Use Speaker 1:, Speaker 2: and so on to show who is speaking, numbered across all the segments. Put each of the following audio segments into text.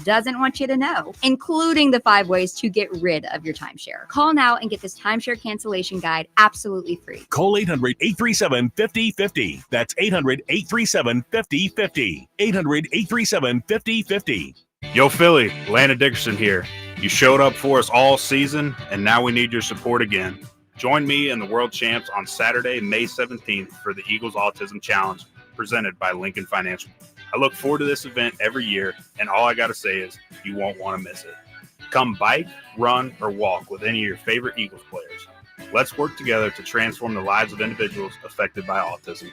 Speaker 1: doesn't want you to know, including the 5 ways to get rid of your timeshare. Call now and get this timeshare cancellation guide absolutely free.
Speaker 2: Call 800-837-5050. That's 800-837-5050. 800-837-5050.
Speaker 3: Yo, Philly, Landon Dickerson here. You showed up for us all season, and now we need your support again. Join me and the World Champs on Saturday, May 17th for the Eagles Autism Challenge, presented by Lincoln Financial. I look forward to this event every year, and all I got to say is you won't want to miss it. Come bike, run, or walk with any of your favorite Eagles players. Let's work together to transform the lives of individuals affected by autism.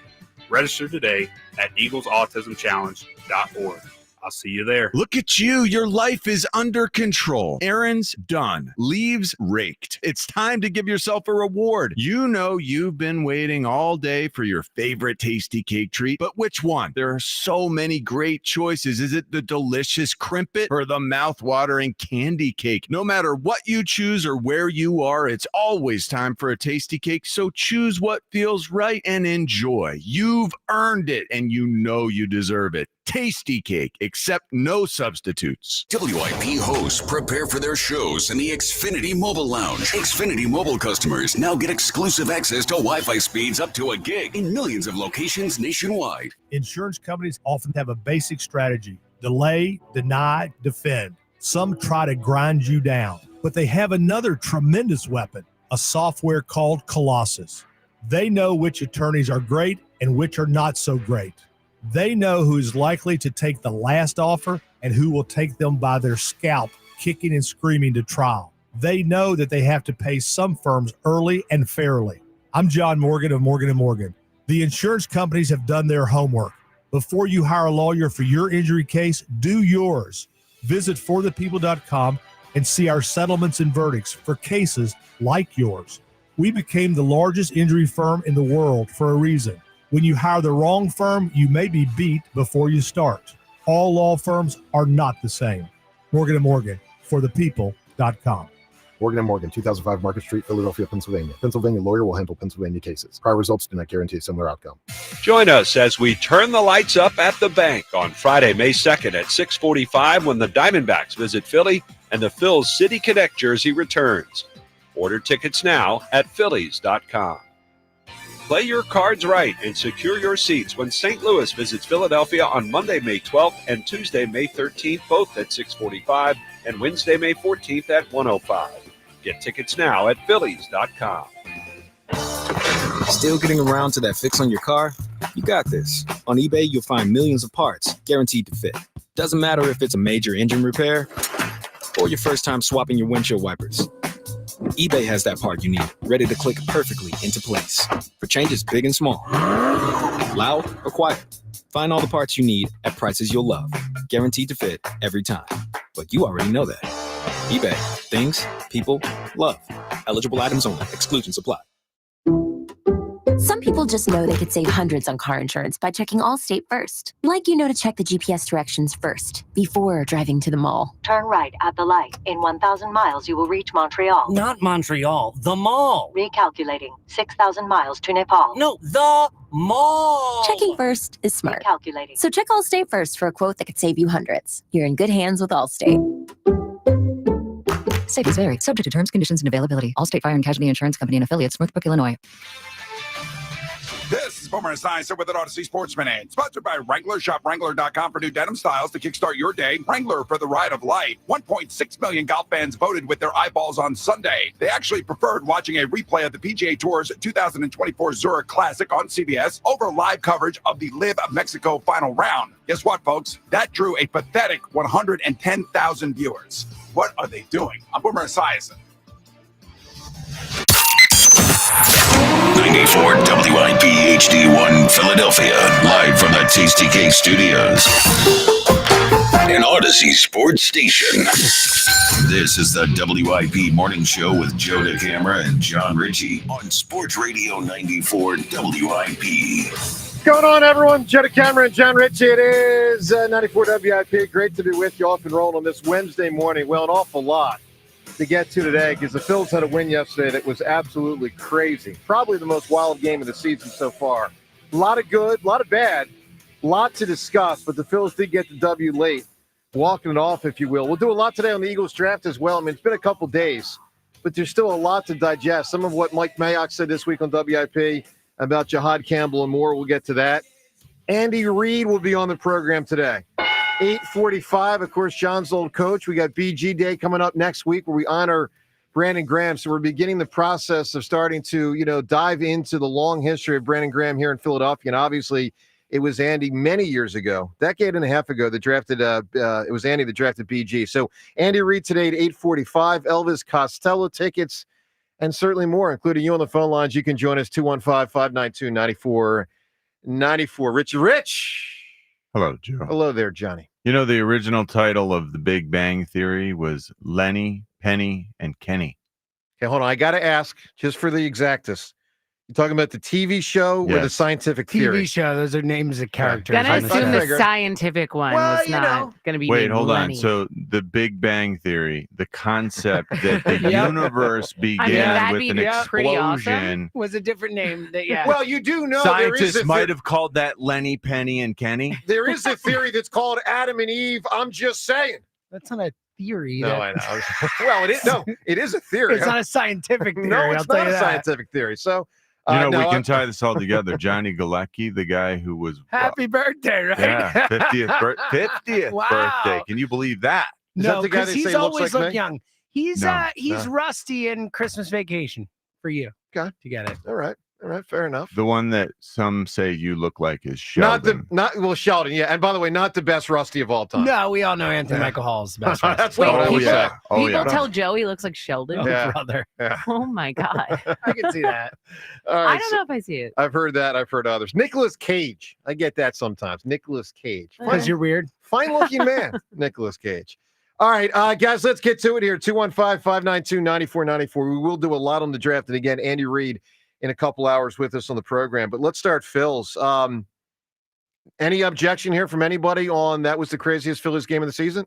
Speaker 3: Register today at eaglesautismchallenge.org. I'll see you there.
Speaker 4: Look at you. Your life is under control. Errands done. Leaves raked. It's time to give yourself a reward. You know you've been waiting all day for your favorite tasty cake treat, but which one? There are so many great choices. Is it the delicious crimpet or the mouth-watering candy cake? No matter what you choose or where you are, it's always time for a tasty cake, so choose what feels right and enjoy. You've earned it, and you know you deserve it. Tasty cake, except no substitutes.
Speaker 5: WIP hosts prepare for their shows in the Xfinity Mobile Lounge. Xfinity Mobile customers now get exclusive access to Wi-Fi speeds up to a gig in millions of locations nationwide.
Speaker 6: Insurance companies often have a basic strategy: delay, deny, defend. Some try to grind you down, but they have another tremendous weapon, a software called Colossus. They know which attorneys are great and which are not so great. They know who's likely to take the last offer and who will take them by their scalp, kicking and screaming to trial. They know that they have to pay some firms early and fairly. I'm John Morgan of Morgan & Morgan. The insurance companies have done their homework. Before you hire a lawyer for your injury case, do yours. Visit forthepeople.com and see our settlements and verdicts for cases like yours. We became the largest injury firm in the world for a reason. When you hire the wrong firm, you may be beat before you start. All law firms are not the same. Morgan & Morgan, forthepeople.com.
Speaker 7: Morgan & Morgan, 2005 Market Street, Philadelphia, Pennsylvania. Pennsylvania lawyer will handle Pennsylvania cases. Prior results do not guarantee a similar outcome.
Speaker 8: Join us as we turn the lights up at the bank on Friday, May 2nd at 6:45 when the Diamondbacks visit Philly and the Phil's City Connect jersey returns. Order tickets now at Phillies.com. Play your cards right and secure your seats when St. Louis visits Philadelphia on Monday, May 12th and Tuesday, May 13th, both at 6:45, and Wednesday, May 14th at 1:05. Get tickets now at Phillies.com.
Speaker 9: Still getting around to that fix on your car? You got this. On eBay, you'll find millions of parts guaranteed to fit. Doesn't matter if it's a major engine repair or your first time swapping your windshield wipers. eBay has that part you need, ready to click perfectly into place for changes big and small, loud or quiet. Find all the parts you need at prices you'll love, guaranteed to fit every time. But you already know that. eBay, things people love. Eligible items only. Exclusions apply.
Speaker 10: Some people just know they could save hundreds on car insurance by checking Allstate first. Like to check the GPS directions first before driving to the mall.
Speaker 11: Turn right at the light. In 1,000 miles, you will reach Montreal.
Speaker 12: Not Montreal, the mall.
Speaker 11: Recalculating. 6,000 miles to Nepal.
Speaker 12: No, the mall.
Speaker 10: Checking first is smart.
Speaker 11: Recalculating.
Speaker 10: So check Allstate first for a quote that could save you hundreds. You're in good hands with Allstate.
Speaker 13: Savings vary. Subject to terms, conditions, and availability. Allstate Fire and Casualty Insurance Company and Affiliates, Northbrook, Illinois.
Speaker 14: This is Boomer Esiason with an Odyssey Sportsman Aid, sponsored by Wrangler. Shop Wrangler.com for new denim styles to kickstart your day. Wrangler for the ride of life. 1.6 million golf fans voted with their eyeballs on Sunday. They actually preferred watching a replay of the PGA Tour's 2024 Zurich Classic on CBS over live coverage of the LIV Mexico final round. Guess what, folks? That drew a pathetic 110,000 viewers. What are they doing? I'm Boomer Esiason.
Speaker 5: 94 WIP HD1 Philadelphia, live from the Tasty Cake Studios. An Odyssey Sports Station. This is the WIP Morning Show with Joe DeCamera and John Ritchie on Sports Radio 94 WIP.
Speaker 15: What's going on, everyone? Joe DeCamera and John Ritchie. It is 94 WIP. Great to be with you off and rolling on this Wednesday morning. Well, an awful lot to get to today because the Phils had a win yesterday that was absolutely crazy. Probably the most wild game of the season so far. A lot of good, a lot of bad, a lot to discuss, but the Phils did get the W late walking it off, if you will. We'll do a lot today on the Eagles draft as well. I mean, it's been a couple days, but there's still a lot to digest. Some of what Mike Mayock said this week on WIP about Jahad Campbell and more. We'll get to that. Andy Reid will be on the program today. 8:45, of course, John's old coach. We got BG Day coming up next week where we honor Brandon Graham. So we're beginning the process of starting to, dive into the long history of Brandon Graham here in Philadelphia. And obviously, it was Andy many years ago, decade and a half ago, that drafted. It was Andy that drafted BG. So Andy Reid today at 8:45. Elvis Costello tickets and certainly more, including you on the phone lines. You can join us 215-592-9494. Rich.
Speaker 4: Hello, Joe.
Speaker 15: Hello there, Johnny.
Speaker 4: The original title of The Big Bang Theory was Lenny, Penny, and Kenny.
Speaker 15: Okay, hold on. I got to ask, just for the exactness, you talking about the TV show or the scientific theory?
Speaker 2: TV show. Those are names of characters.
Speaker 16: Gonna assume the scientific one was not going to be.
Speaker 4: Wait, hold
Speaker 16: Lenny.
Speaker 4: on. So the Big Bang Theory, the concept that the universe began with an explosion.
Speaker 2: Awesome. Was a different name.
Speaker 15: Well, you do know
Speaker 4: scientists might have called that Lenny, Penny, and Kenny.
Speaker 15: There is a theory that's called Adam and Eve. I'm just saying.
Speaker 2: That's not a theory.
Speaker 15: No, I know. Well, it is. No, it is a theory.
Speaker 2: It's not a scientific theory.
Speaker 15: No, it's not a scientific theory. So.
Speaker 4: We can tie this all together. Johnny Galecki, the guy who was
Speaker 2: happy birthday, right?
Speaker 4: Yeah, 50th birthday. Can you believe that?
Speaker 2: No, because he's always looked young. He's Rusty in Christmas Vacation for you.
Speaker 15: Okay,
Speaker 2: to get it.
Speaker 15: All right, fair enough.
Speaker 4: The one that some say you look like is Sheldon.
Speaker 15: Sheldon. Yeah, and by the way, not the best Rusty of all time.
Speaker 2: No, we all know Anthony Michael Hall is the best.
Speaker 15: That's
Speaker 16: people tell Joe he looks like Sheldon.
Speaker 2: Brother.
Speaker 15: Yeah.
Speaker 16: Oh my God.
Speaker 2: I can see that.
Speaker 15: All right,
Speaker 16: I don't know if I see it.
Speaker 15: I've heard that. I've heard others. Nicolas Cage. I get that sometimes. Nicolas Cage.
Speaker 2: Because you're weird.
Speaker 15: Fine-looking man. Nicolas Cage. All right, guys, let's get to it here. 215-592-9494. We will do a lot on the draft. And again, Andy Reid in a couple hours with us on the program. But let's start Phil's. Any objection here from anybody on that was the craziest Phillies game of the season?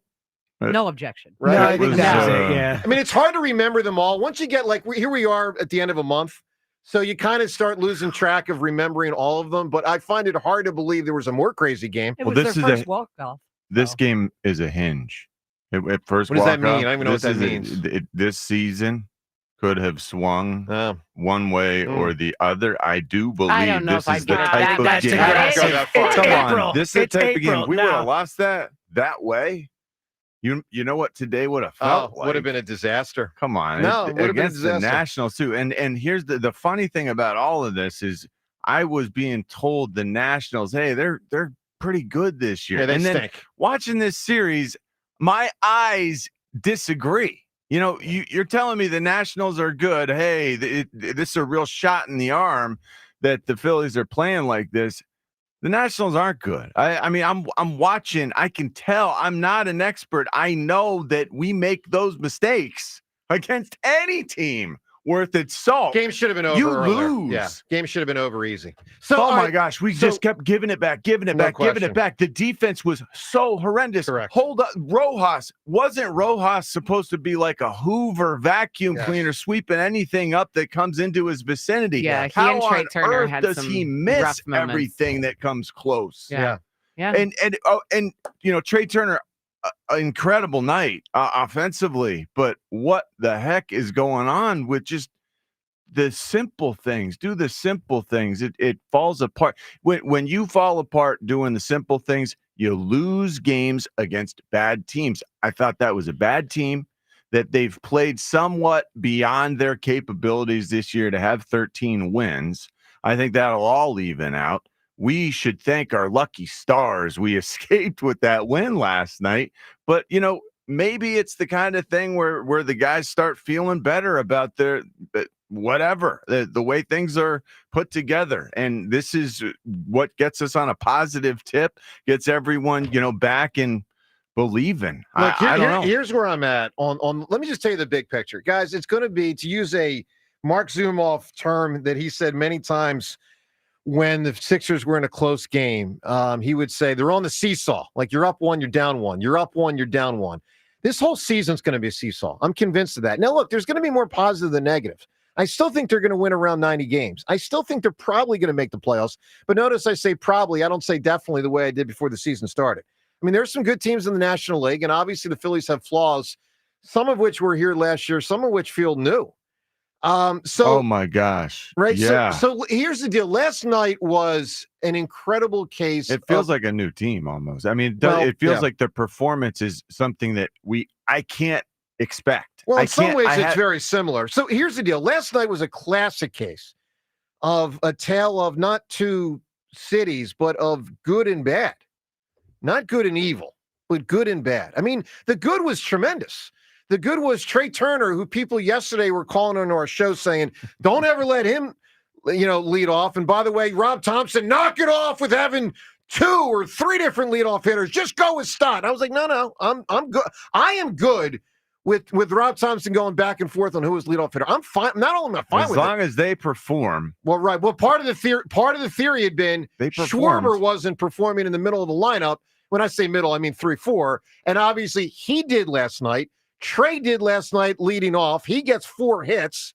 Speaker 16: No objection.
Speaker 15: Right?
Speaker 2: No, I think that's it, yeah.
Speaker 15: I mean, it's hard to remember them all. Once you get, here we are at the end of a month, so you kind of start losing track of remembering all of them. But I find it hard to believe there was a more crazy game.
Speaker 16: It was their first walk-off.
Speaker 4: This game is a hinge. At first,
Speaker 15: what does that mean? I don't even know what that means.
Speaker 4: This season could have swung one way or the other. I do believe this is the type of game. Come on, this is the type of game. We would have lost that way. You know what today would have felt like?
Speaker 15: Would have been a disaster.
Speaker 4: Come on.
Speaker 15: No, it would have been a
Speaker 4: against the Nationals too. And here's the funny thing about all of this is I was being told the Nationals, hey, they're pretty good this year.
Speaker 15: Yeah, they
Speaker 4: and then
Speaker 15: stink.
Speaker 4: Watching this series, my eyes disagree. You're telling me the Nationals are good. Hey, this is a real shot in the arm that the Phillies are playing like this. The Nationals aren't good. I mean, I'm watching. I can tell. I'm not an expert. I know that we make those mistakes against any team worth its salt.
Speaker 15: Game should have been over.
Speaker 4: You
Speaker 15: earlier.
Speaker 4: lose.
Speaker 15: Yeah, game should have been over easy. So,
Speaker 4: my gosh, we just kept giving it back. The defense was so horrendous.
Speaker 15: Correct.
Speaker 4: Hold up, wasn't Rojas supposed to be like a Hoover vacuum cleaner, sweeping anything up that comes into his vicinity?
Speaker 16: Yeah, he
Speaker 4: How
Speaker 16: and Trey
Speaker 4: on
Speaker 16: Turner
Speaker 4: earth
Speaker 16: had
Speaker 4: does
Speaker 16: some
Speaker 4: he miss
Speaker 16: rough moments.
Speaker 4: everything that comes close?
Speaker 16: Yeah.
Speaker 4: And Trey Turner. Incredible night offensively, but what the heck is going on with just the simple things? Do the simple things. It falls apart. When you fall apart doing the simple things, you lose games against bad teams. I thought that was a bad team, that they've played somewhat beyond their capabilities this year to have 13 wins. I think that'll all even out. We should thank our lucky stars we escaped with that win last night. But, maybe it's the kind of thing where the guys start feeling better about their whatever, the way things are put together. And this is what gets us on a positive tip, gets everyone, back and believing.
Speaker 15: Look,
Speaker 4: I don't know.
Speaker 15: Here's where I'm at on. Let me just tell you the big picture. Guys, it's going to be, to use a Mark Zumoff term that he said many times, when the Sixers were in a close game, he would say they're on the seesaw. Like, you're up one, you're down one. You're up one, you're down one. This whole season's going to be a seesaw. I'm convinced of that. Now, look, there's going to be more positive than negative. I still think they're going to win around 90 games. I still think they're probably going to make the playoffs. But notice I say probably. I don't say definitely the way I did before the season started. I mean, there's some good teams in the National League, and obviously the Phillies have flaws, some of which were here last year, some of which feel new.
Speaker 4: Oh my gosh.
Speaker 15: Right.
Speaker 4: Yeah.
Speaker 15: So here's the deal. Last night was an incredible case.
Speaker 4: It feels like a new team almost. I mean,
Speaker 15: Well,
Speaker 4: it feels
Speaker 15: yeah.
Speaker 4: like the performance is something that I can't expect.
Speaker 15: Well, in some ways, it's very similar. So here's the deal. Last night was a classic case of a tale of not two cities, but of good and bad. Not good and evil, but good and bad. I mean, the good was tremendous. The good was Trey Turner, who people yesterday were calling on our show saying, don't ever let him, lead off. And by the way, Rob Thompson, knock it off with having 2 or 3 different leadoff hitters. Just go with Stott. I was like, no, I'm good. I am good with Rob Thompson going back and forth on who is leadoff hitter. I'm fine. Not only am I fine
Speaker 4: as
Speaker 15: with
Speaker 4: long
Speaker 15: it,
Speaker 4: as they perform.
Speaker 15: Well, right. Well, part of the theory had been Schwarber wasn't performing in the middle of the lineup. When I say middle, I mean 3-4. And obviously he did last night. Trey did last night leading off. He gets 4 hits.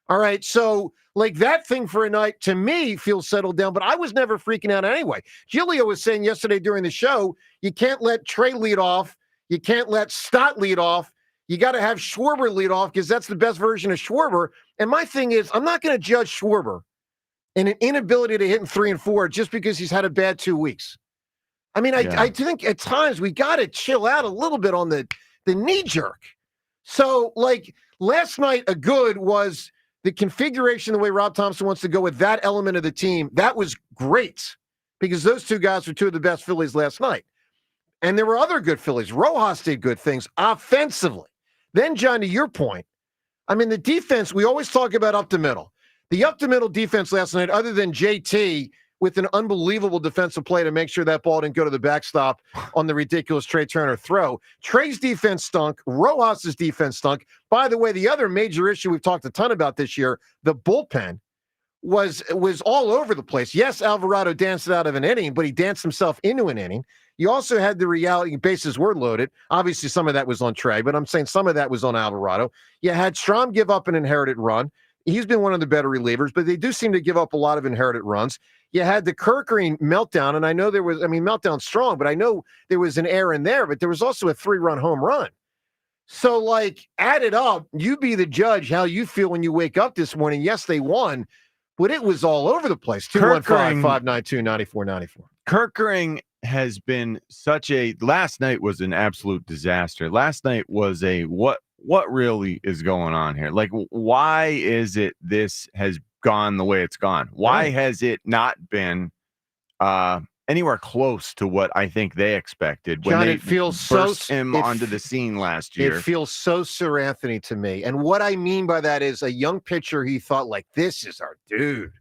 Speaker 15: All right. So, like, that thing for a night, to me, feels settled down. But I was never freaking out anyway. Giulio was saying yesterday during the show, you can't let Trey lead off. You can't let Stott lead off. You got to have Schwarber lead off because that's the best version of Schwarber. And my thing is, I'm not going to judge Schwarber in an inability to hit in 3 and 4 just because he's had a bad 2 weeks. I mean, I think at times we got to chill out a little bit on the knee jerk. So, like, last night, a good was the configuration, the way Rob Thompson wants to go with that element of the team. That was great because those 2 guys were 2 of the best Phillies last night. And there were other good Phillies. Rojas did good things offensively. Then, John, to your point, I mean, the defense, we always talk about up the middle. The up the middle defense last night, other than JT with an unbelievable defensive play to make sure that ball didn't go to the backstop on the ridiculous Trey Turner throw. Trey's defense stunk. Rojas's defense stunk. By the way, the other major issue we've talked a ton about this year, the bullpen was all over the place. Yes, Alvarado danced it out of an inning, but he danced himself into an inning. You also had the reality, bases were loaded. Obviously, some of that was on Trey, but I'm saying some of that was on Alvarado. You had Strom give up an inherited run. He's been one of the better relievers, but they do seem to give up a lot of inherited runs. You had the Kirkering meltdown, and I know meltdown's strong, but I know there was an error in there, but there was also a 3-run home run. So, like, add it up. You be the judge how you feel when you wake up this morning. Yes, they won, but it was all over the place. 215-592-9494.
Speaker 4: Kirkering has been last night was an absolute disaster. Last night was what really is going on here? Like, why is it this has gone the way it's gone? Why has it not been anywhere close to what I think they expected when they burst him onto the scene last year?
Speaker 15: It feels so Sir Anthony to me. And what I mean by that is a young pitcher, he thought, like, this is our dude.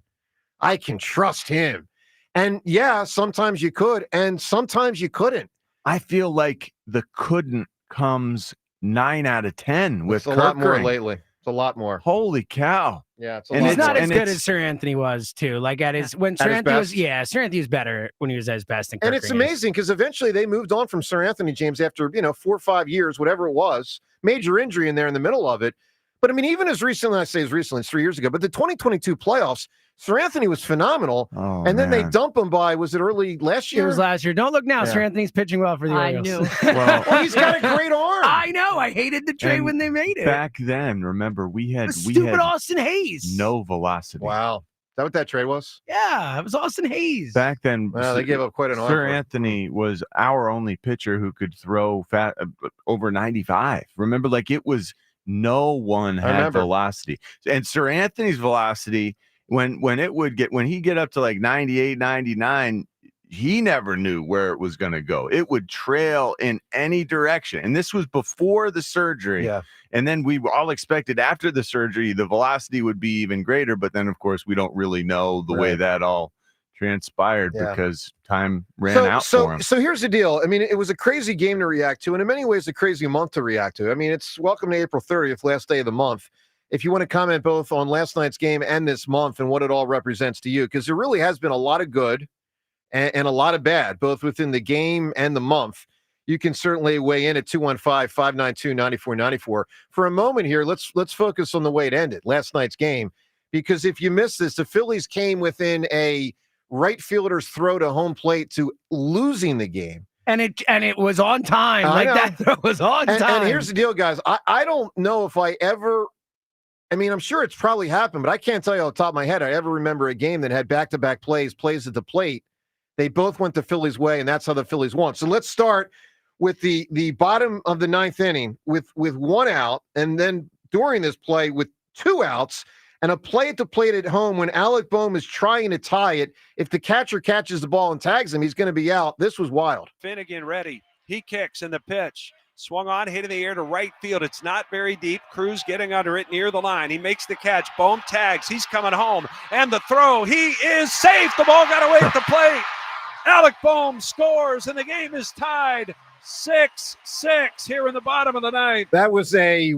Speaker 15: I can trust him. And yeah, sometimes you could, and sometimes you couldn't.
Speaker 4: I feel like the couldn't comes 9 out of 10 with
Speaker 15: Kirkering. A lot more lately. It's a lot more.
Speaker 4: Holy cow.
Speaker 15: Yeah, it's
Speaker 2: he's not as good as Sir Anthony was, too. Like, Sir Anthony was better when he was at his best.
Speaker 15: And it's amazing because eventually they moved on from Sir Anthony, James, after 4 or 5 years, whatever it was, major injury in there in the middle of it. But I mean, even as recently, it's 3 years ago, but the 2022 playoffs, Sir Anthony was phenomenal.
Speaker 4: Oh,
Speaker 15: and then they dump him by, was it early last year?
Speaker 2: It was last year. Don't look now. Yeah. Sir Anthony's pitching well for the Orioles.
Speaker 16: I knew.
Speaker 15: Well, he's got a great arm.
Speaker 2: I know. I hated the trade when they made it.
Speaker 4: Back then, remember, we had
Speaker 2: Austin Hayes.
Speaker 4: No velocity.
Speaker 15: Wow. Is that what that trade was?
Speaker 2: Yeah, it was Austin Hayes.
Speaker 4: Back then,
Speaker 15: they gave up quite an arm.
Speaker 4: Sir Anthony was our only pitcher who could throw over 95. Remember, like, it was no one had velocity. And Sir Anthony's velocity, when he'd get up to like 98, 99, he never knew where it was going to go. It would trail in any direction. And this was before the surgery.
Speaker 15: Yeah.
Speaker 4: And then we all expected after the surgery, the velocity would be even greater. But then, of course, we don't really know the way that all transpired because time ran out for him.
Speaker 15: So here's the deal. I mean, it was a crazy game to react to, and in many ways, a crazy month to react to. I mean, it's welcome to April 30th, last day of the month. If you want to comment both on last night's game and this month and what it all represents to you, because there really has been a lot of good and a lot of bad, both within the game and the month. You can certainly weigh in at 215-592-9494. For a moment here, let's focus on the way it ended, last night's game, because if you missed this, the Phillies came within a right fielder's throw to home plate to losing the game.
Speaker 2: and it was on time. That throw was on time.
Speaker 15: And here's the deal, guys. I don't know if I ever. I mean, I'm sure it's probably happened, but I can't tell you off the top of my head I ever remember a game that had back-to-back plays at the plate. They both went the Phillies' way, and that's how the Phillies won. So let's start with the bottom of the ninth inning with one out, and then during this play with 2 outs and a play at the plate at home when Alec Bohm is trying to tie it. If the catcher catches the ball and tags him, he's going to be out. This was wild.
Speaker 8: Finnegan ready. He kicks in the pitch. Swung on, hit in the air to right field. It's not very deep. Cruz getting under it near the line. He makes the catch. Bohm tags. He's coming home. And the throw. He is safe. The ball got away at the plate. Alec Bohm scores, and the game is tied 6-6 here in the bottom of the ninth.
Speaker 15: That was a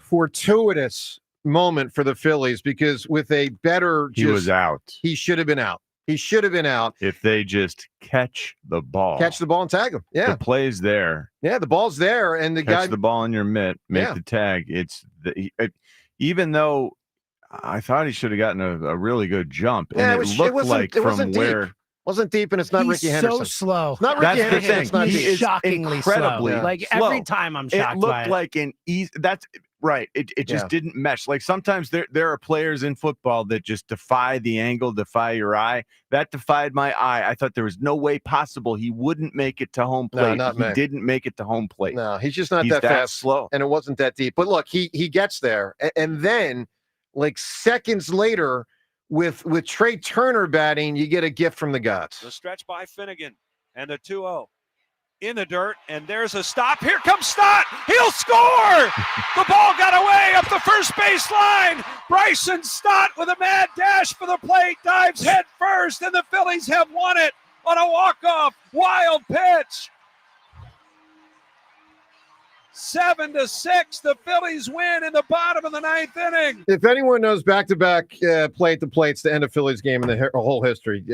Speaker 15: fortuitous moment for the Phillies because with a better
Speaker 4: he was out.
Speaker 15: He should have been out. He should have been out.
Speaker 4: If they just catch the ball
Speaker 15: and tag him. Yeah.
Speaker 4: The play's there.
Speaker 15: Yeah, the ball's there. And the
Speaker 4: catch the ball in your mitt, make the tag. Even though I thought he should have gotten a really good jump. And it looked like from where...
Speaker 15: Wasn't deep, and it's not Ricky Henderson.
Speaker 2: He's so slow.
Speaker 15: It's not Ricky Henderson. It's not
Speaker 2: He's shockingly
Speaker 4: incredibly
Speaker 2: slow. Like
Speaker 4: slow.
Speaker 2: every time I'm shocked
Speaker 4: it looked
Speaker 2: by it.
Speaker 4: like an easy. That's right. It just didn't mesh. Like sometimes there are players in football that just defy the angle, defy your eye. That defied my eye. I thought there was no way possible he wouldn't make it to home plate. He didn't make it to home plate.
Speaker 15: No, he's just not that fast,
Speaker 4: slow,
Speaker 15: and it wasn't that deep. But look, he gets there, and then like seconds later. With Trey Turner batting, you get a gift from the gods.
Speaker 8: The stretch by Finnegan and the 2-0 in the dirt, and there's a stop. Here comes Stott. He'll score. The ball got away up the first base line. Bryson Stott with a mad dash for the plate, dives head first, and the Phillies have won it on a walk-off wild pitch. 7-6, the Phillies win in the bottom of the ninth inning.
Speaker 15: If anyone knows back-to-back plate to plates to end a Phillies game in the whole history,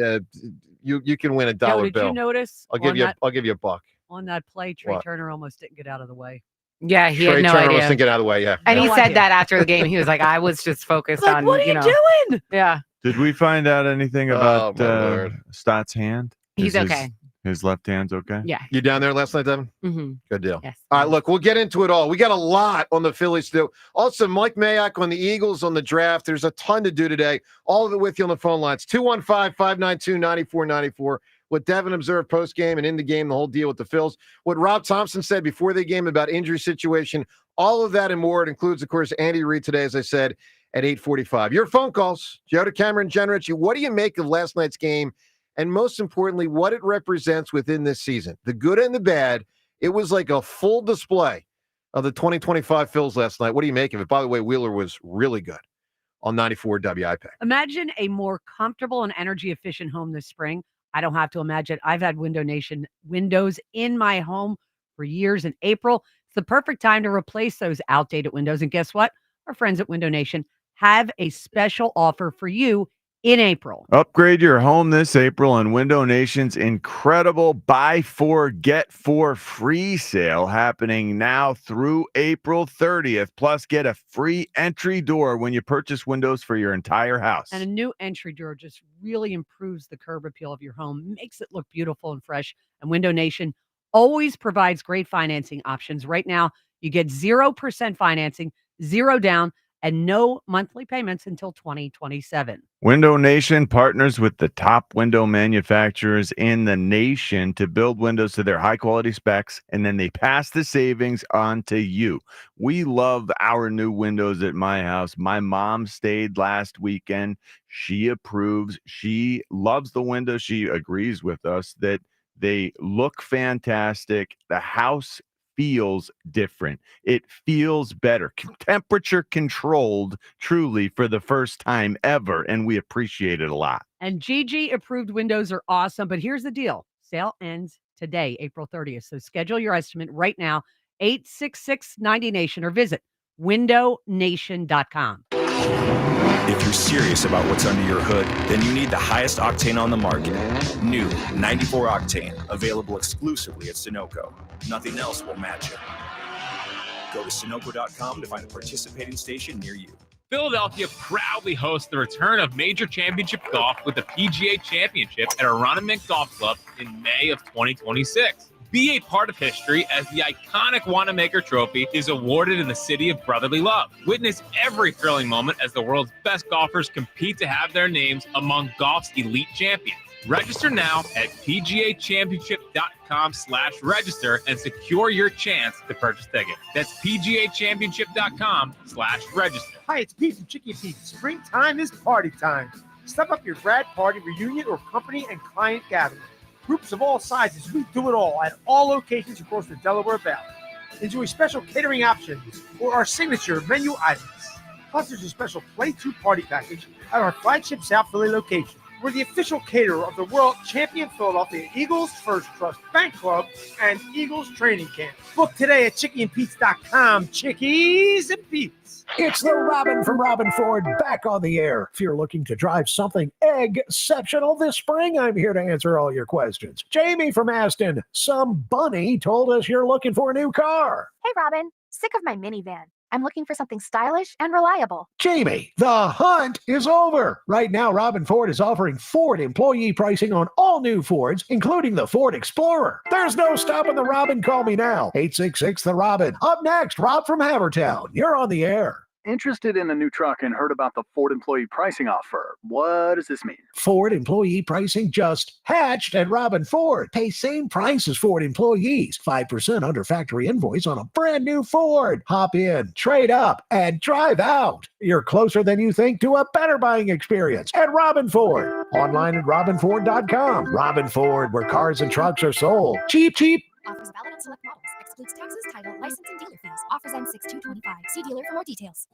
Speaker 15: you can win a dollar bill.
Speaker 17: Did you notice?
Speaker 15: I'll give you a buck.
Speaker 17: On that play, Trey Turner almost didn't get out of the way.
Speaker 16: Yeah, he had no
Speaker 15: Trey Turner
Speaker 16: idea.
Speaker 15: almost didn't get out of the way. Yeah,
Speaker 16: and he said that after the game. He was like, "I was just focused on
Speaker 17: what are you doing?"
Speaker 16: Yeah.
Speaker 4: Did we find out anything about Stott's hand?
Speaker 16: He's okay.
Speaker 4: His left hand's okay?
Speaker 16: Yeah.
Speaker 15: You down there last night, Devin?
Speaker 16: Mm-hmm.
Speaker 15: Good deal.
Speaker 16: Yes.
Speaker 15: All right, look, we'll get into it all. We got a lot on the Phillies to do. Also, Mike Mayock on the Eagles on the draft. There's a ton to do today. All of it with you on the phone lines. 215-592-9494. What Devin observed post-game and in the game, the whole deal with the Phils. What Rob Thompson said before the game about injury situation. All of that and more. It includes, of course, Andy Reid today, as I said, at 8:45. Your phone calls. Joe to Cameron, Jen Ritchie. What do you make of last night's game? And most importantly, what it represents within this season, the good and the bad. It was like a full display of the 2025 Phils last night. What do you make of it? By the way, Wheeler was really good on 94 WIP.
Speaker 17: Imagine a more comfortable and energy efficient home this spring. I don't have to imagine. I've had Window Nation windows in my home for years. In April, it's the perfect time to replace those outdated windows. And guess what? Our friends at Window Nation have a special offer for you in April.
Speaker 4: Upgrade your home this April on Window Nation's incredible buy 4, get 4 free sale happening now through April 30th. Plus, get a free entry door when you purchase windows for your entire house.
Speaker 17: And a new entry door just really improves the curb appeal of your home, makes it look beautiful and fresh. And Window Nation always provides great financing options. Right now, you get 0% financing, 0 down, and no monthly payments until 2027.
Speaker 4: Window Nation partners with the top window manufacturers in the nation to build windows to their high-quality specs, and then they pass the savings on to you. We love our new windows at my house. My mom stayed last weekend. She approves. She loves the windows. She agrees with us that they look fantastic. The house feels different. It feels better. Temperature controlled truly for the first time ever, and we appreciate it a lot.
Speaker 17: And GG approved windows are awesome, but here's the deal. Sale ends today, April 30th. So schedule your estimate right now, 866-90Nation, or visit windownation.com.
Speaker 18: If you're serious about what's under your hood, then you need the highest octane on the market. New 94 Octane, available exclusively at Sunoco. Nothing else will match it. Go to Sunoco.com to find a participating station near you.
Speaker 19: Philadelphia proudly hosts the return of Major Championship Golf with the PGA Championship at Aronimink Golf Club in May of 2026. Be a part of history as the iconic Wanamaker Trophy is awarded in the city of brotherly love. Witness every thrilling moment as the world's best golfers compete to have their names among golf's elite champions. Register now at pgachampionship.com/register and secure your chance to purchase tickets. That's pgachampionship.com/register.
Speaker 20: Hi, it's Pete from Chicky Pete. Springtime is party time. Step up your grad party, reunion, or company and client gathering. Groups of all sizes, we do it all at all locations across the Delaware Valley. Enjoy special catering options or our signature menu items. Plus, there's a special Play 2 party package at our flagship South Philly location. We're the official caterer of the world champion Philadelphia Eagles, First Trust Bank Club, and Eagles Training Camp. Book today at chickyandpete's.com. Chickies and Pete's.
Speaker 21: It's the Robin from Robin Ford back on the air. If you're looking to drive something exceptional this spring, I'm here to answer all your questions. Jamie from Aston, some bunny told us you're looking for a new car.
Speaker 22: Hey, Robin. Sick of my minivan. I'm looking for something stylish and reliable.
Speaker 21: Jamie, the hunt is over. Right now, Robin Ford is offering Ford employee pricing on all new Fords, including the Ford Explorer. There's no stopping the Robin. Call me now. 866-THE-ROBIN. Up next, Rob from Havertown. You're on the air.
Speaker 23: Interested in a new truck and heard about the Ford employee pricing offer. What does this mean?
Speaker 21: Ford employee pricing just hatched at Robin Ford. Pay same price as Ford employees. 5% under factory invoice on a brand new Ford. Hop in, trade up, and drive out. You're closer than you think to a better buying experience at Robin Ford. Online at robinford.com. Robin Ford, where cars and trucks are sold. Cheap, cheap.
Speaker 22: Offers valid on select models. Excludes taxes, title, license, and dealer fees. Offers end 6/2/25. See dealer for more details.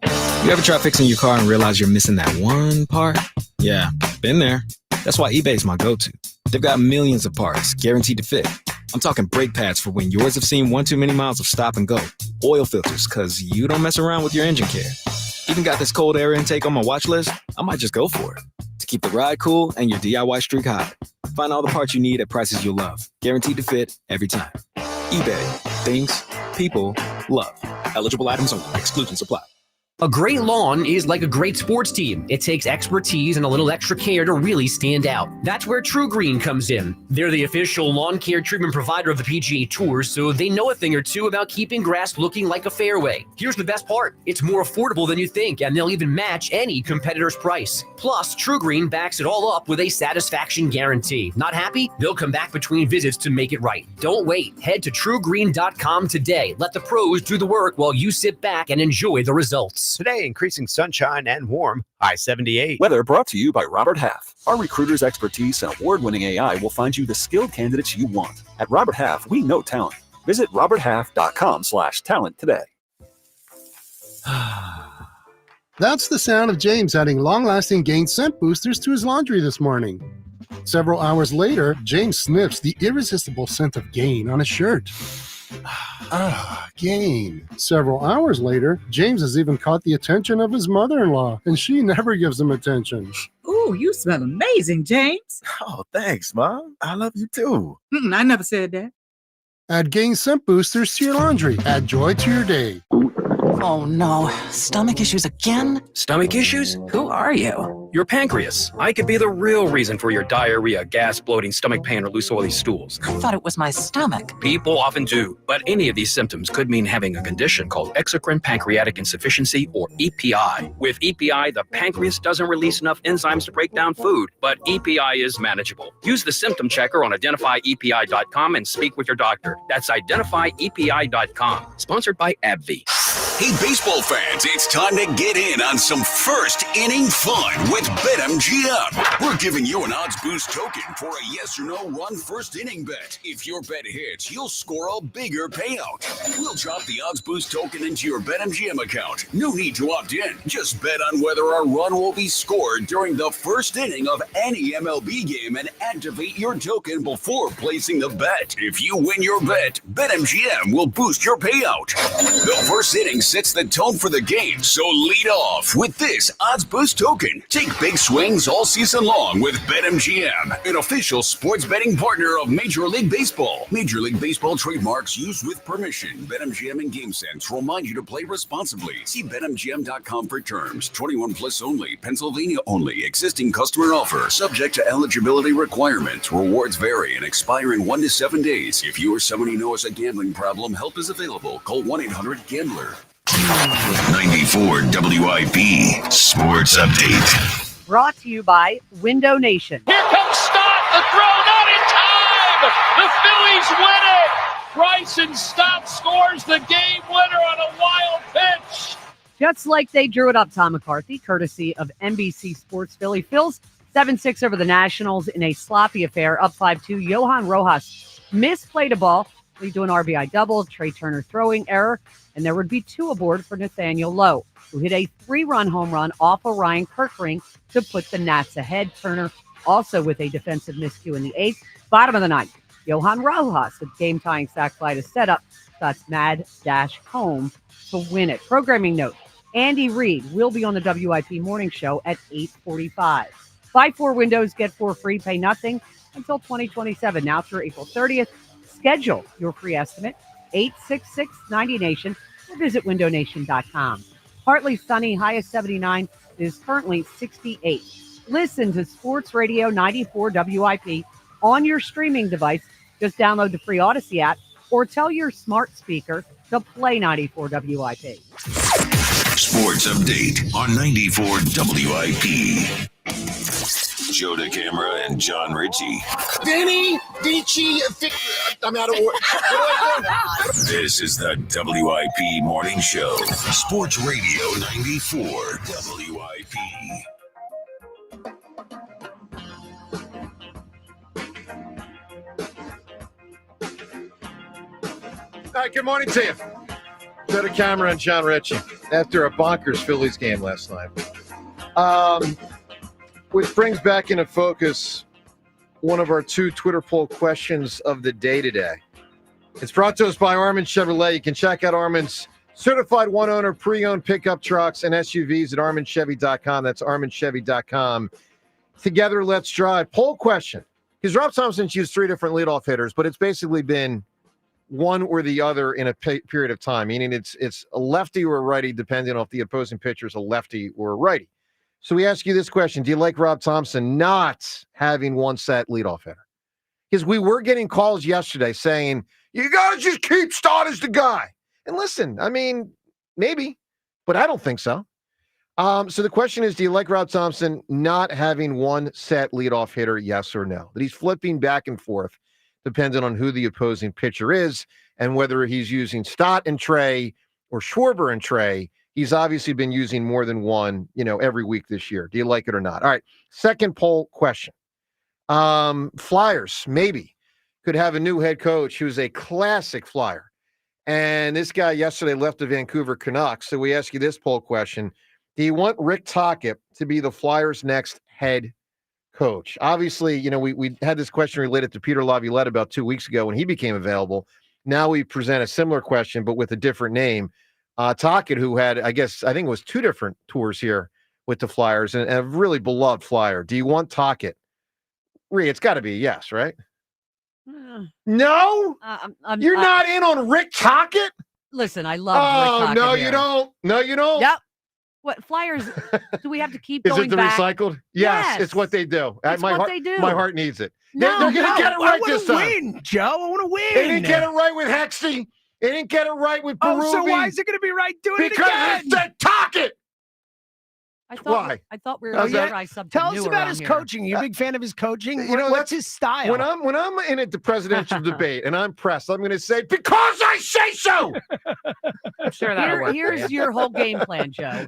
Speaker 9: You ever try fixing your car and realize you're missing that one part? Yeah, been there. That's why eBay's my go-to. They've got millions of parts, guaranteed to fit. I'm talking brake pads for when yours have seen one too many miles of stop and go. Oil filters, because you don't mess around with your engine care. Even got this cold air intake on my watch list. I might just go for it. To keep the ride cool and your DIY streak high. Find all the parts you need at prices you'll love. Guaranteed to fit every time. eBay. Things people love. Eligible items only. Exclusions apply.
Speaker 24: A great lawn is like a great sports team. It takes expertise and a little extra care to really stand out. That's where True Green comes in. They're the official lawn care treatment provider of the PGA Tour, so they know a thing or two about keeping grass looking like a fairway. Here's the best part. It's more affordable than you think, and they'll even match any competitor's price. Plus, True Green backs it all up with a satisfaction guarantee. Not happy? They'll come back between visits to make it right. Don't wait. Head to truegreen.com today. Let the pros do the work while you sit back and enjoy the results.
Speaker 25: Today, increasing sunshine and warm, high 78.
Speaker 26: Weather brought to you by Robert Half. Our recruiters' expertise and award-winning AI will find you the skilled candidates you want. At Robert Half, we know talent. Visit roberthalf.com/talent today.
Speaker 27: That's the sound of James adding long-lasting Gain scent boosters to his laundry this morning. Several hours later, James sniffs the irresistible scent of Gain on his shirt. Gain. Several hours later, James has even caught the attention of his mother-in-law, and she never gives him attention.
Speaker 28: Ooh, you smell amazing, James.
Speaker 29: Oh, thanks, Mom. I love you too.
Speaker 28: I never said that.
Speaker 27: Add Gain scent boosters to your laundry. Add joy to your day.
Speaker 30: Oh no, stomach issues again?
Speaker 31: Stomach issues? Who are you? Your pancreas. I could be the real reason for your diarrhea, gas, bloating, stomach pain, or loose oily stools.
Speaker 30: I thought it was my stomach.
Speaker 31: People often do, but any of these symptoms could mean having a condition called exocrine pancreatic insufficiency, or EPI. With EPI, the pancreas doesn't release enough enzymes to break down food, but EPI is manageable. Use the symptom checker on identifyepi.com and speak with your doctor. That's identifyepi.com. Sponsored by AbbVie.
Speaker 5: Hey, baseball fans, it's time to get in on some first inning fun with BetMGM. We're giving you an odds boost token for a yes or no run first inning bet. If your bet hits, you'll score a bigger payout. We'll drop the odds boost token into your BetMGM account. No need to opt in. Just bet on whether a run will be scored during the first inning of any MLB game and activate your token before placing the bet. If you win your bet, BetMGM will boost your payout. The first inning inning sets the tone for the game, so lead off with this odds boost token. Take big swings all season long with BetMGM, an official sports betting partner of Major League Baseball. Major League Baseball trademarks used with permission. BetMGM and GameSense remind you to play responsibly. See BetMGM.com for terms. 21 plus only. Pennsylvania only. Existing customer offer. Subject to eligibility requirements. Rewards vary and expire in 1 to 7 days. If you or someone you know has a gambling problem, help is available. Call 1-800-GAMBLER. 94 WIP Sports Update.
Speaker 17: Brought to you by Window Nation.
Speaker 1: Here comes Stott. The throw not in time. The Phillies win it. Bryson Stott scores the game winner on a wild pitch.
Speaker 17: Just like they drew it up, Tom McCarthy, courtesy of NBC Sports Philly. Phils 7-6 over the Nationals in a sloppy affair, up 5-2. Johan Rojas misplayed a ball, lead to an RBI double, Trey Turner throwing error, and there would be 2 aboard for Nathaniel Lowe, who hit a 3-run home run off of Ryan Kirkring to put the Nats ahead. Turner also with a defensive miscue in the 8th. Bottom of the 9th, Johan Rojas with game-tying sac fly to set up Scott's mad dash home to win it. Programming note, Andy Reid will be on the WIP morning show at 8:45. Buy 4 windows, get 4 free, pay nothing until 2027. Now through April 30th. Schedule your free estimate, 866-90-NATION, or visit windownation.com. Partly sunny, high of 79, is currently 68. Listen to Sports Radio 94 WIP on your streaming device. Just download the free Odyssey app or tell your smart speaker to play 94 WIP.
Speaker 5: Sports Update on 94 WIP. Joe DeCamera and John Ritchie.
Speaker 2: Vinny, Vici, I'm out of order.
Speaker 5: This is the WIP Morning Show. Sports Radio 94 WIP.
Speaker 15: All right, good morning to you. Joe DeCamera and John Ritchie after a bonkers Phillies game last night. Which brings back into focus one of our 2 Twitter poll questions of the day today. It's brought to us by Armin Chevrolet. You can check out Armin's certified one-owner pre-owned pickup trucks and SUVs at arminchevy.com. That's arminchevy.com. Together, let's drive. Poll question. Because Rob Thompson's used 3 different leadoff hitters, but it's basically been one or the other in a period of time, meaning it's a lefty or a righty, depending on if the opposing pitcher is a lefty or a righty. So we ask you this question. Do you like Rob Thompson not having one set leadoff hitter? Because we were getting calls yesterday saying, you got to just keep Stott as the guy. And listen, I mean, maybe, but I don't think so. So the question is, do you like Rob Thompson not having one set leadoff hitter, yes or no? That he's flipping back and forth, depending on who the opposing pitcher is and whether he's using Stott and Trey or Schwarber and Trey. He's obviously been using more than one, every week this year. Do you like it or not? All right. Second poll question. Flyers, maybe, could have a new head coach who's a classic Flyer. And this guy yesterday left the Vancouver Canucks. So we ask you this poll question. Do you want Rick Tocchet to be the Flyers' next head coach? Obviously, we had this question related to Peter Laviolette about 2 weeks ago when he became available. Now we present a similar question, but with a different name. Tocchet, who had, I think it was 2 different tours here with the Flyers and a really beloved Flyer. Do you want Tocchet? Rhea, it's got to be a yes, right? No? You're not in on Rick Tocchet?
Speaker 17: Listen, I love Rick Tocchet.
Speaker 15: No, you don't. No, you don't.
Speaker 17: Yep. What, Flyers, do we have to keep
Speaker 15: Is
Speaker 17: going
Speaker 15: it the
Speaker 17: back?
Speaker 15: recycled? Yes, it's what they do.
Speaker 17: It's what they do.
Speaker 15: My heart needs it.
Speaker 17: No,
Speaker 15: They're going to get it right this time.
Speaker 21: Win, Joe. I want to win.
Speaker 15: They didn't get it right with Hexy. They didn't get it right with Berube.
Speaker 21: Oh, so why is it going to be right doing it again?
Speaker 15: Because it's the Tocchet.
Speaker 17: I thought we were going to try something
Speaker 21: Tell
Speaker 17: new
Speaker 21: us about
Speaker 17: around
Speaker 21: his
Speaker 17: here.
Speaker 21: coaching. You a big fan of his coaching? What's his style?
Speaker 15: When I'm in at the presidential debate and I'm pressed, I'm going to say, because I say so.
Speaker 17: I'm sure that'll work. Here's your whole game plan, Joe.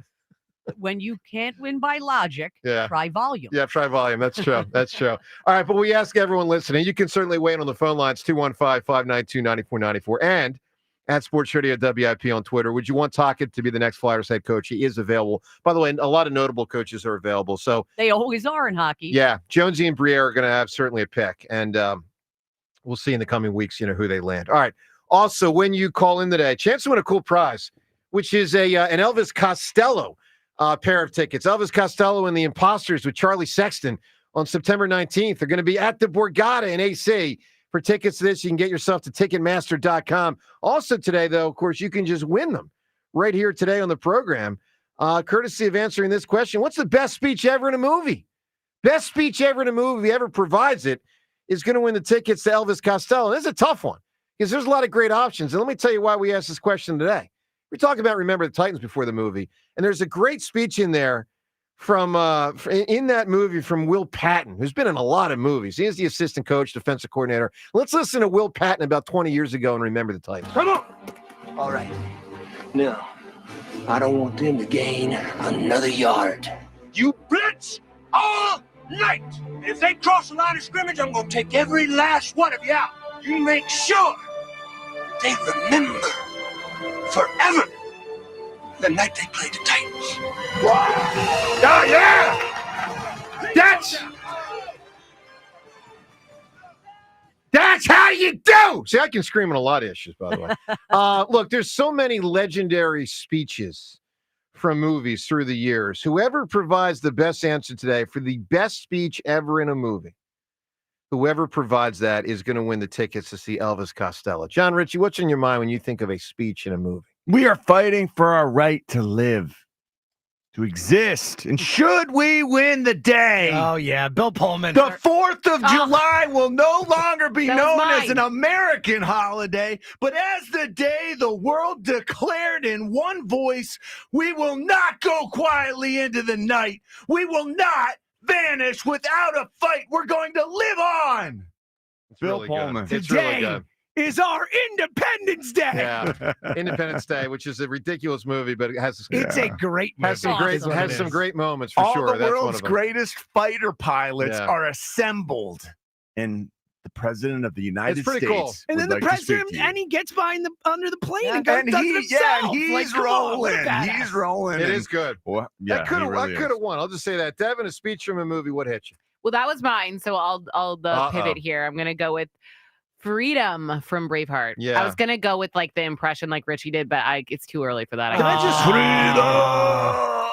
Speaker 17: When you can't win by logic, try volume.
Speaker 15: Yeah, try volume. That's true. That's true. All right, but we ask everyone listening. You can certainly weigh in on the phone lines, 215-592-9494, and at Sports Radio WIP on Twitter. Would you want Tocchet to be the next Flyers head coach? He is available. By the way, a lot of notable coaches are available. So
Speaker 17: they always are in hockey.
Speaker 15: Yeah, Jonesy and Briere are going to have certainly a pick, and we'll see in the coming weeks, who they land. All right. Also, when you call in today, chance to win a cool prize. which is an Elvis Costello pair of tickets. Elvis Costello and the Imposters with Charlie Sexton on September 19th. They're going to be at the Borgata in AC. For tickets to this, you can get yourself to Ticketmaster.com. Also today, though, of course, you can just win them right here today on the program, courtesy of answering this question. What's the best speech ever in a movie? Best speech ever in a movie, whoever provides it, is going to win the tickets to Elvis Costello. And this is a tough one because there's a lot of great options. And let me tell you why we asked this question today. We're talking about Remember the Titans before the movie, and there's a great speech in there from in that movie from Will Patton, who's been in a lot of movies. He is the assistant coach, defensive coordinator. Let's listen to Will Patton about 20 years ago and Remember the Titans.
Speaker 3: Come on. All right. Now, I don't want them to gain another yard. You blitz all night. If they cross the line of scrimmage, I'm going to take every last one of you out. You make sure they remember forever the night they played the Titans.
Speaker 15: Oh, yeah! That's how you do! See, I can scream on a lot of issues, by the way. Look, there's so many legendary speeches from movies through the years. Whoever provides the best answer today for the best speech ever in a movie, whoever provides that is going to win the tickets to see Elvis Costello. John Ritchie, what's in your mind when you think of a speech in a movie?
Speaker 4: We are fighting for our right to live, to exist. And should we win the day?
Speaker 6: Oh, yeah. Bill Pullman.
Speaker 4: The 4th of July will no longer be known as an
Speaker 6: mine.
Speaker 4: American holiday, but as the day the world declared in one voice, we will not go quietly into the night. We will not vanish without a fight. We're going to live on. Bill Pullman.
Speaker 15: It's really good.
Speaker 6: Is our Independence Day.
Speaker 15: Yeah, Independence Day, which is a ridiculous movie, but it has
Speaker 6: It's a great movie.
Speaker 15: has some great moments for
Speaker 4: All
Speaker 15: sure.
Speaker 4: the
Speaker 15: That's one
Speaker 4: world's
Speaker 15: of them.
Speaker 4: greatest fighter pilots
Speaker 15: Yeah.
Speaker 4: are assembled, and the president of the United
Speaker 15: pretty
Speaker 4: States.
Speaker 15: cool.
Speaker 6: And then
Speaker 4: would
Speaker 6: the
Speaker 4: like to speak
Speaker 6: president,
Speaker 4: to you.
Speaker 6: and he gets behind under the plane and goes
Speaker 4: And
Speaker 6: does it himself.
Speaker 4: he's
Speaker 6: Like, come on, what a
Speaker 4: rolling.
Speaker 6: badass.
Speaker 4: He's rolling.
Speaker 15: It
Speaker 4: and-
Speaker 15: is good.
Speaker 4: Well, yeah,
Speaker 15: I could have
Speaker 4: he really is.
Speaker 15: won. I'll just say that. Devin, a speech from a movie, what hit you?
Speaker 7: Well, that was mine, so I'll pivot here. I'm gonna go with Freedom from Braveheart.
Speaker 15: Yeah.
Speaker 7: I was gonna go with like the impression like Richie did, but it's too early for that.
Speaker 15: Can I just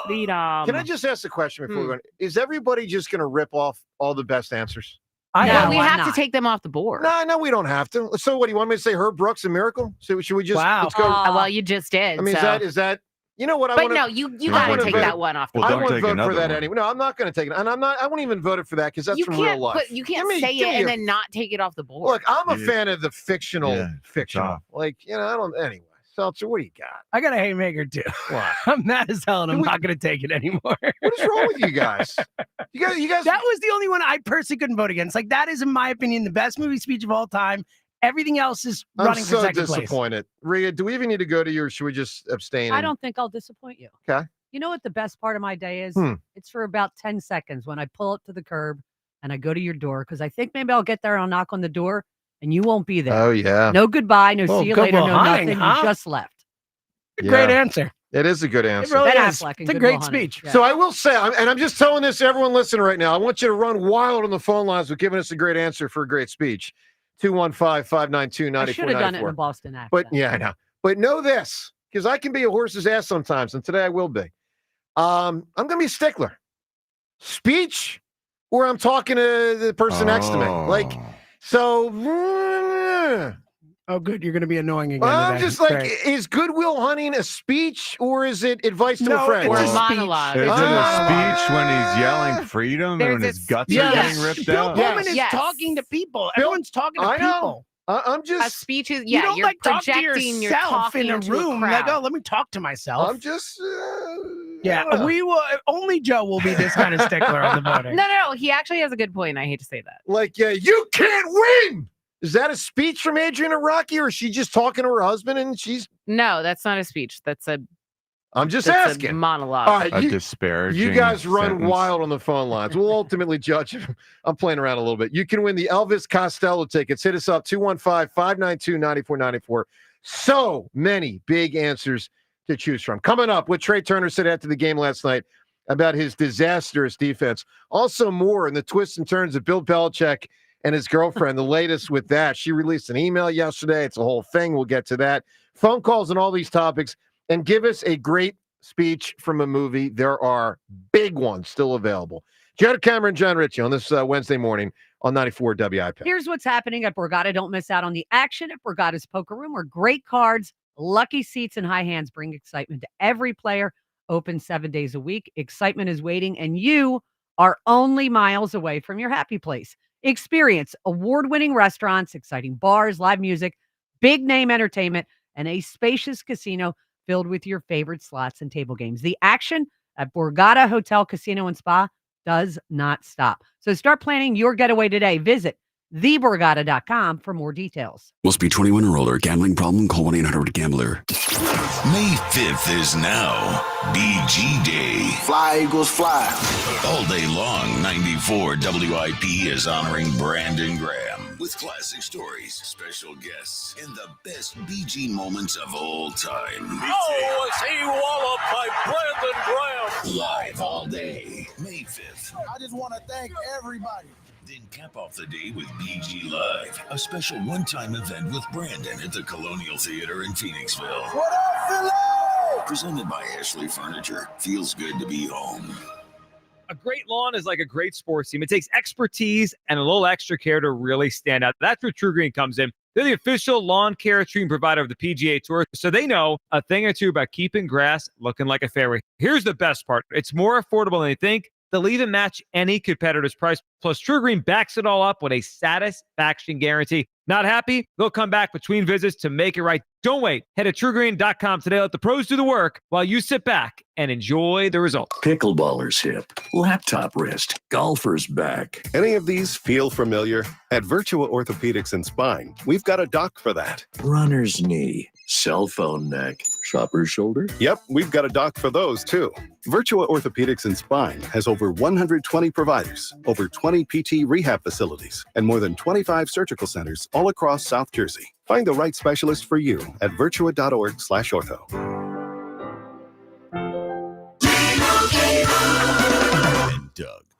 Speaker 7: Freedom.
Speaker 15: Can I just ask a question before we go on? Is everybody just going to rip off all the best answers?
Speaker 7: No, we have to take them off the board.
Speaker 15: No, we don't have to. So what, do you want me to say Herb Brooks and Miracle? So should we just let's go?
Speaker 7: Well, you just did.
Speaker 15: I mean,
Speaker 7: so.
Speaker 15: is that you know what?
Speaker 7: But no, you gotta take that one off the
Speaker 15: I
Speaker 7: board.
Speaker 15: won't vote for that anyway. No, I'm not going to take it. And I won't even vote it for that because that's
Speaker 7: You
Speaker 15: from
Speaker 7: can't
Speaker 15: real life.
Speaker 7: you can't say
Speaker 15: give
Speaker 7: it
Speaker 15: me
Speaker 7: and
Speaker 15: a-
Speaker 7: then not take it off the board.
Speaker 15: Look, I'm a fan of the fictional.
Speaker 4: tough.
Speaker 15: Like, I don't. Anyway, Seltzer, what do you got?
Speaker 6: I got a haymaker too.
Speaker 15: What?
Speaker 6: I'm mad as hell, and I'm not going to take it anymore.
Speaker 15: What is wrong with you guys? You guys.
Speaker 6: That was the only one I personally couldn't vote against. Like that is, in my opinion, the best movie speech of all time. Everything else is
Speaker 15: I'm
Speaker 6: running for
Speaker 15: so
Speaker 6: second place.
Speaker 15: disappointed. Rhea, do we even need to go to you, or should we just abstain?
Speaker 17: I don't think I'll disappoint you.
Speaker 15: Okay.
Speaker 17: You know what the best part of my day is?
Speaker 15: Hmm.
Speaker 17: It's for about 10 seconds when I pull up to the curb and I go to your door because I think maybe I'll get there and I'll knock on the door and you won't be there.
Speaker 15: Oh, yeah.
Speaker 17: No goodbye, no
Speaker 6: Well,
Speaker 17: see you
Speaker 6: good
Speaker 17: later, no
Speaker 6: hunting,
Speaker 17: nothing.
Speaker 6: huh?
Speaker 17: You just left.
Speaker 6: Great answer.
Speaker 15: It is a good answer.
Speaker 6: It really
Speaker 17: Ben
Speaker 6: is.
Speaker 17: Affleck and
Speaker 6: It's a
Speaker 17: Good
Speaker 6: great
Speaker 17: Will Hunting.
Speaker 6: speech.
Speaker 17: Yeah.
Speaker 15: So I will say, and I'm just telling this to everyone listening right now, I want you to run wild on the phone lines with giving us a great answer for a great speech. 215-592-9494.
Speaker 17: I should have done it in a Boston accent.
Speaker 15: But yeah, I know. But know this, because I can be a horse's ass sometimes, and today I will be. I'm going to be a stickler. Speech, or I'm talking to the person next to me. Like, so.
Speaker 6: Oh, good. You're going to be annoying again.
Speaker 15: I'm
Speaker 6: today.
Speaker 15: just like,
Speaker 6: Great.
Speaker 15: is Goodwill Hunting a speech, or is it advice to
Speaker 6: No,
Speaker 15: a friend?
Speaker 6: it's a
Speaker 7: Or monologue.
Speaker 4: Is it a speech when he's yelling freedom and when
Speaker 7: There's
Speaker 4: his
Speaker 7: a
Speaker 4: guts
Speaker 7: speech.
Speaker 4: are
Speaker 6: Yes.
Speaker 4: getting ripped
Speaker 6: Bill
Speaker 4: out?
Speaker 6: Pullman is
Speaker 7: Yes.
Speaker 6: talking to people.
Speaker 15: Bill-
Speaker 6: Everyone's talking to
Speaker 15: I know.
Speaker 6: people.
Speaker 15: I'm
Speaker 7: A
Speaker 15: just,
Speaker 7: speech is
Speaker 6: You don't
Speaker 7: you're
Speaker 6: like talk to
Speaker 7: projecting, you're
Speaker 6: yourself
Speaker 7: talking
Speaker 6: in a
Speaker 7: into
Speaker 6: room.
Speaker 7: crowd.
Speaker 6: Like, oh, let me talk to myself.
Speaker 15: I'm just.
Speaker 6: Yeah, we will. Only Joe will be this kind of stickler on the voting.
Speaker 7: No, he actually has a good point. I hate to say that.
Speaker 15: Like, you can't win. Is that a speech from Adrian Iraqi, or is she just talking to her husband and she's?
Speaker 7: No, that's not a speech. That's a
Speaker 15: I'm just
Speaker 7: that's
Speaker 15: asking.
Speaker 7: a monologue.
Speaker 15: All right,
Speaker 4: A
Speaker 15: you,
Speaker 4: disparaging
Speaker 15: you guys run
Speaker 4: sentence.
Speaker 15: wild on the phone lines. We'll ultimately judge you. I'm playing around a little bit. You can win the Elvis Costello tickets. Hit us up, 215-592-9494. So many big answers to choose from. Coming up, what Trey Turner said after the game last night about his disastrous defense. Also more in the twists and turns of Bill Belichick and his girlfriend. The latest with that. She released an email yesterday. It's a whole thing. We'll get to that. Phone calls and all these topics and give us a great speech from a movie. There are big ones still available. Jenna Cameron, John Ritchie on this Wednesday morning on 94 WIP.
Speaker 17: Here's what's happening at Borgata. Don't miss out on the action at Borgata's Poker Room, where great cards, lucky seats, and high hands bring excitement to every player. Open 7 days a week. Excitement is waiting, and you are only miles away from your happy place. Experience award-winning restaurants, exciting bars, live music, big-name entertainment, and a spacious casino filled with your favorite slots and table games. The action at Borgata Hotel, Casino, and Spa does not stop. So start planning your getaway today. Visit theborgata.com for more details.
Speaker 5: Must be 21 or older. Gambling problem? Call 1-800-GAMBLER. May 5th is now BG Day.
Speaker 2: Fly, Eagles, fly.
Speaker 5: All day long, 94 WIP is honoring Brandon Graham with classic stories, special guests, and the best BG moments of all time.
Speaker 1: Oh, was he walloped by Brandon Graham?
Speaker 5: Live all day, May 5th.
Speaker 2: I just want to thank everybody.
Speaker 5: Then cap off the day with BG Live, a special one-time event with Brandon at the Colonial Theater in Phoenixville.
Speaker 2: What up, Philly?
Speaker 5: Presented by Ashley Furniture. Feels good to be home.
Speaker 8: A great lawn is like a great sports team. It takes expertise and a little extra care to really stand out. That's where True Green comes in. They're the official lawn care treatment provider of the PGA Tour, so they know a thing or two about keeping grass looking like a fairway. Here's the best part. It's more affordable than you think. They'll even match any competitor's price. Plus, True Green backs it all up with a satisfaction guarantee. Not happy? They'll come back between visits to make it right. Don't wait. Head to TrueGreen.com today. Let the pros do the work while you sit back and enjoy the results.
Speaker 5: Pickleballer's hip, laptop wrist, golfer's back.
Speaker 10: Any of these feel familiar? At Virtua Orthopedics and Spine, we've got a doc for that.
Speaker 5: Runner's knee, cell phone neck, shopper's shoulder.
Speaker 10: Yep, we've got a doc for those too. Virtua Orthopedics and Spine has over 120 providers, over 20 PT rehab facilities, and more than 25 surgical centers all across South Jersey. Find the right specialist for you at virtua.org/ortho.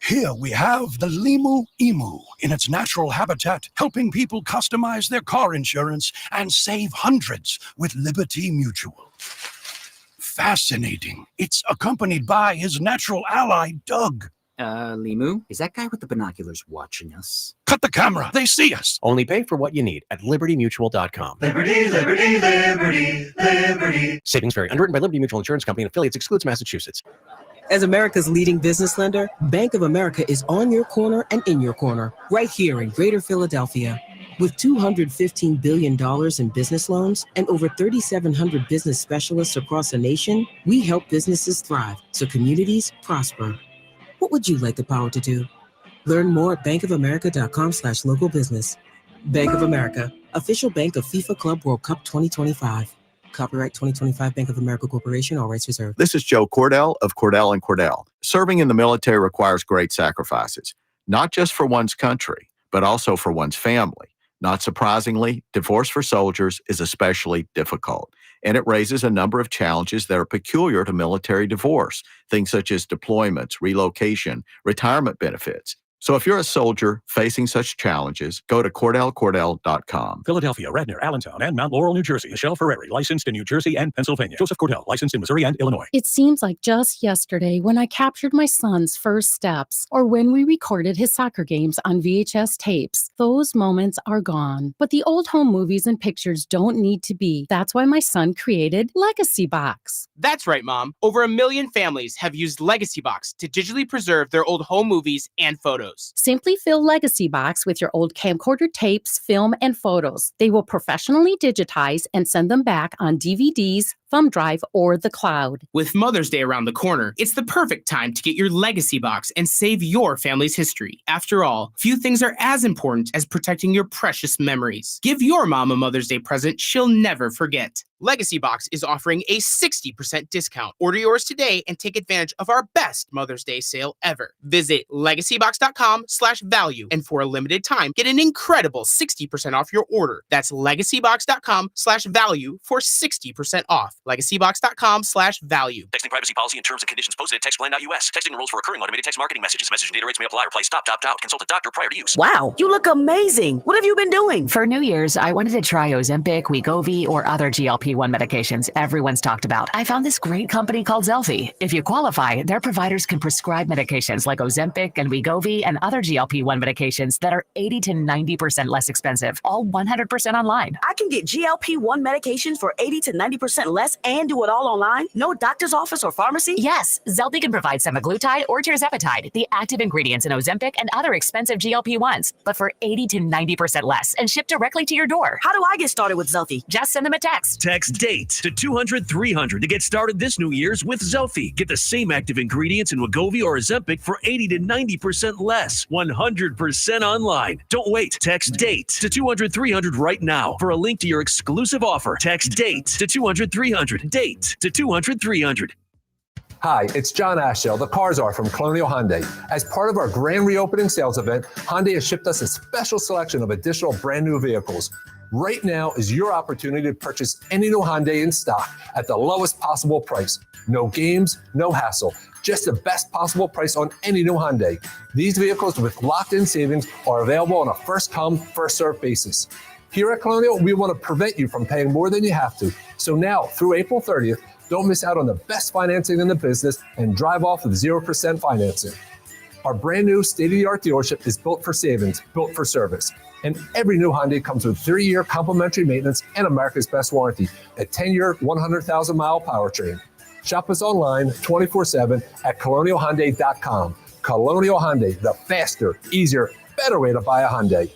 Speaker 11: Here we have the Limu Emu in its natural habitat, helping people customize their car insurance and save hundreds with Liberty Mutual. Fascinating. It's accompanied by his natural ally, Doug.
Speaker 12: Limu, is that guy with the binoculars watching us?
Speaker 11: Cut the camera. They see us.
Speaker 25: Only pay for what you need at libertymutual.com.
Speaker 13: Liberty, liberty, liberty, liberty.
Speaker 25: Savings vary. Underwritten by Liberty Mutual Insurance Company and affiliates. Excludes Massachusetts.
Speaker 14: As America's leading business lender, Bank of America is on your corner and in your corner, right here in Greater Philadelphia. With $215 billion in business loans and over 3,700 business specialists across the nation, we help businesses thrive so communities prosper. What would you like the power to do? Learn more at bankofamerica.com/local business. Bank of America, official bank of FIFA Club World Cup 2025. Copyright 2025 Bank of America Corporation, all rights reserved.
Speaker 16: This is Joe Cordell of Cordell & Cordell. Serving in the military requires great sacrifices, not just for one's country, but also for one's family. Not surprisingly, divorce for soldiers is especially difficult, and it raises a number of challenges that are peculiar to military divorce, things such as deployments, relocation, retirement benefits. So if you're a soldier facing such challenges, go to CordellCordell.com.
Speaker 11: Philadelphia, Radnor, Allentown, and Mount Laurel, New Jersey. Michelle Ferreri, licensed in New Jersey and Pennsylvania. Joseph Cordell, licensed in Missouri and Illinois.
Speaker 18: It seems like just yesterday when I captured my son's first steps, or when we recorded his soccer games on VHS tapes. Those moments are gone. But the old home movies and pictures don't need to be. That's why my son created Legacy Box.
Speaker 19: That's right, Mom. Over 1 million families have used Legacy Box to digitally preserve their old home movies and photos.
Speaker 18: Simply fill Legacy Box with your old camcorder tapes, film, and photos. They will professionally digitize and send them back on DVDs, thumb drive, or the cloud.
Speaker 19: With Mother's Day around the corner, it's the perfect time to get your Legacy Box and save your family's history. After all, few things are as important as protecting your precious memories. Give your mom a Mother's Day present she'll never forget. Legacy Box is offering a 60% discount. Order yours today and take advantage of our best Mother's Day sale ever. Visit legacybox.com/value and for a limited time, get an incredible 60% off your order. That's legacybox.com/value for 60% off. legacybox.com/value.
Speaker 20: Texting privacy policy and terms and conditions posted at textplan.us. Texting enrolls for recurring automated text marketing messages. Message and data rates may apply. Reply stop, opt out. Consult a doctor prior to use. Wow, you look amazing. What have you been doing?
Speaker 21: For New Year's, I wanted to try Ozempic, Wegovy, or other GLP
Speaker 3: GLP-1 medications everyone's talked about, I found this great company called Zelfie. If you qualify, their providers can prescribe medications like Ozempic and Wegovy and other GLP-1 medications that are 80 to 90% less expensive, all 100% online.
Speaker 9: I can get GLP-1 medications for 80 to 90% less and do it all online? No doctor's office or pharmacy?
Speaker 3: Yes, Zelfie can provide semaglutide or tirzepatide, the active ingredients in Ozempic and other expensive GLP-1s, but for 80 to 90% less and shipped directly to your door.
Speaker 9: How do I get started with Zelfie?
Speaker 3: Just send them a text.
Speaker 22: Text DATE to 200-300 to get started this New Year's with Zelfie. Get the same active ingredients in Wegovy or Ozempic for 80 to 90% less. 100% online. Don't wait. Text DATE to 200-300 right now for a link to your exclusive offer. Text DATE to 200-300. DATE to 200-300.
Speaker 23: Hi, it's John Ashell, the car czar from Colonial Hyundai. As part of our grand reopening sales event, Hyundai has shipped us a special selection of additional brand new vehicles. Right now is your opportunity to purchase any new Hyundai in stock at the lowest possible price. No games, no hassle, just the best possible price on any new Hyundai. These vehicles with locked-in savings are available on a first-come, first-served basis. Here at Colonial, we want to prevent you from paying more than you have to. So now, through April 30th, don't miss out on the best financing in the business and drive off with 0% financing. Our brand new state-of-the-art dealership is built for savings, built for service. And every new Hyundai comes with 3-year complimentary maintenance and America's best warranty, a 10-year, 100,000-mile powertrain. Shop us online 24/7 at colonialhyundai.com. Colonial Hyundai, the faster, easier, better way to buy a Hyundai.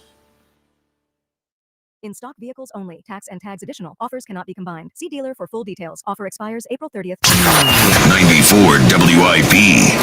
Speaker 24: In stock vehicles only. Tax and tags additional. Offers cannot be combined. See dealer for full details. Offer expires April 30th.
Speaker 5: 94 WIP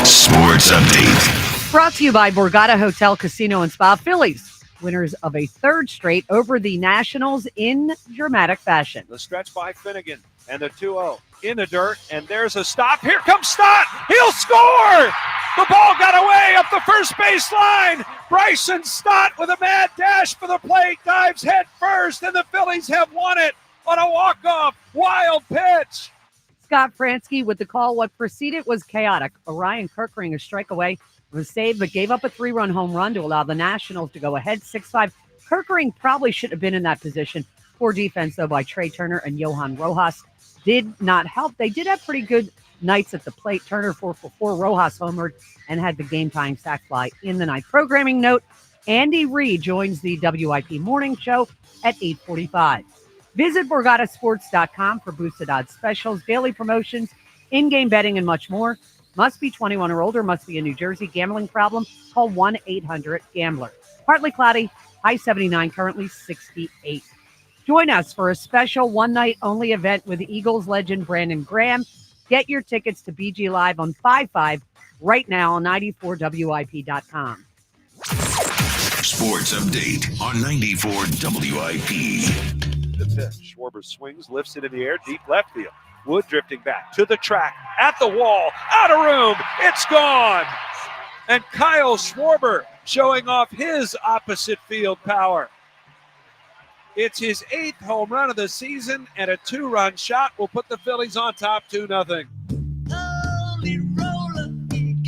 Speaker 5: Sports Update.
Speaker 17: Brought to you by Borgata Hotel, Casino, and Spa. Phillies, winners of a third straight over the Nationals in dramatic fashion.
Speaker 26: The stretch by Finnegan and the 2-0 in the dirt, and there's a stop. Here comes Stott. He'll score! The ball got away up the first base line. Bryson Stott with a mad dash for the plate, dives head first, and the Phillies have won it on a walk-off wild pitch.
Speaker 17: Scott Fransky with the call. What preceded was chaotic. Orion Kirkering, a strike away, was saved, but gave up a 3-run home run to allow the Nationals to go ahead 6-5. Kirkering probably shouldn't have been in that position. Poor defense, though, by Trey Turner and Johan Rojas did not help. They did have pretty good nights at the plate. Turner 4 for 4, Rojas homered, and had the game-tying sac fly in the ninth. Programming note, Andy Reid joins the WIP Morning Show at 8:45. Visit BorgataSports.com for boosted odds specials, daily promotions, in-game betting, and much more. Must be 21 or older, must be a New Jersey. Gambling problem? Call 1-800-GAMBLER. Partly cloudy, high 79, currently 68. Join us for a special one-night-only event with Eagles legend Brandon Graham. Get your tickets to BG Live on 5/5 right now on 94WIP.com.
Speaker 5: Sports Update on 94 WIP.
Speaker 26: The pitch. Schwarber swings, lifts it in the air, deep left field. Wood drifting back to the track, at the wall, out of room. It's gone. And Kyle Schwarber showing off his opposite field power. It's his 8th home run of the season, and a 2-run shot will put the Phillies on top 2-0.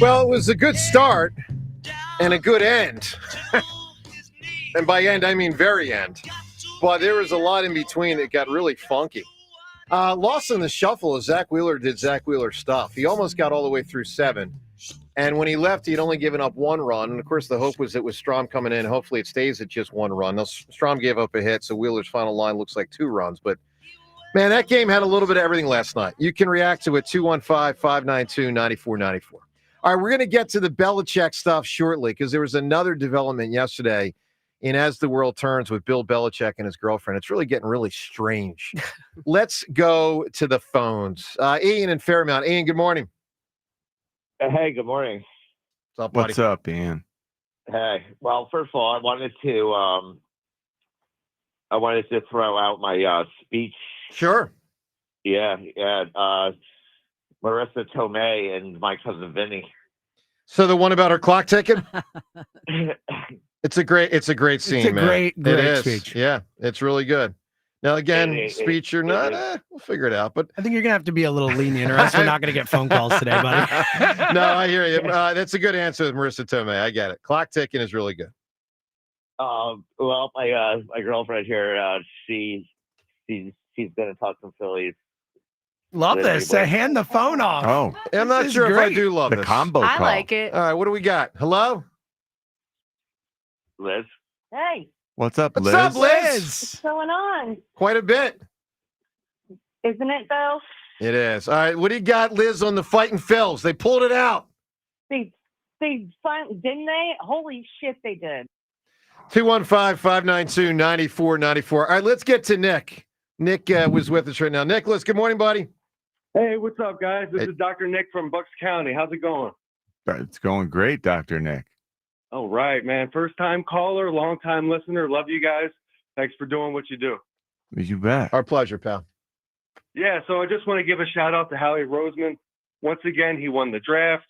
Speaker 15: Well, it was a good start and a good end. And by end, I mean very end. But there was a lot in between that got really funky. Lost in the shuffle as Zach Wheeler did Zach Wheeler stuff. He almost got all the way through 7. And when he left, he'd only given up 1 run. And, of course, the hope was it was Strom coming in. Hopefully it stays at just 1 run. Now, Strom gave up a hit, so Wheeler's final line looks like 2 runs. But, man, that game had a little bit of everything last night. You can react to it, 215-592-9494. All right, we're going to get to the Belichick stuff shortly because there was another development yesterday in As the World Turns with Bill Belichick and his girlfriend. It's really getting really strange. Let's go to the phones. Ian in Fairmount. Ian, good morning.
Speaker 27: Hey, good morning.
Speaker 15: What's up, buddy?
Speaker 4: What's up, Ian?
Speaker 27: Hey, well, first of all, I wanted to throw out my speech.
Speaker 15: Sure.
Speaker 27: Yeah. Marissa Tomei and my cousin Vinny.
Speaker 15: So the one about her clock ticking? It's a great scene,
Speaker 6: it's a
Speaker 15: man.
Speaker 6: Great
Speaker 15: it is.
Speaker 6: speech.
Speaker 15: Yeah, it's really good. Now, again, speech or not, we'll figure it out. But
Speaker 6: I think you're going to have to be a little lenient or else we're not going to get phone calls today, buddy.
Speaker 15: No, I hear you. That's a good answer with Marissa Tomei. I get it. Clock ticking is really good.
Speaker 27: Well, my girlfriend here, she he's going to talk some Phillies.
Speaker 6: Love
Speaker 27: With
Speaker 6: this.
Speaker 27: everybody.
Speaker 6: Hand the phone off.
Speaker 16: Oh,
Speaker 15: I'm not
Speaker 6: This is
Speaker 15: sure if I
Speaker 6: great.
Speaker 15: do love
Speaker 16: the
Speaker 15: this.
Speaker 16: combo
Speaker 1: I
Speaker 16: call.
Speaker 1: like it.
Speaker 15: All right, what do we got? Hello?
Speaker 27: Liz?
Speaker 1: Hey,
Speaker 16: What's up,
Speaker 15: What's
Speaker 16: Liz?
Speaker 15: up, Liz?
Speaker 1: what's going on?
Speaker 15: Quite a bit.
Speaker 1: Isn't it though?
Speaker 15: It is. All right, what do you got, Liz, on the Fighting Phils? They pulled it out.
Speaker 1: They didn't they? Holy shit, they did.
Speaker 15: 215-592-9494. All right, let's get to Nick. Nick was with us right now. Nicholas, good morning, buddy.
Speaker 2: Hey, what's up, guys? This
Speaker 16: Hey.
Speaker 2: is Dr. Nick from Bucks County. How's it going?
Speaker 16: It's going great, Dr. Nick.
Speaker 2: All right, man. First-time caller, long-time listener. Love you guys. Thanks for doing what you do.
Speaker 16: You bet.
Speaker 15: Our pleasure, pal.
Speaker 2: Yeah, so I just want to give a shout-out to Howie Roseman. Once again, he won the draft.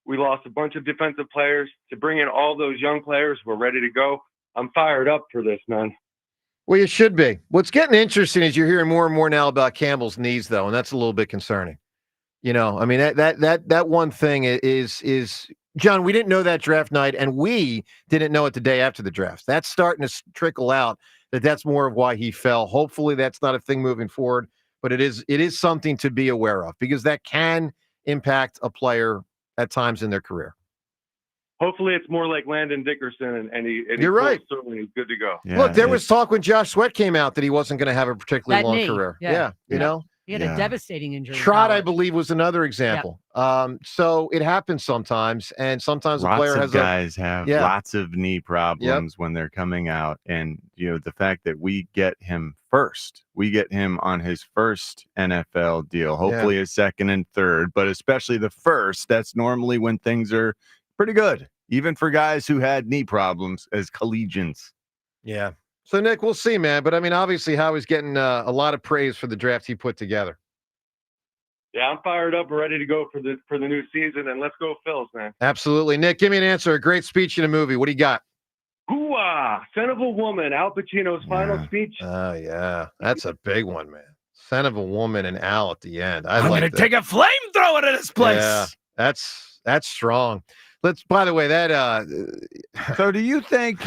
Speaker 2: We lost a bunch of defensive players. To bring in all those young players, we're ready to go. I'm fired up for this, man.
Speaker 15: Well, you should be. What's getting interesting is you're hearing more and more now about Campbell's knees, though, and that's a little bit concerning. You know, I mean, that one thing is John, we didn't know that draft night, and we didn't know it the day after the draft. That's starting to trickle out that's more of why he fell. Hopefully that's not a thing moving forward, but it is something to be aware of because that can impact a player at times in their career.
Speaker 2: Hopefully it's more like Landon Dickerson, and
Speaker 15: You're right.
Speaker 2: Certainly he's good to go.
Speaker 16: Yeah,
Speaker 15: Look, there was talk when Josh Sweat came out that he wasn't going to have a particularly
Speaker 17: That
Speaker 15: long
Speaker 17: knee,
Speaker 15: career.
Speaker 17: yeah.
Speaker 15: You know?
Speaker 17: He had a devastating injury. in
Speaker 15: Trot, I
Speaker 17: college.
Speaker 15: believe, was another example. So it happens sometimes, and sometimes
Speaker 7: Lots
Speaker 15: a player
Speaker 7: of
Speaker 15: has
Speaker 7: guys have
Speaker 15: Yeah.
Speaker 7: lots of knee problems when they're coming out, and the fact that we get him first, we get him on his first NFL deal, hopefully a second and third, but especially the first. That's normally when things are pretty good, even for guys who had knee problems as collegians.
Speaker 15: Yeah. So, Nick, we'll see, man. But, I mean, obviously, Howie's getting a lot of praise for the draft he put together.
Speaker 2: Yeah, I'm fired up and ready to go for the new season, and let's go Phils, man.
Speaker 15: Absolutely. Nick, give me an answer. A great speech in a movie. What do you got?
Speaker 2: Hooah! Son of a Woman, Al Pacino's final speech.
Speaker 15: Oh, yeah. That's a big one, man. Son of a woman and Al at the end. I'm
Speaker 6: going to take a flamethrower to this place.
Speaker 15: Yeah, that's strong. By the way, that
Speaker 7: So do you think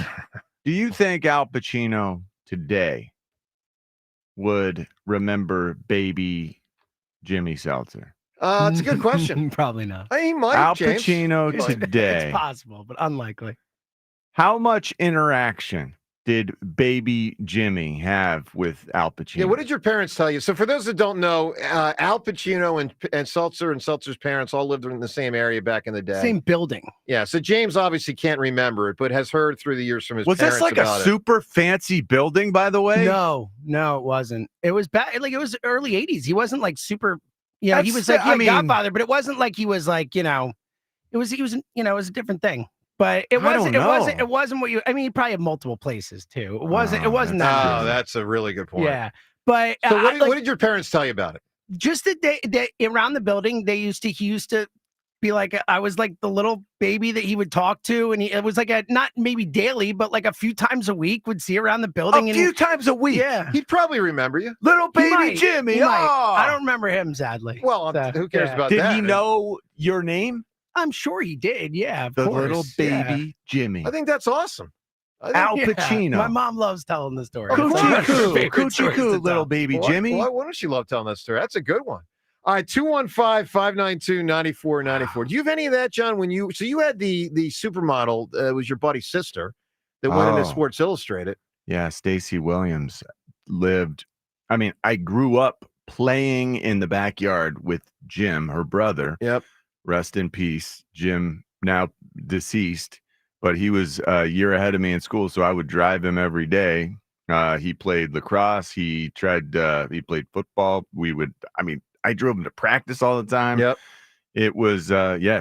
Speaker 7: Al Pacino today would remember baby Jimmy Seltzer?
Speaker 15: it's a good question.
Speaker 6: Probably not.
Speaker 15: He might,
Speaker 7: Al
Speaker 15: James.
Speaker 7: Pacino
Speaker 15: He might.
Speaker 7: today.
Speaker 6: It's possible, but unlikely.
Speaker 7: How much interaction did baby Jimmy have with Al Pacino?
Speaker 15: Yeah, what did your parents tell you? So for those that don't know, Al Pacino and Seltzer and Seltzer's parents all lived in the same area back in the day.
Speaker 6: Same building.
Speaker 15: Yeah, so James obviously can't remember it, but has heard through the years from his
Speaker 7: Was
Speaker 15: parents
Speaker 7: this like a
Speaker 15: about it.
Speaker 7: super fancy building, by the way?
Speaker 6: No, it wasn't. It was back like it was early 80s. He wasn't like super, he was like Godfather, but it wasn't like he was like, it was it was a different thing. But it wasn't what you he probably had multiple places too. It wasn't that.
Speaker 15: Oh, that's a really good point.
Speaker 6: Yeah. But
Speaker 15: So what did your parents tell you about it?
Speaker 6: Just the day around the building, he used to be like, I was like the little baby that he would talk to, and it was like not maybe daily, but like a few times a week would see around the building.
Speaker 15: A few times a week.
Speaker 6: Yeah,
Speaker 15: he'd probably remember you,
Speaker 7: little
Speaker 6: He
Speaker 7: baby
Speaker 6: might.
Speaker 7: Jimmy.
Speaker 6: He might.
Speaker 7: Oh!
Speaker 6: I don't remember him, sadly.
Speaker 15: Well,
Speaker 6: So,
Speaker 15: who cares
Speaker 6: yeah.
Speaker 15: about
Speaker 7: Did
Speaker 15: that?
Speaker 7: he know your name?
Speaker 6: I'm sure he did. Yeah, of
Speaker 7: The
Speaker 6: course.
Speaker 7: little baby Jimmy.
Speaker 15: I think that's awesome.
Speaker 7: Al Pacino.
Speaker 6: My mom loves telling the story.
Speaker 7: Coochie coo,
Speaker 6: Favorite
Speaker 7: coochie
Speaker 6: stories
Speaker 7: coo,
Speaker 6: to
Speaker 7: little
Speaker 6: tell.
Speaker 7: baby
Speaker 15: Why-
Speaker 7: Jimmy.
Speaker 15: Why don't you love telling that story? That's a good one. All right, 215-592-9494. Do you have any of that, John? When you had the supermodel, it was your buddy's sister that went into
Speaker 7: Oh.
Speaker 15: Sports Illustrated.
Speaker 7: Yeah, Stacey Williams lived. I mean, I grew up playing in the backyard with Jim, her brother.
Speaker 15: Yep.
Speaker 7: Rest in peace, Jim, now deceased, but he was a year ahead of me in school, so I would drive him every day. He played lacrosse. He played football. I drove him to practice all the time.
Speaker 15: Yep.
Speaker 7: It was,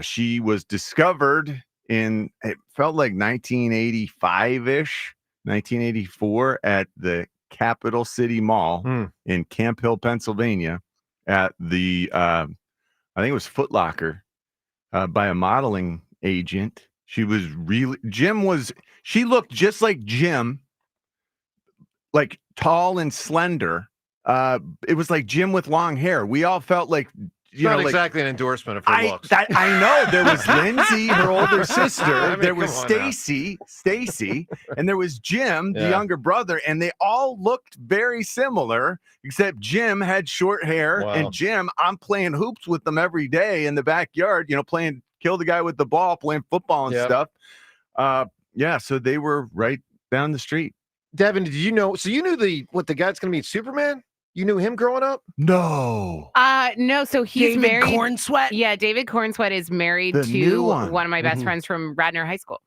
Speaker 7: she was discovered it felt like 1985-ish, 1984 at the Capital City Mall in Camp Hill, Pennsylvania at the, I think it was Foot Locker. By a modeling agent. She looked just like Jim, like tall and slender. It was like Jim with long hair. We all felt like you know,
Speaker 15: not
Speaker 7: like,
Speaker 15: exactly an endorsement of her looks.
Speaker 7: I know. There was Lindsay, her older sister.
Speaker 15: I mean,
Speaker 7: there was
Speaker 15: come on now.
Speaker 7: Stacy, and there was Jim, the
Speaker 15: Yeah.
Speaker 7: younger brother, and they all looked very similar, except Jim had short hair.
Speaker 15: Wow.
Speaker 7: And Jim, I'm playing hoops with them every day in the backyard, you know, playing kill the guy with the ball, playing football and
Speaker 15: Yep.
Speaker 7: stuff. Yeah, so they were right down the street.
Speaker 15: Devin, did you know? So you knew the guy's going to meet Superman? You knew him growing up?
Speaker 7: No.
Speaker 8: No, so he's
Speaker 6: David
Speaker 8: married.
Speaker 6: Cornsweat?
Speaker 8: Yeah, David Cornsweat is married
Speaker 7: The new
Speaker 8: to
Speaker 7: one.
Speaker 8: of my best
Speaker 7: Mhm.
Speaker 8: friends from Radnor High School.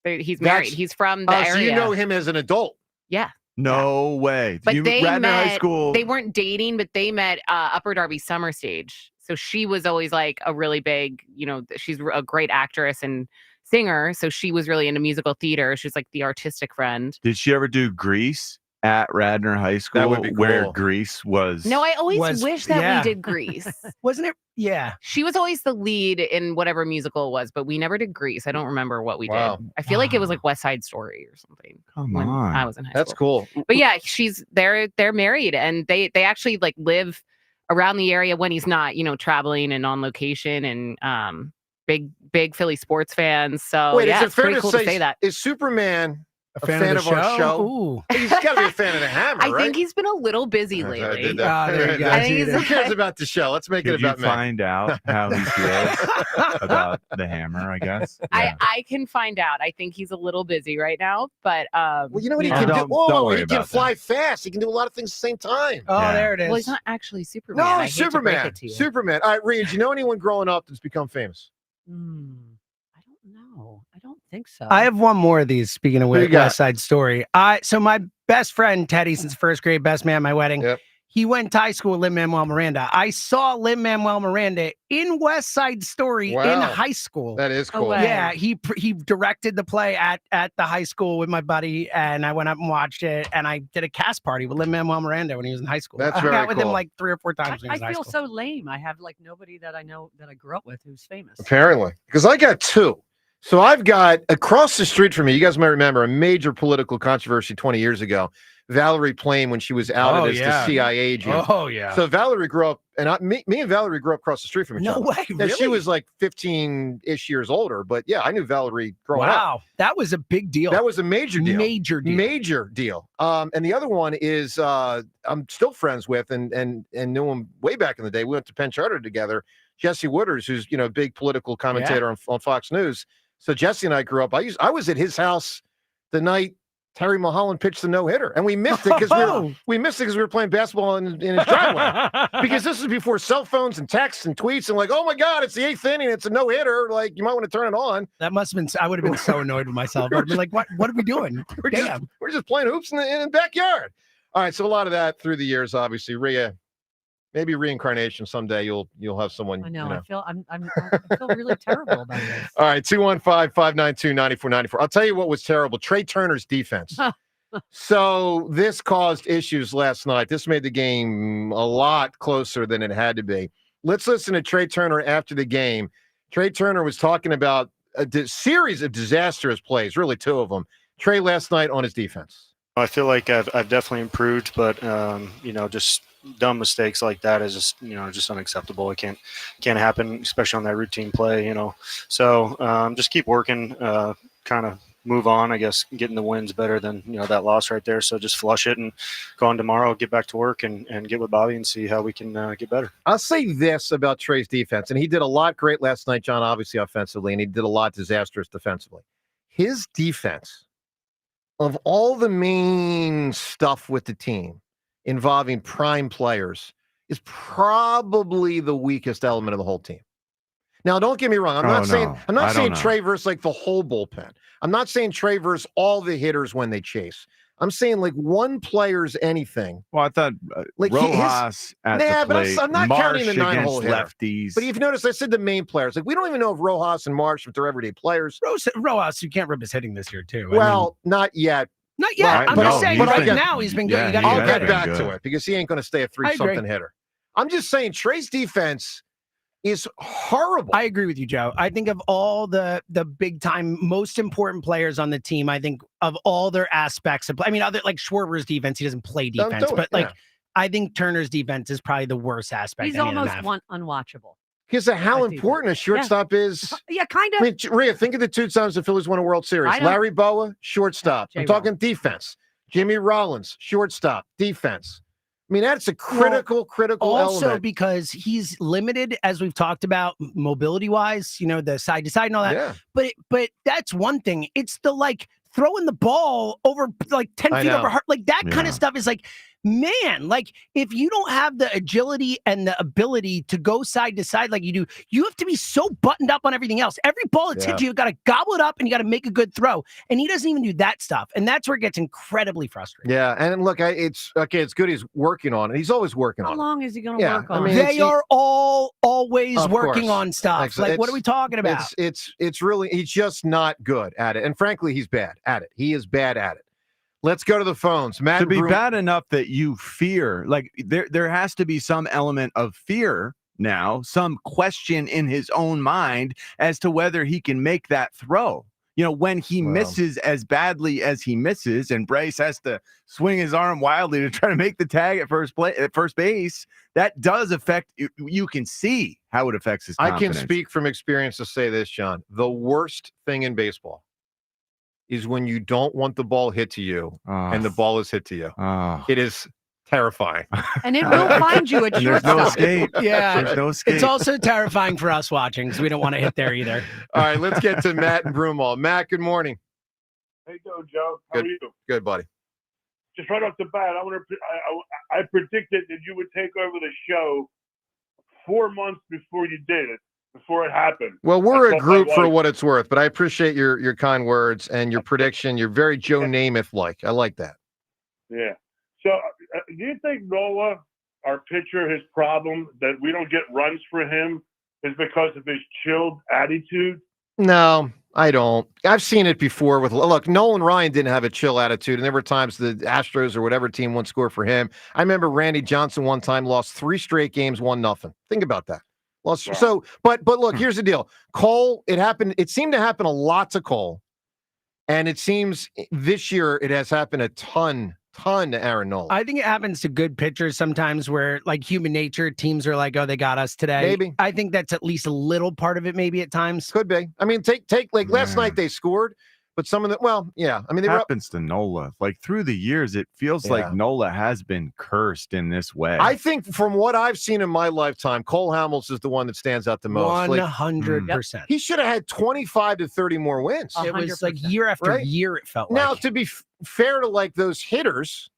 Speaker 8: He's married. He's from the area.
Speaker 15: So you know him as an adult?
Speaker 8: Yeah.
Speaker 7: No way.
Speaker 8: But
Speaker 7: you,
Speaker 8: they
Speaker 7: Radnor
Speaker 8: met.
Speaker 7: High School.
Speaker 8: They weren't dating, but they met Upper Darby Summer Stage. So she was always like a really big, you know, she's a great actress and singer. So she was really into musical theater. She's like the artistic friend.
Speaker 7: Did she ever do Grease at Radnor High School?
Speaker 15: would be
Speaker 7: Where
Speaker 15: cool.
Speaker 7: Grease was.
Speaker 8: No, I always
Speaker 6: Was-
Speaker 8: wish that
Speaker 6: yeah.
Speaker 8: we did Grease.
Speaker 6: Wasn't it? Yeah.
Speaker 8: She was always the lead in whatever musical it was, but we never did Grease. I don't remember what we
Speaker 15: Wow.
Speaker 8: did. I feel like it was like West Side Story or something.
Speaker 7: Come
Speaker 8: when
Speaker 7: on.
Speaker 8: I was in high
Speaker 15: That's
Speaker 8: school.
Speaker 15: cool.
Speaker 8: But yeah, they're married and they actually like live around the area when he's not, you know, traveling and on location and big Philly sports fans. So
Speaker 15: Wait,
Speaker 8: yeah,
Speaker 15: is it
Speaker 8: it's
Speaker 15: fair
Speaker 8: pretty
Speaker 15: to
Speaker 8: cool
Speaker 15: say,
Speaker 8: to say that.
Speaker 15: Is Superman a
Speaker 6: fan
Speaker 15: fan
Speaker 6: of
Speaker 15: of
Speaker 6: the
Speaker 15: our
Speaker 6: show?
Speaker 15: show?
Speaker 6: Ooh.
Speaker 15: He's got to be a fan of the Hammer,
Speaker 8: I
Speaker 15: right?
Speaker 8: think he's been a little busy lately.
Speaker 6: There you go.
Speaker 8: I think
Speaker 15: Who
Speaker 8: he's-
Speaker 15: cares about the show? Let's make
Speaker 7: Did
Speaker 15: it
Speaker 7: you
Speaker 15: about me.
Speaker 7: find out how he feels about the Hammer, I guess? Yeah.
Speaker 8: I can find out. I think he's a little busy right now, but
Speaker 15: Well, you know what he
Speaker 7: No,
Speaker 15: can do?
Speaker 7: don't
Speaker 15: Whoa,
Speaker 7: worry
Speaker 15: he can
Speaker 7: about
Speaker 15: fly fast. He can do a lot of things at the same time.
Speaker 6: Oh,
Speaker 7: Yeah.
Speaker 6: there it is.
Speaker 8: well, he's not actually Superman.
Speaker 15: No,
Speaker 8: I hate to break
Speaker 15: Superman.
Speaker 8: it to you.
Speaker 15: Superman. All right, Reed, do you know anyone growing up that's become famous?
Speaker 17: I don't know. I don't think so.
Speaker 6: I have one more of these. Speaking of
Speaker 15: Who you got?
Speaker 6: West Side Story, so my best friend Teddy, since first grade, best man at my wedding.
Speaker 15: Yep.
Speaker 6: He went to high school with Lin-Manuel Miranda. I saw Lin-Manuel Miranda in West Side Story in
Speaker 15: Wow.
Speaker 6: high school.
Speaker 15: That is cool.
Speaker 17: way.
Speaker 6: Yeah, he directed the play at the high school with my buddy, and I went up and watched it. And I did a cast party with Lin-Manuel Miranda when he was in high school.
Speaker 15: That's
Speaker 6: I hung
Speaker 15: very
Speaker 6: out with him
Speaker 15: cool.
Speaker 6: like 3 or 4 times when he
Speaker 17: I
Speaker 6: was in high
Speaker 17: feel
Speaker 6: school.
Speaker 17: so lame. I have like nobody that I know that I grew up with who's famous.
Speaker 15: Apparently. Because I got two. So I've got across the street from me, you guys might remember a major political controversy 20 years ago. Valerie Plame when she was outed
Speaker 6: Oh,
Speaker 15: as
Speaker 6: yeah.
Speaker 15: the CIA agent.
Speaker 6: Oh yeah.
Speaker 15: So Valerie grew up, and me and Valerie grew up across the street from each
Speaker 6: No
Speaker 15: other.
Speaker 6: way,
Speaker 15: Now, she
Speaker 6: really?
Speaker 15: was like 15-ish years older, but yeah, I knew Valerie growing up.
Speaker 6: Wow, that was a big deal.
Speaker 15: That was a major deal.
Speaker 6: Major deal.
Speaker 15: Major deal. And the other one is I'm still friends with and knew him way back in the day. We went to Penn Charter together. Jesse Wooders, who's a big political commentator on Fox News. So Jesse and I grew up. I was at his house the night Terry Mulholland pitched the no-hitter, and we missed it because we were playing basketball in his driveway. Because this is before cell phones and texts and tweets and like, oh my God, it's the 8th inning, it's a no-hitter. Like, you might want to turn it on.
Speaker 6: That must have been. I would have been so annoyed with myself. I'd be like, "What? What are we doing? Damn."
Speaker 15: We're just playing hoops in the backyard. All right, so a lot of that through the years, obviously. Rhea, maybe reincarnation someday. You'll have someone.
Speaker 17: I know. I feel I feel really terrible about this.
Speaker 15: All right, 215-592-9494. I'll tell you what was terrible. Trey Turner's defense. So this caused issues last night. This made the game a lot closer than it had to be. Let's listen to Trey Turner after the game. Trey Turner was talking about a series of disastrous plays, really 2 of them. Trey last night on his defense.
Speaker 10: I feel like I've definitely improved, but just dumb mistakes like that is just unacceptable. It can't happen, especially on that routine play. So just keep working, kind of move on. I guess getting the wins better than that loss right there. So just flush it and go on tomorrow, get back to work, and get with Bobby and see how we can get better.
Speaker 15: I'll say this about Trey's defense, and he did a lot great last night, John, obviously offensively, and he did a lot disastrous defensively. His defense, of all the main stuff with the team involving prime players, is probably the weakest element of the whole team. Now, don't get me wrong. I'm not saying Trey versus like the whole bullpen. I'm not saying Trey versus all the hitters when they chase. I'm saying like one player's anything.
Speaker 7: Well, I thought
Speaker 15: like
Speaker 7: Rojas at the plate,
Speaker 15: I'm not
Speaker 7: Marsh
Speaker 15: counting the 9-hole
Speaker 7: against
Speaker 15: hitter.
Speaker 7: lefties.
Speaker 15: But if you notice, I said the main players. Like we don't even know if Rojas and Marsh, if they're everyday players.
Speaker 6: Rojas, you can't rip his hitting this year too.
Speaker 15: Well, not yet.
Speaker 6: Not yet.
Speaker 15: Right?
Speaker 6: I'm just saying right now he's been good.
Speaker 15: I'll get back to it because he ain't going to stay a 3-something hitter. I'm just saying Trey's defense is horrible.
Speaker 6: I agree with you, Joe. I think of all the big time, most important players on the team, I think of all their aspects of play. I mean, other like Schwarber's defense, he doesn't play defense, but like I think Turner's defense is probably the worst aspect.
Speaker 17: He's almost unwatchable.
Speaker 15: Because of how important a shortstop is.
Speaker 17: Yeah, kind of.
Speaker 15: I mean, Rhea, think of the 2 times the Phillies won a World Series. Larry Boa, shortstop. I'm talking defense. Jimmy Rollins, shortstop, defense. I mean, that's a critical
Speaker 6: also
Speaker 15: element.
Speaker 6: because he's limited, as we've talked about, mobility-wise, the side to side and all that.
Speaker 15: Yeah.
Speaker 6: But that's one thing. It's the throwing the ball over 10 feet over heart, that kind of stuff is man, if you don't have the agility and the ability to go side to side like you do, you have to be so buttoned up on everything else. Every ball that's hit you got to gobble it up and you got to make a good throw. And he doesn't even do that stuff. And that's where it gets incredibly frustrating.
Speaker 15: Yeah, and look, it's good he's working on it. He's always working on it.
Speaker 17: How long is he going to work on it?
Speaker 6: They are always working on stuff. What are we talking about?
Speaker 15: It's really, he's just not good at it. And frankly, he's bad at it. He is bad at it. Let's go to the phones. Matt,
Speaker 7: to be bad enough that you fear, there has to be some element of fear now, some question in his own mind as to whether he can make that throw. When he misses as badly as he misses, and Bryce has to swing his arm wildly to try to make the tag at first base, that does affect. You can see how it affects his confidence.
Speaker 15: I can speak from experience to say this, John. The worst thing in baseball is when you don't want the ball hit to you and the ball is hit to you. It is terrifying.
Speaker 17: And it will find you at shortstop.
Speaker 7: There's no escape.
Speaker 6: Yeah.
Speaker 7: There's no escape.
Speaker 6: It's also terrifying for us watching because we don't want to hit there either.
Speaker 15: All right, let's get to Matt and Broomall. Matt, good morning.
Speaker 11: How you doing, Joe? How are you?
Speaker 15: Good, buddy.
Speaker 11: Just right off the bat, I predicted that you would take over the show 4 months before you did it. Before it happened.
Speaker 15: Well, we're a group for what it's worth, but I appreciate your kind words and your prediction. You're very Joe Namath-like. I like that.
Speaker 11: Yeah. So do you think Nola, our pitcher, his problem that we don't get runs for him is because of his chilled attitude?
Speaker 15: No, I don't. I've seen it before look, Nolan Ryan didn't have a chill attitude, and there were times the Astros or whatever team wouldn't score for him. I remember Randy Johnson one time lost 3 straight games, 1-0. Think about that. Well, so, but look, here's the deal. Cole, it seemed to happen a lot to Cole. And it seems this year it has happened a ton to Aaron Nola.
Speaker 6: I think it happens to good pitchers sometimes where human nature, teams are like, oh, they got us today.
Speaker 15: Maybe.
Speaker 6: I think that's at least a little part of it maybe at times.
Speaker 15: Could be. I mean, take last night they scored. But some of them, I mean,
Speaker 7: it happens to Nola. Through the years, it feels like Nola has been cursed in this way.
Speaker 15: I think from what I've seen in my lifetime, Cole Hamels is the one that stands out the most.
Speaker 6: 100%.
Speaker 15: He should have had 25 to 30 more wins.
Speaker 6: 100%. It was year after year, it felt
Speaker 15: now, to be fair to those hitters,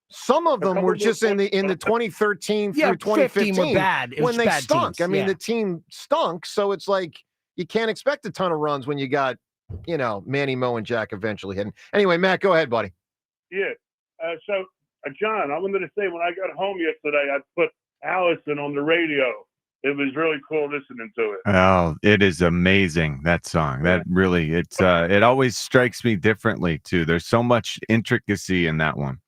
Speaker 15: some of them were just in the 2013 through 2015
Speaker 6: were bad.
Speaker 15: When they
Speaker 6: bad
Speaker 15: stunk.
Speaker 6: Teams.
Speaker 15: I mean, the team stunk, so it's you can't expect a ton of runs when you got Manny, Mo, and Jack eventually hitting. Anyway, Matt, go ahead, buddy.
Speaker 11: Yeah. So, John, I wanted to say when I got home yesterday, I put Allison on the radio. It was really cool listening to it.
Speaker 7: Oh, it is amazing, that song. That really, it always strikes me differently, too. There's so much intricacy in that one.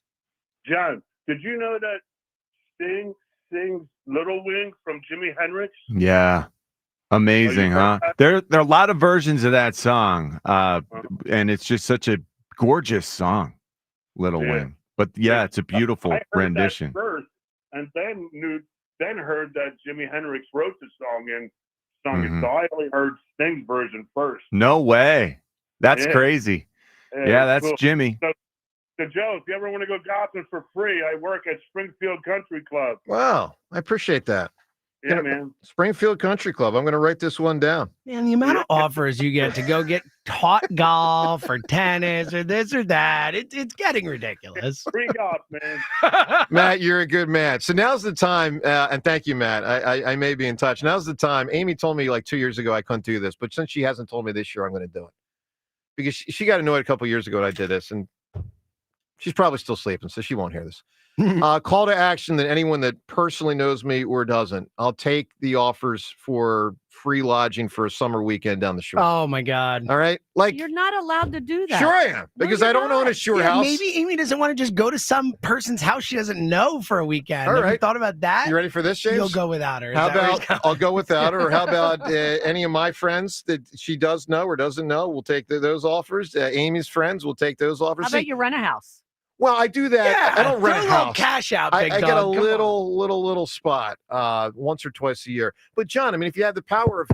Speaker 11: John, did you know that Sting sings Little Wing from Jimi Hendrix?
Speaker 7: Yeah. Amazing, huh? There are a lot of versions of that song, and it's just such a gorgeous song, Little Wing. But it's a beautiful rendition.
Speaker 11: That first, and then heard that Jimi Hendrix wrote the song and sung it. So I only heard Sting's version first.
Speaker 7: No way, that's crazy. Yeah, that's
Speaker 11: cool.
Speaker 7: Jimmy.
Speaker 11: So Joe, if you ever want to go golfing for free, I work at Springfield Country Club.
Speaker 15: Wow, I appreciate that.
Speaker 11: Yeah, man.
Speaker 15: Springfield Country Club. I'm going to write this one down.
Speaker 6: Man, the amount of offers you get to go get taught golf or tennis or this or that, it's getting ridiculous.
Speaker 11: Free golf, man.
Speaker 15: Matt, you're a good man. So now's the time, and thank you, Matt. I may be in touch. Now's the time. Amy told me 2 years ago I couldn't do this, but since she hasn't told me this year, I'm going to do it. Because she got annoyed a couple years ago when I did this, and she's probably still sleeping, so she won't hear this. Call to action that anyone that personally knows me or doesn't, I'll take the offers for free lodging for a summer weekend down the shore.
Speaker 6: Oh my God.
Speaker 15: All right.
Speaker 17: You're not allowed to do that.
Speaker 15: Sure I am, because I don't own a shore house.
Speaker 6: Maybe Amy doesn't want to just go to some person's house she doesn't know for a weekend.
Speaker 15: All
Speaker 6: Have
Speaker 15: right.
Speaker 6: you thought about that?
Speaker 15: You ready for this, James?
Speaker 6: You'll go without her.
Speaker 15: How about I'll go without her, or how about any of my friends that she does know or doesn't know? We'll take those offers. Amy's friends will take those offers.
Speaker 17: How about you rent a house?
Speaker 15: Well, I do that.
Speaker 6: Yeah,
Speaker 15: I don't rent
Speaker 6: throw
Speaker 15: a
Speaker 6: a little
Speaker 15: house.
Speaker 6: cash out,
Speaker 15: I
Speaker 6: big
Speaker 15: get a
Speaker 6: dog. Come
Speaker 15: little spot once or twice a year. But John, I mean, if you have the power of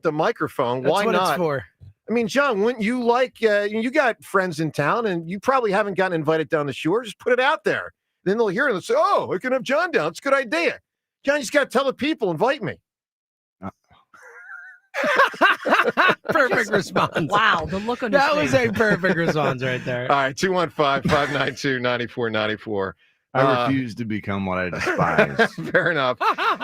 Speaker 15: the microphone,
Speaker 6: That's
Speaker 15: why
Speaker 6: what
Speaker 15: not?
Speaker 6: it's for.
Speaker 15: I mean, John, wouldn't you like? You got friends in town, and you probably haven't gotten invited down the shore. Just put it out there. Then they'll hear it and they'll say, "Oh, I can have John down. It's a good idea." John, you just got to tell the people, invite me.
Speaker 6: Perfect response.
Speaker 17: Wow, the look on his
Speaker 6: That
Speaker 17: face.
Speaker 6: was a perfect response right there.
Speaker 15: All right, 215-592-9494.
Speaker 7: I refuse to become what I despise.
Speaker 15: Fair enough.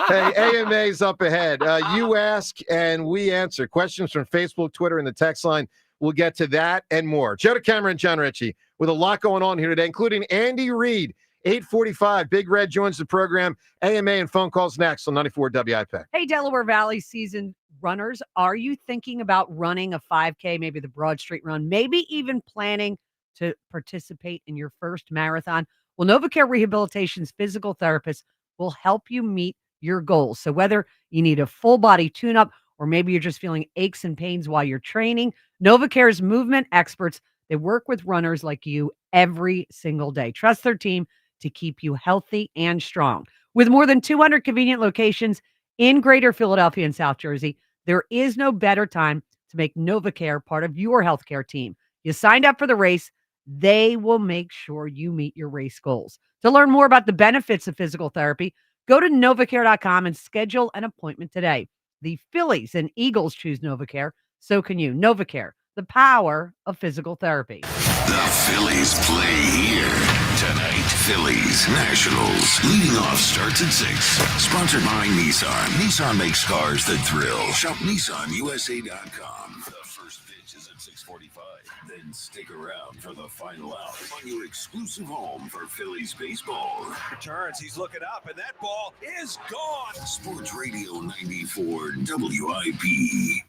Speaker 15: Hey, AMA's up ahead. You ask and we answer. Questions from Facebook, Twitter, and the text line. We'll get to that and more. Joe DeCamera and John Ritchie with a lot going on here today, including Andy Reid. 8:45. Big Red joins the program. AMA and phone calls next on 94 WIP.
Speaker 17: Hey, Delaware Valley season runners, are you thinking about running a 5K, maybe the Broad Street Run, maybe even planning to participate in your first marathon? Well, NovaCare Rehabilitation's physical therapist will help you meet your goals. So whether you need a full body tune-up or maybe you're just feeling aches and pains while you're training, NovaCare's movement experts, they work with runners like you every single day. Trust their team to keep you healthy and strong. With more than 200 convenient locations in Greater Philadelphia and South Jersey, there is no better time to make NovaCare part of your healthcare team. You signed up for the race. They will make sure you meet your race goals. To learn more about the benefits of physical therapy, go to novacare.com and schedule an appointment today. The Phillies and Eagles choose NovaCare. So can you. NovaCare, the power of physical therapy.
Speaker 5: The Phillies play here tonight. Phillies Nationals. Leading off starts at 6. Sponsored by Nissan. Nissan makes cars that thrill. Shop NissanUSA.com. The first pitch is at 6:45. Then stick around for the final out on your exclusive home for Phillies baseball.
Speaker 26: Returns, he's looking up, and that ball is gone.
Speaker 5: Sports Radio 94 WIP.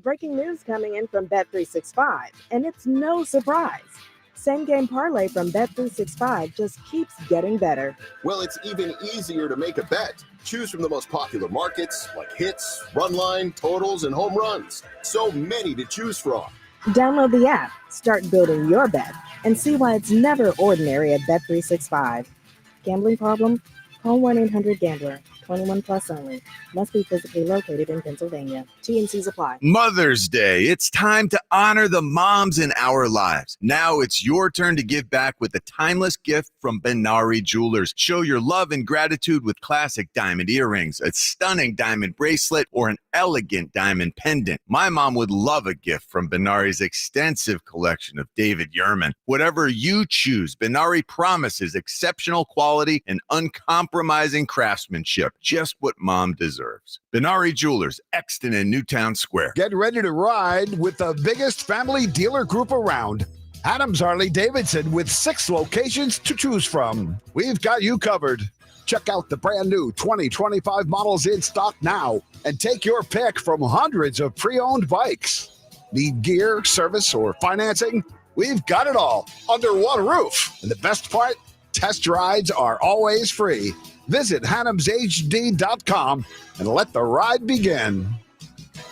Speaker 12: Breaking news coming in from Bet365, and it's no surprise. Same game parlay from Bet365 just keeps getting better.
Speaker 13: Well, it's even easier to make a bet. Choose from the most popular markets like hits, run line, totals, and home runs. So many to choose from.
Speaker 12: Download the app, start building your bet, and see why it's never ordinary at Bet365. Gambling problem? Call 1-800-GAMBLER. 21 plus only. Must be physically located in Pennsylvania. T&Cs apply.
Speaker 7: Mother's Day. It's time to honor the moms in our lives. Now it's your turn to give back with a timeless gift from Benari Jewelers. Show your love and gratitude with classic diamond earrings, a stunning diamond bracelet, or an elegant diamond pendant. My mom would love a gift from Benari's extensive collection of David Yurman. Whatever you choose, Benari promises exceptional quality and uncompromising craftsmanship. Just what mom deserves. Benari Jewelers, Exton and Newtown Square.
Speaker 21: Get ready to ride with the biggest family dealer group around. Adams Harley-Davidson with 6 locations to choose from. We've got you covered. Check out the brand new 2025 models in stock now and take your pick from hundreds of pre-owned bikes. Need gear, service, or financing? We've got it all under one roof. And the best part? Test rides are always free. Visit HannamsHD.com and let the ride begin.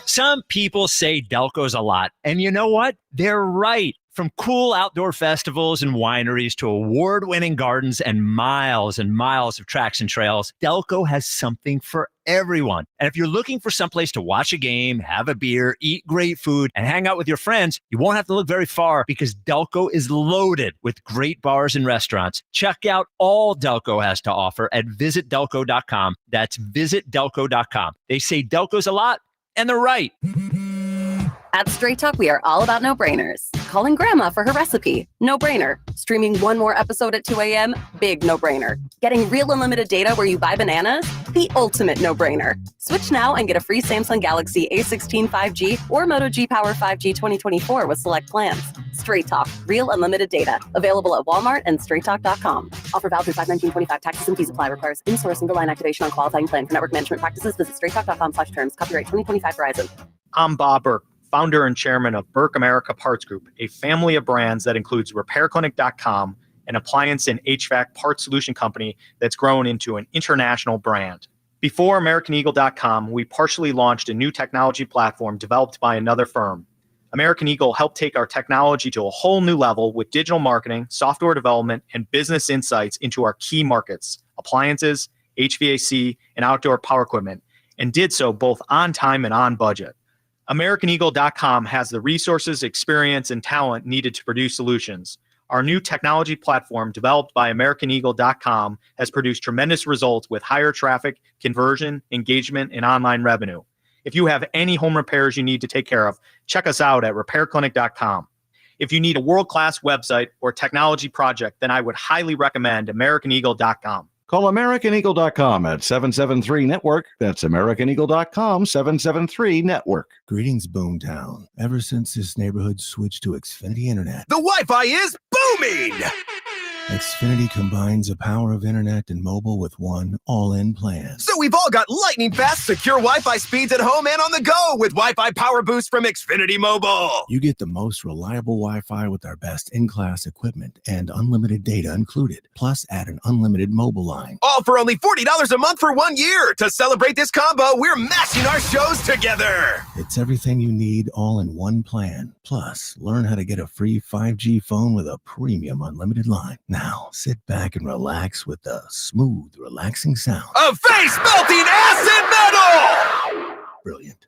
Speaker 14: Some people say Delco's a lot, and you know what? They're right. From cool outdoor festivals and wineries to award-winning gardens and miles of tracks and trails, Delco has something for everyone. And if you're looking for someplace to watch a game, have a beer, eat great food, and hang out with your friends, you won't have to look very far because Delco is loaded with great bars and restaurants. Check out all Delco has to offer at visitdelco.com. That's visitdelco.com. They say Delco's a lot, and they're right.
Speaker 18: At Straight Talk, we are all about no-brainers. Calling grandma for her recipe, no-brainer. Streaming one more episode at 2 a.m., big no-brainer. Getting real unlimited data where you buy bananas, the ultimate no-brainer. Switch now and get a free Samsung Galaxy A16 5G or Moto G Power 5G 2024 with select plans. Straight Talk, real unlimited data. Available at Walmart and straighttalk.com. Offer valid through 5/19/25. Taxes and fees apply. Requires in-source single line activation on qualifying plan. For network management practices, visit straighttalk.com/terms. Copyright 2025 Verizon.
Speaker 19: I'm Bob Burke, founder and chairman of Burke America Parts Group, a family of brands that includes RepairClinic.com, an appliance and HVAC parts solution company that's grown into an international brand. Before AmericanEagle.com, we partially launched a new technology platform developed by another firm. American Eagle helped take our technology to a whole new level with digital marketing, software development, and business insights into our key markets, appliances, HVAC, and outdoor power equipment, and did so both on time and on budget. AmericanEagle.com has the resources, experience, and talent needed to produce solutions. Our new technology platform, developed by AmericanEagle.com, has produced tremendous results with higher traffic, conversion, engagement, and online revenue. If you have any home repairs you need to take care of, check us out at RepairClinic.com. If you need a world-class website or technology project, then I would highly recommend AmericanEagle.com.
Speaker 3: Call AmericanEagle.com at 773-NETWORK. That's AmericanEagle.com, 773-NETWORK.
Speaker 9: Greetings, Boomtown. Ever since this neighborhood switched to Xfinity Internet,
Speaker 4: The Wi-Fi is booming!
Speaker 9: Xfinity combines the power of internet and mobile with one all-in plan.
Speaker 4: So we've all got lightning-fast, secure Wi-Fi speeds at home and on the go with Wi-Fi Power Boost from Xfinity Mobile.
Speaker 9: You get the most reliable Wi-Fi with our best in-class equipment and unlimited data included. Plus, add an unlimited mobile line.
Speaker 4: All for only $40 a month for 1 year. To celebrate this combo, we're mashing our shows together.
Speaker 9: It's everything you need all in one plan. Plus, learn how to get a free 5G phone with a premium unlimited line. Now, sit back and relax with the smooth, relaxing sound
Speaker 4: of face-melting acid metal!
Speaker 9: Brilliant.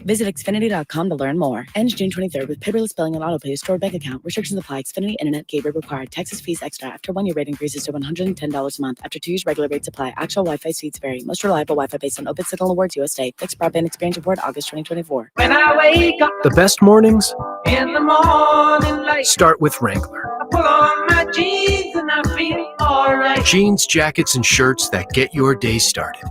Speaker 20: Visit Xfinity.com to learn more. Ends June 23rd with paperless billing and autopay stored bank account. Restrictions apply. Xfinity Internet gateway required. Texas fees extra. After 1 year rate increases to $110 a month. After 2 years regular rates apply. Actual Wi-Fi speeds vary. Most reliable Wi-Fi based on Open Signal Awards USA. Fixed broadband experience report August 2024.
Speaker 22: When I wake up,
Speaker 23: The best mornings
Speaker 22: in the morning light,
Speaker 23: start with Wrangler.
Speaker 22: I pull on my jeans and I feel alright.
Speaker 23: Jeans, jackets, and shirts that get your day started.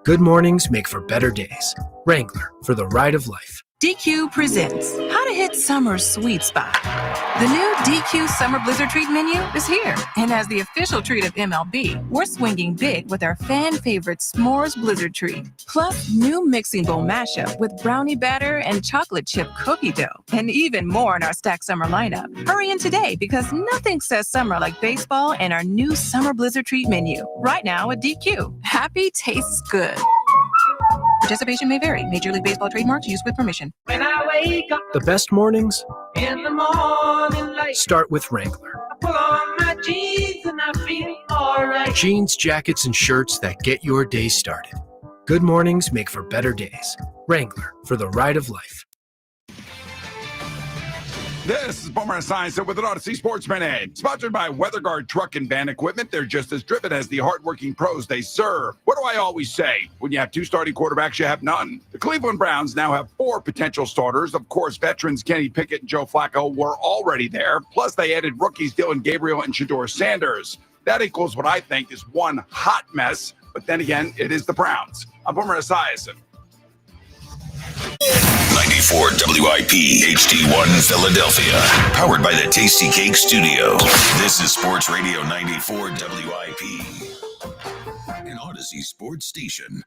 Speaker 23: Good mornings make for better days. Wrangler, for the ride of life.
Speaker 24: DQ presents How to Hit Summer's Sweet Spot. The new DQ Summer Blizzard Treat menu is here. And as the official treat of MLB, we're swinging big with our fan favorite S'mores Blizzard Treat. Plus, new mixing bowl mashup with brownie batter and chocolate chip cookie dough. And even more in our stacked summer lineup. Hurry in today because nothing says summer like baseball and our new Summer Blizzard Treat menu. Right now at DQ. Happy tastes good. Participation may vary. Major League Baseball trademarks used with permission.
Speaker 22: When I wake up
Speaker 23: The best mornings
Speaker 22: in the morning light,
Speaker 23: start with Wrangler.
Speaker 22: I pull on my jeans and I feel alright.
Speaker 23: Jeans, jackets, and shirts that get your day started. Good mornings make for better days. Wrangler, for the ride of life.
Speaker 25: This is Boomer Esiason with an Odyssey Sports Minute, sponsored by WeatherGuard Truck and Van Equipment. They're just as driven as the hardworking pros they serve. What do I always say? When you have two starting quarterbacks, you have none. The Cleveland Browns now have 4 potential starters. Of course, veterans Kenny Pickett and Joe Flacco were already there. Plus, they added rookies Dylan Gabriel and Shedeur Sanders. That equals what I think is one hot mess. But then again, it is the Browns. I'm Boomer Esiason.
Speaker 5: 94 WIP HD1 Philadelphia. Powered by the Tasty Cake Studio. This is Sports Radio 94 WIP. An Odyssey sports station.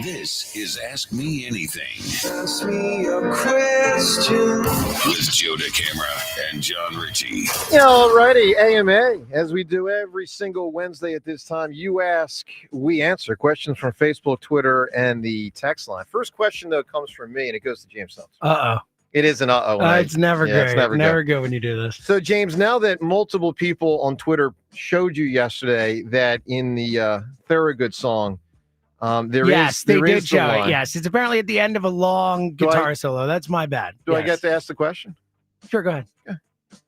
Speaker 5: This is Ask Me Anything.
Speaker 22: Ask me a question.
Speaker 5: With Joe DeCamera and John Ritchie.
Speaker 15: All righty, AMA. As we do every single Wednesday at this time, you ask, we answer. Questions from Facebook, Twitter, and the text line. First question, though, comes from me, and it goes to James Stubbs.
Speaker 6: Uh-oh.
Speaker 15: It is an uh-oh.
Speaker 6: It's never good.
Speaker 15: It's never
Speaker 6: good when you do this.
Speaker 15: So, James, now that multiple people on Twitter showed you yesterday that in the Thorogood song, there is
Speaker 6: they
Speaker 15: the
Speaker 6: did show
Speaker 15: line.
Speaker 6: it. Yes, it's apparently at the end of a long guitar solo. That's my bad.
Speaker 15: Do I
Speaker 6: Yes.
Speaker 15: get to ask the question?
Speaker 6: Sure, go ahead.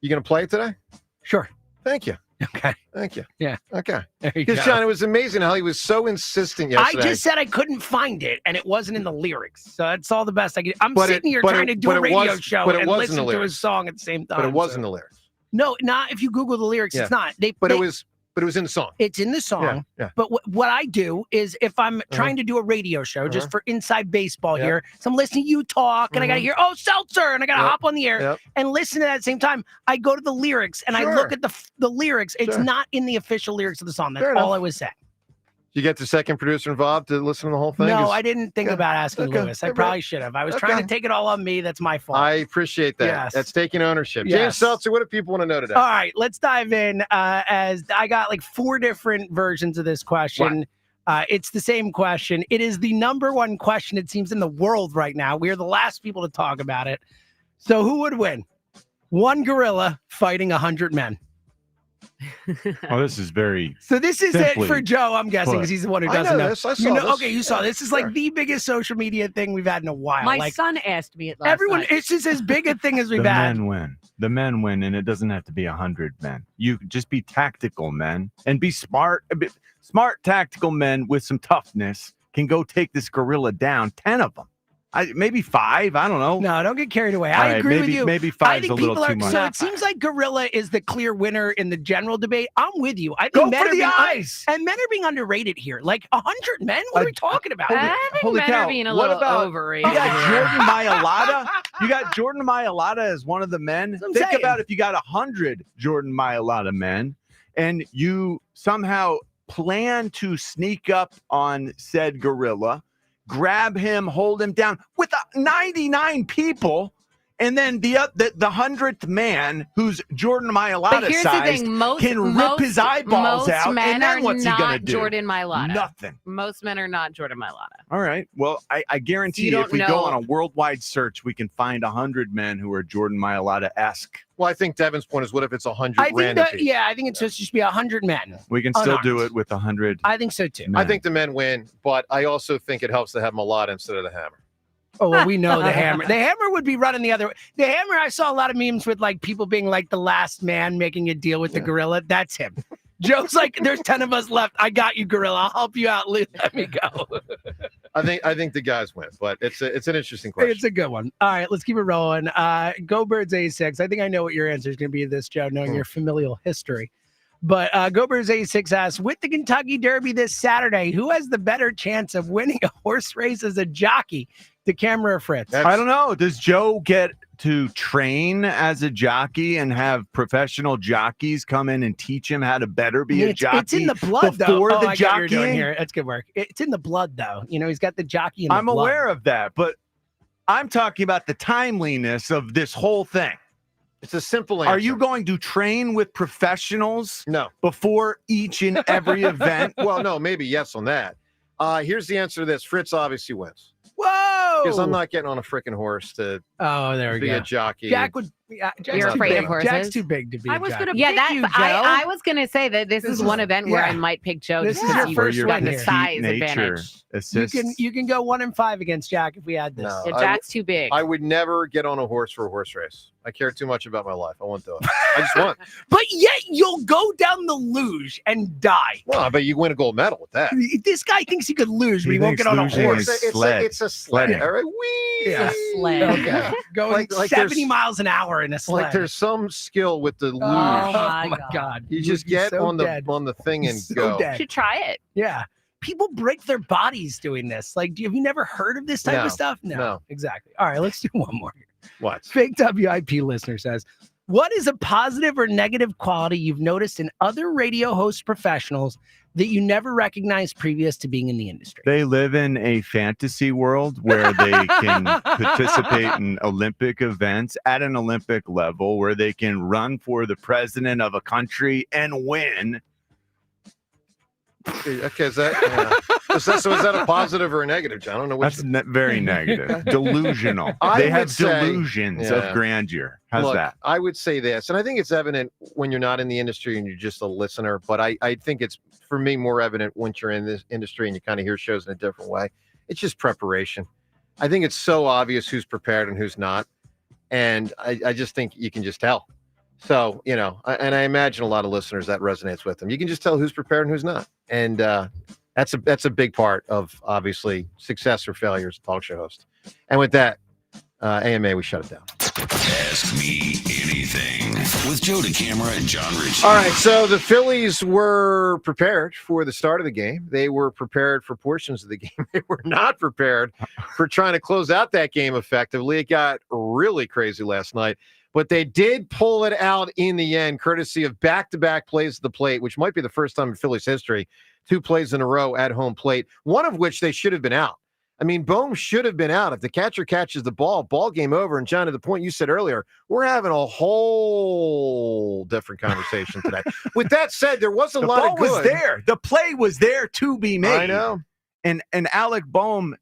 Speaker 15: You going to play it today?
Speaker 6: Sure.
Speaker 15: Thank you.
Speaker 6: Okay.
Speaker 15: Thank you.
Speaker 6: Yeah.
Speaker 15: Okay.
Speaker 6: There you
Speaker 15: Because,
Speaker 6: go.
Speaker 15: John, it was amazing how he was so insistent
Speaker 6: I
Speaker 15: yesterday.
Speaker 6: just said I couldn't find it, and it wasn't in the lyrics. So that's all the best I could. I'm
Speaker 15: But
Speaker 6: sitting here
Speaker 15: but
Speaker 6: trying to do a radio show
Speaker 15: but it
Speaker 6: and
Speaker 15: was in
Speaker 6: listen
Speaker 15: the
Speaker 6: to
Speaker 15: lyrics.
Speaker 6: his song at the same time.
Speaker 15: But it was
Speaker 6: so-
Speaker 15: in the lyrics.
Speaker 6: No, not if you Google the lyrics.
Speaker 15: Yeah.
Speaker 6: It's not.
Speaker 15: But it was in the song.
Speaker 6: It's in the song.
Speaker 15: Yeah.
Speaker 6: But what I do is if I'm trying to do a radio show just for inside baseball here, so I'm listening to you talk and I got to hear, oh, Seltzer, and I got to hop on the air and listen to that at the same time. I go to the lyrics and I look at the lyrics. It's
Speaker 15: Sure.
Speaker 6: not in the official lyrics of the song. That's
Speaker 15: Fair
Speaker 6: all
Speaker 15: enough.
Speaker 6: I was saying.
Speaker 15: You get the second producer involved to listen to the whole thing?
Speaker 6: No,
Speaker 15: Is-
Speaker 6: I didn't think about asking
Speaker 15: Okay.
Speaker 6: Lewis. I
Speaker 15: Okay.
Speaker 6: probably should have. I was trying to take it all on me. That's my fault.
Speaker 15: I appreciate that.
Speaker 6: Yes.
Speaker 15: That's taking ownership. James
Speaker 6: Yes.
Speaker 15: Seltzer, what do people want to know today?
Speaker 6: All right, let's dive in. As I got like 4 different versions of this question. It's the same question. It is the number one question, it seems, in the world right now. We are the last people to talk about it. So who would win? One gorilla fighting 100 men.
Speaker 7: Oh, this is very.
Speaker 6: So this is it for Joe, I'm guessing, because he's the one who doesn't
Speaker 15: I know this. I saw this.
Speaker 6: Okay, you saw this. This is like the biggest social media thing we've had in a while.
Speaker 17: My
Speaker 6: like,
Speaker 17: son asked me it last
Speaker 6: everyone,
Speaker 17: night.
Speaker 6: it's just as big a thing as we've
Speaker 7: The
Speaker 6: had.
Speaker 7: men win. The men win, and it doesn't have to be 100 men. You just be tactical men and be smart. Smart tactical men with some toughness can go take this gorilla down. 10 of them. Maybe 5. I don't know.
Speaker 6: No, don't get carried away.
Speaker 7: All
Speaker 6: I
Speaker 7: right,
Speaker 6: agree with you.
Speaker 7: Maybe
Speaker 6: I
Speaker 7: 5's
Speaker 6: think
Speaker 7: a little
Speaker 6: people
Speaker 7: too much.
Speaker 6: So it seems like gorilla is the clear winner in the general debate. I'm with you. I think
Speaker 7: Go
Speaker 6: men
Speaker 7: for
Speaker 6: are
Speaker 7: the
Speaker 6: being
Speaker 7: eyes.
Speaker 6: And men are being underrated here. Like 100 men? What are we talking about?
Speaker 1: I think
Speaker 7: Holy
Speaker 1: men
Speaker 7: cow.
Speaker 1: are being a
Speaker 7: What
Speaker 1: little
Speaker 7: about-
Speaker 1: overrated.
Speaker 7: You got
Speaker 1: here.
Speaker 7: Jordan Mailata. You got Jordan Mailata as one of the men.
Speaker 6: what I'm
Speaker 7: Think
Speaker 6: saying.
Speaker 7: about if you got 100 Jordan Mailata men, and you somehow plan to sneak up on said gorilla, grab him, hold him down with 99 people, and then the 100th man, who's Jordan
Speaker 1: But
Speaker 7: Mailata
Speaker 1: here's the
Speaker 7: sized,
Speaker 1: thing: most
Speaker 7: can rip his eyeballs
Speaker 1: most
Speaker 7: out,
Speaker 1: men
Speaker 7: and then
Speaker 1: are
Speaker 7: what's he gonna
Speaker 1: not
Speaker 7: do?
Speaker 1: Jordan Mailata.
Speaker 7: Nothing.
Speaker 1: Most men are not Jordan Mailata.
Speaker 7: All right. Well, I guarantee
Speaker 1: You
Speaker 7: if we
Speaker 1: don't
Speaker 7: go
Speaker 1: know.
Speaker 7: on a worldwide search, we can find 100 men who are Jordan Mailata-esque.
Speaker 15: Well, I think Devin's point is, what if it's 100
Speaker 6: I think
Speaker 15: random
Speaker 6: that,
Speaker 15: people?
Speaker 6: yeah, I think it's just be 100 men.
Speaker 7: We can still do
Speaker 6: Unarmed.
Speaker 7: it with 100.
Speaker 6: I think so too.
Speaker 15: I think the men win, but I also think it helps to have Malata instead of the hammer.
Speaker 6: Oh, well, we know the hammer. The hammer would be running the other way. The hammer, I saw a lot of memes with like people being like the last man making a deal with the gorilla. That's him. Joe's like, there's 10 of us left. I got you, gorilla. I'll help you out. Let me go.
Speaker 15: I think the guys win, but it's an interesting question.
Speaker 6: It's a good one. All right, let's keep it rolling. Go Birds A6. I think I know what your answer is going to be to this, Joe, knowing your familial history. But Go Birds A6 asks, with the Kentucky Derby this Saturday, who has the better chance of winning a horse race as a jockey? The camera, Fritz.
Speaker 7: I don't know. Does Joe get to train as a jockey and have professional jockeys come in and teach him how to better be a jockey?
Speaker 6: It's in the blood,
Speaker 7: before
Speaker 6: though.
Speaker 7: the
Speaker 6: I get what you're doing
Speaker 7: jockeying?
Speaker 6: here. That's good work. It's in the blood, though. You know, he's got the jockey in the
Speaker 7: I'm
Speaker 6: blood.
Speaker 7: aware of that, but I'm talking about the timeliness of this whole thing.
Speaker 15: It's a simple answer.
Speaker 7: Are you going to train with professionals?
Speaker 15: No.
Speaker 7: Before each and every event?
Speaker 15: Well, no, maybe yes on that. Here's the answer to this. Fritz obviously wins.
Speaker 6: Whoa!
Speaker 15: Because I'm not getting on a freaking horse to
Speaker 6: there we
Speaker 15: be
Speaker 6: go.
Speaker 15: a jockey.
Speaker 6: Jack would. Jack's
Speaker 1: You're
Speaker 6: too
Speaker 1: afraid
Speaker 6: big.
Speaker 1: of horses?
Speaker 6: Jack's too big to be.
Speaker 17: I was
Speaker 6: going to.
Speaker 17: Yeah,
Speaker 1: that's.
Speaker 17: you, Joe.
Speaker 1: I was gonna say that this is one event where
Speaker 6: yeah.
Speaker 1: I might pick Joe
Speaker 6: This
Speaker 1: just
Speaker 6: is your
Speaker 1: because
Speaker 6: first
Speaker 1: you've
Speaker 6: win
Speaker 1: got the
Speaker 6: here.
Speaker 1: size
Speaker 7: Nature
Speaker 1: advantage.
Speaker 7: assists.
Speaker 6: You can go 1-5 against Jack if we add this.
Speaker 15: No,
Speaker 1: Yeah,
Speaker 15: I
Speaker 1: Jack's too big.
Speaker 15: I would never get on a horse for a horse race. I care too much about my life. I won't do it. I just won't.
Speaker 6: But yet you'll go down the luge and die.
Speaker 15: Well, I bet you win a gold medal with that.
Speaker 6: This guy thinks he could lose, but
Speaker 7: He
Speaker 6: he won't
Speaker 7: thinks
Speaker 6: get on a
Speaker 7: losing
Speaker 6: horse.
Speaker 7: is
Speaker 15: It's
Speaker 7: sled.
Speaker 15: it's a sled.
Speaker 7: Sledding.
Speaker 15: All right. Whee!
Speaker 6: Yeah.
Speaker 1: Sled.
Speaker 15: Okay.
Speaker 6: Going
Speaker 15: Like
Speaker 6: 70
Speaker 15: there's-
Speaker 6: miles an hour in a sled.
Speaker 15: Like there's some skill with the luge.
Speaker 6: Oh my God.
Speaker 15: You just
Speaker 6: You'd be
Speaker 15: get
Speaker 6: so
Speaker 15: on
Speaker 6: dead.
Speaker 15: the thing and
Speaker 6: So
Speaker 15: go.
Speaker 6: dead.
Speaker 1: Should try it.
Speaker 6: Yeah. People break their bodies doing this. Like, have you never heard of this type
Speaker 15: No.
Speaker 6: of stuff?
Speaker 15: No.
Speaker 6: Exactly. All right, let's do one more.
Speaker 15: What?
Speaker 6: Fake WIP listener says, what is a positive or negative quality you've noticed in other radio host professionals that you never recognized previous to being in the industry?
Speaker 7: They live in a fantasy world where they can participate in Olympic events at an Olympic level, where they can run for the president of a country and win.
Speaker 15: Okay, is that a positive or a negative, John? I don't know which.
Speaker 7: That's very negative. Delusional.
Speaker 15: I
Speaker 7: They have
Speaker 15: would say-
Speaker 7: delusions
Speaker 15: Yeah.
Speaker 7: of grandeur. How's
Speaker 15: Look,
Speaker 7: that?
Speaker 15: I would say this, and I think it's evident when you're not in the industry and you're just a listener, but I think it's, for me, more evident once you're in this industry and you kind of hear shows in a different way. It's just preparation. I think it's so obvious who's prepared and who's not. And I just think you can just tell. So, you know, and I imagine a lot of listeners that resonates with them. You can just tell who's prepared and who's not. And that's a big part of, obviously, success or failure as a talk show host. And with that, AMA, we shut it down.
Speaker 5: Ask Me Anything with Joe DeCamera and John Ritchie.
Speaker 15: All right, so the Phillies were prepared for the start of the game. They were prepared for portions of the game. They were not prepared for trying to close out that game effectively. It got really crazy last night, but they did pull it out in the end, courtesy of back-to-back plays at the plate, which might be the first time in Phillies history, 2 plays in a row at home plate, one of which they should have been out. I mean, Bohm should have been out. If the catcher catches the ball game over. And John, to the point you said earlier, we're having a whole different conversation today. With that said, there was a lot of good.
Speaker 7: The ball was there. The play was there to be made.
Speaker 15: I know.
Speaker 7: And Alec Bohm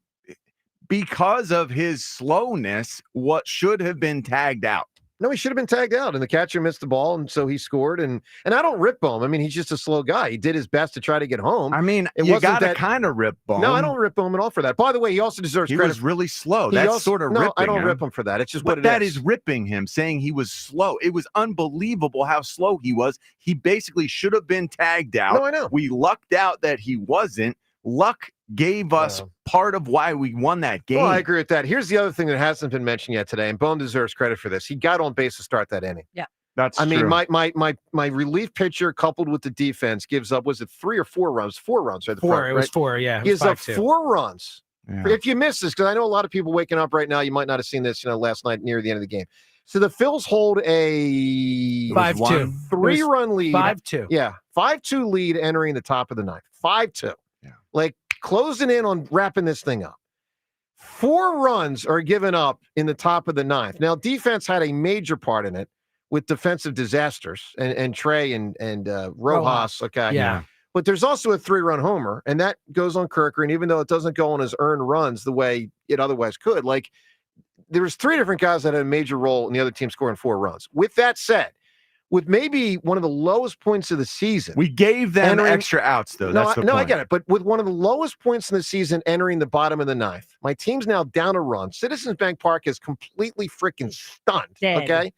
Speaker 7: because of his slowness, what should have been tagged out.
Speaker 15: No, he should have been tagged out, and the catcher missed the ball, and so he scored. And I don't rip Bohm. I mean, he's just a slow guy. He did his best to try to get home.
Speaker 7: I mean,
Speaker 15: it
Speaker 7: you
Speaker 15: wasn't
Speaker 7: got to
Speaker 15: that
Speaker 7: kind of rip Bohm.
Speaker 15: No, I don't rip Bohm at all for that. By the way, he also deserves
Speaker 7: He
Speaker 15: credit.
Speaker 7: was really slow.
Speaker 15: He
Speaker 7: That's
Speaker 15: also-
Speaker 7: sort of
Speaker 15: no,
Speaker 7: ripping
Speaker 15: I don't
Speaker 7: him.
Speaker 15: rip him for that. It's just
Speaker 7: But
Speaker 15: what it
Speaker 7: that
Speaker 15: is.
Speaker 7: is ripping him, saying he was slow. It was unbelievable how slow he was. He basically should have been tagged out.
Speaker 15: No, I know.
Speaker 7: We lucked out that he wasn't. Luck gave us part of why we won that game.
Speaker 15: Well, I agree with that. Here's the other thing that hasn't been mentioned yet today, and Bohm deserves credit for this. He got on base to start that inning.
Speaker 17: Yeah.
Speaker 7: That's
Speaker 15: I mean,
Speaker 7: true.
Speaker 15: my relief pitcher coupled with the defense gives up, was it 3 or 4 runs? 4 runs, right?
Speaker 6: Four. It was 4. Yeah.
Speaker 15: He
Speaker 6: It was
Speaker 15: gives up
Speaker 6: 5-2.
Speaker 15: 4 runs.
Speaker 7: Yeah.
Speaker 15: If you missed this, because I know a lot of people waking up right now, you might not have seen this, last night near the end of the game. So the Phils hold a
Speaker 6: 5-2.
Speaker 15: 3-run lead.
Speaker 6: 5-2.
Speaker 15: Yeah, 5-2 lead entering the top of the ninth. 5-2.
Speaker 7: Yeah.
Speaker 15: Like closing in on wrapping this thing up. 4 runs are given up in the top of the ninth. Now, defense had a major part in it with defensive disasters and Trey and Rojas. Okay.
Speaker 6: Yeah.
Speaker 15: But there's also a 3-run homer, and that goes on Kirker. And even though it doesn't go on his earned runs the way it otherwise could, like there was 3 different guys that had a major role in the other team scoring 4 runs. With that said, with maybe one of the lowest points of the season,
Speaker 7: we gave them extra outs, though. That's the
Speaker 15: I
Speaker 7: point.
Speaker 15: get it. But with one of the lowest points in the season entering the bottom of the ninth, my team's now down a run. Citizens Bank Park is completely freaking stunned.
Speaker 17: Dead.
Speaker 15: Okay.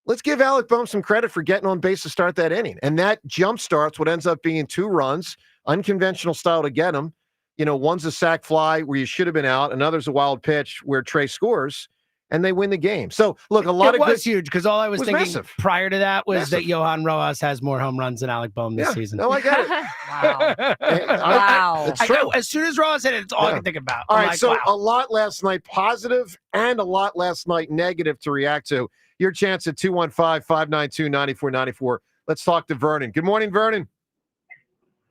Speaker 15: Let's give Alec Bohm some credit for getting on base to start that inning. And that jump starts what ends up being 2 runs, unconventional style to get him. One's a sac fly where you should have been out. Another's a wild pitch where Trey scores, and they win the game. So, look, a lot
Speaker 6: It
Speaker 15: of
Speaker 6: was
Speaker 15: good,
Speaker 6: huge because all I was thinking
Speaker 15: massive.
Speaker 6: prior to that was
Speaker 15: Massive.
Speaker 6: that Johan Rojas has more home runs than Alec Bohm this
Speaker 15: Yeah,
Speaker 6: season.
Speaker 15: no, I get it.
Speaker 17: Wow.
Speaker 6: Wow.
Speaker 15: It's true.
Speaker 6: As soon as Rojas hit it, it's all I
Speaker 15: Yeah.
Speaker 6: can think about.
Speaker 15: All
Speaker 6: I'm
Speaker 15: right,
Speaker 6: like,
Speaker 15: so
Speaker 6: wow.
Speaker 15: a lot last night positive and a lot last night negative to react to. Your chance at 215-592-9494. Let's talk to Vernon. Good morning, Vernon.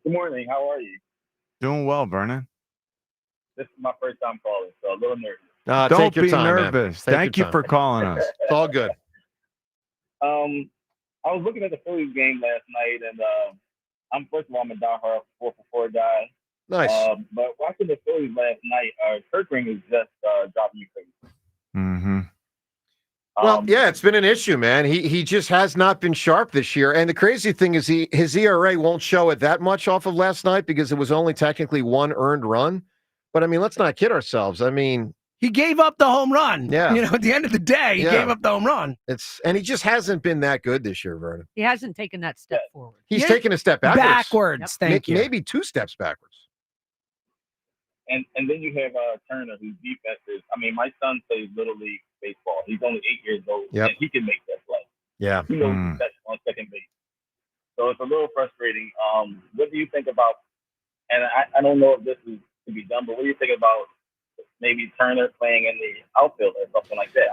Speaker 2: Good morning. How are you?
Speaker 7: Doing well, Vernon.
Speaker 2: This is my first time calling, so a little nervous.
Speaker 7: Don't
Speaker 15: take your
Speaker 7: be
Speaker 15: time, man.
Speaker 7: nervous.
Speaker 15: Take
Speaker 7: Thank
Speaker 15: your
Speaker 7: you
Speaker 15: time.
Speaker 7: for calling us.
Speaker 15: It's all good.
Speaker 2: I was looking at the Phillies game last night, and first of all, I'm a diehard 4-for-4 guy.
Speaker 15: Nice.
Speaker 2: But watching the Phillies last night, Kirkring is just dropping you crazy.
Speaker 7: Mm-hmm.
Speaker 15: Well, yeah, it's been an issue, man. He just has not been sharp this year. And the crazy thing is his ERA won't show it that much off of last night because it was only technically 1 earned run. But, I mean, let's not kid ourselves. I mean,
Speaker 6: he gave up the home run.
Speaker 15: Yeah.
Speaker 6: At the end of the day, he
Speaker 15: Yeah.
Speaker 6: gave up the home run.
Speaker 15: and he just hasn't been that good this year, Vernon.
Speaker 17: He hasn't taken that step forward.
Speaker 15: He's taken a step backwards.
Speaker 6: Backwards. Thank you.
Speaker 15: Maybe 2 steps backwards.
Speaker 2: And then you have Turner, whose defense is, my son plays Little League baseball. He's only 8 years old,
Speaker 15: Yep.
Speaker 2: and he can make that play.
Speaker 15: Yeah.
Speaker 2: He knows that's on second base. So it's a little frustrating. What do you think about, and I don't know if this is to be done, but what do you think about maybe Turner playing in the outfield or something like that?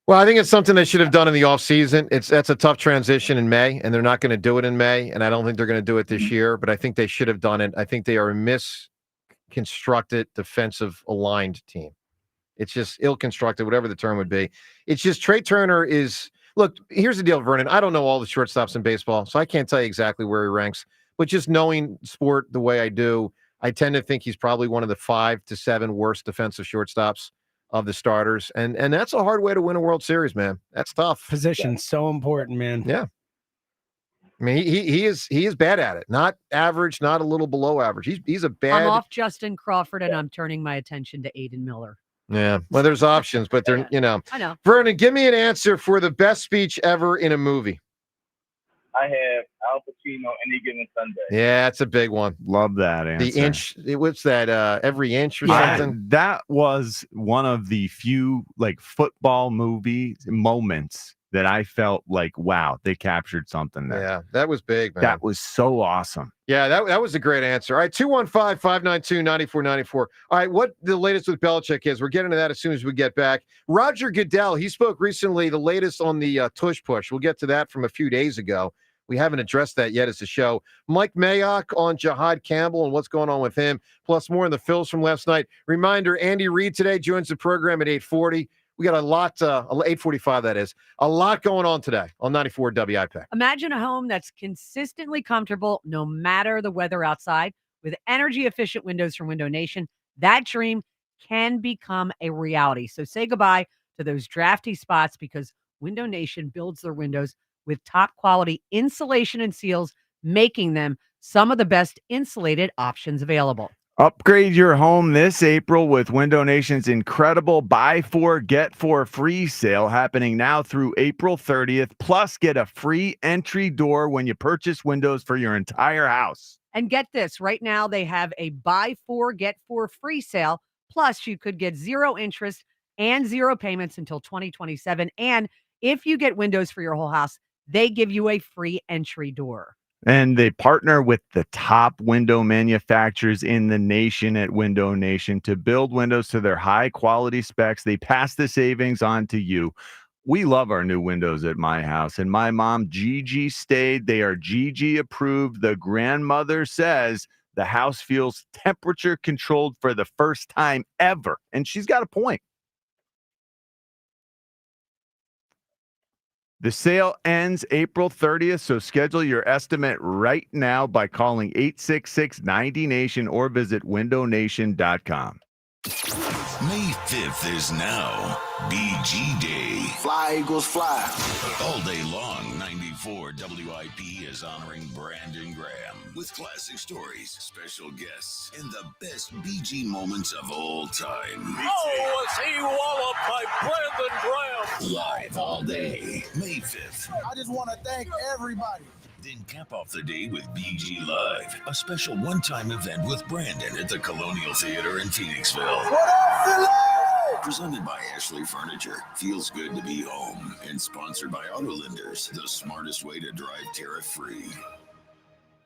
Speaker 15: Well, I think it's something they should have done in the offseason. That's a tough transition in May, and they're not going to do it in May, and I don't think they're going to do it this year, but I think they should have done it. I think they are a misconstructed defensive aligned team. It's just ill-constructed, whatever the term would be. It's just Trey Turner is – look, here's the deal, Vernon. I don't know all the shortstops in baseball, so I can't tell you exactly where he ranks. But just knowing sport the way I do, I tend to think he's probably one of the 5 to 7 worst defensive shortstops of the starters. And that's a hard way to win a World Series, man. That's tough.
Speaker 6: Position's so important, man.
Speaker 15: Yeah. I mean, he is bad at it. Not average, not a little below average. He's a bad.
Speaker 17: I'm off Justin Crawford, and I'm turning my attention to Aiden Miller.
Speaker 15: Yeah. Well, there's options, but they're,
Speaker 17: I know.
Speaker 15: Vernon, give me an answer for the best speech ever in a movie.
Speaker 2: I have Al Pacino Any Given Sunday.
Speaker 15: Yeah, that's a big one.
Speaker 7: Love that answer.
Speaker 15: The inch, what's that? Every inch or something?
Speaker 7: That was one of the few football movie moments that I felt like, wow, they captured something there.
Speaker 15: Yeah, that was big, man.
Speaker 7: That was so awesome.
Speaker 15: Yeah, that was a great answer. All right, 215-592-9494. All right, what the latest with Belichick is, we're getting to that as soon as we get back. Roger Goodell, he spoke recently, the latest on the tush push. We'll get to that from a few days ago. We haven't addressed that yet as a show. Mike Mayock on Jahad Campbell and what's going on with him, plus more on the Phils from last night. Reminder, Andy Reid today joins the program at 8:40. We got a lot, 8:45 that is, a lot going on today on 94 WIP.
Speaker 17: Imagine a home that's consistently comfortable no matter the weather outside with energy-efficient windows from Window Nation. That dream can become a reality. So say goodbye to those drafty spots because Window Nation builds their windows with top quality insulation and seals, making them some of the best insulated options available.
Speaker 7: Upgrade your home this April with Window Nation's incredible Buy 4, Get 4 free sale happening now through April 30th. Plus, get a free entry door when you purchase windows for your entire house.
Speaker 17: And get this, right now they have a Buy 4, Get 4 free sale. Plus, you could get 0 interest and 0 payments until 2027. And if you get windows for your whole house, they give you a free entry door.
Speaker 7: And they partner with the top window manufacturers in the nation at Window Nation to build windows to their high quality specs. They pass the savings on to you. We love our new windows at my house, and my mom, Gigi, stayed. They are Gigi approved. The grandmother says the house feels temperature controlled for the first time ever. And she's got a point. The sale ends April 30th, so schedule your estimate right now by calling 866-90-NATION or visit windownation.com.
Speaker 5: May 5th is now BG Day.
Speaker 8: Fly, Eagles, fly.
Speaker 5: All day long, 94 WIP is honoring Brandon Graham with classic stories, special guests, and the best BG moments of all time.
Speaker 8: Oh, was he walloped by Brandon Graham?
Speaker 5: Live all day, May 5th.
Speaker 8: I just want to thank everybody.
Speaker 5: Then cap off the day with BG Live, a special one-time event with Brandon at the Colonial Theater in Phoenixville.
Speaker 8: What up, Philly?
Speaker 5: Presented by Ashley Furniture. Feels good to be home. And sponsored by Auto Lenders, the smartest way to drive tariff-free.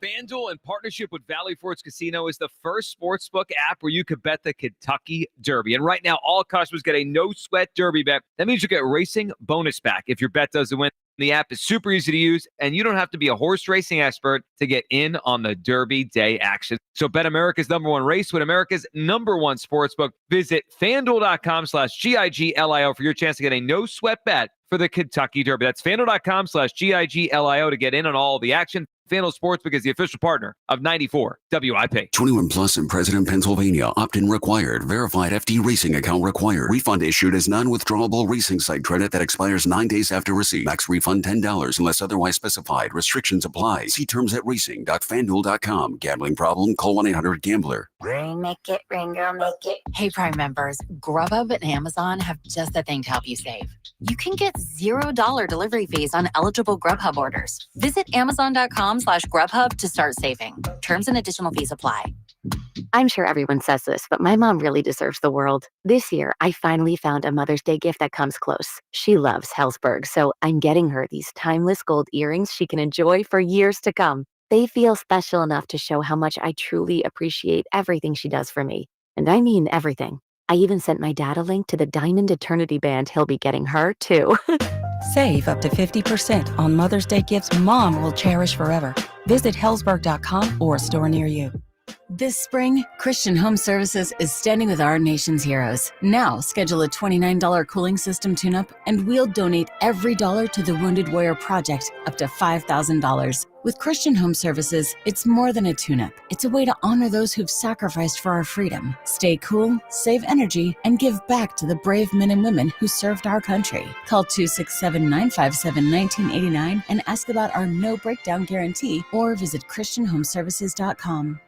Speaker 10: FanDuel, in partnership with Valley Forge Casino, is the first sportsbook app where you could bet the Kentucky Derby. And right now, all customers get a no-sweat Derby bet. That means you get racing bonus back if your bet doesn't win. The app is super easy to use, and you don't have to be a horse racing expert to get in on the Derby Day action. So bet America's #1 race with America's #1 sportsbook. Visit FanDuel.com/GIGLIO for your chance to get a no-sweat bet for the Kentucky Derby. That's FanDuel.com/GIGLIO to get in on all the action. FanDuel Sportsbook is the official partner of 94 WIP.
Speaker 11: 21 plus in President, Pennsylvania. Opt-in required. Verified FD racing account required. Refund issued as non-withdrawable racing site credit that expires 9 days after receipt. Max refund $10 unless otherwise specified. Restrictions apply. See terms at racing.fanduel.com. Gambling problem? Call 1-800-GAMBLER.
Speaker 13: Ring, make it, ring, girl, make it. Hey, Prime members, Grubhub and Amazon have just the thing to help you save. You can get $0 delivery fees on eligible Grubhub orders. Visit Amazon.com/Grubhub to start saving. Terms and additional fees apply.
Speaker 16: I'm sure everyone says this, but my mom really deserves the world. This year, I finally found a Mother's Day gift that comes close. She loves Hellsberg, so I'm getting her these timeless gold earrings she can enjoy for years to come. They feel special enough to show how much I truly appreciate everything she does for me. And I mean everything. I even sent my dad a link to the Diamond Eternity band he'll be getting her, too.
Speaker 26: Save up to 50% on Mother's Day gifts Mom will cherish forever. Visit Hellsberg.com or a store near you.
Speaker 13: This spring, Christian Home Services is standing with our nation's heroes. Now, schedule a $29 cooling system tune-up, and we'll donate every dollar to the Wounded Warrior Project, up to $5,000. With Christian Home Services, it's more than a tune-up. It's a way to honor those who've sacrificed for our freedom. Stay cool, save energy, and give back to the brave men and women who served our country. Call 267-957-1989 and ask about our no breakdown guarantee, or visit ChristianHomeservices.com.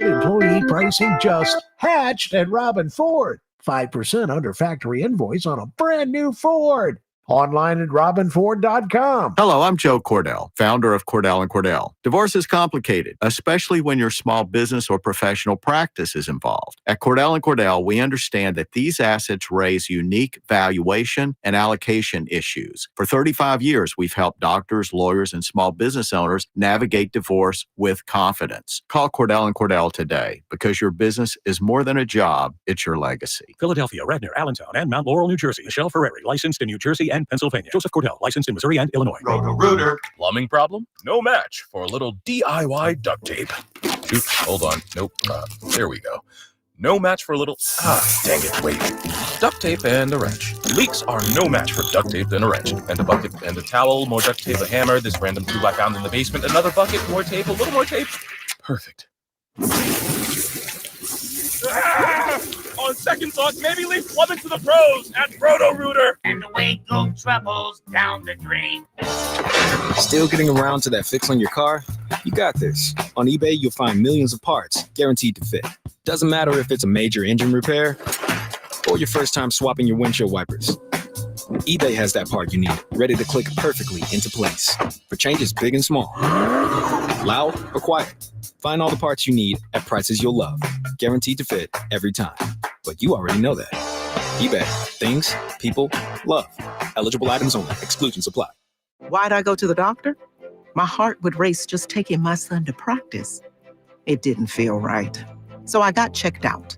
Speaker 21: Employee pricing just hatched at Robin Ford. 5% under factory invoice on a brand new Ford. Online at robinford.com.
Speaker 27: Hello, I'm Joe Cordell, founder of Cordell & Cordell. Divorce is complicated, especially when your small business or professional practice is involved. At Cordell & Cordell, we understand that these assets raise unique valuation and allocation issues. For 35 years, we've helped doctors, lawyers, and small business owners navigate divorce with confidence. Call Cordell & Cordell today, because your business is more than a job, it's your legacy.
Speaker 28: Philadelphia, Radnor, Allentown, and Mount Laurel, New Jersey. Michelle Ferreri, licensed in New Jersey and Pennsylvania. Joseph Cordell, licensed in Missouri and Illinois.
Speaker 29: Roto-Rooter. Plumbing problem? No match for a little DIY duct tape. Shoot, hold on. Nope. There we go. No match for a little... dang it, wait. Duct tape and a wrench. Leaks are no match for duct tape and a wrench. And a bucket and a towel, more duct tape, a hammer, this random tube I found in the basement, another bucket, more tape, a little more tape. Perfect.
Speaker 8: on second thought, maybe leave Plumbing to the pros at Roto-Rooter.
Speaker 3: And away go troubles down the drain.
Speaker 4: Still getting around to that fix on your car? You got this. On eBay, you'll find millions of parts guaranteed to fit. Doesn't matter if it's a major engine repair or your first time swapping your windshield wipers. eBay has that part you need, ready to click perfectly into place for changes big and small. Loud or quiet, find all the parts you need at prices you'll love. Guaranteed to fit every time. But you already know that. eBay. Things, people, love. Eligible items only. Exclusions apply.
Speaker 9: Why'd I go to the doctor? My heart would race just taking my son to practice. It didn't feel right. So I got checked out.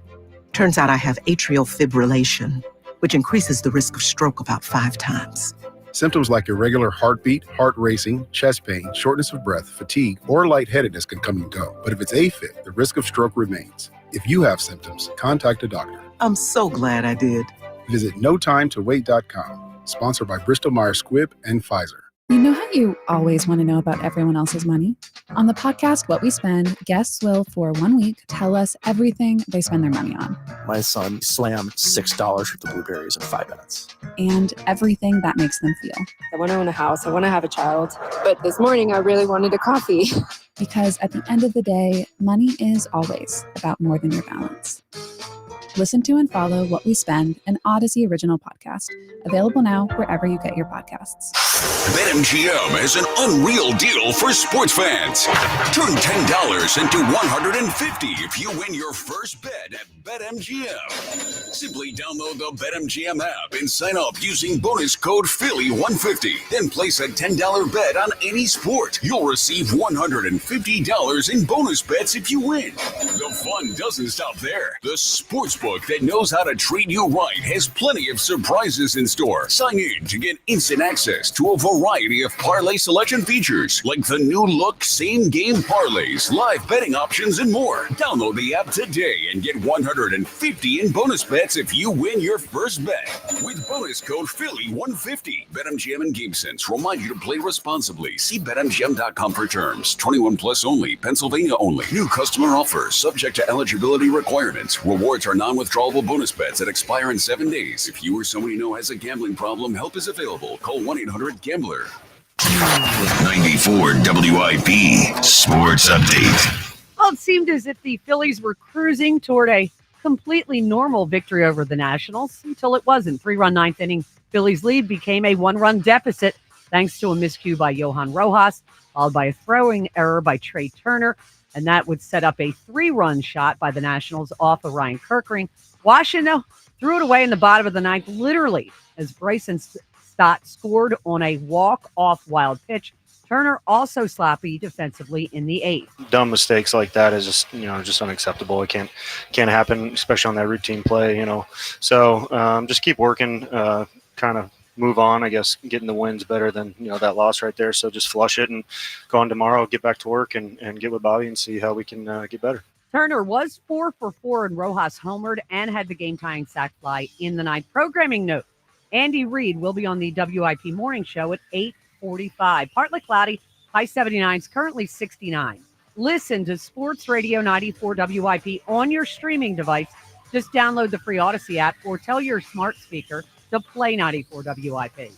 Speaker 9: Turns out I have atrial fibrillation, which increases the risk of stroke about 5 times.
Speaker 12: Symptoms like irregular heartbeat, heart racing, chest pain, shortness of breath, fatigue, or lightheadedness can come and go. But if it's AFib, the risk of stroke remains. If you have symptoms, contact a doctor.
Speaker 9: I'm so glad I did.
Speaker 12: Visit notimetowait.com. Sponsored by Bristol-Myers Squibb and Pfizer.
Speaker 14: You know how you always want to know about everyone else's money? On the podcast, What We Spend, guests will, for 1 week, tell us everything they spend their money on.
Speaker 18: My son slammed $6 worth of blueberries in 5 minutes.
Speaker 14: And everything that makes them feel.
Speaker 19: I want to own a house. I want to have a child. But this morning, I really wanted a coffee.
Speaker 14: Because at the end of the day, money is always about more than your balance. Listen to and follow What We Spend, an Odyssey original podcast. Available now wherever you get your podcasts.
Speaker 5: BetMGM has an unreal deal for sports fans. Turn $10 into $150 if you win your first bet at BetMGM. Simply download the BetMGM app and sign up using bonus code Philly150. Then place a $10 bet on any sport. You'll receive $150 in bonus bets if you win. The fun doesn't stop there. The sportsbook that knows how to treat you right has plenty of surprises in store. Sign in to get instant access to a variety of parlay selection features like the new look same game parlays, live betting options, and more. Download the app today and get $150 in bonus bets if you win your first bet with bonus code Philly150. BetMGM and GameSense remind you to play responsibly. See BetMGM.com for terms. 21 plus only. Pennsylvania only. New customer offer subject to eligibility requirements. Rewards are non-withdrawable bonus bets that expire in 7 days. If you or someone you know has a gambling problem, help is available. Call 1-800-GAMBLER. 94 WIP Sports Update.
Speaker 17: Well, it seemed as if the Phillies were cruising toward a completely normal victory over the Nationals until it wasn't. 3-run ninth inning Phillies lead became a 1-run deficit thanks to a miscue by Johan Rojas, followed by a throwing error by Trey Turner, and that would set up a 3-run shot by the Nationals off of Ryan Kirkering. Washington threw it away in the bottom of the ninth, literally, as Bryson Stott scored on a walk-off wild pitch. Turner also sloppy defensively in the 8th.
Speaker 20: Dumb mistakes like that is just unacceptable. It can't happen, especially on that routine play, So just keep working, kind of move on. I guess getting the wins better than that loss right there. So just flush it and go on tomorrow, get back to work and get with Bobby and see how we can get better.
Speaker 17: Turner was 4 for 4 and Rojas homered and had the game-tying sac fly in the 9th. Programming note, Andy Reid will be on the WIP morning show at 8:45. Partly cloudy, high 79s, currently 69. Listen to Sports Radio 94 WIP on your streaming device. Just download the free Odyssey app or tell your smart speaker to play 94 WIP.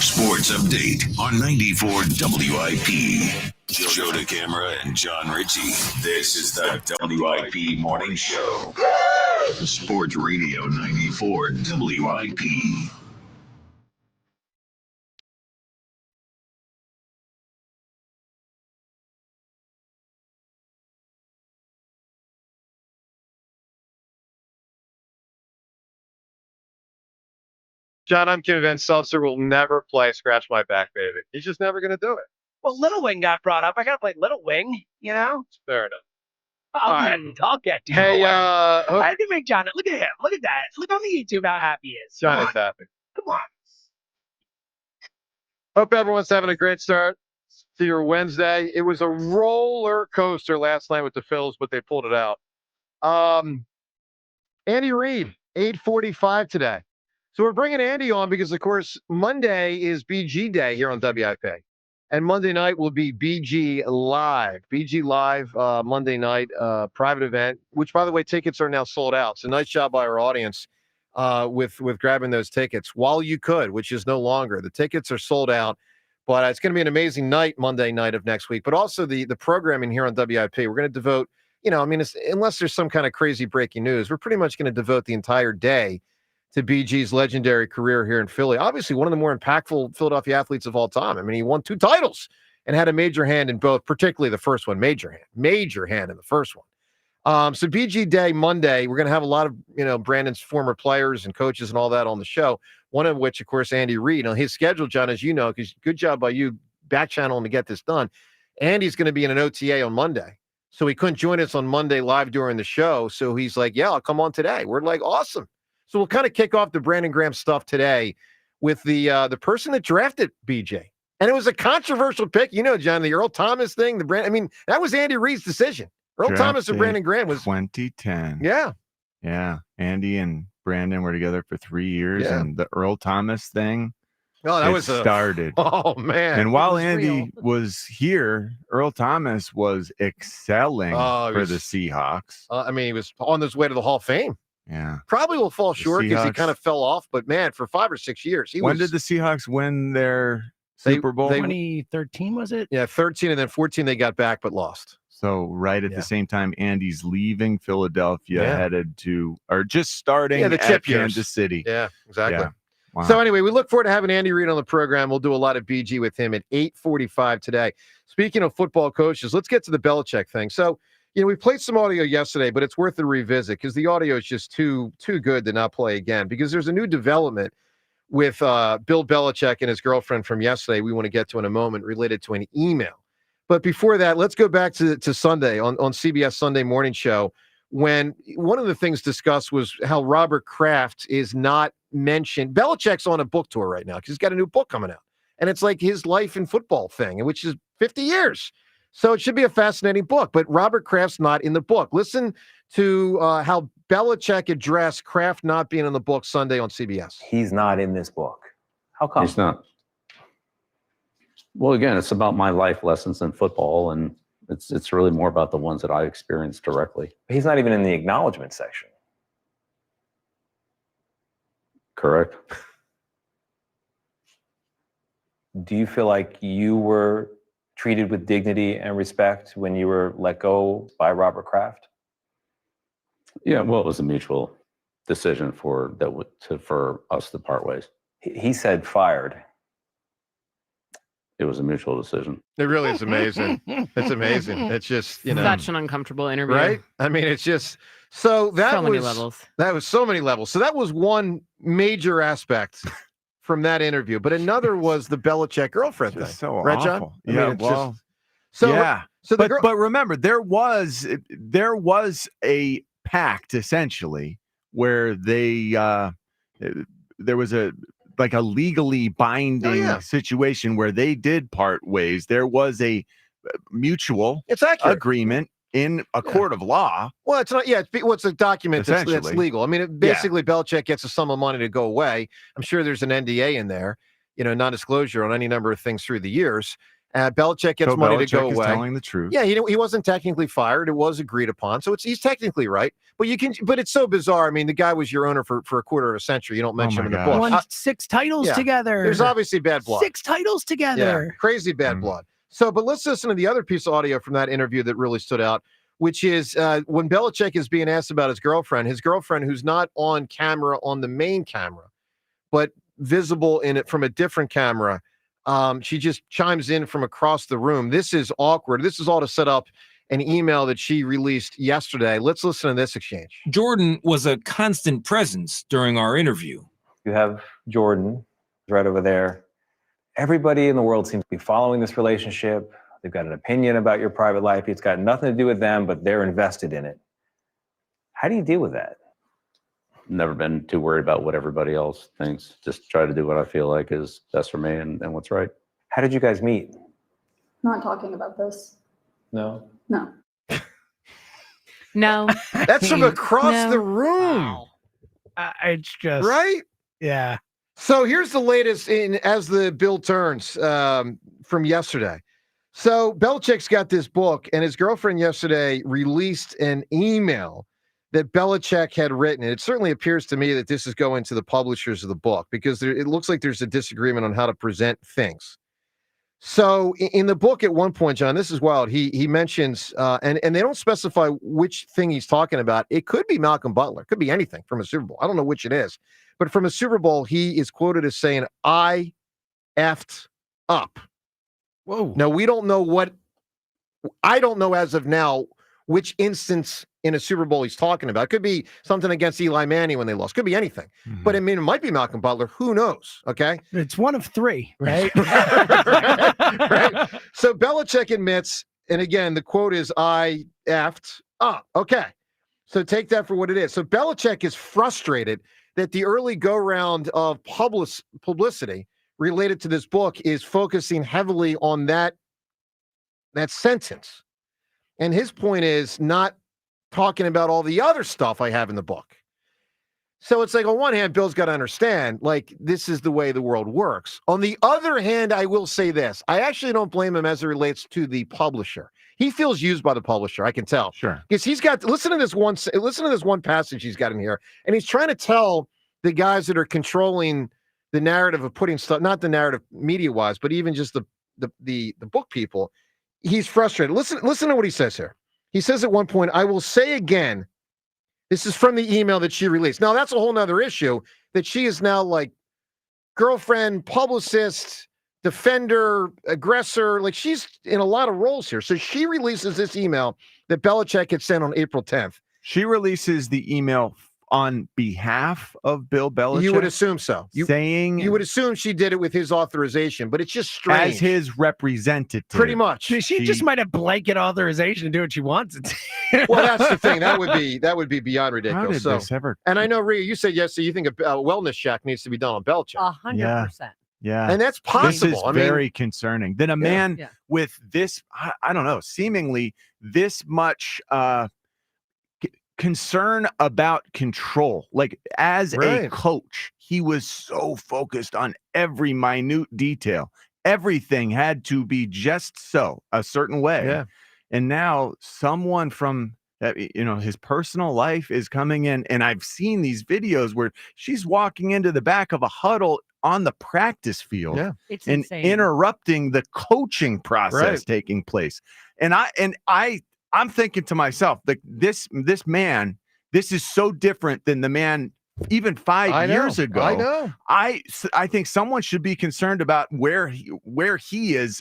Speaker 5: Sports Update on 94 WIP. Joe DeCamara and John Ritchie. This is the WIP Morning Show. Sports Radio 94 WIP.
Speaker 15: John, I'm convinced Seltzer will never play Scratch My Back, Baby. He's just never going to do it.
Speaker 24: Well, Little Wing got brought up. I got to play Little Wing,
Speaker 15: Fair enough.
Speaker 24: I'll get to
Speaker 15: Hey,
Speaker 24: I can make John. Look at him. Look at that. Look on the YouTube how happy he is.
Speaker 15: John is happy.
Speaker 24: Come on.
Speaker 15: Hope everyone's having a great start to your Wednesday. It was a roller coaster last night with the Phils, but they pulled it out. Andy Reid, 8:45 today. So we're bringing Andy on because, of course, Monday is BG Day here on WIP. And Monday night will be BG Live. BG Live Monday night, private event, which, by the way, tickets are now sold out. So nice job by our audience with grabbing those tickets while you could, which is no longer. The tickets are sold out. But it's going to be an amazing night, Monday night of next week. But also the programming here on WIP, we're going to devote, unless there's some kind of crazy breaking news, we're pretty much going to devote the entire day to BG's legendary career here in Philly. Obviously, one of the more impactful Philadelphia athletes of all time. I mean, he won 2 titles and had a major hand in both, particularly the first one, major hand in the first one. So BG Day Monday, we're going to have a lot of, Brandon's former players and coaches and all that on the show. One of which, of course, Andy Reid. On his schedule, John, as you know, because good job by you back channeling to get this done. Andy's going to be in an OTA on Monday. So he couldn't join us on Monday live during the show. So he's like, yeah, I'll come on today. We're like, awesome. So we'll kind of kick off the Brandon Graham stuff today with the person that drafted BJ. And it was a controversial pick. John, the Earl Thomas thing, that was Andy Reid's decision. Earl Thomas and Brandon Graham was
Speaker 1: 2010.
Speaker 15: Yeah.
Speaker 1: Yeah. Andy and Brandon were together for 3 years.
Speaker 15: Yeah.
Speaker 1: And the Earl Thomas thing,
Speaker 15: started. Oh, man.
Speaker 1: And while Andy was here, Earl Thomas was excelling for the Seahawks.
Speaker 15: He was on his way to the Hall of Fame.
Speaker 1: Yeah.
Speaker 15: Probably will fall short because he kind of fell off. But, man, for 5 or 6 years.
Speaker 1: When did the Seahawks win their Super Bowl?
Speaker 24: 2013, was it?
Speaker 15: Yeah, 13 and then 14 they got back but lost.
Speaker 1: So right at the same time, Andy's leaving Philadelphia, headed to, or just starting
Speaker 15: the
Speaker 1: at Kansas City.
Speaker 15: Yeah, exactly.
Speaker 1: Yeah. Wow.
Speaker 15: So anyway, we look forward to having Andy Reid on the program. We'll do a lot of BG with him at 8:45 today. Speaking of football coaches, let's get to the Belichick thing. So, we played some audio yesterday, but it's worth a revisit because the audio is just too good to not play again, because there's a new development with Bill Belichick and his girlfriend from yesterday we want to get to in a moment related to an email. But before that, let's go back to Sunday on CBS Sunday Morning Show, when one of the things discussed was how Robert Kraft is not mentioned. Belichick's on a book tour right now because he's got a new book coming out. And it's like his life in football thing, which is 50 years. So it should be a fascinating book. But Robert Kraft's not in the book. Listen to how Belichick addressed Kraft not being in the book Sunday on CBS.
Speaker 2: He's not in this book. How come?
Speaker 6: He's not. Well, again, it's about my life lessons in football, and it's really more about the ones that I experienced directly.
Speaker 2: He's not even in the acknowledgement section.
Speaker 6: Correct.
Speaker 2: Do you feel like you were treated with dignity and respect when you were let go by Robert Kraft?
Speaker 6: Yeah, well, it was a mutual decision for us to part ways.
Speaker 2: He said fired.
Speaker 6: It was a mutual decision.
Speaker 15: It really is amazing. It's amazing. It's just,
Speaker 7: such an uncomfortable interview,
Speaker 15: right? It's just so that
Speaker 7: so
Speaker 15: was
Speaker 7: many levels.
Speaker 15: That was so many levels. So that was one major aspect from that interview. But another was the Belichick girlfriend thing.
Speaker 1: So
Speaker 15: right,
Speaker 1: awful.
Speaker 15: John?
Speaker 1: But remember, there was a pact essentially where there was a legally binding situation where they did part ways. There was a mutual agreement in a court of law.
Speaker 15: Well, it's not. Yeah, it's a document that's legal. Basically, Belichick gets a sum of money to go away. I'm sure there's an NDA in there, non-disclosure on any number of things through the years. Belichick gets money to go away.
Speaker 1: Telling the truth.
Speaker 15: Yeah, he wasn't technically fired. It was agreed upon, so he's technically right. But it's so bizarre. The guy was your owner for a quarter of a century. You don't mention him in the book.
Speaker 24: Won 6 titles together.
Speaker 15: There's obviously bad blood.
Speaker 24: 6 titles together.
Speaker 15: Yeah, crazy bad blood. So, but let's listen to the other piece of audio from that interview that really stood out, which is when Belichick is being asked about his girlfriend who's not on camera on the main camera, but visible in it from a different camera. She just chimes in from across the room. This is awkward. This is all to set up an email that she released yesterday. Let's listen to this exchange.
Speaker 10: Jordan was a constant presence during our interview.
Speaker 2: You have Jordan right over there. Everybody in the world seems to be following this relationship. They've got an opinion about your private life. It's got nothing to do with them, but they're invested in it. How do you deal with that?
Speaker 6: Never been too worried about what everybody else thinks. Just try to do what I feel like is best for me and what's right.
Speaker 2: How did you guys meet?
Speaker 11: Not talking about this.
Speaker 2: No.
Speaker 11: No.
Speaker 7: No.
Speaker 15: That's from across the room.
Speaker 24: It's just
Speaker 15: right.
Speaker 24: Yeah.
Speaker 15: So here's the latest as the bill turns from yesterday. So Belichick's got this book, and his girlfriend yesterday released an email that Belichick had written. And it certainly appears to me that this is going to the publishers of the book because it looks like there's a disagreement on how to present things. So in the book at one point, John, this is wild. He mentions, and they don't specify which thing he's talking about. It could be Malcolm Butler. It could be anything from a Super Bowl. I don't know which it is. But from a Super Bowl, he is quoted as saying, "I effed up."
Speaker 7: Whoa.
Speaker 15: Now, we don't know I don't know as of now which instance in a Super Bowl he's talking about. It could be something against Eli Manning when they lost. Could be anything.
Speaker 7: Mm-hmm.
Speaker 15: But I mean, it might be Malcolm Butler. Who knows? Okay.
Speaker 7: It's one of three, right?
Speaker 15: Right. So Belichick admits, and again, the quote is, "I effed up." Okay. So take that for what it is. So Belichick is frustrated that the early go-round of publicity related to this book is focusing heavily on that sentence. And his point is not talking about all the other stuff I have in the book. So it's like, on one hand, Bill's got to understand, like, this is the way the world works. On the other hand, I will say this. I actually don't blame him as it relates to the publisher. He feels used by the publisher, I can tell.
Speaker 1: Sure.
Speaker 15: Because he's got, listen to this one passage he's got in here, and he's trying to tell the guys that are controlling the narrative of putting stuff, not the narrative media-wise, but even just the book people, he's frustrated. Listen to what he says here. He says at one point, "I will say again," this is from the email that she released. Now, that's a whole nother issue, that she is now like girlfriend, publicist, defender, aggressor. Like, she's in a lot of roles here. So she releases this email that Belichick had sent on April 10th.
Speaker 1: She releases the email on behalf of Bill Belichick.
Speaker 15: You would assume so. You would assume she did it with his authorization, but it's just strange.
Speaker 1: As his representative.
Speaker 15: Pretty much.
Speaker 7: She just might have blanket authorization to do what she wants.
Speaker 15: Well, that's the thing. That would be beyond ridiculous.
Speaker 1: How did
Speaker 15: So,
Speaker 1: this ever?
Speaker 15: and I know, Rhea, you said yes, so you think a wellness check needs to be done on Belichick.
Speaker 17: 100%.
Speaker 1: Yeah.
Speaker 15: And that's possible.
Speaker 1: This is very concerning. Then a man with this, I don't know, seemingly this much concern about control. Like, as a coach, he was so focused on every minute detail. Everything had to be just so, a certain way.
Speaker 15: Yeah.
Speaker 1: And now someone from his personal life is coming in, and I've seen these videos where she's walking into the back of a huddle on the practice field
Speaker 17: It's
Speaker 1: and
Speaker 17: insane.
Speaker 1: interrupting the coaching process taking place. And I'm thinking to myself, like, this man, this is so different than the man even 5 years ago.
Speaker 15: I know.
Speaker 1: I think someone should be concerned about where he is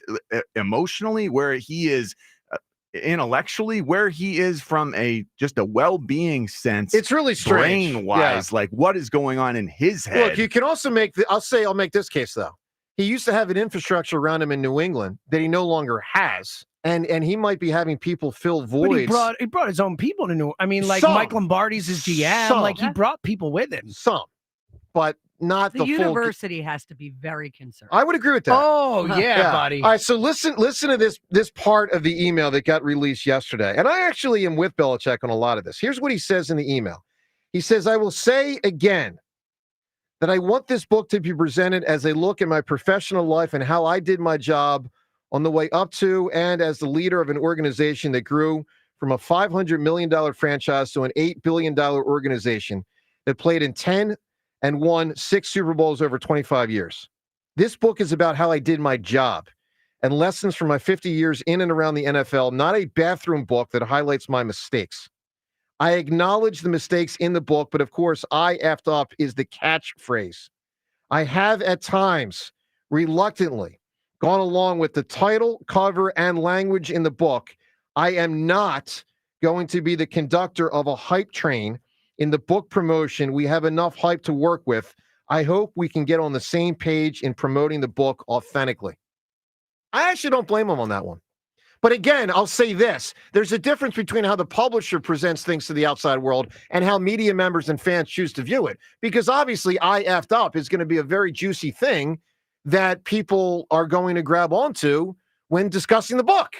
Speaker 1: emotionally, where he is intellectually, where he is from just a well-being sense.
Speaker 15: It's really strange.
Speaker 1: Brain-wise, like, what is going on in his head?
Speaker 15: Look, you can also I'll make this case, though. He used to have an infrastructure around him in New England that he no longer has. And he might be having people fill voids.
Speaker 7: But he brought his own people to New. I mean, like,
Speaker 15: Some.
Speaker 7: Mike Lombardi's his GM.
Speaker 15: Some.
Speaker 7: Like, he brought people with him.
Speaker 15: Some, but not
Speaker 17: The
Speaker 15: the full.
Speaker 17: university has to be very concerned.
Speaker 15: I would agree with that.
Speaker 7: Oh, yeah, buddy.
Speaker 15: All right, so listen to this part of the email that got released yesterday. And I actually am with Belichick on a lot of this. Here's what he says in the email. He says, "I will say again that I want this book to be presented as a look at my professional life and how I did my job on the way up to and as the leader of an organization that grew from a $500 million franchise to an $8 billion organization that played in 10 and won 6 Super Bowls over 25 years. This book is about how I did my job and lessons from my 50 years in and around the NFL, not a bathroom book that highlights my mistakes. I acknowledge the mistakes in the book, but of course, I effed up is the catchphrase. I have at times reluctantly gone along with the title, cover, and language in the book. I am not going to be the conductor of a hype train in the book promotion. We have enough hype to work with. I hope we can get on the same page in promoting the book authentically." I actually don't blame him on that one. But again, I'll say this. There's a difference between how the publisher presents things to the outside world and how media members and fans choose to view it. Because obviously, I effed up is going to be a very juicy thing that people are going to grab onto when discussing the book.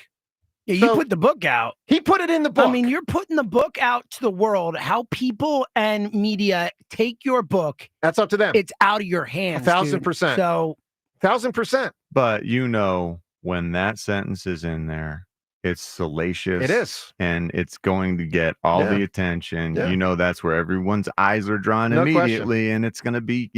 Speaker 7: Yeah, you put the book out.
Speaker 15: He put it in the book.
Speaker 7: I mean, you're putting the book out to the world. How people and media take your book.
Speaker 15: That's up to them.
Speaker 7: It's out of your hands.
Speaker 15: 1,000%.
Speaker 7: So
Speaker 15: 1,000%.
Speaker 1: But when that sentence is in there, it's salacious.
Speaker 15: It is.
Speaker 1: And it's going to get all the attention.
Speaker 15: Yeah.
Speaker 1: That's where everyone's eyes are drawn
Speaker 15: No
Speaker 1: immediately.
Speaker 15: question.
Speaker 1: And it's going to be,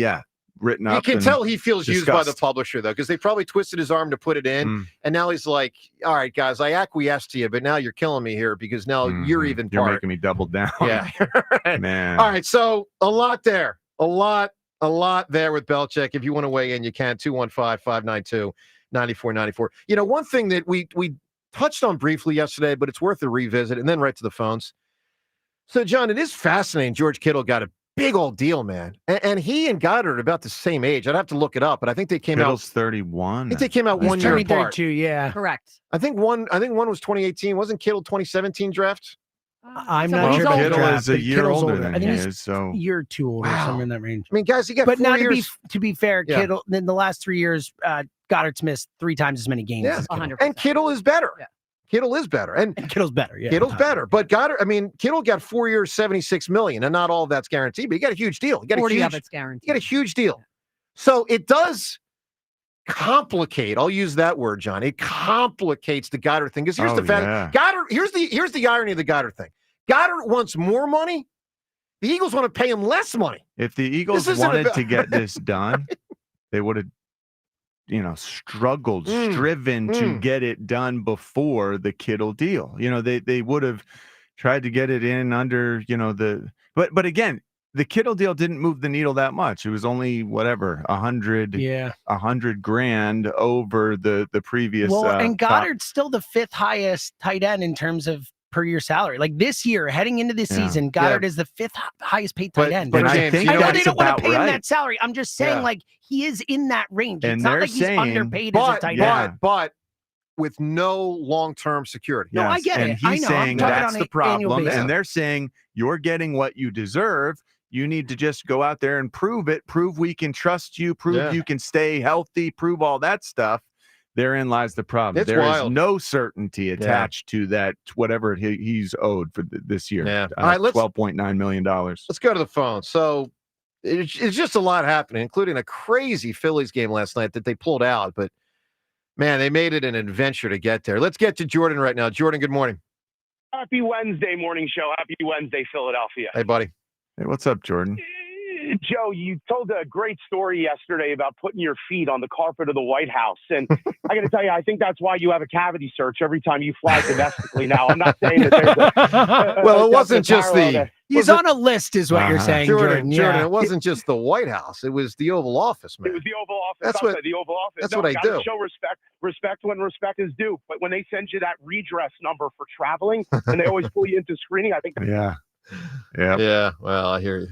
Speaker 1: written up.
Speaker 15: You can
Speaker 1: and
Speaker 15: tell he feels used by the
Speaker 1: discussed.
Speaker 15: publisher, though, because they probably twisted his arm to put it in. And now he's like, all right, guys, I acquiesce to you, but now you're killing me here because now you're even
Speaker 1: You're
Speaker 15: part.
Speaker 1: making me double down.
Speaker 15: Yeah.
Speaker 1: Man.
Speaker 15: All right, so a lot there. A lot there with Belichick. If you want to weigh in, you can. 215-592-9494. One thing that we touched on briefly yesterday, but it's worth a revisit, and then right to the phones. So, John, it is fascinating. George Kittle got a big old deal, man. And he and Goddard are about the same age. I'd have to look it up, but I think they came
Speaker 1: Kittle's
Speaker 15: out
Speaker 1: 31.
Speaker 15: I think they came out 1 year apart.
Speaker 7: 32, yeah.
Speaker 17: Correct.
Speaker 15: I think one was 2018. Wasn't Kittle 2017 draft?
Speaker 7: I'm not sure.
Speaker 1: Kittle is a year
Speaker 7: Kittle's
Speaker 1: older than
Speaker 7: I think
Speaker 1: he
Speaker 7: he's
Speaker 1: is. So
Speaker 7: a year or two older, somewhere in that range.
Speaker 15: I mean, guys, he got
Speaker 7: But
Speaker 15: 4
Speaker 7: now
Speaker 15: years.
Speaker 7: to be fair,
Speaker 15: Yeah.
Speaker 7: Kittle in the last 3 years, Goddard's missed 3 times as many games.
Speaker 15: Yeah,
Speaker 7: as Kittle.
Speaker 17: 100%.
Speaker 15: and Kittle is better.
Speaker 17: Yeah.
Speaker 15: Kittle is better. And
Speaker 7: Kittle's better. Yeah,
Speaker 15: Kittle's better. But Kittle got 4 years, $76 million, and not all of that's guaranteed, but he got a huge deal. He got
Speaker 17: 40
Speaker 15: a
Speaker 17: of
Speaker 15: huge,
Speaker 17: it's guaranteed.
Speaker 15: he got a huge deal. So it does complicate. I'll use that word, John. It complicates the Goddard thing. Because here's the fact.
Speaker 1: yeah.
Speaker 15: Goddard, here's the irony of the Goddard thing. Goddard wants more money. The Eagles want to pay him less money.
Speaker 1: if the Eagles
Speaker 15: This isn't
Speaker 1: wanted
Speaker 15: about-
Speaker 1: to get this done, they would have, striven to get it done before the Kittle deal. They would have tried to get it in under, but again, the Kittle deal didn't move the needle that much. It was only $100,000 over the previous.
Speaker 7: Well, and
Speaker 1: top.
Speaker 7: Goddard's still the 5th highest tight end in terms of per year salary. Like this year, heading into this season, Goddard is the 5th highest paid tight end.
Speaker 1: But I think
Speaker 7: I know they
Speaker 1: that's
Speaker 7: don't want
Speaker 1: about
Speaker 7: to pay him
Speaker 1: right.
Speaker 7: that salary. I'm just saying, like, he is in that range.
Speaker 1: And
Speaker 7: It's not
Speaker 1: they're
Speaker 7: like he's
Speaker 1: saying-
Speaker 7: underpaid as a tight end.
Speaker 15: But with no long-term security.
Speaker 7: No, I get
Speaker 1: and
Speaker 7: it. I
Speaker 1: he's
Speaker 7: know. I'm
Speaker 1: saying
Speaker 7: talking
Speaker 1: that's
Speaker 7: on
Speaker 1: the
Speaker 7: an annual
Speaker 1: problem.
Speaker 7: basis.
Speaker 1: And they're saying you're getting what you deserve. You need to just go out there and prove it. Prove we can trust you. Prove you can stay healthy. Prove all that stuff. Therein lies the problem.
Speaker 15: It's
Speaker 1: There is
Speaker 15: wild.
Speaker 1: no certainty attached to that, whatever he's owed for this year.
Speaker 15: Yeah. All right, let's
Speaker 1: $12.9 million.
Speaker 15: Let's go to the phone. So it's just a lot happening, including a crazy Phillies game last night that they pulled out. But, man, they made it an adventure to get there. Let's get to Jordan right now. Jordan, good morning.
Speaker 24: Happy Wednesday morning show. Happy Wednesday, Philadelphia.
Speaker 15: Hey, buddy.
Speaker 1: Hey, what's up, Jordan?
Speaker 24: Joe, you told a great story yesterday about putting your feet on the carpet of the White House. And I got to tell you, I think that's why you have a cavity search every time you fly domestically now. I'm not saying that there's a
Speaker 15: Well, it wasn't just the...
Speaker 7: He's on a list, is what you're saying, Jordan.
Speaker 15: Jordan,
Speaker 7: Yeah.
Speaker 15: it wasn't just the White House. It was the Oval Office, man.
Speaker 24: It was the Oval Office.
Speaker 15: That's
Speaker 24: I'll
Speaker 15: what-
Speaker 24: say the Oval Office.
Speaker 15: that's
Speaker 24: No,
Speaker 15: what I
Speaker 24: gotta
Speaker 15: do.
Speaker 24: Show respect when respect is due. But when they send you that redress number for traveling, and they always pull you into screening, I think.
Speaker 1: Yeah. Yeah.
Speaker 15: Yeah. Well, I hear you.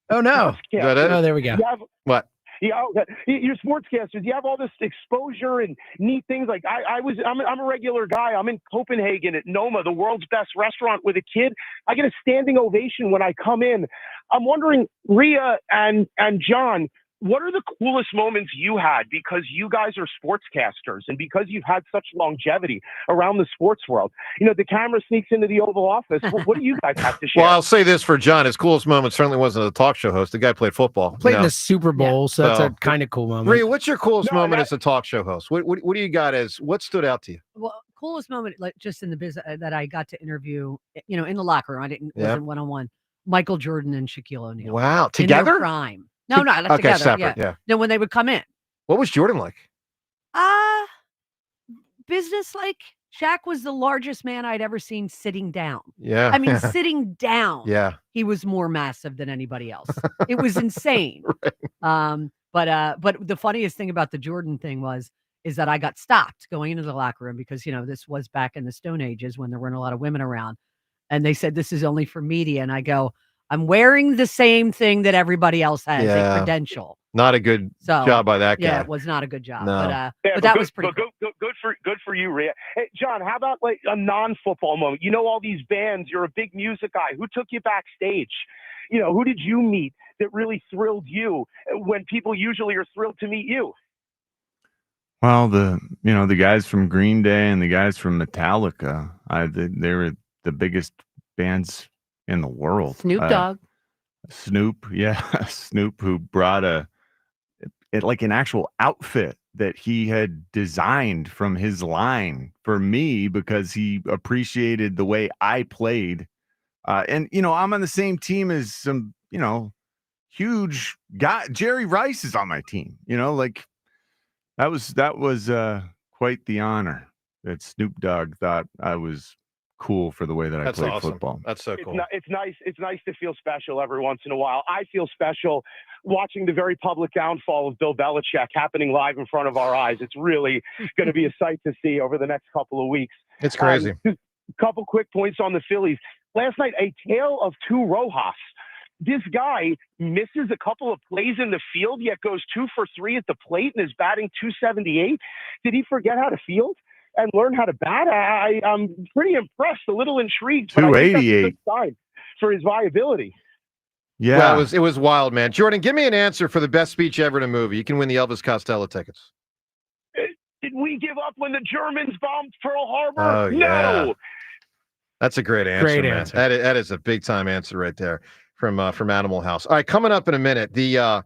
Speaker 7: Oh, no.
Speaker 15: Is that it?
Speaker 7: Oh, there we go.
Speaker 24: You have,
Speaker 15: What?
Speaker 24: yeah, you're sportscasters. You have all this exposure and neat things. Like I'm a regular guy. I'm in Copenhagen at Noma, the world's best restaurant, with a kid. I get a standing ovation when I come in. I'm wondering, Rhea and John, what are the coolest moments you had, because you guys are sportscasters and because you've had such longevity around the sports world? The camera sneaks into the Oval Office. What do you guys have to share?
Speaker 15: Well, I'll say this for John. His coolest moment certainly wasn't a talk show host. The guy played football.
Speaker 7: Played in the Super Bowl, so that's a kind of cool moment.
Speaker 15: Rhea, what's your coolest moment as a talk show host? What do you got as what stood out to you?
Speaker 17: Well, coolest moment, like just in the business that I got to interview, in the locker room. Wasn't one-on-one. Michael Jordan and Shaquille O'Neal.
Speaker 15: Wow,
Speaker 17: In
Speaker 15: together?
Speaker 17: their prime. No, not
Speaker 15: Okay,
Speaker 17: together.
Speaker 15: separate, yeah.
Speaker 17: No, when they would come in.
Speaker 15: What was Jordan like?
Speaker 17: Business like. Shaq was the largest man I'd ever seen sitting down.
Speaker 15: Yeah.
Speaker 17: I mean, sitting down.
Speaker 15: Yeah.
Speaker 17: He was more massive than anybody else. It was insane. But the funniest thing about the Jordan thing is that I got stopped going into the locker room because, this was back in the Stone Ages when there weren't a lot of women around. And they said, this is only for media. And I go, I'm wearing the same thing that everybody else has, a credential.
Speaker 15: Not a good job by that guy.
Speaker 17: Yeah, it was not a good job.
Speaker 15: No.
Speaker 17: But that was pretty cool.
Speaker 24: Good for you, Rhea. Hey, John, how about like a non-football moment? All these bands. You're a big music guy. Who took you backstage? Who did you meet that really thrilled you when people usually are thrilled to meet you?
Speaker 1: Well, the guys from Green Day and the guys from Metallica, they were the biggest bands in the world.
Speaker 17: Snoop Dogg.
Speaker 1: Snoop, yeah, Snoop, who brought like an actual outfit that he had designed from his line for me because he appreciated the way I played. And I'm on the same team as some, huge guy. Jerry Rice is on my team. Like that was quite the honor that Snoop Dogg thought I was cool for the way that I
Speaker 15: That's
Speaker 1: played
Speaker 15: awesome.
Speaker 1: football.
Speaker 15: That's so cool.
Speaker 24: It's nice. It's nice to feel special every once in a while. I feel special watching the very public downfall of Bill Belichick happening live in front of our eyes. It's really going to be a sight to see over the next couple of weeks.
Speaker 15: It's crazy.
Speaker 24: Couple quick points on the Phillies. Last night, a tale of two Rojas. This guy misses a couple of plays in the field, yet goes 2 for 3 at the plate and is batting .278. Did he forget how to field and learn how to bat? I'm pretty impressed, a little intrigued, but I think that's a good sign for his viability.
Speaker 1: Yeah.
Speaker 15: Well, it was wild, man. Jordan, give me an answer for the best speech ever in a movie. You can win the Elvis Costello tickets.
Speaker 24: Did we give up when the Germans bombed Pearl Harbor?
Speaker 15: Oh, yeah.
Speaker 24: No.
Speaker 15: That's a great answer,
Speaker 24: Great
Speaker 15: man.
Speaker 24: answer.
Speaker 15: That is a big-time answer right there from Animal House. All right, coming up in a minute, the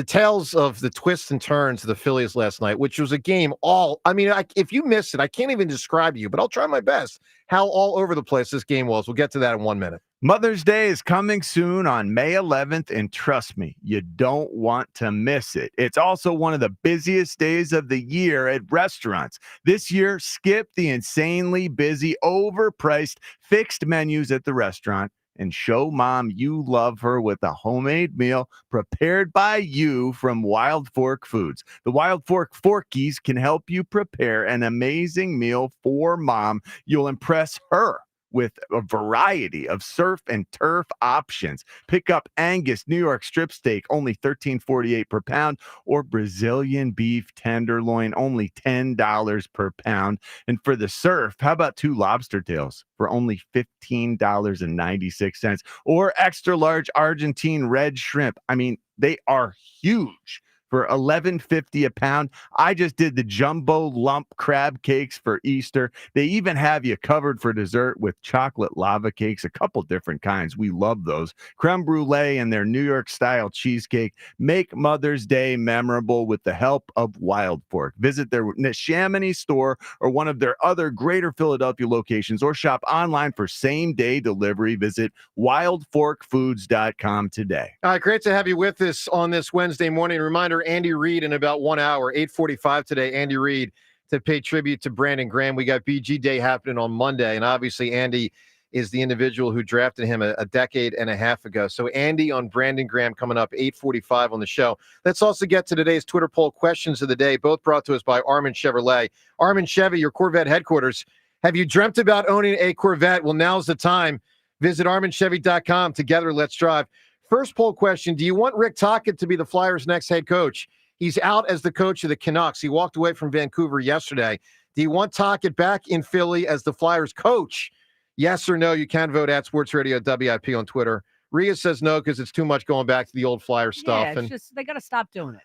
Speaker 15: tales of the twists and turns of the Phillies last night, which was a game if you missed it, I can't even describe to you, but I'll try my best how all over the place this game was. We'll get to that in 1 minute.
Speaker 1: Mother's Day is coming soon on May 11th, and trust me, you don't want to miss it. It's also one of the busiest days of the year at restaurants. This year, skip the insanely busy, overpriced, fixed menus at the restaurant and show mom you love her with a homemade meal prepared by you from Wild Fork Foods. The Wild Fork Forkies can help you prepare an amazing meal for mom. You'll impress her with a variety of surf and turf options. Pick up Angus New York strip steak, only $13.48 per pound, or Brazilian beef tenderloin, only $10 per pound. And for the surf, how about 2 lobster tails for only $15.96, or extra large Argentine red shrimp? I mean, they are huge for $11.50 a pound. I just did the jumbo lump crab cakes for Easter. They even have you covered for dessert with chocolate lava cakes, a couple different kinds. We love those. Creme brulee and their New York style cheesecake. Make Mother's Day memorable with the help of Wild Fork. Visit their Neshaminy store or one of their other Greater Philadelphia locations, or shop online for same-day delivery. Visit wildforkfoods.com today.
Speaker 15: All right, great to have you with us on this Wednesday morning. Reminder, Andy Reid in about 1 hour, 8:45 today. Andy Reid to pay tribute to Brandon Graham. We got BG Day happening on Monday, and obviously Andy is the individual who drafted him a decade and a half ago. So Andy on Brandon Graham coming up 8:45 on the show. Let's also get to today's Twitter poll questions of the day, both brought to us by Armin Chevrolet. Armin Chevy, your Corvette headquarters. Have you dreamt about owning a Corvette? Well, now's the time. Visit ArminChevy.com. Together, let's drive. First poll question, do you want Rick Tocchet to be the Flyers' next head coach? He's out as the coach of the Canucks. He walked away from Vancouver yesterday. Do you want Tocchet back in Philly as the Flyers' coach? Yes or no? You can vote at Sports Radio WIP on Twitter. Rhea says no because it's too much going back to the old Flyer stuff.
Speaker 17: Yeah, it's just they got to stop doing it.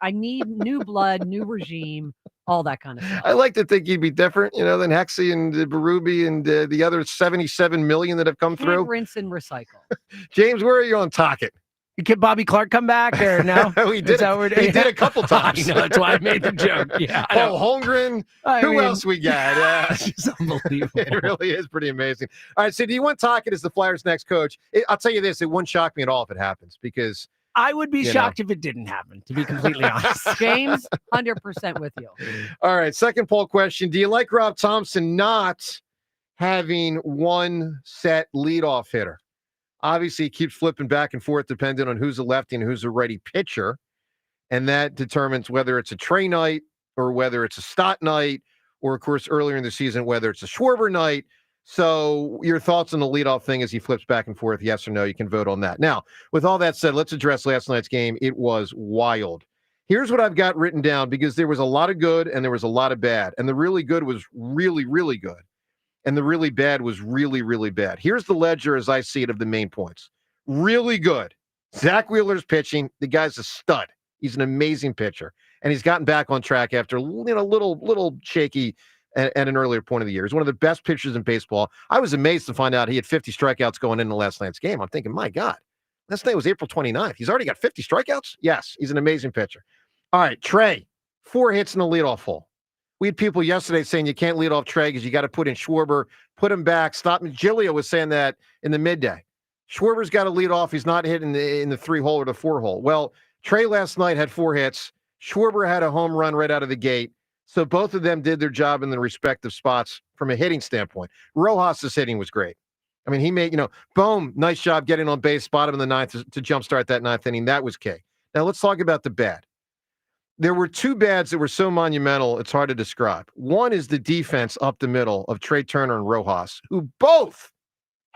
Speaker 17: I need new blood, new regime, all that kind of stuff.
Speaker 15: I like to think he'd be different, than Hexy and Berube and the other 77 million that have come through.
Speaker 17: Rinse and recycle.
Speaker 15: James, where are you on Tocchet?
Speaker 7: Can Bobby Clark come back or no?
Speaker 15: He did a couple times.
Speaker 7: I know, that's why I made the joke. Yeah,
Speaker 15: Paul Holmgren. Who else we got?
Speaker 7: It's just unbelievable.
Speaker 15: It really is pretty amazing. All right, so do you want Tocchet as the Flyers' next coach? I'll tell you this, it wouldn't shock me at all if it happens because
Speaker 7: I would be shocked if it didn't happen, to be completely honest.
Speaker 17: James, 100% with you.
Speaker 15: All right, second poll question. Do you like Rob Thompson not having one set leadoff hitter? Obviously, he keeps flipping back and forth depending on who's a lefty and who's a righty pitcher. And that determines whether it's a Trey night or whether it's a Stott night or, of course, earlier in the season, whether it's a Schwarber night. So your thoughts on the leadoff thing as he flips back and forth, yes or no, you can vote on that. Now, with all that said, let's address last night's game. It was wild. Here's what I've got written down because there was a lot of good and there was a lot of bad. And the really good was really, really good. And the really bad was really, really bad. Here's the ledger as I see it of the main points. Really good. Zach Wheeler's pitching. The guy's a stud. He's an amazing pitcher. and he's gotten back on track after little shaky at an earlier point of the year. He's one of the best pitchers in baseball. I was amazed to find out he had 50 strikeouts going into last night's game. I'm thinking, my God, last night was April 29th. He's already got 50 strikeouts? Yes, he's an amazing pitcher. All right, Trey, 4 hits in the leadoff hole. We had people yesterday saying you can't lead off Trey because you got to put in Schwarber, put him back, stop him. Gilio was saying that in the midday. Schwarber's got to lead off. He's not hitting in the 3-hole or the 4-hole. Well, Trey last night had 4 hits. Schwarber had a home run right out of the gate. So both of them did their job in their respective spots from a hitting standpoint. Rojas's hitting was great. I mean, he made, Bohm, nice job getting on base, bottom of the ninth to jumpstart that ninth inning. That was key. Now let's talk about the bad. There were 2 bads that were so monumental, it's hard to describe. One is the defense up the middle of Trey Turner and Rojas, who both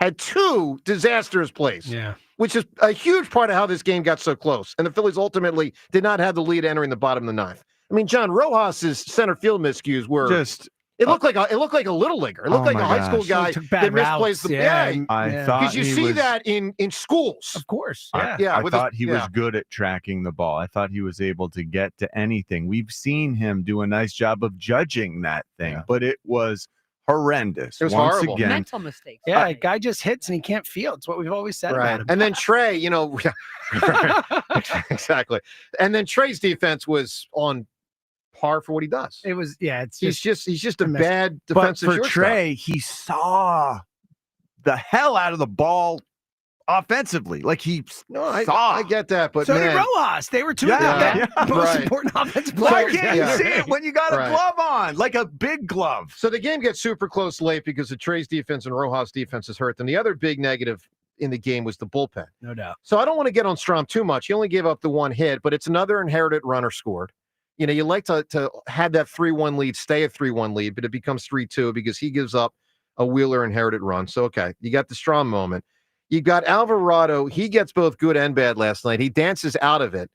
Speaker 15: had 2 disastrous plays, which is a huge part of how this game got so close. And the Phillies ultimately did not have the lead entering the bottom of the ninth. I mean, John, Rojas's center field miscues were
Speaker 1: just.
Speaker 15: It looked like a little leaguer. It looked like a high school guy that misplaced the play.
Speaker 1: I thought
Speaker 15: because you see that in schools,
Speaker 7: of course.
Speaker 1: I thought he was good at tracking the ball. I thought he was able to get to anything. We've seen him do a nice job of judging that thing, but it was horrendous.
Speaker 15: It was
Speaker 1: once
Speaker 15: horrible.
Speaker 1: Again.
Speaker 17: Mental mistakes.
Speaker 7: Yeah, guy just hits and he can't feel. It's what we've always said about him.
Speaker 15: And then Trey, exactly. And then Trey's defense was on par for what he does.
Speaker 7: It was,
Speaker 15: he's just a bad defensive
Speaker 1: But for
Speaker 15: shortstop.
Speaker 1: Trey, he saw the hell out of the ball offensively. Like he saw.
Speaker 15: I get that, but
Speaker 7: so
Speaker 15: man,
Speaker 7: did Rojas. They were 2 of the most important offensive
Speaker 1: Why
Speaker 7: players.
Speaker 1: can't you see it when you got a glove on, like a big glove?
Speaker 15: So the game gets super close late because the Trey's defense and Rojas' defense has hurt them. The other big negative in the game was the bullpen.
Speaker 7: No doubt.
Speaker 15: So I don't want to get on Strom too much. He only gave up the 1 hit, but it's another inherited runner scored. You like to have that 3-1 lead, stay a 3-1 lead, but it becomes 3-2 because he gives up a Wheeler inherited run. So, okay, you got the Strom moment. You got Alvarado. He gets both good and bad last night. He dances out of it.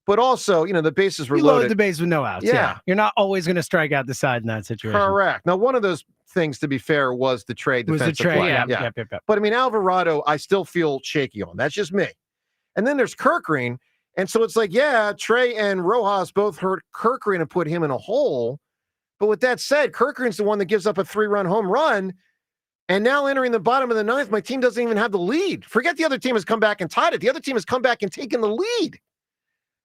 Speaker 15: But also, the bases were
Speaker 7: You
Speaker 15: loaded.
Speaker 7: load the base with no outs. Yeah. You're not always going to strike out the side in that situation.
Speaker 15: Correct. Now, one of those things, to be fair, was the Trey defensive play.
Speaker 7: Yeah.
Speaker 15: But, I mean, Alvarado, I still feel shaky on. That's just me. And then there's Kirkgreen. And so it's like, Trey and Rojas both hurt Kirkgreen and put him in a hole. But with that said, Kirkgreen's the one that gives up a 3-run home run. And now entering the bottom of the ninth, my team doesn't even have the lead. Forget the other team has come back and tied it. The other team has come back and taken the lead.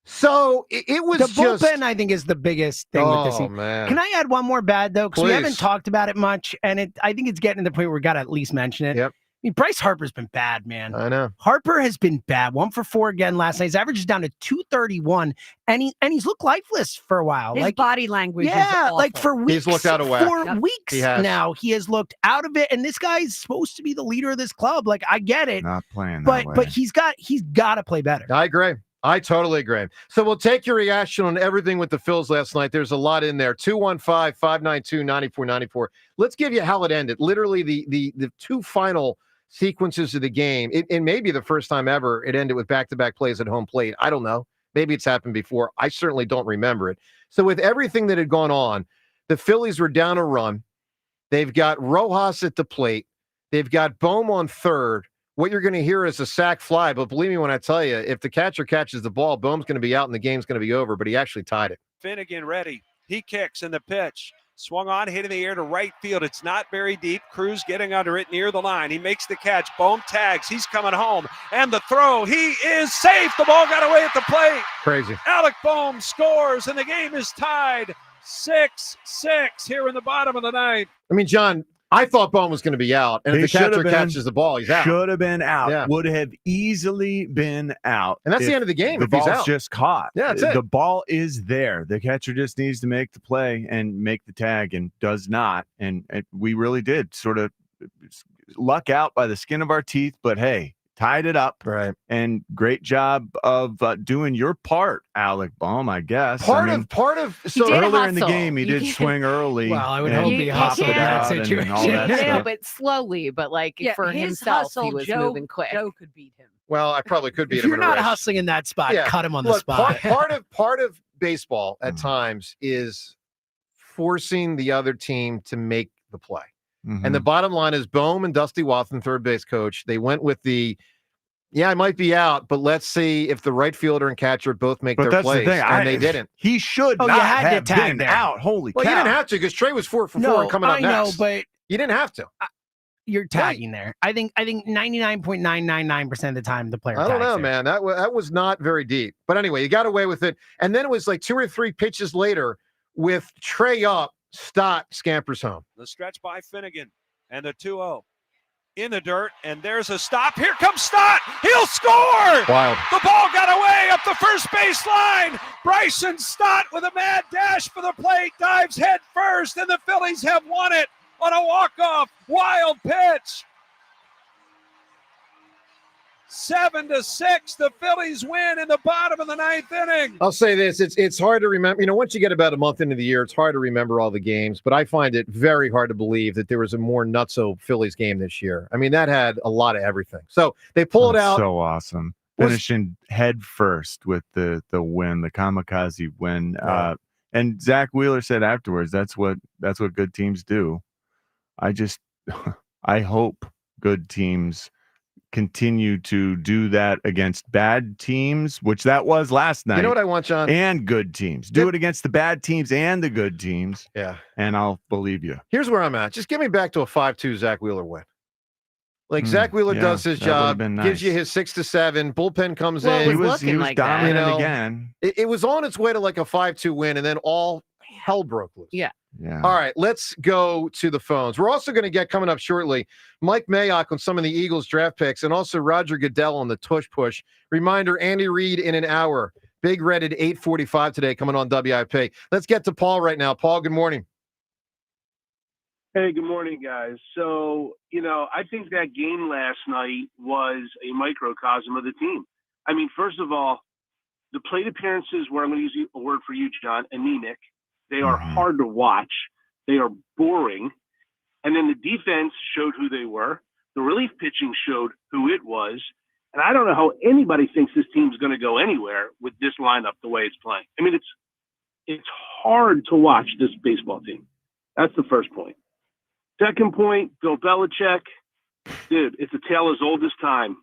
Speaker 15: So it was
Speaker 7: the bullpen, I think, is the biggest thing with this team.
Speaker 15: Man.
Speaker 7: Can I add one more bad, though? Because we
Speaker 15: Please.
Speaker 7: haven't talked about it much. And I think it's getting to the point where we got to at least mention it.
Speaker 15: Yep.
Speaker 7: I mean, Bryce Harper's been bad, man.
Speaker 15: I know.
Speaker 7: Harper has been bad. 1 for 4 again last night. His average is down to 231, and he's looked lifeless for a while.
Speaker 17: His body language is awful.
Speaker 7: like for weeks.
Speaker 15: He's looked out of whack.
Speaker 7: For weeks now, he has looked out of it. And this guy's supposed to be the leader of this club. Like, I get it.
Speaker 1: Not playing that way.
Speaker 7: But he's got to play better.
Speaker 15: I agree. I totally agree. So we'll take your reaction on everything with the Phils last night. There's a lot in there. 215-592-9494. Let's give you how it ended. Literally the 2 final sequences of the game. It may be the first time ever it ended with back-to-back plays at home plate. I don't know. Maybe it's happened before. I certainly don't remember it. So with everything that had gone on, the Phillies were down a run. They've got Rojas at the plate. They've got Bohm on third. What you're going to hear is a sac fly, but believe me when I tell you, if the catcher catches the ball, Bohm's going to be out and the game's going to be over, but he actually tied it.
Speaker 13: Finnegan ready. He kicks in the pitch. Swung on, hit in the air to right field. It's not very deep. Cruz getting under it near the line. He makes the catch. Bohm tags. He's coming home. And the throw. He is safe. The ball got away at the plate.
Speaker 15: Crazy.
Speaker 13: Alec Bohm scores, and the game is tied 6-6 here in the bottom of the ninth.
Speaker 15: I mean, John, I thought Bohm was going to be out. And if the catcher catches the ball, he's out.
Speaker 1: Should have been out. Yeah. Would have easily been out.
Speaker 15: And that's the end of the game.
Speaker 1: The
Speaker 15: if he's
Speaker 1: ball's
Speaker 15: out.
Speaker 1: just caught.
Speaker 15: Yeah, that's it.
Speaker 1: The ball is there. The catcher just needs to make the play and make the tag and does not. And we really did sort of luck out by the skin of our teeth. But hey, tied it up.
Speaker 15: Right.
Speaker 1: And great job of doing your part, Alec Bohm, I guess.
Speaker 15: Part of
Speaker 1: so earlier in the game, he did swing early.
Speaker 7: Well, I would hope he hustled in that situation.
Speaker 16: Yeah, but slowly, but for himself, he was moving quick.
Speaker 17: Joe could beat him.
Speaker 15: Well, I probably could beat
Speaker 7: if
Speaker 15: him.
Speaker 7: You're not hustling in that spot. Cut him on the spot.
Speaker 15: Part of baseball at times is forcing the other team to make the play. And the bottom line is Bohm and Dusty Watson, third base coach, they went with the Yeah, I might be out, but let's see if the right fielder and catcher both make their plays, and they didn't.
Speaker 1: He should not have been out. Holy cow.
Speaker 15: Well, you didn't have to because Trey was 4 for 4 and coming up next.
Speaker 7: I know, but
Speaker 15: you didn't have to.
Speaker 7: You're tagging there. I think 99.999% of the time the player.
Speaker 15: I don't know,
Speaker 7: there.
Speaker 15: man. That was not very deep. But anyway, you got away with it. And then it was like 2 or 3 pitches later with Trey up, Stott scampers home.
Speaker 13: The stretch by Finnegan and the 2-0. In the dirt, and there's a stop. Here comes Stott. He'll score.
Speaker 15: Wild.
Speaker 13: The ball got away up the first base line. Bryson Stott with a mad dash for the plate, dives head first, and the Phillies have won it on a walk-off wild pitch. 7-6, the Phillies win in the bottom of the 9th inning.
Speaker 15: I'll say this, it's hard to remember. Once you get about a month into the year, it's hard to remember all the games, but I find it very hard to believe that there was a more nutso Phillies game this year. That had a lot of everything. So they pull it out.
Speaker 1: So awesome. Finishing head first with the win, the kamikaze win.
Speaker 15: Yeah.
Speaker 1: And Zach Wheeler said afterwards, that's what good teams do. I hope good teams continue to do that against bad teams, which that was last night.
Speaker 15: You know what I want, John?
Speaker 1: And good teams. Do it against the bad teams and the good teams.
Speaker 15: Yeah.
Speaker 1: And I'll believe you.
Speaker 15: Here's where I'm at. Just get me back to a 5-2 Zach Wheeler win. Zach Wheeler does his job, gives you his 6-7. Bullpen comes in.
Speaker 1: He was dominant again.
Speaker 15: It was on its way to like a 5-2 win, and then all hell broke loose.
Speaker 16: Yeah.
Speaker 15: All right, let's go to the phones. We're also going to get coming up shortly Mike Mayock on some of the Eagles draft picks, and also Roger Goodell on the tush push. Reminder, Andy Reid in an hour. Big Red at 8:45 today coming on WIP. Let's get to Paul right now. Paul, good morning.
Speaker 24: Hey, good morning, guys. So, I think that game last night was a microcosm of the team. First of all, the plate appearances were, I'm going to use a word for you, John, anemic. They are hard to watch. They are boring. And then the defense showed who they were. The relief pitching showed who it was. And I don't know how anybody thinks this team's going to go anywhere with this lineup the way it's playing. It's hard to watch this baseball team. That's the first point. Second point, Bill Belichick. Dude, it's a tale as old as time.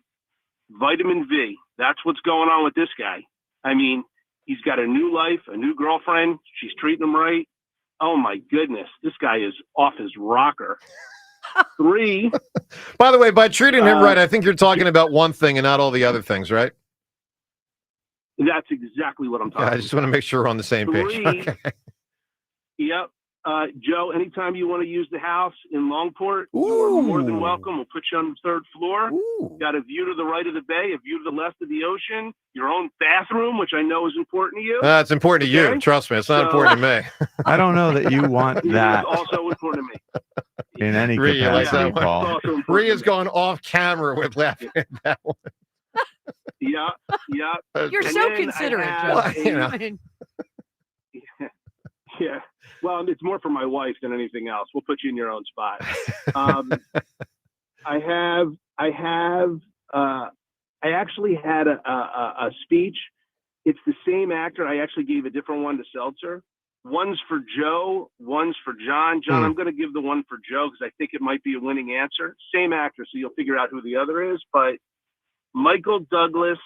Speaker 24: Vitamin V. That's what's going on with this guy. He's got a new life, a new girlfriend. She's treating him right. Oh, my goodness. This guy is off his rocker. 3.
Speaker 15: By the way, by treating him right, I think you're talking about one thing and not all the other things, right?
Speaker 24: That's exactly what I'm talking about.
Speaker 15: I just want to make sure we're on the same page.
Speaker 24: 3.
Speaker 15: Okay.
Speaker 24: Yep. Joe, anytime you want to use the house in Longport, you are more than welcome. We'll put you on the 3rd floor. Got a view to the right of the bay, a view to the left of the ocean, your own bathroom, which I know is important to you.
Speaker 15: It's important to you. Trust me. It's not important to me.
Speaker 1: I don't know that you want that.
Speaker 24: It's also important to me.
Speaker 1: In any capacity, Paul.
Speaker 15: Rhea is going off camera with laughing at that one.
Speaker 24: Yeah.
Speaker 16: You're
Speaker 24: And
Speaker 16: so
Speaker 24: then
Speaker 16: considerate,
Speaker 24: I
Speaker 16: Joe.
Speaker 24: Yeah. Well, it's more for my wife than anything else. We'll put you in your own spot. I actually had a speech. It's the same actor. I actually gave a different one to Seltzer. One's for Joe, one's for John. John, I'm going to give the one for Joe because I think it might be a winning answer. Same actor, so you'll figure out who the other is. But Michael Douglas,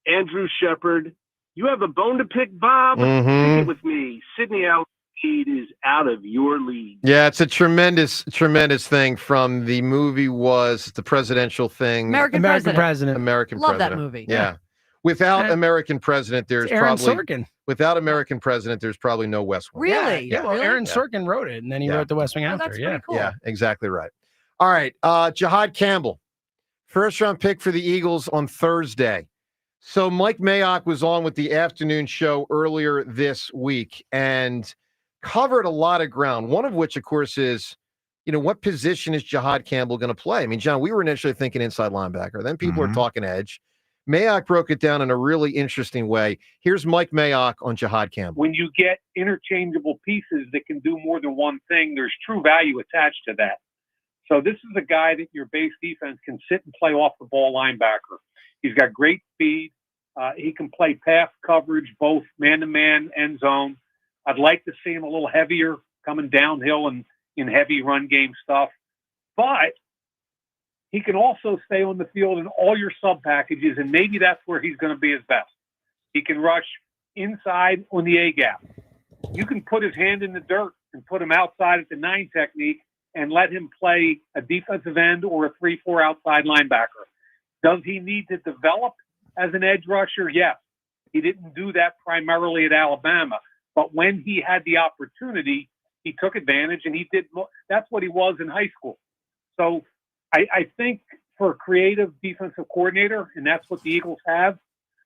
Speaker 24: Andrew Shepard, you have a bone to pick, Bob. Pick it with me. Sidney Allen is out of your league.
Speaker 15: Yeah, it's a tremendous thing from the movie was the presidential thing.
Speaker 7: American President.
Speaker 16: Love that movie.
Speaker 15: Yeah. Without American President, there's
Speaker 7: Aaron
Speaker 15: probably
Speaker 7: Sorkin.
Speaker 15: Without American President, there's probably no West Wing.
Speaker 16: Really?
Speaker 7: Yeah. Well,
Speaker 16: Really?
Speaker 7: Aaron Sorkin wrote it, and then he wrote the West Wing after.
Speaker 16: That's pretty cool.
Speaker 15: Yeah, exactly right. All right, Jihad Campbell, first round pick for the Eagles on Thursday. So Mike Mayock was on with the afternoon show earlier this week and covered a lot of ground, one of which, of course, is, what position is Jihad Campbell going to play? John, we were initially thinking inside linebacker. Then people are talking edge. Mayock broke it down in a really interesting way. Here's Mike Mayock on Jihad Campbell.
Speaker 8: When you get interchangeable pieces that can do more than one thing, there's true value attached to that. So this is a guy that your base defense can sit and play off the ball linebacker. He's got great speed. He can play pass coverage, both man-to-man and zone. I'd like to see him a little heavier coming downhill and in heavy run game stuff. But he can also stay on the field in all your sub packages, and maybe that's where he's going to be his best. He can rush inside on the A gap. You can put his hand in the dirt and put him outside at the 9 technique and let him play a defensive end or a 3-4 outside linebacker. Does he need to develop as an edge rusher? Yes. He didn't do that primarily at Alabama, but when he had the opportunity, he took advantage, and he did. That's what he was in high school. So I think for a creative defensive coordinator, and that's what the Eagles have,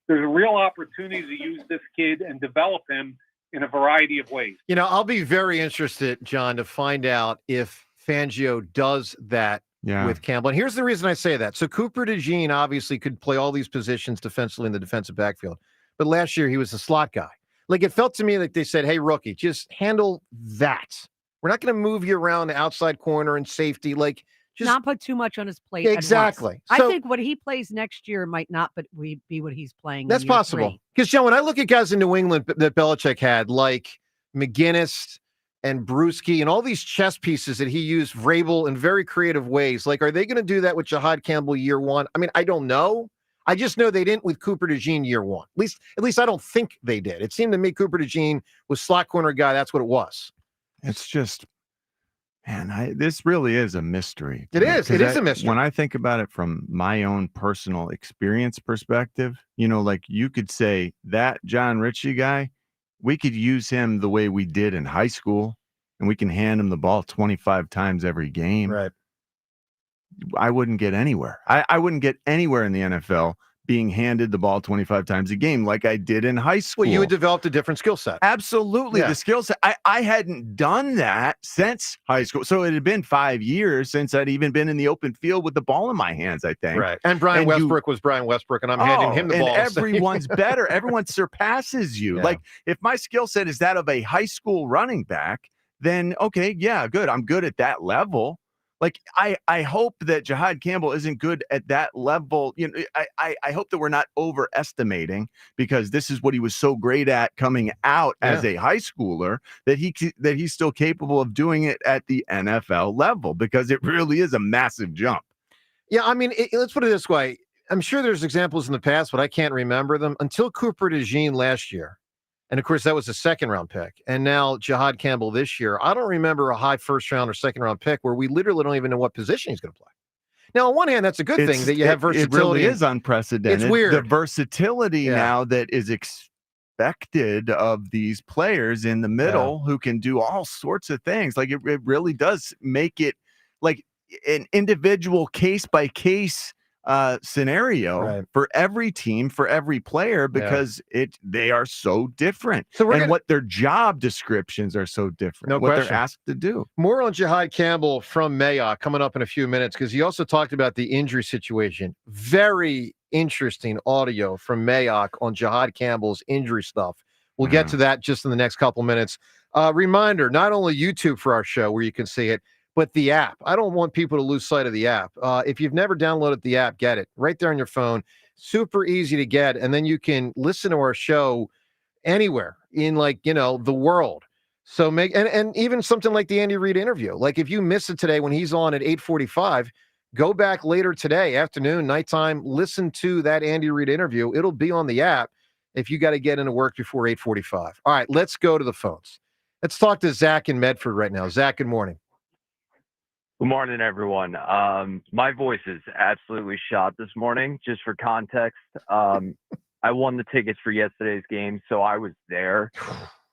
Speaker 8: there's a real opportunity to use this kid and develop him in a variety of ways.
Speaker 15: You know, I'll be very interested, John, to find out if Fangio does that with Campbell. And here's the reason I say that. So Cooper DeJean obviously could play all these positions defensively in the defensive backfield. But last year he was a slot guy. Like, it felt to me like they said, hey, rookie, just handle that. We're not going to move you around the outside corner and safety. Like, just
Speaker 17: not put too much on his plate.
Speaker 15: Exactly.
Speaker 17: I
Speaker 15: So-
Speaker 17: think what he plays next year might not, but be what he's playing.
Speaker 15: That's
Speaker 17: in year
Speaker 15: possible.
Speaker 17: 3.
Speaker 15: Because, John, when I look at guys in New England that Belichick had, like McGinnis and Brewski and all these chess pieces that he used Vrabel in very creative ways, like, are they going to do that with Jahad Campbell year one? I mean, I don't know. I just know they didn't with Cooper DeJean year one. At least I don't think they did. It seemed to me Cooper DeJean was slot corner guy. That's what it was.
Speaker 1: It's just, man, this really is a mystery.
Speaker 15: It is. It is a mystery.
Speaker 1: When I think about it from my own personal experience perspective, you know, like you could say that John Ritchie guy, we could use him the way we did in high school, and we can hand him the ball 25 times every game.
Speaker 15: Right.
Speaker 1: I wouldn't get anywhere. I wouldn't get anywhere in the NFL being handed the ball 25 times a game like I did in high school.
Speaker 15: Well, you had developed a different skill set.
Speaker 1: Absolutely.
Speaker 15: Yeah.
Speaker 1: The skill set. I hadn't done that since high school. So it had been 5 years since I'd even been in the open field with the ball in my hands, I think.
Speaker 15: Right. And Brian Westbrook was Brian Westbrook, and I'm handing him the ball.
Speaker 1: And everyone's better. Everyone surpasses you.
Speaker 15: Yeah.
Speaker 1: Like, if my skill set is that of a high school running back, then okay, yeah, good. I'm good at that level. Like, I hope that Jahad Campbell isn't good at that level. You know, I hope that we're not overestimating, because this is what he was so great at coming out as a high schooler, that he's still capable of doing it at the NFL level, because it really is a massive jump.
Speaker 15: Yeah, I mean, let's put it this way. I'm sure there's examples in the past, but I can't remember them until Cooper DeJean last year. And of course, that was a 2nd-round pick. And now Jahad Campbell this year. I don't remember a high 1st-round or 2nd-round pick where we literally don't even know what position he's going to play. Now, on one hand, that's a good thing that you have versatility.
Speaker 1: It really is unprecedented.
Speaker 15: It's weird.
Speaker 1: The versatility now that is expected of these players in the middle who can do all sorts of things. Like, it really does make it like an individual case-by-case scenario for every team, for every player, because they are so different.
Speaker 15: So
Speaker 1: what their job descriptions are so different. What they're asked to do.
Speaker 15: More on Jahad Campbell from Mayock coming up in a few minutes, because he also talked about the injury situation. Very interesting audio from Mayock on Jahad Campbell's injury stuff. We'll get to that just in the next couple minutes. Reminder, not only YouTube for our show where you can see it, but the app. I don't want people to lose sight of the app. If you've never downloaded the app, get it right there on your phone. Super easy to get. And then you can listen to our show anywhere in, like, you know, the world. So and even something like the Andy Reid interview. Like, if you miss it today when he's on at 8:45, go back later today, afternoon, nighttime, listen to that Andy Reid interview. It'll be on the app if you got to get into work before 8:45. All right, let's go to the phones. Let's talk to Zach in Medford right now. Zach, good morning.
Speaker 3: Good morning, everyone. My voice is absolutely shot this morning. Just for context, I won the tickets for yesterday's game, so I was there.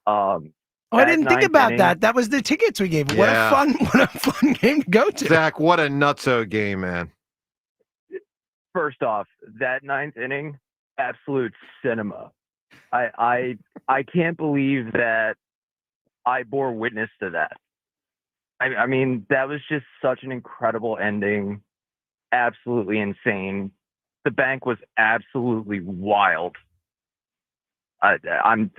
Speaker 7: I didn't think about that. That was the tickets we gave. What a fun game to go to.
Speaker 15: Zach, what a nutso game, man.
Speaker 3: First off, that 9th inning, absolute cinema. I can't believe that I bore witness to that. I mean, that was just such an incredible ending. Absolutely insane. The bank was absolutely wild. I'm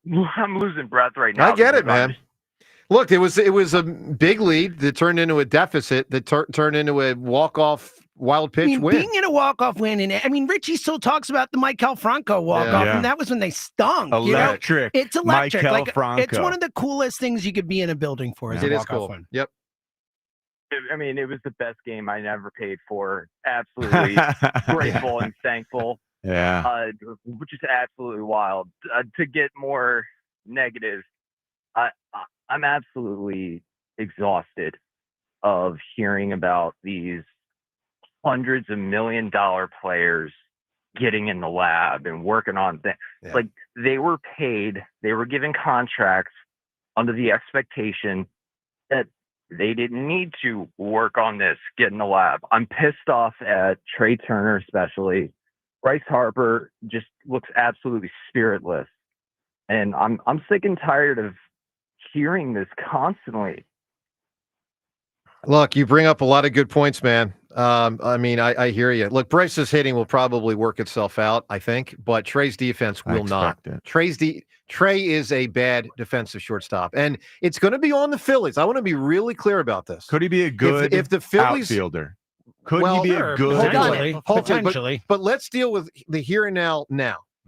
Speaker 3: losing breath right now.
Speaker 15: I get it, man. Look, it was a big lead that turned into a deficit that turned into a walk-off wild pitch win.
Speaker 7: Being in a walk-off win, and I mean, Richie still talks about the Michael Franco walk-off, and that was when they stung.
Speaker 1: Electric.
Speaker 7: You know? It's electric.
Speaker 1: Michael Franco.
Speaker 7: It's one of the coolest things you could be in a building for. Is
Speaker 15: It
Speaker 7: a
Speaker 15: is
Speaker 7: walk-off
Speaker 15: cool.
Speaker 7: win.
Speaker 15: Yep.
Speaker 3: I mean, it was the best game I never paid for. Absolutely grateful and thankful.
Speaker 1: Yeah.
Speaker 3: Which is absolutely wild. To get more negative, I'm absolutely exhausted of hearing about these hundreds of $1 million players getting in the lab and working on things.
Speaker 15: Yeah.
Speaker 3: Like, they were paid, they were given contracts under the expectation that they didn't need to work on this, get in the lab. I'm pissed off at Trey Turner, especially. Bryce Harper just looks absolutely spiritless. And I'm sick and tired of hearing this constantly.
Speaker 15: Look, you bring up a lot of good points, man. I mean, I hear you. Look, Bryce's hitting will probably work itself out, I think, but Trey's defense will not. Trey is a bad defensive shortstop, and it's going to be on the Phillies. I want to be really clear about this.
Speaker 1: Could he be a good
Speaker 15: if the Phillies,
Speaker 1: outfielder? Could he be a good
Speaker 15: potentially? But let's deal with the here and now.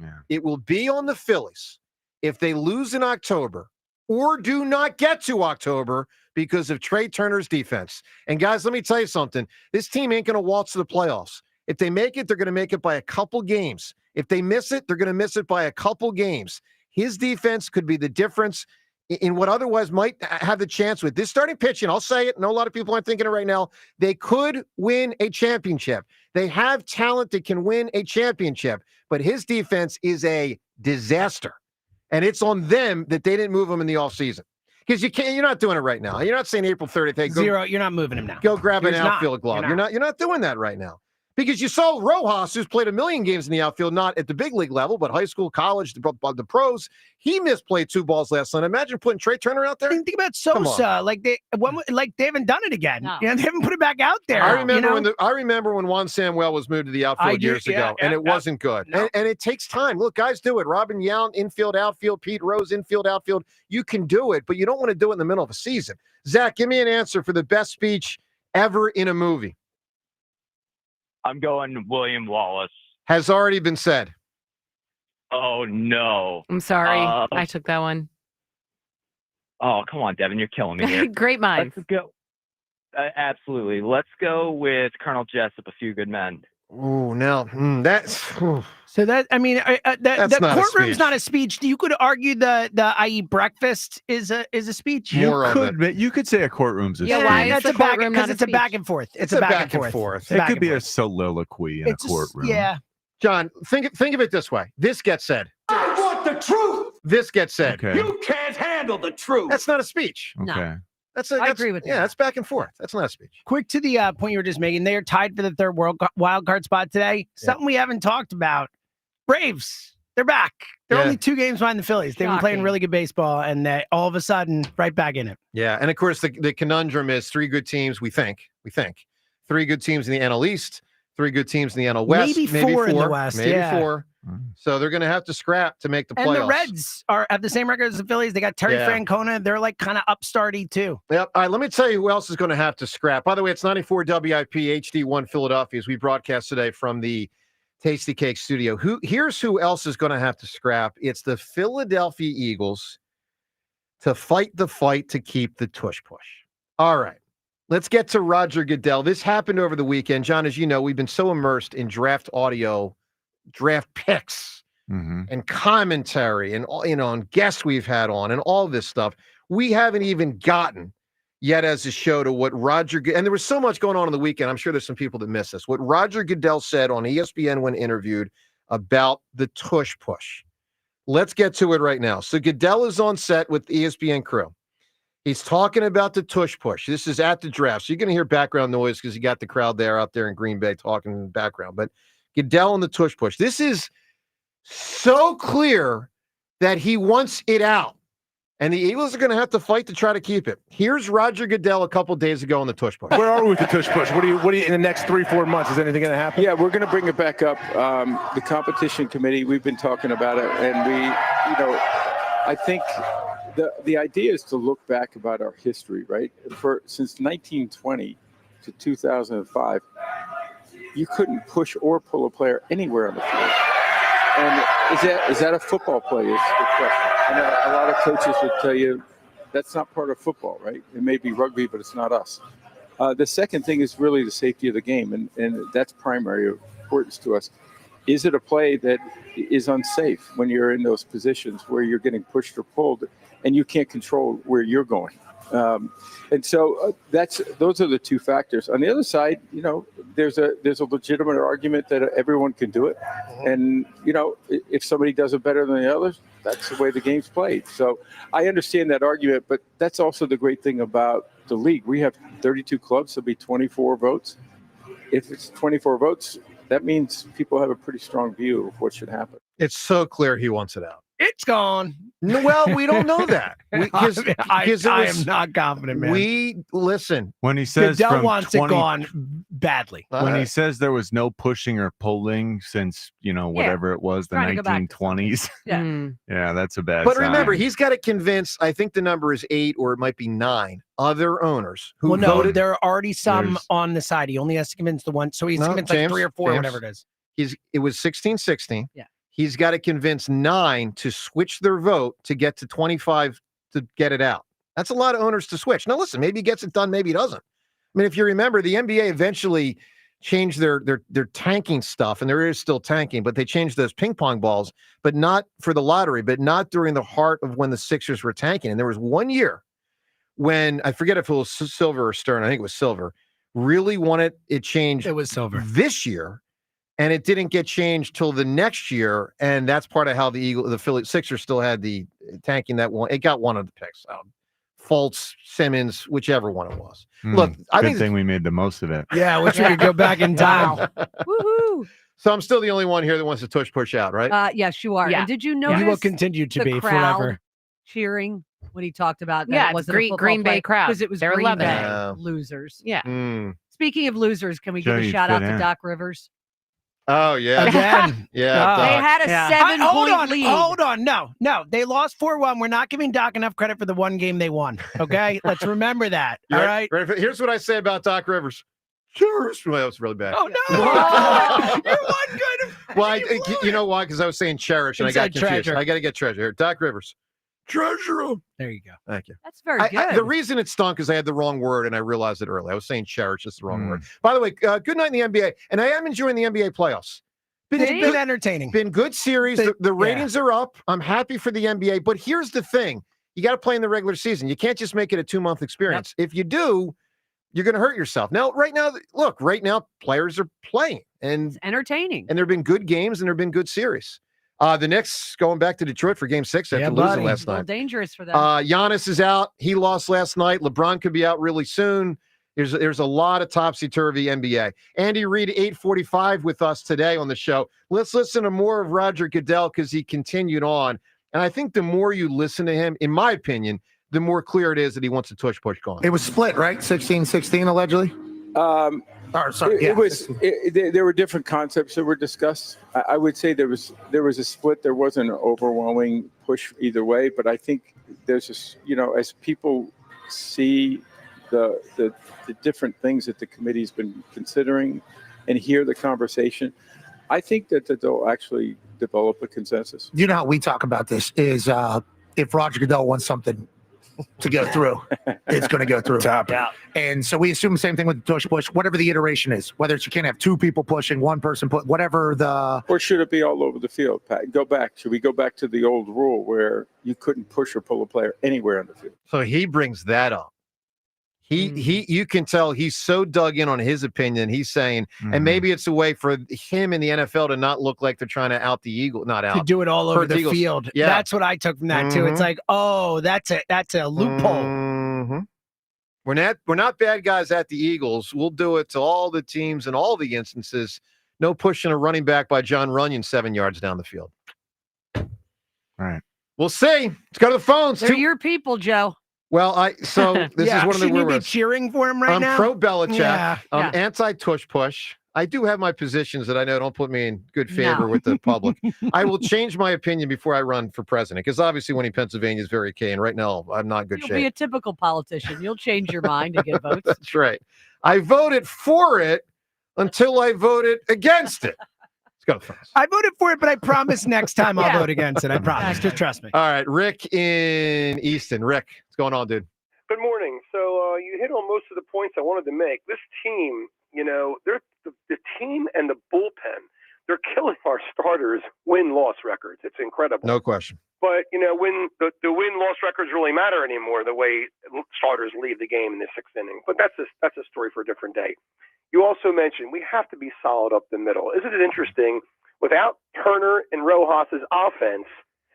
Speaker 15: Yeah. It will be on the Phillies if they lose in October or do not get to October because of Trey Turner's defense. And guys, let me tell you something. This team ain't going to waltz to the playoffs. If they make it, they're going to make it by a couple games. If they miss it, they're going to miss it by a couple games. His defense could be the difference in what otherwise might have the chance with this starting pitching. I'll say it. I know a lot of people aren't thinking it right now. They could win a championship. They have talent that can win a championship, but his defense is a disaster. And it's on them that they didn't move him in the offseason. Because you're not doing it right now. You're not saying April 30th. Hey,
Speaker 7: Zero. You're not moving him now.
Speaker 15: Go grab an outfield glove. You're not doing that right now. Because you saw Rojas, who's played 1 million games in the outfield, not at the big league level, but high school, college, the pros. He misplayed 2 balls last night. Imagine putting Trey Turner out there.
Speaker 7: Think about Sosa. Like they haven't done it again. No. They haven't put it back out there.
Speaker 15: I remember when Juan Samuel was moved to the outfield years ago, and it wasn't good. No. And it takes time. Look, guys do it. Robin Yount, infield, outfield. Pete Rose, infield, outfield. You can do it, but you don't want to do it in the middle of a season. Zach, give me an answer for the best speech ever in a movie.
Speaker 3: I'm going William Wallace.
Speaker 15: Has already been said.
Speaker 3: Oh, no.
Speaker 16: I'm sorry. I took that one.
Speaker 3: Oh, come on, Devin. You're killing me here.
Speaker 16: Great minds.
Speaker 3: Let's go. Absolutely. Let's go with Colonel Jessup, A Few Good Men.
Speaker 15: Oh, no. That's...
Speaker 7: So that, I mean, the courtroom's
Speaker 15: speech.
Speaker 7: not a speech. You could argue the I eat breakfast is a speech.
Speaker 1: You could say a courtroom's a speech.
Speaker 16: Why is the courtroom not a
Speaker 7: it's a back and forth. It's a back and forth.
Speaker 1: It could be a soliloquy in a courtroom.
Speaker 15: John, think of it this way. This gets said.
Speaker 4: I want the truth.
Speaker 15: This gets said.
Speaker 1: Okay.
Speaker 4: You can't handle the truth.
Speaker 15: That's not a speech.
Speaker 1: Okay.
Speaker 16: No.
Speaker 15: I agree with you. Yeah, that's back and forth. That's not a speech.
Speaker 7: Quick to the point you were just making. They are tied for the third wild card spot today. Something we haven't talked about. Braves, they're back. They're only 2 games behind the Phillies. They've been playing really good baseball, and they all of a sudden right back in it.
Speaker 15: Yeah, and of course the conundrum is 3 good teams. We think 3 good teams in the NL East, 3 good teams in the NL West,
Speaker 7: maybe 4 in the West,
Speaker 15: maybe 4. So they're going to have to scrap to make the playoffs.
Speaker 7: And the Reds have the same record as the Phillies. They got Terry Francona. They're like kind of upstarty too.
Speaker 15: Yep. All right, let me tell you who else is going to have to scrap. By the way, it's 94 WIP HD1 Philadelphia as we broadcast today from the Tasty Cake studio. Here's who else is going to have to scrap. It's the Philadelphia Eagles to fight the fight to keep the tush push. All right. Let's get to Roger Goodell. This happened over the weekend. John, as you know, we've been so immersed in draft audio, draft picks, and commentary, and and guests we've had on, and all this stuff. We haven't even gotten yet as a show to what and there was so much going on the weekend. I'm sure there's some people that miss this. What Roger Goodell said on ESPN when interviewed about the tush push. Let's get to it right now. So Goodell is on set with the ESPN crew. He's talking about the tush push. This is at the draft. So you're going to hear background noise because you got the crowd there out there in Green Bay talking in the background. But Goodell and the tush push. This is so clear that he wants it out. And the Eagles are going to have to fight to try to keep it. Here's Roger Goodell a couple days ago on the tush push.
Speaker 21: Where are we with the tush push? What do you in the next 3-4 months? Is anything going to happen?
Speaker 22: Yeah, we're going to bring it back up. The competition committee, we've been talking about it, and I think the idea is to look back about our history, right? Since 1920 to 2005, you couldn't push or pull a player anywhere on the field. And is that a football play is the question. And a lot of coaches would tell you that's not part of football, right? It may be rugby, but it's not us. The second thing is really the safety of the game, and that's primary importance to us. Is it a play that is unsafe when you're in those positions where you're getting pushed or pulled and you can't control where you're going? And so those are the two factors. On the other side, there's a legitimate argument that everyone can do it. And, if somebody does it better than the others, that's the way the game's played. So I understand that argument, but that's also the great thing about the league. We have 32 clubs, so it'll be 24 votes. If it's 24 votes, that means people have a pretty strong view of what should happen.
Speaker 15: It's so clear he wants it out.
Speaker 7: It's gone.
Speaker 15: Well, we don't know that.
Speaker 7: I am not confident, man.
Speaker 15: Listen.
Speaker 1: When he says
Speaker 7: Goodell
Speaker 1: from
Speaker 7: wants
Speaker 1: 20,
Speaker 7: it gone badly.
Speaker 1: When he says there was no pushing or pulling since, whatever it was, the
Speaker 17: Trying to go back to
Speaker 1: 1920s.
Speaker 17: Yeah.
Speaker 1: Yeah, that's a bad
Speaker 15: But
Speaker 1: sign.
Speaker 15: remember, he's got to convince, I think the number is 8 or it might be 9 other owners who
Speaker 7: Well, no,
Speaker 15: voted.
Speaker 7: there are already some on the side. He only has to convince the one. So he's convinced like 3 or 4 or whatever it is.
Speaker 15: It was 16-16.
Speaker 7: Yeah.
Speaker 15: He's got to convince 9 to switch their vote to get to 25 to get it out. That's a lot of owners to switch. Now, listen, maybe he gets it done, maybe he doesn't. I mean, if you remember, the NBA eventually changed their tanking stuff, and there is still tanking, but they changed those ping pong balls, but not for the lottery, but not during the heart of when the Sixers were tanking. And there was one year when, I forget if it was Silver or Stern, I think it was Silver, really wanted it changed.
Speaker 7: It was Silver.
Speaker 15: This year. And it didn't get changed till the next year, and that's part of how the Philly Sixers still had the tanking that one. It got one of the picks out. Fultz, Simmons, whichever one it was. Look, I think
Speaker 1: we made the most of it.
Speaker 7: Yeah, I wish we could go back in time.
Speaker 17: Woohoo!
Speaker 15: So I'm still the only one here that wants to push out, right?
Speaker 17: Yes, you are.
Speaker 16: Yeah.
Speaker 17: And did you notice
Speaker 7: You will continue to
Speaker 17: the
Speaker 7: be
Speaker 17: crowd
Speaker 7: forever.
Speaker 17: cheering when he talked about that?
Speaker 16: Yeah,
Speaker 17: it wasn't
Speaker 16: Green-
Speaker 17: a football
Speaker 16: Green Bay
Speaker 17: play,
Speaker 16: crowd.
Speaker 17: because it was
Speaker 16: They're
Speaker 17: Green
Speaker 16: loving
Speaker 17: Bay
Speaker 15: it.
Speaker 17: losers.
Speaker 16: Yeah.
Speaker 17: Speaking of losers, can we
Speaker 1: Joe,
Speaker 17: give a
Speaker 1: you
Speaker 17: shout out
Speaker 1: fit
Speaker 17: to
Speaker 1: in.
Speaker 17: Doc Rivers?
Speaker 15: Oh, yeah.
Speaker 7: Again.
Speaker 15: Yeah.
Speaker 17: They
Speaker 15: Doc.
Speaker 17: had a seven-point lead.
Speaker 7: Hold on. No. They lost 4-1. We're not giving Doc enough credit for the one game they won. Okay? Let's remember that. All right?
Speaker 15: Here's what I say about Doc Rivers. Cherish. Well, that was really bad.
Speaker 7: Oh, no. You're one good.
Speaker 15: Well, you know why? Because I was saying cherish, and I got
Speaker 7: Inside
Speaker 15: confused.
Speaker 7: treasure.
Speaker 15: I got to get treasure here. Doc Rivers. Treasure him.
Speaker 7: There you go.
Speaker 15: Thank you.
Speaker 17: That's very good.
Speaker 15: The reason it stunk is I had the wrong word, and I realized it early. I was saying cherish, just the wrong word. By the way, good night in the NBA, and I am enjoying the NBA playoffs.
Speaker 7: It's been entertaining.
Speaker 15: Been good series. The ratings are up. I'm happy for the NBA, but here's the thing. You got to play in the regular season. You can't just make it a 2-month experience. If you do, you're going to hurt yourself. Now, right now, players are playing. And
Speaker 17: it's entertaining.
Speaker 15: And there have been good games, and there have been good series. The Knicks going back to Detroit for Game 6 after losing last
Speaker 17: A little
Speaker 15: night.
Speaker 17: dangerous for them.
Speaker 15: Giannis is out. He lost last night. LeBron could be out really soon. There's a lot of topsy-turvy NBA. Andy Reid, 8:45 with us today on the show. Let's listen to more of Roger Goodell because he continued on. And I think the more you listen to him, in my opinion, the more clear it is that he wants to push gone.
Speaker 21: It was split, right? 16-16 allegedly.
Speaker 22: There were different concepts that were discussed. I would say there was a split. There wasn't an overwhelming push either way, but I think there's just, as people see the different things that the committee's been considering and hear the conversation, I think that they'll actually develop a consensus.
Speaker 21: You know how we talk about this is if Roger Goodell wants something to go through, it's going to go through. Yeah. And so we assume the same thing with the push, whatever the iteration is, whether it's you can't have 2 people pushing, 1 person whatever the.
Speaker 22: Or should it be all over the field, Pat? Should we go back to the old rule where you couldn't push or pull a player anywhere on the field?
Speaker 15: So he brings that up. You can tell he's so dug in on his opinion. He's saying, and maybe it's a way for him in the NFL to not look like they're trying to out the Eagle,
Speaker 7: To do it all over the field.
Speaker 15: Yeah.
Speaker 7: That's what I took from that too. It's like, oh, that's a loophole.
Speaker 15: We're not bad guys at the Eagles. We'll do it to all the teams in all the instances. No pushing a running back by John Runyon 7 yards down the field.
Speaker 1: All right.
Speaker 15: We'll see. Let's go to the phones.
Speaker 17: They're your people, Joe.
Speaker 15: Well, this is one of the
Speaker 7: shouldn't you be
Speaker 15: words.
Speaker 7: cheering for him
Speaker 15: I'm
Speaker 7: now?
Speaker 15: pro Belichick.
Speaker 7: Yeah.
Speaker 15: I'm anti-tush push. I do have my positions that I know don't put me in good favor with the public. I will change my opinion before I run for president because obviously winning Pennsylvania is very key. And right now, I'm not in good
Speaker 17: You'll
Speaker 15: shape.
Speaker 17: be a typical politician. You'll change your mind to get votes.
Speaker 15: That's right. I voted for it until I voted against it. Let's go to the phones.
Speaker 7: I voted for it, but I promise next time I'll vote against it. I promise. Just trust me.
Speaker 15: All right. Rick in Easton. Rick, what's going on, dude?
Speaker 9: Good morning. So
Speaker 15: you hit on most of the points I wanted to make. This team, they're the team and the bullpen, they're killing our starters' win-loss records. It's incredible.
Speaker 9: No question.
Speaker 15: But, when the win-loss records really matter anymore, the way starters leave the game in the sixth inning. But that's a story for a different day. You also mentioned we have to be solid up the middle. Isn't it interesting? Without Turner and Rojas's offense,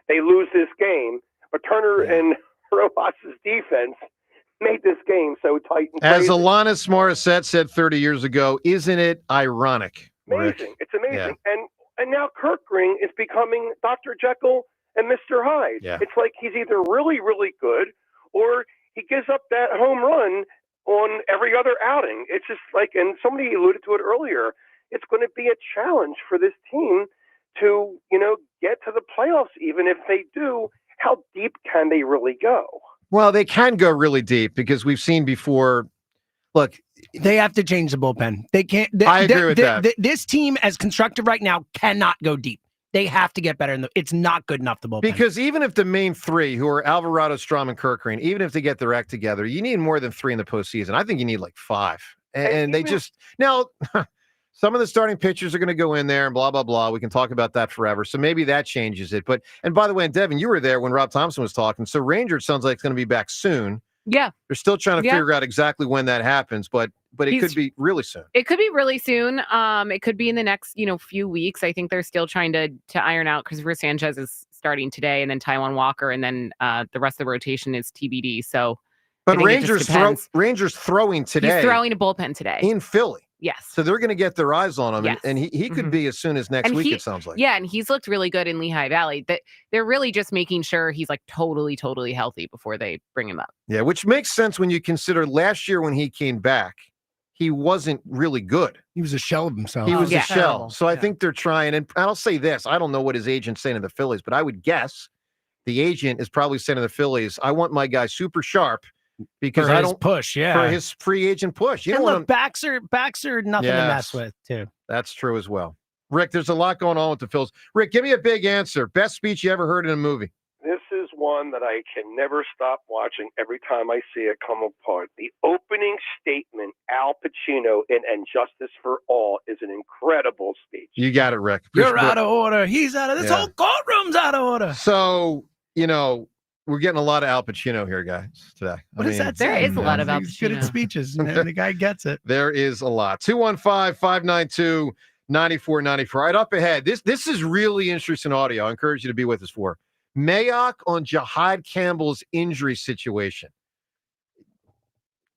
Speaker 15: they lose this game. But Turner and Rojas's defense made this game so tight and crazy.
Speaker 9: As Alanis Morissette said 30 years ago, isn't it ironic, Rick?
Speaker 15: Amazing. It's amazing. Yeah. And now Kirkring is becoming Dr. Jekyll and Mr. Hyde.
Speaker 9: Yeah.
Speaker 15: It's like he's either really, really good or he gives up that home run on every other outing. It's just like, and somebody alluded to it earlier, it's going to be a challenge for this team to, get to the playoffs. Even if they do, how deep can they really go?
Speaker 9: Well, they can go really deep because we've seen before. Look,
Speaker 7: they have to change the bullpen. They can't.
Speaker 9: I agree with that.
Speaker 7: This team, as constructed right now, cannot go deep. They have to get better. It's not good enough, the bullpen.
Speaker 9: Because even if the main three, who are Alvarado, Strom, and Kirkring, even if they get their act together, you need more than 3 in the postseason. I think you need like 5. And they just now. Some of the starting pitchers are going to go in there and blah, blah, blah. We can talk about that forever. So maybe that changes it. And by the way, and Devin, you were there when Rob Thompson was talking. So Ranger, it sounds like it's going to be back soon.
Speaker 16: Yeah.
Speaker 9: They're still trying to figure out exactly when that happens, but it could be really soon.
Speaker 16: It could be really soon. It could be in the next, few weeks. I think they're still trying to iron out because Chris Sanchez is starting today and then Taijuan Walker and then the rest of the rotation is TBD. So
Speaker 9: but Rangers throwing today.
Speaker 16: He's throwing a bullpen today.
Speaker 9: In Philly.
Speaker 16: Yes.
Speaker 9: So they're going to get their eyes on him.
Speaker 16: Yes.
Speaker 9: And he could be as soon as next week, it sounds like.
Speaker 16: Yeah, and he's looked really good in Lehigh Valley. They're really just making sure he's like totally, totally healthy before they bring him up.
Speaker 9: Yeah, which makes sense when you consider last year when he came back, he wasn't really good.
Speaker 7: He was a shell of himself.
Speaker 9: He was a shell. So I think they're trying. And I'll say this. I don't know what his agent's saying to the Phillies, but I would guess the agent is probably saying to the Phillies, I want my guy super sharp. Because I don't
Speaker 7: push,
Speaker 9: for his free agent push. You
Speaker 7: and
Speaker 9: don't
Speaker 7: look, backs are nothing to mess with, too.
Speaker 9: That's true as well. Rick, there's a lot going on with the Phils. Rick, give me a big answer. Best speech you ever heard in a movie?
Speaker 15: This is one that I can never stop watching every time I see it come apart. The opening statement, Al Pacino in And Justice for All, is an incredible speech.
Speaker 9: You got it, Rick.
Speaker 7: You're out of order. He's out of this whole courtroom's out of order.
Speaker 9: So, we're getting a lot of Al Pacino here, guys, today.
Speaker 7: What does that say?
Speaker 16: There is a lot of Al Pacino.
Speaker 7: He's good at speeches, and the guy gets it.
Speaker 9: There is a lot. 215-592-9494. Right up ahead. This is really interesting audio. I encourage you to be with us for. Mayock on Jahad Campbell's injury situation.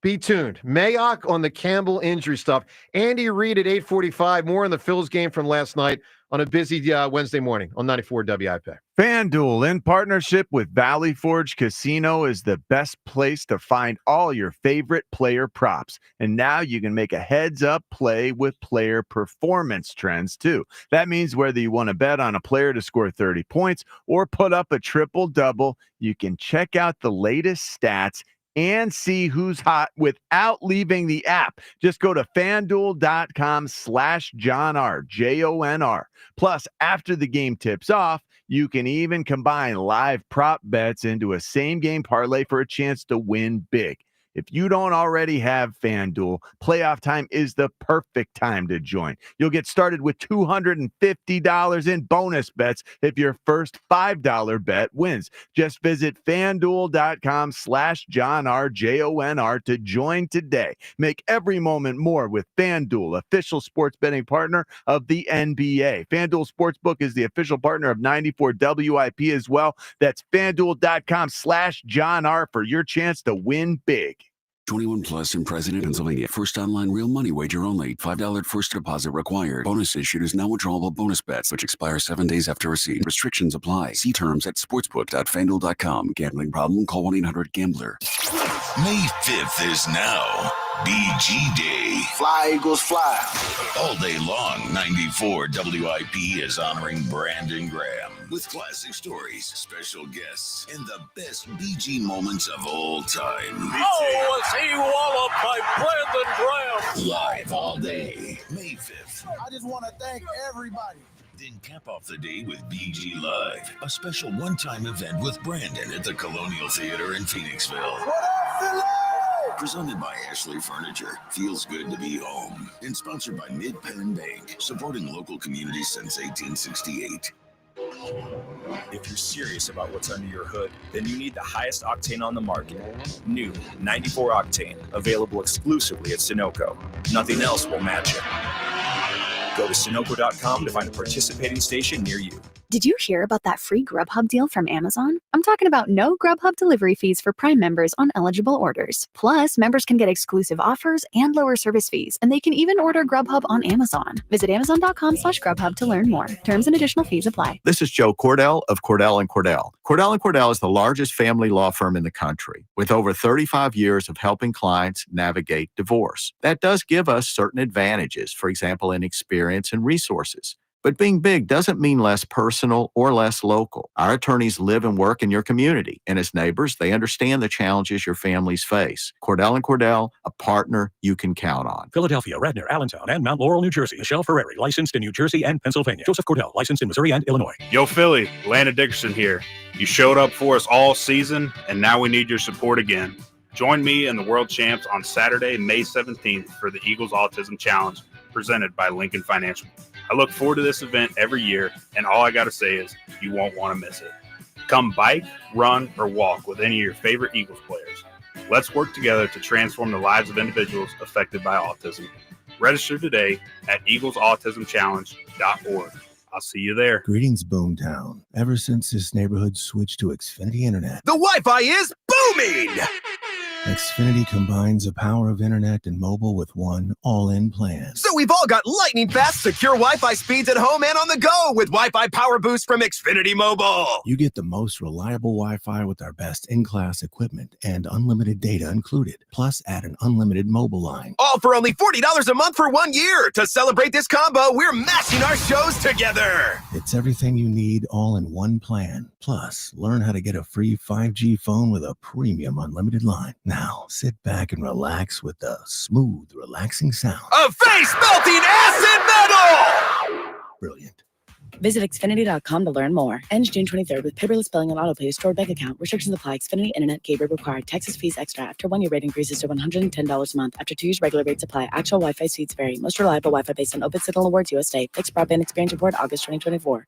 Speaker 9: Be tuned. Mayock on the Campbell injury stuff. Andy Reid at 8:45. More on the Phils game from last night on a busy Wednesday morning on 94 WIP.
Speaker 1: FanDuel, in partnership with Valley Forge Casino, is the best place to find all your favorite player props. And now you can make a heads-up play with player performance trends, too. That means whether you want to bet on a player to score 30 points or put up a triple-double, you can check out the latest stats and see who's hot without leaving the app. Just go to FanDuel.com/JohnR, J-O-N-R. Plus, after the game tips off, you can even combine live prop bets into a same-game parlay for a chance to win big. If you don't already have FanDuel, playoff time is the perfect time to join. You'll get started with $250 in bonus bets if your first $5 bet wins. Just visit FanDuel.com/JohnR, J-O-N-R to join today. Make every moment more with FanDuel, official sports betting partner of the NBA. FanDuel Sportsbook is the official partner of 94 WIP as well. That's FanDuel.com/JohnR for your chance to win big.
Speaker 12: 21 plus in President, Pennsylvania. First online real money wager only. $5 first deposit required. Bonus issued is now withdrawable bonus bets, which expire 7 days after receipt. Restrictions apply. See terms at sportsbook.fanduel.com. Gambling problem? Call 1-800-GAMBLER.
Speaker 5: May 5th is now BG Day.
Speaker 4: Fly, Eagles, fly.
Speaker 5: All day long, 94 WIP is honoring Brandon Graham with classic stories, special guests, and the best BG moments of all time.
Speaker 4: Oh, was he walloped by Brandon Graham?
Speaker 5: Live all day, May 5th.
Speaker 4: I just want to thank everybody.
Speaker 5: Then cap off the day with BG Live, a special one-time event with Brandon at the Colonial Theater in Phoenixville.
Speaker 4: What up, Philly?
Speaker 5: Presented by Ashley Furniture. Feels good to be home. And sponsored by Mid-Penn Bank. Supporting local communities since 1868.
Speaker 14: If you're serious about what's under your hood, then you need the highest octane on the market. New 94 Octane, available exclusively at Sunoco. Nothing else will match it. Go to Sunoco.com to find a participating station near you.
Speaker 18: Did you hear about that free Grubhub deal from Amazon? I'm talking about no Grubhub delivery fees for Prime members on eligible orders. Plus, members can get exclusive offers and lower service fees, and they can even order Grubhub on Amazon. Visit Amazon.com/Grubhub to learn more. Terms and additional fees apply.
Speaker 19: This is Joe Cordell of Cordell & Cordell. Cordell & Cordell is the largest family law firm in the country, with over 35 years of helping clients navigate divorce. That does give us certain advantages, for example, in experience and resources. But being big doesn't mean less personal or less local. Our attorneys live and work in your community, and as neighbors, they understand the challenges your families face. Cordell & Cordell, a partner you can count on.
Speaker 23: Philadelphia, Radnor, Allentown, and Mount Laurel, New Jersey. Michelle Ferreri, licensed in New Jersey and Pennsylvania. Joseph Cordell, licensed in Missouri and Illinois.
Speaker 25: Yo, Philly, Landon Dickerson here. You showed up for us all season, and now we need your support again. Join me and the World Champs on Saturday, May 17th for the Eagles Autism Challenge, presented by Lincoln Financial. I look forward to this event every year, and all I got to say is you won't want to miss it. Come bike, run, or walk with any of your favorite Eagles players. Let's work together to transform the lives of individuals affected by autism. Register today at eaglesautismchallenge.org. I'll see you there.
Speaker 26: Greetings, Boomtown. Ever since this neighborhood switched to Xfinity Internet,
Speaker 27: the Wi-Fi is booming!
Speaker 26: Xfinity combines the power of internet and mobile with one all-in plan.
Speaker 27: So we've all got lightning fast, secure Wi-Fi speeds at home and on the go with Wi-Fi Power Boost from Xfinity Mobile.
Speaker 26: You get the most reliable Wi-Fi with our best in-class equipment and unlimited data included. Plus, add an unlimited mobile line.
Speaker 27: All for only $40 a month for 1 year. To celebrate this combo, we're mashing our shows together.
Speaker 26: It's everything you need all in one plan. Plus, learn how to get a free 5G phone with a premium unlimited line. Now, sit back and relax with the smooth, relaxing sound
Speaker 27: of face-melting acid metal!
Speaker 26: Brilliant.
Speaker 28: Visit Xfinity.com to learn more. Ends June 23rd with paperless billing and autopay stored bank account. Restrictions apply. Xfinity Internet cable required. Taxes, fees extra. After 1 year, rate increases to $110 a month. After 2 years, regular rates apply. Actual Wi-Fi speeds vary. Most reliable Wi-Fi based on Open Signal Awards USA. Fixed Broadband Experience Report, August 2024.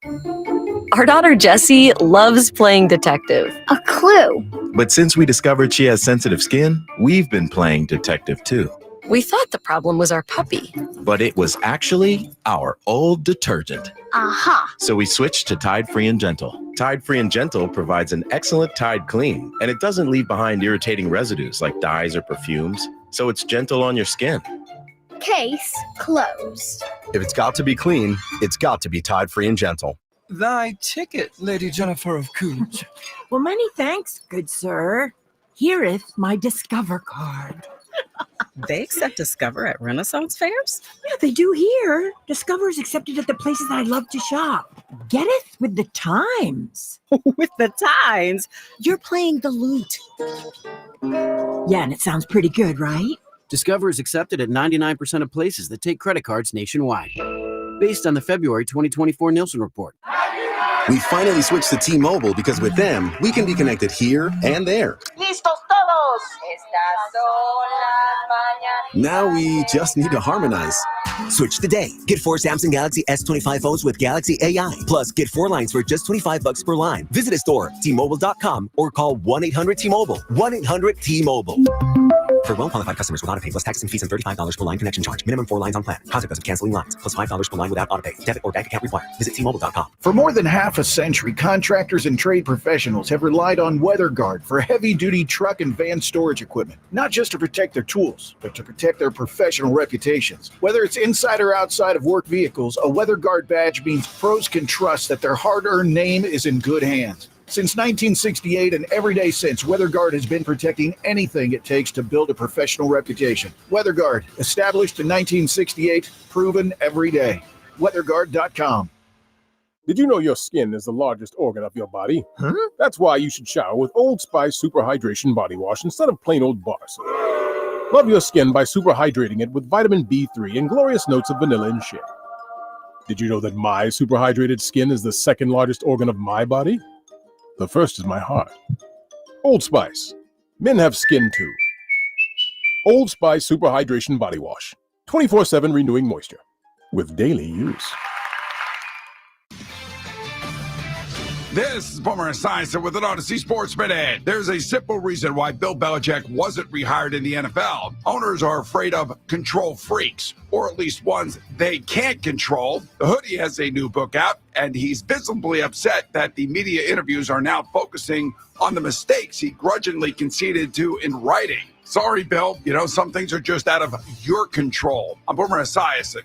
Speaker 29: Our daughter Jessie loves playing detective.
Speaker 30: A clue.
Speaker 31: But since we discovered she has sensitive skin, we've been playing detective too.
Speaker 29: We thought the problem was our puppy.
Speaker 31: But it was actually our old detergent.
Speaker 30: Aha.
Speaker 31: So we switched to Tide Free and Gentle. Tide Free and Gentle provides an excellent Tide clean, and it doesn't leave behind irritating residues like dyes or perfumes, so it's gentle on your skin.
Speaker 30: Case closed.
Speaker 32: If it's got to be clean, it's got to be Tide Free and Gentle.
Speaker 33: Thy ticket, Lady Jennifer of Cooge.
Speaker 34: Well, many thanks, good sir. Hereeth my Discover card.
Speaker 35: They accept Discover at Renaissance fairs?
Speaker 34: Yeah, they do here. Discover is accepted at the places I love to shop. Getteth with the times.
Speaker 35: With the times?
Speaker 34: You're playing the lute. Yeah, and it sounds pretty good, right?
Speaker 36: Discover is accepted at 99% of places that take credit cards nationwide. Based on the February 2024 Nielsen report.
Speaker 32: We finally switched to T-Mobile because with them, we can be connected here and there.
Speaker 34: Listos todos. Estas son las mañanas.
Speaker 32: Now we just need to harmonize.
Speaker 27: Switch today. Get 4 Samsung Galaxy S25 phones with Galaxy AI. Plus, get 4 lines for just $25 per line. Visit a store, T-Mobile.com, or call 1-800-T-Mobile. 1-800-T-Mobile. For well-qualified customers with autopay plus taxes and fees and $35 per line connection charge. Minimum 4 lines on plan. Consequence of canceling lines. Plus $5 per line without autopay. Debit or bank account required. Visit T-Mobile.com.
Speaker 37: For more than half a century, contractors and trade professionals have relied on WeatherGuard for heavy-duty truck and van storage equipment. Not just to protect their tools, but to protect their professional reputations. Whether it's inside or outside of work vehicles, a WeatherGuard badge means pros can trust that their hard-earned name is in good hands. Since 1968 and every day since, WeatherGuard has been protecting anything it takes to build a professional reputation. WeatherGuard, established in 1968, proven every day. WeatherGuard.com.
Speaker 38: Did you know your skin is the largest organ of your body? Huh? That's why you should shower with Old Spice Super Hydration Body Wash instead of plain old bar soap. Love your skin by super hydrating it with vitamin B3 and glorious notes of vanilla and shea. Did you know that my super hydrated skin is the second largest organ of my body? The first is my heart. Old Spice. Men have skin too. Old Spice Super Hydration Body Wash. 24/7 renewing moisture with daily use.
Speaker 1: This is Boomer Esiason with an Odyssey Sports Minute. There's a simple reason why Bill Belichick wasn't rehired in the NFL. Owners are afraid of control freaks, or at least ones they can't control. The Hoodie has a new book out, and he's visibly upset that the media interviews are now focusing on the mistakes he grudgingly conceded to in writing. Sorry, Bill. Some things are just out of your control. I'm Boomer Esiason.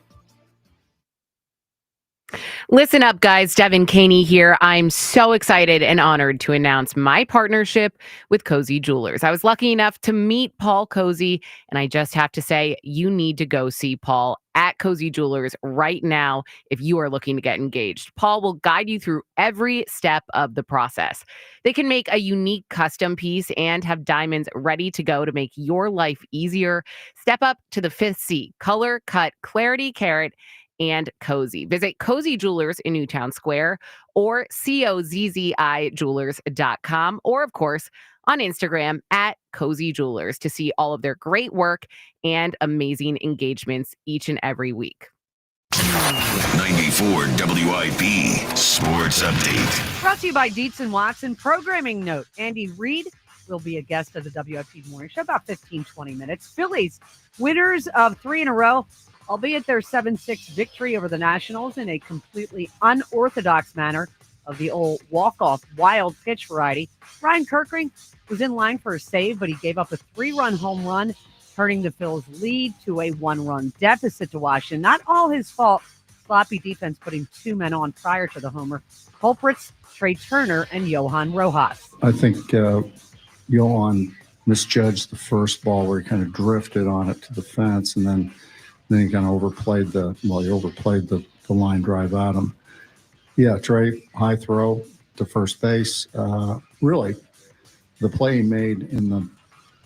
Speaker 2: Listen up, guys. Devin Caney here. I'm so excited and honored to announce my partnership with Cozy Jewelers. I was lucky enough to meet Paul Cozy, and I just have to say, you need to go see Paul at Cozy Jewelers right now if you are looking to get engaged. Paul will guide you through every step of the process. They can make a unique custom piece and have diamonds ready to go to make your life easier. Step up to the 5th C, color, cut, clarity, carat, and Cozy. Visit Cozy Jewelers in Newtown Square or COZZIjewelers.com, or of course on Instagram at Cozy Jewelers to see all of their great work and amazing engagements each and every week.
Speaker 5: 94 WIP Sports Update.
Speaker 3: Brought to you by Dietz & Watson. Programming note, Andy Reid will be a guest of the WIP Morning Show, about 15-20 minutes. Phillies, winners of 3 in a row, albeit their 7-6 victory over the Nationals in a completely unorthodox manner of the old walk-off wild pitch variety. Ryan Kirkring was in line for a save, but he gave up a 3-run home run, turning the Phils' lead to a 1-run deficit to Washington. Not all his fault. Sloppy defense putting 2 men on prior to the homer. Culprits, Trey Turner and Johan Rojas.
Speaker 6: I think Johan misjudged the first ball where he kind of drifted on it to the fence, and then he kind of overplayed the line drive at him. Yeah, Trey, high throw to first base. Really, the play he made in the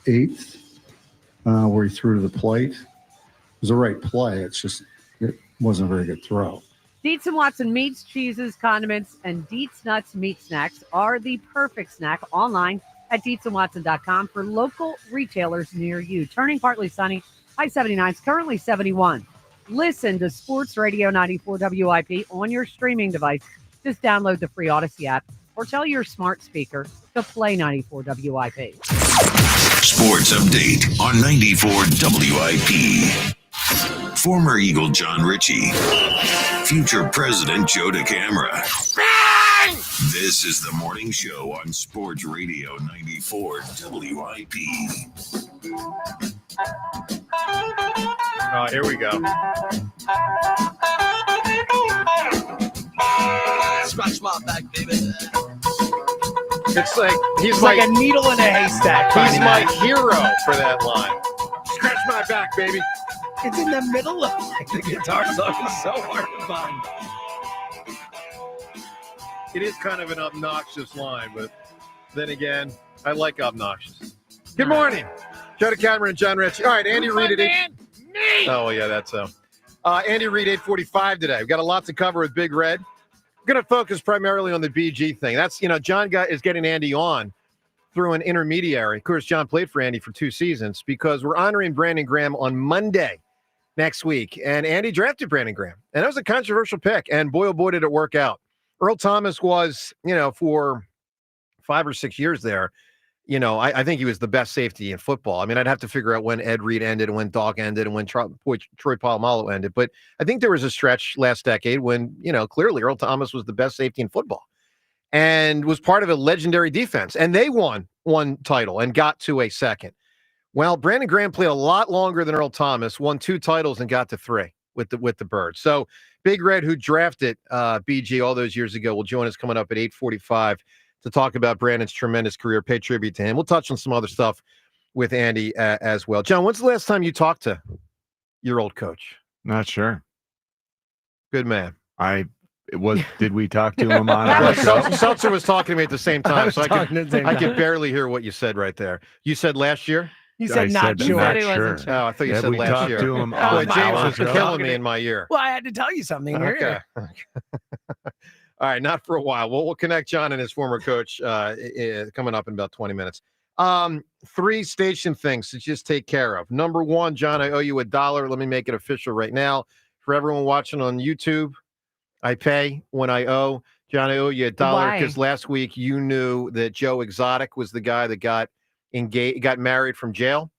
Speaker 6: 8th where he threw to the plate was a right play. It wasn't a very good throw.
Speaker 3: Dietz & Watson meats, cheeses, condiments, and Dietz Nuts meat snacks are the perfect snack online at DietzandWatson.com for local retailers near you. Turning partly sunny. High 79, it's currently 71. Listen to Sports Radio 94 WIP on your streaming device. Just download the free Odyssey app or tell your smart speaker to play 94 WIP.
Speaker 5: Sports Update on 94 WIP. Former Eagle John Ritchie. Future President Joe DeCamara. This is the morning show on Sports Radio 94 WIP.
Speaker 7: Oh, here we go.
Speaker 8: Scratch my back, baby.
Speaker 7: It's like
Speaker 8: It's like a needle in a haystack.
Speaker 7: He's my hero for that line.
Speaker 8: Scratch my back, baby. It's in the middle of the guitar song. It's so hard to find.
Speaker 7: It is kind of an obnoxious line, but then again, I like obnoxious. Good morning. Joe DeCamara and John Ritchie. All right, Andy Reid at Oh, yeah, that's so. Andy Reid, 8:45 today. We've got a lot to cover with Big Red. We're going to focus primarily on the BG thing. That's, John is getting Andy on through an intermediary. Of course, John played for Andy for 2 seasons because we're honoring Brandon Graham on Monday next week. And Andy drafted Brandon Graham. And that was a controversial pick. And boy, oh boy, did it work out. Earl Thomas was, for 5 or 6 years there, I think he was the best safety in football. I mean, I'd have to figure out when Ed Reed ended and when Doc ended and when Troy Polamalu ended. But I think there was a stretch last decade when, clearly Earl Thomas was the best safety in football and was part of a legendary defense. And they won 1 title and got to a second. Well, Brandon Graham played a lot longer than Earl Thomas, won 2 titles and got to 3 with the Birds. So Big Red, who drafted BG all those years ago, will join us coming up at 8:45 to talk about Brandon's tremendous career, pay tribute to him. We'll touch on some other stuff with Andy as well. John, when's the last time you talked to your old coach?
Speaker 9: Not sure.
Speaker 7: Good man.
Speaker 9: Did we talk to him on
Speaker 7: Seltzer was talking to me at the same time, so I could barely hear what you said right there. You said last year?
Speaker 34: He said not sure.
Speaker 9: Not sure.
Speaker 7: Oh, I thought you said last year.
Speaker 9: To him
Speaker 7: Boy, James was killing me in my ear.
Speaker 34: Well, I had to tell you something.
Speaker 7: Okay. All right, not for a while. We'll connect John and his former coach coming up in about 20 minutes. Three station things to just take care of. Number one, John, I owe you $1. Let me make it official right now. For everyone watching on YouTube, I pay when I owe. John, I owe you $1 because last week you knew that Joe Exotic was the guy that got married from jail.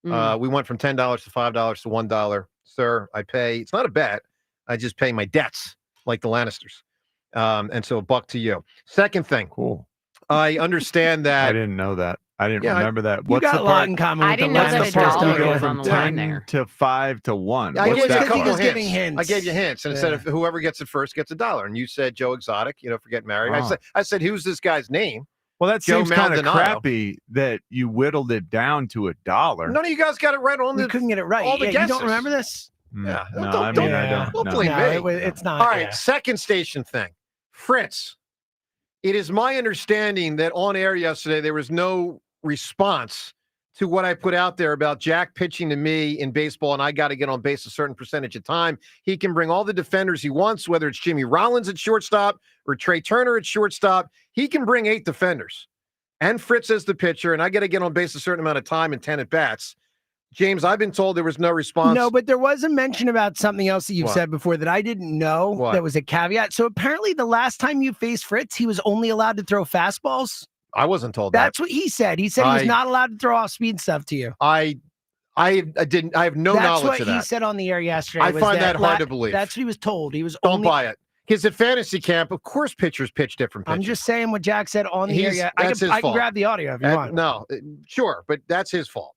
Speaker 7: We went from $10 to $5 to $1. Sir, I pay. It's not a bet. I just pay my debts like the Lannisters. And so $1 to you. Second thing.
Speaker 9: Cool.
Speaker 7: I understand that.
Speaker 9: I didn't know that. I didn't remember that.
Speaker 8: You got a lot in common with the Lannisters.
Speaker 9: Go from 10 to 5 to 1.
Speaker 7: I gave you a couple
Speaker 8: was giving hints.
Speaker 7: I gave you hints, and instead of whoever gets it first gets $1. And you said Joe Exotic, for getting married.
Speaker 9: Oh.
Speaker 7: I said, who's this guy's name?
Speaker 9: Well, that
Speaker 7: Joe
Speaker 9: seems kind of
Speaker 7: Maldonado.
Speaker 9: crappy that you whittled it down to $1.
Speaker 7: None of you guys got it right on
Speaker 8: You couldn't get it right.
Speaker 7: all the
Speaker 8: You
Speaker 7: guesses.
Speaker 8: don't remember this?
Speaker 7: Yeah.
Speaker 9: No,
Speaker 7: Don't
Speaker 9: I don't.
Speaker 7: Don't
Speaker 9: No.
Speaker 7: blame
Speaker 8: No,
Speaker 7: me.
Speaker 8: it's not.
Speaker 7: All right,
Speaker 8: yeah.
Speaker 7: second station thing. Fritz, it is my understanding that on air yesterday there was no response to what I put out there about Jack pitching to me in baseball, and I got to get on base a certain percentage of time. He can bring all the defenders he wants, whether it's Jimmy Rollins at shortstop or Trey Turner at shortstop. He can bring 8 defenders. And Fritz as the pitcher, and I got to get on base a certain amount of time and 10 at-bats. James, I've been told there was no response.
Speaker 8: No, but there was a mention about something else that you've
Speaker 7: What?
Speaker 8: said before that I didn't know.
Speaker 7: What?
Speaker 8: That was a caveat. So apparently the last time you faced Fritz, he was only allowed to throw fastballs.
Speaker 7: I wasn't told that.
Speaker 8: That's what he said. He said he was not allowed to throw off speed stuff to you.
Speaker 7: I didn't. I have no
Speaker 8: That's
Speaker 7: knowledge
Speaker 8: what
Speaker 7: of
Speaker 8: he
Speaker 7: that.
Speaker 8: said on the air yesterday.
Speaker 7: I
Speaker 8: was
Speaker 7: find that hard to believe.
Speaker 8: That's what he was told. He was
Speaker 7: Don't
Speaker 8: only.
Speaker 7: buy it. Because at fantasy camp, of course, pitchers pitch different pitches.
Speaker 8: I'm just saying what Jack said on the air.
Speaker 7: He's-
Speaker 8: Yeah, I
Speaker 7: that's
Speaker 8: can
Speaker 7: his fault.
Speaker 8: grab the audio if you want.
Speaker 7: No, sure, but that's his fault.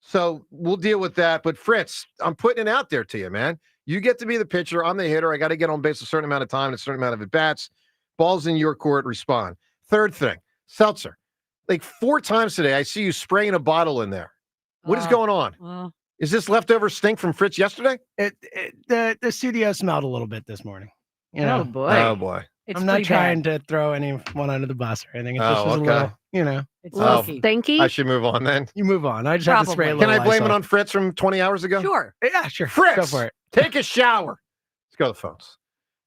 Speaker 7: So we'll deal with that. But Fritz, I'm putting it out there to you, man. You get to be the pitcher. I'm the hitter. I got to get on base a certain amount of time and a certain amount of at-bats. Ball's in your court. Respond. Third thing, Seltzer. Like 4 times today, I see you spraying a bottle in there. What is going on? Is this leftover stink from Fritz yesterday?
Speaker 8: The studio smelled a little bit this morning. You know?
Speaker 3: Oh, boy.
Speaker 7: Oh, boy.
Speaker 3: It's
Speaker 8: I'm not
Speaker 3: pretty
Speaker 8: trying
Speaker 3: bad.
Speaker 8: to throw anyone under the bus or anything. It
Speaker 7: Oh,
Speaker 8: just was
Speaker 7: okay.
Speaker 8: a little, you know.
Speaker 3: It's stinky.
Speaker 2: Stinky?
Speaker 7: I should move on then.
Speaker 8: You move on. I just have to spray a
Speaker 3: Probably.
Speaker 8: little.
Speaker 7: Can I blame it
Speaker 8: Lysol.
Speaker 7: on Fritz from 20 hours ago?
Speaker 3: Sure.
Speaker 8: Yeah, sure.
Speaker 7: Fritz,
Speaker 8: Go for it.
Speaker 7: take a shower. Let's go to the phones.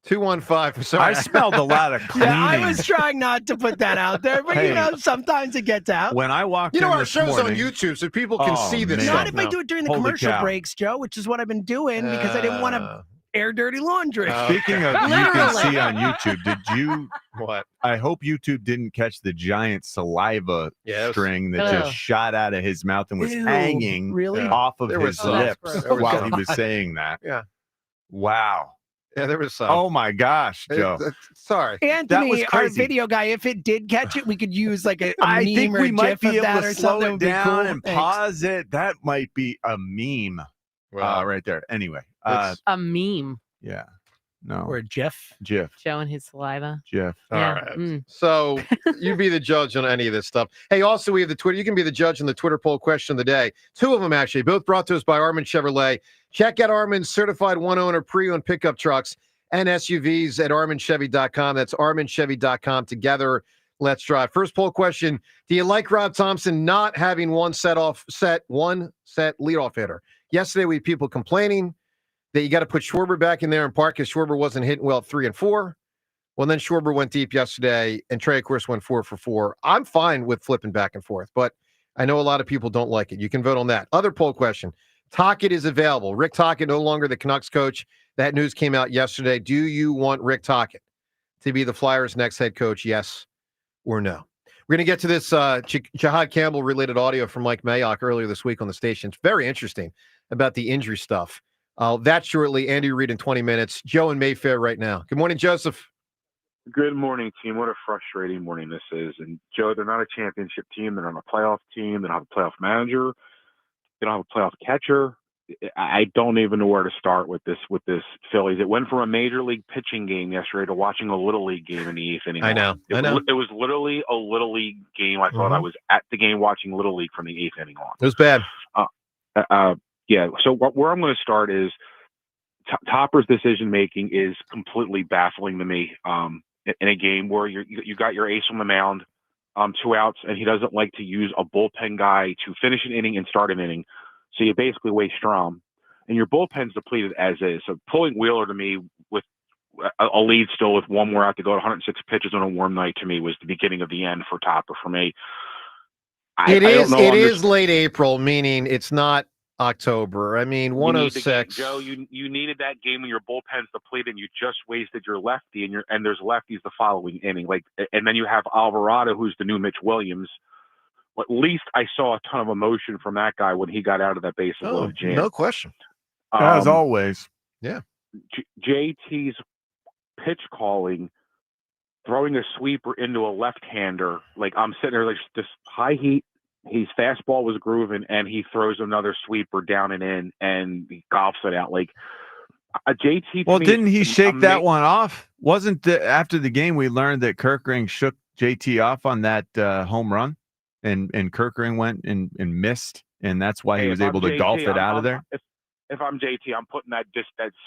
Speaker 7: 215. Sorry.
Speaker 9: I smelled a lot of cleaning.
Speaker 8: Yeah, I was trying not to put that out there, but
Speaker 9: Hey.
Speaker 8: sometimes it gets out.
Speaker 9: When I walked
Speaker 7: You know,
Speaker 9: in
Speaker 7: our
Speaker 9: this
Speaker 7: show's
Speaker 9: morning,
Speaker 7: on YouTube, so people can
Speaker 9: Oh,
Speaker 7: see this
Speaker 9: man.
Speaker 7: stuff.
Speaker 8: Not if I do it during the
Speaker 9: Holy
Speaker 8: commercial
Speaker 9: cow.
Speaker 8: breaks, Joe, which is what I've been doing because I didn't want to air dirty laundry.
Speaker 9: Speaking of you can see on YouTube, did you?
Speaker 7: What?
Speaker 9: I hope YouTube didn't catch the giant saliva
Speaker 7: Yes.
Speaker 9: string that
Speaker 2: Ugh.
Speaker 9: just shot out of his mouth and was
Speaker 8: Ew,
Speaker 9: hanging
Speaker 8: really?
Speaker 9: off of
Speaker 7: There
Speaker 9: his
Speaker 7: was some.
Speaker 9: lips
Speaker 3: That's
Speaker 7: gross.
Speaker 9: while
Speaker 7: Oh,
Speaker 9: he was saying that.
Speaker 7: Yeah.
Speaker 9: Wow.
Speaker 7: Yeah, there was some.
Speaker 9: Oh my gosh, Joe.
Speaker 7: Sorry.
Speaker 8: Anthony,
Speaker 9: was
Speaker 8: our
Speaker 9: crazy.
Speaker 8: video guy, if it did catch it, we could use like a
Speaker 9: I
Speaker 8: meme
Speaker 9: think
Speaker 8: or
Speaker 9: we
Speaker 8: a
Speaker 9: might
Speaker 8: GIF
Speaker 9: be
Speaker 8: of
Speaker 9: able
Speaker 8: that
Speaker 9: to
Speaker 8: or
Speaker 9: slow
Speaker 8: something.
Speaker 9: it
Speaker 8: would be
Speaker 9: down
Speaker 8: cool.
Speaker 9: and
Speaker 8: Thanks.
Speaker 9: pause it. That might be a meme right there. Anyway,
Speaker 2: A meme
Speaker 9: yeah. No.
Speaker 8: Or a GIF.
Speaker 9: Jeff.
Speaker 2: showing his saliva.
Speaker 9: Jeff.
Speaker 7: All
Speaker 2: Yeah.
Speaker 7: right.
Speaker 2: Mm.
Speaker 7: So you be the judge on any of this stuff. Hey, also, we have the Twitter. You can be the judge on the Twitter poll question of the day. 2 of them, actually, both brought to us by Armin Chevrolet. Check out Armin's certified one-owner pre-owned pickup trucks and SUVs at arminchevy.com. That's arminchevy.com. Together, let's drive. First poll question. Do you like Rob Thompson not having one set leadoff hitter? Yesterday, we had people complaining that you got to put Schwarber back in there in part because Schwarber wasn't hitting well at 3 and 4. Well, then Schwarber went deep yesterday, and Trey, of course, went 4 for 4. I'm fine with flipping back and forth, but I know a lot of people don't like it. You can vote on that. Other poll question. Tocchet is available. Rick Tocchet, no longer the Canucks coach. That news came out yesterday. Do you want Rick Tocchet to be the Flyers' next head coach? Yes or no? We're going to get to this Jahad Campbell-related audio from Mike Mayock earlier this week on the station. It's very interesting about the injury stuff. That shortly. Andy Reid in 20 minutes. Joe in Mayfair right now. Good morning, Joseph.
Speaker 4: Good morning, team. What a frustrating morning this is. And, Joe, they're not a championship team. They're not a playoff team. They don't have a playoff manager. They don't have a playoff catcher. I don't even know where to start with this Phillies. It went from a major league pitching game yesterday to watching a little league game in the 8th inning.
Speaker 7: I know.
Speaker 4: It was literally a little league game. I thought I was at the game watching little league from the 8th inning on.
Speaker 7: It was bad.
Speaker 4: Yeah. So where I'm going to start is Topper's decision making is completely baffling to me. In a game where you got your ace on the mound, 2 outs, and he doesn't like to use a bullpen guy to finish an inning and start an inning. So you basically waste Strom, and your bullpen's depleted as is. So pulling Wheeler to me with a lead still with 1 more out to go, 106 pitches on a warm night, to me was the beginning of the end for Topper for me.
Speaker 7: It
Speaker 4: I don't know
Speaker 7: it
Speaker 4: on this-
Speaker 7: is late April, meaning it's not October. I mean,
Speaker 4: You need the
Speaker 7: 106.
Speaker 4: game, Joe, you needed that game when your bullpen's depleted and you just wasted your lefty and there's lefties the following inning. And then you have Alvarado, who's the new Mitch Williams. At least I saw a ton of emotion from that guy when he got out of that base of love jam.
Speaker 7: No question.
Speaker 9: As always.
Speaker 7: Yeah.
Speaker 4: JT's pitch calling, throwing a sweeper into a left-hander. Like, I'm sitting there, like, this high heat. His fastball was grooving, and he throws another sweeper down and in, and he golfs it out. Like, JT.
Speaker 9: Well, didn't he shake that one off? Wasn't after the game we learned that Kerkering shook JT off on that home run, and Kerkering went and missed, and that's why he was able to golf it out of there.
Speaker 4: If I'm JT, I'm putting that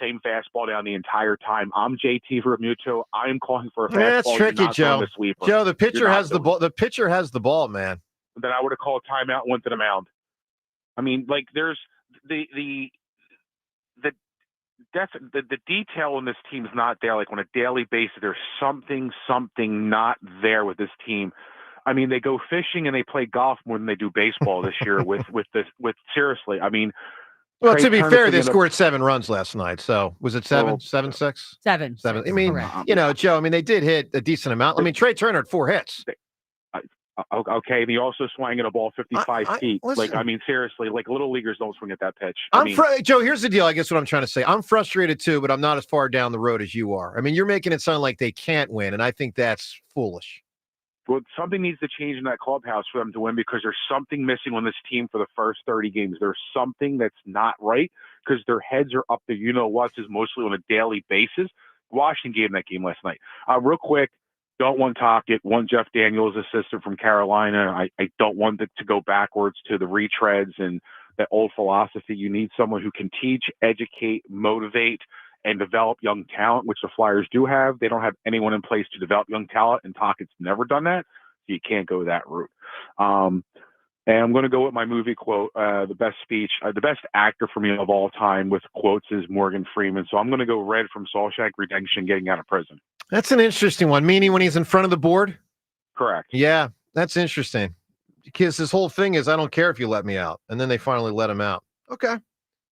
Speaker 4: same fastball down the entire time. I'm JT for Muto. I am calling for a fastball.
Speaker 7: That's tricky, Joe. Joe, the pitcher has the ball. The pitcher has the ball, man.
Speaker 4: Then I would have called timeout and went to the mound. I mean, like, there's the detail in this team is not there. Like, on a daily basis, there's something not there with this team. I mean, they go fishing and they play golf more than they do baseball this year. with seriously, I mean.
Speaker 7: Well, to be fair, they scored 7 runs last night. So was it 7? 7-6?
Speaker 3: 7.
Speaker 7: I mean, Joe, I mean, they did hit a decent amount. I mean, Trey Turner had 4 hits.
Speaker 4: Okay, and he also swung at a ball 55 feet.
Speaker 7: Listen.
Speaker 4: Like, I mean, seriously, like, little leaguers don't swing at that pitch.
Speaker 7: Joe, here's the deal. I guess what I'm trying to say. I'm frustrated too, but I'm not as far down the road as you are. I mean, you're making it sound like they can't win, and I think that's foolish.
Speaker 4: Well, something needs to change in that clubhouse for them to win, because there's something missing on this team for the first 30 games. There's something that's not right, because their heads are up to you-know-what's is mostly on a daily basis. Washington gave them that game last night. Real quick, don't want Tocchet, want Jeff Daniels, assistant from Carolina. I don't want it to go backwards to the retreads and that old philosophy. You need someone who can teach, educate, motivate, and develop young talent, which the Flyers do have. They don't have anyone in place to develop young talent, and Tocchet's never done that, so you can't go that route. And I'm going to go with my movie quote. The best speech, the best actor for me of all time with quotes is Morgan Freeman. So I'm going to go Red from Shawshank Redemption, getting out of prison.
Speaker 7: That's an interesting one, meaning when he's in front of the board?
Speaker 4: Correct.
Speaker 7: Yeah, that's interesting. Because his whole thing is, I don't care if you let me out. And then they finally let him out. Okay.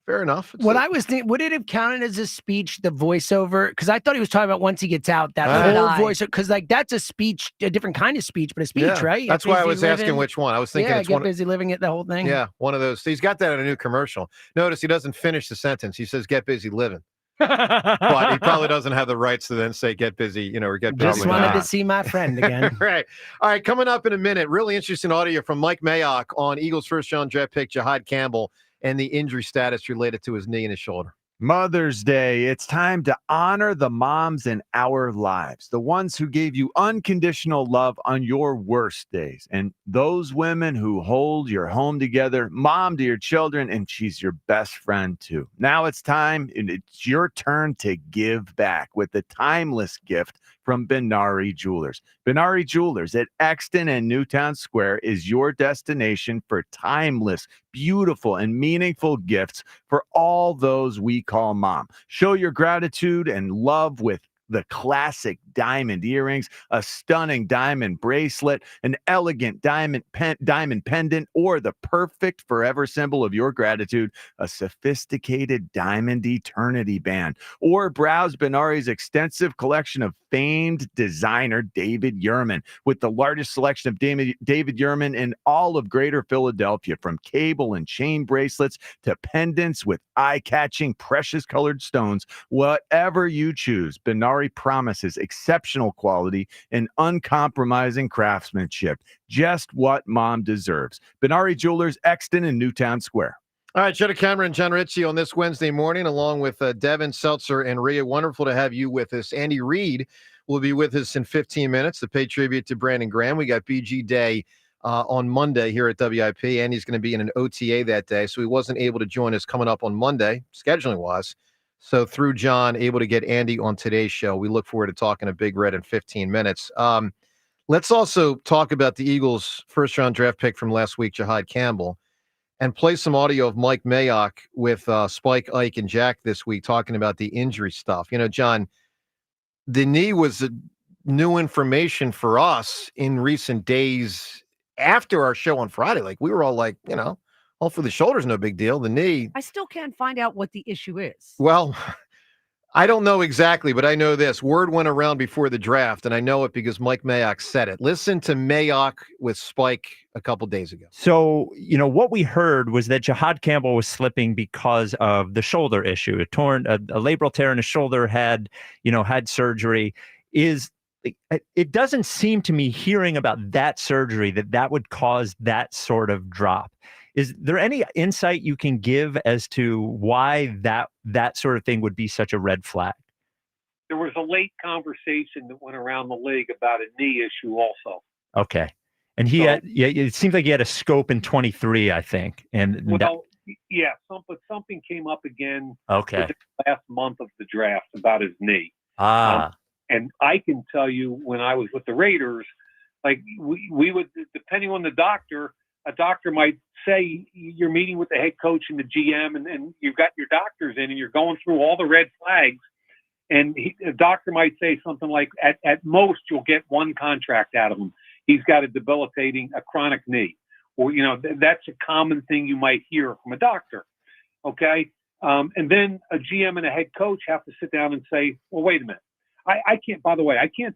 Speaker 7: Fair enough.
Speaker 8: I was thinking, would it have counted as a speech, the voiceover? Because I thought he was talking about once he gets out, that whole voiceover. Because, like, that's a speech, a different kind of speech, but a speech, right?
Speaker 7: That's why I was asking which one. I was thinking it's
Speaker 8: Get Busy Living It, the whole thing.
Speaker 7: Yeah, one of those. He's got that in a new commercial. Notice he doesn't finish the sentence. He says, get busy living. But he probably doesn't have the rights to then say, get busy, or get busy.
Speaker 8: Just wanted to see my friend again.
Speaker 7: Right. All right, coming up in a minute, really interesting audio from Mike Mayock on Eagles first-round draft pick Jahad Campbell and the injury status related to his knee and his shoulder.
Speaker 9: Mother's Day. It's time to honor the moms in our lives, the ones who gave you unconditional love on your worst days, and those women who hold your home together, mom to your children, and she's your best friend too. Now it's time, and it's your turn to give back with the timeless gift from Benari Jewelers. Benari Jewelers at Exton and Newtown Square is your destination for timeless, beautiful, and meaningful gifts for all those we call mom. Show your gratitude and love with the classic diamond earrings, a stunning diamond bracelet, an elegant diamond pendant, or the perfect forever symbol of your gratitude, a sophisticated diamond eternity band. Or browse Benari's extensive collection of famed designer David Yurman, with the largest selection of David Yurman in all of Greater Philadelphia, from cable and chain bracelets to pendants with eye-catching precious colored stones. Whatever you choose, Benari promises exceptional quality and uncompromising craftsmanship. Just what mom deserves. Benari Jewelers, Exton and Newtown Square.
Speaker 7: All right, Jenna Cameron and John Ritchie on this Wednesday morning, along with Devin Seltzer and Rhea. Wonderful to have you with us. Andy Reid will be with us in 15 minutes to pay tribute to Brandon Graham. We got BG Day on Monday here at WIP. Andy's going to be in an OTA that day, so he wasn't able to join us coming up on Monday, scheduling-wise. So through John, able to get Andy on today's show. We look forward to talking to Big Red in 15 minutes. Let's also talk about the Eagles' first-round draft pick from last week, Jahad Campbell, and play some audio of Mike Mayock with Spike, Ike, and Jack this week talking about the injury stuff. John, the knee was new information for us in recent days
Speaker 10: after our show on Friday. Like, we were all like, hopefully the shoulder's no big deal. The knee,
Speaker 3: I still can't find out what the issue is.
Speaker 10: well, I don't know exactly, but I know this. Word went around before the draft, and I know it because Mike Mayock said it. Listen to Mayock with Spike a couple days ago.
Speaker 11: So, what we heard was that Jihad Campbell was slipping because of the shoulder issue. A labral tear in his shoulder, had surgery. It doesn't seem to me, hearing about that surgery, that would cause that sort of drop. Is there any insight you can give as to why that sort of thing would be such a red flag?
Speaker 12: There was a late conversation that went around the league about a knee issue also.
Speaker 11: Okay. And it seems like he had a scope in 23, I think.
Speaker 12: Something came up again
Speaker 11: okay.
Speaker 12: the last month of the draft about his knee. And I can tell you, when I was with the Raiders, like we would, depending on the doctor, a doctor might say you're meeting with the head coach and the GM, and you've got your doctors in, and you're going through all the red flags. And a doctor might say something like, at most, you'll get one contract out of him. He's got a chronic knee. Or, that's a common thing you might hear from a doctor. Okay. And then a GM and a head coach have to sit down and say, well, wait a minute. I can't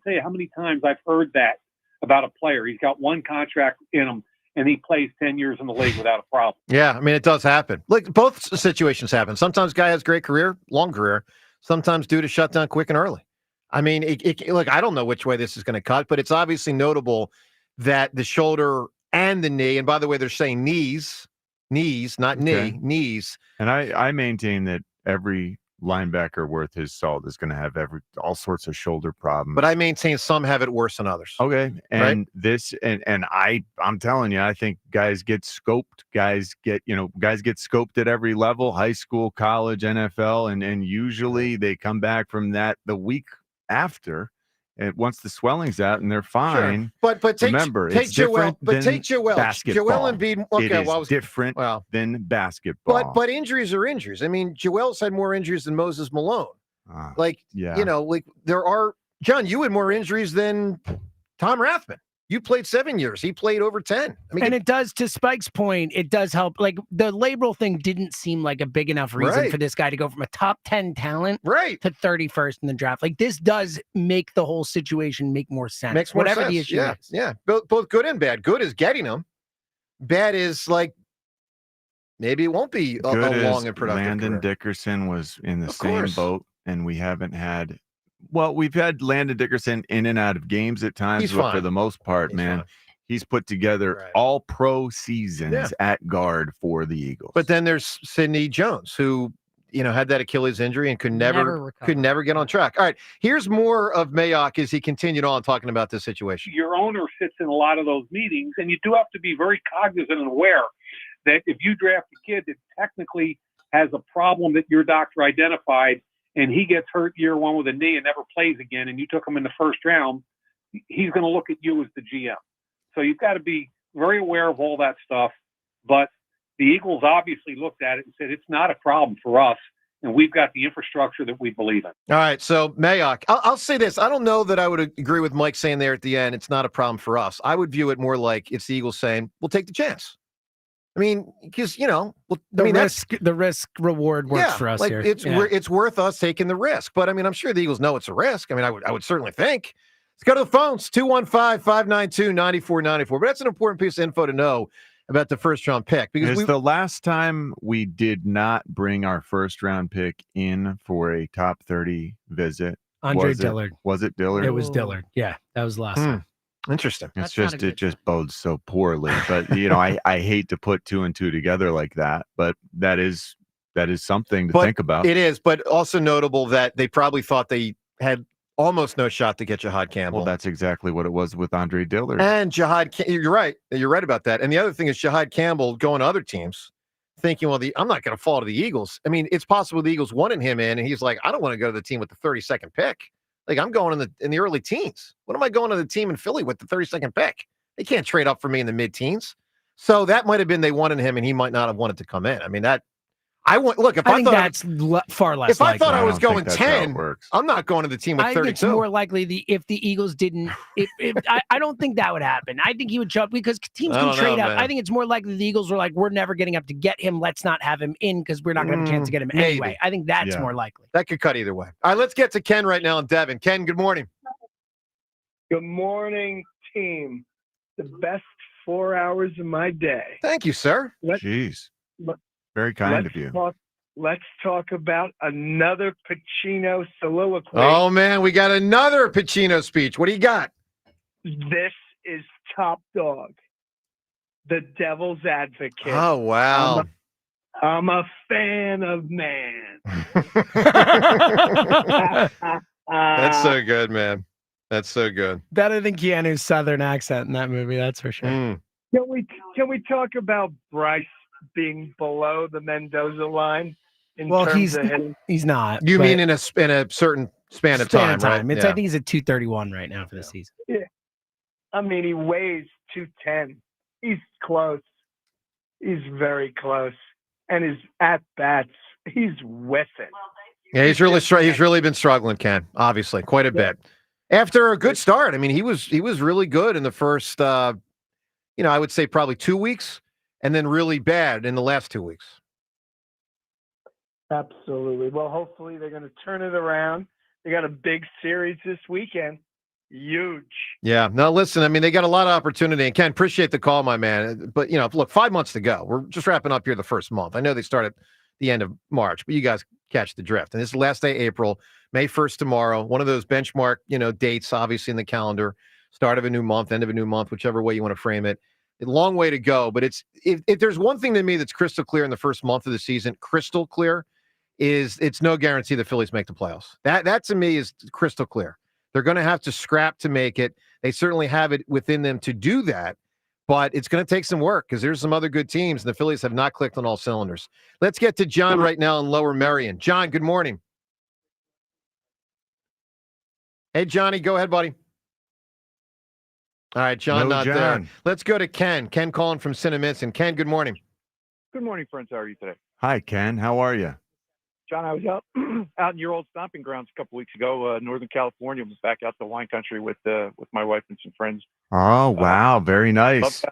Speaker 12: say how many times I've heard that about a player. He's got one contract in him, and he plays 10 years in the league without a problem.
Speaker 10: Yeah, I mean, it does happen. Look, both situations happen. Sometimes guy has great career, long career. Sometimes due to shut down quick and early. I mean, look, I don't know which way this is going to cut, but it's obviously notable that the shoulder and the knee, and by the way, they're saying knees, not knee, knees.
Speaker 9: And I maintain that every linebacker worth his salt is going to have all sorts of shoulder problems.
Speaker 10: But I maintain some have it worse than others.
Speaker 9: Okay. And
Speaker 10: right?
Speaker 9: I'm telling you, I think guys get scoped. Guys get scoped at every level, high school, college, NFL, and usually they come back from that the week after. And once the swelling's out and they're fine.
Speaker 10: Sure. But
Speaker 9: remember,
Speaker 10: take
Speaker 9: it's different
Speaker 10: Joel. But
Speaker 9: than
Speaker 10: take Joel.
Speaker 9: basketball.
Speaker 10: Joel Embiid. Okay,
Speaker 9: it is different than basketball.
Speaker 10: But injuries are injuries. I mean, Joel's had more injuries than Moses Malone. There are, John, you had more injuries than Tom Rathman. You played 7 years. He played over 10. I mean,
Speaker 8: and it does, to Spike's point, it does help. Like, the labral thing didn't seem like a big enough reason for this guy to go from a top 10 talent to 31st in the draft. Like, this does make the whole situation make more sense.
Speaker 10: Makes more
Speaker 8: whatever
Speaker 10: sense.
Speaker 8: The issue is.
Speaker 10: Yeah. Both good and bad. Good is getting them. Bad is like, maybe it won't be a long and productive
Speaker 9: Landon
Speaker 10: career.
Speaker 9: Dickerson was in the same boat, and we haven't had. Well, we've had Landon Dickerson in and out of games at times, but for the most part, he's put together all pro seasons at guard for the Eagles.
Speaker 10: But then there's Sidney Jones, who had that Achilles injury and could never get on track. All right, here's more of Mayock as he continued on talking about this situation.
Speaker 12: Your owner sits in a lot of those meetings, and you do have to be very cognizant and aware that if you draft a kid that technically has a problem that your doctor identified, and he gets hurt year one with a knee and never plays again, and you took him in the first round, he's going to look at you as the GM. So you've got to be very aware of all that stuff. But the Eagles obviously looked at it and said, it's not a problem for us, and we've got the infrastructure that we believe in.
Speaker 10: All right, so Mayock, I'll say this. I don't know that I would agree with Mike saying there at the end, it's not a problem for us. I would view it more like it's the Eagles saying, we'll take the chance. I mean, because,
Speaker 8: the risk reward works for us here.
Speaker 10: It's worth us taking the risk. But I mean, I'm sure the Eagles know it's a risk. I mean, I would certainly think. Let's go to the phones, 215-592-9494. But that's an important piece of info to know about the first round pick. Because
Speaker 9: the last time we did not bring our first round pick in for a top 30 visit.
Speaker 8: Andre Dillard.
Speaker 9: Was it Dillard?
Speaker 8: It was Dillard. Yeah, that was the last time.
Speaker 10: Interesting.
Speaker 9: It just bodes so poorly. But I hate to put two and two together like that. But that is something to think about.
Speaker 10: It is, but also notable that they probably thought they had almost no shot to get Jihad Campbell.
Speaker 9: Well, that's exactly what it was with Andre Dillard.
Speaker 10: And you're right. You're right about that. And the other thing is Jihad Campbell going to other teams, thinking, well, I'm not going to fall to the Eagles. I mean, it's possible the Eagles wanted him in, and he's like, I don't want to go to the team with the 32nd pick. Like, I'm going in the early teens. What am I going to the team in Philly with the 32nd pick? They can't trade up for me in the mid-teens. So that might have been they wanted him, and he might not have wanted to come in. I mean, I want look. If I
Speaker 8: think
Speaker 10: thought
Speaker 8: that's far less.
Speaker 10: If I thought
Speaker 8: likely.
Speaker 10: I was going
Speaker 9: that's how it
Speaker 10: 10,
Speaker 9: works.
Speaker 10: I'm not going to the team with
Speaker 8: I think
Speaker 10: 32.
Speaker 8: it's more likely if the Eagles didn't. I don't think that would happen. I think he would show up because teams
Speaker 10: I
Speaker 8: can
Speaker 10: don't
Speaker 8: trade
Speaker 10: know,
Speaker 8: up.
Speaker 10: man.
Speaker 8: I think it's more likely the Eagles were like, we're never getting up to get him. Let's not have him in because we're not going to have a chance to get him
Speaker 10: maybe.
Speaker 8: anyway. I think that's more likely.
Speaker 10: That could cut either way. All right, let's get to Ken right now in Devon. Ken, good morning.
Speaker 13: Good morning, team. The best 4 hours of my day.
Speaker 10: Thank you, sir.
Speaker 9: Jeez. Very kind of you.
Speaker 13: Let's talk about another Pacino soliloquy.
Speaker 10: Oh, man, we got another Pacino speech. What do you got?
Speaker 13: This is top dog. The devil's advocate.
Speaker 10: Oh, wow.
Speaker 13: I'm a fan of man.
Speaker 10: That's so good, man. That's so good.
Speaker 8: Better than Keanu's Southern accent in that movie, that's for sure.
Speaker 13: Can we talk about Bryce being below the Mendoza line?
Speaker 8: He's not.
Speaker 10: You mean in a certain span of time, right?
Speaker 8: I think he's at 231 right now for the season.
Speaker 13: Yeah. I mean, he weighs 210. He's close. He's very close. And his at-bats, he's whiffing.
Speaker 10: Yeah, he's really been struggling, Ken, obviously, quite a bit. After a good start, I mean, he was really good in the first, I would say probably 2 weeks, and then really bad in the last 2 weeks.
Speaker 13: Absolutely. Well, hopefully they're going to turn it around. They got a big series this weekend. Huge.
Speaker 10: Yeah. No, listen, I mean, they got a lot of opportunity. And Ken, appreciate the call, my man. But, look, 5 months to go. We're just wrapping up here the first month. I know they started the end of March, but you guys catch the drift. And this is the last day of April, May 1st tomorrow. One of those benchmark, dates, obviously, in the calendar. Start of a new month, end of a new month, whichever way you want to frame it. A long way to go. But if there's one thing to me that's crystal clear in the first month of the season, crystal clear, is it's no guarantee the Phillies make the playoffs. That to me is crystal clear. They're going to have to scrap to make it. They certainly have it within them to do that, but it's going to take some work because there's some other good teams, and the Phillies have not clicked on all cylinders. Let's get to John right now in Lower Merion. John, good morning. Hey, Johnny, go ahead, buddy. All right, John, not there. Let's go to Ken. Ken calling from Cinnaminson. Ken, good morning.
Speaker 14: Good morning, friends. How are you today?
Speaker 9: Hi, Ken. How are you?
Speaker 14: John, I was out in your old stomping grounds a couple weeks ago, Northern California. Was back out to wine country with my wife and some friends.
Speaker 9: Oh, wow. Very nice.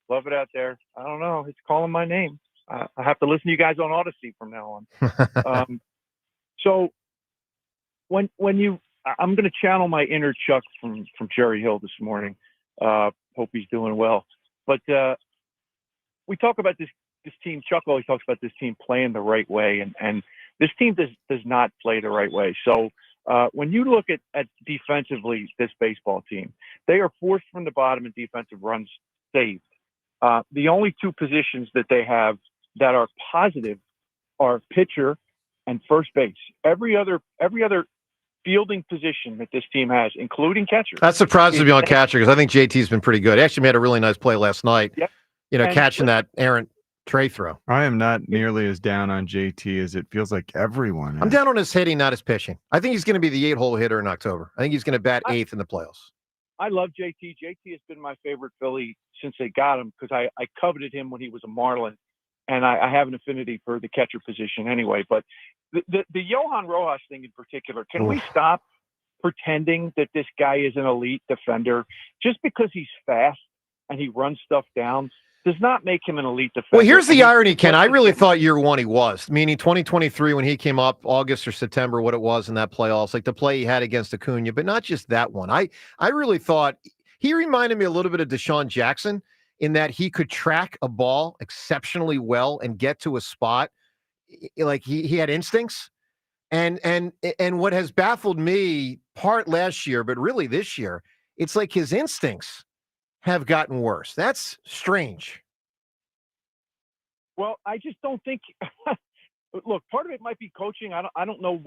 Speaker 14: Love it out there. I don't know. It's calling my name. I have to listen to you guys on Odyssey from now on. So I'm going to channel my inner Chuck from Jerry Hill this morning. Hope he's doing well. But we talk about this team. Chuck always talks about this team playing the right way, and this team does not play the right way. So when you look at defensively, this baseball team, they are fourth from the bottom in defensive runs saved. The only two positions that they have that are positive are pitcher and first base. Every other fielding position that this team has, including catcher.
Speaker 10: That surprises me on catcher because I think JT's been pretty good. He actually made a really nice play last night.
Speaker 14: Yep.
Speaker 10: Catching that errant tray throw.
Speaker 9: I am not nearly as down on JT as it feels like everyone is.
Speaker 10: I'm down on his hitting, not his pitching. I think he's going to be the 8-hole hitter in October. I think he's going to bat 8th in the playoffs.
Speaker 14: I love JT. JT has been my favorite Philly since they got him because I coveted him when he was a Marlin, and I have an affinity for the catcher position anyway. But the Johan Rojas thing in particular, can we stop pretending that this guy is an elite defender? Just because he's fast and he runs stuff down does not make him an elite defender.
Speaker 10: Well, here's the irony, Ken. I really thought year one he was, meaning 2023 when he came up, August or September, what it was in that playoffs, like the play he had against Acuna, but not just that one. I really thought he reminded me a little bit of Deshaun Jackson in that he could track a ball exceptionally well and get to a spot. Like he had instincts. And what has baffled me part last year, but really this year, it's like his instincts have gotten worse. That's strange.
Speaker 14: Well, I just don't think. Look, part of it might be coaching. I don't know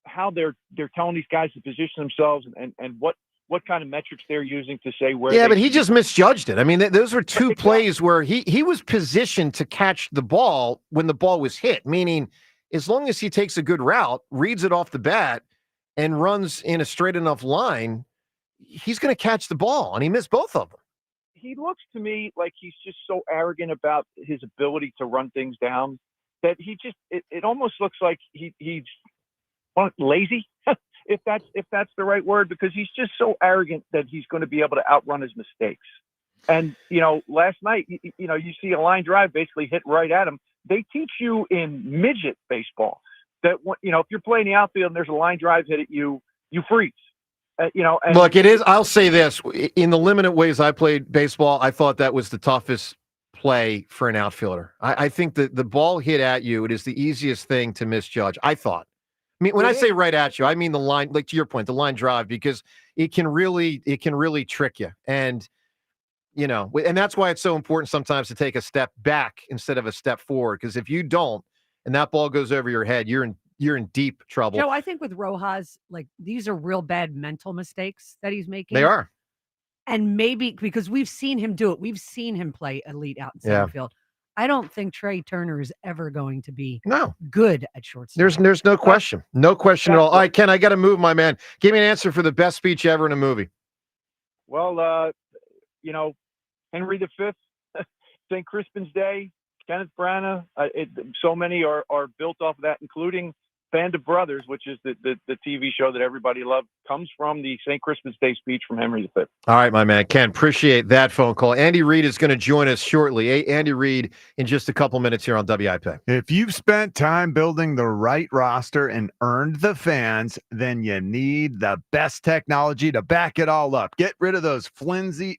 Speaker 14: how they're telling these guys to position themselves and what kind of metrics they're using to say where.
Speaker 10: Yeah, but he just misjudged it. I mean, those were two plays where he was positioned to catch the ball when the ball was hit. Meaning, as long as he takes a good route, reads it off the bat, and runs in a straight enough line, he's going to catch the ball, and he missed both of them.
Speaker 14: He looks to me like he's just so arrogant about his ability to run things down that it almost looks like he's lazy, if that's the right word, because he's just so arrogant that he's going to be able to outrun his mistakes. And, last night, you see a line drive basically hit right at him. They teach you in midget baseball that, if you're playing the outfield and there's a line drive hit at you, you freeze. And
Speaker 10: look, it is. I'll say this: in the limited ways I played baseball, I thought that was the toughest play for an outfielder. I think that the ball hit at you, it is the easiest thing to misjudge. I thought. I mean, when I say right at you, I mean the line, like to your point, the line drive, because it can really trick you. And and that's why it's so important sometimes to take a step back instead of a step forward. Because if you don't, and that ball goes over your head, you're in deep trouble.
Speaker 3: Joe, I think with Rojas, these are real bad mental mistakes that he's making.
Speaker 10: They are.
Speaker 3: And maybe because we've seen him do it. We've seen him play elite out in center field. I don't think Trey Turner is ever going to be good at shortstop.
Speaker 10: There's no question. No question at all. All right, Ken, I got to move, my man. Give me an answer for the best speech ever in a movie.
Speaker 14: Well, Henry V, St. Crispin's Day, Kenneth Branagh. So many are built off of that, including Band of Brothers, which is the TV show that everybody loved, comes from the St. Crispin's Day speech from Henry V.
Speaker 10: All right, my man. Ken, appreciate that phone call. Andy Reid is going to join us shortly. Andy Reid in just a couple minutes here on WIP.
Speaker 9: If you've spent time building the right roster and earned the fans, then you need the best technology to back it all up. Get rid of those flimsy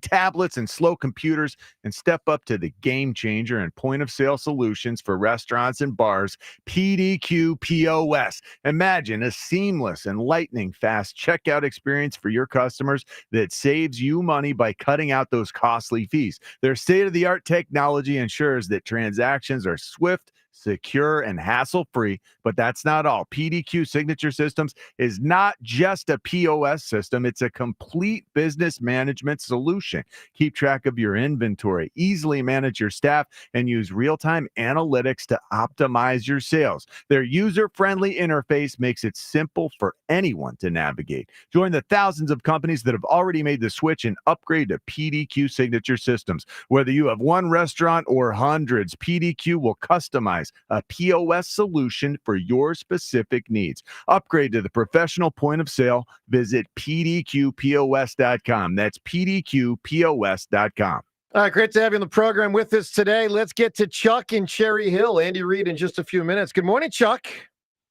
Speaker 9: tablets and slow computers and step up to the game changer and point-of-sale solutions for restaurants and bars, PDQ POS. Imagine a seamless and lightning fast checkout experience for your customers that saves you money by cutting out those costly fees. Their state-of-the-art technology ensures that transactions are swift, secure, and hassle-free, but that's not all. PDQ Signature Systems is not just a POS system, it's a complete business management solution. Keep track of your inventory, easily manage your staff, and use real-time analytics to optimize your sales. Their user-friendly interface makes it simple for anyone to navigate. Join the thousands of companies that have already made the switch and upgrade to PDQ Signature Systems. Whether you have one restaurant or hundreds, PDQ will customize a POS solution for your specific needs. Upgrade to the professional point of sale. Visit pdqpos.com. That's pdqpos.com.
Speaker 10: All right, great to have you on the program with us today. Let's get to Chuck in Cherry Hill. Andy Reid in just a few minutes. Good morning, Chuck.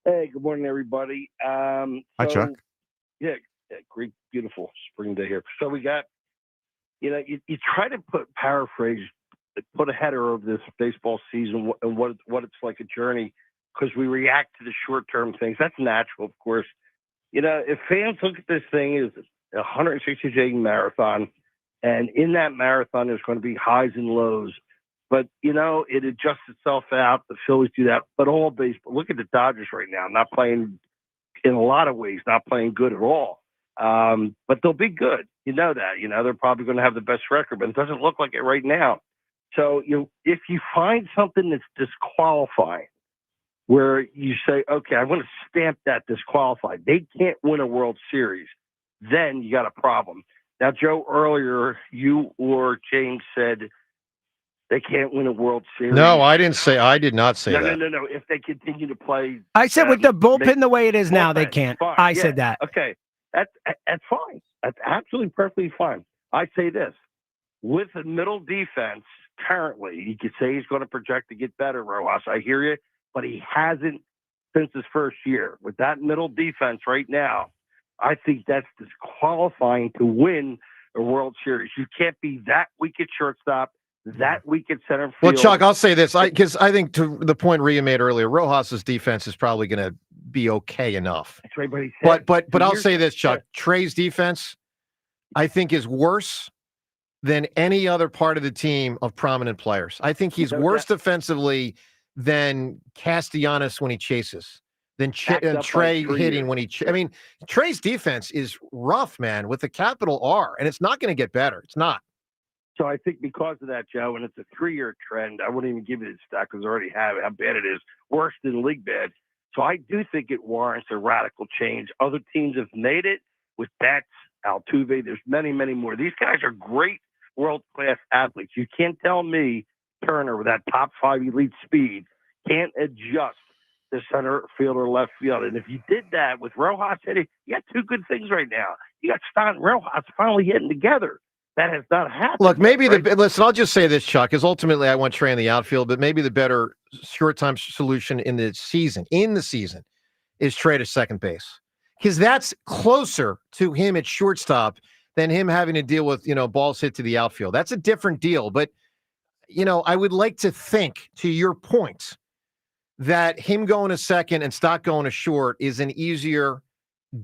Speaker 15: Hey, good morning, everybody.
Speaker 9: Hi, Chuck.
Speaker 15: Yeah, great, beautiful spring day here. So we got, you try to put a header of this baseball season and what it's like a journey, because we react to the short-term things. That's natural, of course. If fans look at this thing as a 160-day marathon, and in that marathon there's going to be highs and lows, but it adjusts itself out. The Phillies do that, but all baseball. Look at the Dodgers right now, not playing in a lot of ways, not playing good at all. But they'll be good. That. They're probably going to have the best record, but it doesn't look like it right now. So, if you find something that's disqualifying, where you say, okay, I want to stamp that disqualified, they can't win a World Series, then you got a problem. Now, Joe, earlier, you or James said they can't win a World Series.
Speaker 10: No, I did not say that.
Speaker 15: No. If they continue to play.
Speaker 8: I said with the bullpen the way it is now, they can't.
Speaker 15: Fine.
Speaker 8: I said that.
Speaker 15: Okay. That's fine. That's absolutely perfectly fine. I say this. With a middle defense, currently, you could say he's going to project to get better, Rojas. I hear you, but he hasn't since his first year. With that middle defense right now, I think that's disqualifying to win a World Series. You can't be that weak at shortstop, that weak at center field.
Speaker 10: Well, Chuck, I'll say this, because I think to the point Rhea made earlier, Rojas's defense is probably going to be okay enough.
Speaker 15: That's right, but he said.
Speaker 10: But I'll say this, Chuck. Trey's defense, I think, is worse than any other part of the team of prominent players. I think he's worse defensively than Castellanos when he chases, than Trey hitting when he. I mean, Trey's defense is rough, man, with a capital R, and it's not going to get better. It's not.
Speaker 15: So I think because of that, Joe, and it's a 3-year trend, I wouldn't even give you the stat because I already have it, how bad it is, worse than league bad. So I do think it warrants a radical change. Other teams have made it with Betts, Altuve. There's many, many more. These guys are great world-class athletes. You can't tell me Turner with that top 5 elite speed can't adjust to center field or left field. And if you did that with Rojas hitting, you got two good things right now. You got Stott and Rojas finally hitting together. That has not happened.
Speaker 10: Look, maybe
Speaker 15: yet, right?
Speaker 10: listen, I'll just say this, Chuck, is ultimately I want Trey in the outfield, but maybe the better short-time solution in the season is Trey to second base. Because that's closer to him at shortstop than him having to deal with, balls hit to the outfield. That's a different deal. But, I would like to think, to your point, that him going to second and Stott going to short is an easier,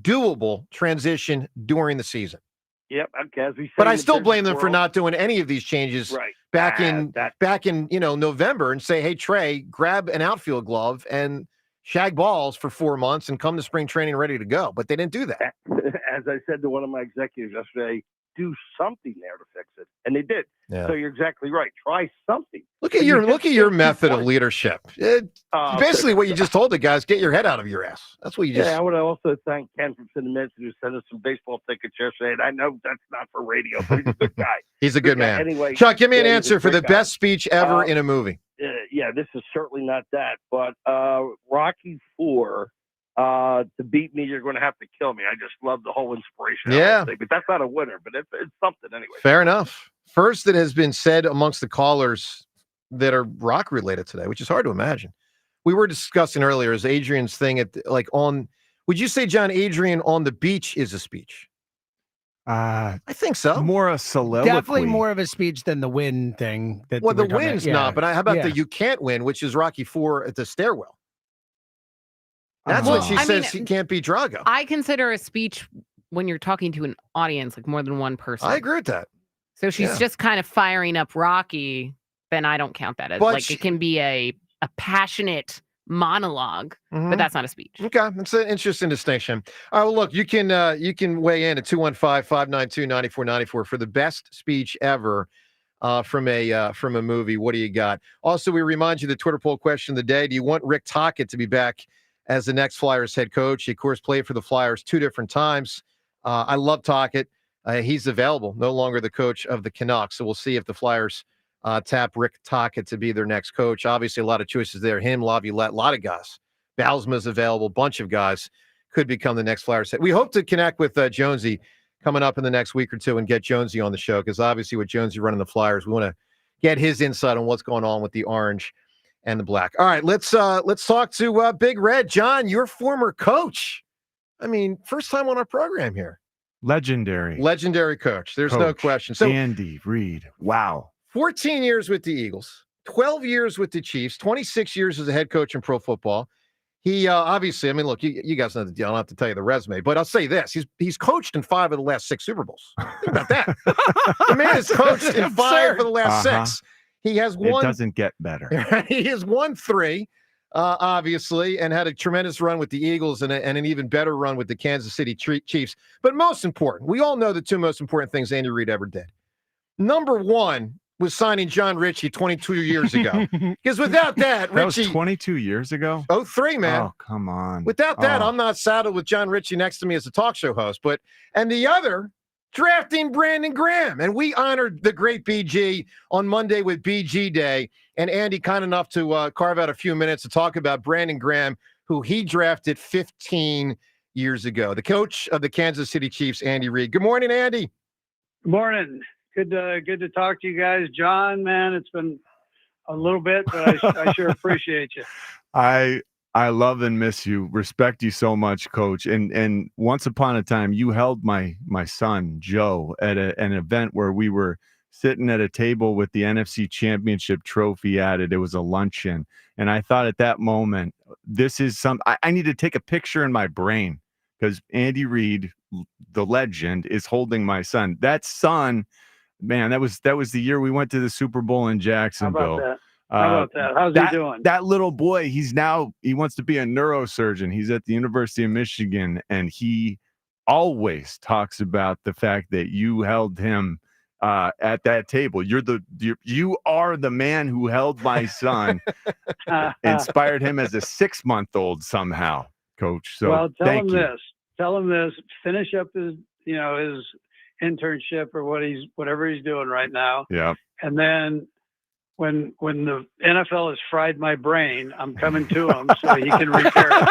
Speaker 10: doable transition during the season.
Speaker 15: Yep, as we say.
Speaker 10: But I still blame them for not doing any of these changes back in November and say, hey, Trey, grab an outfield glove and shag balls for 4 months and come to spring training ready to go. But they didn't do that.
Speaker 15: As I said to one of my executives yesterday, do something there to fix it. And they did.
Speaker 10: Yeah.
Speaker 15: So you're exactly right. Try something.
Speaker 10: Look at your method of leadership. Basically, what you just told the guys: get your head out of your ass. That's what you just.
Speaker 15: Yeah, I want to also thank Ken from Cinnamon who sent us some baseball tickets yesterday. And I know that's not for radio, but he's a good guy.
Speaker 10: He's a good man.
Speaker 15: Anyway,
Speaker 10: Chuck, give me an
Speaker 15: he's a
Speaker 10: answer for
Speaker 15: great
Speaker 10: the
Speaker 15: guy.
Speaker 10: best speech ever in a movie.
Speaker 15: Yeah, this is certainly not that. But Rocky IV, to beat me, you're going to have to kill me. I just love the whole inspiration.
Speaker 10: Yeah.
Speaker 15: But that's not a winner, but it's something anyway.
Speaker 10: Fair enough. First that has been said amongst the callers that are rock related today, which is hard to imagine. We were discussing earlier is Adrian's thing would you say, John, Adrian on the beach is a speech? I think so.
Speaker 9: More a soliloquy.
Speaker 8: Definitely more of a speech than the win thing.
Speaker 10: The win's not, but how about the you can't win, which is Rocky IV at the stairwell? That's what she says he can't beat Drago.
Speaker 2: I consider a speech when you're talking to an audience, like more than one person.
Speaker 10: I agree with that.
Speaker 2: So she's just kind of firing up Rocky, then I don't count that as it can be a passionate monologue, but that's not a speech.
Speaker 10: Okay, that's an interesting distinction. All right, well, look, you can weigh in at 215-592-9494 for the best speech ever from a movie. What do you got? Also, we remind you the Twitter poll question of the day: do you want Rick Tocchet to be back as the next Flyers head coach? He, of course, played for the Flyers 2 different times. I love Tocchet. He's available, no longer the coach of the Canucks. So we'll see if the Flyers tap Rick Tocchet to be their next coach. Obviously, a lot of choices there. Him, Laviolette, a lot of guys. Baalsma's available. Bunch of guys could become the next Flyers head. We hope to connect with Jonesy coming up in the next week or two and get Jonesy on the show, because obviously with Jonesy running the Flyers, we want to get his insight on what's going on with the orange and the black. All right, let's talk to Big Red. John, your former coach. I mean, first time on our program here.
Speaker 9: Legendary
Speaker 10: coach. There's no question. So
Speaker 9: Andy Reid. Wow.
Speaker 10: 14 years with the Eagles, 12 years with the Chiefs, 26 years as a head coach in pro football. He obviously, I mean, look, you guys know the deal. I don't have to tell you the resume, but I'll say this: he's coached in 5 of the last 6 Super Bowls. Think about that. The man has coached in 5 of the last 6. He has won.
Speaker 9: It doesn't get better.
Speaker 10: He has won 3. Obviously, and had a tremendous run with the Eagles and an even better run with the Kansas City Chiefs. But most important, we all know the 2 most important things Andy Reid ever did. Number 1 was signing John Ritchie 22 years ago. Because without that, Ritchie...
Speaker 9: That was 22 years ago?
Speaker 10: 03, man.
Speaker 9: Oh, come on.
Speaker 10: Without that, I'm not saddled with John Ritchie next to me as a talk show host. And the other, drafting Brandon Graham. And we honored the great BG on Monday with BG Day. And Andy, kind enough to carve out a few minutes to talk about Brandon Graham, who he drafted 15 years ago. The coach of the Kansas City Chiefs, Andy Reid. Good morning, Andy.
Speaker 16: Good morning. Good to talk to you guys. John, man, it's been a little bit, but I sure appreciate you.
Speaker 9: I love and miss you. Respect you so much, Coach. And once upon a time, you held my son, Joe, at an event where we were sitting at a table with the NFC Championship trophy at it. It was a luncheon. And I thought at that moment, this is I need to take a picture in my brain, because Andy Reid, the legend, is holding my son. That son, man, that was the year we went to the Super Bowl in Jacksonville.
Speaker 16: How about that? How's he doing?
Speaker 9: That little boy, he wants to be a neurosurgeon. He's at the University of Michigan, and he always talks about the fact that you held him at that table. You are the man who held my son, inspired him as a 6-month-old somehow, Coach. So
Speaker 16: well, tell him this. Finish up his internship or whatever he's doing right now.
Speaker 9: Yeah.
Speaker 16: And then when the NFL has fried my brain, I'm coming to him so he can repair it.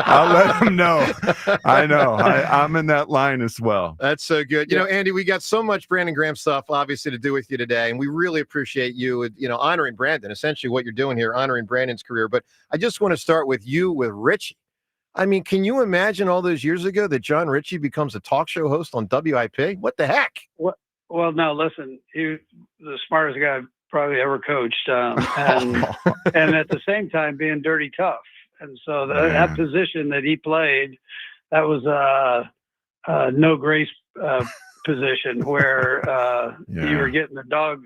Speaker 9: I'll let him know. I know. I'm in that line as well.
Speaker 10: That's so good. You know, Andy, we got so much Brandon Graham stuff, obviously, to do with you today, and we really appreciate you, honoring Brandon, essentially what you're doing here, honoring Brandon's career. But I just want to start with you, with Richie. I mean, can you imagine all those years ago that John Ritchie becomes a talk show host on WIP? What the heck?
Speaker 16: Well, no, listen, he's the smartest guy I've probably ever coached, and at the same time being dirty tough. And so that position that he played, that was a no grace position where you were getting the dog.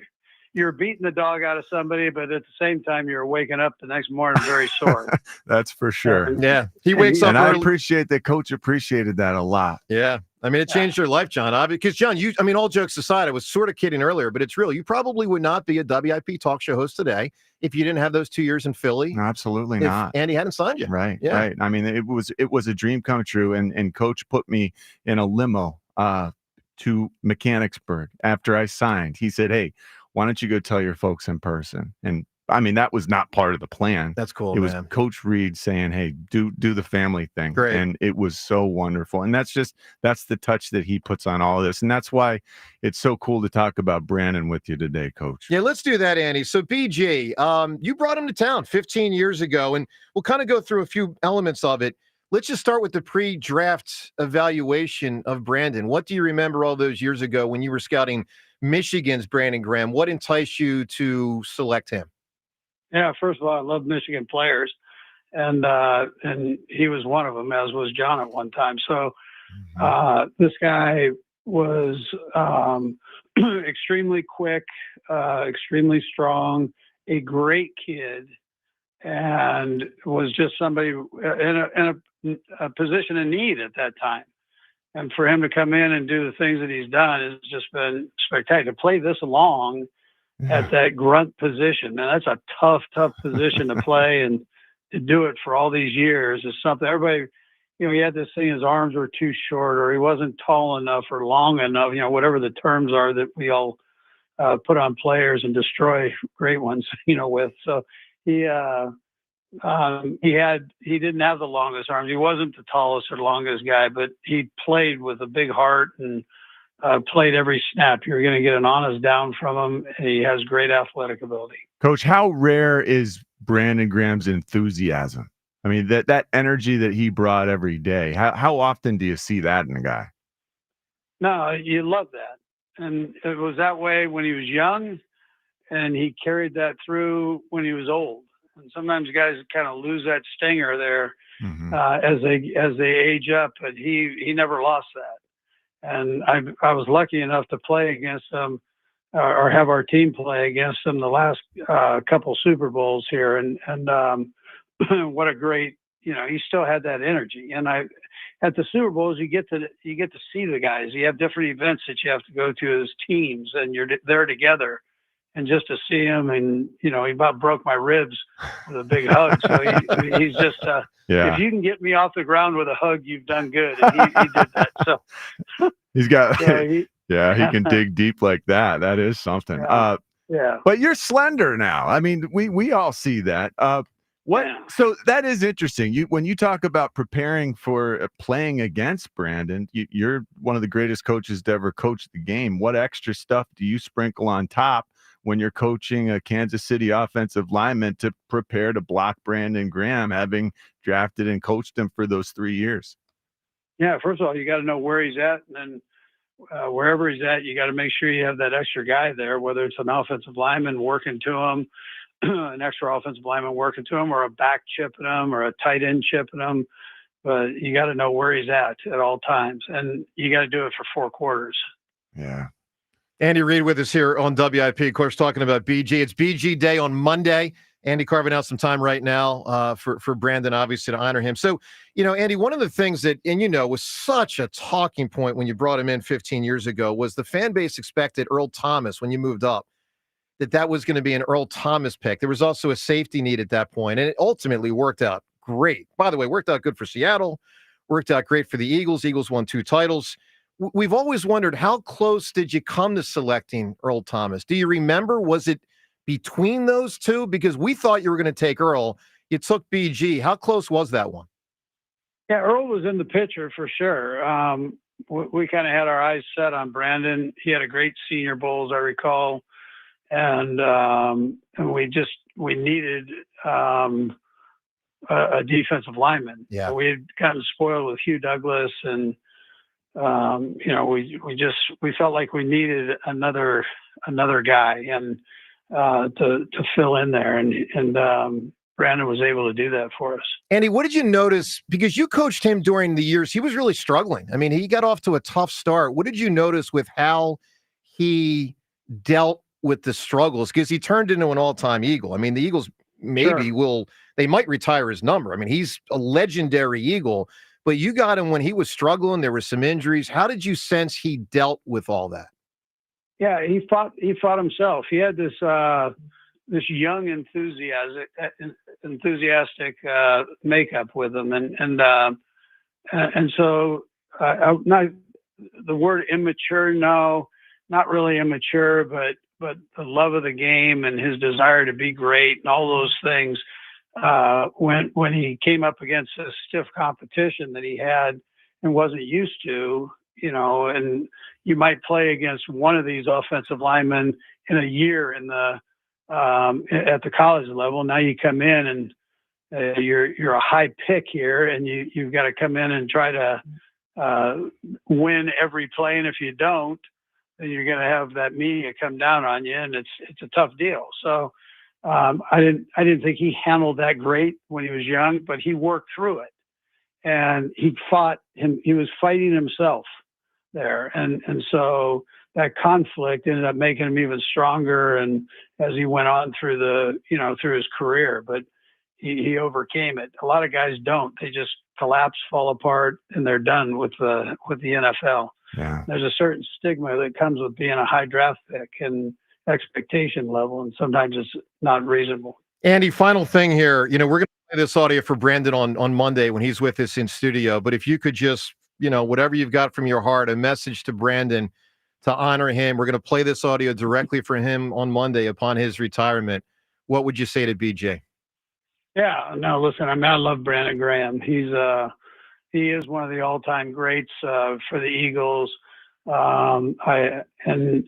Speaker 16: You're beating the dog out of somebody, but at the same time, you're waking up the next morning very sore.
Speaker 9: That's for sure.
Speaker 10: Yeah. He wakes up
Speaker 9: and
Speaker 10: early.
Speaker 9: I appreciate that coach appreciated that a lot.
Speaker 10: Yeah. I mean, it changed your life, John. Because, John, all jokes aside, I was sort of kidding earlier, but it's real. You probably would not be a WIP talk show host today if you didn't have those 2 years in Philly.
Speaker 9: No, absolutely not.
Speaker 10: Andy hadn't signed you.
Speaker 9: Right.
Speaker 10: Yeah.
Speaker 9: Right. I mean, it was a dream come true. And coach put me in a limo to Mechanicsburg after I signed. He said, "Hey, why don't you go tell your folks in person?" And I mean, that was not part of the plan.
Speaker 10: That's cool.
Speaker 9: It was Coach Reed saying, "Hey, do the family thing."
Speaker 10: Great.
Speaker 9: And it was so wonderful. And that's the touch that he puts on all of this. And that's why it's so cool to talk about Brandon with you today, Coach.
Speaker 10: Yeah, let's do that, Andy. So, BG, you brought him to town 15 years ago, and we'll kind of go through a few elements of it. Let's just start with the pre-draft evaluation of Brandon. What do you remember all those years ago when you were scouting Michigan's Brandon Graham? What enticed you to select him?
Speaker 16: Yeah, first of all, I love Michigan players, and he was one of them, as was John at one time. So this guy was extremely quick, extremely strong, a great kid, and was just somebody in a position of need at that time. And for him to come in and do the things that he's done has just been spectacular. To play this long at that grunt position, man, that's a tough position to play, and to do it for all these years is something. Everybody, he had this thing, his arms were too short, or he wasn't tall enough or long enough, whatever the terms are that we all put on players and destroy great ones, with. So he didn't have the longest arms. He wasn't the tallest or longest guy, but he played with a big heart and played every snap. You're going to get an honest down from him. And he has great athletic ability.
Speaker 9: Coach, how rare is Brandon Graham's enthusiasm? I mean, that energy that he brought every day. How often do you see that in a guy?
Speaker 16: No, you love that. And it was that way when he was young, and he carried that through when he was old. And sometimes guys kind of lose that stinger there as they age up, but he never lost that. And I was lucky enough to play against him, or have our team play against him the last couple Super Bowls here, and what a great, he still had that energy. And at the Super Bowls, you get to see the guys. You have different events that you have to go to as teams, and you're there together. And just to see him, and he about broke my ribs with a big hug. So he's just if you can get me off the ground with a hug, you've done good. And he did that. So
Speaker 9: he's got he can dig deep like that. That is something.
Speaker 16: Yeah.
Speaker 9: But you're slender now. I mean, we all see that. So that is interesting. When you talk about preparing for playing against Brandon, you're one of the greatest coaches to ever coach the game. What extra stuff do you sprinkle on top when you're coaching a Kansas City offensive lineman to prepare to block Brandon Graham, having drafted and coached him for those 3 years?
Speaker 16: Yeah, first of all, you got to know where he's at, and then wherever he's at, you got to make sure you have that extra guy there, whether it's an offensive lineman working to him, an extra offensive lineman working to him, or a back chipping him, or a tight end chipping him. But you got to know where he's at all times, and you got to do it for 4 quarters.
Speaker 9: Yeah.
Speaker 10: Andy Reid with us here on WIP, of course, talking about BG. It's BG Day on Monday. Andy carving out some time right now for Brandon, obviously, to honor him. So, Andy, one of the things that, was such a talking point when you brought him in 15 years ago was the fan base expected Earl Thomas, when you moved up, that was going to be an Earl Thomas pick. There was also a safety need at that point, and it ultimately worked out great. By the way, worked out good for Seattle, worked out great for the Eagles. Eagles won 2 titles. we've always wondered, how close did you come to selecting Earl Thomas? Do you remember? Was it between those two? Because we thought you were going to take Earl. You took BG. How close was that one?
Speaker 16: Yeah, Earl was in the picture for sure. We kind of had our eyes set on Brandon. He had a great Senior Bowl, as I recall, and we needed a defensive lineman.
Speaker 10: Yeah,
Speaker 16: we had gotten spoiled with Hugh Douglas, and we felt like we needed another guy and to fill in there, and Brandon was able to do that for us.
Speaker 10: Andy, what did you notice? Because you coached him during the years, he was really struggling. I mean, he got off to a tough start. What did you notice with how he dealt with the struggles? Because he turned into an all-time Eagle. I mean, the Eagles they might retire his number. I mean, he's a legendary Eagle, but you got him when he was struggling. There were some injuries. How did you sense he dealt with all that?
Speaker 16: Yeah, he fought himself. He had this young enthusiastic makeup with him, and so not the word immature. No, not really immature, but the love of the game and his desire to be great and all those things. When he came up against a stiff competition that he had and wasn't used to, and you might play against one of these offensive linemen in a year in the at the college level. Now you come in and you're a high pick here, and you've got to come in and try to win every play. And if you don't, then you're going to have that media come down on you, and it's a tough deal. So I didn't think he handled that great when he was young, but he worked through it, and he was fighting himself there, and so that conflict ended up making him even stronger, and as he went on through through his career, but he overcame it. A lot of guys don't. They just collapse, fall apart, and they're done with the NFL.
Speaker 9: Yeah.
Speaker 16: There's a certain stigma that comes with being a high draft pick and expectation level, and sometimes it's not reasonable.
Speaker 10: Andy, final thing here. We're going to play this audio for Brandon on Monday when he's with us in studio, but if you could just, whatever you've got from your heart, a message to Brandon to honor him. We're going to play this audio directly for him on Monday upon his retirement. What would you say to BJ?
Speaker 16: Yeah, no, listen, I love Brandon Graham. He is one of the all-time greats for the Eagles. And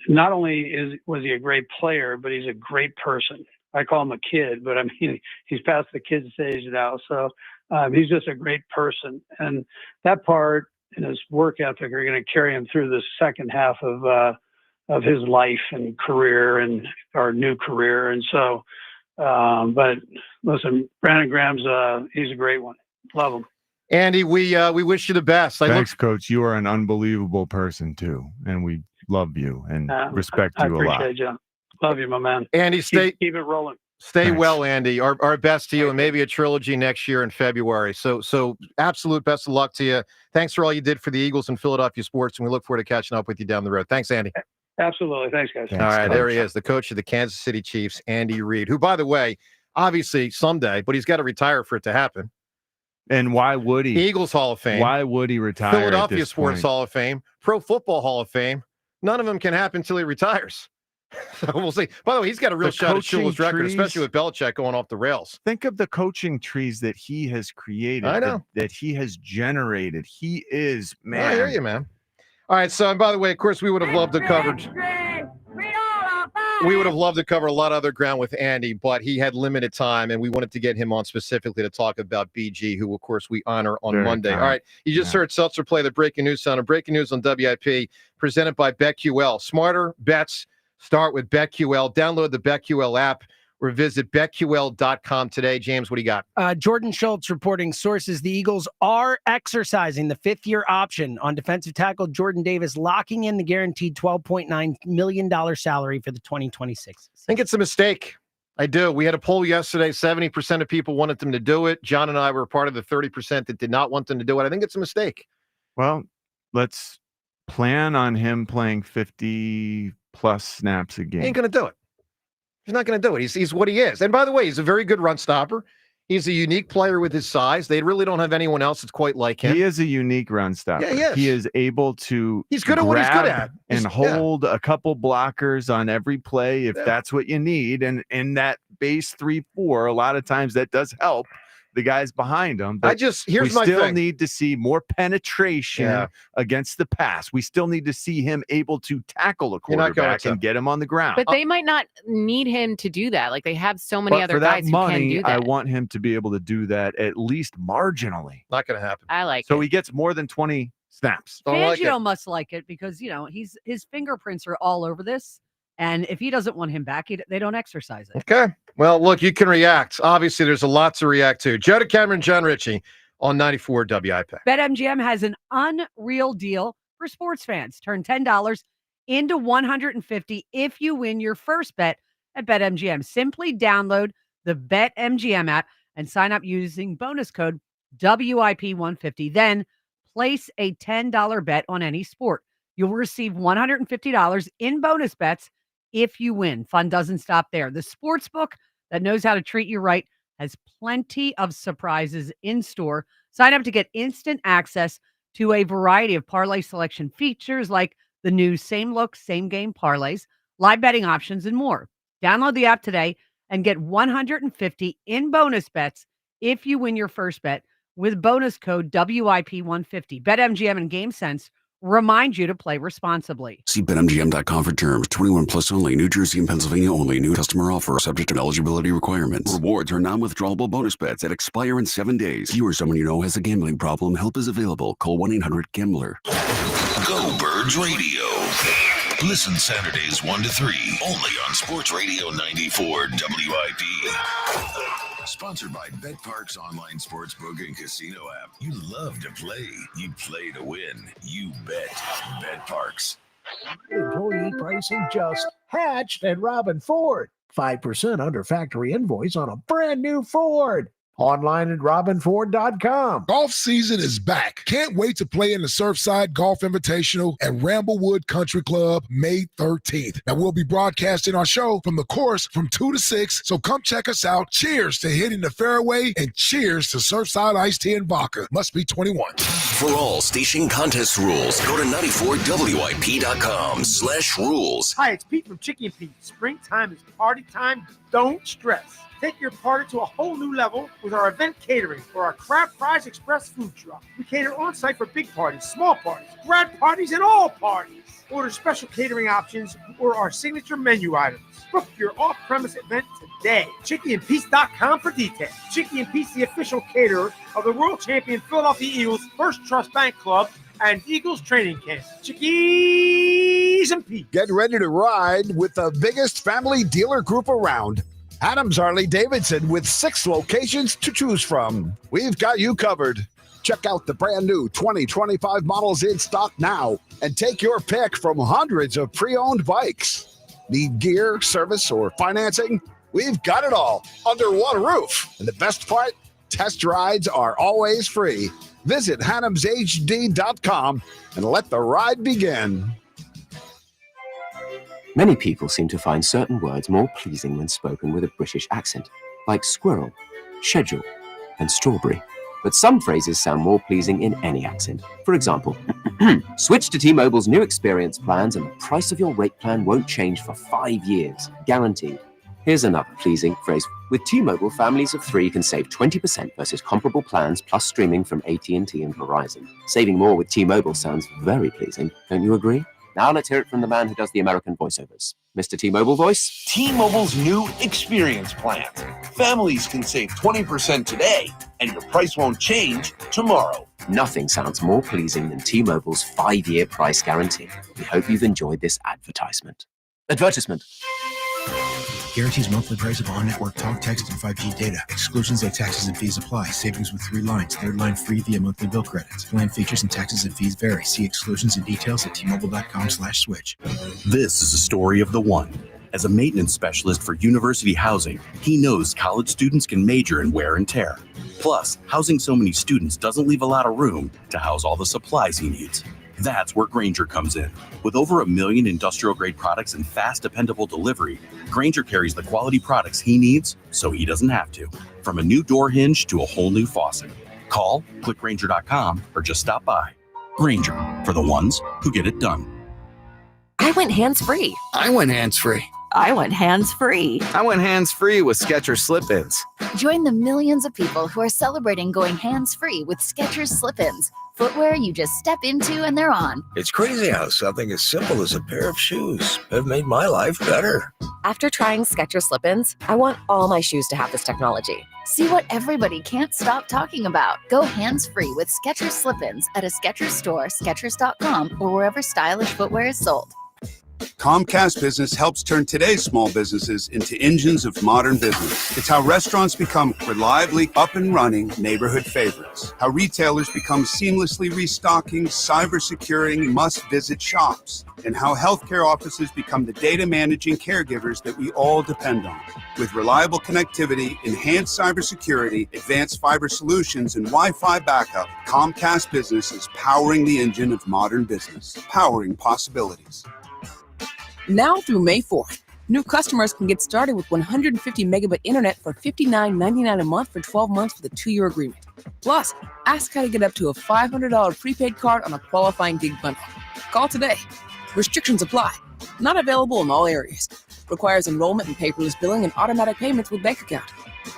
Speaker 16: not only was he a great player, but he's a great person. I call him a kid, but I mean, he's past the kid stage now. So he's just a great person. And that part and his work ethic are going to carry him through the second half of his life and career and our new career. And so, but listen, Brandon Graham's he's a great one. Love him.
Speaker 10: Andy, we wish you the best.
Speaker 9: Thanks, Coach. You are an unbelievable person too, and we love you and respect you a lot.
Speaker 16: I appreciate you. Love you, my man.
Speaker 10: Andy,
Speaker 16: keep it rolling.
Speaker 10: Stay well, Andy. Our best to you, and maybe a trilogy next year in February. So absolute best of luck to you. Thanks for all you did for the Eagles and Philadelphia sports, and we look forward to catching up with you down the road. Thanks, Andy.
Speaker 16: Absolutely. Thanks, guys.
Speaker 10: All right, there he is, the coach of the Kansas City Chiefs, Andy Reid, who, by the way, obviously someday, but he's got to retire for it to happen.
Speaker 9: And why would he?
Speaker 10: Eagles Hall of Fame.
Speaker 9: Why would he retire?
Speaker 10: Philadelphia Sports Hall of Fame. Pro Football Hall of Fame. None of them can happen until he retires. So we'll see. By the way, he's got a real shot at Shula's record, especially with Belichick going off the rails.
Speaker 9: Think of the coaching trees that he has created.
Speaker 10: I know.
Speaker 9: That he has generated. He is, man.
Speaker 10: I hear you, man. All right, so, and by the way, of course, we would have loved to cover a lot of other ground with Andy, but he had limited time, and we wanted to get him on specifically to talk about BG, who, of course, we honor on Monday. All right, you just heard Seltzer play the breaking news sound. Breaking news on WIP, presented by BetQL. Smarter bets start with BetQL. Download the BetQL app or visit betql.com today. James, what do you got?
Speaker 8: Jordan Schultz reporting sources the Eagles are exercising the fifth-year option on defensive tackle Jordan Davis, locking in the guaranteed $12.9 million salary for the 2026.
Speaker 10: I think it's a mistake. I do. We had a poll yesterday. 70% of people wanted them to do it. John and I were part of the 30% that did not want them to do it. I think it's a mistake.
Speaker 9: Well, let's plan on him playing 50-plus snaps a game.
Speaker 10: He ain't going to do it. He's not going to do it. He's what he is. And by the way, he's a very good run stopper. He's a unique player with his size. They really don't have anyone else that's quite like him.
Speaker 9: He is a unique run stopper.
Speaker 10: Yeah,
Speaker 9: he is able to
Speaker 10: He's good at what he's good
Speaker 9: grab
Speaker 10: at.
Speaker 9: and hold a couple blockers on every play if that's what you need. And in that base 3-4, a lot of times that does help the guys behind him. But
Speaker 10: here's my
Speaker 9: we still
Speaker 10: thing.
Speaker 9: need to see more penetration against the pass. We still need to see him able to tackle a
Speaker 10: You're not going
Speaker 9: quarterback and get him on the ground.
Speaker 2: But they might not need him to do that. Like they have so many
Speaker 9: But
Speaker 2: other
Speaker 9: for that
Speaker 2: guys who
Speaker 9: money,
Speaker 2: can do that.
Speaker 9: I want him to be able to do that at least marginally.
Speaker 10: Not going to happen.
Speaker 2: I like
Speaker 9: So
Speaker 2: it.
Speaker 9: he gets more than 20 snaps.
Speaker 3: Fangio must like it because his fingerprints are all over this, and if he doesn't want him back, they don't exercise it.
Speaker 10: Okay. Well, look, you can react. Obviously, there's a lot to react to. Joe Cameron, John Ritchie on 94 WIP.
Speaker 3: BetMGM has an unreal deal for sports fans. Turn $10 into $150 if you win your first bet at BetMGM. Simply download the BetMGM app and sign up using bonus code WIP150. Then place a $10 bet on any sport. You'll receive $150 in bonus bets if you win. Fun doesn't stop there. The sports book that knows how to treat you right has plenty of surprises in store. Sign up to get instant access to a variety of parlay selection features like the new same look, same game parlays, live betting options, and more. Download the app today and get $150 in bonus bets if you win your first bet with bonus code WIP150. BetMGM and GameSense remind you to play responsibly.
Speaker 17: See BetMGM.com for terms. 21 plus only. New Jersey and Pennsylvania only. New customer offer subject to eligibility requirements. Rewards are non-withdrawable bonus bets that expire in 7 days. You or someone you know has a gambling problem. Help is available. Call 1-800-GAMBLER.
Speaker 5: Go Birds Radio. Listen Saturdays 1 to 3 only on Sports Radio 94 WIP. Sponsored by BetParks online sportsbook and casino app. You love to play. You play to win. You bet. BetParks.
Speaker 17: Employee pricing just hatched at Robin Ford. 5% under factory invoice on a brand new Ford. Online at robinford.com.
Speaker 18: Golf season is back. Can't wait to play in the Surfside Golf Invitational at Ramblewood Country Club May 13th. Now, we'll be broadcasting our show from the course from 2 to 6, so come check us out. Cheers to hitting the fairway and cheers to Surfside Iced Tea and Vodka. Must be 21.
Speaker 17: For all station contest rules, go to 94WIP.com/rules.
Speaker 19: Hi, it's Pete from Chicky and Pete. Springtime is party time. Don't stress. Take your party to a whole new level with our event catering for our Crab Fries Express food truck. We cater on-site for big parties, small parties, grad parties, and all parties. Order special catering options or our signature menu items. Book your off-premise event today. ChickyandPete's.com for details. Chicky and Pete's, the official caterer of the world champion Philadelphia Eagles First Trust Bank Club and Eagles training camp. Chickies and Pete.
Speaker 20: Get ready to ride with the biggest family dealer group around. Adams Harley-Davidson with 6 locations to choose from. We've got you covered. Check out the brand new 2025 models in stock now and take your pick from hundreds of pre-owned bikes. Need gear, service, or financing? We've got it all under one roof. And the best part? Test rides are always free. Visit HannumsHD.com and let the ride begin.
Speaker 21: Many people seem to find certain words more pleasing when spoken with a British accent, like squirrel, schedule, and strawberry. But some phrases sound more pleasing in any accent. For example, switch to T-Mobile's new experience plans and the price of your rate plan won't change for 5 years, guaranteed. Here's another pleasing phrase. With T-Mobile, families of 3 can save 20% versus comparable plans plus streaming from AT&T and Verizon. Saving more with T-Mobile sounds very pleasing, don't you agree? Now let's hear it from the man who does the American voiceovers. Mr. T-Mobile voice.
Speaker 22: T-Mobile's new experience plans. Families can save 20% today, and your price won't change tomorrow.
Speaker 21: Nothing sounds more pleasing than T-Mobile's 5-year price guarantee. We hope you've enjoyed this advertisement.
Speaker 23: Guarantees monthly price of on-network talk, text, and 5G data. Exclusions and taxes and fees apply. Savings with 3 lines. 3rd line free via monthly bill credits. Plan features and taxes and fees vary. See exclusions and details at T-Mobile.com/switch.
Speaker 24: This is the story of the one. As a maintenance specialist for university housing, he knows college students can major in wear and tear. Plus, housing so many students doesn't leave a lot of room to house all the supplies he needs. That's where Grainger comes in. With over 1 million industrial-grade products and fast, dependable delivery, Grainger carries the quality products he needs so he doesn't have to. From a new door hinge to a whole new faucet. Call, click Grainger.com, or just stop by. Grainger, for the ones who get it done.
Speaker 1: I went hands-free.
Speaker 4: I went hands-free.
Speaker 1: I went hands-free.
Speaker 4: I went hands-free with Skechers Slip-ins.
Speaker 6: Join the millions of people who are celebrating going hands-free with Skechers Slip-ins. Footwear you just step into and they're on.
Speaker 7: It's crazy how something as simple as a pair of shoes have made my life better.
Speaker 1: After trying Skechers Slip-ins, I want all my shoes to have this technology.
Speaker 6: See what everybody can't stop talking about. Go hands-free with Skechers Slip-ins at a Skechers store, Skechers.com, or wherever stylish footwear is sold.
Speaker 25: Comcast Business helps turn today's small businesses into engines of modern business. It's how restaurants become reliably up and running neighborhood favorites. How retailers become seamlessly restocking, cyber-securing, must-visit shops. And how healthcare offices become the data managing caregivers that we all depend on. With reliable connectivity, enhanced cybersecurity, advanced fiber solutions, and Wi-Fi backup, Comcast Business is powering the engine of modern business, powering possibilities.
Speaker 26: Now through May 4th, new customers can get started with 150 megabit internet for $59.99 a month for 12 months with a 2-year agreement. Plus, ask how to get up to a $500 prepaid card on a qualifying gig bundle. Call today. Restrictions apply. Not available in all areas. Requires enrollment in paperless billing and automatic payments with bank account.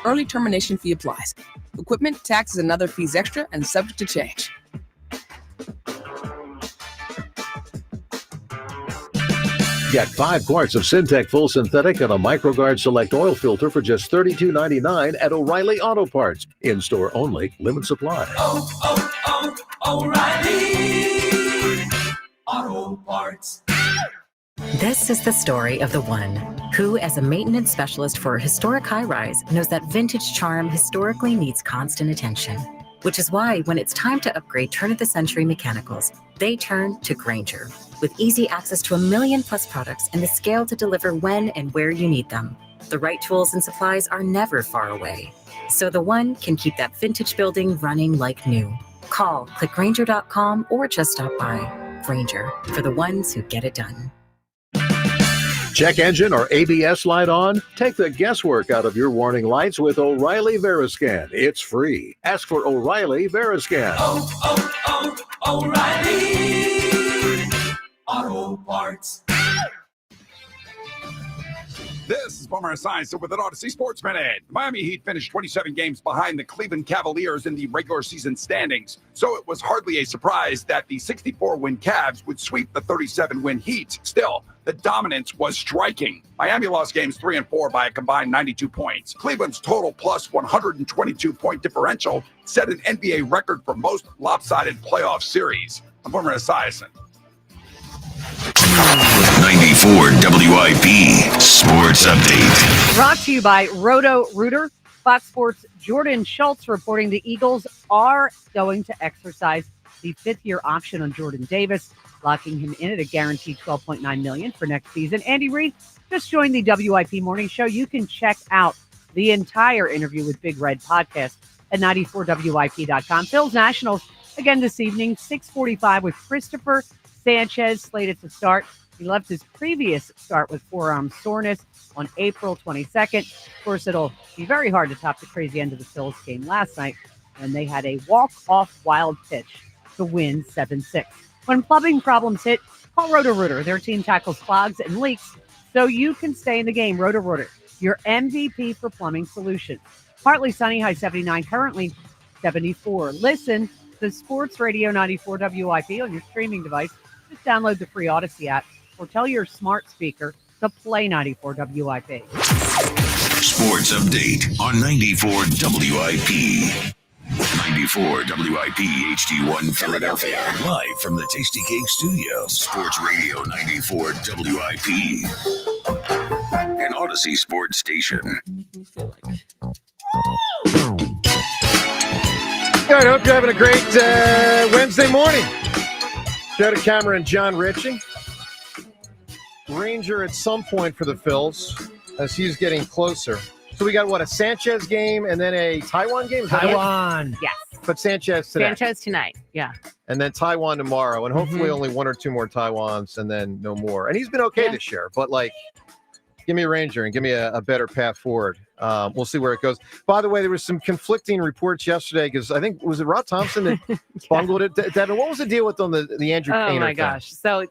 Speaker 26: Early termination fee applies. Equipment, taxes, and other fees extra and subject to change.
Speaker 27: Get 5 quarts of Syntec Full Synthetic and a MicroGuard Select Oil Filter for just $32.99 at O'Reilly Auto Parts. In-store only. Limit supply.
Speaker 28: O'Reilly Auto Parts.
Speaker 29: This is the story of the one who, as a maintenance specialist for a historic high-rise, knows that vintage charm historically needs constant attention. Which is why when it's time to upgrade turn-of-the-century mechanicals, they turn to Grainger. With easy access to 1 million+ products and the scale to deliver when and where you need them. The right tools and supplies are never far away. So the one can keep that vintage building running like new. Call, click Grainger.com, or just stop by. Grainger, for the ones who get it done.
Speaker 27: Check engine or ABS light on? Take the guesswork out of your warning lights with O'Reilly Veriscan. It's free. Ask for O'Reilly Veriscan.
Speaker 28: O'Reilly Auto Parts.
Speaker 30: This is Boomer Esiason with an Odyssey Sports Minute. The Miami Heat finished 27 games behind the Cleveland Cavaliers in the regular season standings, so it was hardly a surprise that the 64-win Cavs would sweep the 37-win Heat. Still, the dominance was striking. Miami lost games 3 and 4 by a combined 92 points. Cleveland's total plus 122-point differential set an NBA record for most lopsided playoff series. I'm Boomer Esiason.
Speaker 5: 94 WIP Sports Update.
Speaker 3: Brought to you by Roto-Rooter. Fox Sports' Jordan Schultz reporting the Eagles are going to exercise the 5th-year option on Jordan Davis, locking him in at a guaranteed $12.9 million for next season. Andy Reid just joined the WIP Morning Show. You can check out the entire interview with Big Red podcast at 94WIP.com. Phil's Nationals again this evening, 6:45 with Christopher Sanchez slated to start. He left his previous start with forearm soreness on April 22nd. Of course, it'll be very hard to top the crazy end of the Phil's game last night when they had a walk-off wild pitch to win 7-6. When plumbing problems hit, call Roto-Rooter. Their team tackles clogs and leaks so you can stay in the game. Roto-Rooter, your MVP for plumbing solutions. Partly sunny, high 79, currently 74. Listen to Sports Radio 94 WIP on your streaming device. Just download the free Odyssey app or tell your smart speaker to play 94 WIP.
Speaker 5: Sports Update on 94 WIP. 94 WIP HD1 Philadelphia. Live from the Tasty Cake Studios. Sports Radio 94 WIP. An Odyssey Sports Station.
Speaker 10: All right, hope you're having a great Wednesday morning. Joe DeCamera and John Ritchie. Ranger at some point for the Phils as he's getting closer. So we got, what, a Sanchez game and then a Taiwan game?
Speaker 8: Taiwan.
Speaker 3: Yes.
Speaker 10: But Sanchez today.
Speaker 2: Sanchez tonight. Yeah.
Speaker 10: And then Taiwan tomorrow, and hopefully only one or two more Taiwans, and then no more. And he's been okay this year, but give me a Ranger and give me a better path forward. We'll see where it goes. By the way, there was some conflicting reports yesterday because I think, was it Rob Thompson that bungled it? Devin, what was the deal with on the Andrew Painter
Speaker 2: Oh, my
Speaker 10: thing?
Speaker 2: gosh. So,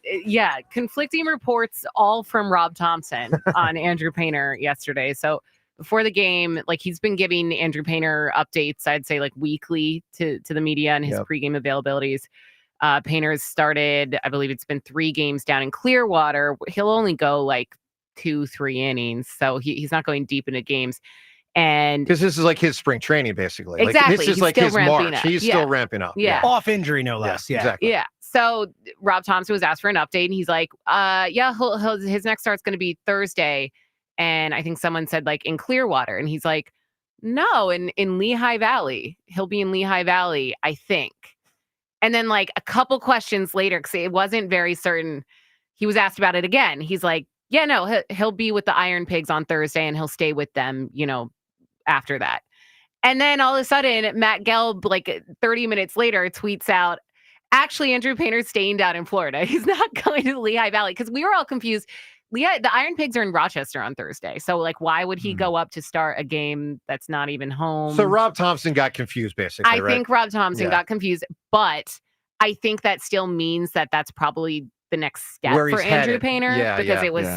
Speaker 2: conflicting reports all from Rob Thompson on Andrew Painter yesterday. So, before the game, he's been giving Andrew Painter updates, I'd say weekly to the media and his pregame availabilities. Painter's started, I believe it's been 3 games down in Clearwater. He'll only go 2-3 innings. So he's not going deep into games. And
Speaker 10: because this is his spring training, basically.
Speaker 2: Exactly.
Speaker 10: This is
Speaker 2: he's still
Speaker 10: his
Speaker 2: ramping
Speaker 10: March.
Speaker 2: up.
Speaker 10: He's still ramping up.
Speaker 2: Yeah.
Speaker 8: Off injury, no less. Yeah.
Speaker 10: Exactly.
Speaker 2: Yeah. So Rob Thompson was asked for an update, and he's like, his next start's going to be Thursday. And I think someone said in Clearwater. And he's like, no, in Lehigh Valley. He'll be in Lehigh Valley, I think. And then a couple questions later, because it wasn't very certain, he was asked about it again. He's like, yeah, no, he'll be with the Iron Pigs on Thursday and he'll stay with them, after that. And then all of a sudden, Matt Gelb, 30 minutes later, tweets out, actually, Andrew Painter's staying down in Florida. He's not going to Lehigh Valley, because we were all confused. The Iron Pigs are in Rochester on Thursday. So, why would he go up to start a game that's not even home?
Speaker 10: So Rob Thompson got confused, basically,
Speaker 2: I think Rob Thompson got confused, but I think that still means that that's probably the next step
Speaker 10: Where
Speaker 2: for
Speaker 10: he's
Speaker 2: Andrew
Speaker 10: headed.
Speaker 2: Painter, because it was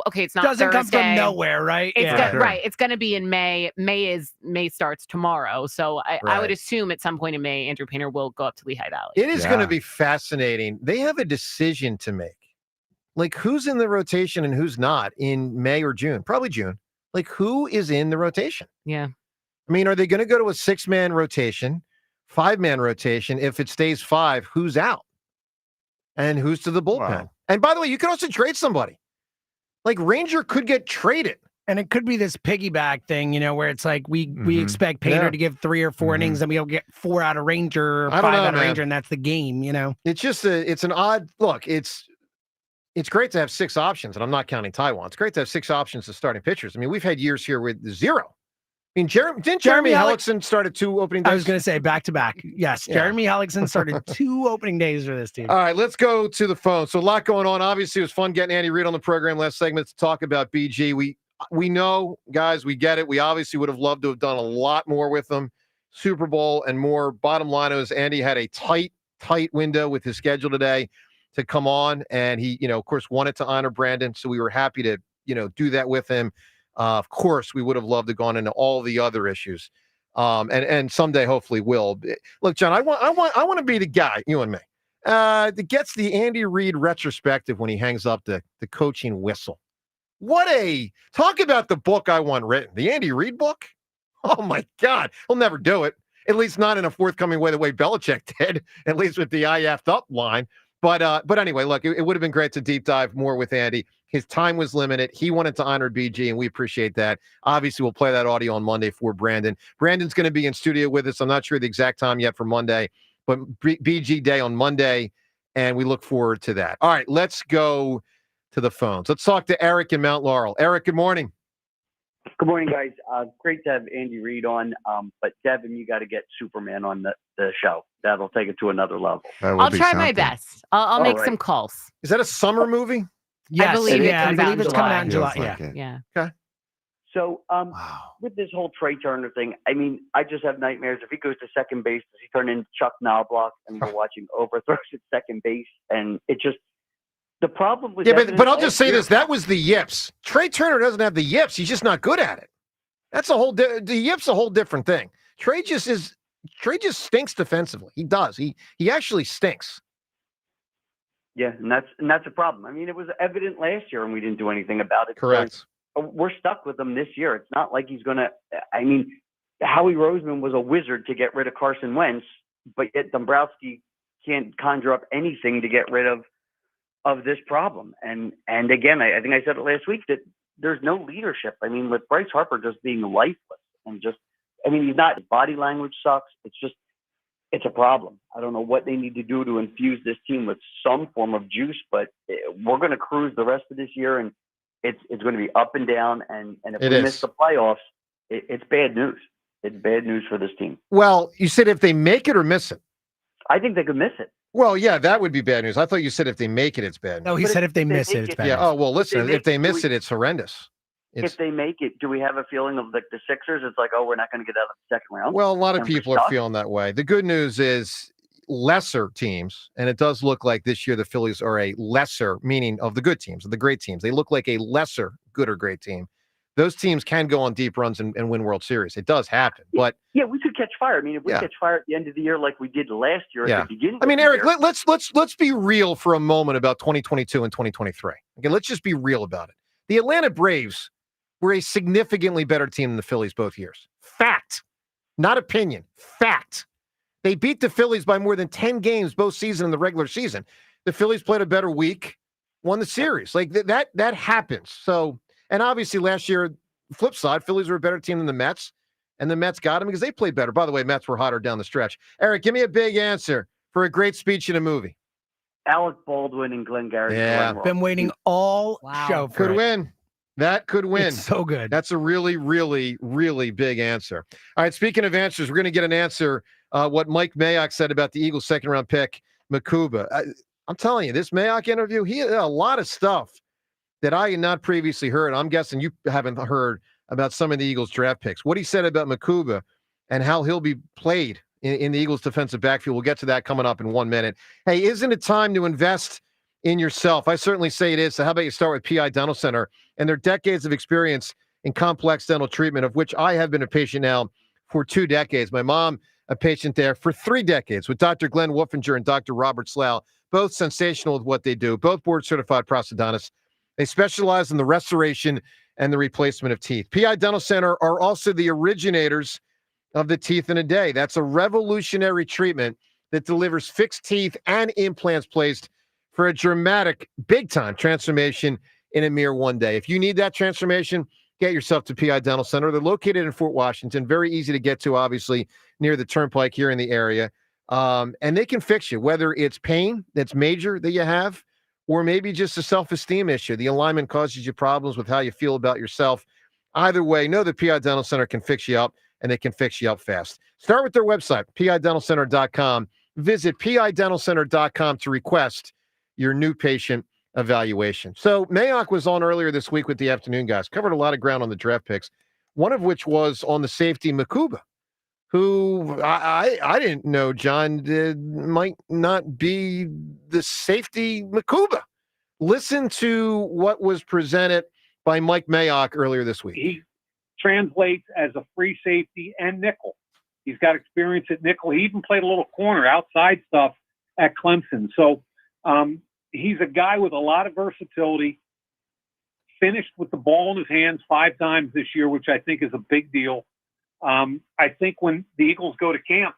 Speaker 2: okay, it's not
Speaker 8: Doesn't
Speaker 2: Thursday.
Speaker 8: come from nowhere, right?
Speaker 2: It's right. It's going to be in May. May starts tomorrow. So I would assume at some point in May, Andrew Painter will go up to Lehigh Valley.
Speaker 10: It is going to be fascinating. They have a decision to make. Who's in the rotation and who's not in May or June? Probably June. Who is in the rotation?
Speaker 2: Yeah.
Speaker 10: I mean, are they going to go to a 6-man rotation, 5-man rotation? If it stays 5, who's out? And who's to the bullpen? Wow. And by the way, you could also trade somebody. Ranger could get traded.
Speaker 8: And it could be this piggyback thing, where it's we expect Painter to give 3 or 4 innings, and we'll get 4 out of Ranger, or 5 out of Ranger, and that's the game,
Speaker 10: It's just it's an odd look. It's great to have 6 options, and I'm not counting Taiwan. It's great to have 6 options of starting pitchers. I mean, we've had years here with 0. I mean, didn't Jeremy Hellickson start at 2 opening days?
Speaker 8: I was going to say back-to-back. Yes, Jeremy Hellickson started 2 opening days for this team.
Speaker 10: All right, let's go to the phone. So a lot going on. Obviously, it was fun getting Andy Reid on the program last segment to talk about BG. We know, guys, we get it. We obviously would have loved to have done a lot more with them. Super Bowl and more. Bottom line is Andy had a tight window with his schedule today to come on, and he, of course, wanted to honor Brandon, so we were happy to, do that with him. Of course, we would have loved to have gone into all the other issues, and someday hopefully will. Look, John, I want to be the guy, you and me, that gets the Andy Reid retrospective when he hangs up the coaching whistle. Talk about the book I want written, the Andy Reid book. Oh my God, he'll never do it. At least not in a forthcoming way, the way Belichick did. At least with the I effed up line. But anyway, look, it would have been great to deep dive more with Andy. His time was limited. He wanted to honor BG, and we appreciate that. Obviously, we'll play that audio on Monday for Brandon. Brandon's going to be in studio with us. I'm not sure the exact time yet for Monday, but BG Day on Monday, and we look forward to that. All right, let's go to the phones. Let's talk to Eric in Mount Laurel. Eric, good morning.
Speaker 9: Good morning, guys. Great to have Andy Reid on, but Devin, you got to get Superman on the show. That'll take it to another level.
Speaker 2: I'll try my best. I'll make some calls.
Speaker 10: Is that a summer movie?
Speaker 9: Yes,
Speaker 2: I believe
Speaker 9: it's
Speaker 2: coming out in July.
Speaker 9: Yeah.
Speaker 10: Okay.
Speaker 9: So, with this whole Trey Turner thing, I mean, I just have nightmares. If he goes to second base, does he turn into Chuck Knobloch and we're watching overthrows at second base? And it just, the problem with
Speaker 10: but I'll just say this: that was the yips. Trey Turner doesn't have the yips. He's just not good at it. That's a whole. The yips a whole different thing. Trey just stinks defensively. He does. He actually stinks.
Speaker 9: Yeah, and that's a problem. I mean, it was evident last year, and we didn't do anything about it.
Speaker 10: Correct.
Speaker 9: So we're stuck with him this year. It's not like he's going to. I mean, Howie Roseman was a wizard to get rid of Carson Wentz, but yet Dombrowski can't conjure up anything to get rid of this problem. And again, I think I said it last week that there's no leadership. I mean, with Bryce Harper just being lifeless and just, I mean, his body language sucks. It's a problem. I don't know what they need to do to infuse this team with some form of juice, but we're going to cruise the rest of this year, and it's going to be up and down. And if we miss the playoffs, it's bad news. It's bad news for this team.
Speaker 10: Well, you said if they make it or miss it.
Speaker 9: I think they could miss it.
Speaker 10: Well, yeah, that would be bad news. I thought you said if they make it, it's bad news.
Speaker 8: No, he said if they miss it, it's bad
Speaker 10: Yeah.
Speaker 8: news.
Speaker 10: Oh, well, listen, if they miss it, it's horrendous.
Speaker 9: If they make it, do we have a feeling of like the Sixers? It's like, oh, we're not going to get out of the second round.
Speaker 10: Well, a lot of
Speaker 9: And we're
Speaker 10: people are
Speaker 9: stuck?
Speaker 10: feeling that way. The good news is lesser teams, and it does look like this year the Phillies are a lesser, meaning of the good teams, of the great teams. They look like a lesser good or great team. Those teams can go on deep runs and win World Series. It does happen, but
Speaker 9: Yeah, we could catch fire. I mean, if we
Speaker 10: Yeah.
Speaker 9: catch fire at the end of the year like we did last year
Speaker 10: yeah.
Speaker 9: at the beginning.
Speaker 10: I mean,
Speaker 9: of the
Speaker 10: Eric,
Speaker 9: year,
Speaker 10: let's be real for a moment about 2022 and 2023. Okay, let's just be real about it. The Atlanta Braves were a significantly better team than the Phillies both years. Fact, not opinion. Fact. They beat the Phillies by more than 10 games both season in the regular season. The Phillies played a better week, won the series. Like that happens. So, and obviously last year, flip side, Phillies were a better team than the Mets, and the Mets got them because they played better. By the way, Mets were hotter down the stretch. Eric, give me a big answer for a great speech in a movie.
Speaker 9: Alec Baldwin and Glenn Garrett.
Speaker 10: Yeah.
Speaker 8: Been waiting all show for
Speaker 10: Could
Speaker 8: it.
Speaker 10: win. That could win.
Speaker 8: It's so good.
Speaker 10: That's a really, really, really big answer. All right, speaking of answers, we're going to get an answer what Mike Mayock said about the Eagles' second-round pick, Makuba. I'm telling you, this Mayock interview, he had a lot of stuff that I had not previously heard. I'm guessing you haven't heard about some of the Eagles' draft picks. What he said about Makuba and how he'll be played in the Eagles' defensive backfield. We'll get to that coming up in 1 minute. Hey, isn't it time to invest in yourself? I certainly say it is. So how about you start with PI Dental Center and their decades of experience in complex dental treatment, of which I have been a patient now for 2 decades. My mom, a patient there for 3 decades with Dr. Glenn Wolfinger and Dr. Robert Slough, both sensational with what they do, both board-certified prosthodontists. They specialize in the restoration and the replacement of teeth. PI Dental Center are also the originators of the Teeth in a Day. That's a revolutionary treatment that delivers fixed teeth and implants placed for a dramatic, big-time transformation in a mere 1 day. If you need that transformation, get yourself to PI Dental Center. They're located in Fort Washington, very easy to get to, obviously, near the Turnpike here in the area. And they can fix you, whether it's pain that's major that you have, or maybe just a self-esteem issue. The alignment causes you problems with how you feel about yourself. Either way, know that PI Dental Center can fix you up, and they can fix you up fast. Start with their website, pidentalcenter.com. Visit pidentalcenter.com to request your new patient evaluation. So Mayock was on earlier this week with the afternoon guys, covered a lot of ground on the draft picks, one of which was on the safety Makuba, who I didn't know, John, might not be the safety Makuba. Listen to what was presented by Mike Mayock earlier this week.
Speaker 11: He translates as a free safety and nickel. He's got experience at nickel. He even played a little corner outside stuff at Clemson. So he's a guy with a lot of versatility, finished with the ball in his hands 5 times this year, which I think is a big deal. I think when the Eagles go to camp,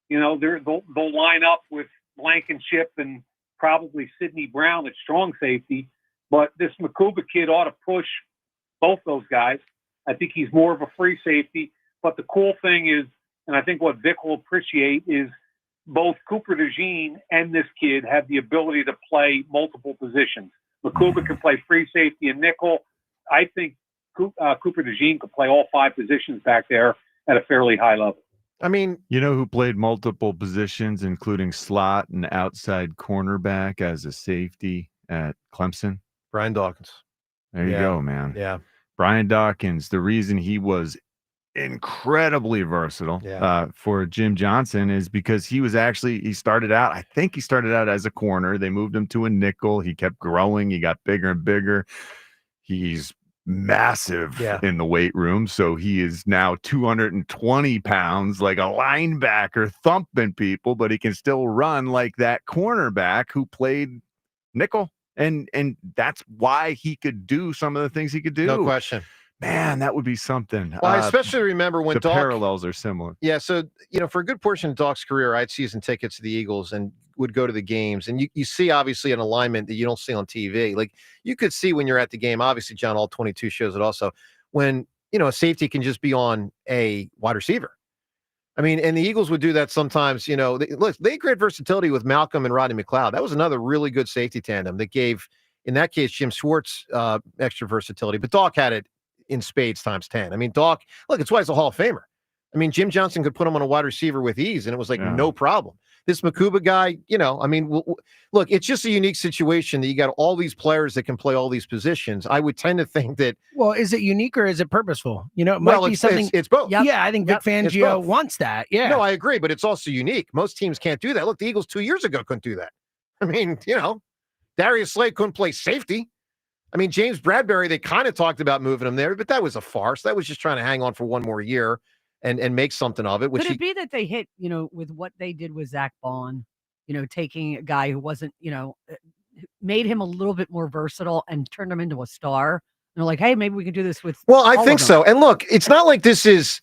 Speaker 11: you know, they'll line up with Blankenship and probably Sidney Brown at strong safety. But this Makuba kid ought to push both those guys. I think he's more of a free safety. But the cool thing is, and I think what Vic will appreciate, is both Cooper DeJean and this kid have the ability to play multiple positions. Makuba can play free safety and nickel. I think Cooper DeJean could play all 5 positions back there at a fairly high level.
Speaker 10: I mean,
Speaker 12: you know who played multiple positions, including slot and outside cornerback as a safety at Clemson?
Speaker 10: Brian Dawkins.
Speaker 12: There you go, man.
Speaker 10: Yeah.
Speaker 12: Brian Dawkins, the reason he was incredibly versatile for Jim Johnson is because he started out as a corner. They moved him to a nickel. He kept growing. He got bigger and bigger. He's massive in the weight room. So he is now 220 pounds, like a linebacker, thumping people, but he can still run like that cornerback who played nickel. And that's why he could do some of the things he could do.
Speaker 10: No question.
Speaker 12: Man, that would be something.
Speaker 10: Well, I especially remember when
Speaker 12: the
Speaker 10: Doc,
Speaker 12: parallels are similar.
Speaker 10: Yeah, so, you know, for a good portion of Doc's career, I had season tickets to the Eagles and would go to the games. And you see, obviously, an alignment that you don't see on TV. Like, you could see when you're at the game, obviously, John, all 22 shows it also, when, you know, a safety can just be on a wide receiver. I mean, and the Eagles would do that sometimes, you know. They had great versatility with Malcolm and Rodney McLeod. That was another really good safety tandem that gave, in that case, Jim Schwartz extra versatility. But Doc had it in spades times 10. I mean, Doc, look, it's why he's a Hall of Famer. I mean, Jim Johnson could put him on a wide receiver with ease, and it was like no problem. This Makuba guy, I mean, look, it's just a unique situation that you got all these players that can play all these positions. I would tend to think that.
Speaker 8: Well, is it unique or is it purposeful? It might be something.
Speaker 10: It's both.
Speaker 8: Yeah, I think Vic Fangio wants that. Yeah.
Speaker 10: No, I agree, but it's also unique. Most teams can't do that. Look, the Eagles 2 years ago couldn't do that. I mean, Darius Slade couldn't play safety. I mean, James Bradbury, they kind of talked about moving him there, but that was a farce. That was just trying to hang on for one more year and make something of it.
Speaker 3: Could it be that they hit, with what they did with Zach Bond, taking a guy who wasn't, made him a little bit more versatile and turned him into a star? And they're like, hey, maybe we can do this with.
Speaker 10: Well, I think so. And look, it's not like these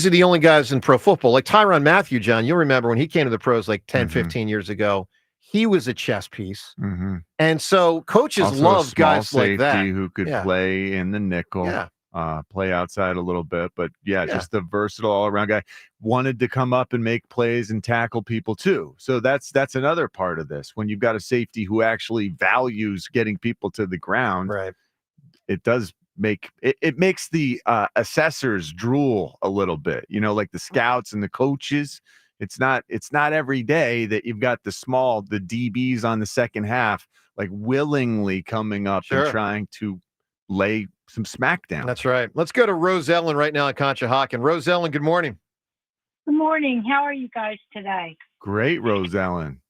Speaker 10: are the only guys in pro football. Like Tyrann Mathieu, John, you'll remember when he came to the pros like 10, 15 years ago, he was a chess piece.
Speaker 12: Mm-hmm.
Speaker 10: And so coaches
Speaker 12: Also
Speaker 10: love guys like that.
Speaker 12: who could play in the nickel, play outside a little bit. But just a versatile all-around guy. Wanted to come up and make plays and tackle people too. So that's another part of this. When you've got a safety who actually values getting people to the ground,
Speaker 10: right?
Speaker 12: It does make it makes the assessors drool a little bit. Like the scouts and the coaches. It's not every day that you've got the DBs on the second half, like willingly coming up and trying to lay some smack down.
Speaker 10: That's right. Let's go to Rose Ellen right now at Conshohocken. Rose Ellen, good morning.
Speaker 13: Good morning. How are you guys today?
Speaker 12: Great, Rose Ellen.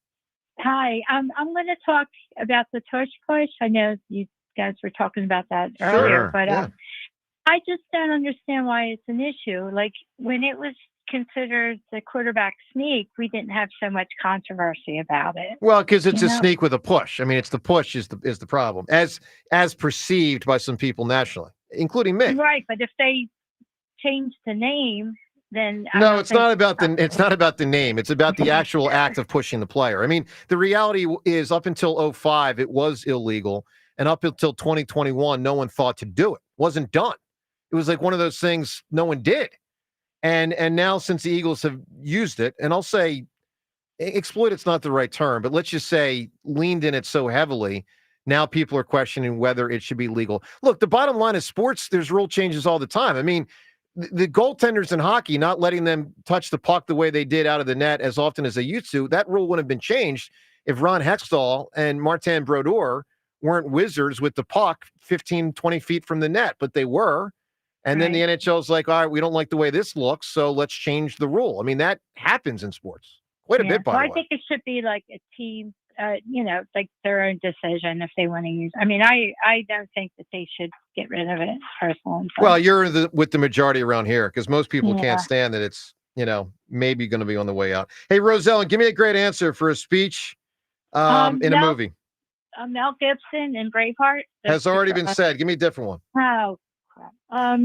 Speaker 13: Hi. I'm going to talk about the tush push. I know you guys were talking about that earlier, but I just don't understand why it's an issue. Like when it was considered the quarterback sneak, we didn't have so much controversy about it.
Speaker 10: Well, because it's a sneak with a push. I mean, it's the push is the problem, as perceived by some people nationally, including me.
Speaker 13: Right, but if they change the name, then
Speaker 10: it's not about the name. It's about the actual act of pushing the player. I mean, the reality is up until 2005, it was illegal, and up until 2021, no one thought to do it. It wasn't done. It was like one of those things no one did. And now since the Eagles have used it, and I'll say exploit, it's not the right term, but let's just say leaned in it so heavily, now people are questioning whether it should be legal. Look, the bottom line is sports, there's rule changes all the time. I mean, the goaltenders in hockey, not letting them touch the puck the way they did out of the net as often as they used to, that rule wouldn't have been changed if Ron Hextall and Martin Brodeur weren't wizards with the puck 15, 20 feet from the net, but they were. And then the NHL's like, all right, we don't like the way this looks, so let's change the rule. I mean, that happens in sports quite a bit, by the way.
Speaker 13: I think it should be like a team, like their own decision if they want to use. I mean, I don't think that they should get rid of it personally.
Speaker 10: Well, you're with the majority around here because most people can't stand that it's, maybe going to be on the way out. Hey, Roselle, give me a great answer for a speech in a movie.
Speaker 13: Mel Gibson in Braveheart.
Speaker 10: Has already been said. Give me a different one.
Speaker 13: Oh, crap. I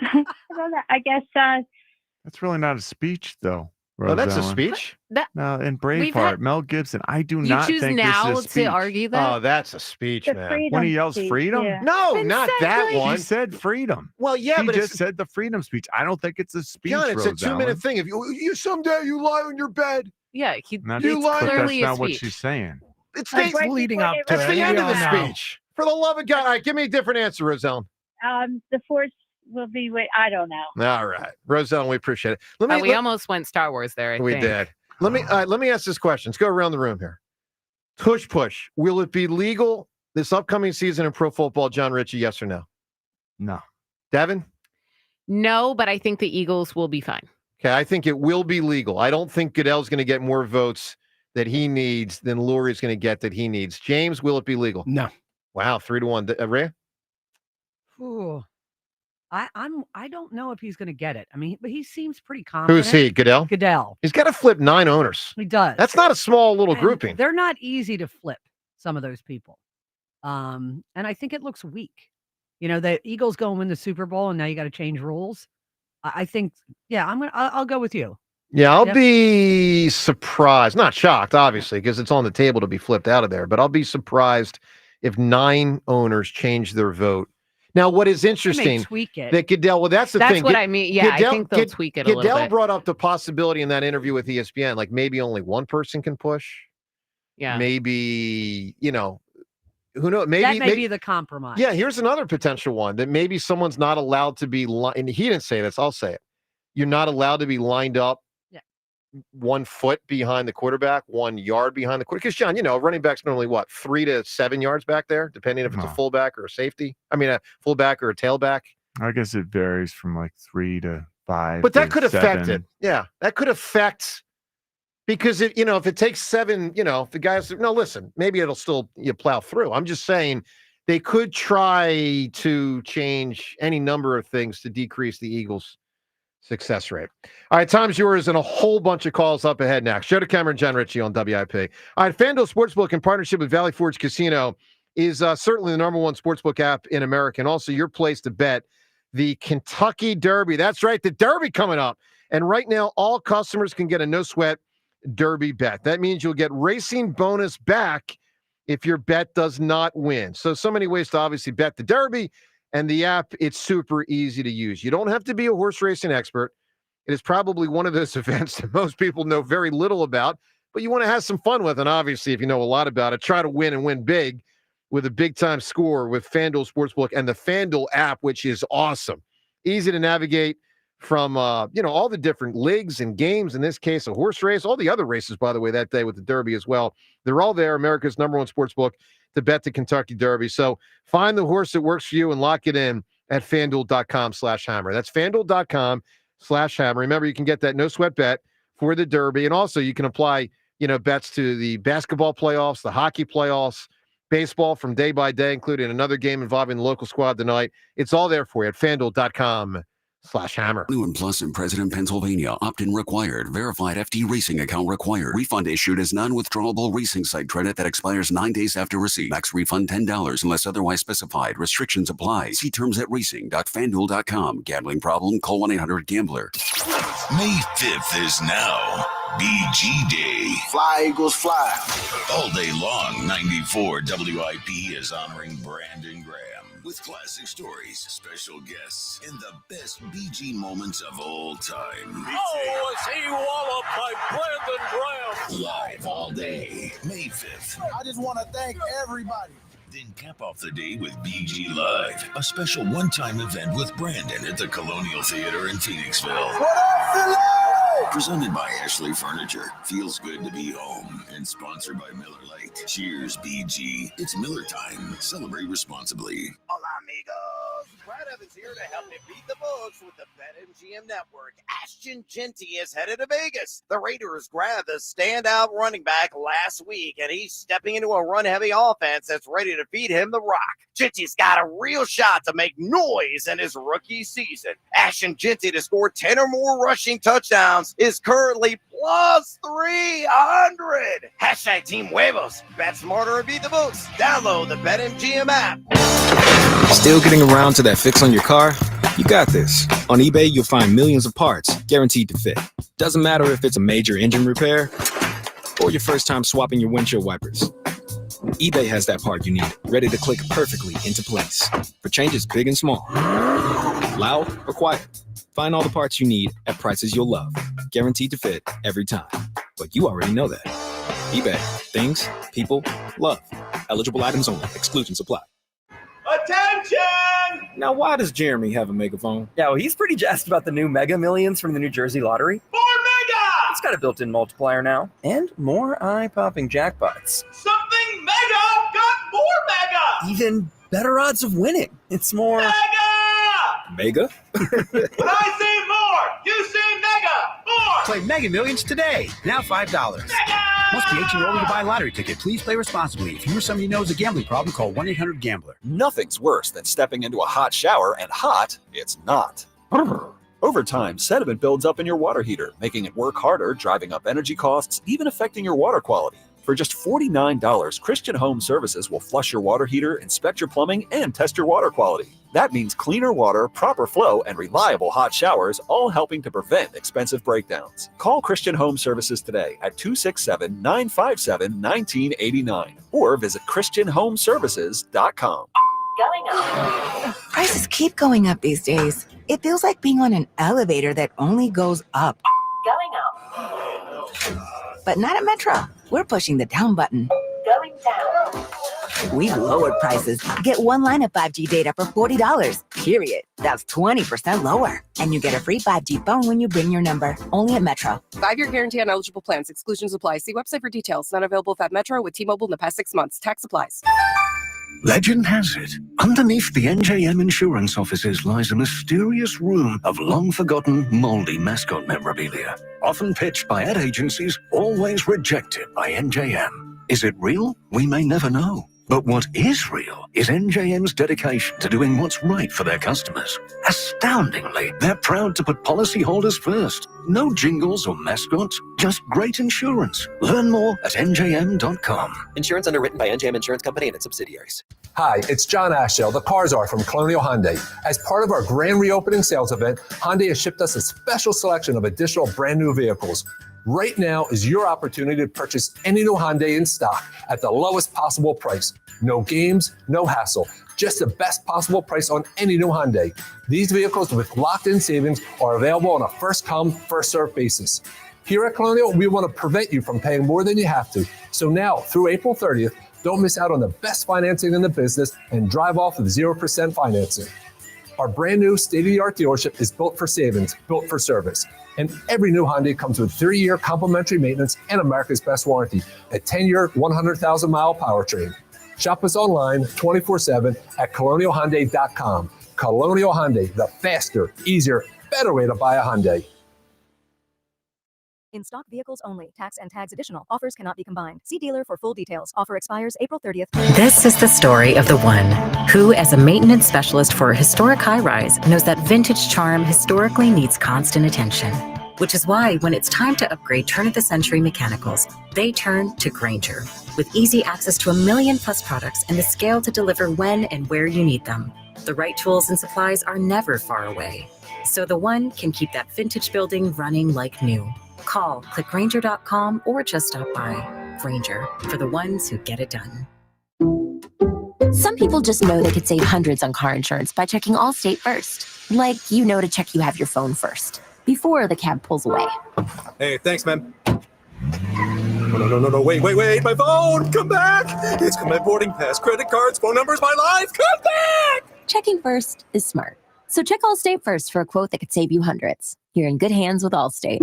Speaker 13: don't know. I guess
Speaker 12: that's really not a speech, though.
Speaker 10: Oh, that's a speech?
Speaker 12: No, in Braveheart, Mel Gibson. I do not think
Speaker 2: now
Speaker 12: this is a speech.
Speaker 2: to argue that.
Speaker 10: Oh, that's a speech, man.
Speaker 12: When he yells freedom?
Speaker 13: Yeah.
Speaker 10: No, not that one.
Speaker 12: He said freedom.
Speaker 10: Well, yeah,
Speaker 12: he
Speaker 10: but
Speaker 12: just said the freedom speech. I don't think it's a speech.
Speaker 10: John, it's a 2-minute thing. If you someday you lie on your bed.
Speaker 2: Yeah,
Speaker 12: that's
Speaker 2: clearly
Speaker 12: not
Speaker 2: a
Speaker 12: what
Speaker 2: speech.
Speaker 12: she's saying.
Speaker 10: It's
Speaker 8: leading up to
Speaker 10: That's
Speaker 8: it.
Speaker 10: the end of the
Speaker 8: Yeah.
Speaker 10: speech. For the love of God. All right, give me a different answer, Roselle.
Speaker 13: the Force will be with. I don't know.
Speaker 10: All right, Roselle, we appreciate it.
Speaker 2: We almost went Star Wars there. I
Speaker 10: we
Speaker 2: think.
Speaker 10: did. Let me ask this question. Let's go around the room here. Tush push. Will it be legal this upcoming season in pro football, John Ritchie? Yes or no?
Speaker 12: No.
Speaker 10: Devin?
Speaker 2: No, but I think the Eagles will be fine.
Speaker 10: Okay, I think it will be legal. I don't think Goodell's going to get more votes that he needs than Lurie's going to get that he needs. James, will it be legal?
Speaker 8: No.
Speaker 10: Wow, 3-1. Rhea?
Speaker 3: Ooh. I don't know if he's going to get it. I mean, but he seems pretty confident.
Speaker 10: Who's he? Goodell?
Speaker 3: Goodell.
Speaker 10: He's got to flip 9 owners.
Speaker 3: He does.
Speaker 10: That's not a small little grouping.
Speaker 3: They're not easy to flip, some of those people. And I think it looks weak. The Eagles go and win the Super Bowl, and now you got to change rules. I think, I'll go with you.
Speaker 10: Yeah, I'll be surprised. Not shocked, obviously, because it's on the table to be flipped out of there. But I'll be surprised if 9 owners change their vote. Now, what is interesting,
Speaker 3: tweak it.
Speaker 10: that Goodell, well, that's
Speaker 2: That's
Speaker 10: thing.
Speaker 2: what I mean. Yeah, I think they'll tweak it a little bit.
Speaker 10: Goodell brought up the possibility in that interview with ESPN, like maybe only one person can push.
Speaker 2: Yeah.
Speaker 10: Maybe, who knows? Maybe
Speaker 3: that may be the compromise.
Speaker 10: Yeah, here's another potential one that maybe someone's not allowed to be, and he didn't say this, I'll say it. you're not allowed to be lined up 1 foot behind the quarterback, 1 yard behind the quarterback. Because, John, running back's normally 3 to 7 yards back there, depending if it's a fullback or a safety. I mean, a fullback or a tailback. I
Speaker 12: guess it varies from 3 to 5.
Speaker 10: But that could affect it. Yeah, that could affect because if it takes 7, if the guys listen, maybe it'll still plow through. I'm just saying they could try to change any number of things to decrease the Eagles' success rate. All right, time's yours and a whole bunch of calls up ahead next. Show to Cameron, John Ritchie on WIP. All right, FanDuel Sportsbook in partnership with Valley Forge Casino is certainly the number one sportsbook app in America and also your place to bet the Kentucky Derby. That's right, the Derby coming up. And right now, all customers can get a no-sweat Derby bet. That means you'll get racing bonus back if your bet does not win. So many ways to obviously bet the Derby. And the app, it's super easy to use. You don't have to be a horse racing expert. It is probably one of those events that most people know very little about, but you want to have some fun with. And obviously, if you know a lot about it, try to win and win big with a big-time score with FanDuel Sportsbook and the FanDuel app, which is awesome. Easy to navigate from, all the different leagues and games. In this case, a horse race, all the other races, by the way, that day with the Derby as well. They're all there. America's number one sportsbook to bet the Kentucky Derby. So find the horse that works for you and lock it in at FanDuel.com/hammer. That's FanDuel.com/hammer. Remember, you can get that no sweat bet for the Derby. And also you can apply, bets to the basketball playoffs, the hockey playoffs, baseball from day by day, including another game involving the local squad tonight. It's all there for you at FanDuel.com/hammer.
Speaker 14: New and Plus in President, Pennsylvania. Opt-in required. Verified FD Racing account required. Refund issued as non-withdrawable racing site credit that expires 9 days after receipt. Max refund $10 unless otherwise specified. Restrictions apply. See terms at racing.fanduel.com. Gambling problem? Call 1-800-GAMBLER.
Speaker 5: May 5th is now BG Day.
Speaker 7: Fly, Eagles, fly.
Speaker 5: All day long, 94 WIP is honoring Brandon Graham with classic stories, special guests, and the best BG moments of all time.
Speaker 28: Oh, is he walloped by Brandon Graham?
Speaker 5: Live all day, May 5th.
Speaker 7: I just want to thank everybody.
Speaker 5: Then cap off the day with BG Live, a special one-time event with Brandon at the Colonial Theater in Phoenixville.
Speaker 7: What up, Philly?
Speaker 5: Presented by Ashley Furniture. Feels good to be home. And sponsored by Miller Lite. Cheers, BG. It's Miller time. Celebrate responsibly.
Speaker 15: Hola, amigos. Brad Evans here to help you beat the books with the BetMGM Network. Ashton Genty is headed to Vegas. The Raiders grabbed the standout running back last week, and he's stepping into a run-heavy offense that's ready to feed him the rock. Genty's got a real shot to make noise in his rookie season. Ashton Genty to score 10 or more rushing touchdowns is currently plus 300. Hashtag Team Huevos. Bet smarter and beat the books. Download the BetMGM app.
Speaker 16: Still getting around to that fix on your car? You got this. On eBay, you'll find millions of parts guaranteed to fit. Doesn't matter if it's a major engine repair or your first time swapping your windshield wipers. eBay has that part you need, ready to click perfectly into place for changes big and small, loud or quiet. Find all the parts you need at prices you'll love, guaranteed to fit every time. But you already know that. eBay. Things, people, love. Eligible items only. Exclusions apply.
Speaker 28: Attention!
Speaker 16: Now, why does Jeremy have a megaphone?
Speaker 17: Yeah, well, he's pretty jazzed about the new Mega Millions from the New Jersey Lottery.
Speaker 28: More mega!
Speaker 17: It's got a built-in multiplier now, and more eye-popping jackpots.
Speaker 28: Something mega got more mega!
Speaker 17: Even better odds of winning. It's more...
Speaker 16: Mega?
Speaker 28: When I say more, you say mega! More!
Speaker 18: Play Mega Millions today. Now $5.
Speaker 28: Mega!
Speaker 18: Must be 18 or older to buy a lottery ticket. Please play responsibly. If you or somebody knows a gambling problem, call 1-800-GAMBLER.
Speaker 24: Nothing's worse than stepping into a hot shower and hot it's not. Over time, sediment builds up in your water heater, making it work harder, driving up energy costs, even affecting your water quality. For just $49, Christian Home Services will flush your water heater, inspect your plumbing, and test your water quality. That means cleaner water, proper flow, and reliable hot showers, all helping to prevent expensive breakdowns. Call Christian Home Services today at 267-957-1989 or visit ChristianHomeservices.com.
Speaker 19: Going up. Prices keep going up these days. It feels like being on an elevator that only goes up. Going up. But not at Metro. We're pushing the down button. Going down. We lowered prices. Get one line of 5G data for $40, period. That's 20% lower. And you get a free 5G phone when you bring your number. Only at Metro.
Speaker 1: 5-year guarantee on eligible plans. Exclusions apply. See website for details. Not available at Metro with T-Mobile in the past 6 months. Tax applies.
Speaker 27: Legend has it, underneath the NJM insurance offices lies a mysterious room of long-forgotten, moldy mascot memorabilia. Often pitched by ad agencies, always rejected by NJM. Is it real? We may never know. But what is real is NJM's dedication to doing what's right for their customers. Astoundingly, they're proud to put policyholders first. No jingles or mascots, just great insurance. Learn more at njm.com.
Speaker 17: Insurance underwritten by NJM Insurance Company and its subsidiaries.
Speaker 4: Hi, it's John Ashdale, the Car Czar from Colonial Hyundai. As part of our grand reopening sales event, Hyundai has shipped us a special selection of additional brand new vehicles. Right now is your opportunity to purchase any new Hyundai in stock at the lowest possible price. No games, no hassle, just the best possible price on any new Hyundai. These vehicles with locked-in savings are available on a first-come, first-served basis. Here at Colonial, we want to prevent you from paying more than you have to. So now, through April 30th, don't miss out on the best financing in the business and drive off with 0% financing. Our brand new state-of-the-art dealership is built for savings, built for service. And every new Hyundai comes with 3-year complimentary maintenance and America's best warranty, a 10-year, 100,000-mile powertrain. Shop us online 24/7 at colonialhyundai.com. Colonial Hyundai, the faster, easier, better way to buy a Hyundai.
Speaker 6: In stock vehicles only. Tax and tags additional. Offers cannot be combined. See dealer for full details. Offer expires April 30th.
Speaker 20: This is the story of the one who, as a maintenance specialist for a historic high-rise, knows that vintage charm historically needs constant attention. Which is why when it's time to upgrade turn-of-the-century mechanicals, they turn to Grainger. With easy access to 1 million+ products and the scale to deliver when and where you need them. The right tools and supplies are never far away. So the one can keep that vintage building running like new. Call, click Grainger.com, or just stop by. Grainger, for the ones who get it done.
Speaker 21: Some people just know they could save hundreds on car insurance by checking Allstate first. Like, you know to check you have your phone first, before the cab pulls away.
Speaker 4: Hey, thanks, man. No, wait, my phone, come back. It's my boarding pass, credit cards, phone numbers, my life, come back.
Speaker 21: Checking first is smart. So check Allstate first for a quote that could save you hundreds. You're in good hands with Allstate.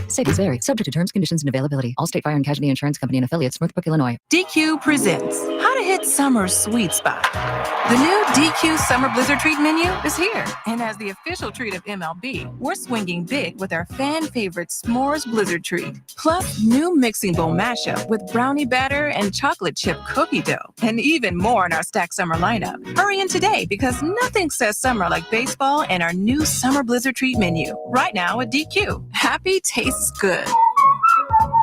Speaker 22: Savings vary, subject to terms, conditions, and availability. Allstate Fire and Casualty Insurance Company and Affiliates, Northbrook, Illinois.
Speaker 23: DQ presents How to Hit Summer's Sweet Spot. The new DQ Summer Blizzard Treat menu is here. And as the official treat of MLB, we're swinging big with our fan favorite S'mores Blizzard Treat. Plus, new mixing bowl mashup with brownie batter and chocolate chip cookie dough. And even more in our Stack Summer lineup. Hurry in today because nothing says summer like baseball and our new Summer Blizzard Treat menu. Right now at DQ. Happy tastes good.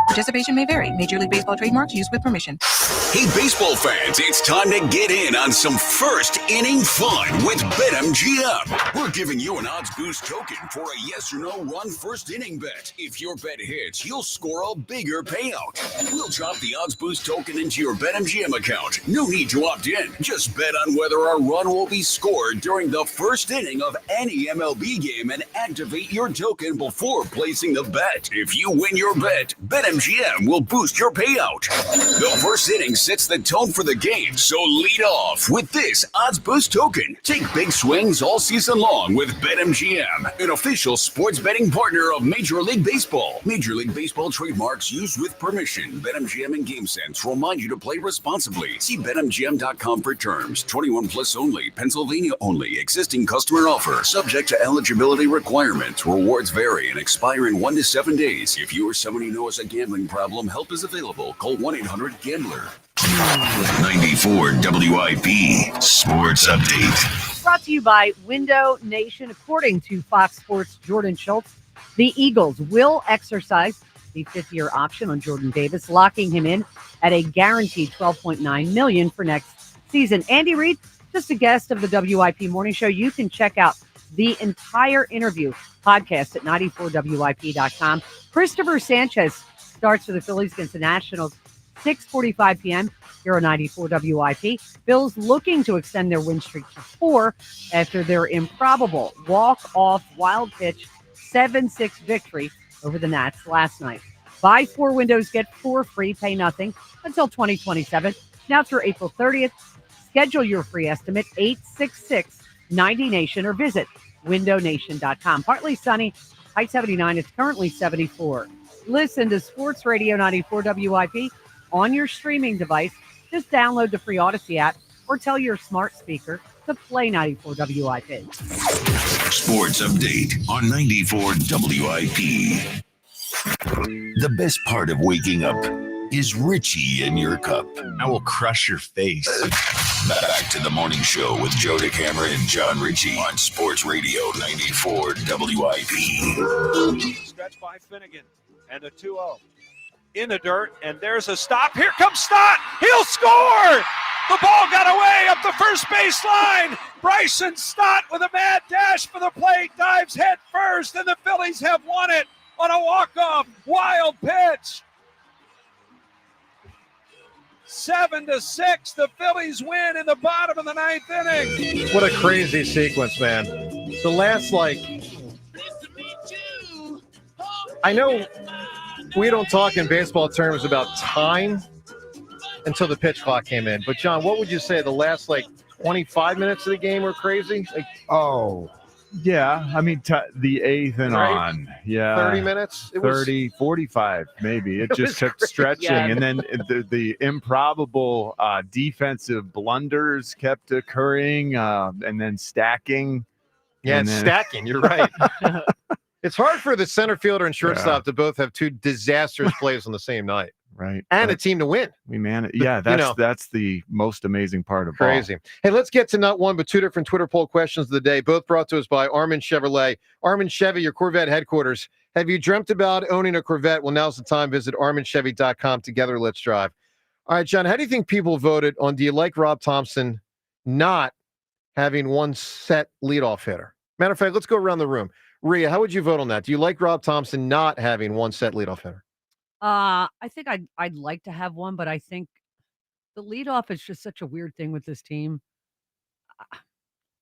Speaker 23: Participation may vary. Major League Baseball trademarks used with permission.
Speaker 5: Hey, baseball fans, it's time to get in on some first inning fun with BetMGM. We're giving you an odds boost token for a yes or no run first inning bet. If your bet hits, you'll score a bigger payout. We'll drop the odds boost token into your BetMGM account. No need to opt in. Just bet on whether a run will be scored during the first inning of any MLB game and activate your token before placing the bet. If you win your bet, BetMGM will boost your payout. The first inning sets the tone for the game, so lead off with this odds boost token. Take big swings all season long with BetMGM, an official sports betting partner of Major League Baseball. Major League Baseball trademarks used with permission. BetMGM and GameSense remind you to play responsibly. See BetMGM.com for terms. 21 plus only. Pennsylvania only. Existing customer offer. Subject to eligibility requirements. Rewards vary and expire in 1 to 7 days. If you or someone you know has a gambling problem, help is available. Call 1-800-GAMBLER. 94 WIP Sports Update.
Speaker 3: Brought to you by Window Nation. According to Fox Sports' Jordan Schultz, the Eagles will exercise the 5th-year option on Jordan Davis, locking him in at a guaranteed $12.9 million for next season. Andy Reid, just a guest of the WIP Morning Show. You can check out the entire interview podcast at 94WIP.com. Christopher Sanchez starts for the Phillies against the Nationals, 6:45 p.m. here on 94 WIP. Phil's looking to extend their win streak to 4 after their improbable walk-off wild pitch 7-6 victory over the Nats last night. Buy 4 windows, get 4 free, pay nothing until 2027. Now through April 30th. Schedule your free estimate, 866-90Nation, or visit windownation.com. Partly sunny, high 79. It's currently 74. Listen to Sports Radio 94 WIP on your streaming device. Just download the free Odyssey app or tell your smart speaker to play 94 WIP.
Speaker 5: Sports update on 94 WIP. The best part of waking up is Richie in your cup.
Speaker 2: I will crush your face.
Speaker 5: Back to the morning show with Joe DeCamera and John Ritchie on Sports Radio 94 WIP.
Speaker 8: Stretch by Finnegan and a 2-0 in the dirt, and there's a stop. Here comes Stott. He'll score. The ball got away up the first base line. Bryson Stott with a mad dash for the plate, dives head first, and the Phillies have won it on a walk-off wild pitch. 7-6, the Phillies win in the bottom of the 9th inning.
Speaker 10: What a crazy sequence, man. The last, I know we don't talk in baseball terms about time until the pitch clock came in. But, John, what would you say the last, 25 minutes of the game were crazy?
Speaker 9: Yeah, I mean, the 8th and on. Yeah.
Speaker 10: 30 minutes?
Speaker 9: 45 maybe. It just kept
Speaker 10: crazy.
Speaker 9: stretching.
Speaker 10: Yeah.
Speaker 9: And then the improbable defensive blunders kept occurring and then stacking.
Speaker 10: Yeah,
Speaker 9: and
Speaker 10: it's
Speaker 9: then...
Speaker 10: stacking. You're right. It's hard for the center fielder and shortstop to both have 2 disastrous plays on the same night.
Speaker 9: Right.
Speaker 10: And a team to win.
Speaker 9: Yeah, that's the most amazing part of
Speaker 10: crazy.
Speaker 9: ball.
Speaker 10: Hey, let's get to not one, but 2 different Twitter poll questions of the day, both brought to us by Armin Chevrolet. Armin Chevy, your Corvette headquarters. Have you dreamt about owning a Corvette? Well, now's the time. Visit arminchevy.com. Together, let's drive. All right, John, how do you think people voted on do you like Rob Thompson not having one set leadoff hitter? Matter of fact, let's go around the room. Rhea, how would you vote on that? Do you like Rob Thompson not having one set leadoff hitter?
Speaker 3: I think I'd like to have one, but I think the leadoff is just such a weird thing with this team.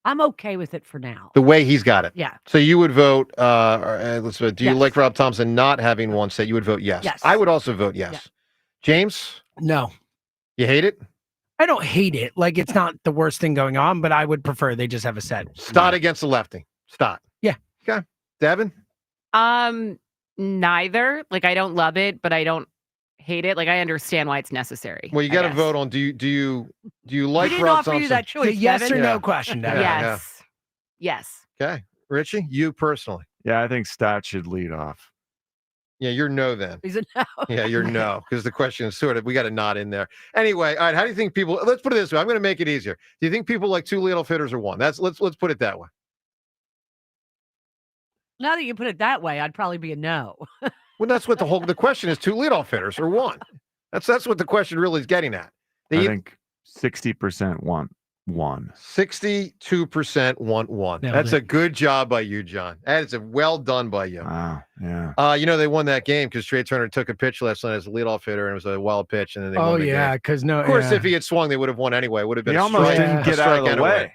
Speaker 3: I'm okay with it for now.
Speaker 10: The way he's got it.
Speaker 3: Yeah.
Speaker 10: So you would vote, let's vote. Do you like Rob Thompson not having one set? You would vote yes.
Speaker 3: Yes.
Speaker 10: I would also vote yes.
Speaker 3: Yeah.
Speaker 10: James?
Speaker 11: No.
Speaker 10: You hate it?
Speaker 11: I don't hate it. It's not the worst thing going on, but I would prefer they just have a set.
Speaker 10: Stott against the lefty. Stott.
Speaker 11: Yeah.
Speaker 10: Okay. Devin?
Speaker 12: Neither. I don't love it, but I don't hate it. I understand why it's necessary.
Speaker 10: Well, you got to vote on do you like
Speaker 3: didn't
Speaker 10: Rob
Speaker 3: offer
Speaker 10: Thompson?
Speaker 3: you that choice,
Speaker 11: yes
Speaker 3: Devin.
Speaker 11: or no question, Devin.
Speaker 12: Yes. Yes.
Speaker 10: Okay. Richie, you personally.
Speaker 9: Yeah, I think Stott should lead off.
Speaker 10: Yeah, you're no then.
Speaker 3: He's a no.
Speaker 10: Yeah, you're no, because the question is we got a nod in there. Anyway, all right, how do you think people, let's put it this way. I'm going to make it easier. Do you think people like 2 leadoff hitters or one? Let's put it that way.
Speaker 3: Now that you put it that way, I'd probably be a no.
Speaker 10: Well, that's what the question is: 2 leadoff hitters or one. That's what the question really is getting at.
Speaker 9: I think 60% want one.
Speaker 10: 62% want one.
Speaker 11: Nailed
Speaker 10: That's
Speaker 11: it.
Speaker 10: a good job by you, John. That is well done by you.
Speaker 9: Wow. Yeah.
Speaker 10: They won that game because Trey Turner took a pitch last night as a leadoff hitter, and it was a wild pitch, and then they won the game.
Speaker 11: Because
Speaker 10: Of course, if he had swung, they would have won anyway. It would have been
Speaker 9: He
Speaker 10: a
Speaker 9: almost
Speaker 10: strike,
Speaker 9: didn't get out of the
Speaker 10: and a
Speaker 9: way.
Speaker 10: win.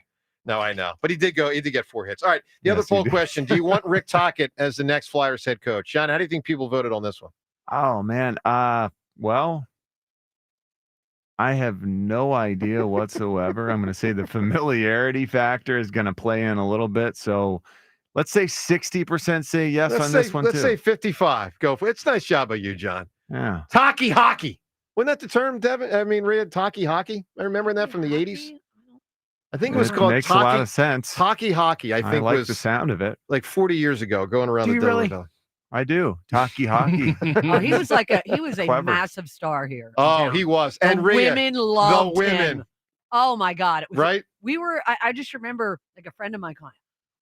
Speaker 10: No, I know. But he did get 4 hits. All right. The other
Speaker 9: Yes, he
Speaker 10: poll
Speaker 9: did.
Speaker 10: question: do you want Rick Tocchet as the next Flyers head coach? John, how do you think people voted on this one?
Speaker 9: Oh, man. Well, I have no idea whatsoever. I'm going to say the familiarity factor is going to play in a little bit. So let's say 60% say yes this one,
Speaker 10: let's
Speaker 9: too.
Speaker 10: say 55. Go for it. It's a nice job by you, John.
Speaker 9: Yeah.
Speaker 10: Talkie hockey. Wasn't that the term, Devin? I mean, Rhea, talkie hockey? I remember that from the 80s. I think it was called
Speaker 9: makes a lot of sense.
Speaker 10: Talkie hockey, I think
Speaker 9: like
Speaker 10: was
Speaker 9: the sound of it.
Speaker 10: 40 years ago, going around
Speaker 11: Do
Speaker 10: the
Speaker 11: you
Speaker 10: Delaware
Speaker 11: really?
Speaker 10: Valley.
Speaker 9: I do. Talkie hockey.
Speaker 3: Oh, he was a
Speaker 9: Clever.
Speaker 3: massive star here. in
Speaker 10: Oh,
Speaker 3: town.
Speaker 10: he was.
Speaker 3: The
Speaker 10: And Rhea,
Speaker 3: women loved
Speaker 10: the women.
Speaker 3: him. Oh my God. It was,
Speaker 10: Right?
Speaker 3: We were, I just remember a friend of mine going,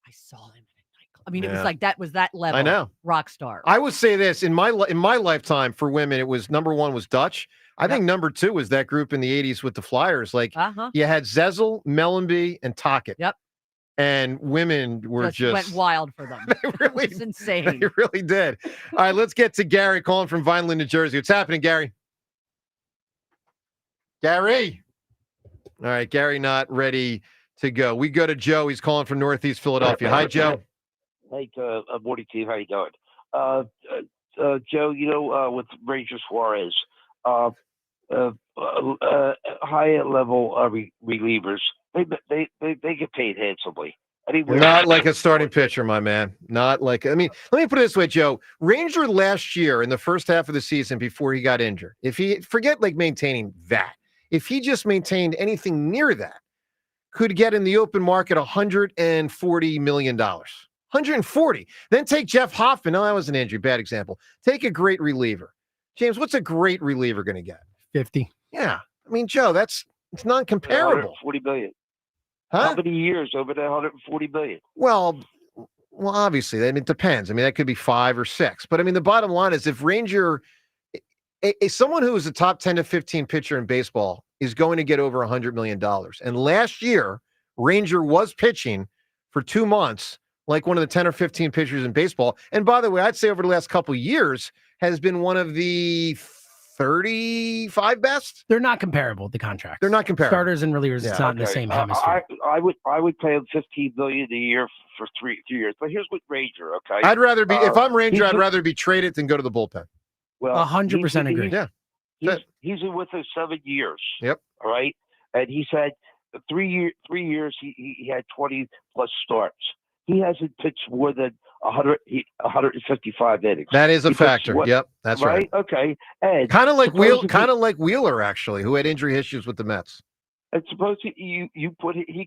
Speaker 3: I saw him in a nightclub. I mean, it
Speaker 10: Yeah.
Speaker 3: was that was that level.
Speaker 10: I know.
Speaker 3: Rock star.
Speaker 10: I would say this in my lifetime for women, it was number 1 was Dutch. I think number 2 was that group in the 80s with the Flyers. You had Zezel, Mellenby, and Tocchet.
Speaker 3: Yep.
Speaker 10: And women were just
Speaker 3: went wild for them.
Speaker 10: really,
Speaker 3: It's insane.
Speaker 10: They really did. All right, let's get to Gary calling from Vineland, New Jersey. What's happening, Gary? Gary. All right, Gary not ready to go. We go to Joe. He's calling from Northeast Philadelphia. Hi, Joe.
Speaker 13: Hey, morning, team. How you doing?
Speaker 7: Joe, with Ranger Suarez, high level relievers, they get paid handsomely.
Speaker 10: Not like a starting pitcher, my man. Not like, I mean, let me put it this way, Joe. Ranger last year in the first half of the season before he got injured, forget like maintaining that, if he just maintained anything near that, could get in the open market $140 million. 140. Then take Jeff Hoffman. No, that was an injury. Bad example. Take a great reliever. James, what's a great reliever going to get?
Speaker 11: 50.
Speaker 10: Yeah. I mean, Joe, it's non-comparable.
Speaker 7: $140 million.
Speaker 10: Huh?
Speaker 7: How many years over the $140 million?
Speaker 10: Well, obviously, I mean, it depends. I mean, that could be 5 or 6. But I mean, the bottom line is if Ranger, someone who is a top 10 to 15 pitcher in baseball is going to get over $100 million. And last year, Ranger was pitching for 2 months like one of the 10 or 15 pitchers in baseball. And by the way, I'd say over the last couple of years has been one of the 35 best.
Speaker 11: They're not comparable, the contracts.
Speaker 10: They're not comparable.
Speaker 11: Starters and relievers, it's not in the same hemisphere.
Speaker 7: I would pay him $15 million a year for 3 years. But here's with Ranger, okay?
Speaker 10: I'd rather be, if I'm Ranger, I'd rather be traded than go to the bullpen.
Speaker 7: Well,
Speaker 11: 100% agree.
Speaker 10: Yeah.
Speaker 7: He's with us 7 years.
Speaker 10: Yep.
Speaker 7: All right. And he said 3 years he had 20 plus starts. He hasn't pitched more than 155 innings.
Speaker 10: That is a factor. Yep, that's right.
Speaker 7: Okay. And
Speaker 10: kind of like Wheeler, actually, who had injury issues with the Mets.
Speaker 7: And suppose he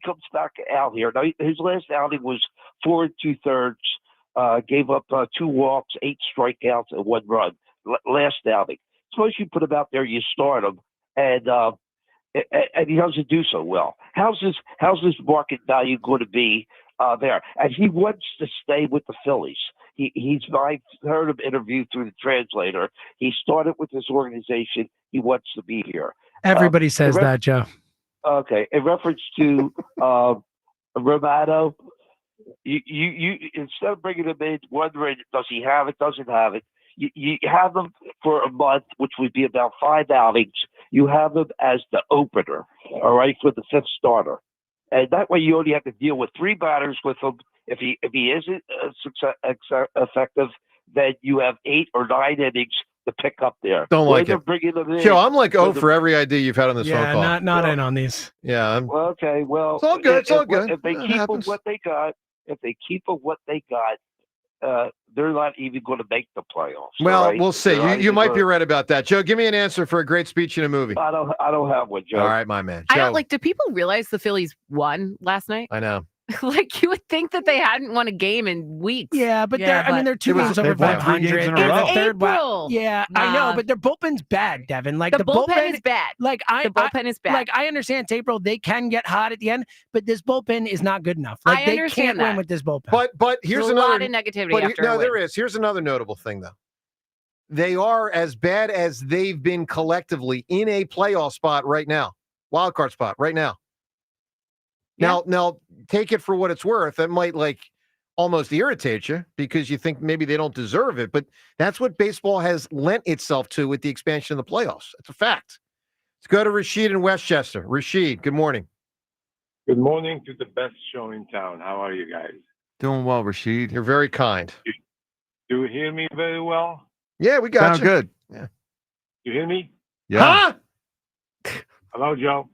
Speaker 7: comes back out here. Now his last outing was 4 2/3, gave up 2 walks, 8 strikeouts, and 1 run. Last outing. Suppose you put him out there, you start him, and he doesn't do so well. How's his market value going to be there? And he wants to stay with the Phillies. I heard him interviewed through the translator. He started with this organization. He wants to be here.
Speaker 11: Everybody says that, Joe.
Speaker 7: Okay. In reference to Romano, you instead of bringing him in, wondering does he have it, doesn't have it, you have him for a month, which would be about 5 outings. You have him as the opener, all right, for the 5th starter. And that way you only have to deal with 3 batters with him. If he isn't effective, then you have 8 or 9 innings to pick up there.
Speaker 10: Don't like it. Joe, I'm like, for every idea you've had on this phone call.
Speaker 11: Yeah, not in on these.
Speaker 10: Yeah.
Speaker 7: Well, okay. Well,
Speaker 10: it's all good. It's all good.
Speaker 7: If they keep what they got, they're not even going to make the playoffs.
Speaker 10: Well,
Speaker 7: right?
Speaker 10: we'll see. You might be right about that. Joe, give me an answer for a great speech in a movie.
Speaker 7: I don't have one, Joe.
Speaker 10: All right, my man.
Speaker 12: I
Speaker 10: Joe.
Speaker 12: don't like. Do people realize the Phillies won last night?
Speaker 10: I know.
Speaker 12: Like you would think that they hadn't won a game in weeks.
Speaker 11: Yeah, but they're 2 games over 500. Yeah, I know, but their bullpen's bad, Devin. Like the
Speaker 12: bullpen is bad.
Speaker 11: Like
Speaker 12: the bullpen is bad.
Speaker 11: Like I understand it's April, they can get hot at the end, but this bullpen is not good enough. Like they can't win with this bullpen.
Speaker 10: But here's
Speaker 12: There's
Speaker 10: another
Speaker 12: a lot of negativity after a win.
Speaker 10: there is. Here's another notable thing though. They are as bad as they've been collectively in a playoff spot right now. Wild card spot right now. Now, take it for what it's worth. That might almost irritate you because you think maybe they don't deserve it. But that's what baseball has lent itself to with the expansion of the playoffs. It's a fact. Let's go to Rashid in Westchester. Rashid, good morning.
Speaker 13: Good morning to the best show in town. How are you guys?
Speaker 9: Doing well, Rashid.
Speaker 10: You're very kind.
Speaker 13: Do you hear me very well?
Speaker 10: Yeah, we got
Speaker 9: you. Good.
Speaker 10: Yeah.
Speaker 13: You hear me?
Speaker 9: Yeah.
Speaker 13: Huh? Hello, Joe.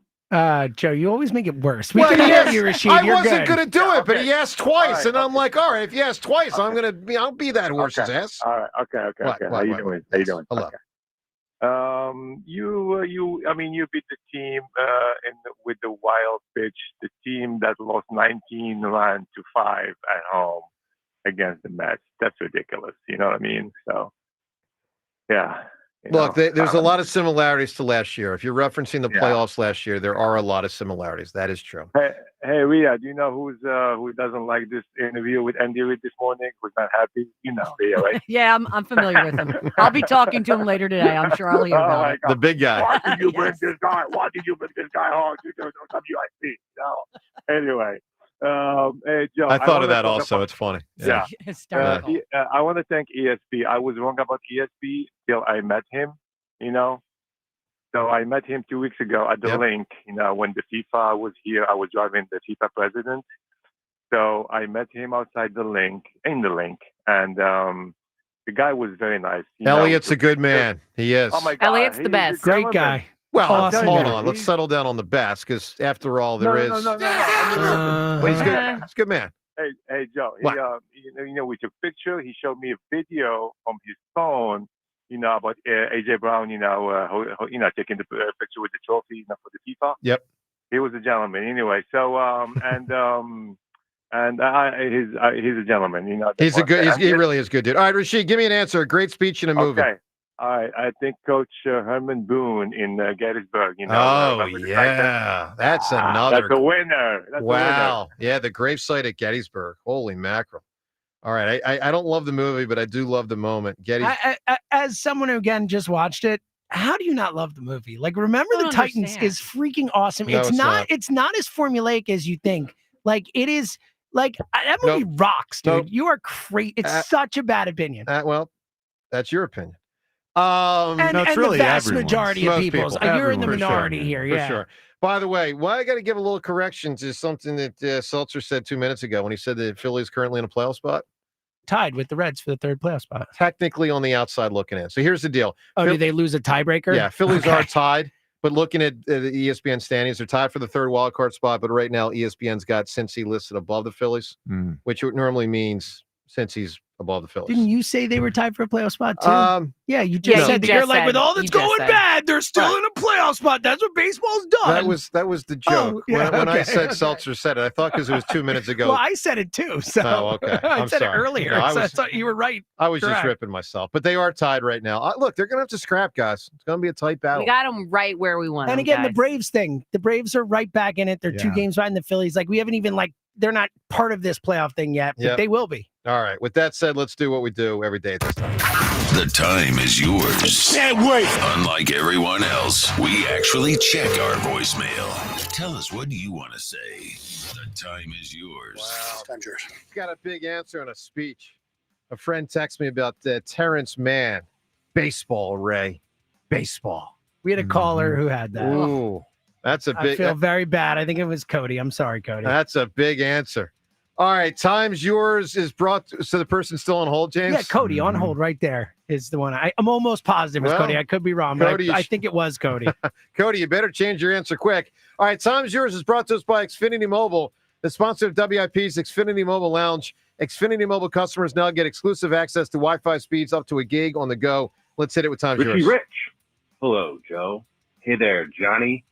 Speaker 11: Joe, you always make it worse. We can hear you, Rashid.
Speaker 10: I
Speaker 11: You're
Speaker 10: wasn't
Speaker 11: good.
Speaker 10: going to do it, but he asked twice,
Speaker 13: right,
Speaker 10: and I'm like, all right, if you ask twice, I'll be that horse's ass.
Speaker 13: All right, okay. How you doing? How you doing?
Speaker 10: Hello.
Speaker 13: Okay. You beat the team with the wild pitch, the team that lost 19 runs to 5 at home against the Mets. That's ridiculous. You know what I mean? So, yeah.
Speaker 10: Look, there's a lot of similarities to last year. If you're referencing the playoffs last year, there are a lot of similarities. That is true.
Speaker 13: Hey, Rhea, do you know who doesn't like this interview with Andy Reid this morning? Who's not happy? You know, Rhea, right?
Speaker 3: Yeah, I'm familiar with him. I'll be talking to him later today. I'm sure I'll hear about it.
Speaker 10: The big guy.
Speaker 13: Why did you bring this guy? Why did you bring this guy home to WIP? No. Anyway. Hey, Joe,
Speaker 10: I thought of that also. It's funny.
Speaker 13: Yeah.
Speaker 3: Hysterical.
Speaker 13: I want to thank ESP. I was wrong about ESP till I met him, So I met him 2 weeks ago at the link, when the FIFA was here. I was driving the FIFA president. So I met him outside in the link. And the guy was very nice.
Speaker 10: Elliot's a good man. He is.
Speaker 13: Oh my God,
Speaker 12: Elliot's the
Speaker 13: he's a
Speaker 12: best.
Speaker 11: Great
Speaker 13: gentleman.
Speaker 11: guy.
Speaker 10: Well,
Speaker 11: Awesome.
Speaker 10: hold on. Let's settle down on the best, because after all, there is.
Speaker 13: No. I mean,
Speaker 10: But he's good. He's a good man.
Speaker 13: Hey, Joe.
Speaker 10: What?
Speaker 13: We took picture. He showed me a video from his phone. About AJ Brown. Taking the picture with the trophy. For the FIFA.
Speaker 10: Yep.
Speaker 13: He was a gentleman. Anyway, so he's a gentleman.
Speaker 10: He's a good. He really is good, dude. All right, Rashid, give me an answer. A great speech in a movie.
Speaker 13: Okay. All right. I think Coach Herman Boone in Gettysburg.
Speaker 10: Oh yeah, that's another.
Speaker 13: That's a winner. That's
Speaker 10: wow. Yeah, the gravesite at Gettysburg. Holy mackerel. All right. I don't love the movie, but I do love the moment.
Speaker 11: As someone who again just watched it, how do you not love the movie? Like, Remember the Titans is freaking awesome.
Speaker 10: No,
Speaker 11: it's not. It's not as formulaic as you think. Like, it is. Like, that movie rocks, dude. You are crazy. It's such a bad opinion.
Speaker 10: Well, that's your opinion.
Speaker 11: And
Speaker 10: really
Speaker 11: the vast
Speaker 10: everyone's.
Speaker 11: majority of
Speaker 10: Most
Speaker 11: people's.
Speaker 10: people.
Speaker 11: You're in the
Speaker 10: Everyone, for
Speaker 11: minority
Speaker 10: sure.
Speaker 11: here.
Speaker 10: For
Speaker 11: Yeah.
Speaker 10: sure. By the way, I got to give a little correction to something that Seltzer said 2 minutes ago when he said that Philly is currently in a playoff spot.
Speaker 11: Tied with the Reds for the third playoff spot.
Speaker 10: Technically on the outside looking in. So here's the deal.
Speaker 11: Oh, did they lose a tiebreaker?
Speaker 10: Yeah, Phillies are tied. But looking at the ESPN standings, they're tied for the third wild card spot. But right now, ESPN's got Cincy listed above the Phillies, which normally means Cincy's above the Phillies.
Speaker 11: Didn't you say they were tied for a playoff spot too? Yeah, you just said that. You're like, with all that's going bad, they're still in a playoff spot. That's what baseball's done.
Speaker 10: That was the joke. When I said Seltzer said it, I thought because it was 2 minutes ago.
Speaker 11: Well, I said it too. So
Speaker 10: okay.
Speaker 11: I
Speaker 10: I'm
Speaker 11: said
Speaker 10: sorry.
Speaker 11: it earlier.
Speaker 10: No,
Speaker 11: I thought you were right.
Speaker 10: I was just
Speaker 11: Correct.
Speaker 10: ripping myself. But they are tied right now. Look, they're going to have to scrap, guys. It's going to be a tight battle.
Speaker 12: We got them right where we want
Speaker 11: And
Speaker 12: them,
Speaker 11: again,
Speaker 12: guys.
Speaker 11: the Braves thing. The Braves are right back in it. They're 2 games behind the Phillies. Like, we haven't even they're not part of this playoff thing yet, but they will be.
Speaker 10: All right. With that said, let's do what we do every day at this time.
Speaker 5: The time is yours.
Speaker 10: Can't wait.
Speaker 5: Unlike everyone else, we actually check our voicemail. Tell us, what do you want to say? The time is yours.
Speaker 10: Wow. Time's yours. Got a big answer and a speech. A friend texted me about Terrence Mann. Baseball, Ray. Baseball.
Speaker 11: We had a caller who had that.
Speaker 10: Ooh. That's a big.
Speaker 11: I feel very bad. I think it was Cody. I'm sorry, Cody.
Speaker 10: That's a big answer. All right, time's yours is brought. So the person's still on hold, James?
Speaker 11: Yeah, Cody on hold right there is the one. I'm almost positive it's Cody. I could be wrong, but
Speaker 10: Cody,
Speaker 11: I think it was Cody.
Speaker 10: Cody, you better change your answer quick. All right, time's yours is brought to us by Xfinity Mobile, the sponsor of WIP's Xfinity Mobile Lounge. Xfinity Mobile customers now get exclusive access to Wi-Fi speeds up to a gig on the go. Let's hit it with time's yours.
Speaker 14: Rich. Hello, Joe. Hey there, Johnny.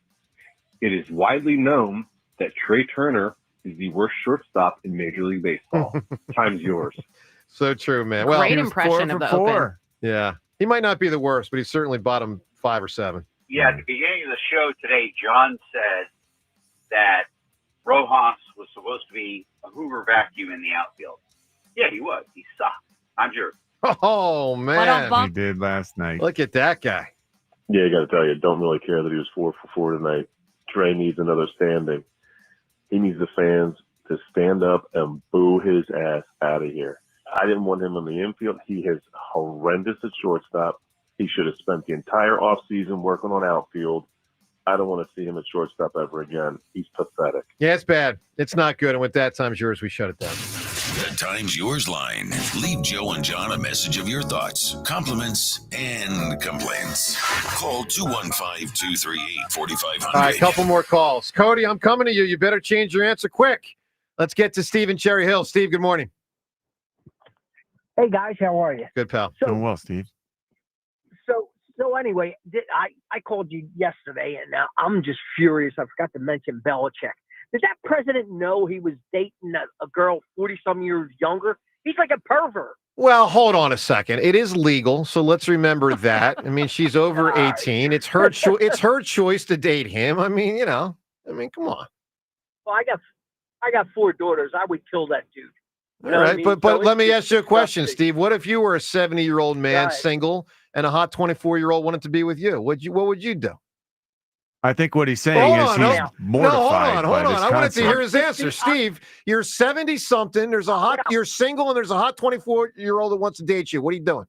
Speaker 14: It is widely known that Trey Turner is the worst shortstop in Major League Baseball. Time's yours.
Speaker 10: So true, man. Well,
Speaker 12: Great impression of the Open.
Speaker 10: Yeah. He might not be the worst, but he's certainly bottom 5 or 7.
Speaker 15: Yeah, at the beginning of the show today, John said that Rojas was supposed to be a Hoover vacuum in the outfield. Yeah, he was. He sucked. Time's yours.
Speaker 10: Oh, man.
Speaker 9: He did last night.
Speaker 10: Look at that guy.
Speaker 16: Yeah, I got to tell you, don't really care that he was 4 for 4 tonight. Trey needs another standing. He needs the fans to stand up and boo his ass out of here. I didn't want him in the infield. He is horrendous at shortstop. He should have spent the entire offseason working on outfield. I don't want to see him at shortstop ever again. He's pathetic.
Speaker 10: Yeah, it's bad. It's not good. And with that, time's yours. We shut it down.
Speaker 5: The Time's Yours line. Leave Joe and John a message of your thoughts, compliments, and complaints. Call 215-238-4500.
Speaker 10: All right, couple more calls. Cody, I'm coming to you. You better change your answer quick. Let's get to Steve in Cherry Hill. Steve, good morning.
Speaker 18: Hey, guys, how are you?
Speaker 10: Good, pal.
Speaker 9: Doing well, Steve.
Speaker 18: So anyway, I called you yesterday, and I'm just furious. I forgot to mention Belichick. Did that president know he was dating a girl 40-some years younger? He's like a pervert.
Speaker 10: Well, hold on a second. It is legal, so let's remember that. I mean, she's over 18. It's her it's her choice to date him. I mean, come on.
Speaker 18: Well, I got 4 daughters. I would kill that dude. You know
Speaker 10: All
Speaker 18: what I
Speaker 10: right,
Speaker 18: mean?
Speaker 10: but
Speaker 18: So
Speaker 10: let me
Speaker 18: it's
Speaker 10: ask you a question,
Speaker 18: disgusting.
Speaker 10: Steve. What if you were a 70-year-old man,
Speaker 18: Right.
Speaker 10: single, and a hot 24-year-old wanted to be with you? What would you do?
Speaker 9: I think what he's saying is he's mortified.
Speaker 10: Hold on.
Speaker 9: This
Speaker 10: I wanted to hear
Speaker 9: concept.
Speaker 10: his answer. Steve, you're 70-something. You're single, and there's a hot 24-year-old that wants to date you. What are you doing?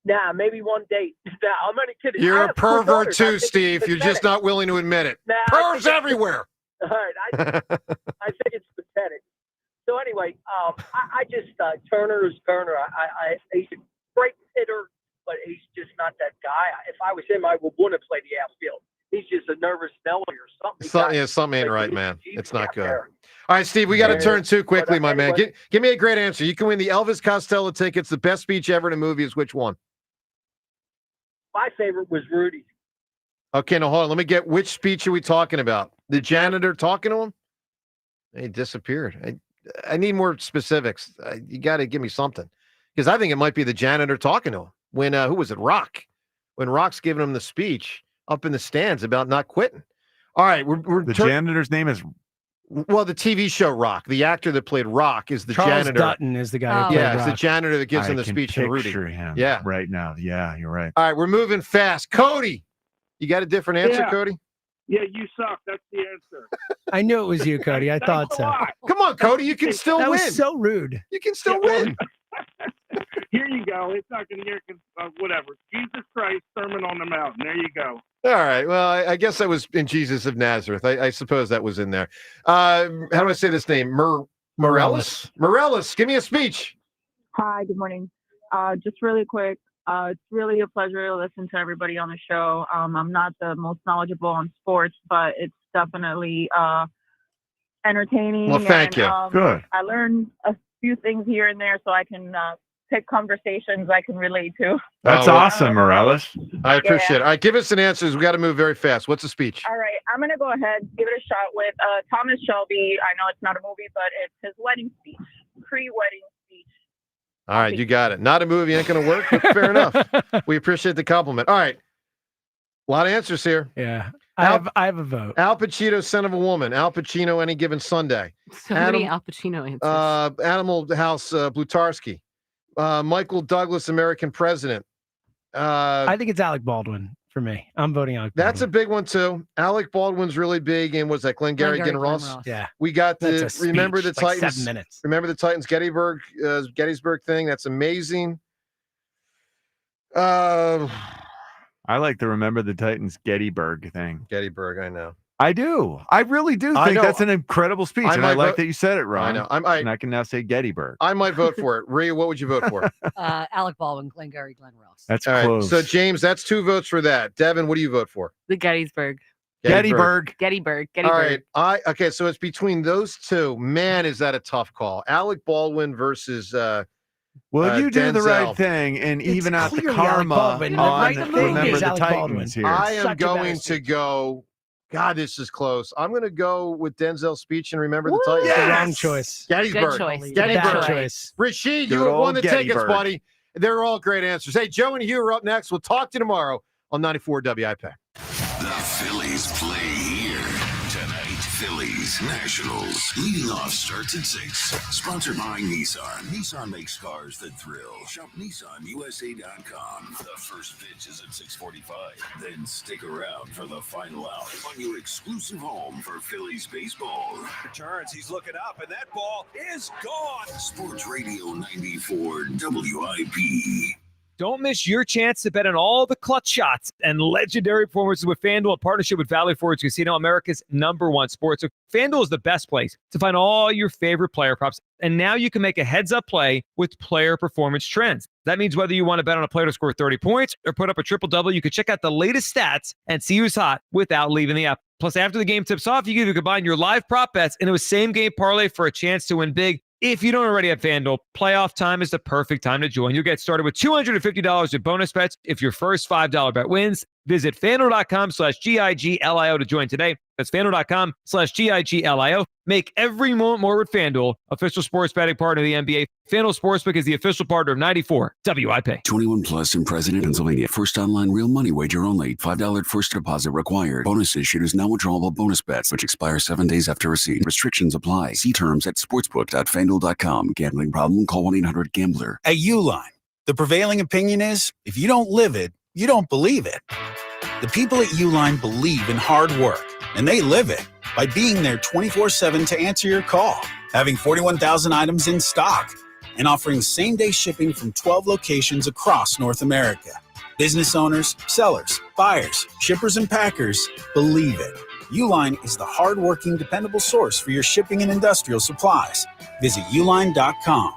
Speaker 18: Nah, maybe one date. Nah, I'm only kidding. I
Speaker 10: You're a
Speaker 18: have 4
Speaker 10: pervert
Speaker 18: daughters. I
Speaker 10: too,
Speaker 18: think it's
Speaker 10: Steve. You're just
Speaker 18: pathetic.
Speaker 10: not willing to admit it.
Speaker 18: Nah, I
Speaker 10: Pervs
Speaker 18: think it's-
Speaker 10: everywhere.
Speaker 18: All right, I think it's pathetic. So anyway, anyway, I just Turner is Turner. He's a great hitter, but he's just not that guy. If I was him, I would want to play the outfield. He's just a nervous Nelly or something.
Speaker 10: Something ain't right, man. It's not good. All right, Steve, we got to turn two quickly, my man. Give me a great answer. You can win the Elvis Costello tickets. The best speech ever in a movie is which one?
Speaker 18: My favorite was Rudy.
Speaker 10: Okay, now hold on. Let me get which speech are we talking about? The janitor talking to him? He disappeared. I need more specifics. You got to give me something. Because I think it might be the janitor talking to him. When, who was it? Rock. When Rock's giving him the speech up in the stands about not quitting. All right.
Speaker 9: The janitor's name is...
Speaker 10: Well, the TV show Rock. The actor that played Rock is the
Speaker 11: Charles
Speaker 10: janitor.
Speaker 11: Dutton is the guy who played
Speaker 10: it's
Speaker 11: Rock.
Speaker 10: the janitor that gives him the speech in Rudy.
Speaker 9: Him
Speaker 10: yeah.
Speaker 9: Right now. Yeah, you're right.
Speaker 10: All right, we're moving fast. Cody, you got a different answer, Cody?
Speaker 13: Yeah, you suck. That's the answer.
Speaker 11: I knew it was you, Cody. I thought so.
Speaker 10: Come on, Cody. You can still
Speaker 11: that
Speaker 10: win.
Speaker 11: That was so rude.
Speaker 10: You can still win.
Speaker 13: Here you go. It's not going to hear whatever. Jesus Christ, Sermon on the Mountain. There you go.
Speaker 10: All right. Well, I guess that was in Jesus of Nazareth. I suppose that was in there. How do I say this name? Morellis? Morellis, give me a speech.
Speaker 1: Hi, good morning. Just really quick. It's really a pleasure to listen to everybody on the show. I'm not the most knowledgeable on sports, but it's definitely entertaining.
Speaker 10: Well, thank you.
Speaker 9: Good.
Speaker 1: I learned a few things here and there so I can pick conversations I can relate to.
Speaker 9: That's awesome, Morales.
Speaker 10: I appreciate it. All right, give us an answer. We got to move very fast. What's the speech?
Speaker 1: All right, I'm going to go ahead, give it a shot with Thomas Shelby. I know it's not a movie, but it's his wedding speech, pre-wedding speech.
Speaker 10: All right, you got it. Not a movie, ain't going to work, but fair enough. We appreciate the compliment. All right, a lot of answers here.
Speaker 11: Yeah, I have a vote.
Speaker 10: Al Pacino, Son of a Woman. Al Pacino, Any Given Sunday.
Speaker 12: So many Al Pacino answers.
Speaker 10: Animal House, Blutarsky. Michael Douglas, American President.
Speaker 11: I think it's Alec Baldwin for me. I'm voting Alec Baldwin.
Speaker 10: That's a big one, too. Alec Baldwin's really big. And was that Glengarry Glen Ross?
Speaker 11: Yeah.
Speaker 10: We got
Speaker 11: That's
Speaker 10: the, remember the
Speaker 11: like
Speaker 10: Titans.
Speaker 11: 7 minutes.
Speaker 10: Remember the Titans Gettysburg thing? That's amazing.
Speaker 9: I like to remember the Titans Gettysburg thing.
Speaker 10: Gettysburg, I know.
Speaker 9: I do. I really do think that's an incredible speech. And I like that you said it, Ron.
Speaker 10: I know.
Speaker 9: And I can now say Gettysburg.
Speaker 10: I might vote for it. Rhea, what would you vote for?
Speaker 3: Alec Baldwin, Glengarry Glen Ross.
Speaker 9: That's
Speaker 10: all
Speaker 9: close.
Speaker 10: Right. So, James, that's 2 votes for that. Devin, what do you vote for?
Speaker 12: The Gettysburg.
Speaker 9: Gettysburg.
Speaker 12: Gettysburg.
Speaker 10: All right. Okay, so it's between those two. Man, is that a tough call. Alec Baldwin versus
Speaker 9: Well, you do
Speaker 10: Denzel.
Speaker 9: the right thing and even out the
Speaker 11: clearly
Speaker 9: karma
Speaker 11: Alec Baldwin.
Speaker 9: on
Speaker 11: The right thing
Speaker 9: Remember
Speaker 11: is
Speaker 9: the
Speaker 11: Alec
Speaker 9: Titans
Speaker 11: Baldwin.
Speaker 9: here.
Speaker 10: I am
Speaker 11: Such a
Speaker 10: going
Speaker 11: bad
Speaker 10: to go. God, this is close. I'm going to go with Denzel's speech and Remember the Titans.
Speaker 11: It's the wrong choice.
Speaker 10: Gettysburg.
Speaker 12: Good choice.
Speaker 10: Gettysburg.
Speaker 11: Bad choice.
Speaker 10: Rashid,
Speaker 9: Good
Speaker 10: you have won
Speaker 9: old
Speaker 10: the tickets,
Speaker 9: Gettysburg.
Speaker 10: buddy. They're all great answers. Hey, Joe and Hugh are up next. We'll talk to you tomorrow on 94 WIP.
Speaker 5: The Phillies play here tonight. Phillies Nationals. Leading off starts at 6. Sponsored by Nissan. Nissan makes cars that thrill. Shop NissanUSA.com. The first pitch is at 6:45. Then stick around for the final out on your exclusive home for Phillies baseball.
Speaker 8: Turns, he's looking up, and that ball is gone.
Speaker 5: Sports Radio 94 WIP.
Speaker 17: Don't miss your chance to bet on all the clutch shots and legendary performances with FanDuel in partnership with Valley Forge Casino, America's #1 sports. FanDuel is the best place to find all your favorite player props. And now you can make a heads-up play with player performance trends. That means whether you want to bet on a player to score 30 points or put up a triple-double, you can check out the latest stats and see who's hot without leaving the app. Plus, after the game tips off, you can combine your live prop bets into a same-game parlay for a chance to win big. If you don't already have FanDuel, playoff time is the perfect time to join. You'll get started with $250 in bonus bets if your first $5 bet wins. Visit FanDuel.com/GIGLIO to join today. That's FanDuel.com/GIGLIO. Make every moment more with FanDuel, official sports betting partner of the NBA. FanDuel Sportsbook is the official partner of 94 WIP.
Speaker 5: 21 plus in President, Pennsylvania. First online real money wager only. $5 first deposit required. Bonus issued is now withdrawable bonus bets, which expire 7 days after receipt. Restrictions apply. See terms at sportsbook.fanduel.com. Gambling problem? Call 1-800-GAMBLER.
Speaker 19: At Uline, the prevailing opinion is, if you don't live it, you don't believe it. The people at Uline believe in hard work, and they live it by being there 24/7 to answer your call, having 41,000 items in stock, and offering same-day shipping from 12 locations across North America. Business owners, sellers, buyers, shippers, and packers believe it. Uline is the hard-working, dependable source for your shipping and industrial supplies. Visit uline.com.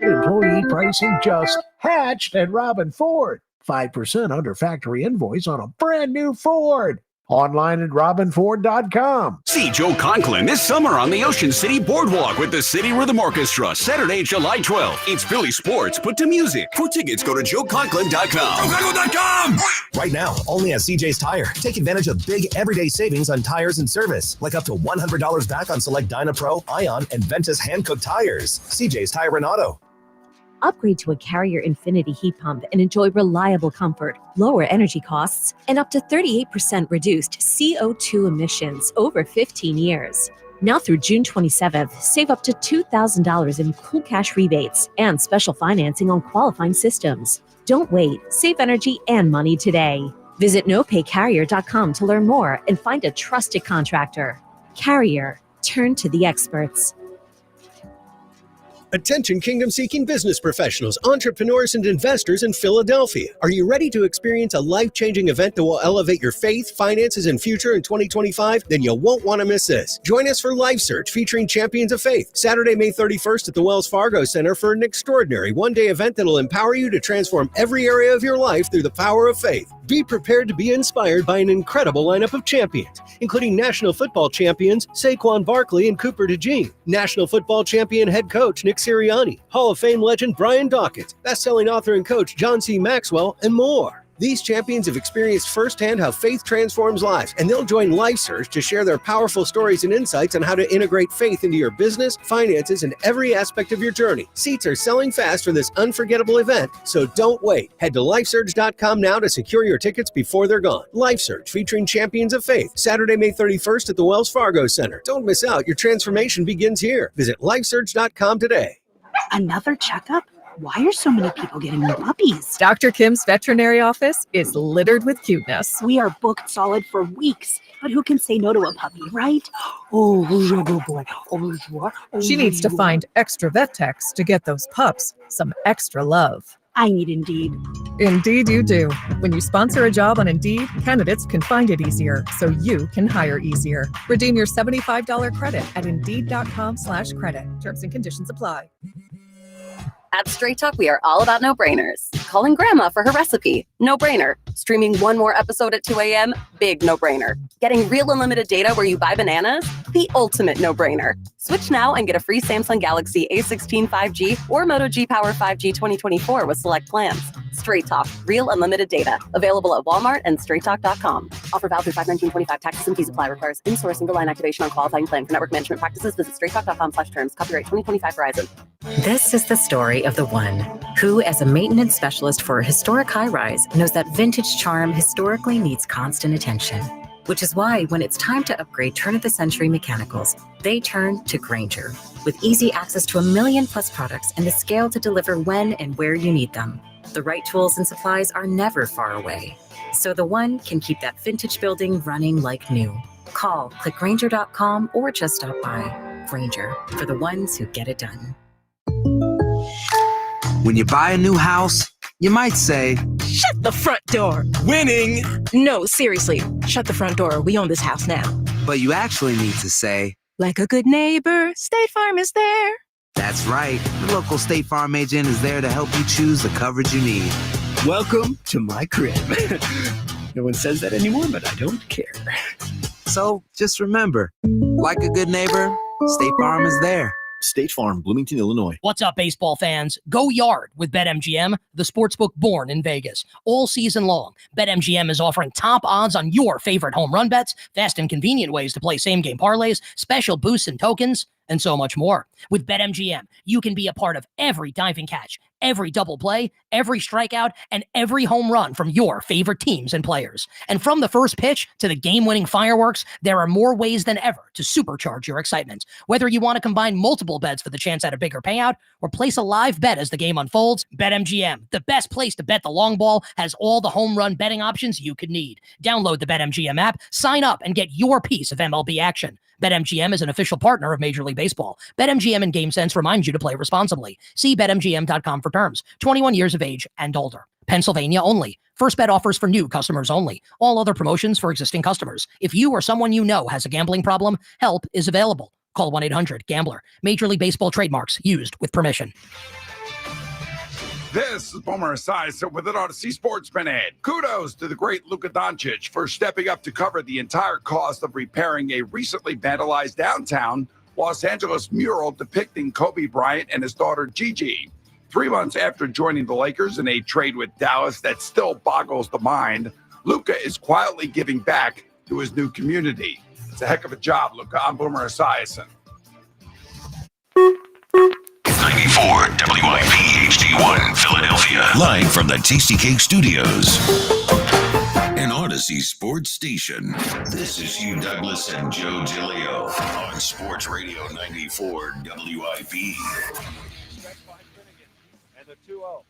Speaker 4: Employee pricing just hatched at Robin Ford. 5% under factory invoice on a brand new Ford. Online at robinford.com.
Speaker 6: See Joe Conklin this summer on the Ocean City Boardwalk with the City Rhythm Orchestra, Saturday, July 12th. It's Philly sports put to music. For tickets, go to joeconklin.com. JoeConklin.com!
Speaker 20: Right now, only at CJ's Tire. Take advantage of big everyday savings on tires and service, like up to $100 back on select Dynapro, Ion, and Ventus hand-cooked tires. CJ's Tire and Auto.
Speaker 24: Upgrade to a Carrier Infinity heat pump and enjoy reliable comfort, lower energy costs, and up to 38% reduced CO2 emissions over 15 years. Now through June 27th, save up to $2,000 in cool cash rebates and special financing on qualifying systems. Don't wait. Save energy and money today. Visit nopaycarrier.com to learn more and find a trusted contractor. Carrier. Turn to the experts.
Speaker 25: Attention kingdom-seeking business professionals, entrepreneurs, and investors in Philadelphia. Are you ready to experience a life-changing event that will elevate your faith, finances, and future in 2025? Then you won't want to miss this. Join us for Life Search featuring Champions of Faith, Saturday, May 31st at the Wells Fargo Center for an extraordinary one-day event that will empower you to transform every area of your life through the power of faith. Be prepared to be inspired by an incredible lineup of champions, including National Football champions Saquon Barkley and Cooper DeJean, National Football champion head coach Nick Sirianni, Hall of Fame legend Brian Dawkins, best-selling author and coach John C. Maxwell, and more. These champions have experienced firsthand how faith transforms lives, and they'll join Life Search to share their powerful stories and insights on how to integrate faith into your business, finances, and every aspect of your journey. Seats are selling fast for this unforgettable event, so don't wait. Head to lifesurge.com now to secure your tickets before they're gone. Life Search featuring Champions of Faith, Saturday, May 31st at the Wells Fargo Center. Don't miss out. Your transformation begins here. Visit lifesurge.com today.
Speaker 26: Another checkup? Why are so many people getting new puppies?
Speaker 27: Dr. Kim's veterinary office is littered with cuteness.
Speaker 26: We are booked solid for weeks, but who can say no to a puppy, right? Oh, who's your good boy? Oh, who's your? Oh,
Speaker 27: She needs to find extra vet techs to get those pups some extra love.
Speaker 26: I need Indeed.
Speaker 27: Indeed you do. When you sponsor a job on Indeed, candidates can find it easier, so you can hire easier. Redeem your $75 credit at Indeed.com/credit. Terms and conditions apply.
Speaker 28: At Straight Talk, we are all about no-brainers. Calling grandma for her recipe, no-brainer. Streaming one more episode at 2 a.m., big no-brainer. Getting real unlimited data where you buy bananas, the ultimate no-brainer. Switch now and get a free Samsung Galaxy A16 5G or Moto G Power 5G 2024 with select plans. Straight Talk, real unlimited data. Available at Walmart and straighttalk.com. Offer valid through 5/19/25. Taxes and fees apply. Requires in-source single line activation on qualifying plan. For network management practices, visit straighttalk.com/terms. Copyright 2025 Verizon.
Speaker 22: This is the story of the one who, as a maintenance specialist for a historic high-rise, knows that vintage charm historically needs constant attention. Which is why when it's time to upgrade turn-of-the-century mechanicals, they turn to Grainger. With easy access to 1 million+ products and the scale to deliver when and where you need them. The right tools and supplies are never far away. So the one can keep that vintage building running like new. Call, click Grainger.com, or just stop by. Grainger, for the ones who get it done.
Speaker 29: When you buy a new house, you might say,
Speaker 23: Shut the front door.
Speaker 29: winning,
Speaker 23: No, seriously. Shut the front door. We own this house now.
Speaker 29: but you actually need to say,
Speaker 23: Like a good neighbor, State Farm is there.
Speaker 29: that's right, the local State Farm agent is there to help you choose the coverage you need.
Speaker 30: Welcome to my crib. No one says that anymore, but I don't care.
Speaker 29: So just remember, like a good neighbor, State Farm is there.
Speaker 30: State Farm, Bloomington, Illinois.
Speaker 31: What's up, baseball fans? Go yard with BetMGM, the sportsbook born in Vegas. All season long, BetMGM is offering top odds on your favorite home run bets, fast and convenient ways to play same-game parlays, special boosts and tokens, and so much more. With BetMGM, you can be a part of every diving catch, every double play, every strikeout, and every home run from your favorite teams and players. And from the first pitch to the game-winning fireworks, there are more ways than ever to supercharge your excitement. Whether you want to combine multiple bets for the chance at a bigger payout or place a live bet as the game unfolds, BetMGM, the best place to bet the long ball, has all the home run betting options you could need. Download the BetMGM app, sign up, and get your piece of MLB action. BetMGM is an official partner of Major League Baseball. BetMGM and GameSense reminds you to play responsibly. See BetMGM.com for terms. 21 years of age and older. Pennsylvania only. First bet offers for new customers only. All other promotions for existing customers. If you or someone you know has a gambling problem, help is available. Call 1-800-GAMBLER. Major League Baseball trademarks used with permission.
Speaker 1: This is Boomer Esiason with an Odyssey Sports Minute. Kudos to the great Luka Doncic for stepping up to cover the entire cost of repairing a recently vandalized downtown Los Angeles mural depicting Kobe Bryant and his daughter Gigi. 3 months after joining the Lakers in a trade with Dallas that still boggles the mind, Luka is quietly giving back to his new community. It's a heck of a job, Luka. I'm Boomer Esiason.
Speaker 5: 94 WIP HD1 Philadelphia. Live from the Tasty Cake Studios. An Odyssey Sports Station. This is Hugh Douglas and Joe Giglio on Sports Radio 94 WIP.
Speaker 8: And the 2-0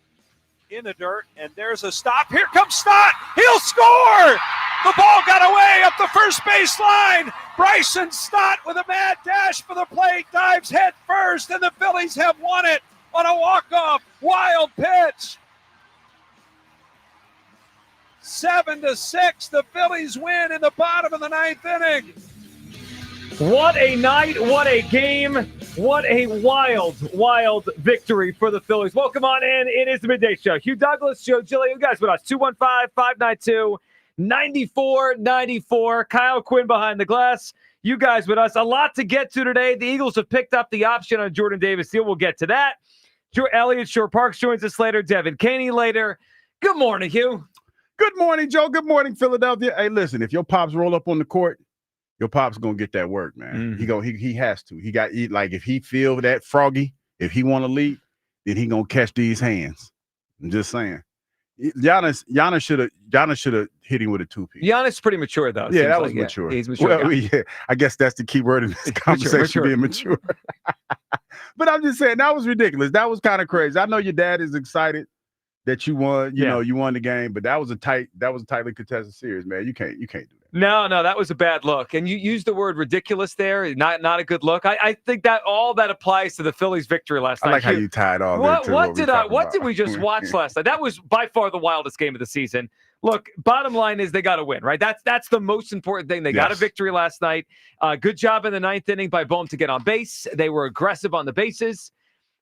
Speaker 8: in the dirt, and there's a stop. Here comes Stott. He'll score. The ball got away up the first baseline. Bryson Stott with a mad dash for the plate, dives head first, and the Phillies have won it on a walk-off wild pitch. 7-6, the Phillies win in the bottom of the ninth inning.
Speaker 17: What a night, what a game, what a wild victory for the Phillies. Welcome on in. It is the Midday Show. Hugh Douglas, Joe Giglio, you guys with us. 215-592-9494. Kyle Quinn behind the glass. You guys with us. A lot to get to today. The Eagles have picked up the option on Jordan Davis deal. We'll get to that. Elliot Shore-Parks joins us later. Devin Caney later. Good morning, Hugh.
Speaker 2: Good morning, Joe. Good morning, Philadelphia. Hey, listen, if your pops roll up on the court, your pop's gonna get that work, man. He has to. He got like if he feel that froggy, if he want to lead, then he gonna catch these hands. I'm just saying. Giannis should have hit him with a 2-piece.
Speaker 17: Giannis is pretty mature though.
Speaker 2: Yeah, that was mature.
Speaker 17: He's mature.
Speaker 2: Well, yeah, I guess that's the key word in this conversation, being mature. But I'm just saying that was ridiculous. That was kind of crazy. I know your dad is excited that you won. You know, you won the game, but that was a tightly contested series, man. You can't do that.
Speaker 17: No, that was a bad look. And you used the word ridiculous there. Not a good look. I think that all that applies to the Phillies' victory last night.
Speaker 2: I like how you tied all
Speaker 17: what,
Speaker 2: that.
Speaker 17: What did we just watch last night? That was by far the wildest game of the season. Look, bottom line is they got to win, right? That's the most important thing. They got a victory last night. Good job in the ninth inning by Bohm to get on base. They were aggressive on the bases.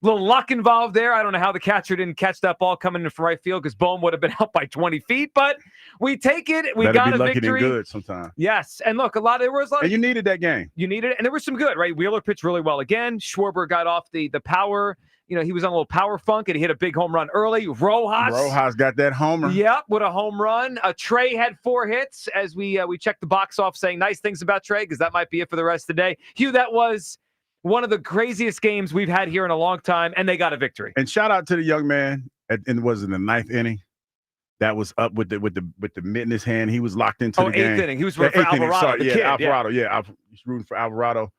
Speaker 17: Little luck involved there. I don't know how the catcher didn't catch that ball coming in from right field because Bohm would have been out by 20 feet. But we take it. We got a victory.
Speaker 2: Good sometimes.
Speaker 17: Yes, and look, there was a lot.
Speaker 2: And you needed that game.
Speaker 17: You needed it, and there was some good, right? Wheeler pitched really well again. Schwarber got off the power. He was on a little power funk, and he hit a big home run early. Rojas
Speaker 2: got that homer.
Speaker 17: Yep, with a home run. Trey had 4 hits as we checked the box off, saying nice things about Trey because that might be it for the rest of the day. Hugh, that was one of the craziest games we've had here in a long time, and they got a victory.
Speaker 2: And shout out to the young man. Was in the ninth inning that was up with the mitt in his hand. He was locked into the game.
Speaker 17: Eighth inning. He was rooting for Alvarado.
Speaker 2: Alvarado. Yeah, he's rooting for Alvarado.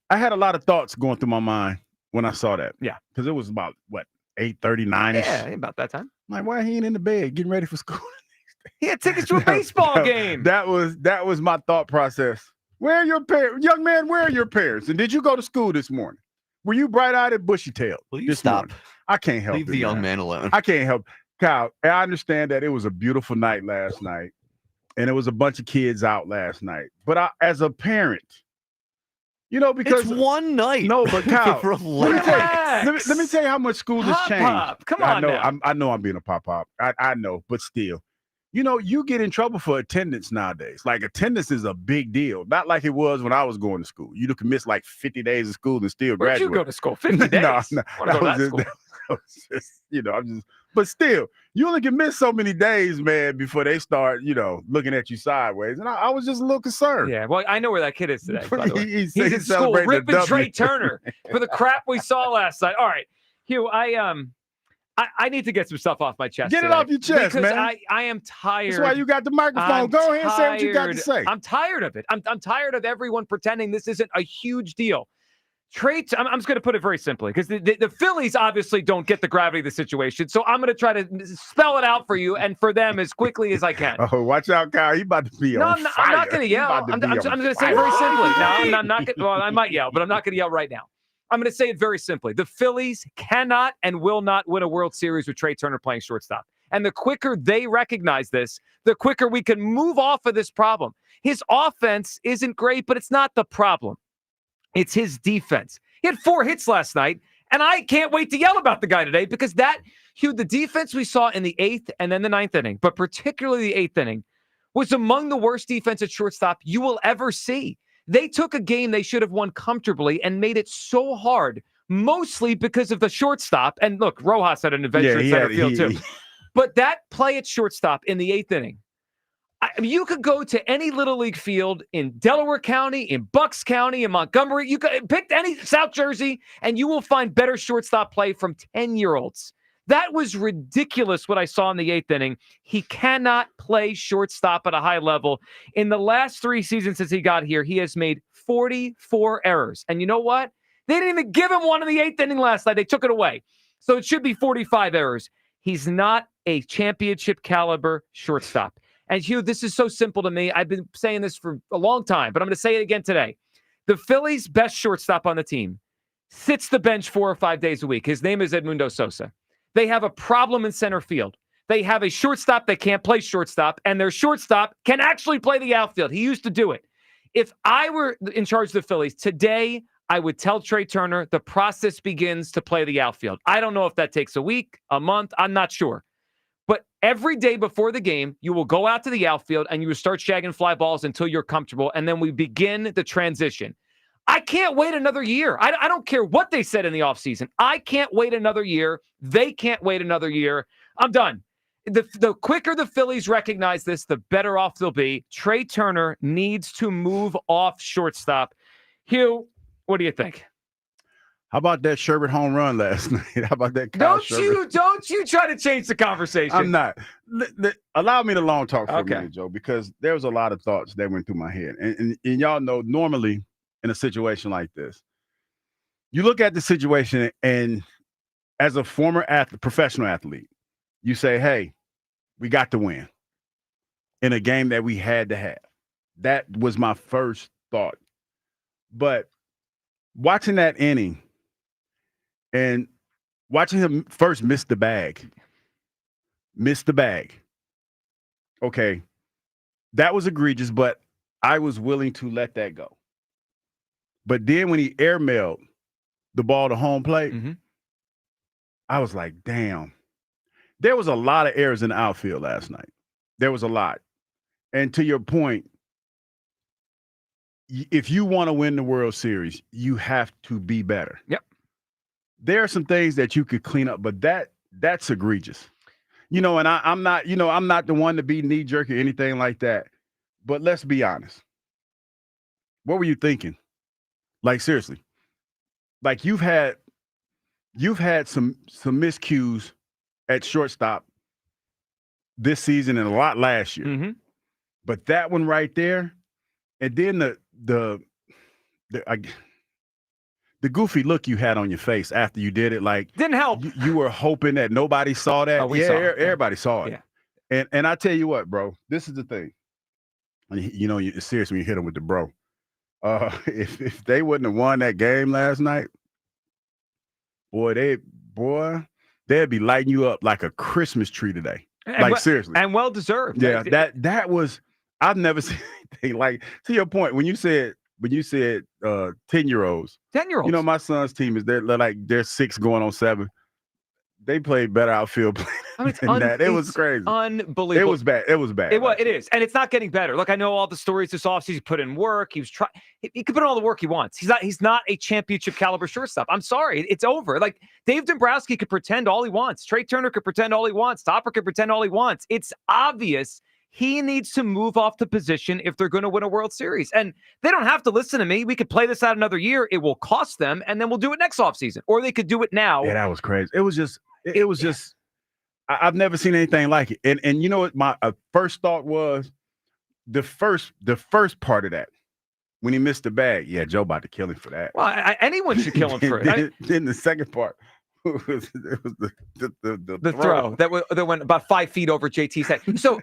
Speaker 2: I had a lot of thoughts going through my mind when I saw that.
Speaker 17: Yeah,
Speaker 2: because it was about 8:39ish.
Speaker 17: Yeah, about that time.
Speaker 2: I'm like, why he ain't in the bed getting ready for school?
Speaker 17: He had tickets to a baseball game.
Speaker 2: That was my thought process. Where are your parents? Young man, where are your parents? And did you go to school this morning? Were you bright-eyed and bushy-tailed?
Speaker 3: Will you stop?
Speaker 2: Morning? I can't help it.
Speaker 3: Leave the young man alone.
Speaker 2: I can't help. Kyle, I understand that it was a beautiful night last night, and it was a bunch of kids out last night. But as a parent, because
Speaker 3: it's one night.
Speaker 2: No, but Kyle, let me tell you how much school has changed.
Speaker 17: Pop. Come on now.
Speaker 2: I know I'm being a pop. I know, but still. You get in trouble for attendance nowadays. Like, attendance is a big deal. Not like it was when I was going to school. You could miss like 50 days of school and still graduate.
Speaker 17: Where'd you go to school? 50 days?
Speaker 2: No. But still, you only can miss so many days, man, before they start, looking at you sideways. And I was just a little concerned.
Speaker 17: Yeah, well, I know where that kid is today, by the way.
Speaker 2: He's
Speaker 17: in school ripping Trey Turner for the crap we saw last night. All right, Hugh, I need to get some stuff off my chest.
Speaker 2: Get it off your chest,
Speaker 17: because
Speaker 2: man.
Speaker 17: I am tired.
Speaker 2: That's why you got the microphone. Go ahead and say what you got to say.
Speaker 17: I'm tired of it. I'm tired of everyone pretending this isn't a huge deal. I'm just going to put it very simply because the Phillies obviously don't get the gravity of the situation. So I'm going to try to spell it out for you and for them as quickly as I can.
Speaker 2: Oh, watch out, Kyle. You about to be on fire.
Speaker 17: I'm not going to yell. I'm going to say it very simply. No, I'm not going to. Well, I might yell, but I'm not going to yell right now. I'm going to say it very simply. The Phillies cannot and will not win a World Series with Trey Turner playing shortstop. And the quicker they recognize this, the quicker we can move off of this problem. His offense isn't great, but it's not the problem. It's his defense. He had 4 hits last night, and I can't wait to yell about the guy today because Hugh, the defense we saw in the 8th and then the 9th inning, but particularly the 8th inning, was among the worst defense at shortstop you will ever see. They took a game they should have won comfortably and made it so hard, mostly because of the shortstop. And look, Rojas had an adventure in center field too. But that play at shortstop in the 8th inning, I mean, you could go to any Little League field in Delaware County, in Bucks County, in Montgomery. You could pick any South Jersey, and you will find better shortstop play from 10-year-olds. That was ridiculous what I saw in the 8th inning. He cannot play shortstop at a high level. In the last 3 seasons since he got here, he has made 44 errors. And you know what? They didn't even give him one in the 8th inning last night. They took it away. So it should be 45 errors. He's not a championship caliber shortstop. And Hugh, this is so simple to me. I've been saying this for a long time, but I'm going to say it again today. The Phillies' best shortstop on the team sits the bench 4 or 5 days a week. His name is Edmundo Sosa. They have a problem in center field. They have a shortstop that can't play shortstop, and their shortstop can actually play the outfield. He used to do it. If I were in charge of the Phillies today, I would tell Trey Turner the process begins to play the outfield. I don't know if that takes a week, a month. I'm not sure. But every day before the game, you will go out to the outfield and you will start shagging fly balls until you're comfortable, and then we begin the transition. I can't wait another year. I don't care what they said in the offseason. I can't wait another year. They can't wait another year. I'm done. The quicker the Phillies recognize this, the better off they'll be. Trey Turner needs to move off shortstop. Hugh, what do you think?
Speaker 2: How about that Sherbert home run last night? How about that? Don't
Speaker 17: you try to change the conversation.
Speaker 2: I'm not. Allow me to long talk for a minute, Joe, because there was a lot of thoughts that went through my head. And y'all know, normally in a situation like this, you look at the situation and as a former professional athlete, you say, hey, we got to win in a game that we had to have. That was my first thought. But watching that inning, and watching him first miss the bag. Okay, that was egregious, but I was willing to let that go. But then when he airmailed the ball to home plate, I was like, damn. There was a lot of errors in the outfield last night. There was a lot. And to your point, if you want to win the World Series, you have to be better.
Speaker 17: Yep.
Speaker 2: There are some things that you could clean up, but that's egregious. And I'm not the one to be knee-jerk or anything like that. But let's be honest. What were you thinking? Like, seriously. Like, you've had some miscues at shortstop this season and a lot last year. But that one right there, and then the goofy look you had on your face after you did it, like
Speaker 17: didn't help.
Speaker 2: You were hoping that nobody saw that.
Speaker 17: Oh,
Speaker 2: Everybody saw it.
Speaker 17: Yeah.
Speaker 2: And I tell you what, bro, this is the thing. It's serious when you hit them with the bro. If they wouldn't have won that game last night, they'd be lighting you up like a Christmas tree today. Seriously.
Speaker 17: And well deserved.
Speaker 2: Yeah, that was, I've never seen anything like, to your point, when you said 10-year-olds.
Speaker 17: 10-year-olds.
Speaker 2: My son's team they're 6 going on 7. They played better outfield play than that. It was crazy.
Speaker 17: Unbelievable.
Speaker 2: It was bad.
Speaker 17: It is. And it's not getting better. Look, I know all the stories this offseason. He put in work. He could put in all the work he wants. He's not a championship caliber shortstop. I'm sorry. It's over. Like, Dave Dombrowski could pretend all he wants. Trey Turner could pretend all he wants. Topper could pretend all he wants. It's obvious he needs to move off the position if they're going to win a World Series. And they don't have to listen to me. We could play this out another year. It will cost them, and then we'll do it next offseason. Or they could do it now.
Speaker 2: Yeah, that was crazy. It was just I've never seen anything like it. And you know what, my first thought was, the first part of that, when he missed the bag, yeah, Joe about to kill him for that.
Speaker 17: Well, anyone should kill him for it.
Speaker 2: Then the second part it was the
Speaker 17: throw that went about 5 feet over JT's head. So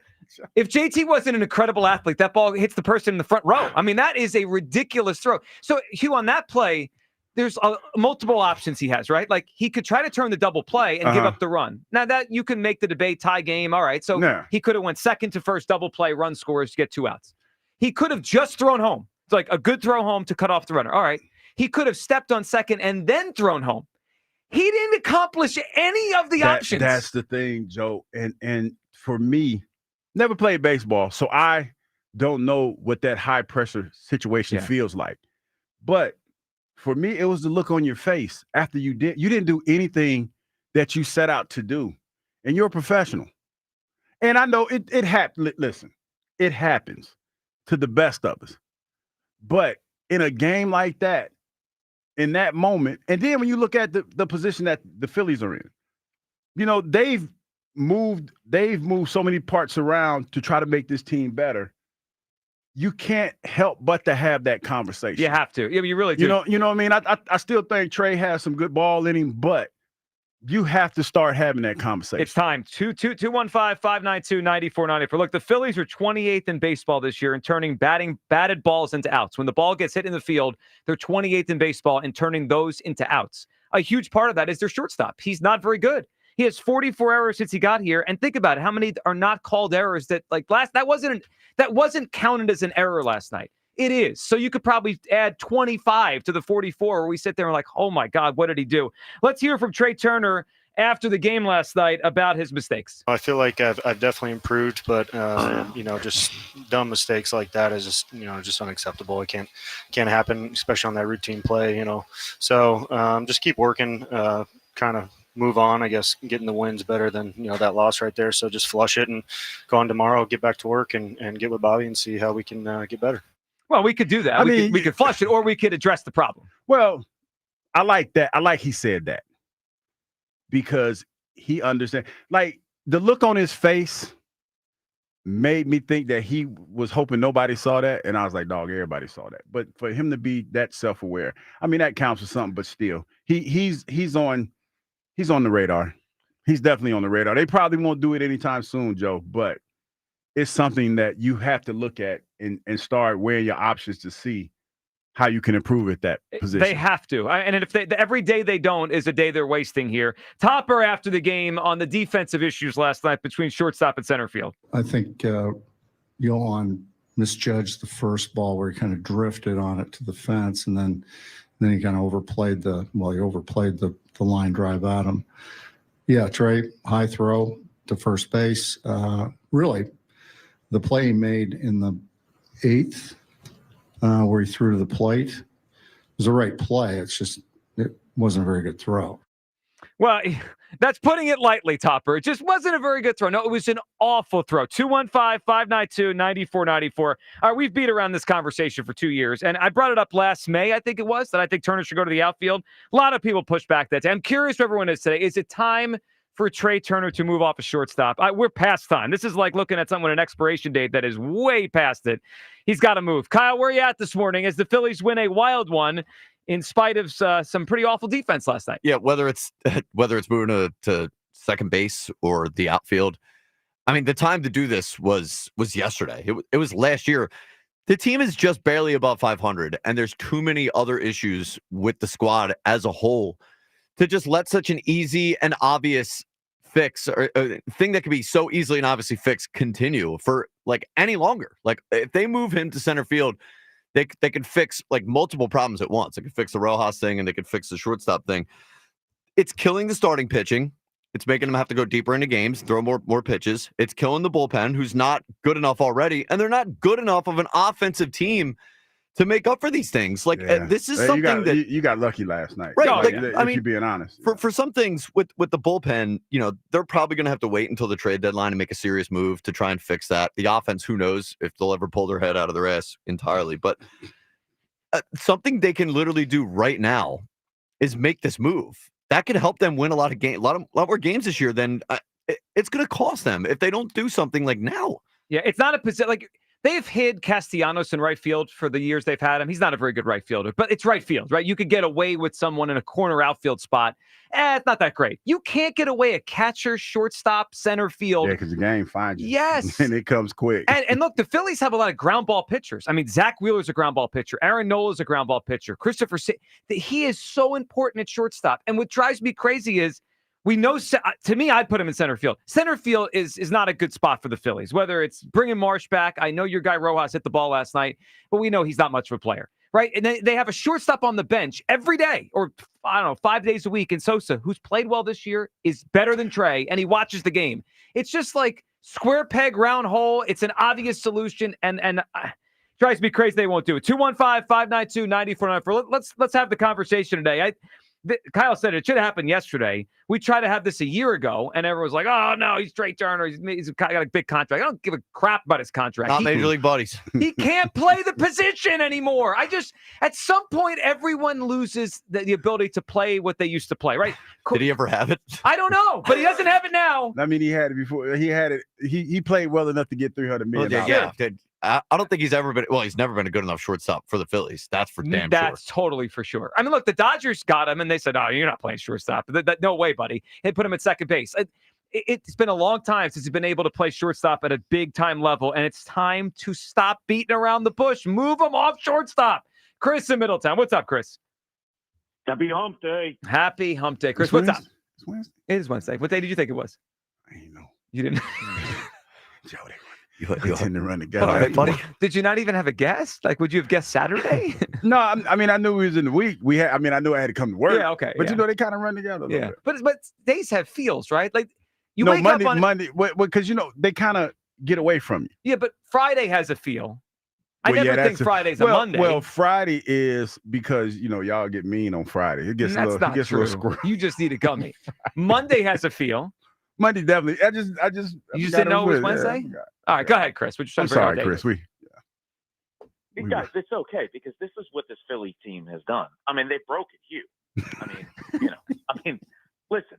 Speaker 17: if JT wasn't an incredible athlete, that ball hits the person in the front row. I mean, that is a ridiculous throw. So Hugh, on that play, there's multiple options he has, right? Like he could try to turn the double play and give up the run. Now that you can make the debate tie game. All right. So he could have went second to first, double play, run scores to get 2 outs. He could have just thrown home. It's like a good throw home to cut off the runner. All right. He could have stepped on second and then thrown home. He didn't accomplish any of the options.
Speaker 2: That's the thing, Joe. And for me, never played baseball, so I don't know what that high pressure situation feels like. But for me, it was the look on your face after you didn't do anything that you set out to do. And you're a professional. And I know it happened. Listen, it happens to the best of us. But in a game like that, in that moment, and then when you look at the position that the Phillies are in, you know, they've moved so many parts around to try to make this team better. You can't help but to have that conversation.
Speaker 17: You have to. Yeah, you really do.
Speaker 2: You know what I mean? I still think Trey has some good ball in him, but you have to start having that conversation.
Speaker 17: It's time. 215-592-9494. Look, the Phillies are 28th in baseball this year in turning batted balls into outs. When the ball gets hit in the field, they're 28th in baseball in turning those into outs. A huge part of that is their shortstop. He's not very good. He has 44 errors since he got here. And think about it. How many are not called errors that that wasn't counted as an error last night. It is. So you could probably add 25 to the 44 where we sit there and like, oh my God, what did he do? Let's hear from Trey Turner after the game last night about his mistakes.
Speaker 7: I feel like I've definitely improved, but just dumb mistakes like that is just unacceptable. It can't happen, especially on that routine play, So just keep working, kind of move on. I guess getting the wins better than that loss right there. So just flush it and go on tomorrow, get back to work and get with Bobby and see how we can get better.
Speaker 17: Well, we could do that. We could flush it, or we could address the problem.
Speaker 2: Well, I like that. I like he said that because he understands. Like the look on his face made me think that he was hoping nobody saw that, and I was like, "Dog, everybody saw that." But for him to be that self-aware, I mean, that counts for something. But still, he's on the radar. He's definitely on the radar. They probably won't do it anytime soon, Joe, but it's something that you have to look at and start weighing your options to see how you can improve at that position.
Speaker 17: They have to. And if every day they don't is a day they're wasting here. Topper after the game on the defensive issues last night between shortstop and center field.
Speaker 9: I think Yohan misjudged the first ball where he kind of drifted on it to the fence, and then he kind of overplayed the line drive at him. Yeah, Trey, high throw to first base. Really, the play he made in the 8th where he threw to the plate was the right play. It's just it wasn't a very good throw.
Speaker 17: Well, that's putting it lightly, Topper. It just wasn't a very good throw. No, it was an awful throw. 215-592-9494. All right, we've beat around this conversation for 2 years, and I brought it up last May, I think it was, that I think Turner should go to the outfield. A lot of people pushed back that day. I'm curious where everyone is today. Is it time for Trey Turner to move off a shortstop? We're past time. This is like looking at someone an expiration date that is way past it. He's got to move. Kyle, where are you at this morning as the Phillies win a wild one in spite of some pretty awful defense last night?
Speaker 3: Yeah, whether it's moving to second base or the outfield. I mean, the time to do this was yesterday. It was last year. The team is just barely above 500, and there's too many other issues with the squad as a whole to just let such an easy and obvious fix or thing that could be so easily and obviously fixed continue for like any longer. Like if they move him to center field, they could fix like multiple problems at once. They could fix the Rojas thing and they could fix the shortstop thing. It's killing the starting pitching. It's making them have to go deeper into games, throw more pitches. It's killing the bullpen, who's not good enough already, and they're not good enough of an offensive team to make up for these things. Like this is something that
Speaker 2: you got lucky last night,
Speaker 3: right?
Speaker 2: Like,
Speaker 3: I mean,
Speaker 2: you're being honest.
Speaker 3: For some things with the bullpen, they're probably going to have to wait until the trade deadline and make a serious move to try and fix that. The offense, who knows if they'll ever pull their head out of their ass entirely. But something they can literally do right now is make this move. That could help them win a lot more games this year. Than it's going to cost them if they don't do something like now.
Speaker 17: Yeah, it's not a position like They've hid Castellanos in right field for the years they've had him. He's not a very good right fielder, but it's right field, right? You could get away with someone in a corner outfield spot. It's not that great. You can't get away a catcher, shortstop, center field.
Speaker 2: Yeah, because the game finds you.
Speaker 17: Yes.
Speaker 2: And it comes quick.
Speaker 17: And look, the Phillies have a lot of ground ball pitchers. I mean, Zach Wheeler's a ground ball pitcher. Aaron Nola's a ground ball pitcher. He is so important at shortstop. And what drives me crazy is we know, to me, I'd put him in center field. Center field is not a good spot for the Phillies, whether it's bringing Marsh back. I know your guy Rojas hit the ball last night, but we know he's not much of a player, right? And they have a shortstop on the bench every day, or I don't know, 5 days a week. And Sosa, who's played well this year, is better than Trey, and he watches the game. It's just like square peg, round hole. It's an obvious solution, and drives me crazy they won't do it. 215-592-9494. Let's have the conversation today. Kyle said it should have happened yesterday. We tried to have this a year ago, and everyone was like, oh, no, he's Trey Turner. He's got a big contract. I don't give a crap about his contract.
Speaker 3: Not Major League buddies.
Speaker 17: He can't play the position anymore. At some point, everyone loses the ability to play what they used to play, right?
Speaker 3: Did he ever have it?
Speaker 17: I don't know, but he doesn't have it now.
Speaker 2: I mean, he had it before. He had it. He played well enough to get $300 million.
Speaker 3: Yeah. I don't think he's never been. Well, he's never been a good enough shortstop for the Phillies. That's for damn sure.
Speaker 17: That's totally for sure. I mean, look, the Dodgers got him, and they said, "Oh, you're not playing shortstop." No way, buddy. They put him at second base. It's been a long time since he's been able to play shortstop at a big time level, and it's time to stop beating around the bush. Move him off shortstop. Chris in Middletown. What's up, Chris?
Speaker 4: Happy Hump Day.
Speaker 17: Happy Hump Day, Chris. What's up? It's Wednesday. It is Wednesday. What day did you think it was?
Speaker 2: I didn't know.
Speaker 17: You didn't.
Speaker 2: Jody. You tend to run together.
Speaker 17: All right, buddy. Did you not even have a guess? Like, would you have guessed Saturday?
Speaker 2: No, I mean, I knew he was in the week. I knew I had to come to work.
Speaker 17: Yeah, okay.
Speaker 2: But they kind of run together a little bit.
Speaker 17: But days have feels, right? Like you wake up on
Speaker 2: Monday, because they kind of get away from you.
Speaker 17: Yeah, but Friday has a feel. I never think Friday's a Monday.
Speaker 2: Well, Friday is because y'all get mean on Friday. It gets a little squirrely.
Speaker 17: You just need a gummy. Monday has a feel.
Speaker 2: Monday definitely. I just.
Speaker 17: You just didn't know it was Wednesday. Yeah. All right, go ahead, Chris.
Speaker 2: I'm sorry, Chris.
Speaker 4: Guys, it's okay because this is what this Philly team has done. I mean, they broke it huge. Listen.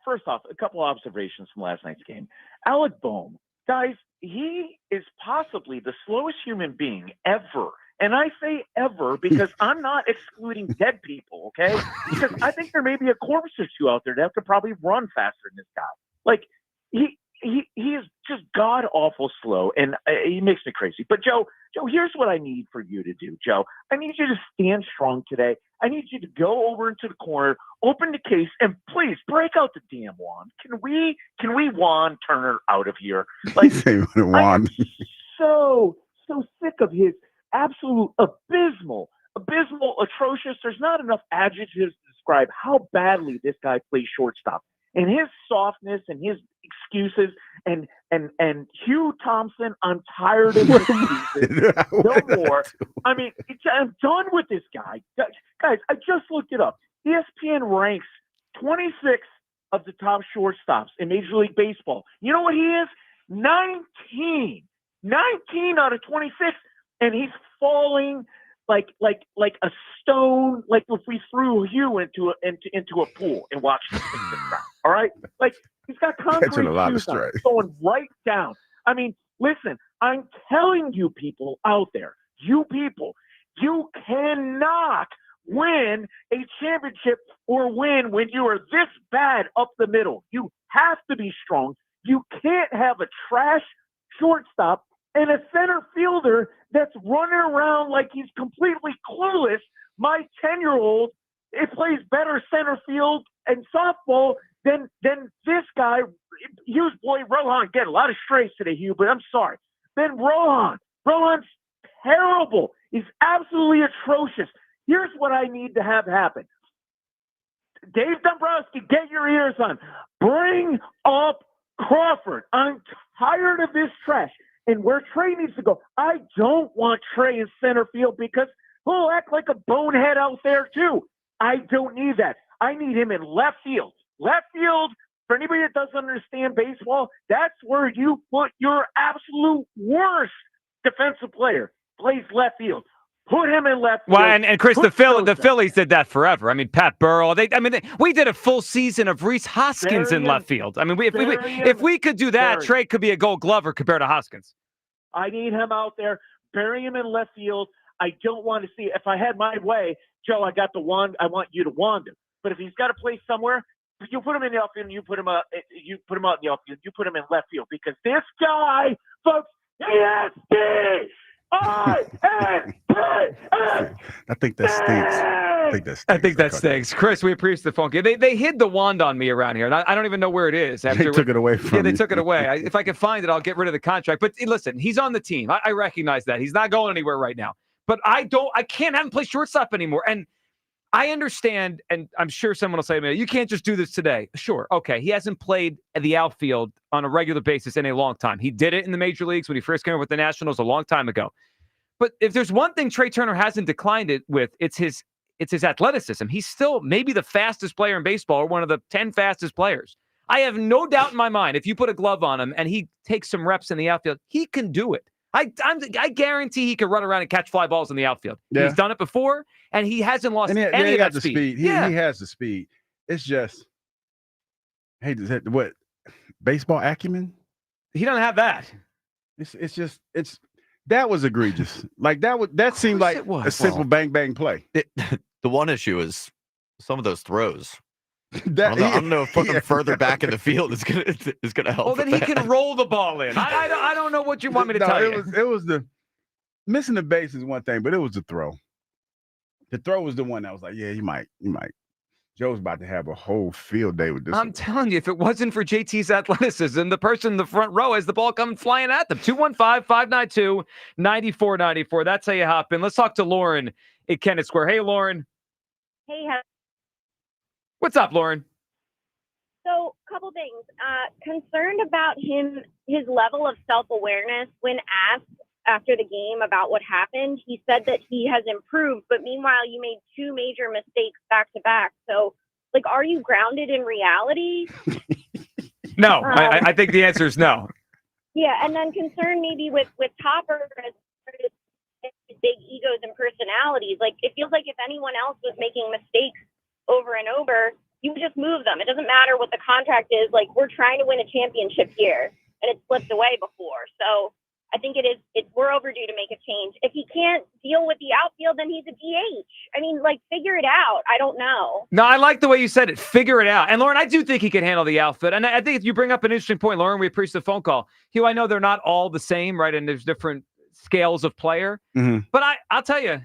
Speaker 4: First off, a couple observations from last night's game. Alec Boehm, guys, he is possibly the slowest human being ever. And I say ever because I'm not excluding dead people, okay? Because I think there may be a corpse or two out there that could probably run faster than this guy. Like, he is just god-awful slow, and he makes me crazy. But, Joe, here's what I need for you to do, Joe. I need you to stand strong today. I need you to go over into the corner, open the case, and please break out the damn wand. Can we wand Turner out of here? Like, I'm so sick of his absolute abysmal, atrocious. There's not enough adjectives to describe how badly this guy plays shortstop. And his softness and his excuses and Hugh Thompson, I'm tired of this season. No more. I mean, I'm done with this guy. Guys, I just looked it up. ESPN ranks 26 of the top shortstops in Major League Baseball. You know what he is? 19 out of 26. And he's falling like a stone, like if we threw Hugh into a pool and watched him sink the ground. All right? Like he's got concrete shoes on, going right down. I mean, listen, I'm telling you people out there, you cannot win a championship or win when you are this bad up the middle. You have to be strong. You can't have a trash shortstop and a center fielder that's running around like he's completely clueless. My 10-year-old, it plays better center field and softball than this guy. Hugh's boy Rohan. Get a lot of strays today, Hugh, but I'm sorry. Then Rohan's terrible. He's absolutely atrocious. Here's what I need to have happen. Dave Dombrowski, get your ears on. Bring up Crawford. I'm tired of this trash. And where Trey needs to go, I don't want Trey in center field because he'll act like a bonehead out there too. I don't need that. I need him in left field. Left field, for anybody that doesn't understand baseball, that's where you put your absolute worst defensive player. Plays left field. Put him in left field.
Speaker 17: Well, and Chris, the Phillies did that forever. I mean, Pat Burrell. We did a full season of Rhys Hoskins in left field. I mean, if we could do that, Trey could be a Gold Glover compared to Hoskins.
Speaker 4: I need him out there. Bury him in left field. I don't want to see. If I had my way, Joe, I got the wand. I want you to wand him. But if he's got to play somewhere, you put him in the outfield and you put him out in the outfield. You put him in left field because this guy, folks, ESD.
Speaker 2: I think that stinks.
Speaker 17: I think that stinks. Chris, we appreciate the phone call. They hid the wand on me around here, and I don't even know where it is.
Speaker 2: They took it away from
Speaker 17: Yeah, they
Speaker 2: you.
Speaker 17: took it away. If I can find it, I'll get rid of the contract. But listen, he's on the team. I recognize that. He's not going anywhere right now. But I can't have him play shortstop anymore. And I understand, and I'm sure someone will say to me, you can't just do this today. Sure. Okay. He hasn't played the outfield on a regular basis in a long time. He did it in the major leagues when he first came up with the Nationals a long time ago. But if there's one thing Trey Turner hasn't declined it with, it's his athleticism. He's still maybe the fastest player in baseball or one of the 10 fastest players. I have no doubt in my mind, if you put a glove on him and he takes some reps in the outfield, he can do it. I guarantee he can run around and catch fly balls in the outfield. Yeah. He's done it before, and he hasn't lost any of that speed.
Speaker 2: He has the speed. It's just, hey, is that what baseball acumen?
Speaker 17: He doesn't have that.
Speaker 2: That was egregious. Like that seemed like a simple bang bang play.
Speaker 3: The one issue is some of those throws. I don't know if putting them further back in the field is gonna help.
Speaker 17: Well, then he can roll the ball in. I don't know what you want me to tell you.
Speaker 2: It was the missing the base is one thing, but it was the throw. The throw was the one that was like, yeah, you might. Joe's about to have a whole field day with this.
Speaker 17: I'm telling you, if it wasn't for JT's athleticism, the person in the front row has the ball coming flying at them. 215-592-9494. That's how you hop in. Let's talk to Lauren at Kennett Square. Hey, Lauren.
Speaker 6: Hey,
Speaker 17: what's up, Lauren?
Speaker 6: So, couple things. Concerned about his level of self-awareness when asked after the game about what happened. He said that he has improved, but meanwhile, you made two major mistakes back to back. So, are you grounded in reality?
Speaker 17: No, I think the answer is no.
Speaker 6: Yeah, and then concern maybe with Topper as big egos and personalities. It feels like if anyone else was making mistakes over and over, you would just move them. It doesn't matter what the contract is. We're trying to win a championship here, and it slipped away before. So I think we're overdue to make a change. If he can't deal with the outfield, then he's a DH. I mean, figure it out. I don't know.
Speaker 17: No, I like the way you said it. Figure it out. And Lauren, I do think he can handle the outfit. And I think you bring up an interesting point, Lauren. We appreciate the phone call. Hugh, I know they're not all the same, right? And there's different scales of player. Mm-hmm. But I'll tell you,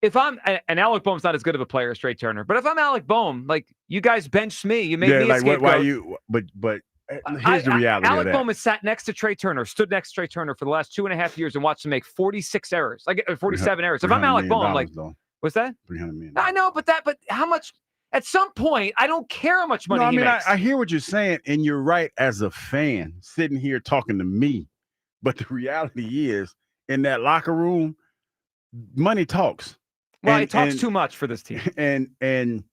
Speaker 17: if I'm, and Alec Boehm's not as good of a player as Trey Turner, but if I'm Alec Boehm, you guys benched me. You made me a scapegoat.
Speaker 2: Why you, but here's the reality
Speaker 17: Alec
Speaker 2: of that.
Speaker 17: Boehm has stood next to Trey Turner for the last 2.5 years and watched him make 46 errors, 47 errors. If I'm Alec Boehm, what's that?
Speaker 2: $300 million.
Speaker 17: I know, but how much? At some point, I don't care how much money he makes.
Speaker 2: I hear what you're saying, and you're right as a fan sitting here talking to me. But the reality is, in that locker room, money talks.
Speaker 17: Well, it talks too much for this team.
Speaker 2: And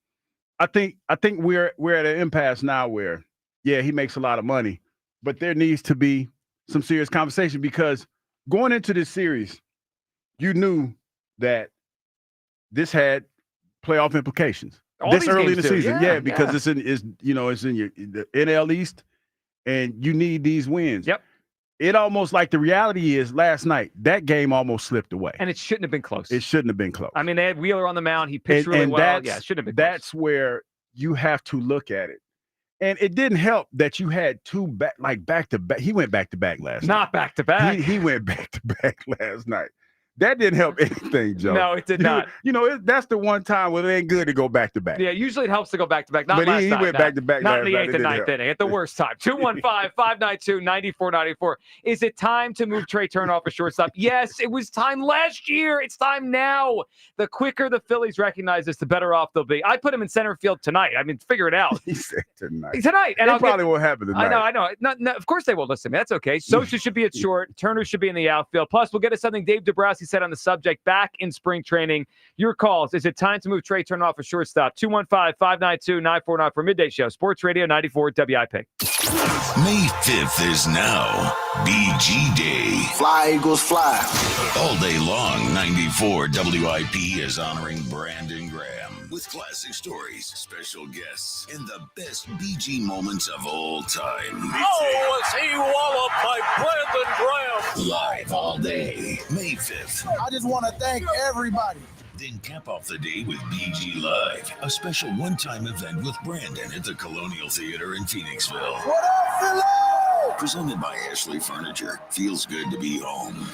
Speaker 2: I think we're at an impasse now where, yeah, he makes a lot of money, but there needs to be some serious conversation because going into this series, you knew that this had playoff implications. This early in the season, because it's in the NL East, and you need these wins.
Speaker 17: Yep.
Speaker 2: It almost like the reality is last night, that game almost slipped away.
Speaker 17: And it shouldn't have been close.
Speaker 2: It shouldn't have been close.
Speaker 17: I mean, they had Wheeler on the mound. He pitched really well. Yeah, it shouldn't have been close.
Speaker 2: That's where you have to look at it. And it didn't help that you had two back to back. He went back to back last night.
Speaker 17: Not back to back.
Speaker 2: He went back to back last night. That didn't help anything, Joe.
Speaker 17: No, it did not.
Speaker 2: That's the one time where it ain't good to go back to back.
Speaker 17: Yeah, usually it helps to go back to back. Not
Speaker 2: but
Speaker 17: last
Speaker 2: he
Speaker 17: night.
Speaker 2: Went back to back.
Speaker 17: Not in the 8th and 9th inning. At the worst time. 215-592-9494. Is it time to move Trey Turner off a shortstop? Yes, it was time last year. It's time now. The quicker the Phillies recognize this, the better off they'll be. I put him in center field tonight. I mean, figure it out.
Speaker 2: He said tonight.
Speaker 17: Tonight. And
Speaker 2: it probably won't happen tonight.
Speaker 17: I know. No, of course they will. Listen, that's okay. Sosa should be at short. Turner should be in the outfield. Plus, we'll get to something Dave Dombrowski said on the subject back in spring training. Your calls. Is it time to move Trey Turner off a shortstop? 215-592-9494 for Midday Show. Sports Radio 94 WIP.
Speaker 5: May 5th is now BG Day.
Speaker 10: Fly, Eagles, fly.
Speaker 5: All day long, 94 WIP is honoring Brandon Graham. with classic stories, special guests, and the best BG moments of all time.
Speaker 8: Oh, was he walloped by Brandon Graham?
Speaker 5: Live all day, May 5th.
Speaker 10: I just want to thank everybody.
Speaker 5: Then cap off the day with BG Live, a special one-time event with Brandon at the Colonial Theater in Phoenixville.
Speaker 10: What up, Philly?
Speaker 5: Presented by Ashley Furniture. Feels good to be home.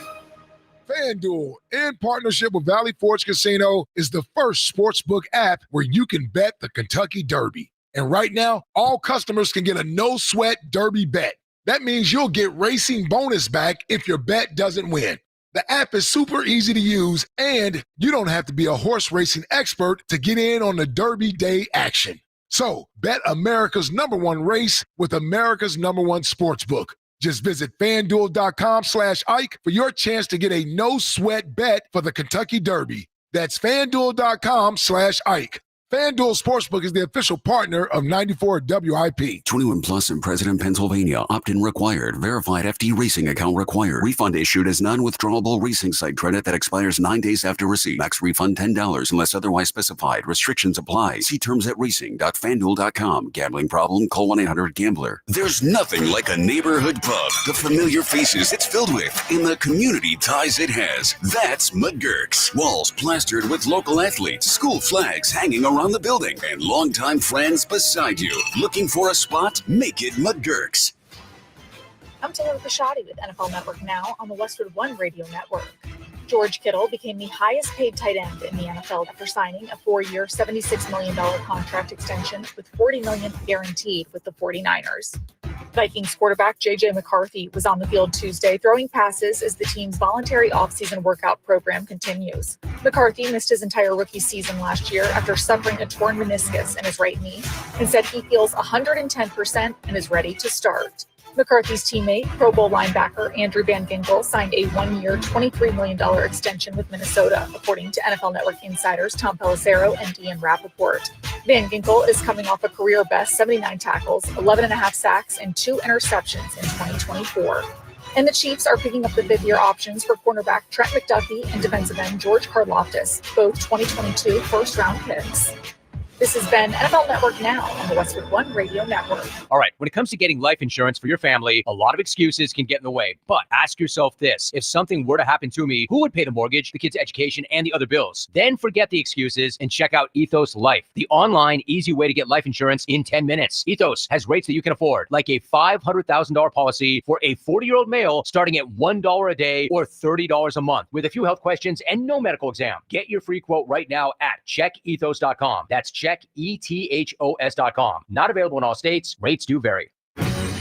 Speaker 11: FanDuel, in partnership with Valley Forge Casino, is the first sportsbook app where you can bet the Kentucky Derby. And right now, all customers can get a no-sweat Derby bet. That means you'll get racing bonus back if your bet doesn't win. The app is super easy to use, and you don't have to be a horse racing expert to get in on the Derby Day action. So, bet America's #1 race with America's #1 sportsbook. Just visit FanDuel.com/Ike for your chance to get a no-sweat bet for the Kentucky Derby. That's FanDuel.com/Ike. FanDuel Sportsbook is the official partner of 94 WIP.
Speaker 12: 21 plus in President, Pennsylvania. Opt-in required. Verified FD racing account required. Refund issued as non-withdrawable racing site credit that expires 9 days after receipt. Max refund $10 unless otherwise specified. Restrictions apply. See terms at racing.fanduel.com. Gambling problem? Call 1-800-GAMBLER.
Speaker 5: There's nothing like a neighborhood pub. The familiar faces it's filled with and the community ties it has. That's McGurk's. Walls plastered with local athletes, school flags hanging around the building, and longtime friends beside you. Looking for a spot? Make it McGurk's.
Speaker 13: I'm Taylor Pashadi with NFL Network Now on the Westwood One Radio Network. George Kittle became the highest paid tight end in the NFL after signing a 4-year, $76 million contract extension with $40 million guaranteed with the 49ers. Vikings quarterback J.J. McCarthy was on the field Tuesday throwing passes as the team's voluntary offseason workout program continues. McCarthy missed his entire rookie season last year after suffering a torn meniscus in his right knee and said he feels 110% and is ready to start. McCarthy's teammate, Pro Bowl linebacker Andrew Van Ginkel, signed a 1-year, $23 million extension with Minnesota, according to NFL Network insiders Tom Pelissero and Ian Rappaport. Van Ginkel is coming off a career-best 79 tackles, 11.5 sacks, and 2 interceptions in 2024. And the Chiefs are picking up the fifth-year options for cornerback Trent McDuffie and defensive end George Karlaftis, both 2022 first-round picks. This has been NFL Network Now on the Westwood One Radio Network.
Speaker 17: All right, when it comes to getting life insurance for your family, a lot of excuses can get in the way. But ask yourself this: if something were to happen to me, who would pay the mortgage, the kids' education, and the other bills? Then forget the excuses and check out Ethos Life, the online, easy way to get life insurance in 10 minutes. Ethos has rates that you can afford, like a $500,000 policy for a 40-year-old male starting at $1 a day or $30 a month, with a few health questions and no medical exam. Get your free quote right now at checkethos.com. That's checkethos.com. Not available in all states. Rates do vary.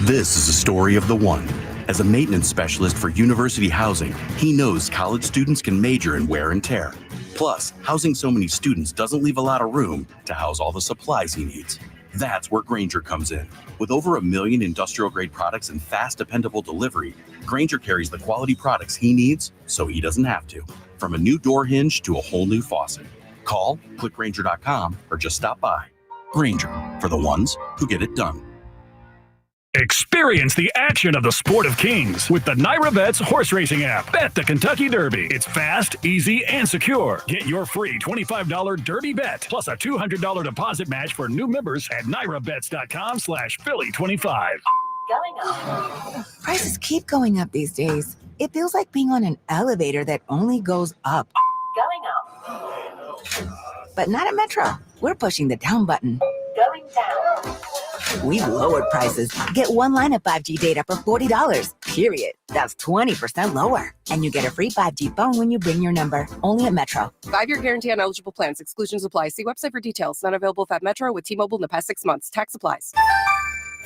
Speaker 14: This is a story of the one. As a maintenance specialist for university housing, he knows college students can major in wear and tear. Plus, housing so many students doesn't leave a lot of room to house all the supplies he needs. That's where Grainger comes in. With over 1 million industrial-grade products and fast, dependable delivery, Grainger carries the quality products he needs so he doesn't have to. From a new door hinge to a whole new faucet. Call, click Grainger.com, or just stop by. Grainger, for the ones who get it done.
Speaker 15: Experience the action of the Sport of Kings with the Naira Bets horse racing app. Bet the Kentucky Derby. It's fast, easy, and secure. Get your free $25 Derby bet plus a $200 deposit match for new members at NairaBets.com/Philly25.
Speaker 16: Going up. Prices keep going up these days. It feels like being on an elevator that only goes up. Going up. But not at Metro. We're pushing the down button. Going down. We've lowered prices. Get one line of 5G data for $40, period. That's 20% lower. And you get a free 5G phone when you bring your number. Only at Metro.
Speaker 18: 5-year guarantee on eligible plans. Exclusions apply. See website for details. Not available at Metro with T-Mobile in the past 6 months. Tax applies.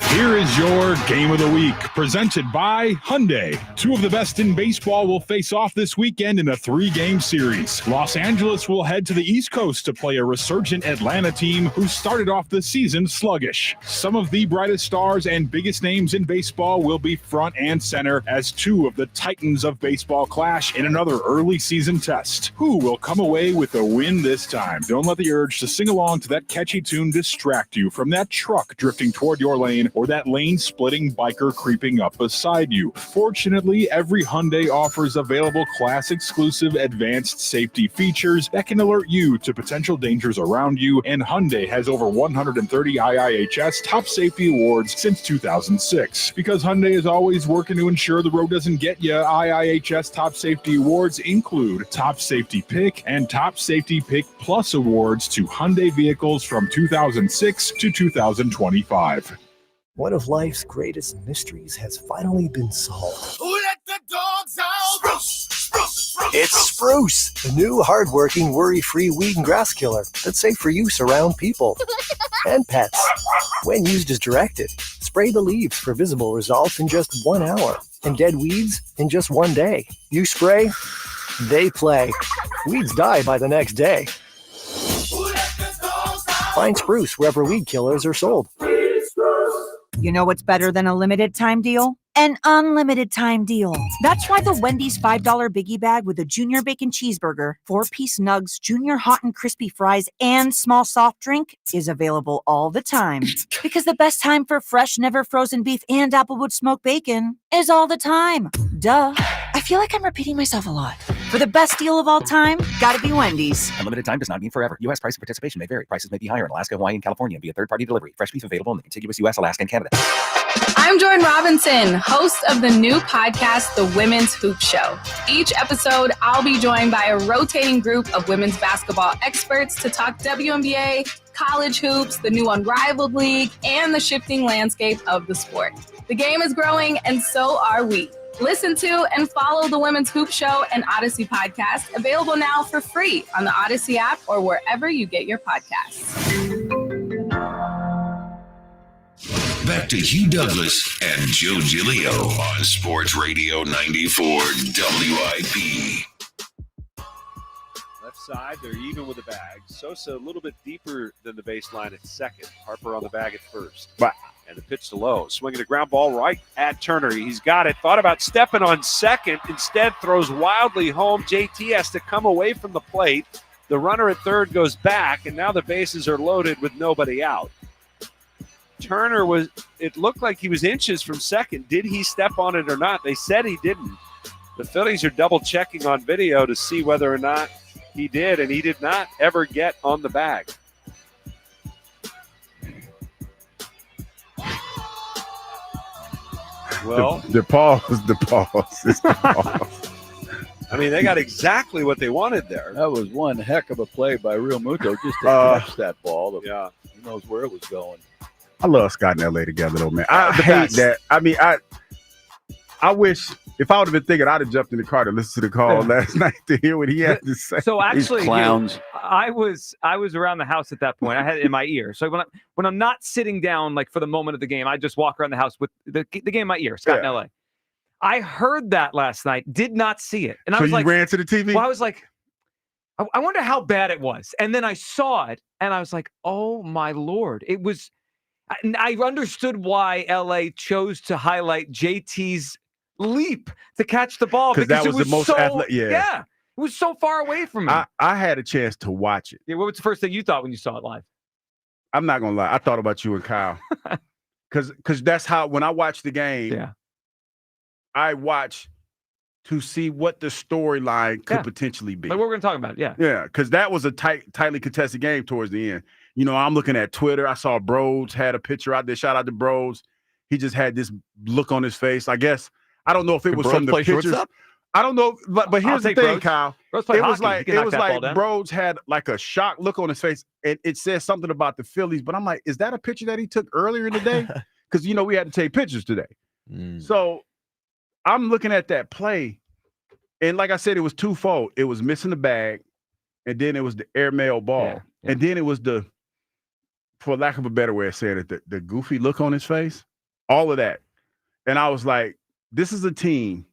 Speaker 19: Here is your Game of the Week, presented by Hyundai. 2 of the best in baseball will face off this weekend in a 3-game series. Los Angeles will head to the East Coast to play a resurgent Atlanta team who started off the season sluggish. Some of the brightest stars and biggest names in baseball will be front and center as 2 of the titans of baseball clash in another early season test. Who will come away with a win this time? Don't let the urge to sing along to that catchy tune distract you from that truck drifting toward your lane or that lane-splitting biker creeping up beside you. Fortunately, every Hyundai offers available class-exclusive advanced safety features that can alert you to potential dangers around you, and Hyundai has over 130 IIHS top safety awards since 2006. Because Hyundai is always working to ensure the road doesn't get you, IIHS top safety awards include Top Safety Pick and Top Safety Pick Plus awards to Hyundai vehicles from 2006 to 2025.
Speaker 20: One of life's greatest mysteries has finally been solved.
Speaker 10: Who let the dogs out?
Speaker 20: It's Spruce, the new hardworking, worry-free weed and grass killer that's safe for use around people and pets. When used as directed, spray the leaves for visible results in just 1 hour and dead weeds in just 1 day. You spray, they play. Weeds die by the next day. Find Spruce wherever weed killers are sold.
Speaker 16: You know what's better than a limited time deal? An unlimited time deal. That's why the Wendy's $5 biggie bag with a junior bacon cheeseburger, 4-piece nugs, junior hot and crispy fries, and small soft drink is available all the time. Because the best time for fresh, never frozen beef and Applewood smoked bacon is all the time. Duh. I feel like I'm repeating myself a lot. For the best deal of all time, gotta be Wendy's.
Speaker 21: Unlimited time does not mean forever. U.S. price and participation may vary. Prices may be higher in Alaska, Hawaii, and California via third-party delivery. Fresh beef available in the contiguous U.S., Alaska, and Canada.
Speaker 22: I'm Jordan Robinson, host of the new podcast, The Women's Hoop Show. Each episode, I'll be joined by a rotating group of women's basketball experts to talk WNBA, college hoops, the new Unrivaled League, and the shifting landscape of the sport. The game is growing, and so are we. Listen to and follow the Women's Hoop Show and Odyssey podcast, available now for free on the Odyssey app or wherever you get your podcasts.
Speaker 5: Back to Hugh Douglas and Joe Giglio on Sports Radio 94 WIP.
Speaker 8: Left side, they're even with the bag. Sosa a little bit deeper than the baseline at second. Harper on the bag at first.
Speaker 2: Wow.
Speaker 8: And the pitch to Lowe. Swinging a ground ball right at Turner. He's got it. Thought about stepping on second. Instead throws wildly home. JT has to come away from the plate. The runner at third goes back, and now the bases are loaded with nobody out. Turner it looked like he was inches from second. Did he step on it or not? They said he didn't. The Phillies are double checking on video to see whether or not he did, and he did not ever get on the bag. Well,
Speaker 2: the pause. It's the pause.
Speaker 8: I mean, they got exactly what they wanted there.
Speaker 23: That was one heck of a play by Real Muto just to catch that ball.
Speaker 8: Yeah.
Speaker 23: Who knows where it was going.
Speaker 2: I love Scott and LA together, though, man. I hate that. I mean, I wish if I would have been thinking, I'd have jumped in the car to listen to the call last night to hear what he had to say.
Speaker 17: So actually,
Speaker 2: These clowns.
Speaker 17: I was around the house at that point. I had it in my ear. So when I'm not sitting down like for the moment of the game, I just walk around the house with the game in my ear. Scott in LA. I heard that last night. Did not see it, and I was like,
Speaker 2: ran to the TV.
Speaker 17: Well, I was like, I wonder how bad it was, and then I saw it, and I was like, oh my Lord, it was. I understood why LA chose to highlight JT's leap to catch the ball because
Speaker 2: that was the most athletic.
Speaker 17: Yeah, it was so far away from me.
Speaker 2: I had a chance to watch it.
Speaker 17: Yeah, what was the first thing you thought when you saw it live?
Speaker 2: I'm not gonna lie. I thought about you and Kyle because that's how when I watch the game.
Speaker 17: Yeah,
Speaker 2: I watch to see what the storyline could potentially be.
Speaker 17: Like what we're gonna talk about. Yeah,
Speaker 2: because that was a tightly contested game towards the end. You know, I'm looking at Twitter. I saw Broads had a picture out there. Shout out to Broads. He just had this look on his face. I guess I don't know if it was from the pictures. I don't know, but here's the thing,
Speaker 17: Broads.
Speaker 2: Kyle.
Speaker 17: Broads play
Speaker 2: it was
Speaker 17: hockey.
Speaker 2: like Broads had like a shocked look on his face, and it says something about the Phillies. But I'm like, is that a picture that he took earlier in the day? Because you know we had to take pictures today. So I'm looking at that play, and like I said, it was twofold. It was missing the bag, and then it was the airmail ball, and then it was the, for lack of a better way of saying it, the goofy look on his face, all of that. And I was like, this is a team.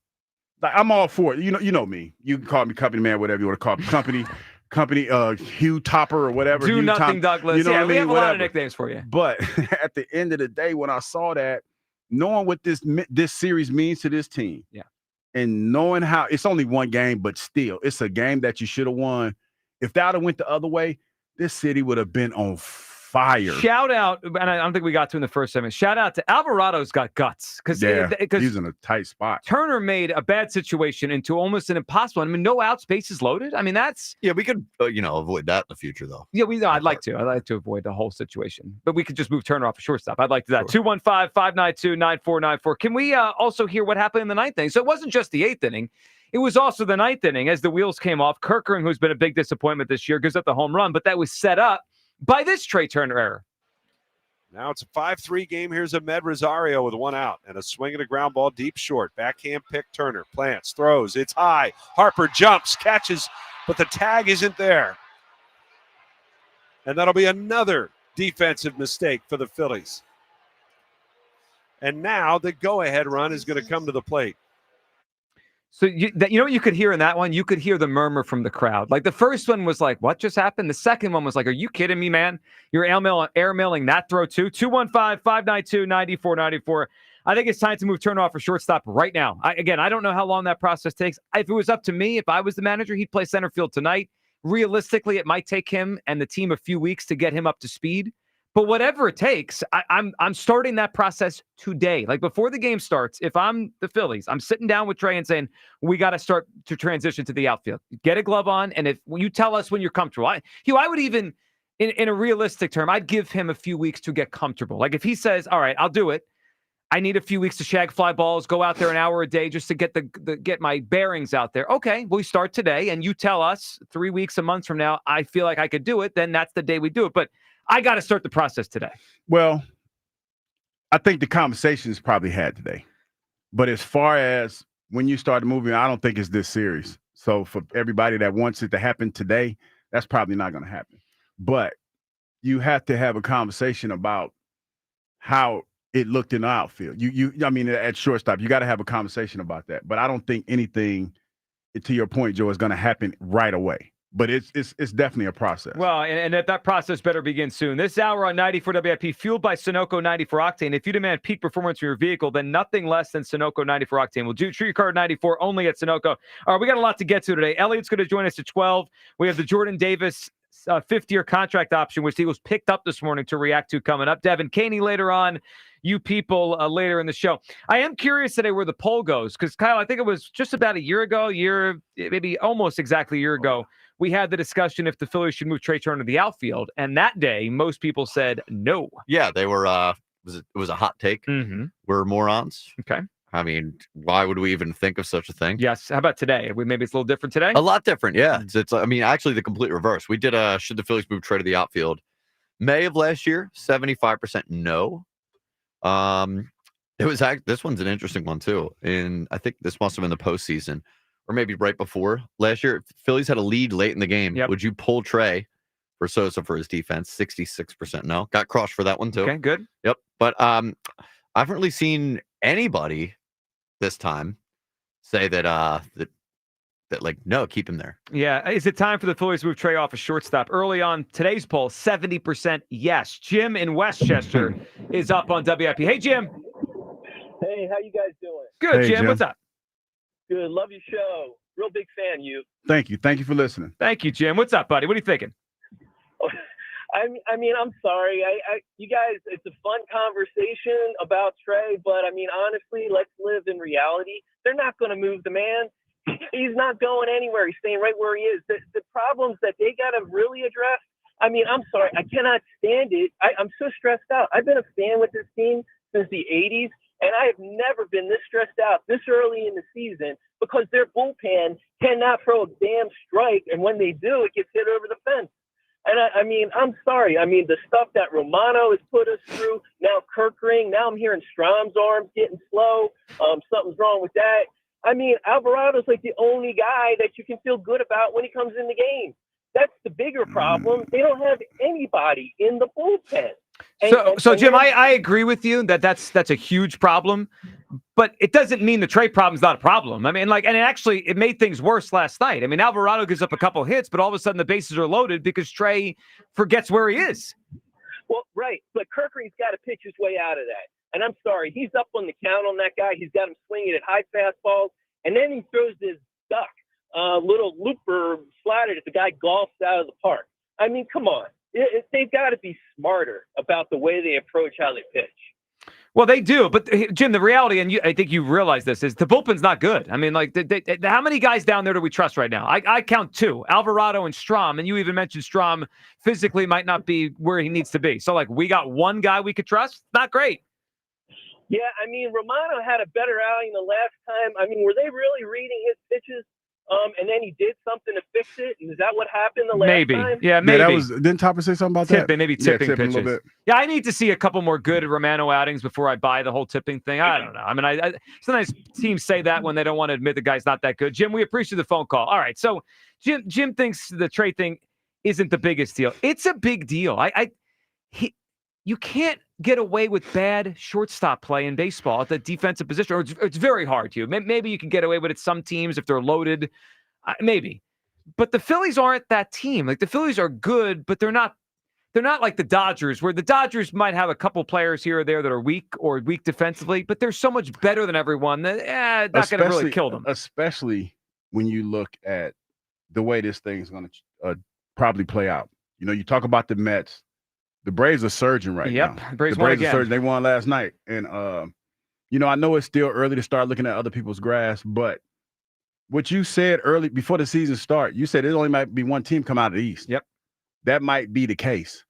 Speaker 2: Like, I'm all for it. You know me. You can call me company man, whatever you want to call me. Company, Hugh Topper or whatever.
Speaker 17: Do
Speaker 2: Hugh
Speaker 17: nothing, Douglas.
Speaker 2: You know what I mean?
Speaker 17: We have a lot of
Speaker 2: Whatever.
Speaker 17: nicknames for you.
Speaker 2: But at the end of the day, when I saw that, knowing what this series means to this team, and knowing how it's only one game, but still, it's a game that you should have won. If that would have went the other way, this city would have been on fire. fire.
Speaker 17: Shout out, and I don't think we got to in the first segment. Shout out to Alvarado's got guts because
Speaker 2: he's in a tight spot.
Speaker 17: Turner made a bad situation into almost an impossible. I mean, no out, spaces loaded. I mean, that's
Speaker 3: we could avoid that in the future though.
Speaker 17: Yeah, I'd like to avoid the whole situation, but we could just move Turner off a shortstop. I'd like to do that. 215-592-9494. Can we also hear what happened in the ninth inning? So it wasn't just the eighth inning. It was also the ninth inning as the wheels came off. Kirkering, who's been a big disappointment this year, gives up the home run, but that was set up by this Trey Turner error.
Speaker 8: Now it's a 5-3 game. Here's Ahmed Rosario with one out and a swing and a ground ball deep short. Backhand pick Turner. Plants, throws. It's high. Harper jumps, catches, but the tag isn't there. And that'll be another defensive mistake for the Phillies. And now the go-ahead run is going to come to the plate.
Speaker 17: So you know what you could hear in that one? You could hear the murmur from the crowd. Like the first one was like, what just happened? The second one was like, are you kidding me, man? You're airmailing that throw too? 215-592-9494. I think it's time to move Turner off for shortstop right now. I don't know how long that process takes. If it was up to me, if I was the manager, he'd play center field tonight. Realistically, it might take him and the team a few weeks to get him up to speed. But whatever it takes, I'm starting that process today. Like before the game starts, if I'm the Phillies, I'm sitting down with Trey and saying, we got to start to transition to the outfield. Get a glove on, and if you tell us when you're comfortable. I would even, in a realistic term, I'd give him a few weeks to get comfortable. Like if he says, all right, I'll do it. I need a few weeks to shag fly balls, go out there an hour a day just to get get my bearings out there. Okay, we start today, and you tell us 3 weeks, a month from now, I feel like I could do it, then that's the day we do it. But I got to start the process today.
Speaker 2: Well, I think the conversation is probably had today. But as far as when you start moving, I don't think it's this serious. So for everybody that wants it to happen today, that's probably not going to happen. But you have to have a conversation about how it looked in the outfield. I mean, at shortstop, you got to have a conversation about that. But I don't think anything, to your point, Joe, is going to happen right away. But it's definitely a process.
Speaker 17: Well, and that process better begin soon. This hour on 94 WIP, fueled by Sunoco 94 Octane. If you demand peak performance from your vehicle, then nothing less than Sunoco 94 Octane will do. Treat your car 94 only at Sunoco. All right, we got a lot to get to today. Elliot's going to join us at 12. We have the Jordan Davis 5th-year contract option, which he was picked up this morning to react to coming up. Devin Caney later on. You people later in the show. I am curious today where the poll goes because, Kyle, I think it was just about a year ago, maybe almost exactly a year ago, we had the discussion if the Phillies should move Trey Turner to the outfield. And that day, most people said no.
Speaker 3: Yeah, they were, it was a hot take.
Speaker 17: Mm-hmm.
Speaker 3: We're morons.
Speaker 17: Okay.
Speaker 3: I mean, why would we even think of such a thing?
Speaker 17: Yes. How about today? Maybe it's a little different today?
Speaker 3: A lot different, yeah. It's I mean, actually the complete reverse. We did should the Phillies move Trey to the outfield? May of last year, 75% no. It was this one's an interesting one too. And I think this must have been the postseason or maybe right before last year. Phillies had a lead late in the game.
Speaker 17: Yep.
Speaker 3: Would you pull Trey for Sosa for his defense? 66% no. Got crushed for that one too.
Speaker 17: Okay, good.
Speaker 3: Yep. But I haven't really seen anybody this time say that like no, keep him there.
Speaker 17: Yeah. Is it time for the Phillies to move Trey off a shortstop? Early on today's poll, 70% yes. Jim in Westchester is up on WIP. Hey, Jim.
Speaker 1: Hey, how you guys doing?
Speaker 17: Good,
Speaker 2: Hey,
Speaker 17: Jim.
Speaker 2: Jim.
Speaker 17: What's up?
Speaker 1: Good. Love your show. Real big fan, you.
Speaker 2: Thank you. Thank you for listening.
Speaker 17: Thank you, Jim. What's up, buddy? What are you thinking?
Speaker 1: I mean, I'm sorry. You guys, it's a fun conversation about Trey, but I mean, honestly, let's live in reality. They're not going to move the man. He's not going anywhere. He's staying right where he is. The problems that they got to really address. I mean, I'm sorry. I cannot stand it. I'm so stressed out. I've been a fan with this team since the 80s, and I have never been this stressed out this early in the season because their bullpen cannot throw a damn strike, and when they do, it gets hit over the fence. And I mean, I'm sorry. I mean, the stuff that Romano has put us through, now Kirkering, now I'm hearing Strom's arms getting slow. Something's wrong with that. I mean, Alvarado's like the only guy that you can feel good about when he comes in the game. That's the bigger problem. They don't have anybody in the bullpen.
Speaker 17: So Jim, I agree with you that's a huge problem, but it doesn't mean the Trey problem's not a problem. I mean, it made things worse last night. I mean, Alvarado gives up a couple hits, but all of a sudden the bases are loaded because Trey forgets where he is.
Speaker 1: Well, right, but Kirkering's got to pitch his way out of that. And I'm sorry, he's up on the count on that guy. He's got him swinging at high fastballs, and then he throws this duck, little looper slider that the guy golfs out of the park. I mean, come on. they've got to be smarter about the way they approach how they pitch.
Speaker 17: Well, they do, but Jim, the reality, and I think you realize this, is the bullpen's not good. I mean, like, how many guys down there do we trust right now? I count 2, Alvarado and Strahm, and you even mentioned Strahm physically might not be where he needs to be. So, like, we got one guy we could trust? Not great.
Speaker 1: Yeah, I mean, Romano had a better outing the last time. I mean, were they really reading his pitches? And then he did something to fix it. Is that what happened the last time?
Speaker 17: Yeah, maybe.
Speaker 2: Yeah, didn't Topper say something about that?
Speaker 17: Maybe tipping
Speaker 2: tipping
Speaker 17: pitches.
Speaker 2: a little bit.
Speaker 17: Yeah, I need to see a couple more good Romano outings before I buy the whole tipping thing. I don't know. I mean, sometimes teams say that when they don't want to admit the guy's not that good. Jim, we appreciate the phone call. All right, so Jim thinks the trade thing isn't the biggest deal. It's a big deal. You can't get away with bad shortstop play in baseball at the defensive position, or it's very hard to. Maybe you can get away with it some teams if they're loaded. Maybe. But the Phillies aren't that team. Like, the Phillies are good, but they're not like the Dodgers, where the Dodgers might have a couple players here or there that are weak defensively, but they're so much better than everyone that not going to really kill them.
Speaker 2: Especially when you look at the way this thing's going to probably play out. You know, you talk about the Mets. The Braves are surging right now.
Speaker 17: Yep, Braves won again.
Speaker 2: Are surging. They won last night. And, you know, I know it's still early to start looking at other people's grass, but what you said early before the season start, you said there only might be one team come out of the East.
Speaker 17: Yep.
Speaker 2: That might be the case.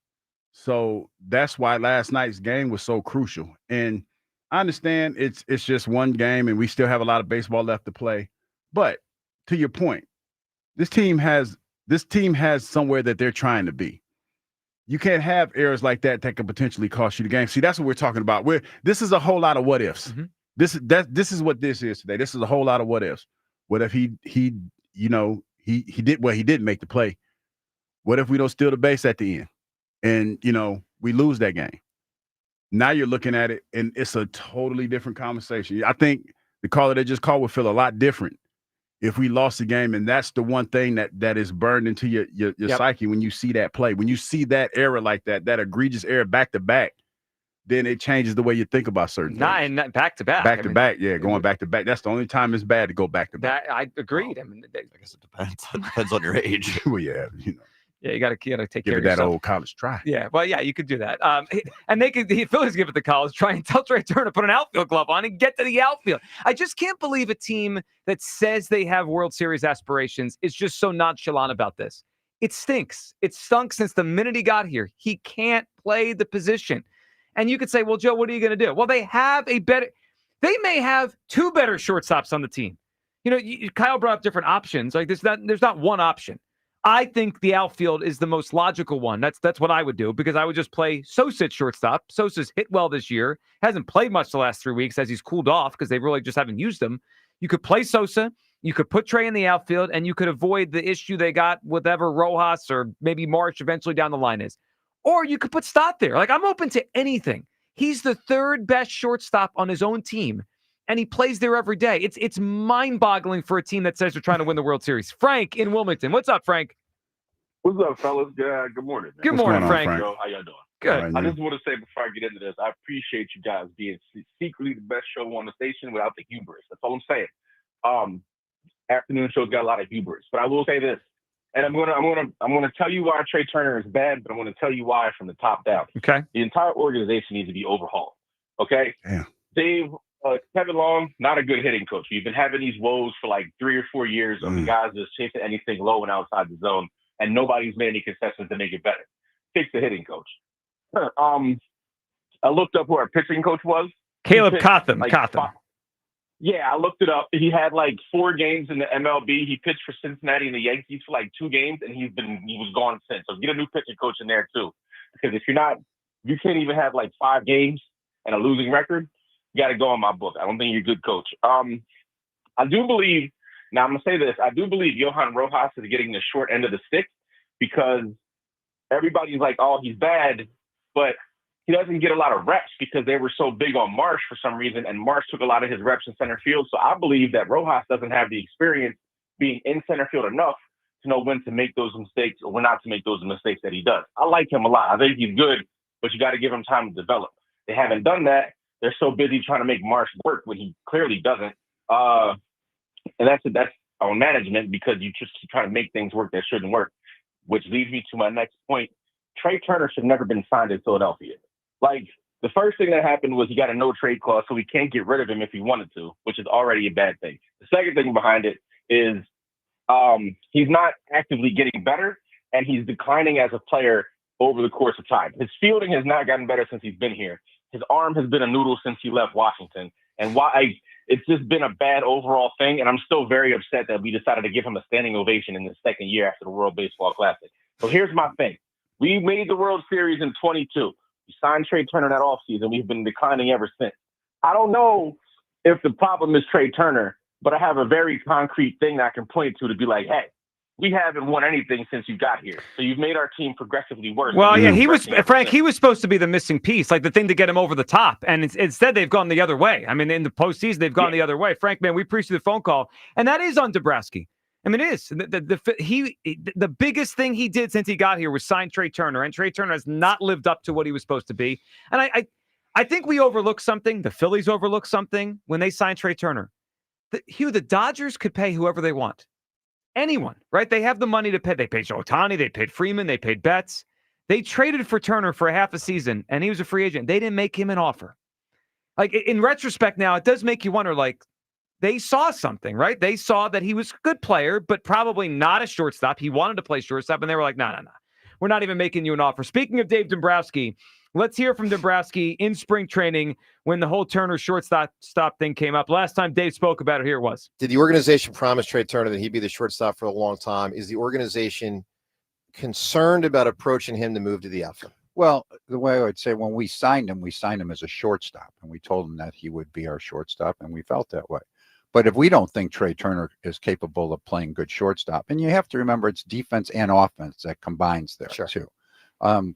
Speaker 2: So that's why last night's game was so crucial. And I understand it's just one game and we still have a lot of baseball left to play. But to your point, this team has somewhere that they're trying to be. You can't have errors like that could potentially cost you the game. See, that's what we're talking about. This is a whole lot of what ifs.
Speaker 17: Mm-hmm.
Speaker 2: This is what this is today. This is a whole lot of what ifs. What if he didn't make the play? What if we don't steal the base at the end and, we lose that game? Now you're looking at it and it's a totally different conversation. I think the caller that just called would feel a lot different if we lost the game. And that's the one thing that is burned into your psyche when you see that play. When you see that error like that egregious error back to back, then it changes the way you think about certain things.
Speaker 17: Not back to back.
Speaker 2: Back to back, yeah, going back to back. That's the only time it's bad to go back to back.
Speaker 17: I agreed. I mean,
Speaker 3: I guess it depends. It depends on your age.
Speaker 2: Well, yeah,
Speaker 17: Yeah, you got to take care of
Speaker 2: yourself. Give it that old college try.
Speaker 17: Yeah, well, yeah, you could do that. And the Phillies give it the college try and tell Trey Turner to put an outfield glove on and get to the outfield. I just can't believe a team that says they have World Series aspirations is just so nonchalant about this. It stinks. It stunk since the minute he got here. He can't play the position. And you could say, well, Joe, what are you going to do? Well, they may have 2 better shortstops on the team. Kyle brought up different options. Like there's not one option. I think the outfield is the most logical one. That's what I would do, because I would just play Sosa at shortstop. Sosa's hit well this year. Hasn't played much the last 3 weeks as he's cooled off because they really just haven't used him. You could play Sosa. You could put Trey in the outfield, and you could avoid the issue they got with ever Rojas or maybe March eventually down the line is. Or you could put Stott there. Like, I'm open to anything. He's the 3rd best shortstop on his own team, and he plays there every day. It's mind-boggling for a team that says they're trying to win the World Series. Frank in Wilmington. What's up, Frank?
Speaker 4: What's up, fellas? Good morning. Man.
Speaker 17: Good morning, Frank.
Speaker 4: Yo, how y'all doing?
Speaker 17: Good.
Speaker 4: I just want to say before I get into this, I appreciate you guys being secretly the best show on the station without the hubris. That's all I'm saying. Afternoon shows got a lot of hubris, but I will say this, and I'm gonna tell you why Trey Turner is bad, but I'm gonna tell you why from the top down.
Speaker 17: Okay.
Speaker 4: The entire organization needs to be overhauled. Okay.
Speaker 2: Yeah.
Speaker 4: Kevin Long, not a good hitting coach. We've been having these woes for like 3 or 4 years of the guys just chasing anything low and outside the zone, and nobody's made any concessions to make it better. Fix the hitting coach. I looked up who our pitching coach was.
Speaker 17: Caleb Cotham.
Speaker 4: Yeah, I looked it up. He had like 4 games in the MLB. He pitched for Cincinnati and the Yankees for like 2 games, and he was gone since. So get a new pitching coach in there too, because if you can't even have like 5 games and a losing record, you got to go on my book. I don't think you're a good coach. I do believe. Now I'm gonna say this. I do believe Johan Rojas is getting the short end of the stick, because everybody's like, "Oh, he's bad," but he doesn't get a lot of reps because they were so big on Marsh for some reason, and Marsh took a lot of his reps in center field. So I believe that Rojas doesn't have the experience being in center field enough to know when to make those mistakes or when not to make those mistakes that he does. I like him a lot. I think he's good, but you got to give him time to develop. They haven't done that. They're so busy trying to make Marsh work when he clearly doesn't. And that's on management, because you just keep trying to make things work that shouldn't work, which leads me to my next point. Trey Turner should have never been signed in Philadelphia. Like, the first thing that happened was he got a no-trade clause, so we can't get rid of him if he wanted to, which is already a bad thing. The second thing behind it is he's not actively getting better, and he's declining as a player over the course of time. His fielding has not gotten better since he's been here. His arm has been a noodle since he left Washington. And it's just been a bad overall thing, and I'm still very upset that we decided to give him a standing ovation in the second year after the World Baseball Classic. So here's my thing. We made the World Series in 22. We signed Trey Turner that offseason. We've been declining ever since. I don't know if the problem is Trey Turner, but I have a very concrete thing that I can point to be like, hey, we haven't won anything since you got here. So you've made our team progressively worse.
Speaker 17: Well, yeah, he was supposed to be the missing piece, like the thing to get him over the top. And instead, they've gone the other way. I mean, in the postseason, they've gone the other way. Frank, man, we appreciate the phone call. And that is on Dombrowski. I mean, it is. The biggest thing he did since he got here was sign Trey Turner. And Trey Turner has not lived up to what he was supposed to be. And I think we overlooked something. The Phillies overlooked something when they signed Trey Turner. The Dodgers could pay whoever they want. Anyone, right? They have the money to pay. They paid Ohtani, they paid Freeman, they paid Betts. They traded for Turner for a half a season, and he was a free agent. They didn't make him an offer. Like, in retrospect now, it does make you wonder, like, they saw something, right? They saw that he was a good player, but probably not a shortstop. He wanted to play shortstop, and they were like, no. We're not even making you an offer. Speaking of Dave Dombrowski, let's hear from Dombrowski in spring training when the whole Turner shortstop thing came up. Last time Dave spoke about it, here it was.
Speaker 6: Did the organization promise Trey Turner that he'd be the shortstop for a long time? Is the organization concerned about approaching him to move to the outfield?
Speaker 7: Well, the way I would say, when we signed him as a shortstop, and we told him that he would be our shortstop, and we felt that way. But if we don't think Trey Turner is capable of playing good shortstop, and you have to remember it's defense and offense that combines there too.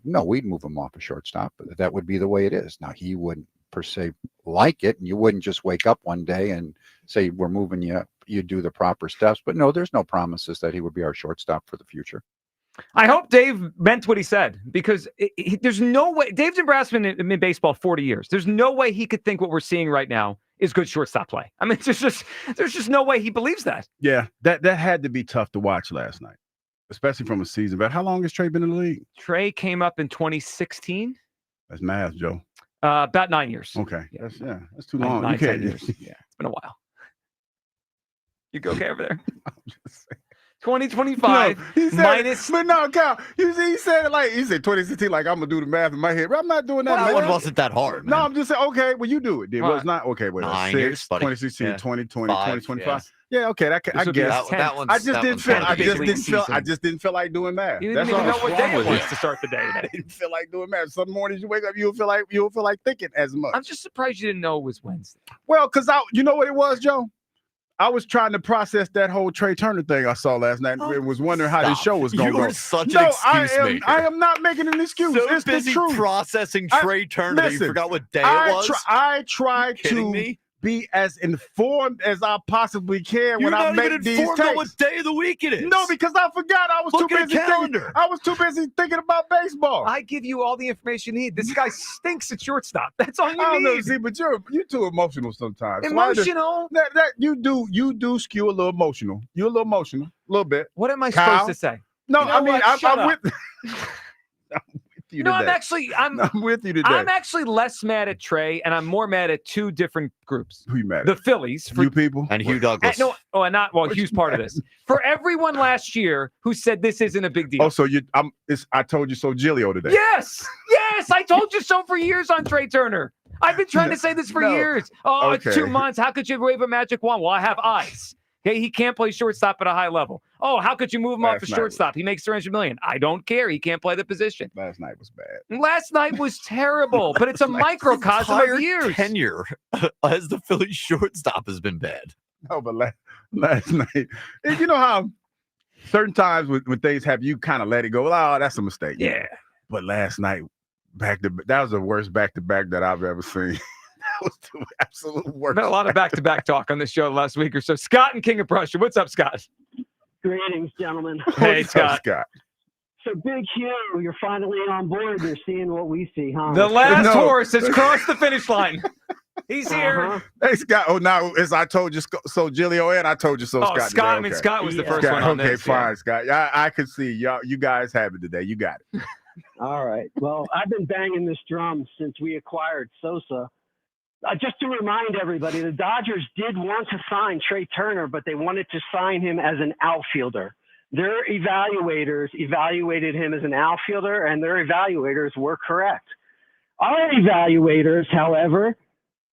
Speaker 7: No, we'd move him off a shortstop. But that would be the way it is. Now, he wouldn't per se like it, and you wouldn't just wake up one day and say, we're moving you. You do the proper steps. But no, there's no promises that he would be our shortstop for the future.
Speaker 17: I hope Dave meant what he said, because there's no way. Dave Dombrowski's been in baseball 40 years. There's no way he could think what we're seeing right now is good shortstop play. I mean, there's just no way he believes that.
Speaker 2: Yeah, that had to be tough to watch last night, especially from a season. But how long has Trey been in the league?
Speaker 17: Trey came up in 2016.
Speaker 2: That's math, Joe.
Speaker 17: About 9 years.
Speaker 2: Okay, that's too long.
Speaker 17: 10 years. Yeah, it's been a while. You go okay over there? I'm just saying. 2025 minus.
Speaker 2: But no, Kyle, he said it like, he said 2016, like I'm gonna do the math in my head. But I'm not doing that.
Speaker 3: Well, that one wasn't that hard, man.
Speaker 2: No, I'm just saying, okay, well, you do it. Then. Well, it's not okay. Wait,
Speaker 3: 9 years,
Speaker 2: 2016,
Speaker 3: yeah.
Speaker 2: 2020, 2025.
Speaker 3: Yes.
Speaker 2: Yeah, okay, I guess.
Speaker 17: I
Speaker 2: just didn't feel like doing math.
Speaker 17: You
Speaker 2: That's
Speaker 17: didn't even
Speaker 2: all.
Speaker 17: know what day it was to start the day today.
Speaker 2: I didn't feel like doing math. Some mornings you wake up, you don't feel like thinking as much.
Speaker 17: I'm just surprised you didn't know it was Wednesday.
Speaker 2: Well, because you know what it was, Joe? I was trying to process that whole Trey Turner thing I saw last night and was wondering how this show was going to go.
Speaker 3: You're such an excuse maker.
Speaker 2: I am not making an excuse.
Speaker 3: So
Speaker 2: it's
Speaker 3: busy
Speaker 2: the truth.
Speaker 3: processing Trey Turner that you forgot what day it was?
Speaker 2: I try to be as informed as I possibly can when I make these takes.
Speaker 3: You're what day of the week it is.
Speaker 2: No, because I forgot. I was too busy thinking about baseball.
Speaker 17: I give you all the information you need. This guy stinks at shortstop. That's all you
Speaker 2: I don't
Speaker 17: need.
Speaker 2: know, see, but you're too emotional sometimes.
Speaker 17: Emotional?
Speaker 2: So you do skew a little emotional. You're a little emotional, a little bit.
Speaker 17: What am I
Speaker 2: Kyle?
Speaker 17: supposed to say?
Speaker 2: No,
Speaker 17: You know
Speaker 2: I mean,
Speaker 17: what?
Speaker 2: I'm with you
Speaker 17: No,
Speaker 2: today.
Speaker 17: I'm
Speaker 2: with you today.
Speaker 17: I'm actually less mad at Trey, and I'm more mad at two different groups.
Speaker 2: Who you mad at?
Speaker 17: The Phillies.
Speaker 2: You people?
Speaker 3: And Hugh Douglas.
Speaker 17: Hugh's part of this. For everyone last year who said this isn't a big deal.
Speaker 2: Oh, so I told you so, Gilio today.
Speaker 17: Yes, I told you so for years on Trey Turner. I've been trying to say this for years. Oh,
Speaker 2: Okay.
Speaker 17: It's 2 months. How could you wave a magic wand? Well, I have eyes. Okay, he can't play shortstop at a high level. Oh, how could you move him off a shortstop? He makes $300 million. I don't care. He can't play the position.
Speaker 2: Last night was bad.
Speaker 17: Last night was terrible, but it's a microcosm
Speaker 3: Entire
Speaker 17: of years.
Speaker 3: tenure as the Phillies shortstop has been bad.
Speaker 2: No, but last night, and you know how certain times when things happen, you kind of let it go. Oh, that's a mistake.
Speaker 17: Yeah.
Speaker 2: But last night, that was the worst back-to-back that I've ever seen. That was the absolute worst.
Speaker 17: Been a lot of back-to-back talk on this show the last week or so. Scott and King of Prussia. What's up, Scott?
Speaker 9: Greetings, gentlemen.
Speaker 17: Hey, Scott.
Speaker 9: So, Big Hugh, you're finally on board. You're seeing what we see, huh?
Speaker 17: The last horse has crossed the finish line. He's here.
Speaker 2: Hey, Scott. Oh, now, as I told you, so Gilio and I told you so, Scott.
Speaker 17: Scott.
Speaker 2: Today.
Speaker 17: I mean, Scott was the first one on
Speaker 2: Okay,
Speaker 17: this.
Speaker 2: fine, Scott. I could see y'all. You guys have it today. You got it.
Speaker 9: All right. Well, I've been banging this drum since we acquired Sosa. Just to remind everybody, the Dodgers did want to sign Trey Turner, but they wanted to sign him as an outfielder. Their evaluators evaluated him as an outfielder, and their evaluators were correct. Our evaluators, however,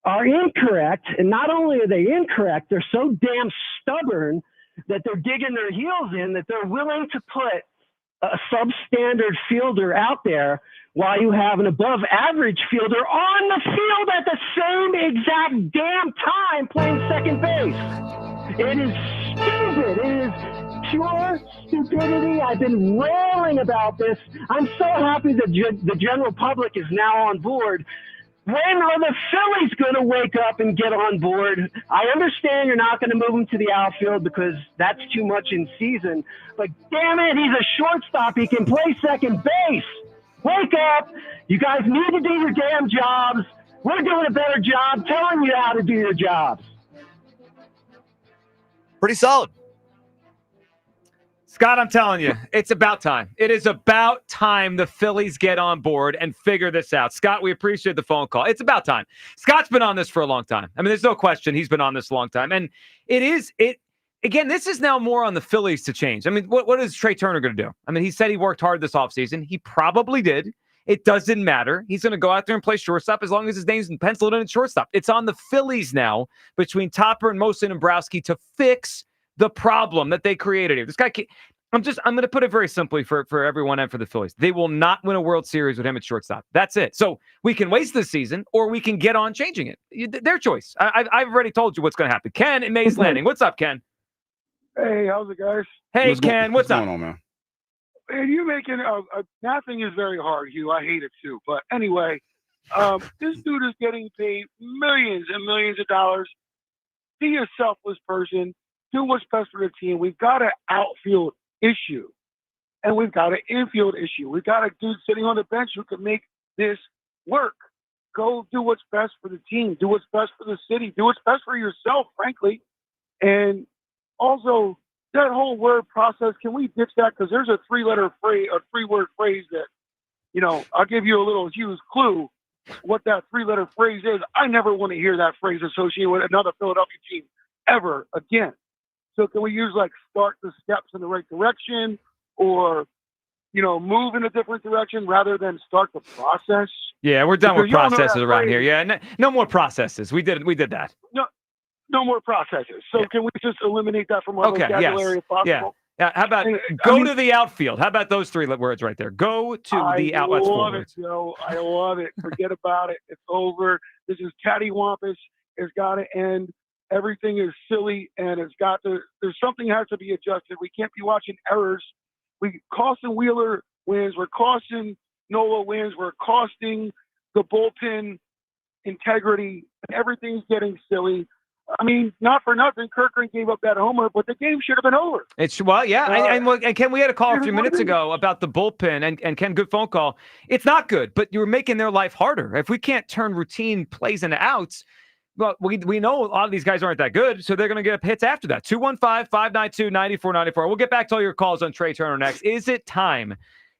Speaker 9: are incorrect. And not only are they incorrect, they're so damn stubborn that they're digging their heels in that they're willing to put a substandard fielder out there while you have an above average fielder on the field at the same exact damn time playing second base. It is stupid. It is pure stupidity. I've been railing about this. I'm so happy that the general public is now on board. When are the Phillies going to wake up and get on board? I understand you're not going to move him to the outfield because that's too much in season. But damn it, he's a shortstop. He can play second base. Wake up. You guys need to do your damn jobs. We're doing a better job telling you how to do your jobs.
Speaker 3: Pretty solid.
Speaker 17: Scott, I'm telling you, it's about time. It is about time the Phillies get on board and figure this out. Scott, we appreciate the phone call. It's about time. Scott's been on this for a long time. I mean, there's no question he's been on this a long time. And again, this is now more on the Phillies to change. I mean, what is Trey Turner going to do? I mean, he said he worked hard this offseason. He probably did. It doesn't matter. He's going to go out there and play shortstop as long as his name's penciled in at shortstop. It's on the Phillies now between Topper and Mosin and Dombrowski to fix the problem that they created here. This guy I'm going to put it very simply for everyone and for the Phillies. They will not win a World Series with him at shortstop. That's it. So we can waste this season or we can get on changing it. Their choice. I've already told you what's going to happen. Ken in Mays Landing. What's up, Ken?
Speaker 11: Hey, how's it, guys?
Speaker 17: Hey, Ken. What's up?
Speaker 2: Going on, man?
Speaker 11: Hey, you making nothing is very hard, Hugh. I hate it too. But anyway, this dude is getting paid millions and millions of dollars. Be a selfless person. Do what's best for the team. We've got an outfield issue, and we've got an infield issue. We've got a dude sitting on the bench who can make this work. Go do what's best for the team. Do what's best for the city. Do what's best for yourself, frankly. And also, that whole word process, can we ditch that? Because there's a three-word phrase that, I'll give you a little Hughes clue what that three-letter phrase is. I never want to hear that phrase associated with another Philadelphia team ever again. So can we use start the steps in the right direction or, move in a different direction rather than start the process?
Speaker 17: Yeah, we're done with processes around here. Yeah, no more processes. We did that.
Speaker 11: No more processes. So can we just eliminate that from our vocabulary if possible?
Speaker 17: Yeah. How about to the outfield? How about those three words right there? Go to the outfield.
Speaker 11: I love it, Joe. I love it. Forget about it. It's over. This is cattywampus. It's got to end. Everything is silly, and there's something has to be adjusted. We can't be watching errors. Costing Wheeler wins. We're costing Nola wins. We're costing the bullpen integrity, and everything's getting silly. I mean, not for nothing, Kirkland gave up that homer, but the game should have been over.
Speaker 17: And Ken, we had a call a few minutes ago about the bullpen, and Ken, good phone call. It's not good, but you're making their life harder. If we can't turn routine plays into outs, well, we know a lot of these guys aren't that good, so they're going to get hits after that. 215-592-9494. We'll get back to all your calls on Trey Turner next. Is it time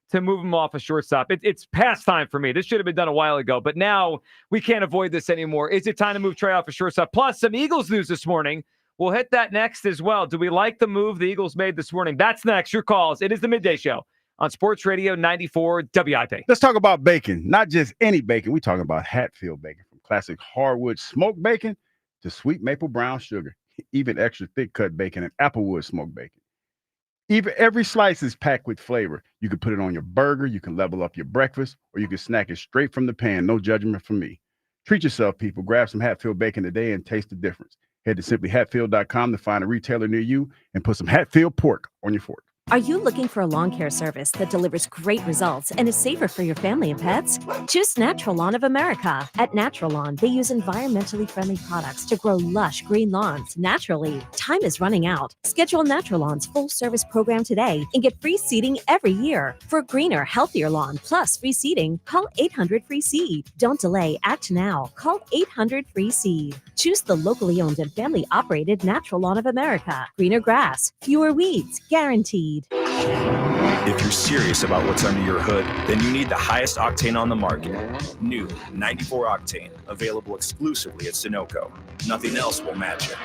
Speaker 17: to move him off a shortstop? It's past time for me. This should have been done a while ago, but now we can't avoid this anymore. Is it time to move Trey off a shortstop? Plus, some Eagles news this morning. We'll hit that next as well. Do we like the move the Eagles made this morning? That's next. Your calls. It is the Midday Show on Sports Radio 94 WIP.
Speaker 2: Let's talk about bacon. Not just any bacon. We're talking about Hatfield bacon. Classic hardwood smoked bacon to sweet maple brown sugar, even extra thick cut bacon and applewood smoked bacon. Even every slice is packed with flavor. You can put it on your burger, you can level up your breakfast, or you can snack it straight from the pan. No judgment from me. Treat yourself, people. Grab some Hatfield bacon today and taste the difference. Head to simplyhatfield.com to find a retailer near you and put some Hatfield pork on your fork.
Speaker 12: Are you looking for a lawn care service that delivers great results and is safer for your family and pets? Choose Natural Lawn of America. At Natural Lawn, they use environmentally friendly products to grow lush green lawns naturally. Time is running out. Schedule Natural Lawn's full-service program today and get free seeding every year. For a greener, healthier lawn plus free seeding, call 800-FREE-SEED. Don't delay. Act now. Call 800-FREE-SEED. Choose the locally owned and family operated Natural Lawn of America. Greener grass, fewer weeds, guaranteed.
Speaker 13: If you're serious about what's under your hood, then you need the highest octane on the market. New 94 Octane, available exclusively at Sunoco. Nothing else will match it.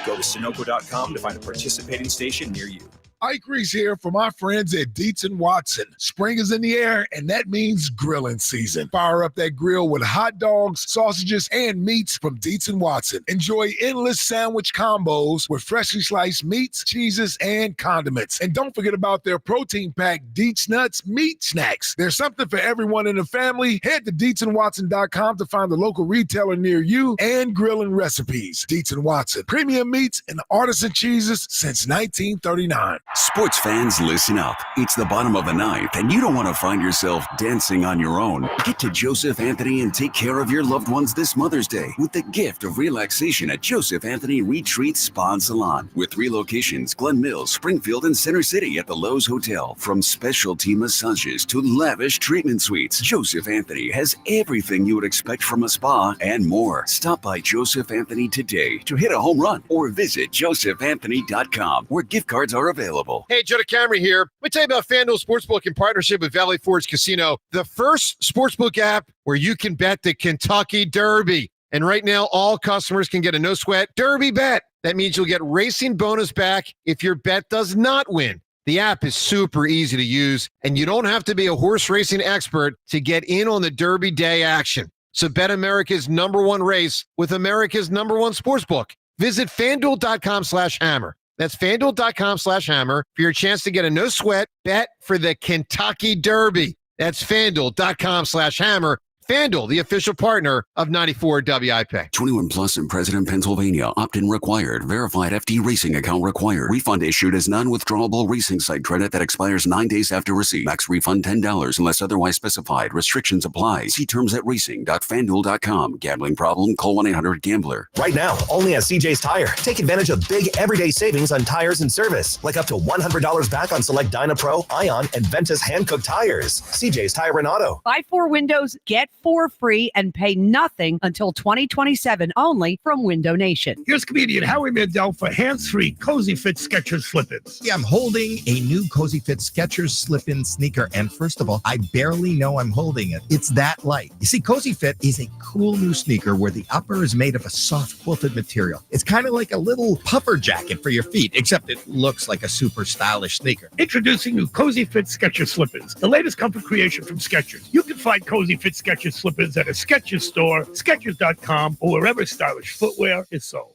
Speaker 13: Go to Sunoco.com to find a participating station near you.
Speaker 10: Ike Reese here for my friends at Dietz & Watson. Spring is in the air, and that means grilling season. Fire up that grill with hot dogs, sausages, and meats from Dietz & Watson. Enjoy endless sandwich combos with freshly sliced meats, cheeses, and condiments. And don't forget about their protein-packed Dietz Nuts meat snacks. There's something for everyone in the family. Head to DietzandWatson.com to find the local retailer near you and grilling recipes. Dietz & Watson, premium meats and artisan cheeses since 1939.
Speaker 5: Sports fans, listen up. It's the bottom of the ninth, and you don't want to find yourself dancing on your own. Get to Joseph Anthony and take care of your loved ones this Mother's Day with the gift of relaxation at Joseph Anthony Retreat Spa and Salon. With 3 locations, Glen Mills, Springfield, and Center City at the Lowe's Hotel. From specialty massages to lavish treatment suites, Joseph Anthony has everything you would expect from a spa and more. Stop by Joseph Anthony today to hit a home run or visit josephanthony.com where gift cards are available.
Speaker 6: Hey, Joe Camry here. Let me tell you about FanDuel Sportsbook in partnership with Valley Forge Casino, the first sportsbook app where you can bet the Kentucky Derby. And right now, all customers can get a no-sweat Derby bet. That means you'll get racing bonus back if your bet does not win. The app is super easy to use, and you don't have to be a horse racing expert to get in on the Derby Day action. So bet America's #1 race with America's #1 sportsbook. Visit FanDuel.com/hammer. That's FanDuel.com/hammer for your chance to get a no-sweat bet for the Kentucky Derby. That's FanDuel.com/hammer. FanDuel, the official partner of 94 WIP.
Speaker 5: 21 plus in President, Pennsylvania. Opt-in required. Verified FD racing account required. Refund issued as non-withdrawable racing site credit that expires 9 days after receipt. Max refund $10 unless otherwise specified. Restrictions apply. See terms at racing.fanduel.com. Gambling problem? Call 1-800-GAMBLER.
Speaker 14: Right now, only at CJ's Tire. Take advantage of big everyday savings on tires and service, like up to $100 back on select Dynapro, Ion, and Ventus hand-cooked tires. CJ's Tire and Auto.
Speaker 15: Buy 4 windows, get 4 free, and pay nothing until 2027 only from Window Nation.
Speaker 24: Here's comedian Howie Mandel for hands-free Cozy Fit Skechers slip-ins.
Speaker 25: Yeah, I'm holding a new Cozy Fit Skechers slip-in sneaker, and first of all, I barely know I'm holding it. It's that light. You see, Cozy Fit is a cool new sneaker where the upper is made of a soft quilted material. It's kind of like a little puffer jacket for your feet, except it looks like a super stylish sneaker.
Speaker 24: Introducing new Cozy Fit Skechers slip-ins, the latest comfort creation from Skechers. You can find Cozy Fit Skechers slip-ins at a Skechers store, Skechers.com, or wherever stylish footwear is sold.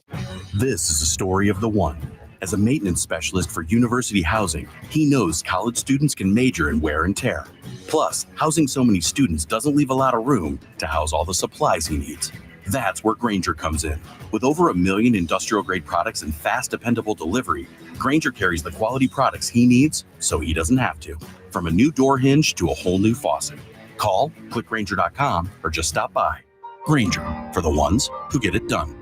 Speaker 26: This is the story of the one. As a maintenance specialist for university housing, he knows college students can major in wear and tear. Plus, housing so many students doesn't leave a lot of room to house all the supplies he needs. That's where Grainger comes in. With over 1 million industrial-grade products and fast, dependable delivery, Grainger carries the quality products he needs so he doesn't have to. From a new door hinge to a whole new faucet. Call, click Grainger.com, or just stop by. Grainger, for the ones who get it done.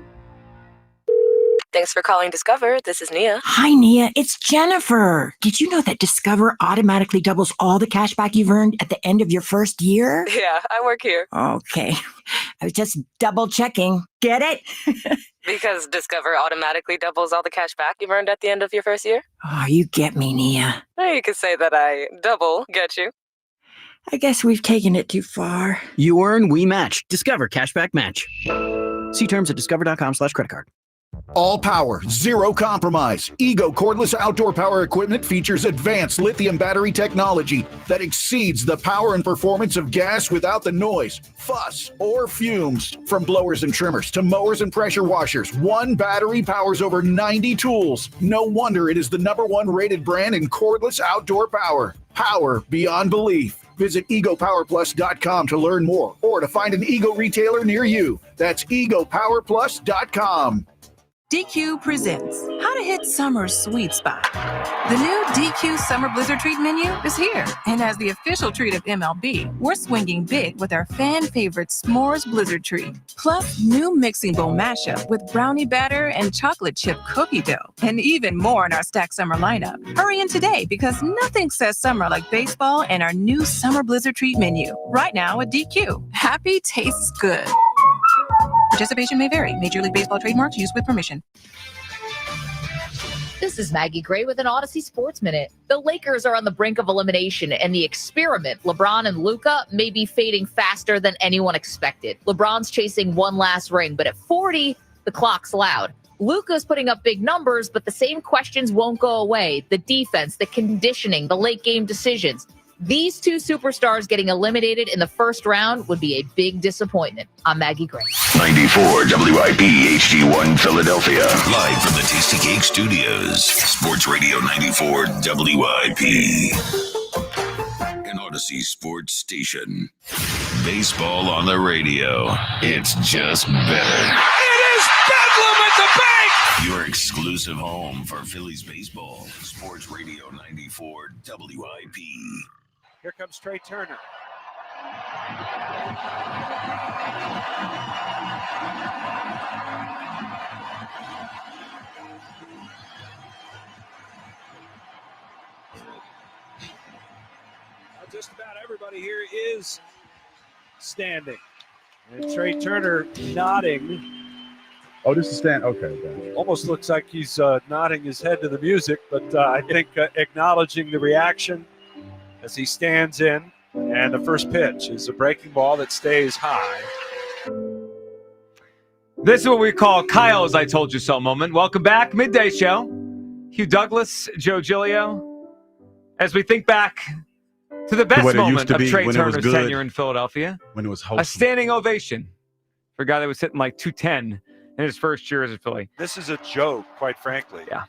Speaker 27: Thanks for calling Discover. This is Nia.
Speaker 16: Hi, Nia. It's Jennifer. Did you know that Discover automatically doubles all the cash back you've earned at the end of your first year?
Speaker 27: Yeah, I work here.
Speaker 16: Okay. I was just double checking. Get it?
Speaker 27: Because Discover automatically doubles all the cash back you've earned at the end of your first year?
Speaker 16: Oh, you get me, Nia.
Speaker 27: You could say that I double get you.
Speaker 16: I guess we've taken it too far.
Speaker 28: You earn, we match. Discover Cashback Match. See terms at discover.com/credit card.
Speaker 29: All power, zero compromise. Ego cordless outdoor power equipment features advanced lithium battery technology that exceeds the power and performance of gas without the noise, fuss, or fumes. From blowers and trimmers to mowers and pressure washers, one battery powers over 90 tools. No wonder it is the #1 rated brand in cordless outdoor power. Power beyond belief. Visit egopowerplus.com to learn more or to find an Ego retailer near you. That's egopowerplus.com.
Speaker 30: DQ presents How to Hit Summer's Sweet Spot. The new DQ Summer Blizzard Treat menu is here. And as the official treat of MLB, we're swinging big with our fan favorite S'mores Blizzard Treat. Plus, new mixing bowl mashup with brownie batter and chocolate chip cookie dough. And even more in our Stack Summer lineup. Hurry in today because nothing says summer like baseball and our new Summer Blizzard Treat menu. Right now at DQ. Happy tastes good. Participation may vary. Major League Baseball trademarks used with permission.
Speaker 1: This is Maggie Gray with an Odyssey Sports Minute. The Lakers are on the brink of elimination, and the experiment, LeBron and Luka, may be fading faster than anyone expected. LeBron's chasing one last ring, but at 40, the clock's loud. Luka's putting up big numbers, but the same questions won't go away. The defense, the conditioning, the late game decisions. These two superstars getting eliminated in the first round would be a big disappointment. I'm Maggie Gray.
Speaker 5: 94 WIP HD1 Philadelphia. Live from the Tasty Cake Studios. Sports Radio 94 WIP. An Odyssey Sports Station. Baseball on the radio. It's just better.
Speaker 4: It is Bedlam at the bank!
Speaker 5: Your exclusive home for Phillies baseball. Sports Radio 94 WIP.
Speaker 4: Here comes Trey Turner. Just about everybody here is standing. And Trey Turner nodding.
Speaker 2: Oh, this is stand. Okay. Gotcha.
Speaker 4: Almost looks like he's nodding his head to the music, but I think acknowledging the reaction as he stands in. And the first pitch is a breaking ball that stays high.
Speaker 17: This is what we call Kyle's I Told You So moment. Welcome back. Midday Show. Hugh Douglas, Joe Giglio. As we think back to the best moment of Trey Turner's tenure in Philadelphia.
Speaker 2: When it was wholesome.
Speaker 17: A standing ovation for a guy that was hitting like 210 in his first year as a Philly.
Speaker 4: This is a joke, quite frankly.
Speaker 17: Yeah.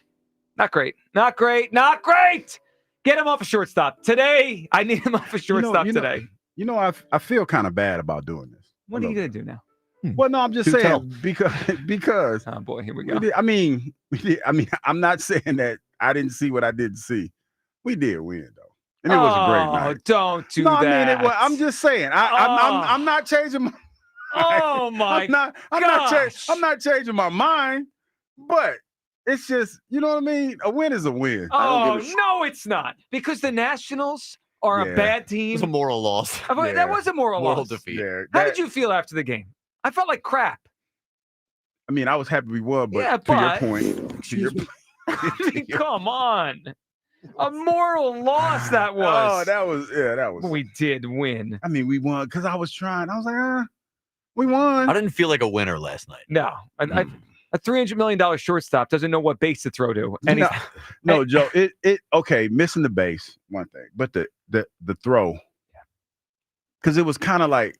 Speaker 17: Not great. Not great. Not great. Get him off a shortstop. Today, I need him off a shortstop today.
Speaker 2: I feel kind of bad about doing this.
Speaker 17: What are you going to do now?
Speaker 2: Well, no, I'm just saying because
Speaker 17: oh boy, here we go.
Speaker 2: I'm not saying that I didn't see what I didn't see. We did win though, and it was a great night.
Speaker 17: Don't do that.
Speaker 2: I mean, I'm just saying. I'm not changing my.
Speaker 17: Oh my!
Speaker 2: I'm not changing my mind, but it's just, you know what I mean? A win is a win.
Speaker 17: Oh, no, it's not. Because the Nationals are a bad team.
Speaker 3: It was a moral loss.
Speaker 17: That was a moral loss.
Speaker 3: Defeat.
Speaker 2: Yeah,
Speaker 17: How did you feel after the game? I felt like crap.
Speaker 2: I mean, I was happy we won, but to your point.
Speaker 17: I mean, come on. A moral loss that was.
Speaker 2: Oh, that was.
Speaker 17: We did win.
Speaker 2: I mean, we won because I was trying. I was like, we won.
Speaker 3: I didn't feel like a winner last night.
Speaker 17: No. A $300 million shortstop doesn't know what base to throw to. And
Speaker 2: no, Joe. Okay, missing the base, one thing, but the throw, because it was kind of like,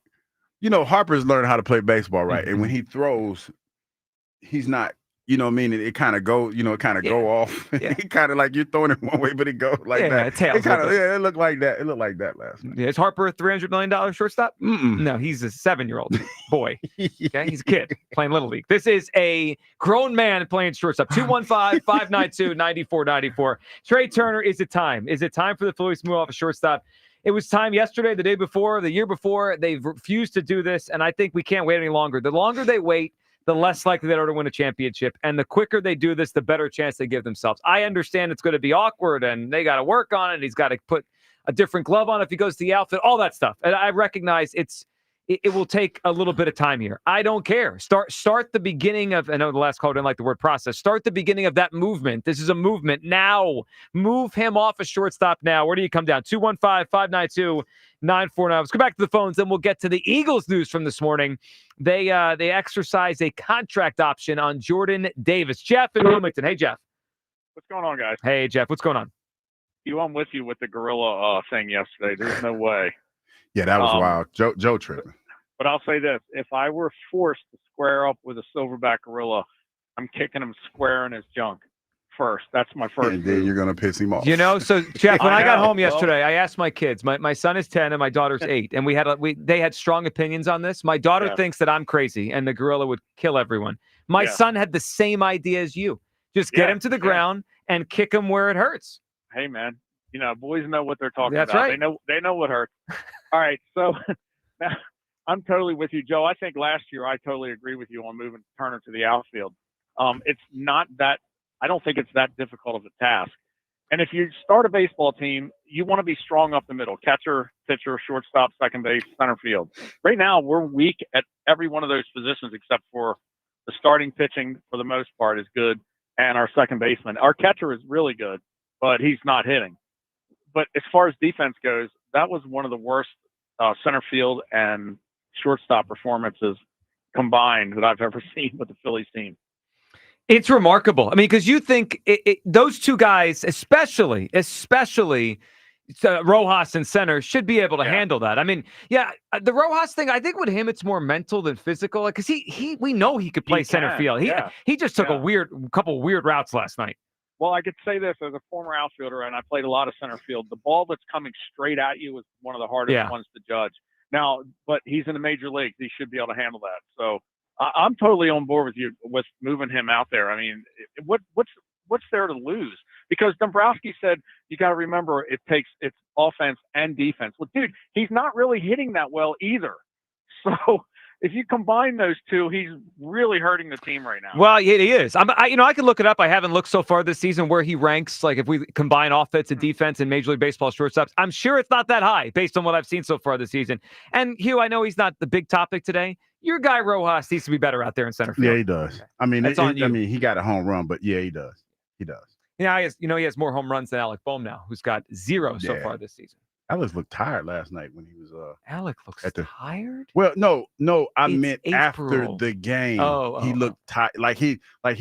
Speaker 2: Harper's learned how to play baseball, right? And when he throws, he's not, you know what I mean? It kind of go, go off.
Speaker 17: Yeah.
Speaker 2: It kind of like you're throwing it one way, but it goes like that. It looked like that. It looked like that last night.
Speaker 17: Yeah, is Harper a $300 million shortstop? No, he's a 7-year-old boy. Okay, he's a kid playing Little League. This is a grown man playing shortstop. 215-592-9494. Trey Turner, is it time? Is it time for the Phillies to move off a shortstop? It was time yesterday, the day before, the year before. They've refused to do this, and I think we can't wait any longer. The longer they wait, the less likely they are to win a championship. And the quicker they do this, the better chance they give themselves. I understand it's going to be awkward and they got to work on it. He's got to put a different glove on if he goes to the outfit, all that stuff. And I recognize it will take a little bit of time here. I don't care. Start the beginning of, I know the last call didn't like the word process. Start the beginning of that movement. This is a movement now. Move him off a shortstop now. Where do you come down? 215-592-9494. Let's go back to the phones, then we'll get to the Eagles news from this morning. They exercise a contract option on Jordan Davis. Jeff in Wilmington. Hey, Jeff.
Speaker 7: What's going on, guys?
Speaker 17: Hey, Jeff. What's going on?
Speaker 7: I'm with you with the gorilla thing yesterday. There's no way.
Speaker 2: Yeah, that was wild. Joe tripping.
Speaker 7: But I'll say this. If I were forced to square up with a silverback gorilla, I'm kicking him square in his junk first. That's my first.
Speaker 2: And then you're going to piss him off.
Speaker 17: So Jeff, when I got home yesterday, I asked my kids. My son is 10 and my daughter's 8, and they had strong opinions on this. My daughter thinks that I'm crazy and the gorilla would kill everyone. My son had the same idea as you. Just get him to the ground and kick him where it hurts.
Speaker 7: Hey, man, boys know what they're talking
Speaker 17: That's
Speaker 7: about.
Speaker 17: Right.
Speaker 7: They know what hurts. All right, so now I'm totally with you, Joe. I think last year I totally agree with you on moving Turner to the outfield. It's not that. I don't think it's that difficult of a task. And if you start a baseball team, you want to be strong up the middle: catcher, pitcher, shortstop, second base, center field. Right now, we're weak at every one of those positions except for the starting pitching. For the most part, is good, and our second baseman. Our catcher is really good, but he's not hitting. But as far as defense goes, that was one of the worst center field and shortstop performances combined that I've ever seen with the Phillies team.
Speaker 17: It's remarkable. I mean, because you think those two guys, especially Rojas and center, should be able to handle that. I mean, the Rojas thing, I think with him, it's more mental than physical. Because we know he could play center field. He just took a couple weird routes last night.
Speaker 7: Well, I could say this as a former outfielder, and I played a lot of center field. The ball that's coming straight at you is one of the hardest ones to judge. Now, but he's in the major leagues. He should be able to handle that. So I'm totally on board with you with moving him out there. I mean, what's there to lose? Because Dombrowski said you got to remember it's offense and defense. Well, dude, he's not really hitting that well either. So if you combine those two, he's really hurting the team right now.
Speaker 17: Well, yeah, he is. I can look it up. I haven't looked so far this season where he ranks. Like if we combine offense and defense in Major League Baseball shortstops, I'm sure it's not that high based on what I've seen so far this season. And Hugh, I know he's not the big topic today. Your guy Rojas needs to be better out there in center field.
Speaker 2: Yeah, he does. Okay. I mean, he got a home run, but yeah, he does. He does.
Speaker 17: Yeah, he has more home runs than Alec Bohm now, who's got 0 so far this season.
Speaker 2: Alex looked tired last night when he was
Speaker 17: Alec looks tired?
Speaker 2: Well, no, I meant after the game. He looked tired, like he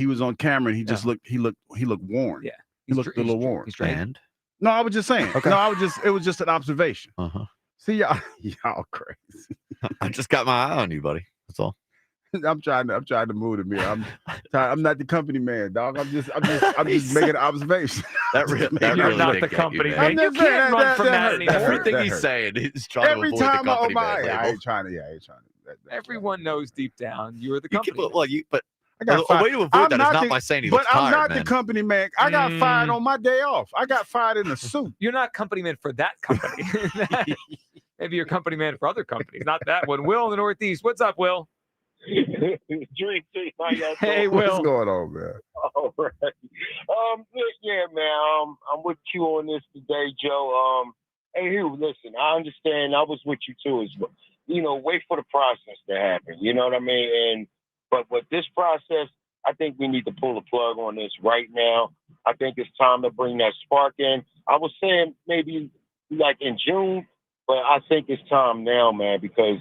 Speaker 2: was on camera and he just looked worn.
Speaker 17: Yeah.
Speaker 2: He looked a little worn.
Speaker 17: He's drained.
Speaker 2: No, I was just saying. Okay. No, it was just an observation. See y'all crazy.
Speaker 3: I just got my eye on you, buddy. That's all.
Speaker 2: I'm trying to move the mirror. I'm not the company man, dog. I'm just making an observation.
Speaker 17: You're not the company man. You can't run from that anymore.
Speaker 3: Everything he's saying, he's trying to avoid the company man.
Speaker 2: I ain't trying to.
Speaker 17: Everyone knows deep down you're the company.
Speaker 3: But I got a way to avoid that is not by saying he looks tired,
Speaker 2: I'm not the company man. I got fired on my day off. I got fired in a suit.
Speaker 17: You're not company man for that company. Maybe you're company man for other companies, not that one. Will in the Northeast. What's up, Will?
Speaker 8: Dream team, how y'all
Speaker 17: Hey,
Speaker 8: doing?
Speaker 17: Will.
Speaker 2: What's going on, man?
Speaker 8: All right. Yeah, man. I'm with you on this today, Joe. Hey, Hugh, listen, I understand. I was with you too. Wait for the process to happen. You know what I mean? But with this process, I think we need to pull the plug on this right now. I think it's time to bring that spark in. I was saying maybe like in June, but I think it's time now, man, because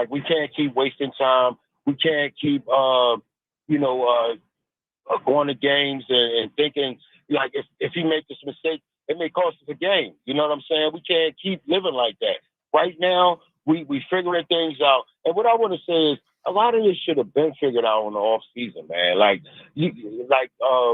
Speaker 8: we can't keep wasting time. We can't keep, going to games and thinking if he makes this mistake, it may cost us a game. You know what I'm saying? We can't keep living like that. Right now, we figuring things out. And what I want to say is a lot of this should have been figured out in the off season, man.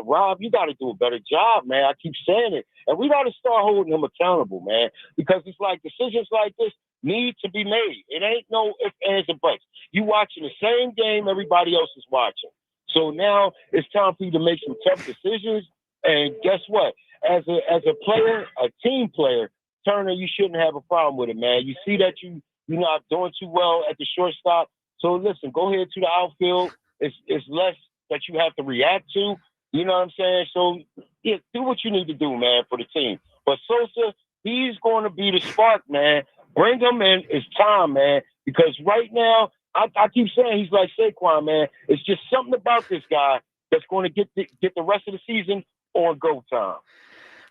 Speaker 8: Rob, you got to do a better job, man. I keep saying it. And we got to start holding him accountable, man, because it's like decisions like this need to be made. It ain't no ifs, ands, and buts. You watching the same game everybody else is watching. So now it's time for you to make some tough decisions. And guess what? As a player, a team player, Turner, you shouldn't have a problem with it, man. You see that you're not doing too well at the shortstop. So listen, go ahead to the outfield. It's less that you have to react to. You know what I'm saying? So yeah, do what you need to do, man, for the team. But Sosa, he's going to be the spark, man. Bring him in. It's time, man. Because right now, I keep saying he's like Saquon, man. It's just something about this guy that's going to get the rest of the season on go time.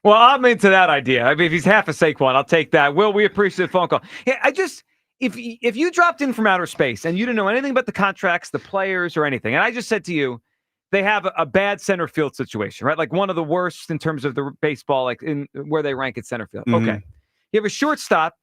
Speaker 17: Well, I'm into that idea. I mean, if he's half a Saquon, I'll take that. Will, we appreciate the phone call. Yeah, if you dropped in from outer space and you didn't know anything about the contracts, the players, or anything, and I just said to you, they have a bad center field situation, right? Like one of the worst in terms of the baseball, like in where they rank at center field.
Speaker 2: Mm-hmm.
Speaker 17: Okay. You have a shortstop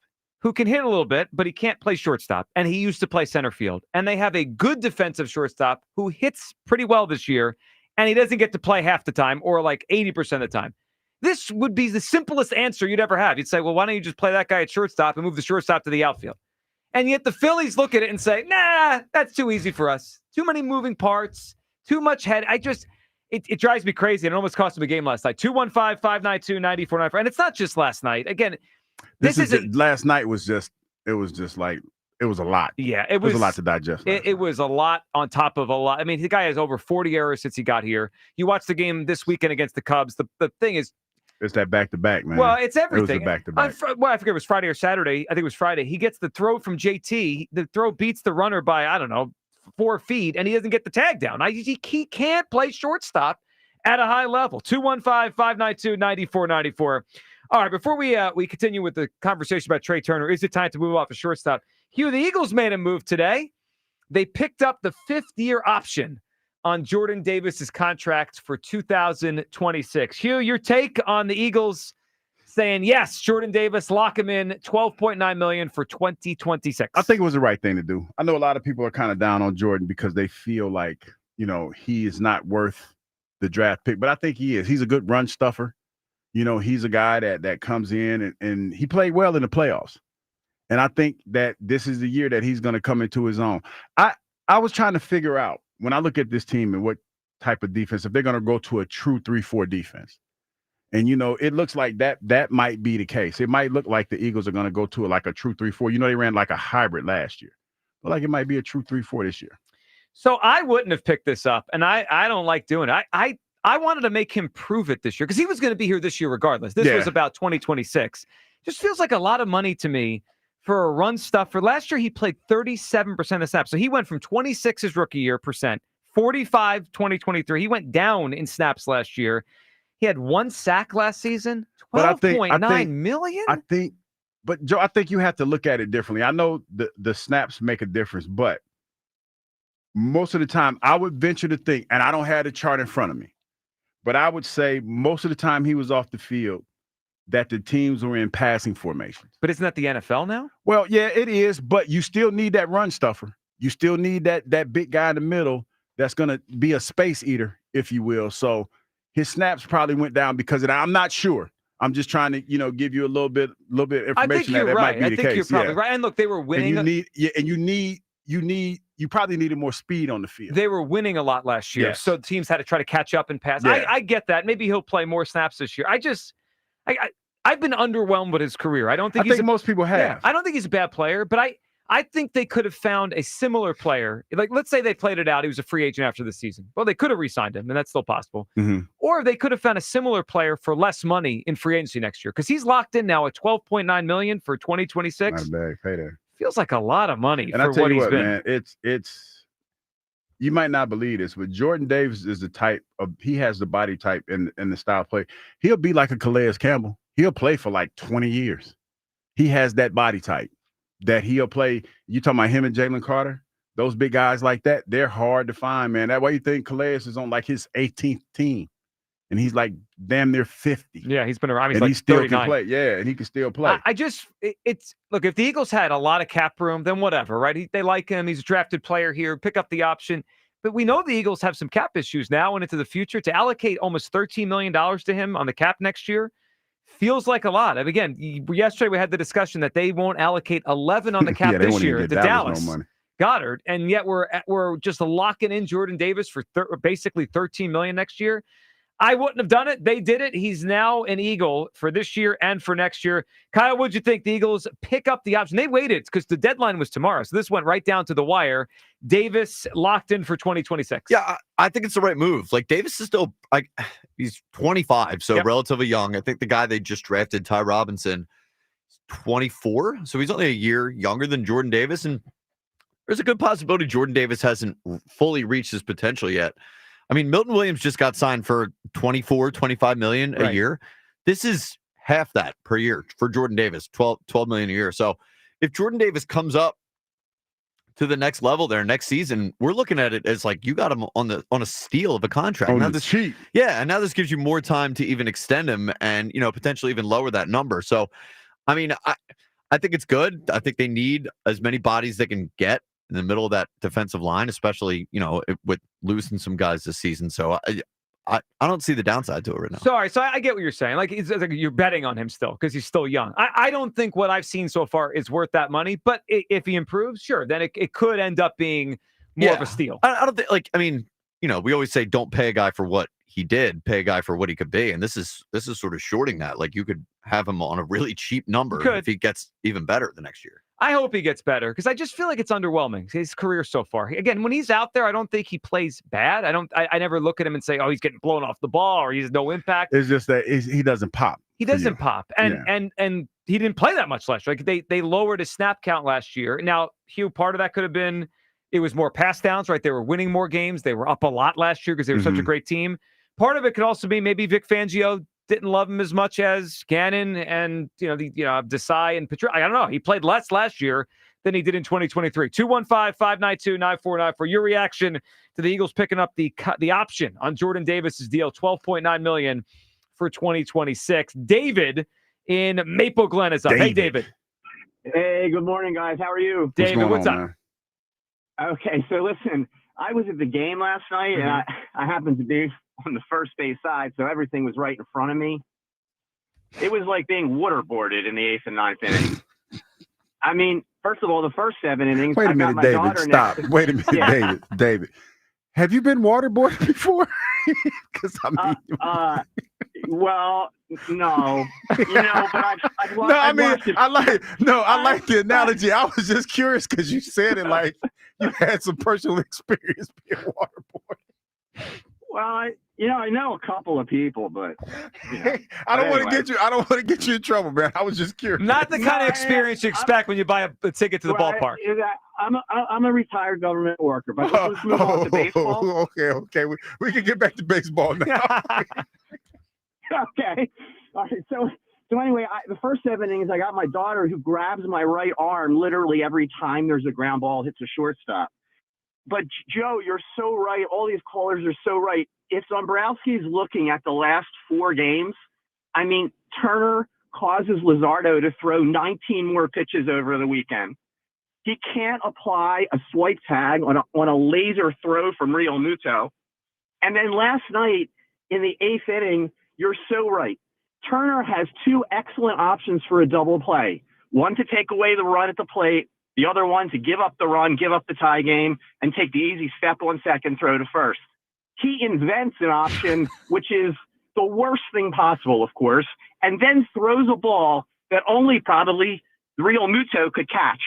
Speaker 17: who can hit a little bit, but he can't play shortstop, and he used to play center field. And they have a good defensive shortstop who hits pretty well this year, and he doesn't get to play half the time or like 80% of the time. This would be the simplest answer you'd ever have. You'd say, well, why don't you just play that guy at shortstop and move the shortstop to the outfield? And yet the Phillies look at it and say, nah, that's too easy for us. Too many moving parts, too much head. It drives me crazy. It almost cost him a game last night. 215-592-9494. And it's not just last night. Again,
Speaker 2: last night was just a lot.
Speaker 17: Yeah,
Speaker 2: it was a lot to digest.
Speaker 17: It was a lot on top of a lot. I mean, the guy has over 40 errors since he got here. You watch the game this weekend against the Cubs. The thing is,
Speaker 2: It's that back-to-back, man.
Speaker 17: Well, it's
Speaker 2: It
Speaker 17: everything.
Speaker 2: was a back-to-back.
Speaker 17: I forget it was Friday or Saturday. I think it was Friday. He gets the throw from JT. The throw beats the runner by, I don't know, 4 feet, and he doesn't get the tag down. He can't play shortstop at a high level. 215-592-9494. All right, before we continue with the conversation about Trey Turner, is it time to move off a shortstop? Hugh, the Eagles made a move today. They picked up the 5th-year option on Jordan Davis's contract for 2026. Hugh, your take on the Eagles saying, yes, Jordan Davis, lock him in, $12.9 million for 2026.
Speaker 2: I think it was the right thing to do. I know a lot of people are kind of down on Jordan because they feel like, he is not worth the draft pick, but I think he is. He's a good run stuffer. He's a guy that comes in and he played well in the playoffs. And I think that this is the year that he's going to come into his own. I was trying to figure out, when I look at this team and what type of defense, if they're going to go to a true 3-4 defense. And, it looks like that might be the case. It might look like the Eagles are going to go to like a true 3-4. They ran like a hybrid last year. But like it might be a true 3-4 this year.
Speaker 17: So I wouldn't have picked this up, and I don't like doing it. I wanted to make him prove it this year because he was going to be here this year regardless. This was about 2026. Just feels like a lot of money to me for a run stuffer. Last year, he played 37% of snaps. So he went from 26 his rookie year percent, 45 2023. He went down in snaps last year. He had 1 sack last season, $12.9 million.
Speaker 2: But Joe, I think you have to look at it differently. I know the snaps make a difference, but most of the time I would venture to think, and I don't have the chart in front of me, but I would say most of the time he was off the field that the teams were in passing formations.
Speaker 17: But isn't that the NFL now?
Speaker 2: Well, yeah, it is, but you still need that run stuffer. You still need that big guy in the middle that's going to be a space eater, if you will. So his snaps probably went down because of that. I'm not sure. I'm just trying to, give you a little bit of information.
Speaker 17: I think you're right.
Speaker 2: Might be the case.
Speaker 17: You're probably right. And look, they were winning.
Speaker 2: And you probably needed more speed on the field.
Speaker 17: They were winning a lot last year, so teams had to try to catch up and pass.
Speaker 2: Yeah.
Speaker 17: I get that. Maybe he'll play more snaps this year. I've been underwhelmed with his career. I think
Speaker 2: most people have.
Speaker 17: Yeah, I don't think he's a bad player, but I think they could have found a similar player. Like, let's say they played it out. He was a free agent after the season. Well, they could have re-signed him, and that's still possible.
Speaker 2: Mm-hmm.
Speaker 17: Or they could have found a similar player for less money in free agency next year because he's locked in now at $12.9 million for 2026.
Speaker 2: Not bad payday.
Speaker 17: Feels like a lot of money
Speaker 2: and
Speaker 17: for
Speaker 2: I tell
Speaker 17: what
Speaker 2: you
Speaker 17: he's
Speaker 2: what,
Speaker 17: been.
Speaker 2: Man, it's you might not believe this, but Jordan Davis is the type of he has the body type and the style of play. He'll be like a Calais Campbell. He'll play for like 20 years. He has that body type that he'll play. You talking about him and Jalen Carter? Those big guys like that, they're hard to find, man. That's why you think Calais is on like his 18th team. And he's like damn near 50.
Speaker 17: Yeah, he's been around.
Speaker 2: And
Speaker 17: like
Speaker 2: he still
Speaker 17: 39.
Speaker 2: can play. Yeah, and he can still play.
Speaker 17: Look, if the Eagles had a lot of cap room, then whatever, right? They like him. He's a drafted player here. Pick up the option. But we know the Eagles have some cap issues now and into the future. To allocate almost $13 million to him on the cap next year feels like a lot. And again, yesterday we had the discussion that they won't allocate 11 on the cap this year to Dallas.
Speaker 2: No money.
Speaker 17: Goddard, and yet we're just locking in Jordan Davis for basically $13 million next year. I wouldn't have done it. They did it. He's now an Eagle for this year and for next year. Kyle, what'd you think? The Eagles pick up the option. They waited because the deadline was tomorrow. So this went right down to the wire. Davis locked in for 2026.
Speaker 3: Yeah, I think it's the right move. Like, Davis is still, he's 25, so relatively young. I think the guy they just drafted, Ty Robinson, 24. So he's only a year younger than Jordan Davis. And there's a good possibility Jordan Davis hasn't fully reached his potential yet. I mean, Milton Williams just got signed for $25 million a year. This is half that per year for Jordan Davis, $12 million a year. So if Jordan Davis comes up to the next level there next season, we're looking at it as like you got him on a steal of a contract.
Speaker 2: On the cheap.
Speaker 3: Yeah, and now this gives you more time to even extend him and, potentially even lower that number. So, I mean, I think it's good. I think they need as many bodies they can get in the middle of that defensive line, especially, with losing some guys this season. So I don't see the downside to it right now.
Speaker 17: Sorry. So I get what you're saying. Like, it's like you're betting on him still because he's still young. I don't think what I've seen so far is worth that money, but if he improves, sure, then it could end up being more of a steal.
Speaker 3: I don't think, we always say don't pay a guy for what he did, pay a guy for what he could be. And this is sort of shorting that. Like, you could have him on a really cheap number if he gets even better the next year.
Speaker 17: I hope he gets better because I just feel like it's underwhelming, his career so far. Again, when he's out there, I don't think he plays bad. I never look at him and say, oh, he's getting blown off the ball or he's no impact.
Speaker 2: It's just that he doesn't pop.
Speaker 17: He doesn't pop. And he didn't play that much last year. Like they lowered his snap count last year. Now, Hugh, part of that could have been it was more pass downs, right? They were winning more games. They were up a lot last year because they were such a great team. Part of it could also be maybe Vic Fangio didn't love him as much as Gannon and Desai and Petrillo. I don't know. He played less last year than he did in 2023. 215-592-9494. Your reaction to the Eagles picking up the option on Jordan Davis's deal, $12.9 million for 2026. David in Maple Glen is up. Hey, David.
Speaker 9: Hey, good morning, guys. How are you?
Speaker 17: David, what's up?
Speaker 9: Man? Okay, so listen, I was at the game last night, and I happened to be on the first base side, so everything was right in front of me. It was like being waterboarded in the 8th and 9th inning. I mean, first of all, the first 7 innings.
Speaker 2: Wait a minute, David. Stop. Wait a minute, David. Have you been waterboarded before? Because
Speaker 9: well, no, but I've
Speaker 2: no, I mean, I like the analogy. I was just curious because you said it like you had some personal experience being waterboarded.
Speaker 9: Well, I know a couple of people, but
Speaker 2: I don't want to get you in trouble, man. I was just curious.
Speaker 17: Not the kind of experience you expect when you buy a ticket to the ballpark.
Speaker 9: I'm a retired government worker, but let's move on to baseball.
Speaker 2: Okay. We can get back to baseball now.
Speaker 9: Okay. All right. So anyway, the first 7 innings, I got my daughter who grabs my right arm literally every time there's a ground ball hits a shortstop. But Joe, you're so right. All these callers are so right. If Dombrowski's looking at the last 4 games, I mean, Turner causes Luzardo to throw 19 more pitches over the weekend. He can't apply a swipe tag on a laser throw from Real Muto. And then last night in the 8th inning, you're so right. Turner has 2 excellent options for a double play. One to take away the run at the plate, the other one to give up the run, give up the tie game, and take the easy step on second, throw to first. He invents an option, which is the worst thing possible, of course, and then throws a ball that only probably Real Muto could catch,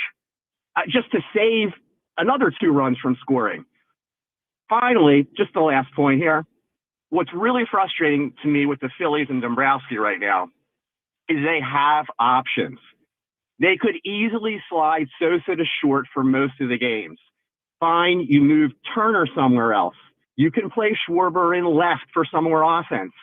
Speaker 9: just to save another 2 runs from scoring. Finally, just the last point here. What's really frustrating to me with the Phillies and Dombrowski right now is they have options. They could easily slide Sosa to short for most of the games. Fine, you move Turner somewhere else. You can play Schwarber in left for some more offense.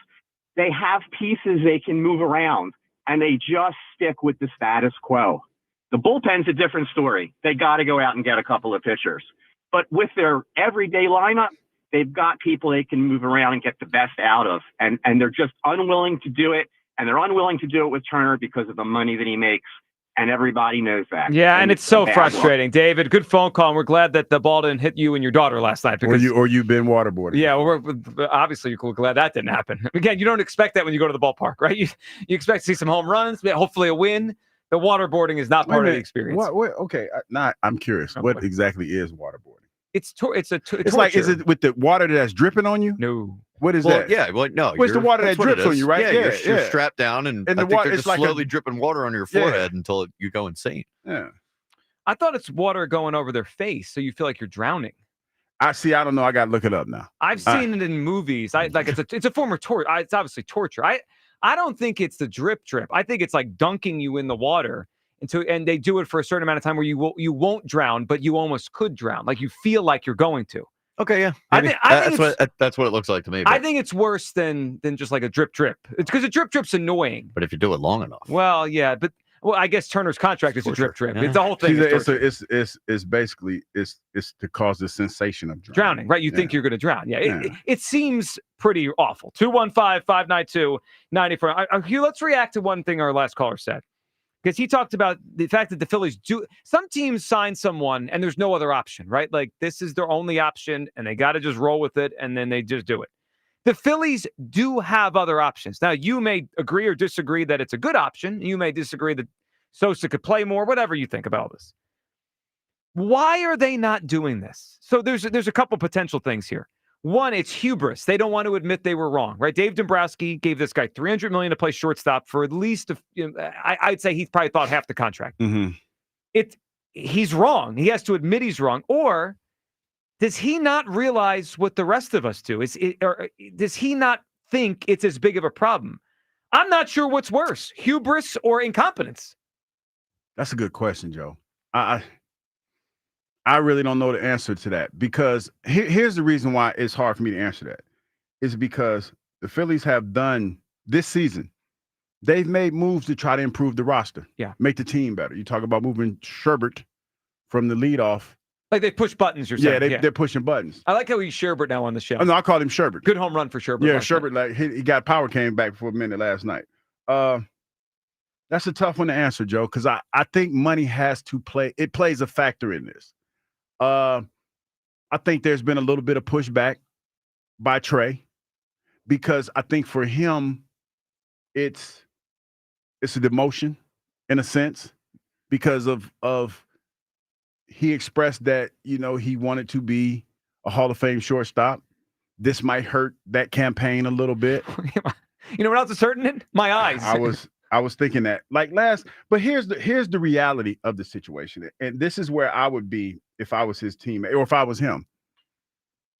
Speaker 9: They have pieces they can move around, and they just stick with the status quo. The bullpen's a different story. They got to go out and get a couple of pitchers. But with their everyday lineup, they've got people they can move around and get the best out of. And they're just unwilling to do it. And they're unwilling to do it with Turner because of the money that he makes. And everybody knows that.
Speaker 17: Yeah, and it's so frustrating. David, good phone call. And we're glad that the ball didn't hit you and your daughter last night. Because,
Speaker 2: or you've been waterboarded.
Speaker 17: Yeah, well, obviously you're glad that didn't happen. Again, you don't expect that when you go to the ballpark, right? You expect to see some home runs, hopefully a win. The waterboarding is not part of the experience.
Speaker 2: Okay, I'm curious. What exactly is waterboarding?
Speaker 17: It's
Speaker 2: like, is it with the water that's dripping on you?
Speaker 17: No.
Speaker 2: What is that?
Speaker 3: Yeah, well, no.
Speaker 2: What's the water that drips on you, right?
Speaker 3: Yeah, you're strapped down, and I think they're just slowly dripping water on your forehead until you go insane.
Speaker 2: Yeah.
Speaker 17: I thought it's water going over their face, so you feel like you're drowning.
Speaker 2: I don't know. I got to look it up now.
Speaker 17: I've seen it in movies. It's a form of torture. It's obviously torture. I don't think it's the drip. I think it's like dunking you in the water. And they do it for a certain amount of time where you won't drown, but you almost could drown. Like you feel like you're going to.
Speaker 3: Okay, yeah. I think that's what it looks like to me. But
Speaker 17: I think it's worse than just like a drip. It's because a drip's annoying.
Speaker 3: But if you do it long enough.
Speaker 17: Well, yeah, but I guess Turner's contract is a drip. Yeah. It's the whole thing.
Speaker 2: It's basically to cause the sensation of
Speaker 17: drowning, right? You think you're going to drown. Yeah. It seems pretty awful. 215-592-94. Hugh, let's react to one thing our last caller said. Because he talked about the fact that the Phillies some teams sign someone and there's no other option, right? Like this is their only option and they got to just roll with it and then they just do it. The Phillies do have other options. Now, you may agree or disagree that it's a good option. You may disagree that Sosa could play more, whatever you think about this. Why are they not doing this? So there's a couple potential things here. One, it's hubris. They don't want to admit they were wrong, right? Dave Dombrowski gave this guy $300 million to play shortstop for at least, I'd say he probably thought half the contract.
Speaker 2: Mm-hmm.
Speaker 17: he's wrong. He has to admit he's wrong. Or does he not realize what the rest of us do? Or does he not think it's as big of a problem? I'm not sure what's worse, hubris or incompetence.
Speaker 2: That's a good question, Joe. I really don't know the answer to that, because here's the reason why it's hard for me to answer that. Is because the Phillies have done this season, they've made moves to try to improve the roster.
Speaker 17: Yeah.
Speaker 2: Make the team better. You talk about moving Sherbert from the leadoff.
Speaker 17: Like they push buttons, you're saying.
Speaker 2: Yeah, they're pushing buttons.
Speaker 17: I like how he's Sherbert now on the show.
Speaker 2: Oh, no, I called him Sherbert.
Speaker 17: Good home run for Sherbert.
Speaker 2: Yeah, Sherbert, like he got power, came back for a minute last night. That's a tough one to answer, Joe, because I think money has to play. It plays a factor in this. I think there's been a little bit of pushback by Trey, because I think for him, it's a demotion in a sense, because of he expressed that, he wanted to be a Hall of Fame shortstop. This might hurt that campaign a little bit.
Speaker 17: You know what else is hurting it? My eyes.
Speaker 2: I was thinking that but here's the reality of the situation. And this is where I would be if I was his teammate or if I was him.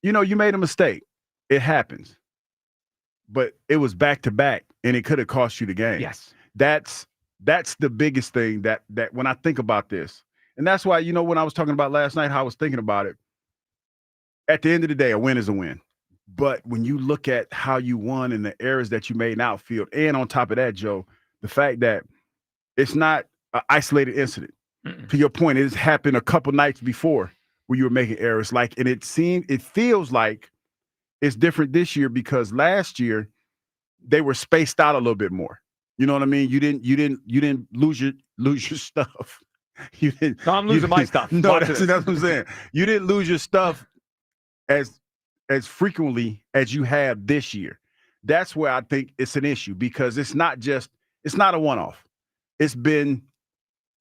Speaker 2: You made a mistake. It happens. But it was back to back and it could have cost you the game.
Speaker 17: Yes.
Speaker 2: That's the biggest thing that when I think about this. And that's why, when I was talking about last night, how I was thinking about it. At the end of the day, a win is a win. But when you look at how you won and the errors that you made in outfield, and on top of that, Joe, the fact that it's not an isolated incident. To your point, it has happened a couple nights before where you were making errors. It feels like it's different this year because last year they were spaced out a little bit more. You know what I mean? You didn't lose your stuff.
Speaker 17: No, I'm losing my stuff.
Speaker 2: No, that's what I'm saying. You didn't lose your stuff as frequently as you have this year. That's where I think it's an issue, because it's not a one-off. It's been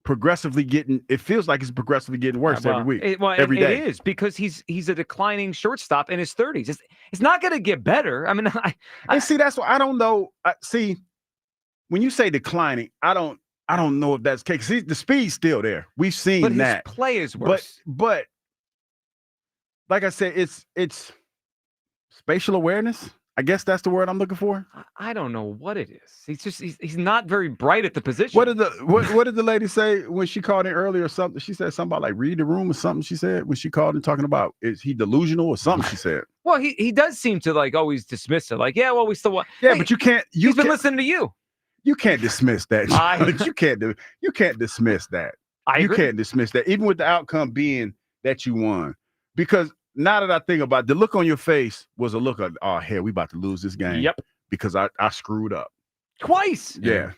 Speaker 2: progressively it feels like it's progressively getting worse every week, every day.
Speaker 17: It is, because he's a declining shortstop in his 30s. It's not going to get better. I mean,
Speaker 2: and see, that's why I don't know. See, when you say declining, I don't know if that's the case. See, the speed's still there. We've seen that.
Speaker 17: His play is worse.
Speaker 2: But like I said, it's spatial awareness. I guess that's the word I'm looking for.
Speaker 17: I don't know what it is. He's not very bright at the position.
Speaker 2: What did the lady say when she called in earlier or something? She said something about read the room or something. She said when she called in talking about, is he delusional or something? She said.
Speaker 17: Well, he does seem to always dismiss it. We still want.
Speaker 2: Yeah, but you can't.
Speaker 17: He's been listening to you.
Speaker 2: You can't dismiss that. You can't dismiss that. You can't dismiss that, even with the outcome being that you won. Because now that I think about it, the look on your face was a look of, oh, hell, we about to lose this game.
Speaker 17: Yep.
Speaker 2: Because I screwed up.
Speaker 17: Twice.
Speaker 2: Yeah.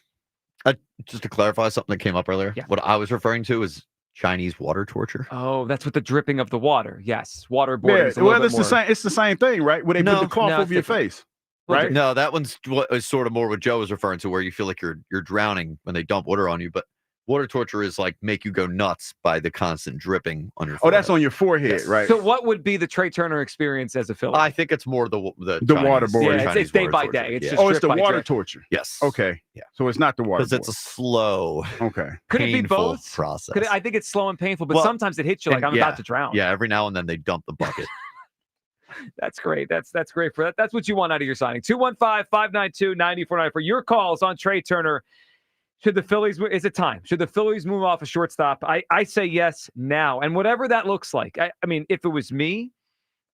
Speaker 3: Just to clarify something that came up earlier, what I was referring to is Chinese water torture.
Speaker 17: Oh, that's with the dripping of the water. Yes. Waterboarding.
Speaker 2: Yeah, well, it's the same thing, right? Where they put the cloth over your face. Right?
Speaker 3: No, that one's what is sort of more what Joe was referring to, where you feel like you're drowning when they dump water on you. But water torture is make you go nuts by the constant dripping on your forehead.
Speaker 2: Oh, that's on your forehead, right?
Speaker 17: So what would be the Trey Turner experience as a Philly?
Speaker 3: I think it's more the
Speaker 2: waterboarding.
Speaker 17: Yeah, it's day by day. It's just
Speaker 2: it's the water torture.
Speaker 3: Yes.
Speaker 2: Okay.
Speaker 3: Yeah.
Speaker 2: So it's not the water.
Speaker 3: Because it's a slow,
Speaker 17: Could it be both?
Speaker 3: process.
Speaker 17: I think it's slow and painful, but sometimes it hits you like I'm about to drown.
Speaker 3: Yeah, every now and then they dump the bucket.
Speaker 17: That's great. That's great for that. That's what you want out of your signing. 215-592-9494. Your calls on Trey Turner. Should the Phillies, is it time? Should the Phillies move off a shortstop? I say yes now. And whatever that looks like. I mean, if it was me,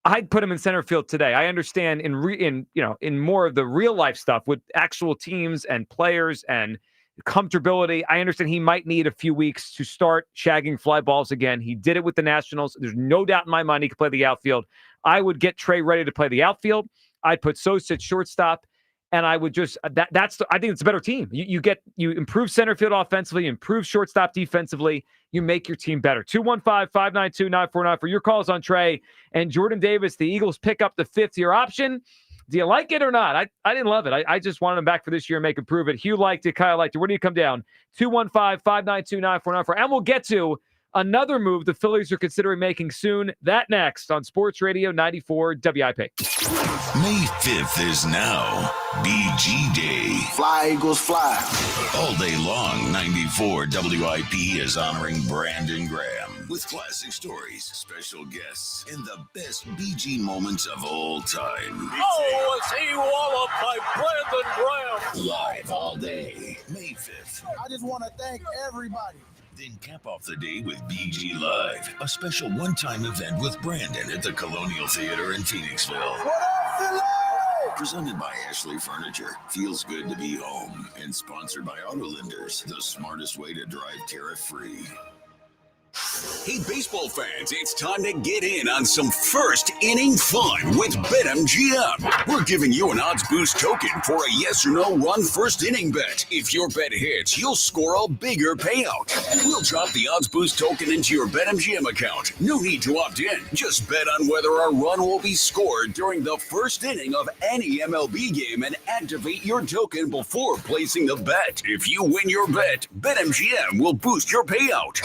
Speaker 17: I'd put him in center field today. I understand in more of the real life stuff with actual teams and players and comfortability. I understand he might need a few weeks to start shagging fly balls again. He did it with the Nationals. There's no doubt in my mind he could play the outfield. I would get Trey ready to play the outfield. I'd put Sosa at shortstop, and I would just I think it's a better team. You improve center field offensively, improve shortstop defensively. You make your team better. 215-592-9494 for your calls on Trey and Jordan Davis. The Eagles pick up the 5th-year option. Do you like it or not? I didn't love it. I just wanted him back for this year and make him prove it. Hugh liked it. Kyle liked it. Where do you come down? 215-592-9494. And we'll get to Another move the Phillies are considering making soon. That next on Sports Radio 94 WIP.
Speaker 5: May 5th is now BG Day.
Speaker 29: Fly, Eagles, fly.
Speaker 5: All day long, 94 WIP is honoring Brandon Graham with classic stories, special guests, and the best BG moments of all time.
Speaker 10: Oh, was he walloped by Brandon Graham?
Speaker 5: Live all day, May 5th.
Speaker 29: I just want to thank everybody.
Speaker 5: Then cap off the day with BG Live, a special one-time event with Brandon at the Colonial Theater in Phoenixville. Presented by Ashley Furniture. Feels good to be home. And sponsored by Auto Lenders, the smartest way to drive tariff-free.
Speaker 11: Hey, baseball fans, it's time to get in on some first inning fun with BetMGM. We're giving you an odds boost token for a yes or no run first inning bet. If your bet hits, you'll score a bigger payout. We'll drop the odds boost token into your BetMGM account. No need to opt in. Just bet on whether a run will be scored during the first inning of any MLB game and activate your token before placing the bet. If you win your bet, BetMGM will boost your payout.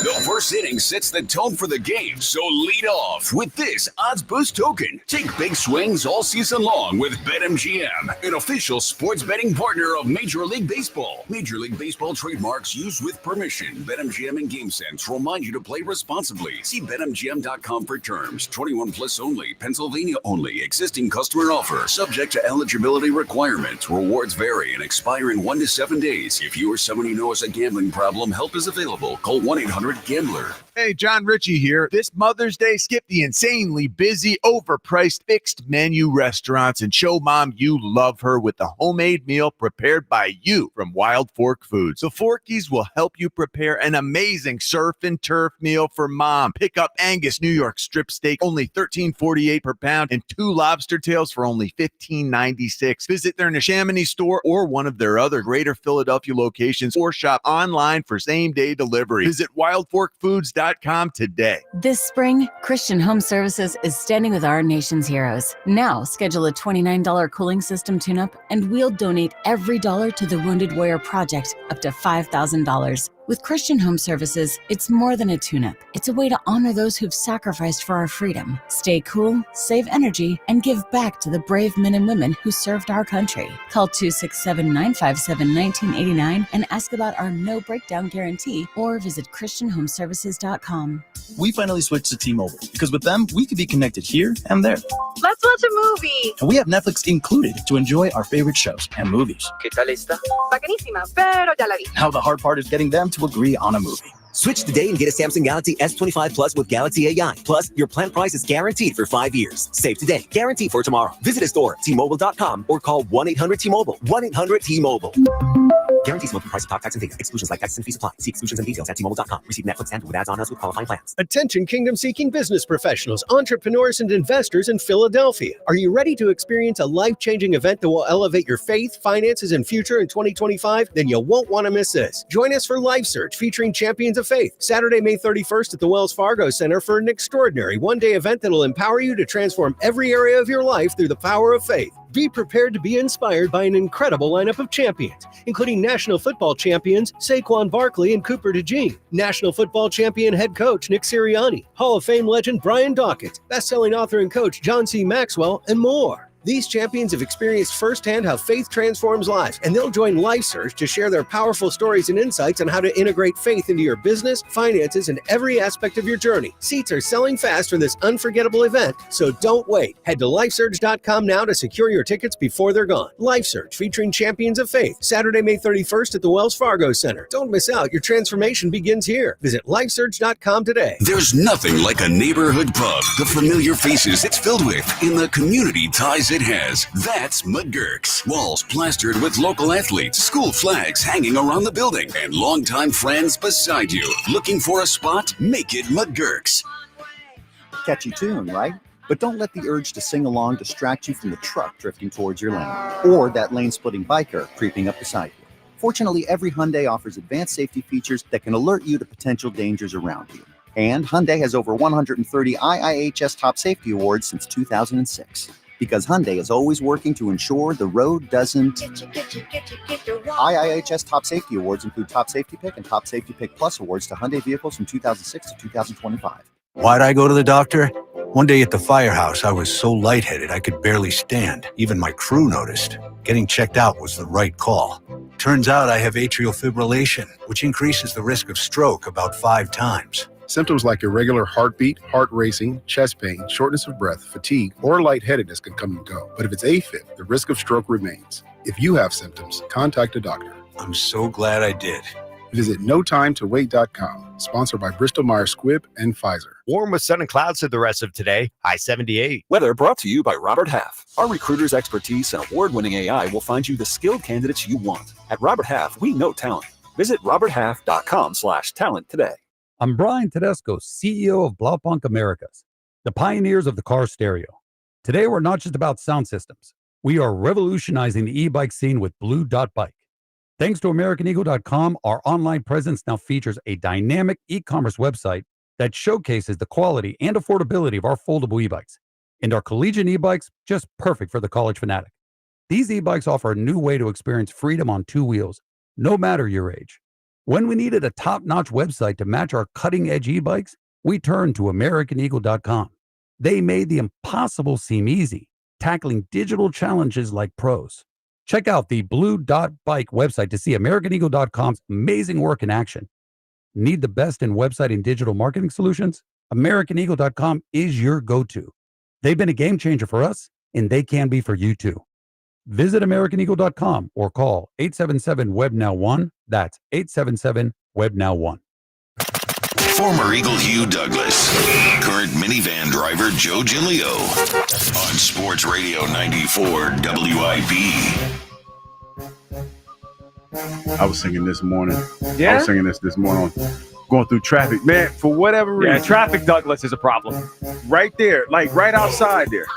Speaker 11: The first inning sets the tone for the game, so lead off with this odds boost token. Take big swings all season long with BetMGM, an official sports betting partner of Major League Baseball. Major League Baseball trademarks used with permission. BetMGM and GameSense remind you to play responsibly. See BetMGM.com for terms. 21 plus only. Pennsylvania only. Existing customer offer. Subject to eligibility requirements. Rewards vary and expire in 1 to 7 days. If you or someone you know has a gambling problem, help is available. Call 1-800-GAMBLER.
Speaker 12: Hey, John Ritchie here. This Mother's Day, skip the insanely busy, overpriced, fixed menu restaurants and show Mom you love her with the homemade meal prepared by you from Wild Fork Foods. The Forkies will help you prepare an amazing surf and turf meal for Mom. Pick up Angus New York strip steak, only $13.48 per pound, and 2 lobster tails for only $15.96. Visit their Neshaminy store or one of their other Greater Philadelphia locations or shop online for same-day delivery. Visit wildforkfoods.com today.
Speaker 13: This spring, Christian Home Services is standing with our nation's heroes. Now, schedule a $29 cooling system tune-up, and we'll donate every dollar to the Wounded Warrior Project, up to $5,000. With Christian Home Services, it's more than a tune-up. It's a way to honor those who've sacrificed for our freedom. Stay cool, save energy, and give back to the brave men and women who served our country. Call 267-957-1989 and ask about our no breakdown guarantee, or visit ChristianHomeservices.com.
Speaker 26: We finally switched to T-Mobile because with them, we could be connected here and there.
Speaker 18: Let's watch a movie.
Speaker 26: And we have Netflix included to enjoy our favorite shows and movies.
Speaker 18: ¿Qué tal está? Bacanísima, pero ya la vi.
Speaker 26: Now the hard part is getting them to agree on a movie.
Speaker 19: Switch today and get a Samsung Galaxy S25 Plus with Galaxy AI. Plus, your plan price is guaranteed for 5 years. Save today, guarantee for tomorrow. Visit a store, T-Mobile.com, or call 1-800-T-Mobile. 1-800-T-Mobile. Guarantees monthly price of talk, tax, and data. Exclusions like taxes and fees apply. See exclusions and details at T-Mobile.com. Receive Netflix and with ads on us with qualifying plans.
Speaker 20: Attention kingdom-seeking business professionals, entrepreneurs, and investors in Philadelphia. Are you ready to experience a life-changing event that will elevate your faith, finances, and future in 2025? Then you won't want to miss this. Join us for Life Search featuring Champions of Faith, Saturday, May 31st at the Wells Fargo Center for an extraordinary one-day event that will empower you to transform every area of your life through the power of faith. Be prepared to be inspired by an incredible lineup of champions, including National Football Champions Saquon Barkley and Cooper DeJean, National Football Champion head coach Nick Sirianni, Hall of Fame legend Brian Dawkins, best-selling author and coach John C. Maxwell, and more. These champions have experienced firsthand how faith transforms lives, and they'll join Life Search to share their powerful stories and insights on how to integrate faith into your business, finances, and every aspect of your journey. Seats are selling fast for this unforgettable event, so don't wait. Head to lifesearch.com now to secure your tickets before they're gone. Life Search featuring Champions of Faith, Saturday, May 31st at the Wells Fargo Center. Don't miss out. Your transformation begins here. Visit lifesearch.com today.
Speaker 11: There's nothing like a neighborhood pub, the familiar faces it's filled with, and the community ties it has. That's McGurk's. Walls plastered with local athletes, school flags hanging around the building, and longtime friends beside you. Looking for a spot? Make it McGurk's.
Speaker 21: Catchy tune, right? But don't let the urge to sing along distract you from the truck drifting towards your lane, or that lane-splitting biker creeping up beside you. Fortunately, every Hyundai offers advanced safety features that can alert you to potential dangers around you. And Hyundai has over 130 IIHS Top Safety Awards since 2006. Because Hyundai is always working to ensure the road doesn't. IIHS Top Safety Awards include Top Safety Pick and Top Safety Pick Plus awards to Hyundai vehicles from 2006 to 2025.
Speaker 6: Why'd I go to the doctor? One day at the firehouse, I was so lightheaded I could barely stand. Even my crew noticed. Getting checked out was the right call. Turns out I have atrial fibrillation, which increases the risk of stroke about 5 times.
Speaker 14: Symptoms like irregular heartbeat, heart racing, chest pain, shortness of breath, fatigue, or lightheadedness can come and go. But if it's AFib, the risk of stroke remains. If you have symptoms, contact a doctor.
Speaker 6: I'm so glad I did.
Speaker 14: Visit NoTimeToWait.com, sponsored by Bristol-Myers Squibb and Pfizer.
Speaker 15: Warm with sun and clouds through the rest of today. High 78.
Speaker 16: Weather brought to you by Robert Half. Our recruiters' expertise and award-winning AI will find you the skilled candidates you want. At Robert Half, we know talent. Visit roberthalf.com/talent today.
Speaker 22: I'm Brian Tedesco, CEO of Blaupunkt Americas, the pioneers of the car stereo. Today, we're not just about sound systems. We are revolutionizing the e-bike scene with Blue Dot Bike. Thanks to AmericanEagle.com, our online presence now features a dynamic e-commerce website that showcases the quality and affordability of our foldable e-bikes. And our collegiate e-bikes, just perfect for the college fanatic. These e-bikes offer a new way to experience freedom on 2 wheels, no matter your age. When we needed a top-notch website to match our cutting-edge e-bikes, we turned to AmericanEagle.com. They made the impossible seem easy, tackling digital challenges like pros. Check out the Blue Dot Bike website to see AmericanEagle.com's amazing work in action. Need the best in website and digital marketing solutions? AmericanEagle.com is your go-to. They've been a game changer for us, and they can be for you too. Visit AmericanEagle.com or call 877-WEB-NOW-1. That's 877-WEB-NOW-1.
Speaker 5: Former Eagle Hugh Douglas, current minivan driver Joe Giglio on Sports Radio 94 WIP.
Speaker 2: I was singing this morning.
Speaker 17: Yeah?
Speaker 2: I was singing this morning. Going through traffic, man. For whatever reason.
Speaker 17: Yeah, traffic, Douglas, is a problem.
Speaker 2: Right there, like right outside there.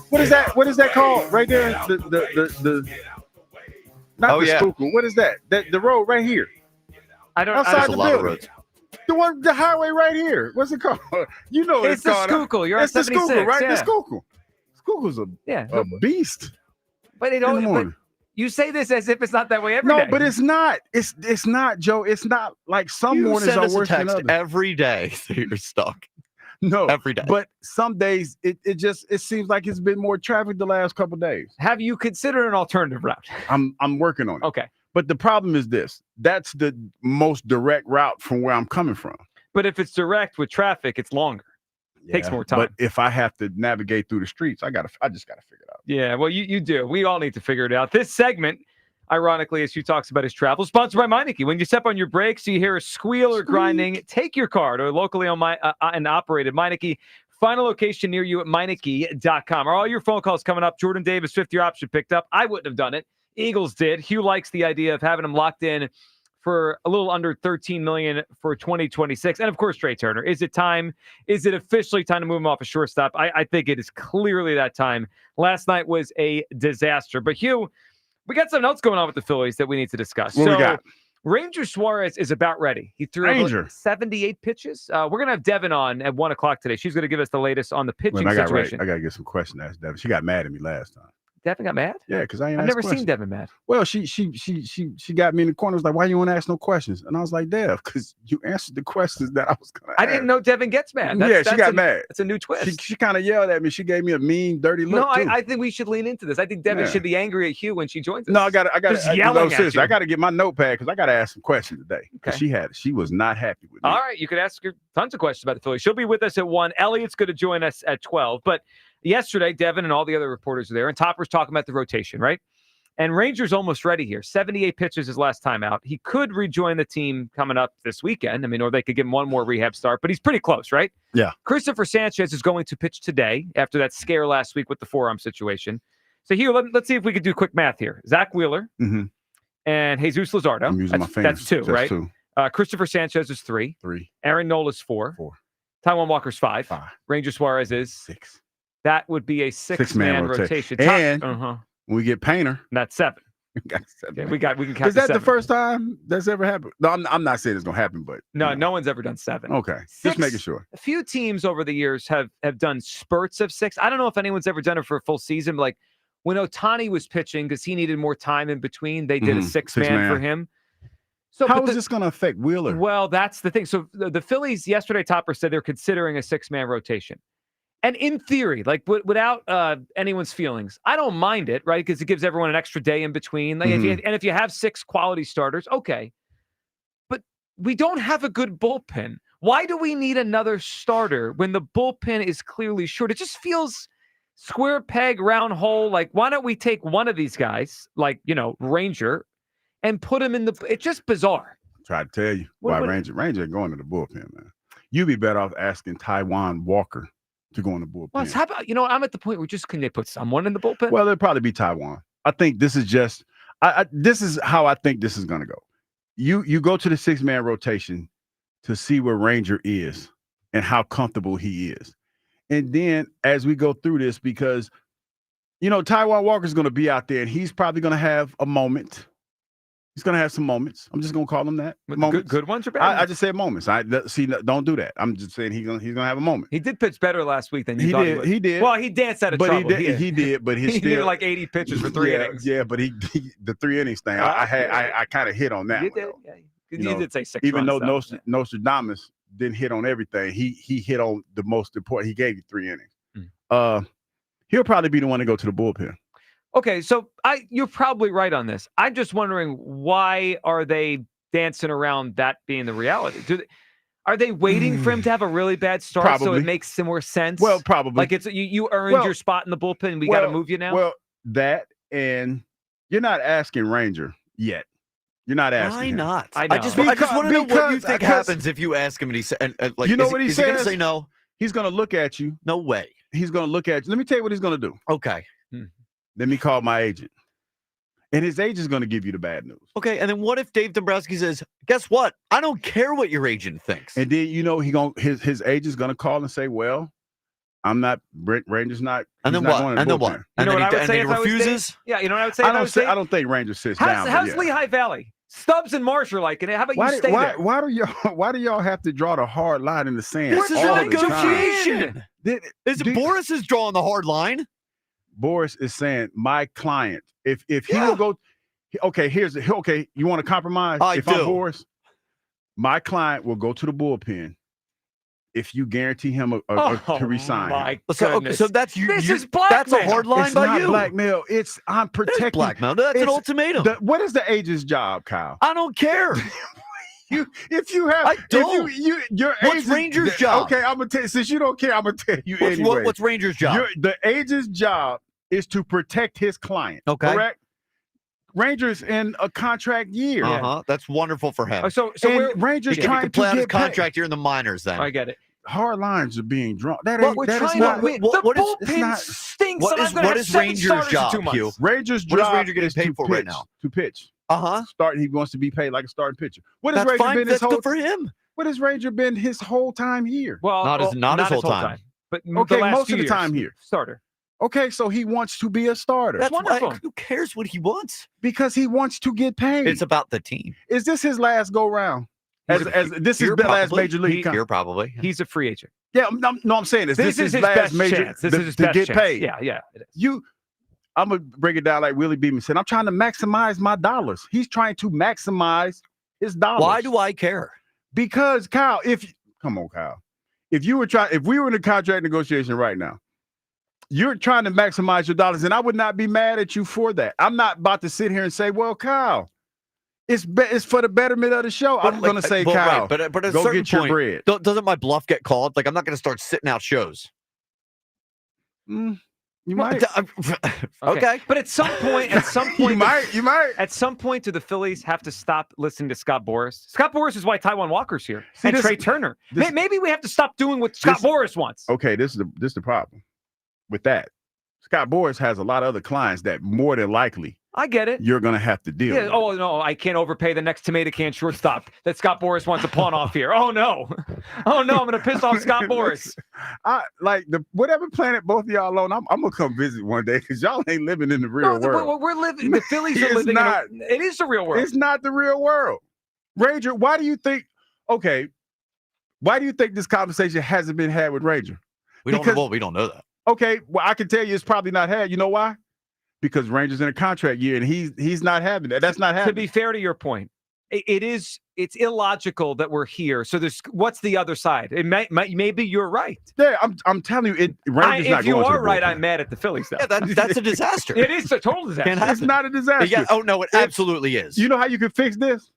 Speaker 2: What is that? What is that called? Right there, the not the Schuylkill. What is that? The road right here.
Speaker 17: I don't.
Speaker 2: Outside
Speaker 17: There's
Speaker 2: the
Speaker 17: a lot of
Speaker 2: building.
Speaker 17: roads.
Speaker 2: The highway right here. What's it called? You know what
Speaker 17: It's the
Speaker 2: called.
Speaker 17: Schuylkill. You're
Speaker 2: it's
Speaker 17: on
Speaker 2: the Schuylkill,
Speaker 17: 76,
Speaker 2: right?
Speaker 17: yeah.
Speaker 2: The Schuylkill. Schuylkill's a beast.
Speaker 17: But it
Speaker 2: In the
Speaker 17: don't. But
Speaker 2: morning.
Speaker 17: you say this as if it's not that way every day.
Speaker 2: No, but it's not. It's not, Joe. It's not like some
Speaker 3: You
Speaker 2: mornings
Speaker 3: send
Speaker 2: are
Speaker 3: us a
Speaker 2: worse than
Speaker 3: text
Speaker 2: others.
Speaker 3: every day that you're stuck.
Speaker 2: No,
Speaker 3: every day.
Speaker 2: But some days it seems like it's been more traffic the last couple of days.
Speaker 17: Have you considered an alternative route?
Speaker 2: I'm working on it.
Speaker 17: Okay.
Speaker 2: But the problem is this. That's the most direct route from where I'm coming from.
Speaker 17: But if it's direct with traffic, it's longer. Takes more time.
Speaker 2: But if I have to navigate through the streets, I just gotta figure it out.
Speaker 17: Yeah, well, you do. We all need to figure it out. This segment, ironically, as Hugh talks about his travel, sponsored by Meineke. When you step on your brakes, you hear a squeal or grinding, take your car to a locally owned and operated Meineke. Final location near you at Meineke.com. Are all your phone calls coming up? Jordan Davis, 5th-year option picked up. I wouldn't have done it. Eagles did. Hugh likes the idea of having him locked in for a little under $13 million for 2026. And of course, Trey Turner. Is it time? Is it officially time to move him off a shortstop? I think it is clearly that time. Last night was a disaster. But Hugh, we got something else going on with the Phillies that we need to discuss.
Speaker 2: What we got?
Speaker 17: Ranger Suarez is about ready. He threw 78 pitches. We're going to have Devin on at 1 o'clock today. She's going to give us the latest on the pitching situation.
Speaker 2: I got to get some questions asked Devin. She got mad at me last time.
Speaker 17: Devin got mad?
Speaker 2: Yeah, because I ain't
Speaker 17: I've
Speaker 2: asked
Speaker 17: never
Speaker 2: questions.
Speaker 17: seen Devin mad.
Speaker 2: Well, she got me in the corner. Was like, why you want to ask no questions? And I was like, Dev, because you answered the questions that I was going to ask.
Speaker 17: I didn't know Devin gets mad.
Speaker 2: She got mad.
Speaker 17: That's a new twist.
Speaker 2: She kind of yelled at me. She gave me a mean, dirty look.
Speaker 17: No, I think we should lean into this. I think Devin should be angry at Hugh when she joins us.
Speaker 2: No, I got
Speaker 17: to
Speaker 2: get my notepad because I got to ask some questions today.
Speaker 17: Okay.
Speaker 2: She was not happy with me.
Speaker 17: All right, you could ask her tons of questions about the Phillies. She'll be with us at 1. Elliot's going to join us at 12. But yesterday, Devin and all the other reporters are there, and Topper's talking about the rotation, right? And Ranger's almost ready here. 78 pitches his last time out. He could rejoin the team coming up this weekend. I mean, or they could give him one more rehab start, but he's pretty close, right?
Speaker 2: Yeah.
Speaker 17: Christopher Sanchez is going to pitch today after that scare last week with the forearm situation. So here, let's see if we could do quick math here. Zach Wheeler and Jesus Luzardo.
Speaker 2: I'm using my
Speaker 17: That's
Speaker 2: fingers.
Speaker 17: 2, right?
Speaker 2: 2.
Speaker 17: Christopher Sanchez is 3.
Speaker 2: 3.
Speaker 17: Aaron Nola's 4.
Speaker 2: 4.
Speaker 17: Taijuan Walker's 5. Ranger Suarez is
Speaker 2: 6.
Speaker 17: That would be a 6-man rotation.
Speaker 2: And when we get Painter,
Speaker 17: that's 7. Okay, we can count.
Speaker 2: Is that the
Speaker 17: 7.
Speaker 2: first time that's ever happened? No, I'm not saying it's gonna happen, but
Speaker 17: No one's ever done 7.
Speaker 2: Okay,
Speaker 17: 6,
Speaker 2: just making sure.
Speaker 17: A few teams over the years have done spurts of 6. I don't know if anyone's ever done it for a full season. But like when Ohtani was pitching, because he needed more time in between, they did a 6-man for him. So
Speaker 2: how is this going to affect Wheeler?
Speaker 17: Well, that's the thing. So the Phillies yesterday, Topper said they're considering a 6-man rotation. And in theory, like without anyone's feelings, I don't mind it, right? Because it gives everyone an extra day in between. Like if you have 6 quality starters, okay. But we don't have a good bullpen. Why do we need another starter when the bullpen is clearly short? It just feels square peg, round hole. Like, why don't we take one of these guys, like, Ranger, and put him in the – it's just bizarre.
Speaker 2: Try to tell you why Ranger ain't going to the bullpen, man. You'd be better off asking Taijuan Walker to go in the bullpen.
Speaker 17: Well, how about, I'm at the point where can they put someone in the bullpen?
Speaker 2: Well, it'll probably be Taijuan. I think this is just this is how I think this is going to go. You go to the 6-man rotation to see where Ranger is and how comfortable he is. And then as we go through this, because, Taijuan Walker's going to be out there and he's probably going to have a moment. He's going to have some moments. I'm just going to call them that.
Speaker 17: Good ones or bad?
Speaker 2: I just said moments. Don't do that. I'm just saying he's going to have a moment.
Speaker 17: He did pitch better last week than you thought he would.
Speaker 2: He did.
Speaker 17: Well, he danced out of trouble.
Speaker 2: He did, but he
Speaker 17: needed like 80 pitches for 3 innings.
Speaker 2: Yeah, but the 3 innings thing, I kind of hit on that.
Speaker 17: You did. Yeah. You did say 6
Speaker 2: even
Speaker 17: runs,
Speaker 2: though Nostradamus didn't hit on everything, he hit on the most important. He gave you 3 innings. He'll probably be the one to go to the bullpen.
Speaker 17: Okay, so you're probably right on this. I'm just wondering, why are they dancing around that being the reality? Are they waiting for him to have a really bad start so it makes some more sense?
Speaker 2: Well, probably.
Speaker 17: Like you earned your spot in the bullpen. We got to move you now.
Speaker 2: Well, that, and you're not asking Ranger yet. You're not asking.
Speaker 3: Why
Speaker 2: him.
Speaker 3: not?
Speaker 17: I
Speaker 3: just want to know what you think happens if you ask him and he said, like,
Speaker 2: you know what he
Speaker 3: says?
Speaker 2: says?
Speaker 3: He's going to say no.
Speaker 2: He's going to look at you.
Speaker 3: No way.
Speaker 2: He's going to look at you. Let me tell you what he's going to do.
Speaker 3: Okay.
Speaker 2: Let me call my agent. And his agent's going to give you the bad news.
Speaker 3: Okay, and then what if Dave Dombrowski says, guess what? I don't care what your agent thinks.
Speaker 2: And then, his agent's going to call and say, well, I'm not, Ranger's not.
Speaker 3: And then what? And then what?
Speaker 17: You know what I would say if I was
Speaker 3: refuses?
Speaker 17: Yeah, you know what I would say?
Speaker 2: I don't think Ranger sits down.
Speaker 17: How's Lehigh Valley? Stubbs and Marsh are liking it. How about you stay there?
Speaker 2: Why do y'all have to draw the hard line in the sand?
Speaker 3: This is a negotiation. Boris is drawing the hard line.
Speaker 2: Boris is saying, my client, if he will go, okay, you want to compromise? I'm Boris, my client will go to the bullpen if you guarantee him to resign.
Speaker 3: So that's you.
Speaker 17: This is blackmail.
Speaker 3: That's a hard line
Speaker 2: it's
Speaker 3: by
Speaker 2: not
Speaker 3: you.
Speaker 2: Blackmail. I'm protecting.
Speaker 3: Blackmail. That's an ultimatum.
Speaker 2: What is the agent's job, Kyle?
Speaker 3: I don't care.
Speaker 2: If you have,
Speaker 3: I don't.
Speaker 2: Your
Speaker 3: what's Ranger's job?
Speaker 2: Okay, I'm gonna tell you. Since you don't care, I'm gonna tell you anyway.
Speaker 3: What's Ranger's job?
Speaker 2: The agent's job is to protect his client.
Speaker 3: Okay,
Speaker 2: correct. Ranger's in a contract year.
Speaker 3: That's wonderful for him.
Speaker 17: So
Speaker 2: Ranger's
Speaker 3: trying to
Speaker 2: play
Speaker 3: out his contract here in the minors. Then
Speaker 17: I get it.
Speaker 2: Hard lines are being drawn.
Speaker 17: We're trying to win. The bullpen stinks.
Speaker 3: What is Ranger's job?
Speaker 2: Ranger's job.
Speaker 3: What is Ranger getting paid for right now?
Speaker 2: To pitch.
Speaker 3: Starting.
Speaker 2: He wants to be paid like a starting pitcher. What has
Speaker 3: That's
Speaker 2: Ranger been his whole?
Speaker 3: Good for him.
Speaker 2: What has Ranger been his whole time here?
Speaker 17: Well,
Speaker 3: not his whole time.
Speaker 17: But
Speaker 2: okay,
Speaker 17: the last
Speaker 2: most of the time here.
Speaker 17: Starter.
Speaker 2: Okay, so he wants to be a starter.
Speaker 3: That's
Speaker 17: wonderful.
Speaker 3: Who cares what he wants?
Speaker 2: Because he wants to get paid.
Speaker 3: It's about the team.
Speaker 2: Is this his last go round? This is the last major league.
Speaker 3: Here probably.
Speaker 17: He's a free agent.
Speaker 2: Yeah, no, I'm saying this is his last major
Speaker 17: chance. This is his best
Speaker 2: get
Speaker 17: chance.
Speaker 2: paid.
Speaker 17: Yeah. It is.
Speaker 2: I'm gonna break it down like Willie Beeman said. I'm trying to maximize my dollars. He's trying to maximize his dollars.
Speaker 3: Why do I care?
Speaker 2: Because Kyle, come on, Kyle. If we were in a contract negotiation right now, you're trying to maximize your dollars, and I would not be mad at you for that. I'm not about to sit here and say, well, Kyle, it's for the betterment of the show. I'm going to say, Kyle,
Speaker 3: right, but at a
Speaker 2: go
Speaker 3: certain
Speaker 2: get your
Speaker 3: point,
Speaker 2: bread.
Speaker 3: Doesn't my bluff get called? Like, I'm not going to start sitting out shows.
Speaker 2: You might.
Speaker 3: Okay.
Speaker 17: But at some point,
Speaker 2: you might.
Speaker 17: At some point, do the Phillies have to stop listening to Scott Boras? Scott Boras is why Taijuan Walker's here. And Trey Turner. Maybe we have to stop doing what Scott Boras wants.
Speaker 2: Okay, this is the problem with that. Scott Boras has a lot of other clients that more than likely
Speaker 17: I get it.
Speaker 2: You're going to have to deal with it.
Speaker 17: Oh, no, I can't overpay the next tomato can shortstop that Scott Boras wants to pawn off here. Oh, no. Oh, no, I'm going to piss off Scott Boras.
Speaker 2: Whatever planet both of y'all on, I'm going to come visit one day because y'all ain't living in the real world.
Speaker 17: We're living. The Phillies are living it is the real world.
Speaker 2: It's not the real world. Ranger, why do you think this conversation hasn't been had with Ranger?
Speaker 3: We don't know that.
Speaker 2: Okay, well, I can tell you it's probably not had. You know why? Because Ranger's in a contract year, and he's not having that. That's not happening.
Speaker 17: To be fair to your point, it's illogical that we're here. So what's the other side? Maybe you're right.
Speaker 2: Yeah, I'm telling you, Ranger's not going to.
Speaker 17: If you are right, I'm mad at the Phillies. Though.
Speaker 3: Yeah, that's a disaster.
Speaker 17: It is a total disaster.
Speaker 2: It's not a disaster.
Speaker 3: Yeah, oh no, it absolutely is.
Speaker 2: You know how you can fix this?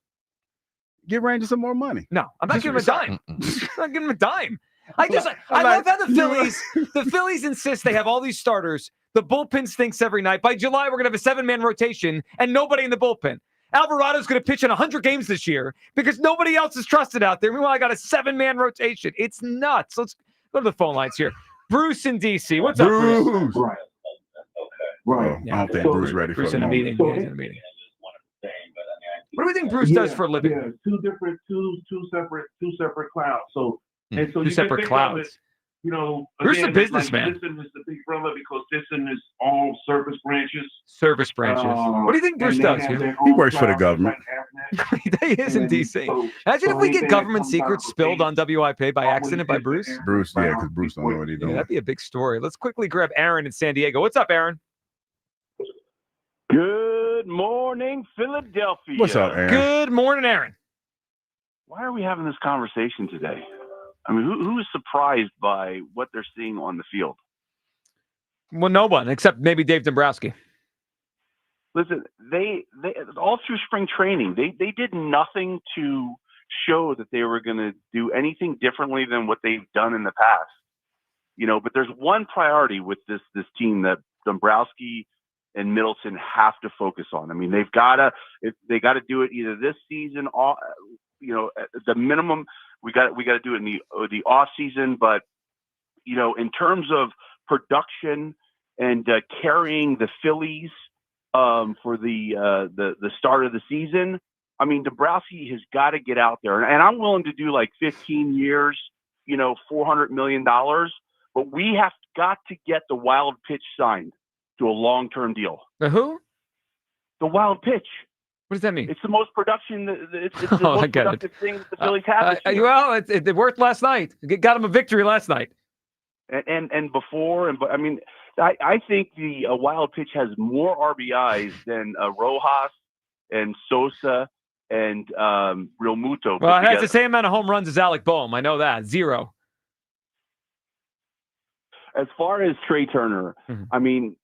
Speaker 2: Give Ranger some more money.
Speaker 17: No, I'm not giving him a dime. I'm not giving him a dime. I love how the Phillies insist they have all these starters. The bullpen stinks every night. By July, we're going to have a 7-man rotation and nobody in the bullpen. Alvarado's going to pitch in 100 games this year because nobody else is trusted out there. Meanwhile, I got a 7-man rotation. It's nuts. Let's go to the phone lines here. Bruce in D.C. What's up, Bruce?
Speaker 2: Right. I don't think Bruce ready
Speaker 17: Bruce
Speaker 2: for
Speaker 17: in a meeting. He's in a meeting. What do we think Bruce does for a living?
Speaker 1: Yeah, two separate clouds. So and so
Speaker 17: two
Speaker 1: you
Speaker 17: separate
Speaker 1: can think
Speaker 17: clouds.
Speaker 1: of it, you know,
Speaker 17: Bruce is a
Speaker 1: again,
Speaker 17: businessman.
Speaker 1: Like, Thyssen is the big brother because Thyssen is all service branches.
Speaker 17: Service branches. What do you think Bruce does?
Speaker 2: He works for the government.
Speaker 17: He is in D.C. Imagine if we get government secrets spilled on WIP by accident by Bruce.
Speaker 2: Bruce, yeah, because Bruce don't know what he's doing.
Speaker 17: That'd be a big story. Let's quickly grab Aaron in San Diego. What's up, Aaron?
Speaker 4: Good morning, Philadelphia.
Speaker 2: What's up, Aaron?
Speaker 17: Good morning, Aaron.
Speaker 4: Why are we having this conversation today? I mean, who is surprised by what they're seeing on the field?
Speaker 17: Well, no one, except maybe Dave Dombrowski.
Speaker 4: Listen, they all through spring training, they did nothing to show that they were going to do anything differently than what they've done in the past. You know, but there's one priority with this team that Dombrowski and Middleton have to focus on. I mean, they got to do it either this season, or, you know, at the minimum, we got to do it in the off season. But you know, in terms of production and carrying the Phillies for the start of the season, I mean, Dombrowski has got to get out there, and I'm willing to do like 15 years, you know, $400 million. But we have got to get the wild pitch signed to a long-term deal.
Speaker 17: The who?
Speaker 4: The wild pitch.
Speaker 17: What does that mean?
Speaker 4: It's the most production. It's the most productive thing that the Phillies have.
Speaker 17: Well, it worked last night. It got them a victory last night.
Speaker 4: And before, but I mean, I think the wild pitch has more RBIs than Rojas and Sosa and Real Muto.
Speaker 17: Well, it has the same amount of home runs as Alec Boehm. I know that. 0.
Speaker 4: As far as Trey Turner, I mean,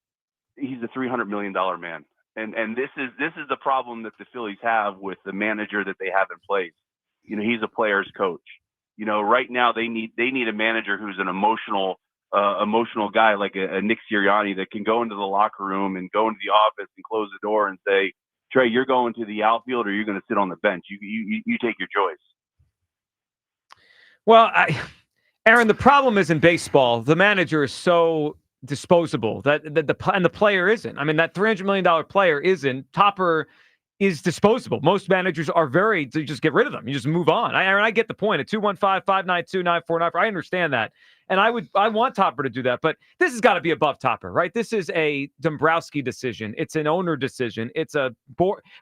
Speaker 4: he's a $300 million man. And this is the problem that the Phillies have with the manager that they have in place. You know, he's a player's coach. You know, right now they need a manager who's an emotional guy like a Nick Sirianni that can go into the locker room and go into the office and close the door and say, Trey, you're going to the outfield or you're going to sit on the bench. You take your choice.
Speaker 17: Well, Aaron, the problem is in baseball, the manager is so disposable that the player isn't. I mean, that $300 million player isn't. Topper is disposable. Most managers are to just get rid of them. You just move on. I get the point. At 215-592-9494, I understand that. And I want Topper to do that, but this has got to be above Topper, right? This is a Dombrowski decision. It's an owner decision. It's a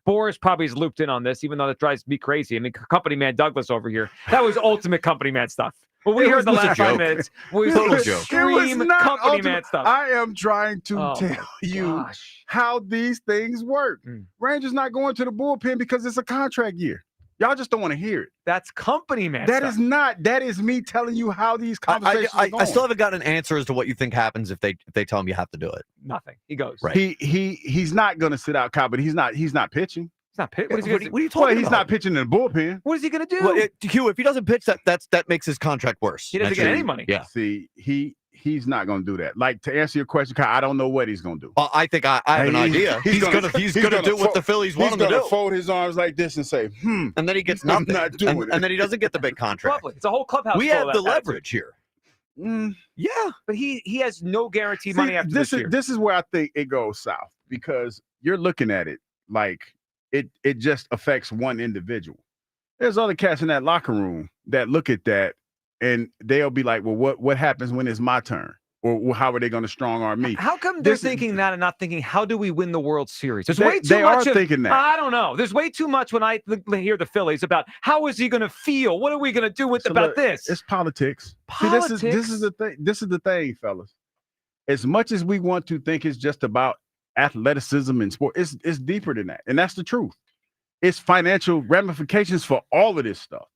Speaker 17: Boris probably is looped in on this, even though that drives me crazy. I mean, company man Douglas over here. That was ultimate company man stuff. Well, we heard the last 5 minutes. We extreme company man stuff.
Speaker 2: I am trying to tell you how these things work. Rangers not going to the bullpen because it's a contract year. Y'all just don't want to hear it.
Speaker 17: That's company man
Speaker 2: That
Speaker 17: stuff.
Speaker 2: is not. That is me telling you how these conversations are going.
Speaker 3: I still haven't got an answer as to what you think happens if they tell him you have to do it.
Speaker 17: Nothing. He goes.
Speaker 3: Right.
Speaker 2: He's not going to sit out, Kyle, but he's not pitching.
Speaker 17: He's not pitching. What
Speaker 3: are you talking about?
Speaker 2: He's not pitching in the bullpen.
Speaker 17: What is he going to do?
Speaker 3: Well, Hugh, if he doesn't pitch, that makes his contract worse.
Speaker 17: He doesn't get any money.
Speaker 3: Yeah.
Speaker 2: See, he's not going to do that. Like, to answer your question, Kyle, I don't know what he's going to do.
Speaker 3: Well, I think I have an idea. He's going to do what the Phillies want him to do.
Speaker 2: He's going to fold his arms like this and say,
Speaker 3: and then he gets nothing.
Speaker 2: I'm not doing it.
Speaker 3: And then he doesn't get the big contract.
Speaker 17: Lovely. It's a whole clubhouse.
Speaker 3: We have the leverage here. Yeah,
Speaker 17: but he has no guaranteed money after this year.
Speaker 2: This is where I think it goes south, because you're looking at it like it just affects one individual. There's other cats in that locker room that look at that and they'll be like, well, what happens when it's my turn? Or how are they going to strong arm me?
Speaker 17: How come they're thinking that and not thinking, how do we win the World Series? There's
Speaker 2: They-
Speaker 17: way too
Speaker 2: they
Speaker 17: much
Speaker 2: are
Speaker 17: of,
Speaker 2: thinking that.
Speaker 17: I don't know. There's way too much when I hear the Phillies about how is he going to feel? What are we going to do
Speaker 2: So
Speaker 17: about
Speaker 2: look,
Speaker 17: this?
Speaker 2: It's politics.
Speaker 17: Politics?
Speaker 2: See, this is the thing. This is the thing, fellas. As much as we want to think it's just about athleticism and sport, it's deeper than that. And that's the truth. It's financial ramifications for all of this stuff.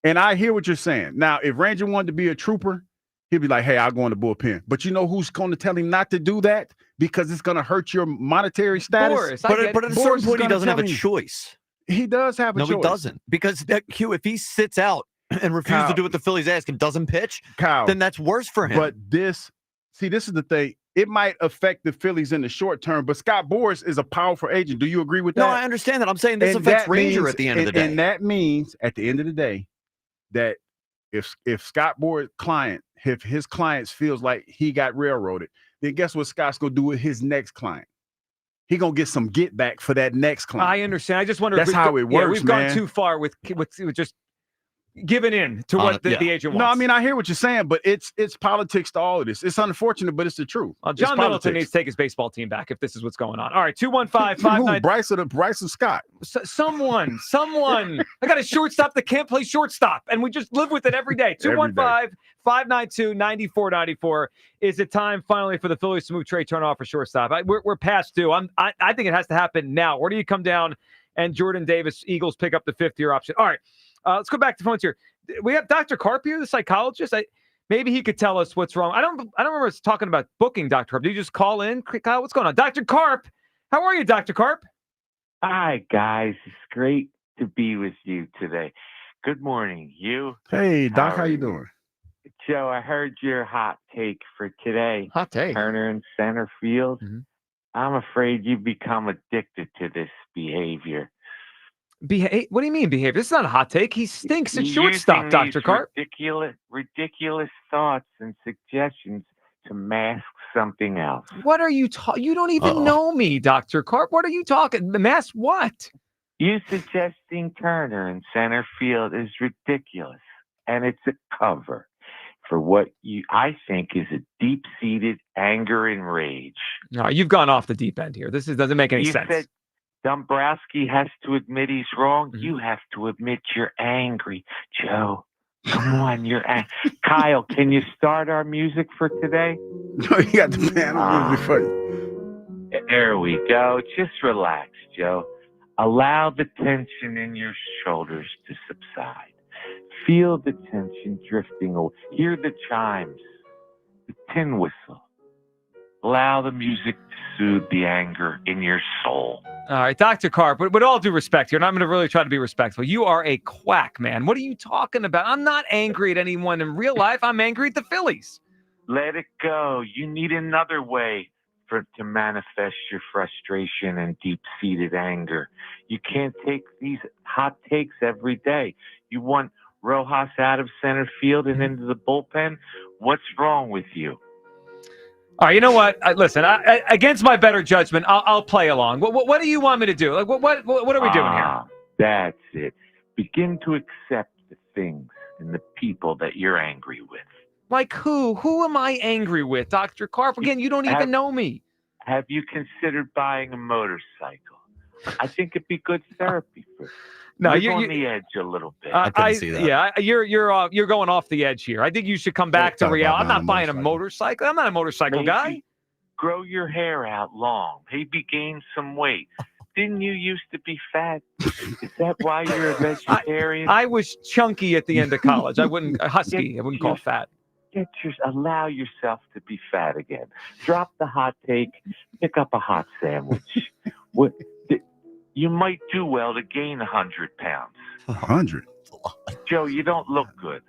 Speaker 2: And I hear what you're saying. Now, if Ranger wanted to be a trooper, he'd be like, hey, I'll go in the bullpen. But you know who's going to tell him not to do that? Because it's going to hurt your monetary status.
Speaker 17: Boris,
Speaker 3: but at a certain point, he doesn't have a
Speaker 2: choice.
Speaker 3: choice.
Speaker 2: He does have a choice.
Speaker 3: No, he doesn't. Because Hugh, if he sits out and refuses to do what the Phillies ask and doesn't pitch, then that's worse for him.
Speaker 2: But this is the thing. It might affect the Phillies in the short term, but Scott Boras is a powerful agent. Do you agree with that?
Speaker 3: No, I understand that. I'm saying this
Speaker 2: And
Speaker 3: affects
Speaker 2: that
Speaker 3: Ranger
Speaker 2: means-
Speaker 3: at the end of the day.
Speaker 2: And that means at the end of the day that if Scott Boras' client, if his clients feels like he got railroaded, then guess what Scott's gonna do with his next client? He gonna get some get back for that next client.
Speaker 17: I understand. I just wonder
Speaker 2: That's
Speaker 17: if
Speaker 2: how it works,
Speaker 17: we've
Speaker 2: man.
Speaker 17: gone too far with just giving in to what the agent wants.
Speaker 2: No, I mean, I hear what you're saying, but it's politics to all of this. It's unfortunate, but it's the truth.
Speaker 17: John Middleton needs to take his baseball team back if this is what's going on. All right, 215-59.
Speaker 2: Bryce or Scott?
Speaker 17: Someone. I got a shortstop that can't play shortstop, and we just live with it every day. 215-592-9494. Is it time finally for the Phillies to move Trey Turner off for shortstop? We're past due. I think it has to happen now. Where do you come down and Jordan Davis, Eagles pick up the fifth-year option? All right. Let's go back to phones here. We have Dr. Karp here, the psychologist. Maybe he could tell us what's wrong. I don't remember us talking about booking Dr. Karp. Did you just call in? Kyle, what's going on? Dr. Karp, how are you, Dr. Karp?
Speaker 7: Hi, guys. It's great to be with you today. Good morning, you.
Speaker 2: Hey, Doc, how you doing?
Speaker 7: Joe, I heard your hot take for today.
Speaker 17: Hot take?
Speaker 7: Turner in center field. I'm afraid you become addicted to this behavior.
Speaker 17: What do you mean behavior? This is not a hot take. He stinks at shortstop, Dr. Karp.
Speaker 7: Ridiculous thoughts and suggestions to mask something else.
Speaker 17: What are you talking? You don't even know me, Dr. Karp. What are you talking? The mask what?
Speaker 7: You suggesting Turner in center field is ridiculous, and it's a cover for what I think is a deep-seated anger and rage.
Speaker 17: No, you've gone off the deep end here. Doesn't make any sense.
Speaker 7: Said Dombrowski has to admit he's wrong. You have to admit you're angry, Joe. Come on, you're angry. Kyle, can you start our music for today?
Speaker 2: No, you got the piano music for you.
Speaker 7: There we go. Just relax, Joe. Allow the tension in your shoulders to subside. Feel the tension drifting away. Hear the chimes, the tin whistle. Allow the music to soothe the anger in your soul.
Speaker 17: All right, Dr. Karp, with all due respect here, and I'm going to really try to be respectful. You are a quack, man. What are you talking about? I'm not angry at anyone in real life. I'm angry at the Phillies.
Speaker 7: Let it go. You need another way to manifest your frustration and deep-seated anger. You can't take these hot takes every day. You want Rojas out of center field and into the bullpen? What's wrong with you?
Speaker 17: All right, you know what? Listen, against my better judgment, I'll play along. What do you want me to do? Like, what are we doing here?
Speaker 7: That's it. Begin to accept the things and the people that you're angry with.
Speaker 17: Like who? Who am I angry with, Dr. Karp? Again, you don't even know me.
Speaker 7: Have you considered buying a motorcycle? I think it'd be good therapy for you.
Speaker 17: No,
Speaker 7: Live
Speaker 17: you're
Speaker 7: on the edge a little bit.
Speaker 3: I couldn't see that.
Speaker 17: Yeah, you're going off the edge here. I think you should come back to reality. I'm not buying a motorcycle. I'm not a motorcycle guy.
Speaker 7: Grow your hair out long. Maybe gain some weight. Didn't you used to be fat? Is that why you're a vegetarian?
Speaker 17: I was chunky at the end of college. I wouldn't husky. I wouldn't call fat.
Speaker 7: Allow yourself to be fat again. Drop the hot take. Pick up a hot sandwich. You might do well to gain 100 pounds.
Speaker 2: 100?
Speaker 7: Joe, you don't look good.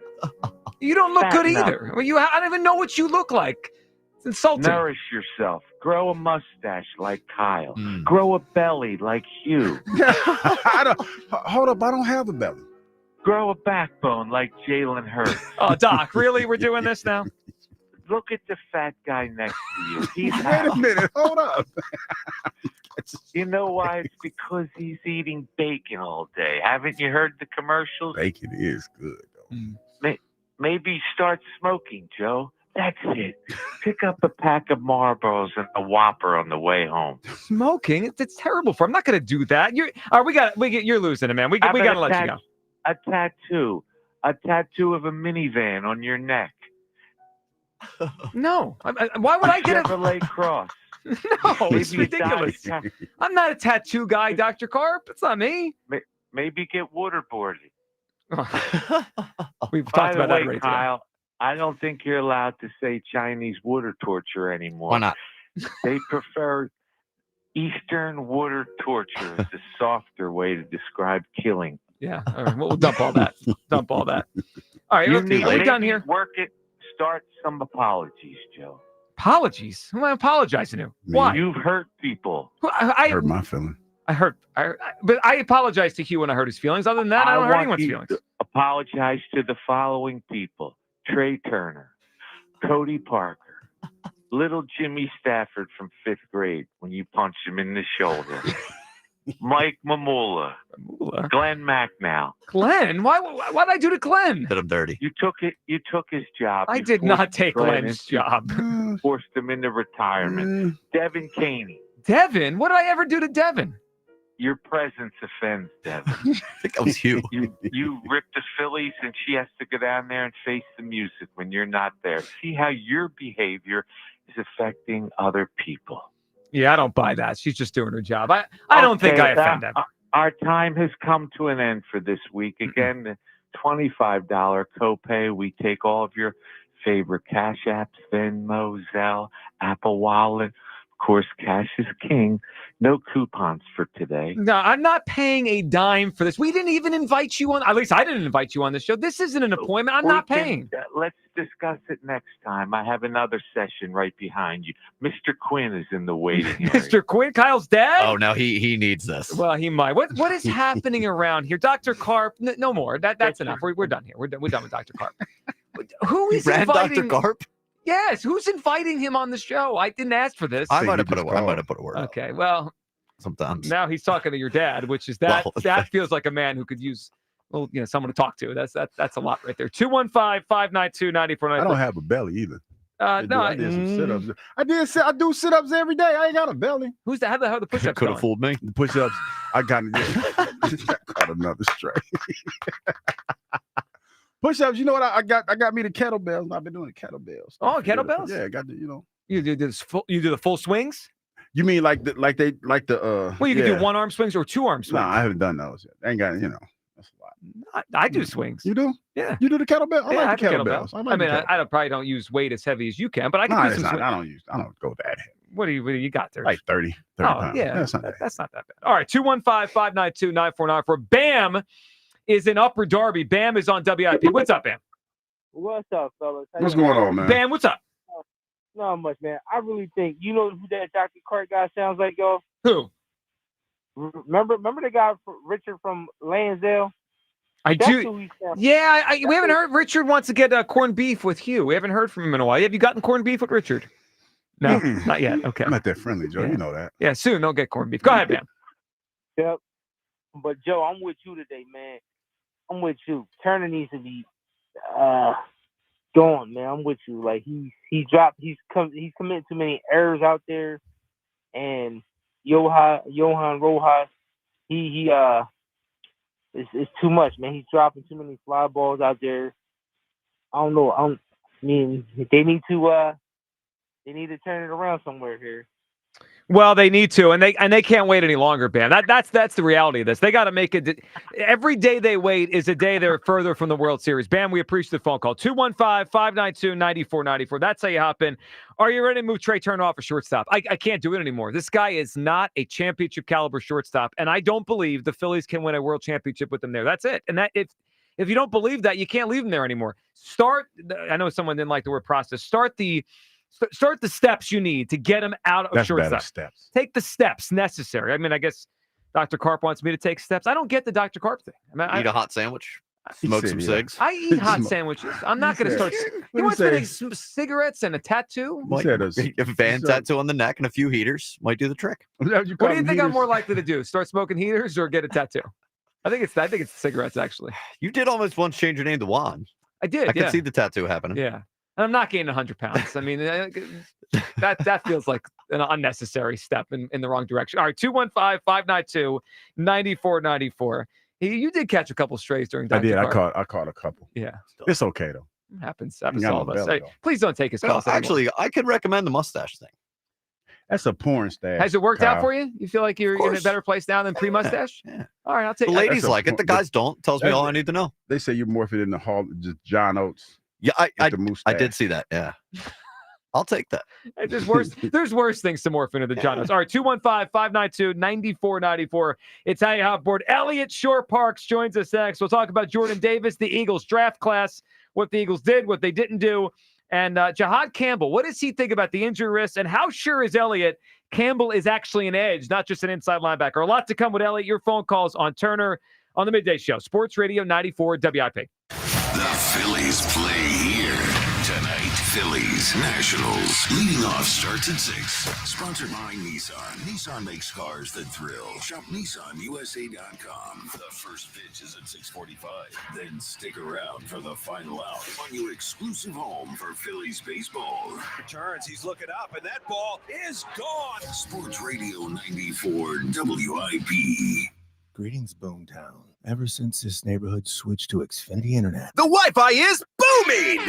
Speaker 17: You don't look good
Speaker 7: Fatten up.
Speaker 17: either. I don't even know what you look like. It's insulting.
Speaker 7: Nourish yourself. Grow a mustache like Kyle. Grow a belly like Hugh.
Speaker 2: Hold up, I don't have a belly.
Speaker 7: Grow a backbone like Jalen Hurts.
Speaker 17: Oh, Doc, really? We're doing this now?
Speaker 7: Look at the fat guy next to you. He's
Speaker 2: Wait a
Speaker 7: happy.
Speaker 2: minute. Hold up.
Speaker 7: You know why? It's because he's eating bacon all day. Haven't you heard the commercials?
Speaker 2: Bacon is good, though.
Speaker 7: Maybe start smoking, Joe. That's it. Pick up a pack of Marlboros and a Whopper on the way home.
Speaker 17: Smoking? It's terrible for. I'm not going to do that. You're losing it, man. We got to let you go.
Speaker 7: A tattoo of a minivan on your neck.
Speaker 17: No. Why would I get a
Speaker 7: Chevrolet Cross?
Speaker 17: No, it's ridiculous. I'm not a tattoo guy, Dr. Karp. It's not me.
Speaker 7: Maybe get waterboarded.
Speaker 17: We've
Speaker 7: By
Speaker 17: talked
Speaker 7: the
Speaker 17: about
Speaker 7: way,
Speaker 17: that already.
Speaker 7: Kyle, I don't think you're allowed to say Chinese water torture anymore.
Speaker 3: Why not?
Speaker 7: They prefer Eastern water torture as a softer way to describe killing.
Speaker 17: Yeah, all right, we'll dump all that. Dump all that. All right, are we done here?
Speaker 7: Work it. Start some apologies, Joe.
Speaker 17: Apologies? Who am I apologizing to? Why?
Speaker 7: You've hurt people.
Speaker 17: I
Speaker 2: hurt my feelings.
Speaker 17: But I apologize to Hugh when I hurt his feelings. Other than that, I don't hurt anyone's feelings.
Speaker 7: To apologize to the following people: Trey Turner, Cody Parker, little Jimmy Stafford from 5th grade when you punched him in the shoulder, Mike Mamula, Glenn Macnow.
Speaker 17: Glenn? What'd I do to Glenn?
Speaker 3: Did him dirty.
Speaker 7: You took his job.
Speaker 17: I
Speaker 7: You
Speaker 17: did
Speaker 7: forced
Speaker 17: not take
Speaker 7: Glenn
Speaker 17: Glenn's
Speaker 7: into-
Speaker 17: job.
Speaker 7: Forced him into retirement. Devin Caney.
Speaker 17: Devin? What did I ever do to Devin?
Speaker 7: Your presence offends Devin.
Speaker 3: I think that was Hugh.
Speaker 7: You rip the Phillies, and she has to go down there and face the music when you're not there. See how your behavior is affecting other people.
Speaker 17: Yeah, I don't buy that. She's just doing her job. I don't think I offend Devin.
Speaker 7: Our time has come to an end for this week. Again, the $25 copay. We take all of your favorite Cash Apps, Venmo, Zelle, Apple Wallet. Of course, cash is king. No coupons for today.
Speaker 17: No, I'm not paying a dime for this. We didn't even invite you on. At least I didn't invite you on the show. This isn't an appointment. I'm not paying.
Speaker 7: Let's discuss it next time. I have another session right behind you. Mr. Quinn is in the waiting area.
Speaker 17: Mr. Quinn, Kyle's dad?
Speaker 3: Oh, no, he needs this.
Speaker 17: Well, he might. What is happening around here? Dr. Karp, no more. That's enough. We're done here. We're done with Dr. Karp. Who is inviting
Speaker 3: Dr. Karp?
Speaker 17: Yes, who's inviting him on the show? I didn't ask for this.
Speaker 3: I might have put a word out.
Speaker 17: Okay, well,
Speaker 3: sometimes.
Speaker 17: Now he's talking to your dad, which is that
Speaker 3: Well,
Speaker 17: that feels like a man who could use someone to talk to. That's a lot right there. 215-592-9494.
Speaker 2: I don't have a belly either.
Speaker 17: No,
Speaker 2: I did some sit-ups. I do sit-ups every day. I ain't got a belly.
Speaker 17: Who's that? How the push-ups
Speaker 3: Could have fooled me.
Speaker 2: The push-ups. I got caught another stray. Push-ups. You know what? I got me the kettlebells. I've been doing the kettlebells.
Speaker 17: Oh, kettlebells?
Speaker 2: Yeah, I got the
Speaker 17: You do the full swings?
Speaker 2: You mean like the
Speaker 17: Well, you can do one arm swings or two arm swings.
Speaker 2: No, I haven't done those yet. I ain't got that's a lot.
Speaker 17: I do swings.
Speaker 2: You do?
Speaker 17: Yeah.
Speaker 2: You do the kettlebell? I
Speaker 17: Yeah,
Speaker 2: like the
Speaker 17: have
Speaker 2: kettlebells.
Speaker 17: I mean, I probably don't use weight as heavy as you can, but I can do some swings.
Speaker 2: I don't go that heavy.
Speaker 17: What do you got there?
Speaker 2: Like 30 pounds.
Speaker 17: Yeah,
Speaker 2: That's not bad.
Speaker 17: that's not that bad. All right, 215-592-9494. Bam is in Upper Darby. Bam is on WIP. What's up, Bam?
Speaker 8: What's up, fellas?
Speaker 2: What's going on, man?
Speaker 17: Bam, what's up?
Speaker 8: Not much, man. I really think who that Dr. Cart guy sounds like, yo?
Speaker 17: Who?
Speaker 8: Remember the guy Richard from Lansdale?
Speaker 17: I
Speaker 8: That's
Speaker 17: do.
Speaker 8: who he sounds
Speaker 17: Yeah, we haven't heard. Richard wants to get corned beef with Hugh. We haven't heard from him in a while. Have you gotten corned beef with Richard? No, not yet. Okay.
Speaker 2: I'm not that friendly, Joe. You know that.
Speaker 17: Yeah, soon they'll get corned beef. Go ahead, Bam.
Speaker 8: Yep. But Joe, I'm with you today, man. I'm with you. Turner needs to be going, man. I'm with you. Like he's committing too many errors out there, and Johan Rojas, it's too much, man. He's dropping too many fly balls out there. I don't know. I mean, they need to turn it around somewhere here.
Speaker 17: Well, they need to, and they can't wait any longer, Bam. That's the reality of this. They got to make it. Every day they wait is a day they're further from the World Series. Bam, we appreciate the phone call. 215-592-9494. That's how you hop in. Are you ready to move Trey Turner off a shortstop? I can't do it anymore. This guy is not a championship caliber shortstop, and I don't believe the Phillies can win a world championship with him there. That's it. And that if you don't believe that, you can't leave him there anymore. I know someone didn't like the word process. Start the steps you need to get him out of shortstop.
Speaker 2: Steps.
Speaker 17: Take the steps necessary. I mean, I guess Dr. Karp wants me to take steps. I don't get the Dr. Karp thing.
Speaker 3: Eat a hot sandwich. Smoke some cigs.
Speaker 17: I eat hot sandwiches. I'm not going to start. You want to some cigarettes and a tattoo?
Speaker 3: Like, a van tattoo on the neck and a few heaters might do the trick.
Speaker 17: What do you think I'm more likely to do? Start smoking heaters or get a tattoo? I think it's cigarettes, actually.
Speaker 3: You did almost once change your name to Juan.
Speaker 17: I did.
Speaker 3: I can see the tattoo happening.
Speaker 17: Yeah. And I'm not gaining 100 pounds. I mean, that feels like an unnecessary step in the wrong direction. All right, 215-592-9494. You did catch a couple strays during Dr.
Speaker 2: I did.
Speaker 17: Carr.
Speaker 2: I caught a couple.
Speaker 17: Yeah.
Speaker 2: It's okay, though.
Speaker 17: Happens to all of us. Hey, please don't take his
Speaker 3: Well,
Speaker 17: calls anymore.
Speaker 3: actually, I could recommend the mustache thing.
Speaker 2: That's a porn stash.
Speaker 17: Has it worked out
Speaker 2: Kyle.
Speaker 17: for you? You feel like you're in a better place now than pre-mustache?
Speaker 3: Yeah.
Speaker 17: All right, I'll take
Speaker 3: The
Speaker 17: it.
Speaker 3: ladies like it. The guys don't. Tells me all I need to know.
Speaker 2: They say you're more fit in the hall, just John Oates.
Speaker 3: Yeah, I
Speaker 2: the
Speaker 3: I did see that. Yeah. I'll take that.
Speaker 17: There's worse things to morph into than John Oates. All right, 215-592-9494. It's how you hot board. Elliot Shore Parks joins us next. We'll talk about Jordan Davis, the Eagles draft class, what the Eagles did, what they didn't do, and Jahad Campbell. What does he think about the injury risk, and how sure is Elliot Campbell is actually an edge, not just an inside linebacker? A lot to come with Elliot. Your phone calls on Turner on the Midday Show. Sports Radio 94 WIP.
Speaker 5: The Phillies play here tonight. Phillies Nationals. Leading off starts at 6. Sponsored by Nissan. Nissan makes cars that thrill. Shop NissanUSA.com. The first pitch is at 6:45. Then stick around for the final out on your exclusive home for Phillies baseball.
Speaker 9: Turns, he's looking up, and that ball is gone.
Speaker 5: Sports Radio 94 WIP.
Speaker 10: Greetings, Boomtown. Ever since this neighborhood switched to Xfinity Internet,
Speaker 15: The Wi-Fi is booming!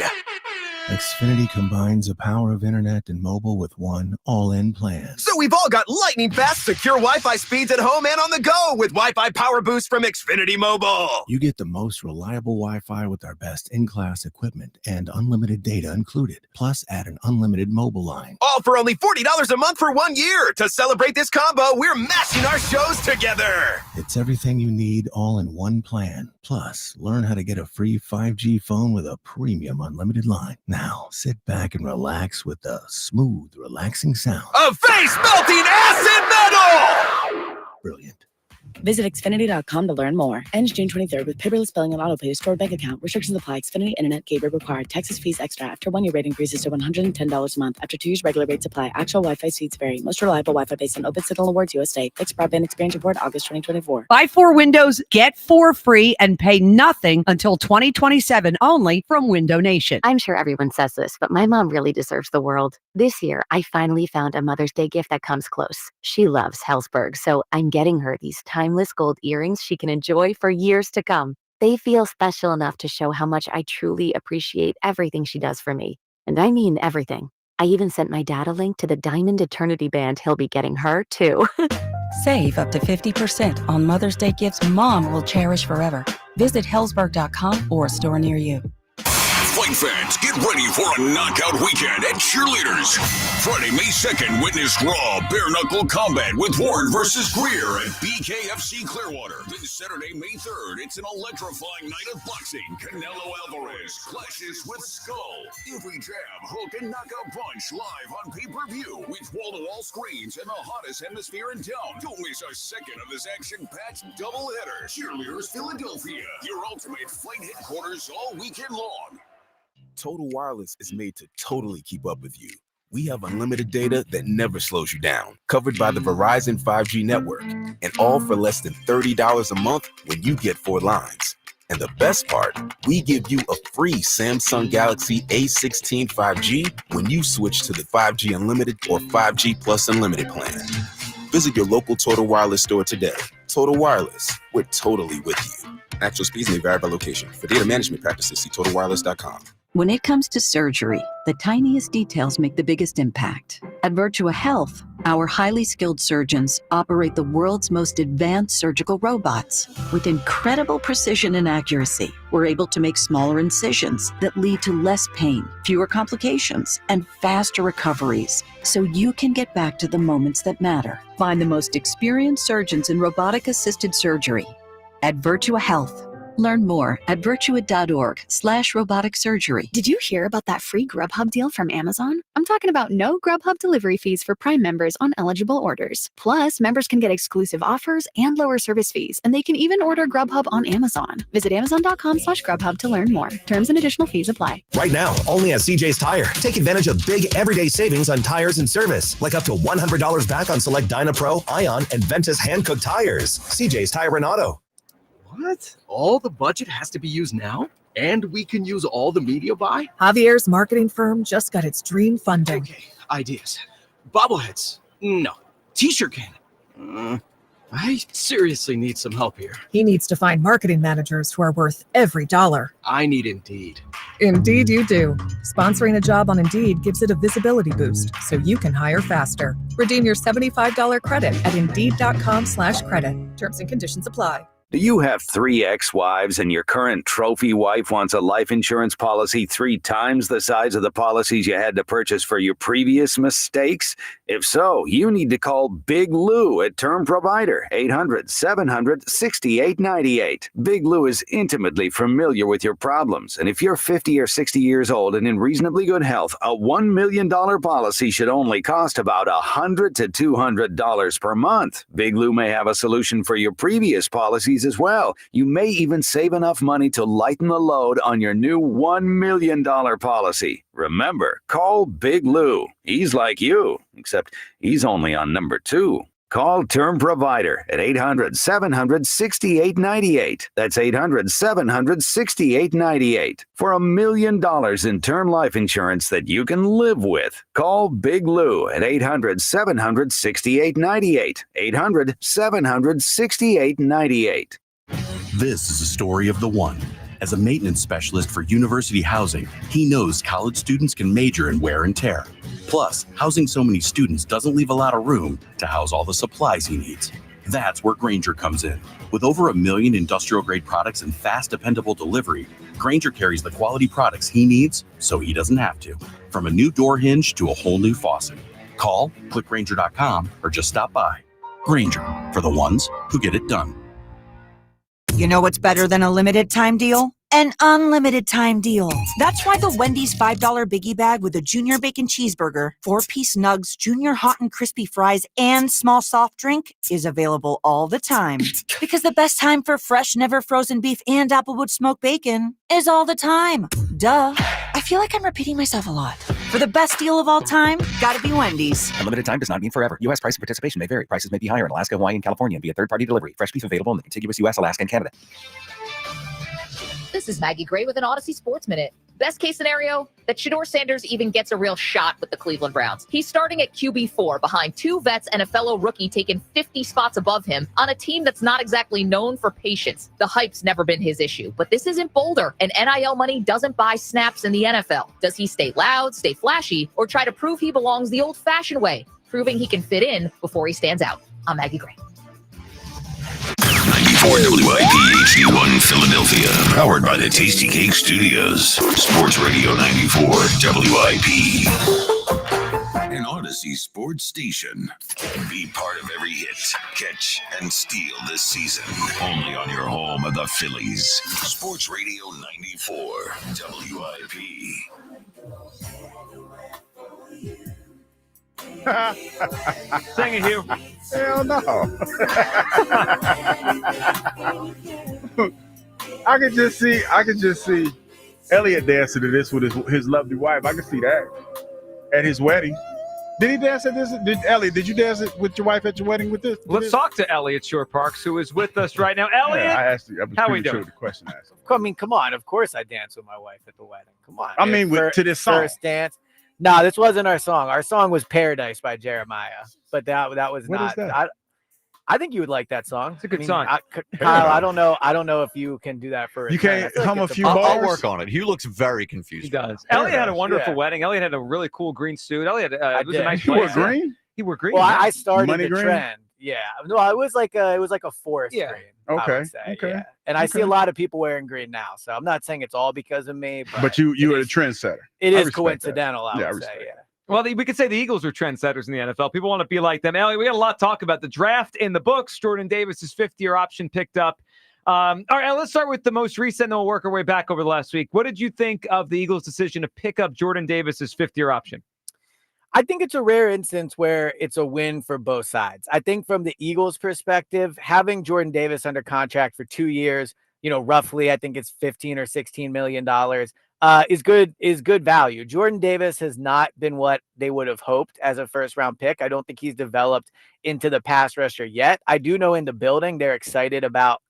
Speaker 10: Xfinity combines the power of internet and mobile with one all-in plan.
Speaker 15: So we've all got lightning-fast, secure Wi-Fi speeds at home and on the go with Wi-Fi Power Boost from Xfinity Mobile.
Speaker 10: You get the most reliable Wi-Fi with our best in-class equipment and unlimited data included. Plus, add an unlimited mobile line.
Speaker 15: All for only $40 a month for 1 year. To celebrate this combo, we're mashing our shows together.
Speaker 10: It's everything you need all in one plan. Plus, learn how to get a free 5G phone with a premium unlimited line. Now, sit back and relax with the smooth, relaxing sound
Speaker 15: of face-melting acid metal!
Speaker 10: Brilliant.
Speaker 12: Visit Xfinity.com to learn more. Ends June 23rd with paperless billing and auto-pay to stored bank account. Restrictions apply. Xfinity Internet gateway required. Texas fees extra. After 1 year rate increases to $110 a month. After 2 years, regular rates apply. Actual Wi-Fi speeds vary. Most reliable Wi-Fi based on Open Signal Awards USA. Fixed broadband experience report August 2024.
Speaker 23: Buy 4 windows, get 4 free, and pay nothing until 2027 only from Window Nation.
Speaker 24: I'm sure everyone says this, but my mom really deserves the world. This year, I finally found a Mother's Day gift that comes close. She loves Hellsberg, so I'm getting her these timeless gold earrings she can enjoy for years to come. They feel special enough to show how much I truly appreciate everything she does for me. And I mean everything. I even sent my dad a link to the Diamond Eternity band he'll be getting her, too.
Speaker 25: Save up to 50% on Mother's Day gifts Mom will cherish forever. Visit Hellsberg.com or a store near you.
Speaker 11: Fight fans, get ready for a knockout weekend at Cheerleaders. Friday, May 2nd, witness raw, bare-knuckle combat with Ward versus Greer at BKFC Clearwater. Then Saturday, May 3rd, it's an electrifying night of boxing. Canelo Alvarez clashes with Skull. Every jab, hook, and knockout punch live on pay-per-view with wall-to-wall screens and the hottest hemisphere in town. Don't miss a second of this action-packed doubleheader. Cheerleaders Philadelphia, your ultimate fight headquarters all weekend long.
Speaker 27: Total Wireless is made to totally keep up with you. We have unlimited data that never slows you down, covered by the Verizon 5G network, and all for less than $30 a month when you get 4 lines. And the best part, we give you a free Samsung Galaxy A16 5G when you switch to the 5G Unlimited or 5G Plus Unlimited plan. Visit your local Total Wireless store today. Total Wireless, we're totally with you. Actual speeds may vary by location. For data management practices, see TotalWireless.com.
Speaker 28: When it comes to surgery, the tiniest details make the biggest impact. At Virtua Health, our highly skilled surgeons operate the world's most advanced surgical robots. With incredible precision and accuracy, we're able to make smaller incisions that lead to less pain, fewer complications, and faster recoveries, so you can get back to the moments that matter. Find the most experienced surgeons in robotic-assisted surgery at Virtua Health. Learn more at virtuit.org/robotic surgery.
Speaker 6: Did you hear about that free Grubhub deal from Amazon? I'm talking about no Grubhub delivery fees for Prime members on eligible orders. Plus, members can get exclusive offers and lower service fees, and they can even order Grubhub on Amazon. Visit amazon.com/Grubhub to learn more. Terms and additional fees apply.
Speaker 15: Right now, only at CJ's Tire. Take advantage of big everyday savings on tires and service, like up to $100 back on select Dynapro, Ion, and Ventus hand-cooked tires. CJ's Tire and Auto.
Speaker 13: What? All the budget has to be used now? And we can use all the media buy?
Speaker 14: Javier's marketing firm just got its dream funding.
Speaker 13: Okay, ideas. Bobbleheads? No. T-shirt can? I seriously need some help here.
Speaker 14: He needs to find marketing managers who are worth every dollar.
Speaker 13: I need Indeed.
Speaker 14: Indeed you do. Sponsoring a job on Indeed gives it a visibility boost so you can hire faster. Redeem your $75 credit at Indeed.com/credit. Terms and conditions apply.
Speaker 18: Do you have 3 ex-wives and your current trophy wife wants a life insurance policy 3 times the size of the policies you had to purchase for your previous mistakes? If so, you need to call Big Lou at Term Provider, 800-700-6898. Big Lou is intimately familiar with your problems, and if you're 50 or 60 years old and in reasonably good health, a $1 million policy should only cost about $100 to $200 per month. Big Lou may have a solution for your previous policies as well. You may even save enough money to lighten the load on your new $1 million policy. Remember, call Big Lou. He's like you, except he's only on number 2. Call Term Provider at 800-700-6898. That's 800-700-6898 for $1 million in term life insurance that you can live with. Call Big Lou at 800-700-6898. 800-700-6898.
Speaker 19: This is a story of the one. As a maintenance specialist for university housing, he knows college students can major in wear and tear. Plus, housing so many students doesn't leave a lot of room to house all the supplies he needs. That's where Grainger comes in. With over 1 million industrial-grade products and fast, dependable delivery, Grainger carries the quality products he needs so he doesn't have to. From a new door hinge to a whole new faucet. Call, click Grainger.com, or just stop by. Grainger, for the ones who get it done.
Speaker 23: You know what's better than a limited time deal? An unlimited time deal. That's why the Wendy's $5 biggie bag with a junior bacon cheeseburger, 4-piece nugs, junior hot and crispy fries, and small soft drink is available all the time. Because the best time for fresh, never frozen beef and Applewood smoked bacon is all the time. Duh. I feel like I'm repeating myself a lot. For the best deal of all time, gotta be Wendy's.
Speaker 20: Unlimited time does not mean forever. U.S. price and participation may vary. Prices may be higher in Alaska, Hawaii, and California via third-party delivery. Fresh beef available in the contiguous U.S., Alaska, and Canada.
Speaker 21: This is Maggie Gray with an Odyssey Sports Minute. Best case scenario, that Shedeur Sanders even gets a real shot with the Cleveland Browns. He's starting at QB4 behind 2 vets and a fellow rookie taking 50 spots above him on a team that's not exactly known for patience. The hype's never been his issue, but this isn't Boulder, and NIL money doesn't buy snaps in the NFL. Does he stay loud, stay flashy, or try to prove he belongs the old-fashioned way, proving he can fit in before he stands out? I'm Maggie Gray.
Speaker 5: 94 WIP HD1 Philadelphia, powered by the Tasty Cake Studios. Sports Radio 94 WIP. An Odyssey sports station. Be part of every hit, catch, and steal this season. Only on your home of the Phillies. Sports Radio 94 WIP.
Speaker 17: Sing it, Hugh.
Speaker 2: Hell no. I could just see Elliot dancing to this with his lovely wife. I can see that at his wedding. Did he dance at this? Elliot, did you dance with your wife at your wedding with this?
Speaker 17: Let's talk to Elliot Shore Parks, who is with us right now. Elliot,
Speaker 2: yeah, I asked you.
Speaker 17: How we doing?
Speaker 2: The question asked.
Speaker 26: I mean, come on. Of course, I danced with my wife at the wedding. Come on.
Speaker 2: I mean, to this song.
Speaker 26: First dance. No, this wasn't our song. Our song was "Paradise" by Jeremiah, but that was
Speaker 2: what
Speaker 26: not.
Speaker 2: Is that?
Speaker 26: I think you would like that song.
Speaker 17: It's a good song.
Speaker 26: Kyle, I don't know if you can do that for.
Speaker 2: You can't hum a few
Speaker 3: I'll
Speaker 2: bars.
Speaker 3: work on it. Hugh looks very confused.
Speaker 17: He does. Elliot had a wonderful wedding. Elliot had a really cool green suit. Elliot, it was a nice.
Speaker 2: You wore green?
Speaker 17: He wore green.
Speaker 26: Well, I started
Speaker 2: Money
Speaker 26: the
Speaker 2: green?
Speaker 26: trend. Yeah, no, it was like a forest green. I would say, yeah. And I see a lot of people wearing green now, so I'm not saying it's all because of me.
Speaker 2: But you are a trendsetter.
Speaker 26: It is coincidental, I would say. Yeah.
Speaker 17: Well, we could say the Eagles are trendsetters in the NFL. People want to be like them. Elliot, we got a lot to talk about. The draft in the books. Jordan Davis' 5th-year option picked up. All right, let's start with the most recent, and then we'll work our way back over the last week. What did you think of the Eagles' decision to pick up Jordan Davis's fifth-year option?
Speaker 26: I think it's a rare instance where it's a win for both sides. I think from the Eagles' perspective, having Jordan Davis under contract for 2 years, roughly, I think it's $15 or $16 million, is good value. Jordan Davis has not been what they would have hoped as a first-round pick. I don't think he's developed into the pass rusher yet. I do know in the building they're excited about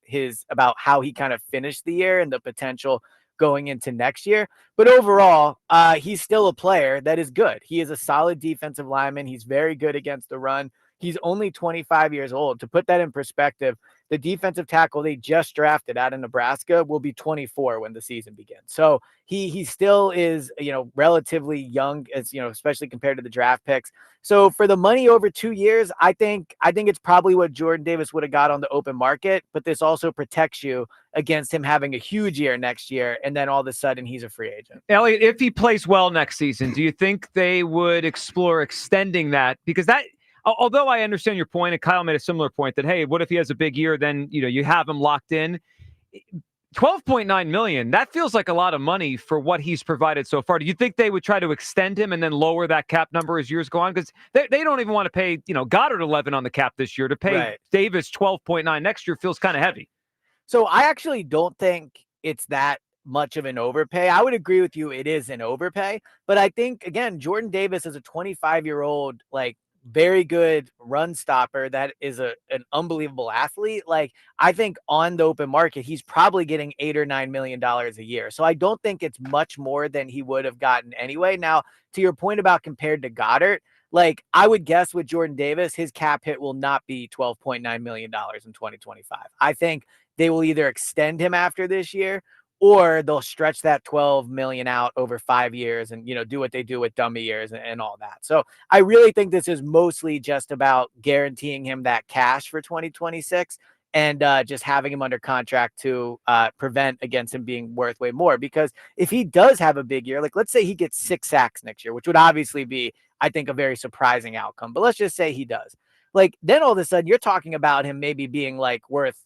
Speaker 26: how he kind of finished the year and the potential going into next year. But overall, he's still a player that is good. He is a solid defensive lineman. He's very good against the run. He's only 25 years old. To put that in perspective, the defensive tackle they just drafted out of Nebraska will be 24 when the season begins. So he still is, relatively young, as especially compared to the draft picks. So for the money over 2 years, I think it's probably what Jordan Davis would have got on the open market, but this also protects you against him having a huge year next year, and then all of a sudden he's a free agent.
Speaker 17: Elliot, if he plays well next season, do you think they would explore extending that? Because that, although I understand your point, and Kyle made a similar point that, hey, what if he has a big year? Then, you have him locked in. $12.9 million, that feels like a lot of money for what he's provided so far. Do you think they would try to extend him and then lower that cap number as years go on? Because they don't even want to pay, Goddard 11 on the cap this year. To pay Davis 12.9 next year feels kind of heavy.
Speaker 26: So I actually don't think it's that much of an overpay. I would agree with you. It is an overpay, but I think, again, Jordan Davis is a 25-year-old, very good run stopper that is an unbelievable athlete. I think on the open market, he's probably getting $8 or $9 million a year. So I don't think it's much more than he would have gotten anyway. Now, to your point about compared to Goddard, I would guess with Jordan Davis, his cap hit will not be $12.9 million in 2025. I think they will either extend him after this year, or they'll stretch that 12 million out over 5 years and, do what they do with dummy years and all that. So I really think this is mostly just about guaranteeing him that cash for 2026 and just having him under contract to prevent against him being worth way more. Because if he does have a big year, let's say he gets 6 sacks next year, which would obviously be, I think, a very surprising outcome. But let's just say he does. Then all of a sudden you're talking about him maybe being worth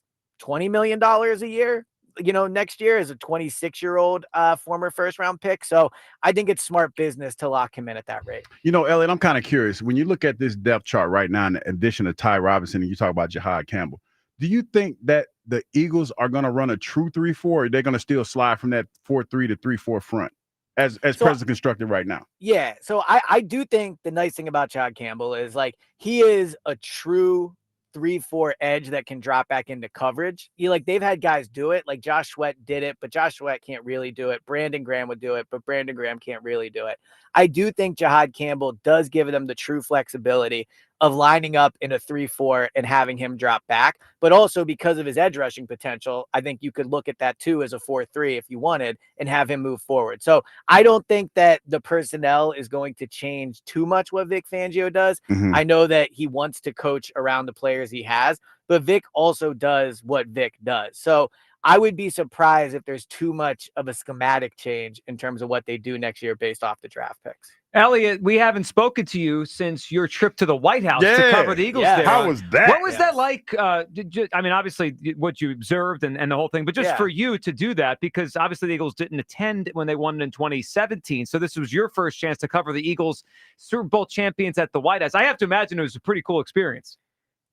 Speaker 26: $20 million a year, next year as a 26-year-old former first-round pick. So I think it's smart business to lock him in at that rate.
Speaker 2: Elliot, I'm kind of curious. When you look at this depth chart right now, in addition to Ty Robinson, and you talk about Jahad Campbell, do you think that the Eagles are going to run a true 3-4, or they're going to still slide from that 4-3 to 3-4 front as presently constructed right now?
Speaker 26: Yeah. So I do think the nice thing about Jahad Campbell is he is a true 3-4 edge that can drop back into coverage. They've had guys do it. Josh Sweat did it, but Josh Sweat can't really do it. Brandon Graham would do it, but Brandon Graham can't really do it. I do think Jahad Campbell does give them the true flexibility of lining up in a 3-4 and having him drop back. But also because of his edge rushing potential, I think you could look at that too as a 4-3 if you wanted and have him move forward. So I don't think that the personnel is going to change too much what Vic Fangio does.
Speaker 2: Mm-hmm.
Speaker 26: I know that he wants to coach around the players he has, but Vic also does what Vic does. So I would be surprised if there's too much of a schematic change in terms of what they do next year based off the draft picks.
Speaker 17: Elliot, we haven't spoken to you since your trip to the White House to cover the Eagles there.
Speaker 2: How was that?
Speaker 17: What was that like? Obviously, what you observed and the whole thing, but just for you to do that, because obviously the Eagles didn't attend when they won in 2017. So this was your first chance to cover the Eagles, Super Bowl champions at the White House. I have to imagine it was a pretty cool experience.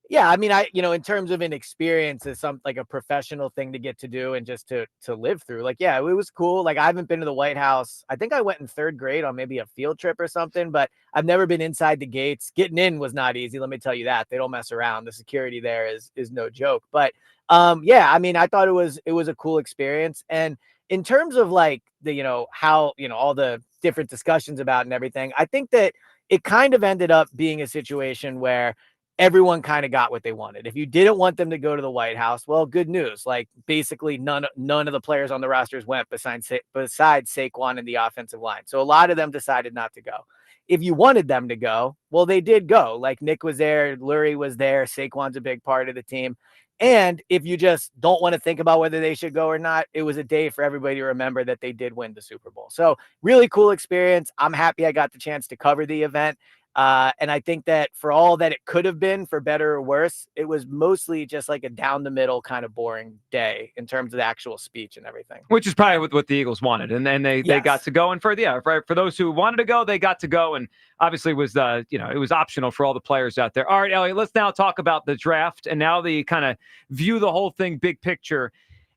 Speaker 26: Yeah, I mean, in terms of an experience, it's a professional thing to get to do and just to live through. It was cool. I haven't been to the White House. I think I went in 3rd grade on maybe a field trip or something, but I've never been inside the gates. Getting in was not easy. Let me tell you that. They don't mess around. The security there is no joke. But I thought it was a cool experience. And in terms of how, all the different discussions about and everything, I think that it kind of ended up being a situation where everyone kind of got what they wanted. If you didn't want them to go to the White House, well, good news. Basically none of the players on the rosters went besides Saquon and the offensive line. So a lot of them decided not to go. If you wanted them to go, well, they did go. Nick was there, Lurie was there, Saquon's a big part of the team. And if you just don't want to think about whether they should go or not, it was a day for everybody to remember that they did win the Super Bowl. So really cool experience. I'm happy I got the chance to cover the event. And I think that for all that it could have been, for better or worse, it was mostly just like a down the middle kind of boring day in terms of the actual speech and everything.
Speaker 17: Which is probably what the Eagles wanted. And then they got to go. And for those who wanted to go, they got to go. And obviously it was optional for all the players out there. All right, Elliot, let's now talk about the draft and now the kind of view the whole thing big picture.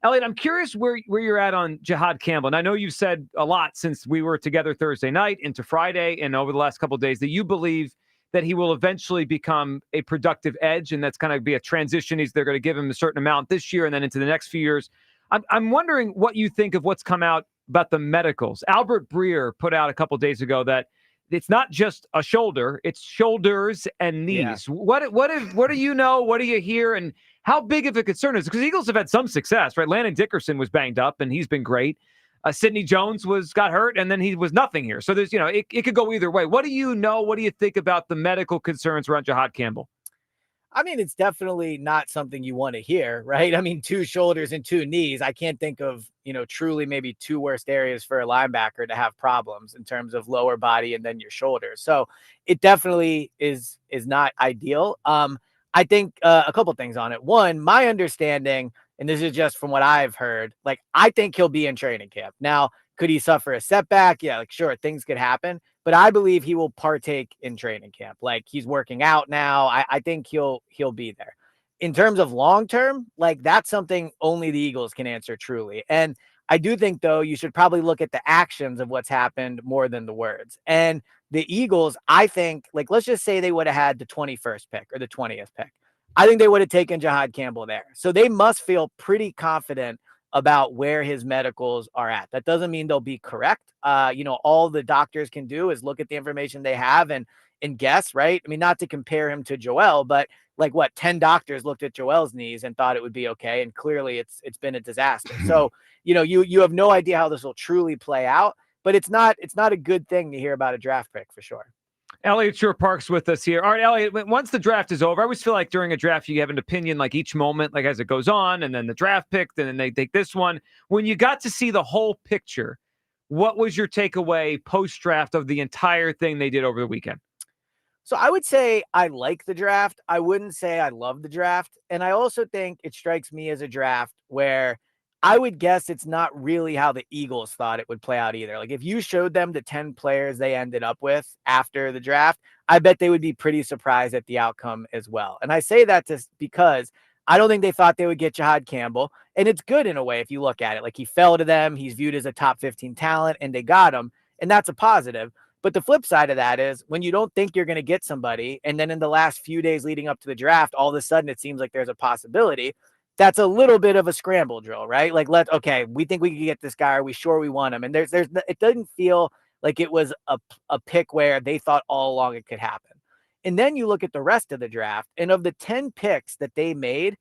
Speaker 17: Elliot, I'm curious where you're at on Jihad Campbell. And I know you've said a lot since we were together Thursday night into Friday and over the last couple of days that you believe that he will eventually become a productive edge, and that's going to be a transition. They're going to give him a certain amount this year and then into the next few years. I'm wondering what you think of what's come out about the medicals. Albert Breer put out a couple of days ago that it's not just a shoulder, it's shoulders and knees. Yeah. What do you know? What do you hear? And how big of a concern is it? Because Eagles have had some success, right? Landon Dickerson was banged up, and he's been great. Sidney Jones got hurt, and then he was nothing here. So there's, it could go either way. What do you know? What do you think about the medical concerns around Jihad Campbell?
Speaker 26: I mean, it's definitely not something you want to hear, right? I mean, 2 shoulders and 2 knees. I can't think of, truly maybe 2 worst areas for a linebacker to have problems in terms of lower body and then your shoulders. So it definitely is not ideal. I think a couple things on it. One, my understanding, and this is just from what I've heard, like, I think he'll be in training camp. Now, could he suffer a setback? Yeah, like, sure, things could happen, but I believe he will partake in training camp. Like, he's working out now. I think he'll be there. In terms of long-term, like, that's something only the Eagles can answer truly. And I do think, though, you should probably look at the actions of what's happened more than the words. And the Eagles, I think, like, let's just say they would have had the 21st pick or the 20th pick. I think they would have taken Jihad Campbell there. So they must feel pretty confident about where his medicals are at. That doesn't mean they'll be correct. All the doctors can do is look at the information they have and guess, right? I mean, not to compare him to Joel, but 10 doctors looked at Joel's knees and thought it would be okay. And clearly it's been a disaster. So, you have no idea how this will truly play out, but it's not a good thing to hear about a draft pick for sure.
Speaker 17: Elliot Shore Park's with us here. All right, Elliot, once the draft is over, I always feel like during a draft, you have an opinion like each moment, like as it goes on, and then the draft pick, and then they take this one. When you got to see the whole picture, what was your takeaway post-draft of the entire thing they did over the weekend?
Speaker 26: So I would say I like the draft. I wouldn't say I love the draft. And I also think it strikes me as a draft where I would guess it's not really how the Eagles thought it would play out either. Like, if you showed them the 10 players they ended up with after the draft, I bet they would be pretty surprised at the outcome as well. And I say that just because I don't think they thought they would get Jihad Campbell. And it's good in a way if you look at it. Like, he fell to them. He's viewed as a top 15 talent, and they got him. And that's a positive. But the flip side of that is when you don't think you're going to get somebody, and then in the last few days leading up to the draft, all of a sudden it seems like there's a possibility. That's a little bit of a scramble drill, right? Like, we think we can get this guy. Are we sure we want him? And it doesn't feel like it was a pick where they thought all along it could happen. And then you look at the rest of the draft, and of the 10 picks that they made,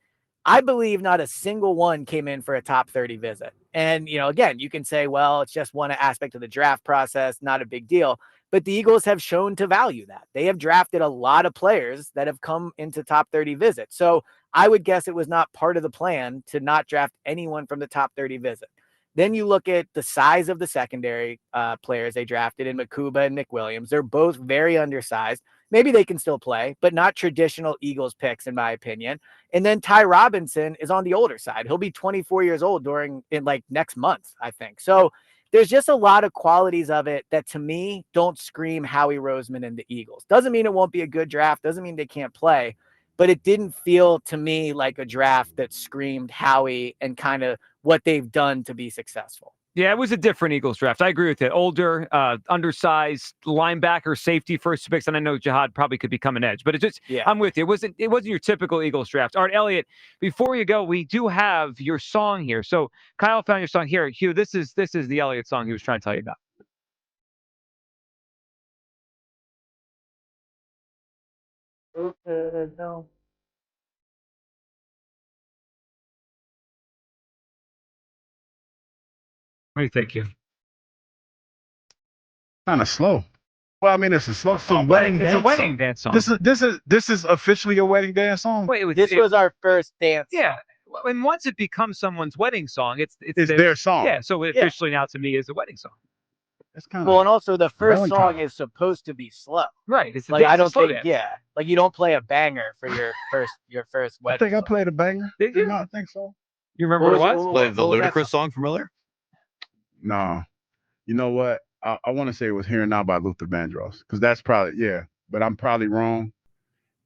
Speaker 26: I believe not a single one came in for a top 30 visit. And, again, you can say, well, it's just one aspect of the draft process, not a big deal. But the Eagles have shown to value that. They have drafted a lot of players that have come into top 30 visits. So I would guess it was not part of the plan to not draft anyone from the top 30 visit. Then you look at the size of the secondary players they drafted in Makuba and Nick Williams. They're both very undersized. Maybe they can still play, but not traditional Eagles picks, in my opinion. And then Ty Robinson is on the older side. He'll be 24 years old next month, I think. So there's just a lot of qualities of it that, to me, don't scream Howie Roseman and the Eagles. Doesn't mean it won't be a good draft. Doesn't mean they can't play. But it didn't feel to me like a draft that screamed Howie and kind of what they've done to be successful.
Speaker 17: Yeah, it was a different Eagles draft. I agree with it. Older, undersized linebacker, safety, first picks, and I know Jihad probably could become an edge. But I'm with you. It wasn't your typical Eagles draft. All right, Elliot. Before you go, we do have your song here. So Kyle found your song here. Hugh, this is the Elliot song he was trying to tell you about.
Speaker 26: No.
Speaker 17: What do you think, Hugh?
Speaker 2: Kind of slow. Well, I mean, it's a slow song.
Speaker 17: It's a wedding dance song.
Speaker 2: This is officially a wedding dance song.
Speaker 17: Wait,
Speaker 26: this was our first dance.
Speaker 17: Yeah. And once it becomes someone's wedding song, it's
Speaker 2: their song.
Speaker 17: Yeah. So officially now to me is a wedding song.
Speaker 2: It's kind of
Speaker 26: Well, and also the first
Speaker 2: Valentine.
Speaker 26: song is supposed to be slow.
Speaker 17: Right. It's
Speaker 26: Like I
Speaker 17: it's a
Speaker 26: don't
Speaker 17: slow
Speaker 26: think,
Speaker 17: dance.
Speaker 26: like you don't play a banger for your first
Speaker 2: I
Speaker 26: wedding.
Speaker 2: think I played a banger.
Speaker 17: Did you?
Speaker 2: No, I think so.
Speaker 17: You remember what it was?
Speaker 3: Play the
Speaker 26: What was that
Speaker 3: ludicrous song from earlier.
Speaker 2: No, you know what? I want to say it was "Here and Now" by Luther Vandross, because that's probably but I'm probably wrong,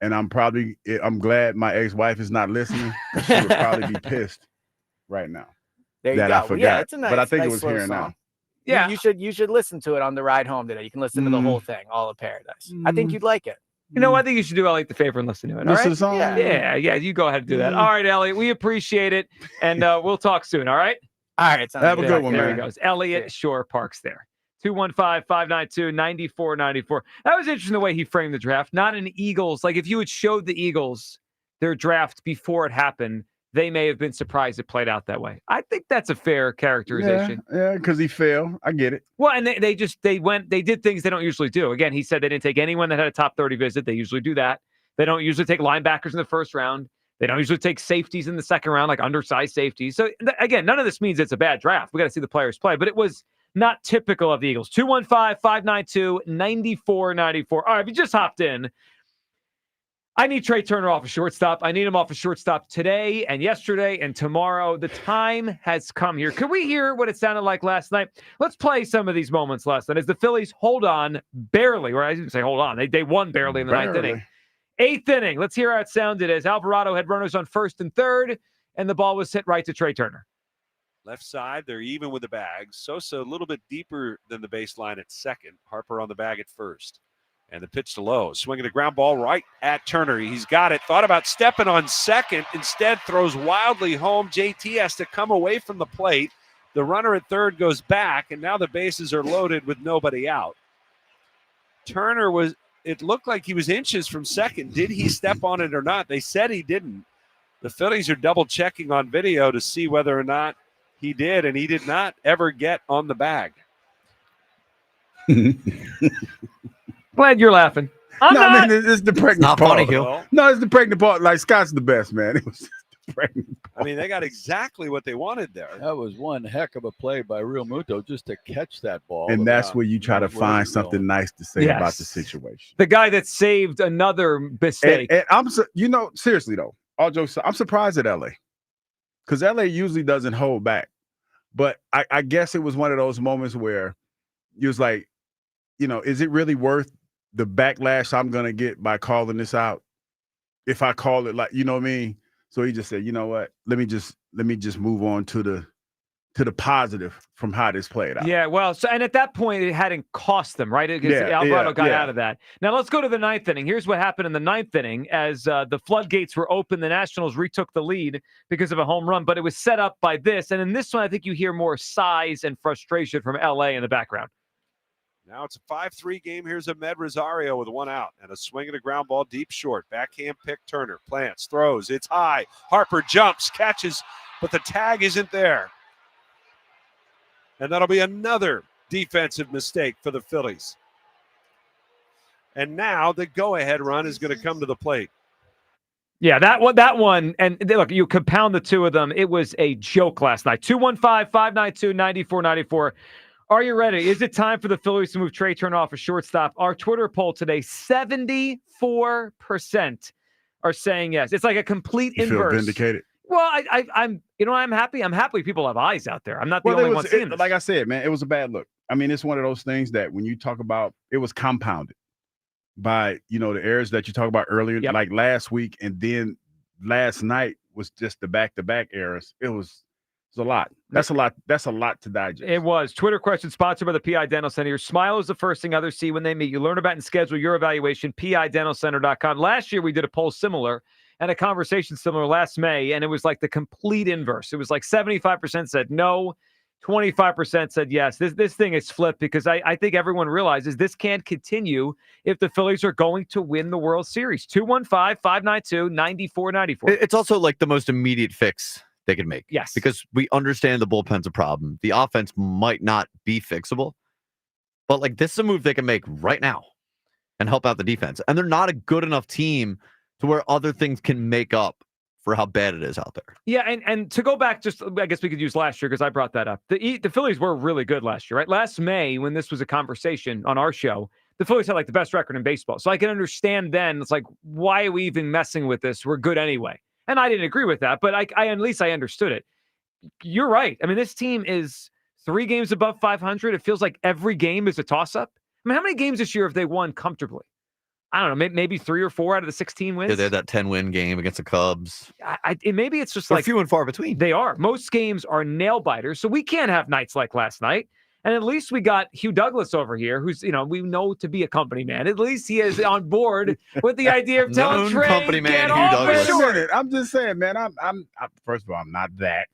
Speaker 2: and I'm glad my ex-wife is not listening. 'Cause she would probably be pissed right now
Speaker 26: There you
Speaker 2: that
Speaker 26: go.
Speaker 2: I
Speaker 26: Well,
Speaker 2: forgot.
Speaker 26: yeah, it's a nice,
Speaker 2: but I think
Speaker 26: nice
Speaker 2: it was
Speaker 26: slow
Speaker 2: "Here and
Speaker 26: song.
Speaker 2: Now."
Speaker 17: Yeah.
Speaker 26: You should listen to it on the ride home today. You can listen to the whole thing, All of Paradise. I think you'd like it.
Speaker 17: You know, I think you should do Elliot the favor and listen to it. All
Speaker 2: Listen to
Speaker 17: right?
Speaker 2: the song?
Speaker 17: Yeah. You go ahead and do that. All right, Elliot. We appreciate it, and we'll talk soon. All right.
Speaker 26: All right. Sounds
Speaker 2: Have a
Speaker 26: good.
Speaker 2: good one,
Speaker 17: There
Speaker 2: man.
Speaker 17: he goes. Elliot Shore Parks there. 215-592-9494. That was interesting the way he framed the draft. Not an Eagles. Like if you had showed the Eagles their draft before it happened, they may have been surprised it played out that way. I think that's a fair characterization.
Speaker 2: Yeah, because he failed. I get it.
Speaker 17: Well, and they did things they don't usually do. Again, he said they didn't take anyone that had a top 30 visit. They usually do that. They don't usually take linebackers in the first round. They don't usually take safeties in the second round, like undersized safeties. So again, none of this means it's a bad draft. We got to see the players play, but it was not typical of the Eagles. 215-592-9494. All right, if you just hopped in, I need Trey Turner off a shortstop. I need him off a shortstop today and yesterday and tomorrow. The time has come here. Could we hear what it sounded like last night? Let's play some of these moments last night as the Phillies hold on barely, or I didn't say hold on. They won barely in the ninth inning. Eighth inning. Let's hear how it sounded as Alvarado had runners on first and third, and the ball was hit right to Trey Turner.
Speaker 1: Left side, they're even with the bag. Sosa a little bit deeper than the baseline at second. Harper on the bag at first. And the pitch to Lowe. Swinging a ground ball right at Turner. He's got it. Thought about stepping on second. Instead throws wildly home. JT has to come away from the plate. The runner at third goes back, and now the bases are loaded with nobody out. Turner it looked like he was inches from second. Did he step on it or not? They said he didn't. The Phillies are double checking on video to see whether or not he did, and he did not ever get on the bag.
Speaker 17: Glad you're laughing.
Speaker 2: I mean, it's the pregnant
Speaker 3: not
Speaker 2: part.
Speaker 3: funny, Hill.
Speaker 2: No, it's the pregnant part. Like Scott's the best, man. It was the pregnant part.
Speaker 1: I mean, they got exactly what they wanted there.
Speaker 4: That was one heck of a play by Real Muto just to catch that ball.
Speaker 2: And that's where you try to find something nice to say about the situation.
Speaker 17: The guy that saved another mistake.
Speaker 2: And I'm, seriously though, all jokes aside, I'm surprised at LA, because LA usually doesn't hold back. But I guess it was one of those moments where you was like, is it really worth the backlash I'm gonna get by calling this out? If I call it, like, you know what I mean? So he just said, you know what? Let me just move on to the positive from how this played out.
Speaker 17: Yeah, well, and at that point, it hadn't cost them, right? Because Alvarado got out of that. Now, let's go to the ninth inning. Here's what happened in the ninth inning. As the floodgates were open, the Nationals retook the lead because of a home run, but it was set up by this. And in this one, I think you hear more sighs and frustration from L.A. in the background.
Speaker 1: Now it's a 5-3 game. Here's Ahmed Rosario with one out and a swing and a ground ball deep short. Backhand pick Turner. Plants, throws. It's high. Harper jumps, catches, but the tag isn't there. And that'll be another defensive mistake for the Phillies. And now the go-ahead run is going to come to the plate.
Speaker 17: Yeah, that one, and look, you compound the two of them. It was a joke last night. 215-592-9494. Are you ready? Is it time for the Phillies to move Trey Turner off a shortstop? Our Twitter poll today, 74% are saying yes. It's like a complete inverse.
Speaker 2: Feel vindicated?
Speaker 17: Well, I'm happy. I'm happy people have eyes out there. I'm not the only one seeing this.
Speaker 2: Like I said, man, it was a bad look. I mean, it's one of those things that when you talk about, it was compounded by, the errors that you talked about earlier, like last week, and then last night was just the back-to-back errors. It was a lot. That's a lot. That's a lot to digest.
Speaker 17: It was. Twitter question sponsored by the PI Dental Center. Your smile is the first thing others see when they meet. You learn about and schedule your evaluation, PIDentalCenter.com. Last year, we did a poll similar and a conversation similar last May, and it was like the complete inverse. It was like 75% said no, 25% said yes. This thing is flipped because I think everyone realizes this can't continue if the Phillies are going to win the World Series. 215-592-9494.
Speaker 3: It's also like the most immediate fix they can make.
Speaker 17: Yes.
Speaker 3: Because we understand the bullpen's a problem. The offense might not be fixable, but like this is a move they can make right now and help out the defense. And they're not a good enough team to where other things can make up for how bad it is out there.
Speaker 17: Yeah, and to go back, just I guess we could use last year because I brought that up. The Phillies were really good last year, right? Last May, when this was a conversation on our show, the Phillies had like the best record in baseball. So I can understand then. It's like, why are we even messing with this? We're good anyway. And I didn't agree with that, but I at least I understood it. You're right. I mean, this team is 3 games above 500. It feels like every game is a toss-up. I mean, how many games this year have they won comfortably? I don't know, maybe 3 or 4 out of the 16 wins.
Speaker 3: Yeah, they had that 10-win game against the Cubs.
Speaker 17: Maybe it's just
Speaker 3: They're
Speaker 17: like
Speaker 3: few and far between.
Speaker 17: They are. Most games are nail-biters, so we can't have nights like last night. And at least we got Hugh Douglas over here, who's, we know to be a company man. At least he is on board with the idea of telling Trey,
Speaker 3: company man,
Speaker 17: get
Speaker 3: Hugh
Speaker 17: off
Speaker 3: Douglas.
Speaker 17: it.
Speaker 2: Wait a minute. I'm just saying, man. I'm first of all, I'm not that.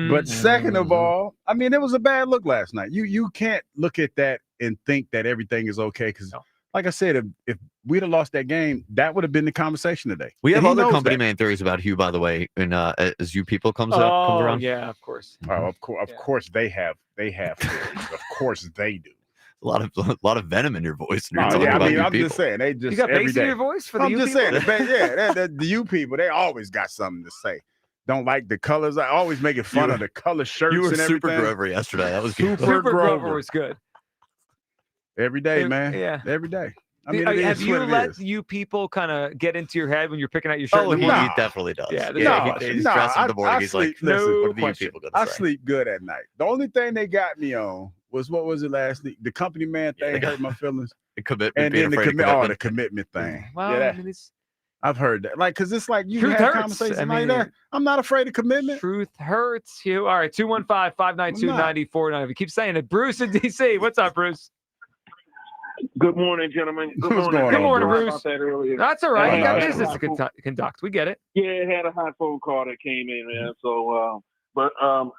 Speaker 2: But second of all, I mean, it was a bad look last night. You can't look at that and think that everything is okay because, like I said, if we'd have lost that game, that would have been the conversation today.
Speaker 3: We have
Speaker 2: And he
Speaker 3: other
Speaker 2: knows
Speaker 3: company
Speaker 2: that.
Speaker 3: man theories about Hugh, by the way, and as you people comes
Speaker 17: Oh,
Speaker 3: around.
Speaker 17: yeah, of course.
Speaker 2: Oh, of course they have. They have. theories. Of course they do.
Speaker 3: A lot of venom in your voice. When you're
Speaker 2: Oh,
Speaker 3: talking
Speaker 2: yeah, I
Speaker 3: about
Speaker 2: mean,
Speaker 3: you
Speaker 2: I'm
Speaker 3: people.
Speaker 2: just saying they just
Speaker 17: You got
Speaker 2: every
Speaker 17: bass in
Speaker 2: day.
Speaker 17: your voice for the
Speaker 2: I'm
Speaker 17: you
Speaker 2: just
Speaker 17: people?
Speaker 2: saying, the you people, they always got something to say. Don't like the colors. I always making fun of the color shirts.
Speaker 3: You were
Speaker 2: and
Speaker 3: Super
Speaker 2: everything.
Speaker 3: Grover yesterday. That was good.
Speaker 2: Super
Speaker 17: Super
Speaker 2: Grover.
Speaker 17: Grover was good.
Speaker 2: Every day, man.
Speaker 17: Yeah.
Speaker 2: Every day. I mean, it
Speaker 17: have
Speaker 2: is
Speaker 17: you
Speaker 2: what it
Speaker 17: let
Speaker 2: is.
Speaker 17: you people kind of get into your head when you're picking out your shirt?
Speaker 3: Oh,
Speaker 17: in the
Speaker 3: he
Speaker 17: morning?
Speaker 3: definitely does.
Speaker 17: Yeah,
Speaker 3: He's dressing in the morning. He's like,
Speaker 2: listen,
Speaker 3: what are the you people going to
Speaker 2: I
Speaker 3: say?
Speaker 2: sleep good at night. The only thing they got me on was what was it last week? The company man thing hurt my feelings.
Speaker 3: The commitment,
Speaker 2: And
Speaker 3: being
Speaker 2: then the
Speaker 3: afraid of commitment.
Speaker 2: the commitment thing.
Speaker 17: Well,
Speaker 2: Yeah, that-
Speaker 17: I mean,
Speaker 2: I've heard that. Like, cause it's like you
Speaker 17: Truth
Speaker 2: have
Speaker 17: hurts.
Speaker 2: conversations
Speaker 17: I
Speaker 2: like
Speaker 17: mean,
Speaker 2: that. I'm not afraid of commitment.
Speaker 17: Truth hurts you. All right, 215-592-9490. You keep saying it. Bruce in D.C. What's up, Bruce?
Speaker 7: Good morning, gentlemen. Good
Speaker 2: What's
Speaker 7: morning.
Speaker 2: going
Speaker 17: Good morning,
Speaker 7: Sorry
Speaker 17: Bruce.
Speaker 7: about that earlier.
Speaker 17: That's all right. You got
Speaker 7: I had a
Speaker 17: business
Speaker 7: hot
Speaker 17: to
Speaker 7: phone-
Speaker 17: conduct. We get it.
Speaker 7: Yeah, it had a hot phone call that came in, man. So, but no,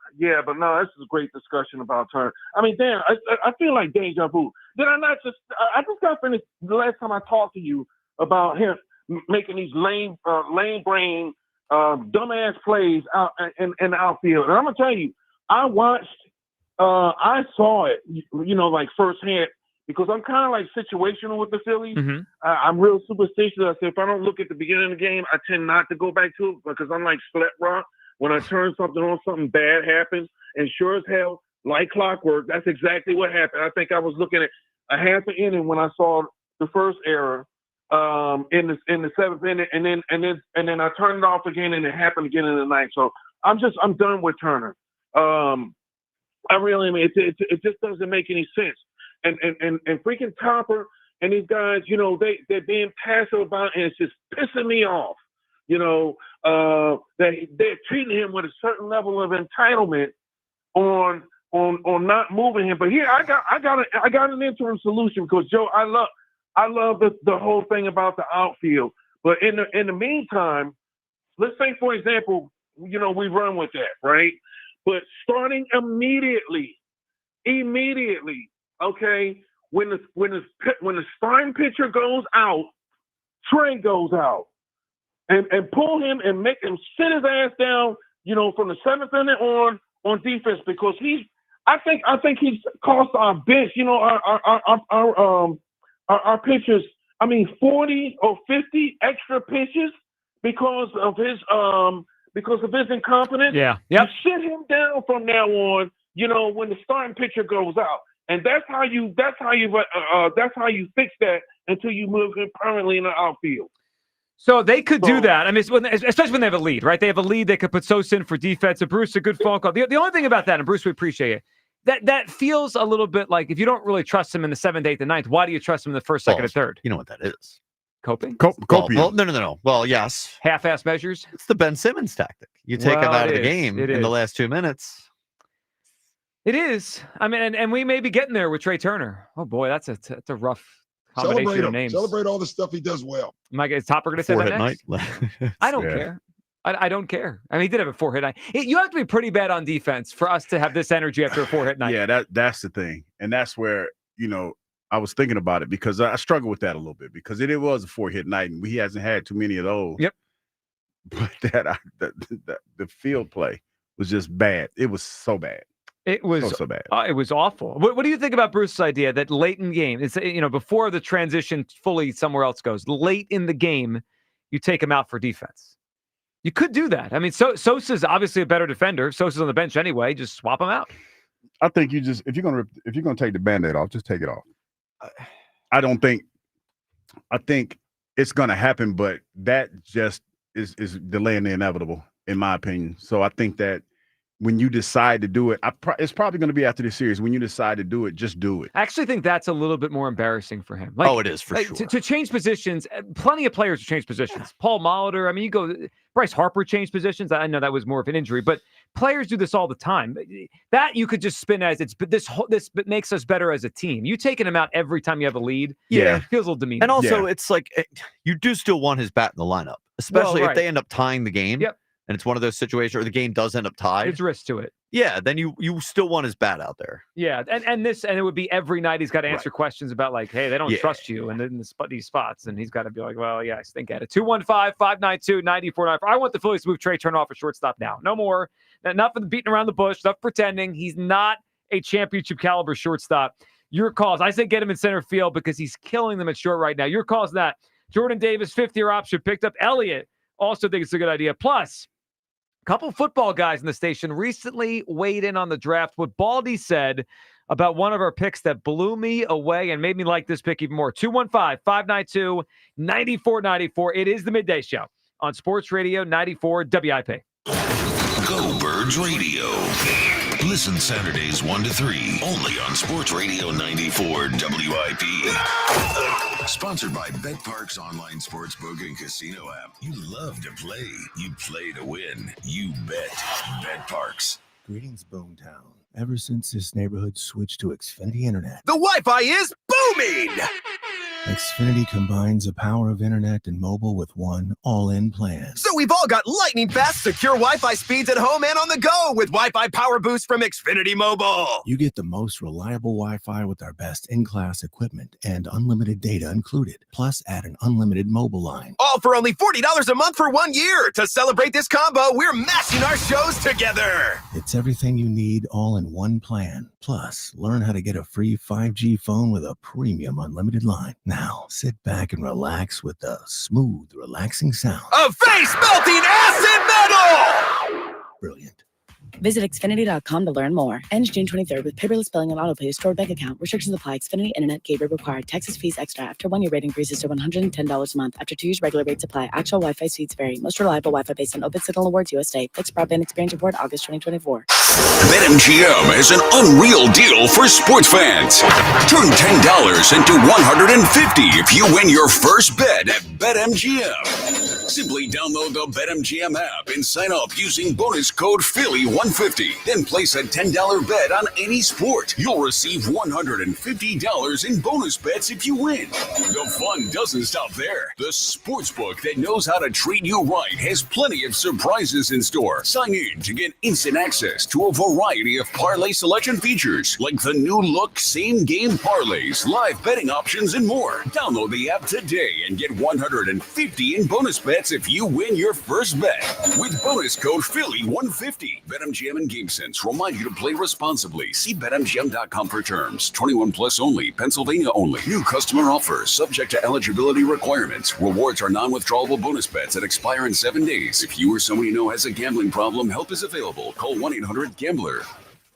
Speaker 7: this is a great discussion about Turner. I mean, Dan, I feel like deja vu. Did I not just? I just got finished the last time I talked to you about him making these lame brain, dumbass plays out in the outfield. And I'm gonna tell you, I watched, I saw it, like firsthand. Because I'm kind of like situational with the Phillies. I'm real superstitious. I say if I don't look at the beginning of the game, I tend not to go back to it because I'm like Slap Rock. When I turn something on, something bad happens. And sure as hell, like clockwork, that's exactly what happened. I think I was looking at a half an inning when I saw the first error in the seventh inning, and then I turned it off again, and it happened again in the ninth. So I'm done with Turner. I really mean it just doesn't make any sense. And freaking Topper and these guys, they're being passive about it, and it's just pissing me off. They're treating him with a certain level of entitlement on not moving him. But here I got an interim solution because Joe, I love the whole thing about the outfield. But in the meantime, let's say for example, we run with that, right? But starting immediately. Okay, when the starting pitcher goes out, Trey goes out, and pull him and make him sit his ass down, from the seventh inning on defense because I think he's cost our bench, our pitchers. I mean, 40 or 50 extra pitches because of his incompetence.
Speaker 17: Yeah. Yep.
Speaker 7: You sit him down from now on. When the starting pitcher goes out. And that's how you fix that until you move him permanently in the outfield.
Speaker 17: So they could do that. I mean, especially when they have a lead, right? They have a lead. They could put Sosa in for defense. And Bruce, a good phone call. The only thing about that, and Bruce, we appreciate it, that feels a little bit like if you don't really trust him in the 7th, 8th, and 9th, why do you trust him in the 1st, 2nd, and 3rd?
Speaker 3: You know what that is.
Speaker 17: Coping?
Speaker 2: Coping.
Speaker 3: Well, no. Well, yes.
Speaker 17: Half-ass measures?
Speaker 3: It's the Ben Simmons tactic. You take him out of the game in the last 2 minutes.
Speaker 17: It is. I mean, and we may be getting there with Trey Turner. Oh, boy, that's a rough combination
Speaker 8: Celebrate
Speaker 17: of
Speaker 8: him.
Speaker 17: names.
Speaker 8: Celebrate all the stuff he does well.
Speaker 17: Is Topper going to say that
Speaker 3: Four-hit
Speaker 17: next?
Speaker 3: night.
Speaker 17: I don't care. I don't care. I mean, he did have a 4-hit night. You have to be pretty bad on defense for us to have this energy after a 4-hit night.
Speaker 2: Yeah, that's the thing. And that's where, I was thinking about it because I struggle with that a little bit because it was a 4-hit night and he hasn't had too many of those.
Speaker 17: Yep.
Speaker 2: But the field play was just bad. It was so bad.
Speaker 17: It was
Speaker 2: so bad.
Speaker 17: It was awful. What do you think about Bruce's idea that late in game, it's before the transition fully somewhere else goes, late in the game, you take him out for defense? You could do that. I mean, Sosa's obviously a better defender. Sosa's on the bench anyway. Just swap him out.
Speaker 2: I think if you're gonna take the Band-Aid off, just take it off. I think it's gonna happen, but that just is delaying the inevitable, in my opinion. So I think that when you decide to do it, it's probably going to be after the series. When you decide to do it, just do it.
Speaker 17: I actually think that's a little bit more embarrassing for him.
Speaker 3: It is for sure.
Speaker 17: To change positions, plenty of players change positions. Paul Molitor, I mean, you go, Bryce Harper changed positions. I know that was more of an injury, but players do this all the time. That you could just spin as this makes us better as a team. You taking him out every time you have a lead, it feels a little demeaning.
Speaker 3: And also, it's like you do still want his bat in the lineup, especially if they end up tying the game.
Speaker 17: Yep.
Speaker 3: And it's one of those situations where the game does end up tied.
Speaker 17: There's risk to it.
Speaker 3: Yeah, then you still want his bat out there.
Speaker 17: Yeah, and it would be every night he's got to answer questions about like, hey, they don't trust you, and in these spots, and he's got to be like, well, yeah, I stink at it. 215-592-9494. I want the Phillies to move Trey Turner off a shortstop now. No more. Enough of the beating around the bush. Enough pretending. He's not a championship caliber shortstop. Your calls. I say get him in center field because he's killing them at short right now. Your calls that Jordan Davis, 5th-year option picked up. Elliott also think it's a good idea. Plus, a couple football guys in the station recently weighed in on the draft. What Baldy said about one of our picks that blew me away and made me like this pick even more. 215-592-9494. It is the Midday Show on Sports Radio 94 WIP.
Speaker 5: Go Birds Radio. Listen Saturdays 1 to 3 only on Sports Radio 94 WIP. Sponsored by BetParks online sportsbook and casino app. You love to play. You play to win. You bet. BetParks.
Speaker 8: Greetings, Boomtown. Ever since this neighborhood switched to Xfinity Internet,
Speaker 15: The Wi-Fi is booming!
Speaker 8: Xfinity combines the power of internet and mobile with one all-in plan.
Speaker 15: So we've all got lightning-fast, secure Wi-Fi speeds at home and on the go with Wi-Fi Power Boost from Xfinity Mobile.
Speaker 8: You get the most reliable Wi-Fi with our best in-class equipment and unlimited data included. Plus, add an unlimited mobile line.
Speaker 15: All for only $40 a month for 1 year. To celebrate this combo, we're mashing our shows together.
Speaker 8: It's everything you need all in one plan. Plus, learn how to get a free 5G phone with a premium unlimited line. Now, sit back and relax with the smooth, relaxing sound
Speaker 15: of face-melting acid metal!
Speaker 8: Brilliant.
Speaker 9: Visit Xfinity.com to learn more. Ends June 23rd with paperless billing and autopay stored bank account. Restrictions apply. Xfinity Internet gateway required. Taxes, fees extra. After 1 year rate increases to $110 a month. After 2 years, regular rates apply. Actual Wi-Fi speeds vary. Most reliable Wi-Fi based on Open Signal Awards USA. Fixed Broadband Experience Report, August 2024.
Speaker 11: BetMGM has an unreal deal for sports fans. Turn $10 into $150 if you win your first bet at BetMGM. Simply download the BetMGM app and sign up using bonus code Philly150. Then place a $10 bet on any sport. You'll receive $150 in bonus bets if you win. The fun doesn't stop there. The sportsbook that knows how to treat you right has plenty of surprises in store. Sign in to get instant access to a variety of parlay selection features like the new look same game parlays, live betting options, and more. Download the app today and get $150 in bonus bets if you win your first bet with bonus code Philly150. BetMGM and GameSense remind you to play responsibly. See BetMGM.com for terms. 21 plus only. Pennsylvania only. New customer offer subject to eligibility requirements. Rewards are non-withdrawable bonus bets that expire in 7 days. If you or someone you know has a gambling problem, help is available. Call 1-800-GAMBLER.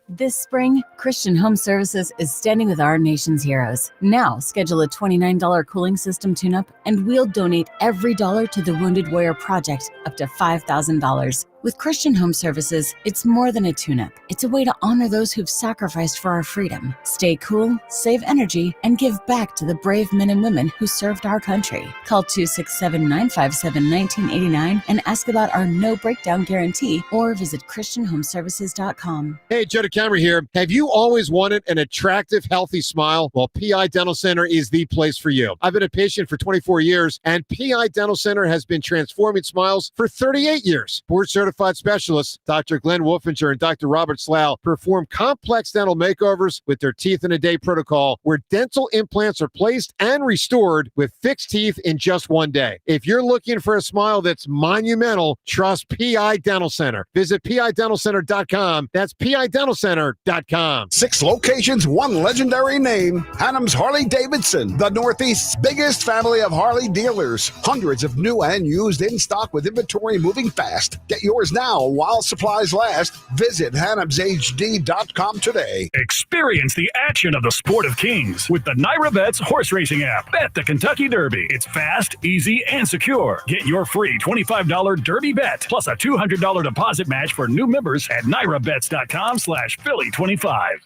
Speaker 28: This spring, Christian Home Services is standing with our nation's heroes. Now, schedule a $29 cooling system tune-up, and we'll donate every dollar to the Wounded Warrior Project, up to $5,000. With Christian Home Services, it's more than a tune-up. It's a way to honor those who've sacrificed for our freedom. Stay cool, save energy, and give back to the brave men and women who served our country. Call 267-957-1989 and ask about our no breakdown guarantee, or visit ChristianHomeservices.com.
Speaker 10: Hey, Joe DeCamera here. Have you always wanted an attractive, healthy smile? Well, PI Dental Center is the place for you. I've been a patient for 24 years, and PI Dental Center has been transforming smiles for 38 years. Board certified board-certified specialists, Dr. Glenn Wolfinger and Dr. Robert Slough, perform complex dental makeovers with their teeth-in-a-day protocol, where dental implants are placed and restored with fixed teeth in just one day. If you're looking for a smile that's monumental, trust PI Dental Center. Visit PIDentalCenter.com. That's PIDentalCenter.com.
Speaker 6: 6 locations, 1 legendary name. Hannum's Harley-Davidson, the Northeast's biggest family of Harley dealers. Hundreds of new and used in stock with inventory moving fast. Get yours now while supplies last. Visit HannumsHD.com today.
Speaker 12: Experience the action of the Sport of Kings with the Naira Bets horse racing app. Bet the Kentucky Derby. It's fast, easy, and secure. Get your free $25 Derby bet plus a $200 deposit match for new members at NairaBets.com/Philly25.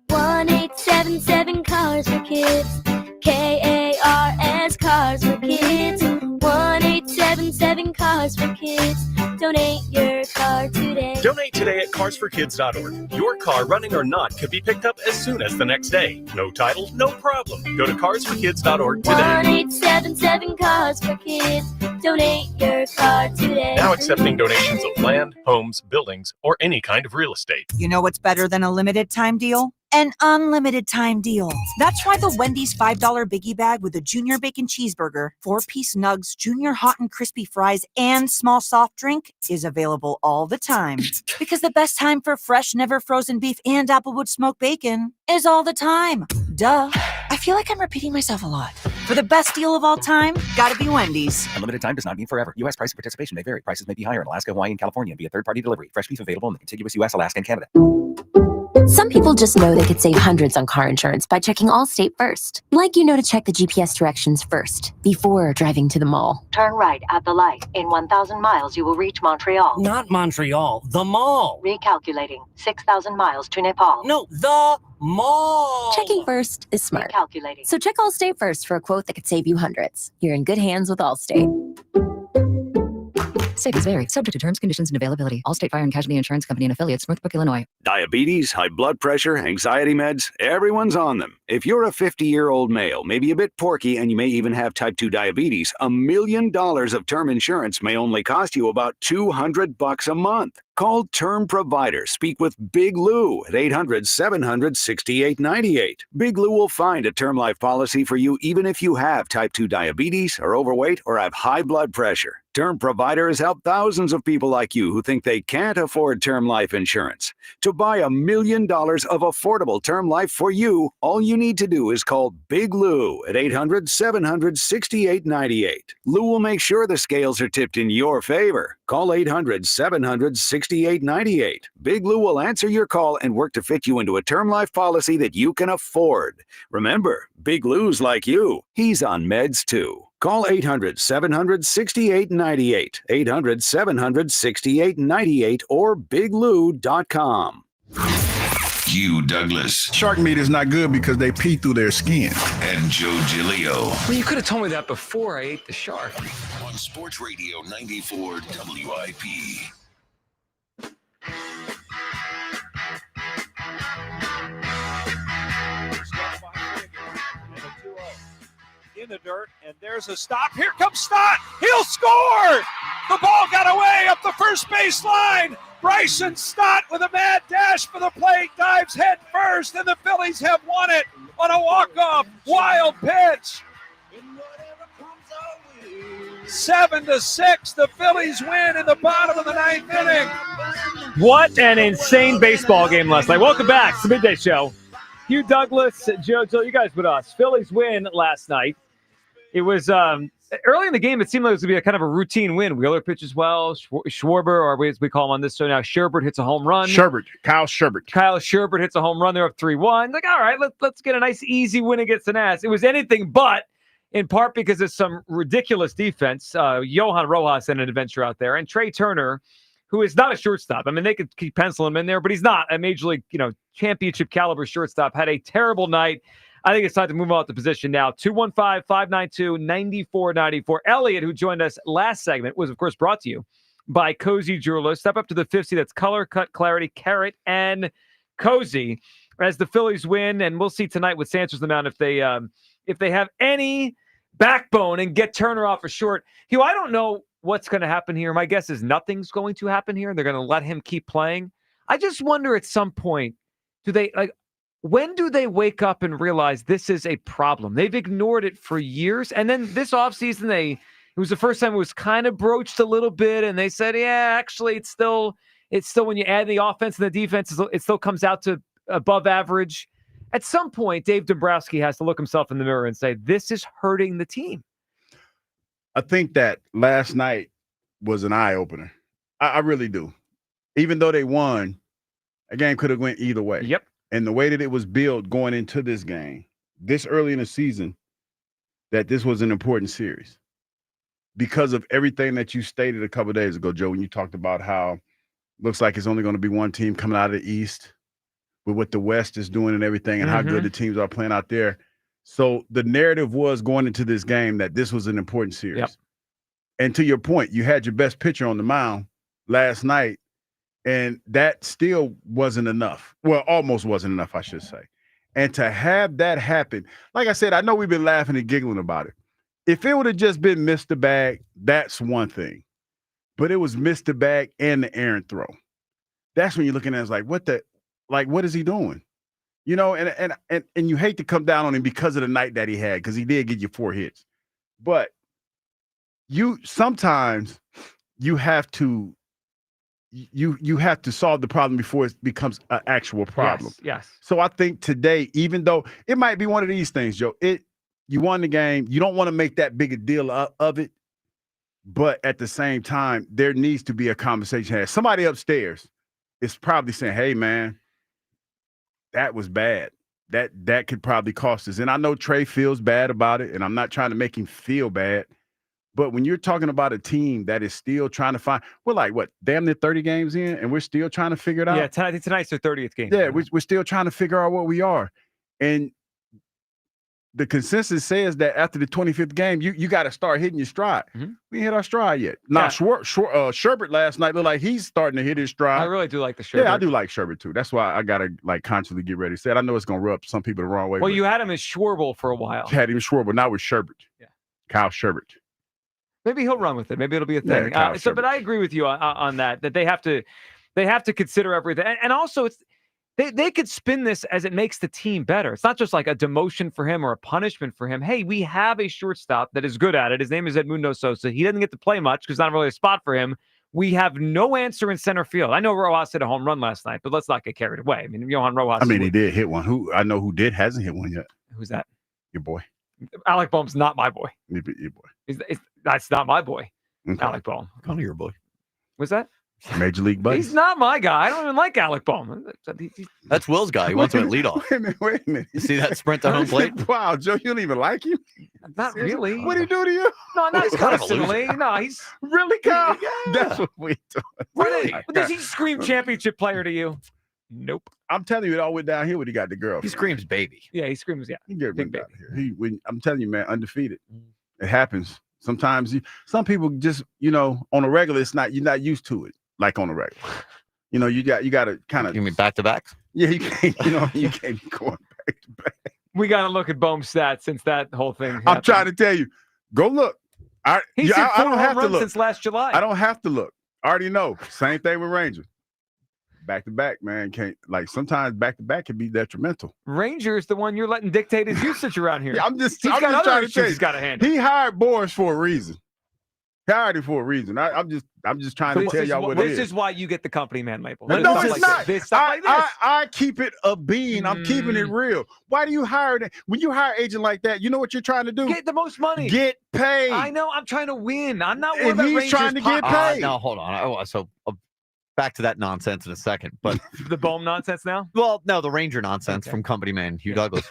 Speaker 13: 1877 Cars for Kids. KARS Cars for Kids. 1877 Cars for Kids. Donate your car today.
Speaker 16: Donate today at carsforkids.org. Your car, running or not, could be picked up as soon as the next day. No title, no problem. Go to carsforkids.org today.
Speaker 13: 1877 Cars for Kids. Donate your car today.
Speaker 16: Now accepting donations of land, homes, buildings, or any kind of real estate.
Speaker 23: You know what's better than a limited time deal? An unlimited time deal. That's why the Wendy's $5 biggie bag with a junior bacon cheeseburger, 4-piece nugs, junior hot and crispy fries, and small soft drink is available all the time. Because the best time for fresh, never frozen beef and Applewood smoked bacon is all the time. Duh. I feel like I'm repeating myself a lot. For the best deal of all time, gotta be Wendy's.
Speaker 20: Unlimited time does not mean forever. U.S. price and participation may vary. Prices may be higher in Alaska, Hawaii, and California via third-party delivery. Fresh beef available in the contiguous U.S., Alaska, and Canada.
Speaker 22: Some people just know they could save hundreds on car insurance by checking Allstate first. Like you know to check the GPS directions first, before driving to the mall.
Speaker 28: Turn right at the light. In 1,000 miles, you will reach Montreal.
Speaker 24: Not Montreal, the mall.
Speaker 28: Recalculating. 6,000 miles to Nepal.
Speaker 24: No, the mall.
Speaker 22: Checking first is smart.
Speaker 28: Recalculating.
Speaker 22: So check Allstate first for a quote that could save you hundreds. You're in good hands with Allstate.
Speaker 25: Savings vary. Subject to terms, conditions, and availability. Allstate Fire and Casualty Insurance Company and Affiliates, Northbrook, Illinois.
Speaker 18: Diabetes, high blood pressure, anxiety meds, everyone's on them. If you're a 50-year-old male, maybe a bit porky, and you may even have type 2 diabetes, $1 million of term insurance may only cost you about $200 a month. Call Term Provider. Speak with Big Lou at 800-700-6898. Big Lou will find a term life policy for you even if you have type 2 diabetes, are overweight, or have high blood pressure. Term Provider has helped thousands of people like you who think they can't afford term life insurance. To buy $1 million of affordable term life for you, all you need to do is call Big Lou at 800-700-6898. Lou will make sure the scales are tipped in your favor. Call 800-700-6898. Big Lou will answer your call and work to fit you into a term life policy that you can afford. Remember, Big Lou's like you. He's on meds too. Call 800-700-6898, 800-700-6898, or biglou.com.
Speaker 5: Hugh Douglas.
Speaker 2: Shark meat is not good because they pee through their skin.
Speaker 5: And Joe Giglio.
Speaker 27: Well, you could have told me that before I ate the shark.
Speaker 5: On Sports Radio 94 WIP.
Speaker 1: In the dirt, and there's a stop. Here comes Stott. He'll score. The ball got away up the first baseline. Bryson Stott with a mad dash for the plate, dives head first, and the Phillies have won it on a walk-off wild pitch. 7-6, the Phillies win in the bottom of the ninth inning.
Speaker 17: What an insane baseball game last night. Welcome back. It's the Midday Show. Hugh Douglas, Joe, you guys with us. Phillies win last night. It was early in the game. It seemed like it was going to be a kind of a routine win. Wheeler pitches well. Schwarber, or as we call him on this show now, Sherbert hits a home run.
Speaker 2: Kyle Sherbert.
Speaker 17: Kyle Sherbert hits a home run. They're up 3-1. Like, all right, let's get a nice easy win against the Nats. It was anything but, in part because of some ridiculous defense. Johan Rojas had an adventure out there, and Trey Turner, who is not a shortstop. I mean, they could keep penciling him in there, but he's not a major league, championship caliber shortstop. Had a terrible night. I think it's time to move on to position now. 215-592-9494. Elliot, who joined us last segment, was, of course, brought to you by Cozy Jewelers. Step up to the 50. That's color, cut, clarity, carrot, and Cozy as the Phillies win. And we'll see tonight with Sanchez the mound if they have any backbone and get Turner off a short. Hugh, I don't know what's going to happen here. My guess is nothing's going to happen here. They're going to let him keep playing. I just wonder at some point, when do they wake up and realize this is a problem? They've ignored it for years. And then this offseason, it was the first time it was kind of broached a little bit. And they said, yeah, actually, it's still when you add the offense and the defense, it still comes out to above average. At some point, Dave Dombrowski has to look himself in the mirror and say, this is hurting the team.
Speaker 2: I think that last night was an eye-opener. I really do. Even though they won, a game could have went either way.
Speaker 17: Yep.
Speaker 2: And the way that it was built going into this game, this early in the season, that this was an important series because of everything that you stated a couple of days ago, Joe, when you talked about how looks like it's only going to be one team coming out of the East with what the West is doing and everything and how good the teams are playing out there. So the narrative was going into this game that this was an important series.
Speaker 17: Yep.
Speaker 2: And to your point, you had your best pitcher on the mound last night, and that still wasn't enough. Well, almost wasn't enough, I should say. And to have that happen, like I said, I know we've been laughing and giggling about it. If it would have just been missed the bag, that's one thing. But it was missed the bag and the errant throw. That's when you're looking at it as what is he doing? You know, and you hate to come down on him because of the night that he had, because he did get you 4 hits. But sometimes you have to solve the problem before it becomes an actual problem.
Speaker 17: Yes.
Speaker 2: So I think today, even though it might be one of these things, Joe, you won the game. You don't want to make that big a deal of it. But at the same time, there needs to be a conversation had. Somebody upstairs is probably saying, hey, man, that was bad. That could probably cost us. And I know Trey feels bad about it, and I'm not trying to make him feel bad. But when you're talking about a team that is still trying to find, we're like, what, damn near 30 games in, and we're still trying to figure it out?
Speaker 17: Yeah, tonight's their 30th game.
Speaker 2: Yeah, we're still trying to figure out what we are. And the consensus says that after the 25th game, you got to start hitting your stride.
Speaker 17: Mm-hmm.
Speaker 2: We ain't hit our stride yet. Now, Sherbert last night looked like he's starting to hit his stride.
Speaker 17: I really do like the Sherbert.
Speaker 2: Yeah, I do like Sherbert too. That's why I got to consciously get ready. Said I know it's going to rub some people the wrong way.
Speaker 17: Well, you had him as Schwarber for a while.
Speaker 2: Had him Schwarber, now with Sherbert. Yeah. Kyle Sherbert.
Speaker 17: Maybe he'll run with it. Maybe it'll be a thing.
Speaker 2: Yeah,
Speaker 17: but I agree with you on that they have to consider everything. And also they could spin this as it makes the team better. It's not just like a demotion for him or a punishment for him. Hey, we have a shortstop that is good at it. His name is Edmundo Sosa. He doesn't get to play much because it's not really a spot for him. We have no answer in center field. I know Rojas hit a home run last night, but let's not get carried away. I mean, Johan Rojas.
Speaker 2: He did hit one. Who hasn't hit one yet?
Speaker 17: Who's that?
Speaker 2: Your boy.
Speaker 17: Alec Boehm's not my boy.
Speaker 2: Your boy.
Speaker 17: That's not my boy.
Speaker 2: Okay.
Speaker 17: Alec Boehm.
Speaker 3: Kind of your boy.
Speaker 17: Was that?
Speaker 2: Major League buddy.
Speaker 17: He's not my guy. I don't even like Alec Boehm.
Speaker 3: That's Will's guy. He wants him at leadoff.
Speaker 2: Wait a minute.
Speaker 3: You see that sprint to home plate?
Speaker 2: Wow, Joe, you don't even like him?
Speaker 17: Not really.
Speaker 2: What did he do to you?
Speaker 17: No, not
Speaker 3: He's kind of a
Speaker 17: constantly. No, he's
Speaker 2: really Kyle.
Speaker 3: Yeah.
Speaker 2: That's what we do.
Speaker 17: Really. Does he scream championship player to you? Nope.
Speaker 2: I'm telling you, it all went down here when he got the girl.
Speaker 3: He screams baby.
Speaker 17: Yeah, he screams. Yeah,
Speaker 2: he get
Speaker 17: big
Speaker 2: down here. I'm telling you, man, undefeated. It happens. Sometimes some people just, on a regular, you're not used to it. Like on a regular, you got to kind of.
Speaker 3: You mean back to backs?
Speaker 2: Yeah, you can't. You can't be going back to back.
Speaker 17: We got to look at Boehm's stats since that whole thing happened.
Speaker 2: I'm trying to tell you, go look. I don't have to look
Speaker 17: since last July.
Speaker 2: I don't have to look. I already know. Same thing with Rangers. Back to back, man. Sometimes back to back can be detrimental.
Speaker 17: Ranger's the one you're letting dictate his usage around here.
Speaker 2: Yeah, I'm just
Speaker 17: trying to tell you.
Speaker 2: He's
Speaker 17: got a handle.
Speaker 2: He hired Boris for a reason. He hired him for a reason. I'm just trying to tell y'all what it is.
Speaker 17: This is why you get the company man label.
Speaker 2: No, it's not.
Speaker 17: Like
Speaker 2: I keep it a bean. I'm keeping it real. Why do you hire them? When you hire an agent like that, you know what you're trying to do?
Speaker 17: Get the most money.
Speaker 2: Get paid.
Speaker 17: I know. I'm trying to win. I'm not worried
Speaker 2: and
Speaker 17: about
Speaker 2: he's
Speaker 17: Rangers
Speaker 2: trying to get paid.
Speaker 3: No, hold on. So back to that nonsense in a second. But
Speaker 17: the Boehm nonsense now?
Speaker 3: Well, no, the Ranger nonsense from company man Hugh Douglas.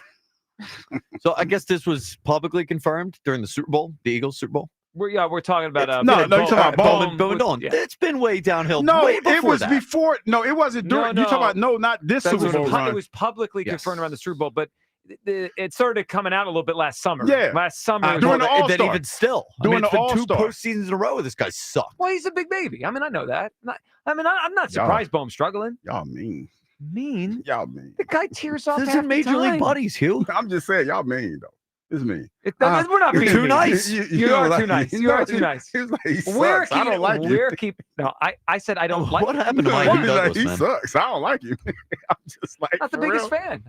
Speaker 3: So I guess this was publicly confirmed during the Super Bowl, the Eagles Super Bowl.
Speaker 17: We're talking about
Speaker 2: you're talking about
Speaker 3: Bowman Dolan. Yeah. It's been way downhill.
Speaker 2: No,
Speaker 3: way
Speaker 2: it was
Speaker 3: that.
Speaker 2: before. No, it wasn't during.
Speaker 17: No.
Speaker 2: You talking about not this Super Bowl run.
Speaker 17: It was publicly confirmed around the Super Bowl, but it started coming out a little bit last summer.
Speaker 2: Yeah,
Speaker 17: last summer.
Speaker 2: During the All-Star.
Speaker 3: Even still,
Speaker 2: Doing
Speaker 3: it's been 2
Speaker 2: All-Star.
Speaker 3: postseasons in a row. This guy sucked.
Speaker 17: Well, he's a big baby. I mean, I know that. I'm not surprised Boehm's struggling.
Speaker 2: Y'all mean.
Speaker 17: Mean?
Speaker 2: Y'all mean.
Speaker 17: The guy tears off.
Speaker 3: This is Major League buddies, Hugh.
Speaker 2: I'm just saying, y'all mean though. It's me.
Speaker 17: We're not being
Speaker 3: too
Speaker 17: mean.
Speaker 3: nice.
Speaker 17: You are too nice. You are too nice.
Speaker 2: He's like, he
Speaker 17: We're
Speaker 2: sucks. I don't like you.
Speaker 17: We're keeping. No, I said I don't like.
Speaker 3: What happened to
Speaker 2: He's
Speaker 3: Mike
Speaker 2: like,
Speaker 3: Douglas,
Speaker 2: he
Speaker 3: man?
Speaker 2: sucks. I don't like you. I'm just like,
Speaker 17: Not the
Speaker 2: for
Speaker 17: biggest
Speaker 2: real?
Speaker 17: fan.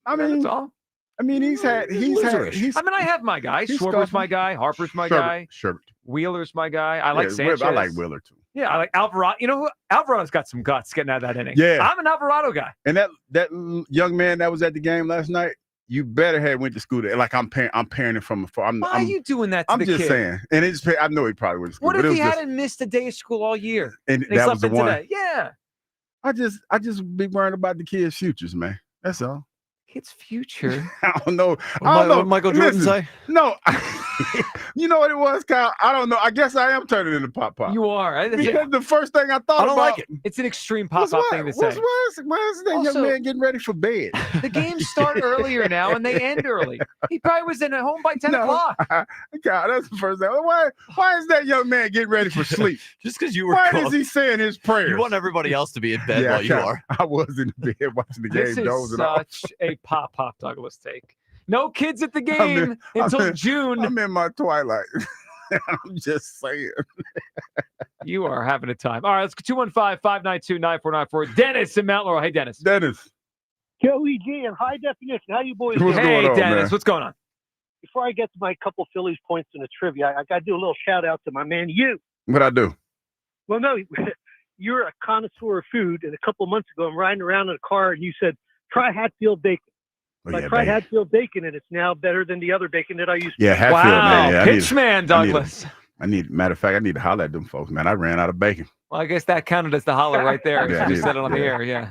Speaker 2: I mean,
Speaker 17: That's all.
Speaker 2: I mean, he's had.
Speaker 3: Loserish.
Speaker 17: I mean, I have my guy.
Speaker 2: he's
Speaker 17: Schwarber's
Speaker 2: scuffing.
Speaker 17: my guy. Harper's my
Speaker 2: Sherbert,
Speaker 17: guy.
Speaker 2: Sherbert.
Speaker 17: Wheeler's my guy. I like Sanchez.
Speaker 2: I like Wheeler too.
Speaker 17: Yeah, I like Alvarado. You know who? Alvarado's got some guts getting out of that inning.
Speaker 2: Yeah.
Speaker 17: I'm an Alvarado guy.
Speaker 2: And that young man that was at the game last night, you better have went to school there. Like I'm parenting from afar.
Speaker 17: Why are you doing that to
Speaker 2: I'm
Speaker 17: the
Speaker 2: just
Speaker 17: kid?
Speaker 2: saying. And it's I know he probably went to school.
Speaker 17: What
Speaker 2: but
Speaker 17: if
Speaker 2: it
Speaker 17: he
Speaker 2: was just,
Speaker 17: hadn't missed a day of school all year?
Speaker 2: and
Speaker 17: he
Speaker 2: that
Speaker 17: slept
Speaker 2: was the
Speaker 17: in
Speaker 2: one.
Speaker 17: today? Yeah.
Speaker 2: I just be worrying about the kids' futures, man. That's all.
Speaker 17: Kid's future.
Speaker 2: I don't know.
Speaker 3: What did Michael Jordan say?
Speaker 2: No. You know what it was, Kyle? I don't know. I guess I am turning into Pop.
Speaker 17: You are.
Speaker 2: Because the first thing I thought
Speaker 3: I don't
Speaker 2: about,
Speaker 3: like it.
Speaker 17: It's an extreme pop thing to say.
Speaker 2: Why is that
Speaker 17: Also,
Speaker 2: young man getting ready for bed?
Speaker 17: The games start earlier now and they end early. He probably was at home by 10 o'clock.
Speaker 2: God, that's the first thing. Why is that young man getting ready for sleep?
Speaker 3: Just because you were
Speaker 2: Why
Speaker 3: cooked.
Speaker 2: is he saying his prayers?
Speaker 3: You want everybody else to be in bed while you are.
Speaker 2: I was in bed watching the game.
Speaker 17: This is
Speaker 2: dozing off.
Speaker 17: such a Pop Douglas take. No kids at the game until June.
Speaker 2: I'm in my twilight. I'm just saying.
Speaker 17: You are having a time. All right, let's go 215-592-9494. Dennis in Mount Laurel. Hey, Dennis.
Speaker 2: Dennis.
Speaker 4: Joey G in high definition. How you boys
Speaker 2: What's
Speaker 4: doing?
Speaker 2: going on,
Speaker 17: Dennis.
Speaker 2: man?
Speaker 17: What's going on?
Speaker 4: Before I get to my couple Phillies points in the trivia, I got to do a little shout out to my man, you.
Speaker 2: What'd I do?
Speaker 4: Well, no, you're a connoisseur of food. And a couple months ago, I'm riding around in a car and you said, try Hatfield bacon.
Speaker 2: Oh,
Speaker 4: I
Speaker 2: yeah,
Speaker 4: tried
Speaker 2: bacon.
Speaker 4: Hatfield bacon, and it's now better than the other bacon that I used to.
Speaker 2: Yeah, Hatfield, man. Yeah,
Speaker 17: Pitchman Douglas.
Speaker 2: Matter of fact, I need to holler at them folks, man. I ran out of bacon.
Speaker 17: Well, I guess that counted as the holler right there.
Speaker 2: Yeah,
Speaker 17: You just
Speaker 2: yeah,
Speaker 17: said it on the
Speaker 2: yeah.
Speaker 17: air, yeah.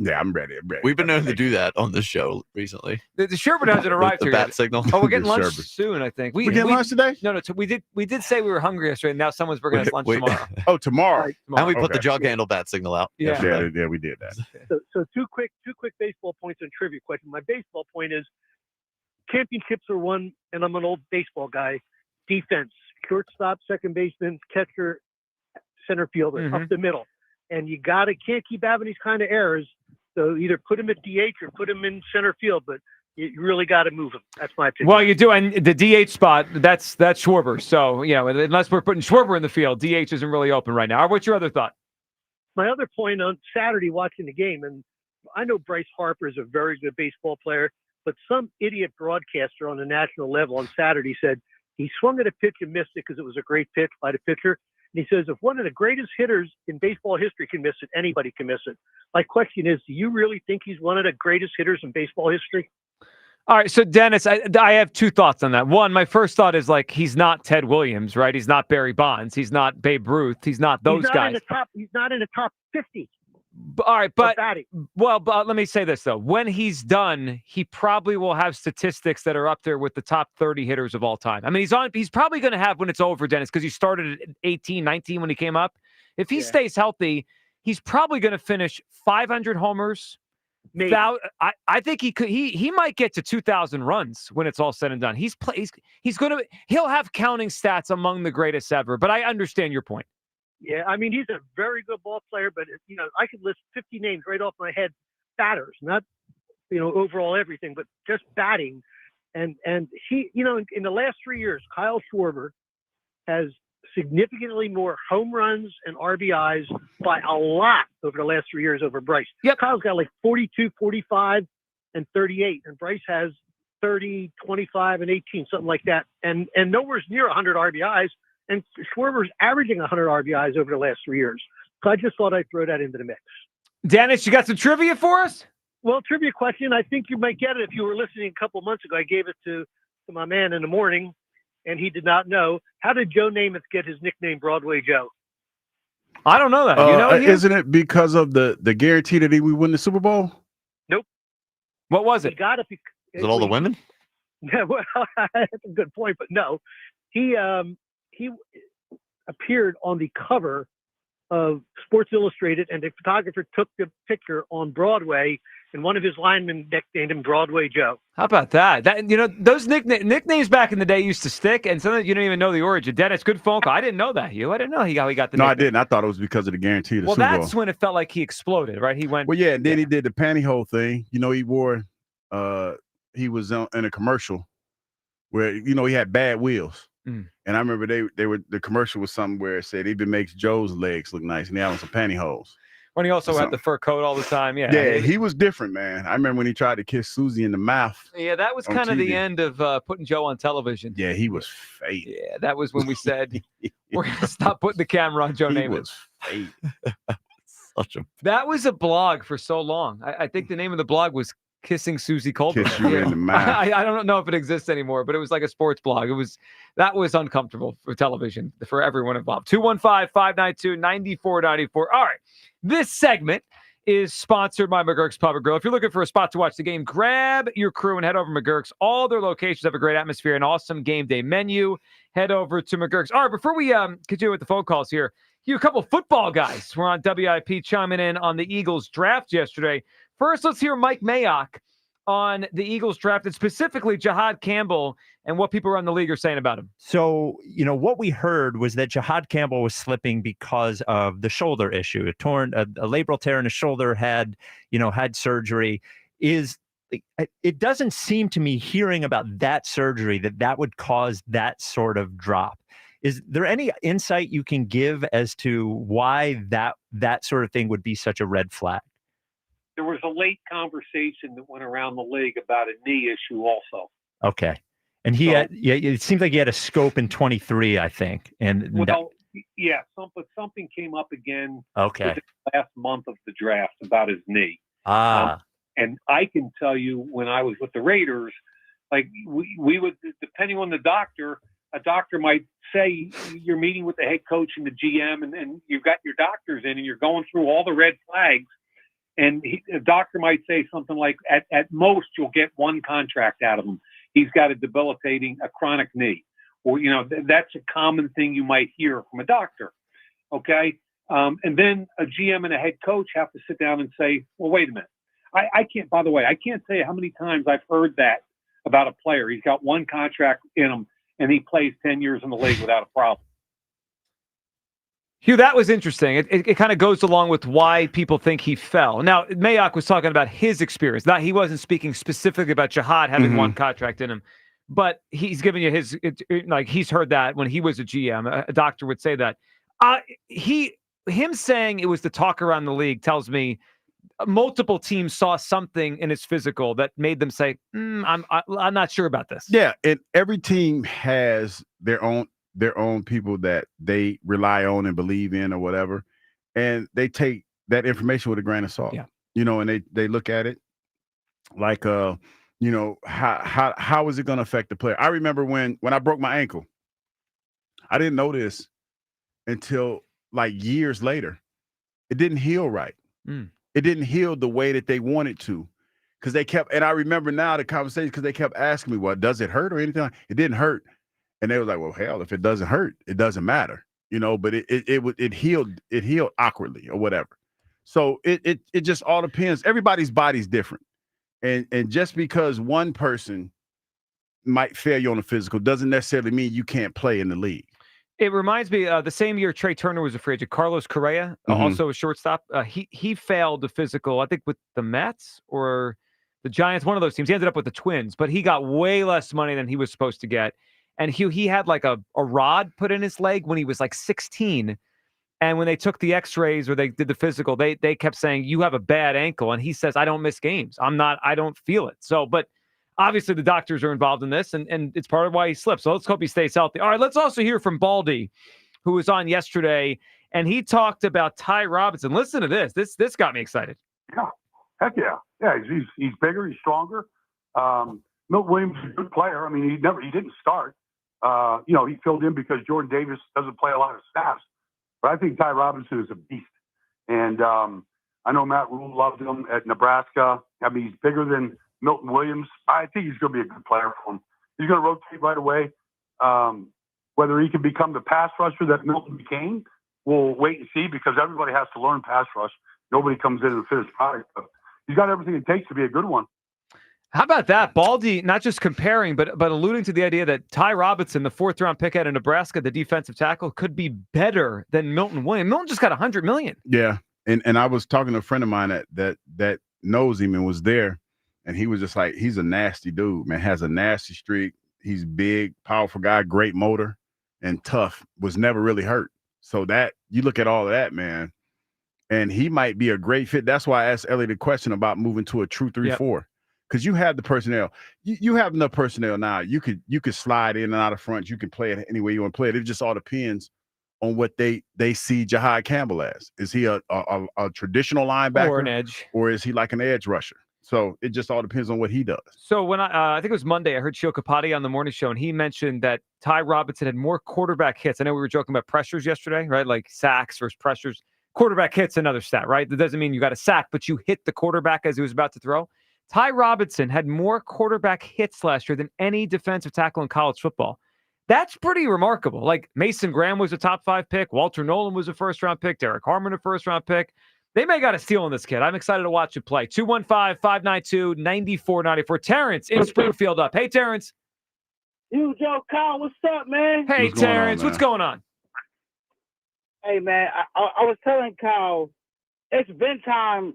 Speaker 2: Yeah, I'm ready.
Speaker 3: We've been known to do that on this show recently.
Speaker 17: The Sherbert hasn't arrived
Speaker 3: the
Speaker 17: here
Speaker 3: bat
Speaker 17: yet.
Speaker 3: signal.
Speaker 17: Oh, we're getting
Speaker 2: The
Speaker 17: lunch
Speaker 2: Sherbert.
Speaker 17: soon, I think.
Speaker 2: We getting lunch today?
Speaker 17: No, so we did say we were hungry yesterday, and now someone's bringing us lunch tomorrow.
Speaker 2: Oh, tomorrow.
Speaker 3: And we put
Speaker 2: Okay.
Speaker 3: the jug handle bat signal out.
Speaker 17: Yeah.
Speaker 2: Yeah, we did that.
Speaker 4: So two quick baseball points and trivia question. My baseball point is championships are won, and I'm an old baseball guy. Defense, shortstop, second baseman, catcher, center fielder, up the middle. And you can't keep having these kind of errors. So either put him at DH or put him in center field, but you really got to move him. That's my opinion.
Speaker 17: Well, you do, and the DH spot, that's Schwarber. So, unless we're putting Schwarber in the field, DH isn't really open right now. What's your other thought?
Speaker 4: My other point on Saturday watching the game, and I know Bryce Harper is a very good baseball player, but some idiot broadcaster on the national level on Saturday said he swung at a pitch and missed it because it was a great pitch by the pitcher. And he says, if one of the greatest hitters in baseball history can miss it, anybody can miss it. My question is, do you really think he's one of the greatest hitters in baseball history?
Speaker 17: All right, so Dennis, I have two thoughts on that. One, my first thought is he's not Ted Williams, right? He's not Barry Bonds. He's not Babe Ruth. He's not those guys.
Speaker 4: He's not in the top 50.
Speaker 17: All right, but
Speaker 4: batting.
Speaker 17: But let me say this though: when he's done, he probably will have statistics that are up there with the top 30 hitters of all time. I mean, he's probably going to have when it's over, Dennis, because he started at 18, 19 when he came up. If he stays healthy, he's probably going to finish 500 homers.
Speaker 4: Maybe.
Speaker 17: I think he could. He might get to 2,000 runs when it's all said and done. He'll have counting stats among the greatest ever. But I understand your point.
Speaker 4: Yeah, I mean, he's a very good ball player, but, I could list 50 names right off my head, batters, not, overall everything, but just batting. And he, in the last 3 years, Kyle Schwarber has significantly more home runs and RBIs by a lot over the last 3 years over Bryce.
Speaker 17: Yep.
Speaker 4: Kyle's got 42, 45, and 38, and Bryce has 30, 25, and 18, something like that. And nowhere's near 100 RBIs. And Schwarber's averaging 100 RBIs over the last 3 years. So I just thought I'd throw that into the mix.
Speaker 17: Dennis, you got some trivia for us?
Speaker 4: Well, trivia question. I think you might get it if you were listening a couple months ago. I gave it to my man in the morning, and he did not know. How did Joe Namath get his nickname Broadway Joe?
Speaker 17: I don't know that.
Speaker 2: Isn't it because of the guarantee that he would win the Super Bowl?
Speaker 4: Nope.
Speaker 17: What was
Speaker 4: He
Speaker 17: it?
Speaker 4: got it.
Speaker 3: Is it all the women?
Speaker 4: Yeah, well, that's a good point, but no. He appeared on the cover of Sports Illustrated, and the photographer took the picture on Broadway, and one of his linemen nicknamed him Broadway Joe.
Speaker 17: How about that? Those nicknames back in the day used to stick, and sometimes you don't even know the origin. Dennis, good phone call. I didn't know that. I didn't know how he got the
Speaker 2: No,
Speaker 17: nickname.
Speaker 2: I didn't. I thought it was because of the guarantee of the
Speaker 17: Well,
Speaker 2: Super Bowl.
Speaker 17: that's when it felt like he exploded, right? He went.
Speaker 2: Well, yeah, and then he did the pantyhose thing. He wore, he was in a commercial where he had bad wheels.
Speaker 17: Mm.
Speaker 2: And I remember the commercial was something where it said even makes Joe's legs look nice, and he had on some pantyhose.
Speaker 17: When he also had the fur coat all the time. Yeah.
Speaker 2: Yeah, he was different, man. I remember when he tried to kiss Susie in the mouth.
Speaker 17: Yeah, that was
Speaker 2: on
Speaker 17: kind of the
Speaker 2: TV.
Speaker 17: end of putting Joe on television.
Speaker 2: Yeah, he was fake.
Speaker 17: Yeah, that was when we said we're going to stop putting the camera on Joe Namath.
Speaker 2: He was fake.
Speaker 17: That was a blog for so long. I think the name of the blog was Kissing Susie Colbert.
Speaker 2: Kiss you in the mouth.
Speaker 17: I don't know if it exists anymore, but it was like a sports blog. That was uncomfortable for television for everyone involved. 215-592-9494. All right. This segment is sponsored by McGurk's Pub and Grill. If you're looking for a spot to watch the game, grab your crew and head over to McGurk's. All their locations have a great atmosphere and awesome game day menu. Head over to McGurk's. All right, before we continue with the phone calls here, a couple of football guys were on WIP chiming in on the Eagles draft yesterday. First, let's hear Mike Mayock on the Eagles draft, and specifically Jahad Campbell and what people around the league are saying about him.
Speaker 7: So, what we heard was that Jahad Campbell was slipping because of the shoulder issue. A labral tear in his shoulder, had surgery. It doesn't seem to me, hearing about that surgery, that would cause that sort of drop. Is there any insight you can give as to why that sort of thing would be such a red flag?
Speaker 8: There was a late conversation that went around the league about a knee issue also.
Speaker 7: Okay. And it seems like he had a scope in 23, I think. And
Speaker 8: but something came up again
Speaker 7: within
Speaker 8: the last month of the draft about his knee. And I can tell you, when I was with the Raiders, like we would, depending on the doctor, a doctor might say you're meeting with the head coach and the GM, and you've got your doctors in, and you're going through all the red flags. And a doctor might say something like, at most, you'll get one contract out of him. He's got a chronic knee. Or, that's a common thing you might hear from a doctor. Okay. And then a GM and a head coach have to sit down and say, well, wait a minute. I can't tell you how many times I've heard that about a player. He's got one contract in him and he plays 10 years in the league without a problem.
Speaker 17: Hugh, that was interesting. It kind of goes along with why people think he fell. Now, Mayock was talking about his experience. He wasn't speaking specifically about Jahad having one contract in him, but he's giving you he's heard that when he was a GM, a doctor would say that. Him saying it was the talk around the league tells me multiple teams saw something in his physical that made them say, I'm not sure about this.
Speaker 2: Yeah, and every team has their own people that they rely on and believe in or whatever, and they take that information with a grain of salt.
Speaker 17: Yeah.
Speaker 2: And they look at it like how is it going to affect the player? I remember when I broke my ankle, I didn't know this until like years later. It didn't heal right. It didn't heal the way that they wanted to, because they kept, and I remember now the conversation, because they kept asking me, well, does it hurt or anything? It didn't hurt. And they were like, well, hell, if it doesn't hurt, it doesn't matter, but it healed awkwardly or whatever. So it just all depends. Everybody's body's different. And just because one person might fail you on the physical doesn't necessarily mean you can't play in the league.
Speaker 17: It reminds me, the same year Trey Turner was a free agent, Carlos Correa, also a shortstop. He failed the physical, I think, with the Mets or the Giants, one of those teams. He ended up with the Twins, but he got way less money than he was supposed to get. And he had like a rod put in his leg when he was like 16. And when they took the x-rays or they did the physical, they kept saying, you have a bad ankle. And he says, I don't miss games. I don't feel it. So, but obviously the doctors are involved in this, and it's part of why he slipped. So let's hope he stays healthy. All right, let's also hear from Baldy, who was on yesterday, and he talked about Ty Robinson. Listen to this. This got me excited.
Speaker 9: Yeah, heck yeah. Yeah, he's bigger, he's stronger. Milt Williams is a good player. I mean, he didn't start. He filled in because Jordan Davis doesn't play a lot of snaps. But I think Ty Robinson is a beast. And I know Matt Rule loved him at Nebraska. I mean, he's bigger than Milton Williams. I think he's going to be a good player for him. He's going to rotate right away. Whether he can become the pass rusher that Milton became, we'll wait and see, because everybody has to learn pass rush. Nobody comes in and finished product. But he's got everything it takes to be a good one.
Speaker 17: How about that? Baldy not just comparing, but alluding to the idea that Ty Robinson, the 4th-round pick out of Nebraska, the defensive tackle, could be better than Milton Williams. Milton just got $100 million.
Speaker 2: Yeah, and I was talking to a friend of mine that knows him and was there, and he was just like, he's a nasty dude, man, has a nasty streak. He's big, powerful guy, great motor, and tough. Was never really hurt. So that you look at all of that, man, and he might be a great fit. That's why I asked Ellie the question about moving to a true 3-4. Because you have the personnel. You have enough personnel now. You could slide in and out of front. You can play it any way you want to play it. It just all depends on what they see Jahad Campbell as. Is he a traditional linebacker
Speaker 17: or an edge,
Speaker 2: or is he like an edge rusher? So it just all depends on what he does.
Speaker 17: So when I think it was Monday, I heard Shio Kapati on the morning show, and he mentioned that Ty Robinson had more quarterback hits. I know we were joking about pressures yesterday, right? Like sacks versus pressures. Quarterback hits, another stat, right? That doesn't mean you got a sack, but you hit the quarterback as he was about to throw. Ty Robinson had more quarterback hits last year than any defensive tackle in college football. That's pretty remarkable. Like Mason Graham was a top 5 pick. Walter Nolan was a first-round pick. Derek Harmon, a first-round pick. They may got a steal on this kid. I'm excited to watch it play. 215-592-9494. Terrence in Springfield up. Hey, Terrence.
Speaker 6: You, Joe, Kyle, what's up, man?
Speaker 17: Hey, Terrence, what's going on?
Speaker 6: Hey, man, I was telling Kyle, it's been time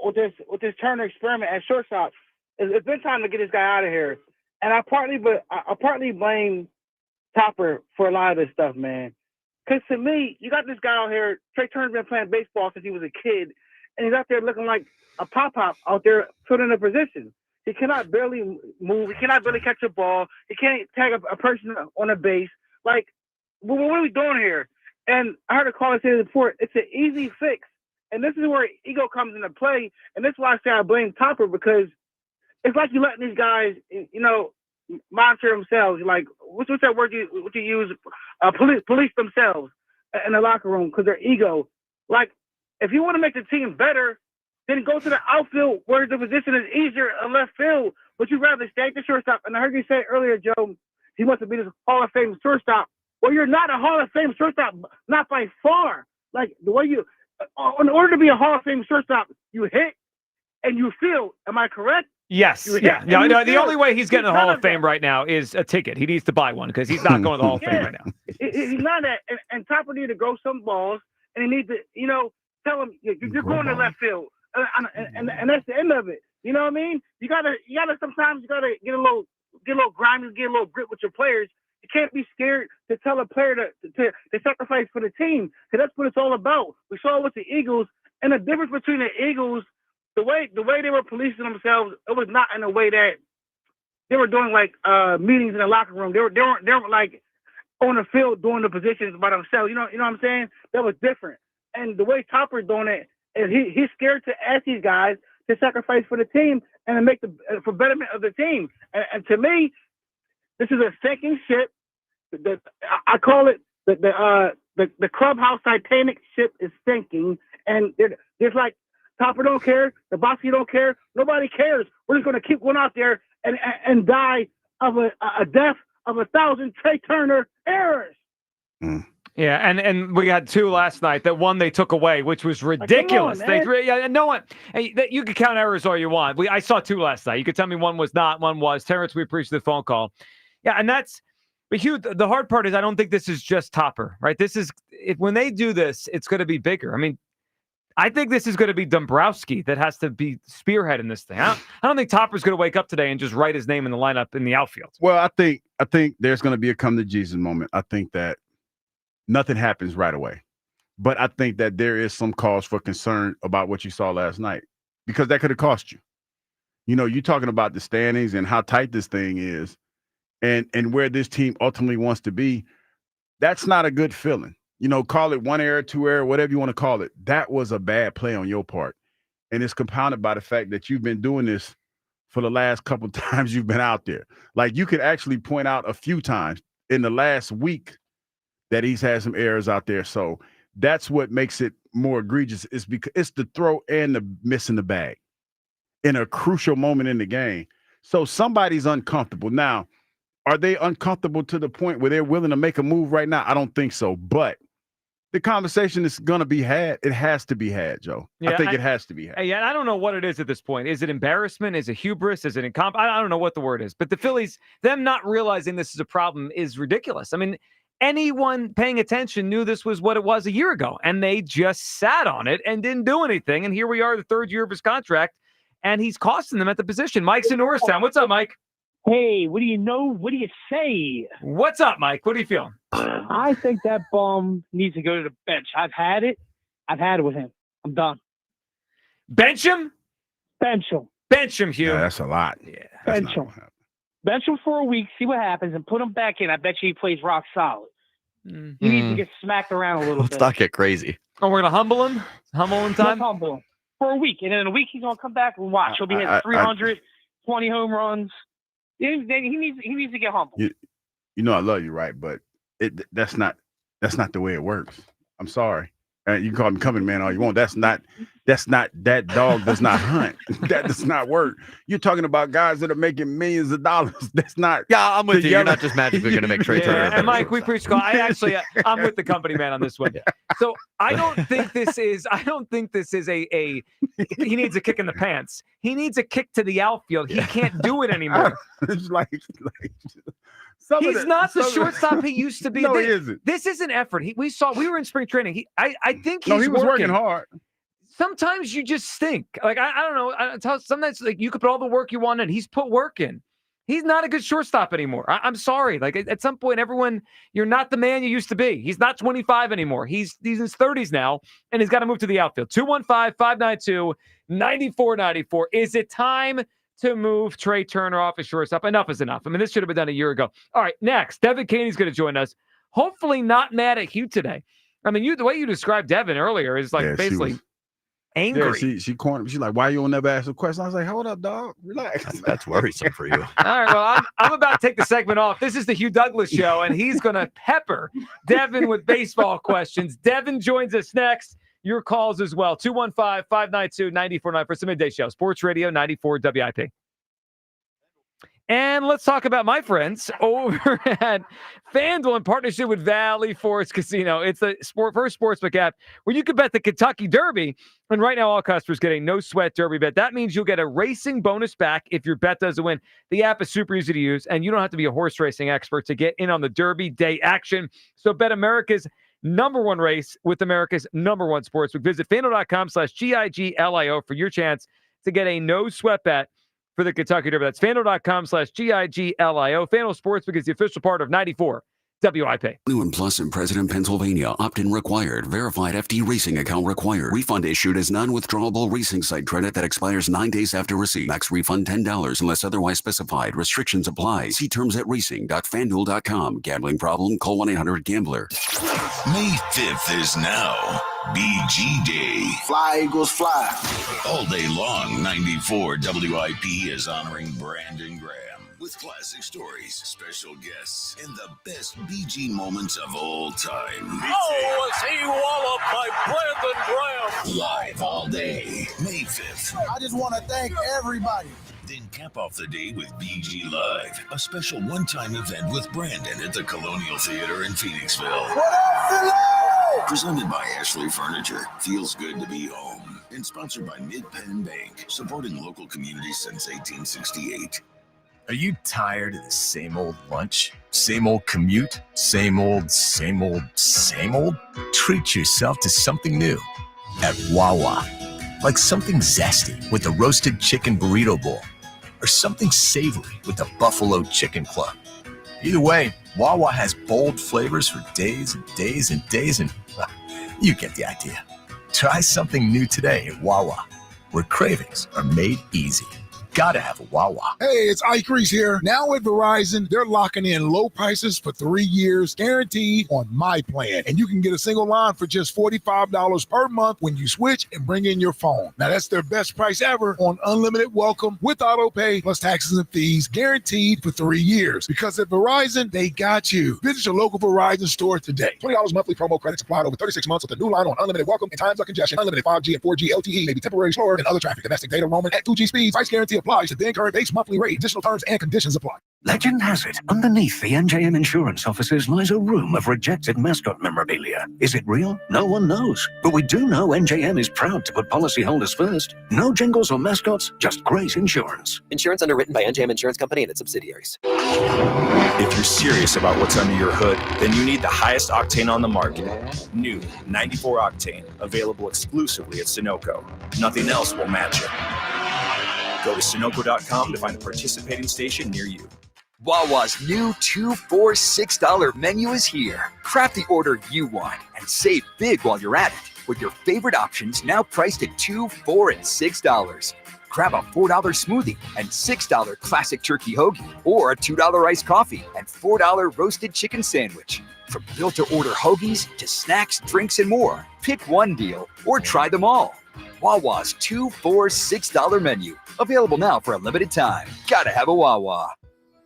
Speaker 6: with this Turner experiment at shortstop. It's been time to get this guy out of here. And I partly blame Topper for a lot of this stuff, man. Because to me, you got this guy out here, Trey Turner's been playing baseball since he was a kid, and he's out there looking like a pop-pop out there filling a position. He cannot barely move. He cannot barely catch a ball. He can't tag a person on a base. Like, what are we doing here? And I heard a caller say before, it's an easy fix. And this is where ego comes into play. And this is why I say I blame Topper, because it's like you're letting these guys, monitor themselves. Like, what's that word you use? Police themselves in the locker room because their ego. Like, if you want to make the team better, then go to the outfield where the position is easier in left field. But you'd rather stay at the shortstop. And I heard you say earlier, Joe, he wants to be this Hall of Fame shortstop. Well, you're not a Hall of Fame shortstop, not by far. Like, the way in order to be a Hall of Fame shortstop, you hit and you feel. Am I correct?
Speaker 17: Yes. Yeah. No, the only way he's getting the Hall of Fame right now is a ticket. He needs to buy one because he's not going to the Hall of Fame right now.
Speaker 6: He's not that. And Topper need to grow some balls, and he needs to, tell him you're going to left field, and that's the end of it. You know what I mean? You gotta sometimes get a little grimy, get a little grit with your players. You can't be scared to tell a player to sacrifice for the team, because that's what it's all about. We saw it with the Eagles, and the difference between the Eagles. The way they were policing themselves, it was not in a way that they were doing like meetings in the locker room. They weren't like on the field doing the positions by themselves. You know what I'm saying? That was different. And the way Topper's doing it is he's scared to ask these guys to sacrifice for the team and to make for betterment of the team. And to me, this is a sinking ship. I call it the clubhouse Titanic ship is sinking, and there's like. Topper don't care. The Bosky don't care. Nobody cares. We're just going to keep going out there and die of a death of 1,000 Trey Turner errors.
Speaker 17: Yeah, and we had 2 last night. That one they took away, which was ridiculous. No one. You can count errors all you want. I saw 2 last night. You could tell me one was not, one was. Terrence, we appreciate the phone call. Yeah, and that's. But Hugh, the hard part is I don't think this is just Topper, right? When they do this, it's going to be bigger. I mean. I think this is going to be Dombrowski that has to be spearheading this thing. I don't think Topper's going to wake up today and just write his name in the lineup in the outfield.
Speaker 2: Well, I think there's going to be a come to Jesus moment. I think that nothing happens right away, but I think that there is some cause for concern about what you saw last night, because that could have cost you. You're talking about the standings and how tight this thing is, and where this team ultimately wants to be. That's not a good feeling. Call it 1 error, 2 error, whatever you want to call it. That was a bad play on your part. And it's compounded by the fact that you've been doing this for the last couple of times you've been out there. Like, you could actually point out a few times in the last week that he's had some errors out there. So that's what makes it more egregious, is because it's the throw and the missing the bag in a crucial moment in the game. So somebody's uncomfortable. Now, are they uncomfortable to the point where they're willing to make a move right now? I don't think so. But the conversation is going to be had. It has to be had, Joe. I think it has to be had.
Speaker 17: Yeah, I don't know what it is at this point. Is it embarrassment? Is it hubris? Is it I don't know what the word is. But the Phillies, them not realizing this is a problem is ridiculous. I mean, anyone paying attention knew this was what it was a year ago, and they just sat on it and didn't do anything. And here we are, the 3rd year of his contract, and he's costing them at the position. Mike's in Norristown. What's up, Mike?
Speaker 6: Hey, what do you know? What do you say?
Speaker 17: What's up, Mike? What are you feeling?
Speaker 6: I think that bum needs to go to the bench. I've had it with him. I'm done.
Speaker 17: Bench him?
Speaker 6: Bench him.
Speaker 17: Bench him, Hugh.
Speaker 2: Yeah, that's a lot.
Speaker 17: Yeah.
Speaker 2: That's
Speaker 6: Bench him. Bench him for a week, see what happens, and put him back in. I bet you he plays rock solid. He needs to get smacked around a little
Speaker 3: Let's
Speaker 6: bit.
Speaker 3: not get crazy.
Speaker 17: Oh, we're going to humble him? Humble him time?
Speaker 6: Let's humble him for a week. And then in a week, he's going to come back and watch. He'll be hitting 300, 20 home runs. He needs to get humbled.
Speaker 2: You know I love you, right? But that's not the way it works. I'm sorry. You can call me coming man all you want. That's not that dog does not hunt. That does not work. You're talking about guys that are making millions of dollars. That's not.
Speaker 3: Yeah, I'm with you. You're not just magically going to make Trey Turner.
Speaker 17: And Mike, we preach. I'm with the company man on this one. So I don't think this is a he needs a kick in the pants. He needs a kick to the outfield. He can't do it anymore.
Speaker 2: It's like
Speaker 17: he's not the shortstop he used to be.
Speaker 2: No, he isn't.
Speaker 17: This is an effort. We were in spring training. I think
Speaker 2: he was working hard.
Speaker 17: Sometimes you just stink. Like I don't know. Sometimes like you could put all the work you want in. He's put work in. He's not a good shortstop anymore. I'm sorry. Like at some point, you're not the man you used to be. He's not 25 anymore. He's in his 30s now, and he's got to move to the outfield. 215-592-9494. Is it time to move Trey Turner off as shortstop? Enough is enough. I mean, this should have been done a year ago. All right, next, Devin Caney's going to join us. Hopefully not mad at Hugh today. I mean, the way you described Devin earlier is like basically angry.
Speaker 2: Yeah, she cornered me. She's like, why you will never ask a question? I was like, hold up, dog. Relax.
Speaker 3: That's worrisome for you.
Speaker 17: All right, well, I'm about to take the segment off. This is the Hugh Douglas Show, and he's going to pepper Devin with baseball questions. Devin joins us next. Your calls as well. 215-592-9494 for the Midday Show. Sports Radio 94 WIP. And let's talk about my friends over at FanDuel in partnership with Valley Forge Casino. It's the first sportsbook app where you can bet the Kentucky Derby. And right now, all customers get a no-sweat Derby bet. That means you'll get a racing bonus back if your bet doesn't win. The app is super easy to use, and you don't have to be a horse racing expert to get in on the Derby Day action. So bet America's #1 race with America's #1 sportsbook. Visit FanDuel.com/GIGLIO for your chance to get a no-sweat bet for the Kentucky Derby. That's FanDuel.com/GIGLIO. FanDuel Sportsbook is the official part of 94 WIP.
Speaker 5: New and Plus in President, Pennsylvania. Opt-in required. Verified FD racing account required. Refund issued as non-withdrawable racing site credit that expires 9 days after receipt. Max refund $10 unless otherwise specified. Restrictions apply. See terms at racing.fanduel.com. Gambling problem? Call 1-800-GAMBLER. May 5th is now. BG Day.
Speaker 10: Fly, Eagles, fly.
Speaker 5: All day long, 94 WIP is honoring Brandon Graham with classic stories, special guests, and the best BG moments of all time.
Speaker 24: Oh, was he walloped by Brandon Graham?
Speaker 5: Live all day, May 5th.
Speaker 10: I just want to thank everybody.
Speaker 5: Then cap off the day with BG Live, a special one-time event with Brandon at the Colonial Theater in Phoenixville.
Speaker 10: What up, Philly?
Speaker 5: Presented by Ashley Furniture. Feels good to be home. And sponsored by Mid-Penn Bank, supporting local communities since 1868.
Speaker 11: Are you tired of the same old lunch? Same old commute? Same old? Treat yourself to something new at Wawa. Like something zesty with the roasted chicken burrito bowl. Or something savory with the buffalo chicken club. Either way, Wawa has bold flavors for days and days and days, and you get the idea. Try something new today at Wawa, where cravings are made easy. Gotta have a Wawa.
Speaker 12: Hey, it's Ike Reese here. Now at Verizon, they're locking in low prices for 3 years, guaranteed on my plan. And you can get a single line for just $45 per month when you switch and bring in your phone. Now, that's their best price ever on unlimited welcome with auto pay plus taxes and fees, guaranteed for 3 years. Because at Verizon, they got you. Visit your local Verizon store today. $20 monthly promo credits applied over 36 months with a new line on unlimited welcome and times of congestion. Unlimited 5G and 4G LTE may be temporarily slower than other traffic. Domestic data roaming at 2G speeds. Price guarantee applies to the current base monthly rate. Additional terms and conditions apply.
Speaker 14: Legend has it, underneath the NJM insurance offices lies a room of rejected mascot memorabilia. Is it real? No one knows. But we do know NJM is proud to put policyholders first. No jingles or mascots, just great insurance.
Speaker 15: Insurance underwritten by NJM Insurance Company and its subsidiaries.
Speaker 11: If you're serious about what's under your hood, then you need the highest octane on the market. New 94 Octane, available exclusively at Sunoco. Nothing else will match it.
Speaker 13: Go to Sunoco.com to find a participating station near you.
Speaker 16: Wawa's new $2 for $6 menu is here. Craft the order you want and save big while you're at it with your favorite options now priced at $2, $4, and $6. Grab a $4 smoothie and $6 classic turkey hoagie, or a $2 iced coffee and $4 roasted chicken sandwich. From built-to-order hoagies to snacks, drinks, and more, pick one deal or try them all. Wawa's $2 for $6 menu, available now for a limited time. Gotta have a Wawa.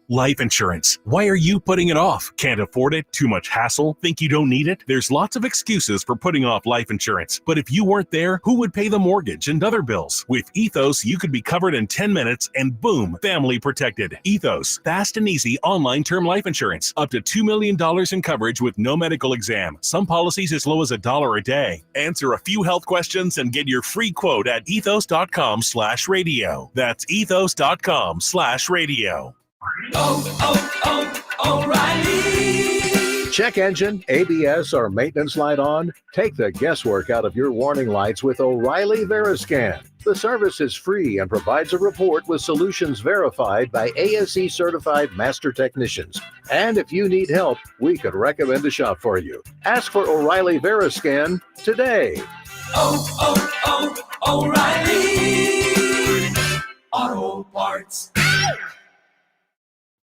Speaker 19: Life insurance. Why are you putting it off? Can't afford it? Too much hassle? Think you don't need it? There's lots of excuses for putting off life insurance. But if you weren't there, who would pay the mortgage and other bills? With Ethos, you could be covered in 10 minutes and boom, family protected. Ethos, fast and easy online term life insurance. Up to $2 million in coverage with no medical exam. Some policies as low as $1 a day. Answer a few health questions and get your free quote at ethos.com/radio. That's ethos.com/radio.
Speaker 20: O'Reilly. Check engine, ABS, or maintenance light on? Take the guesswork out of your warning lights with O'Reilly Veriscan. The service is free and provides a report with solutions verified by ASE certified master technicians. And if you need help, we could recommend a shop for you. Ask for O'Reilly Veriscan today.
Speaker 24: O'Reilly Auto Parts.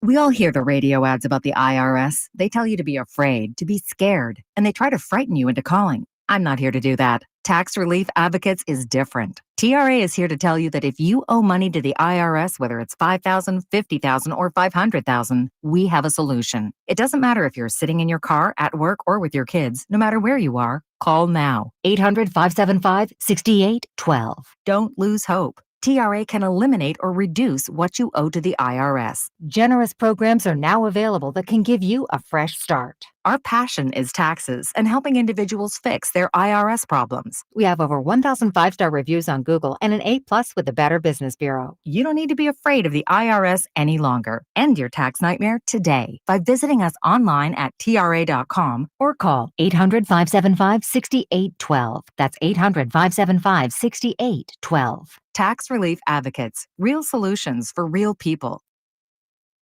Speaker 25: We all hear the radio ads about the IRS. They tell you to be afraid, to be scared, and they try to frighten you into calling. I'm not here to do that. Tax Relief Advocates is different. TRA is here to tell you that if you owe money to the IRS, whether it's $5,000, $50,000, or $500,000, we have a solution. It doesn't matter if you're sitting in your car, at work, or with your kids. No matter where you are, call now. 800-575-6812. Don't lose hope. TRA can eliminate or reduce what you owe to the IRS. Generous programs are now available that can give you a fresh start. Our passion is taxes and helping individuals fix their IRS problems. We have over 1,000 5-star reviews on Google and an A+ with the Better Business Bureau. You don't need to be afraid of the IRS any longer. End your tax nightmare today by visiting us online at TRA.com or call 800-575-6812. That's 800-575-6812. Tax Relief Advocates. Real solutions for real people.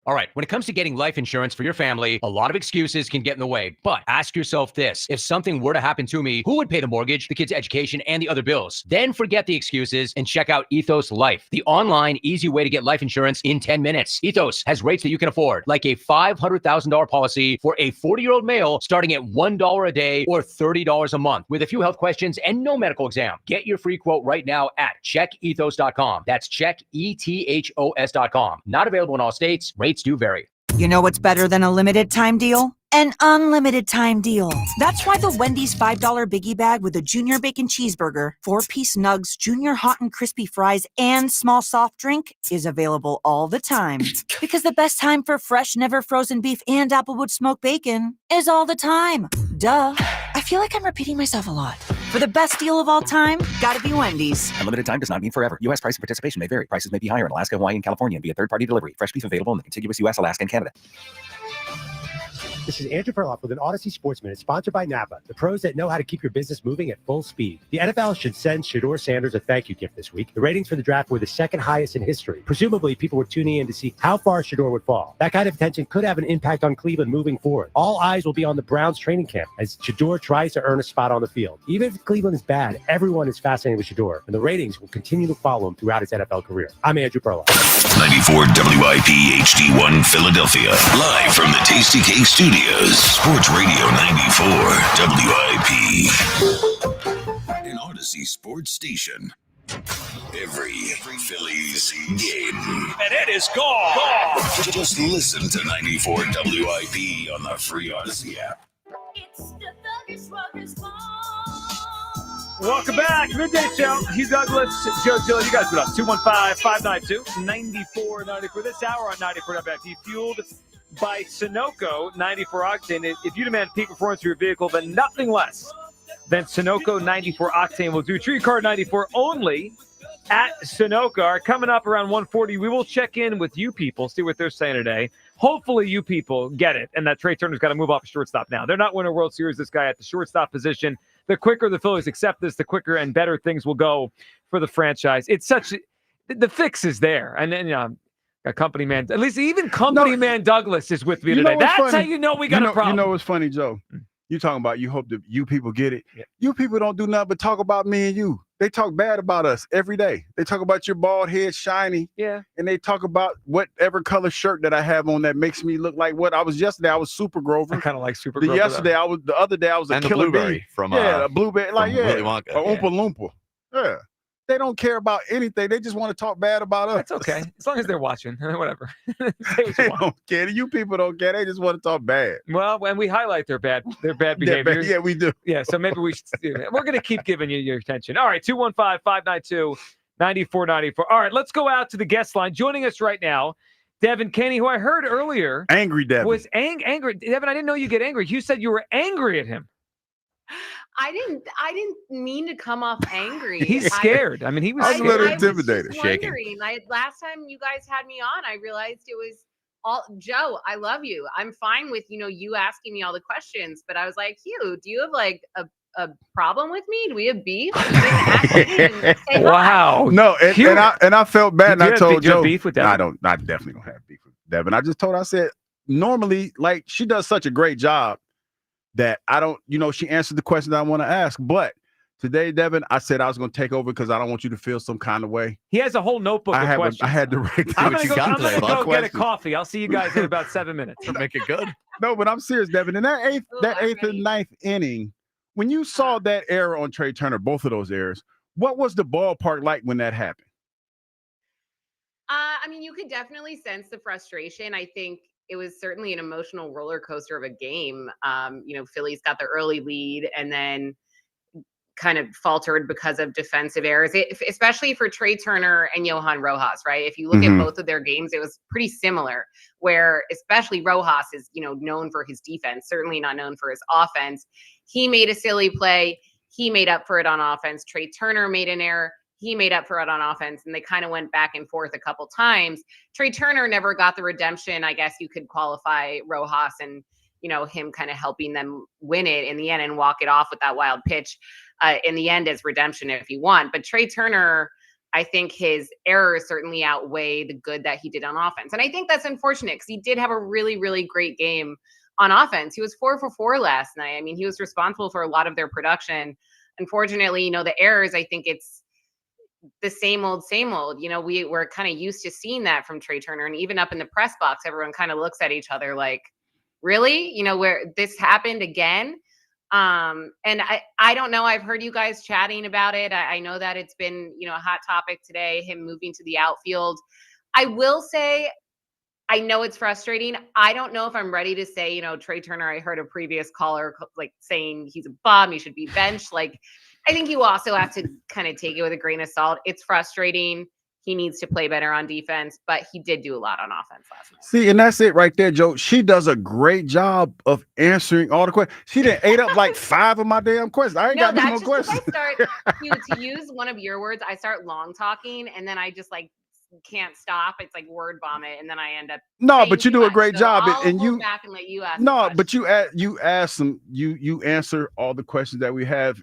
Speaker 21: All right, when it comes to getting life insurance for your family, a lot of excuses can get in the way. But ask yourself this: if something were to happen to me, who would pay the mortgage, the kids' education, and the other bills? Then forget the excuses and check out Ethos Life, the online, easy way to get life insurance in 10 minutes. Ethos has rates that you can afford, like a $500,000 policy for a 40-year-old male starting at $1 a day or $30 a month, with a few health questions and no medical exam. Get your free quote right now at checkethos.com. That's checkethos.com. Not available in all states. Rates do vary.
Speaker 23: You know what's better than a limited time deal? An unlimited time deal. That's why the Wendy's $5 Biggie Bag with a Junior Bacon Cheeseburger, 4-piece nugs, Junior Hot and Crispy Fries, and small soft drink is available all the time. Because the best time for fresh, never frozen beef and Applewood smoked bacon is all the time. Duh. I feel like I'm repeating myself a lot. For the best deal of all time, gotta be Wendy's.
Speaker 26: Unlimited time does not mean forever. U.S. price and participation may vary. Prices may be higher in Alaska, Hawaii, and California and via third-party delivery. Fresh beef available in the contiguous U.S., Alaska, and Canada.
Speaker 28: This is Andrew Perloff with an Odyssey Sports Minute, sponsored by Napa, the pros that know how to keep your business moving at full speed. The NFL should send Shedeur Sanders a thank you gift this week. The ratings for the draft were the second highest in history. Presumably, people were tuning in to see how far Shedeur would fall. That kind of attention could have an impact on Cleveland moving forward. All eyes will be on the Browns training camp as Shedeur tries to earn a spot on the field. Even if Cleveland is bad, everyone is fascinated with Shedeur, and the ratings will continue to follow him throughout his NFL career. I'm Andrew Perloff.
Speaker 5: 94 WIP HD1 Philadelphia, live from the Tasty Cake Studios. Sports Radio 94 WIP. An Odyssey sports station. Every Phillies game.
Speaker 24: And it is gone.
Speaker 5: Just listen to 94 WIP on the free Odyssey app.
Speaker 17: Welcome back. Midday Show. Hugh Douglas, Joe Gill. You guys put up 215-592-9494 this hour on 94 WIP. Fueled by Sunoco 94 Octane. If you demand peak performance for your vehicle, then nothing less than Sunoco 94 Octane will do. Tree Card 94 only at Sunoco. Coming up around 1:40, we will check in with you people, see what they're saying today. Hopefully you people get it, and that Trey Turner's got to move off a shortstop now. They're not winning a World Series, this guy at the shortstop position. The quicker the Phillies accept this, the quicker and better things will go for the franchise. It's such the fix is there. And then, a company man, at least even company man Douglas is with me today. That's
Speaker 2: funny?
Speaker 17: how you know we got a problem.
Speaker 2: You know what's funny, Joe? You talking about you hope that you people get it. Yeah. You people don't do nothing but talk about me and you. They talk bad about us every day. They talk about your bald head shiny.
Speaker 17: Yeah.
Speaker 2: And they talk about whatever color shirt that I have on that makes me look like what I was yesterday. I was Super Grover.
Speaker 17: I kind of like Super Grover.
Speaker 2: The other day I was a killer bee.
Speaker 3: From
Speaker 2: a blueberry, like
Speaker 3: Willy Wonka.
Speaker 2: Or Oompa Loompa. Yeah. They don't care about anything. They just want to talk bad about us.
Speaker 17: That's okay. As long as they're watching. Whatever.
Speaker 2: They don't care. You people don't care. They just want to talk bad.
Speaker 17: Well, when we highlight their bad behavior.
Speaker 2: Yeah, we do.
Speaker 17: Yeah, so maybe we should do that. We're going to keep giving you your attention. All right, 215-592-9494. All right, let's go out to the guest line. Joining us right now, Devin Kenny, who I heard earlier.
Speaker 2: Angry Devin.
Speaker 17: Was angry. Devin, I didn't know you get angry. You said you were angry at him.
Speaker 1: I didn't mean to come off angry.
Speaker 17: He's scared. I mean, he was
Speaker 2: I was a little intimidated.
Speaker 1: I was just wondering. Last time you guys had me on, I realized it was all Joe. I love you. I'm fine with you asking me all the questions, but I was like, Hugh, do you have like a problem with me? Do we have beef? You didn't ask me and say
Speaker 17: wow.
Speaker 2: Hi. No, and I felt bad. And I told Joe,
Speaker 17: beef with Devin?
Speaker 2: I definitely don't have beef with Devin. I just told her, I said, normally, like, she does such a great job that I don't, she answered the question that I want to ask. But today, Devin, I said I was going to take over because I don't want you to feel some kind of way.
Speaker 17: He has a whole notebook of questions.
Speaker 2: I had to write
Speaker 17: I'm going to go get a coffee. I'll see you guys in about 7 minutes.
Speaker 3: Make it good.
Speaker 2: No, but I'm serious, Devin. In that eighth and ninth inning, when you saw that error on Trey Turner, both of those errors, what was the ballpark like when that happened?
Speaker 1: I mean, you could definitely sense the frustration. I think it was certainly an emotional roller coaster of a game. Phillies got the early lead and then kind of faltered because of defensive errors, especially for Trey Turner and Johan Rojas, right? If you look at both of their games, it was pretty similar, where especially Rojas is, known for his defense, certainly not known for his offense. He made a silly play. He made up for it on offense. Trey Turner made an error. He made up for it on offense, and they kind of went back and forth a couple times. Trey Turner never got the redemption. I guess you could qualify Rojas and, him kind of helping them win it in the end and walk it off with that wild pitch in the end as redemption if you want. But Trey Turner, I think his errors certainly outweigh the good that he did on offense. And I think that's unfortunate because he did have a really, really great game on offense. He was 4 for 4 last night. I mean, he was responsible for a lot of their production. Unfortunately, the errors, I think it's the same old. We were kind of used to seeing that from Trey Turner, and even up in the press box, everyone kind of looks at each other like, really, where this happened again. And I don't know. I've heard you guys chatting about it. I know that it's been, a hot topic today, him moving to the outfield. I will say, I know it's frustrating. I don't know if I'm ready to say, Trey Turner, I heard a previous caller like saying he's a bum, he should be benched. Like, I think you also have to kind of take it with a grain of salt. It's frustrating. He needs to play better on defense, but he did do a lot on offense last night.
Speaker 2: See, and that's it right there, Joe. She does a great job of answering all the questions. She done ate up like 5 of my damn questions. I ain't got no more questions.
Speaker 1: I start to use one of your words. I start long talking, and then I just can't stop. It's like word vomit, and then I end up.
Speaker 2: No, but you do a great job,
Speaker 1: and you back and let you ask.
Speaker 2: No, but you ask them. You answer all the questions that we have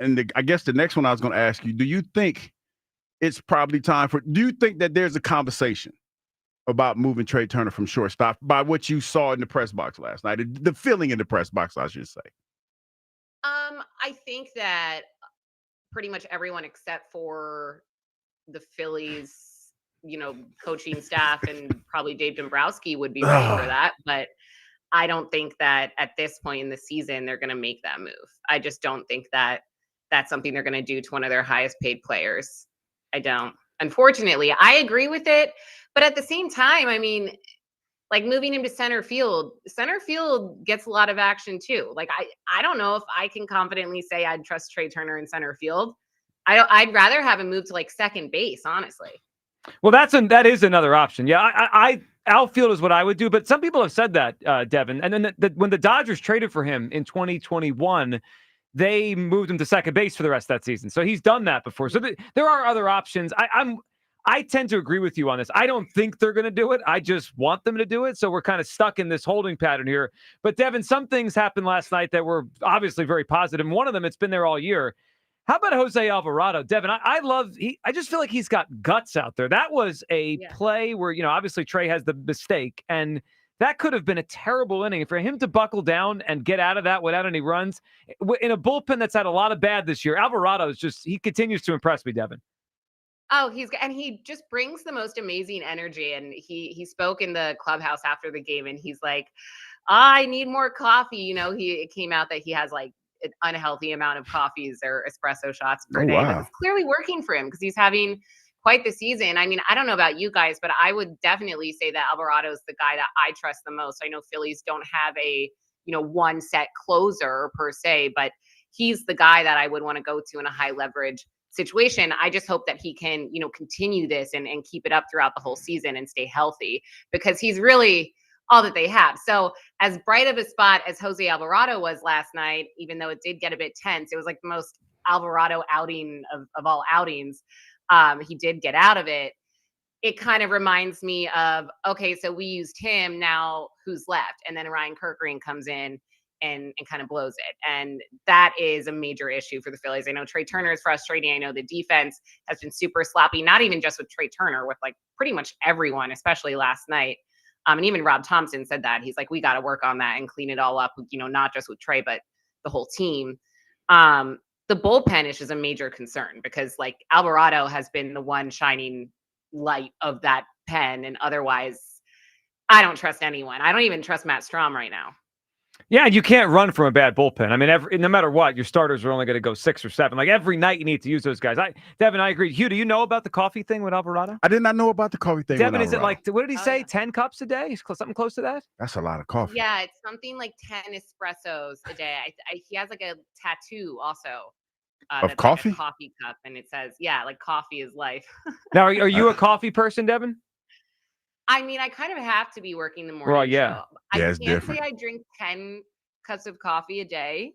Speaker 2: I guess the next one I was going to ask you, do you think it's probably time do you think that there's a conversation about moving Trey Turner from shortstop by what you saw in the press box last night, the feeling in the press box, I should say?
Speaker 1: I think that pretty much everyone except for the Phillies, coaching staff and probably Dave Dombrowski would be ready for that. But I don't think that at this point in the season, they're going to make that move. I just don't think that that's something they're going to do to one of their highest paid players. I don't. Unfortunately, I agree with it. But at the same time, I mean, like moving him to center field gets a lot of action too. Like, I don't know if I can confidently say I'd trust Trey Turner in center field. I'd rather have him move to like second base, honestly.
Speaker 17: Well, that is another option. Yeah, I outfield is what I would do. But some people have said that, Devin. And then when the Dodgers traded for him in 2021, they moved him to second base for the rest of that season. So he's done that before. So there are other options. I tend to agree with you on this. I don't think they're going to do it. I just want them to do it. So we're kind of stuck in this holding pattern here. But Devin, some things happened last night that were obviously very positive. And one of them, it's been there all year. How about Jose Alvarado? Devin, I just feel like he's got guts out there. That was a play where, obviously Trey has the mistake, and that could have been a terrible inning. For him to buckle down and get out of that without any runs, in a bullpen that's had a lot of bad this year, Alvarado he continues to impress me, Devin.
Speaker 1: Oh, he just brings the most amazing energy. And he spoke in the clubhouse after the game, and he's like, I need more coffee. It came out that he has like an unhealthy amount of coffees or espresso shots per day, but it's clearly working for him because he's having quite the season. I mean, I don't know about you guys, but I would definitely say that Alvarado is the guy that I trust the most. I know Phillies don't have a, one set closer per se, but he's the guy that I would want to go to in a high leverage situation. I just hope that he can, continue this and keep it up throughout the whole season and stay healthy, because he's really all that they have. So as bright of a spot as Jose Alvarado was last night, even though it did get a bit tense, it was like the most Alvarado outing of all outings. He did get out of it. It kind of reminds me of, okay, so we used him, now who's left? And then Ryan Kerkering comes in and kind of blows it. And that is a major issue for the Phillies. I know Trey Turner is frustrating. I know the defense has been super sloppy, not even just with Trey Turner, with like pretty much everyone, especially last night. And even Rob Thompson said that. He's like, we got to work on that and clean it all up, not just with Trey, but the whole team. The bullpen is just a major concern, because like Alvarado has been the one shining light of that pen. And otherwise, I don't trust anyone. I don't even trust Matt Strahm right now.
Speaker 17: Yeah, you can't run from a bad bullpen. I mean, no matter what, your starters are only going to go 6 or 7. Like every night, you need to use those guys. Devin, I agree. Hugh, do you know about the coffee thing with Alvarado?
Speaker 2: I did not know about the coffee thing.
Speaker 17: Devin, is it like, what did he say? 10 cups a day? Something close to that?
Speaker 2: That's a lot of coffee.
Speaker 1: Yeah, it's something like 10 espressos a day. He has like a tattoo also.
Speaker 2: Of coffee?
Speaker 1: Like a coffee cup, and it says, like coffee is life.
Speaker 17: Now, are you a coffee person, Devin?
Speaker 1: I mean, I kind of have to be working the morning.
Speaker 17: Well, yeah.
Speaker 1: Show. I
Speaker 2: it's
Speaker 1: can't
Speaker 2: different.
Speaker 1: say I drink 10 cups of coffee a day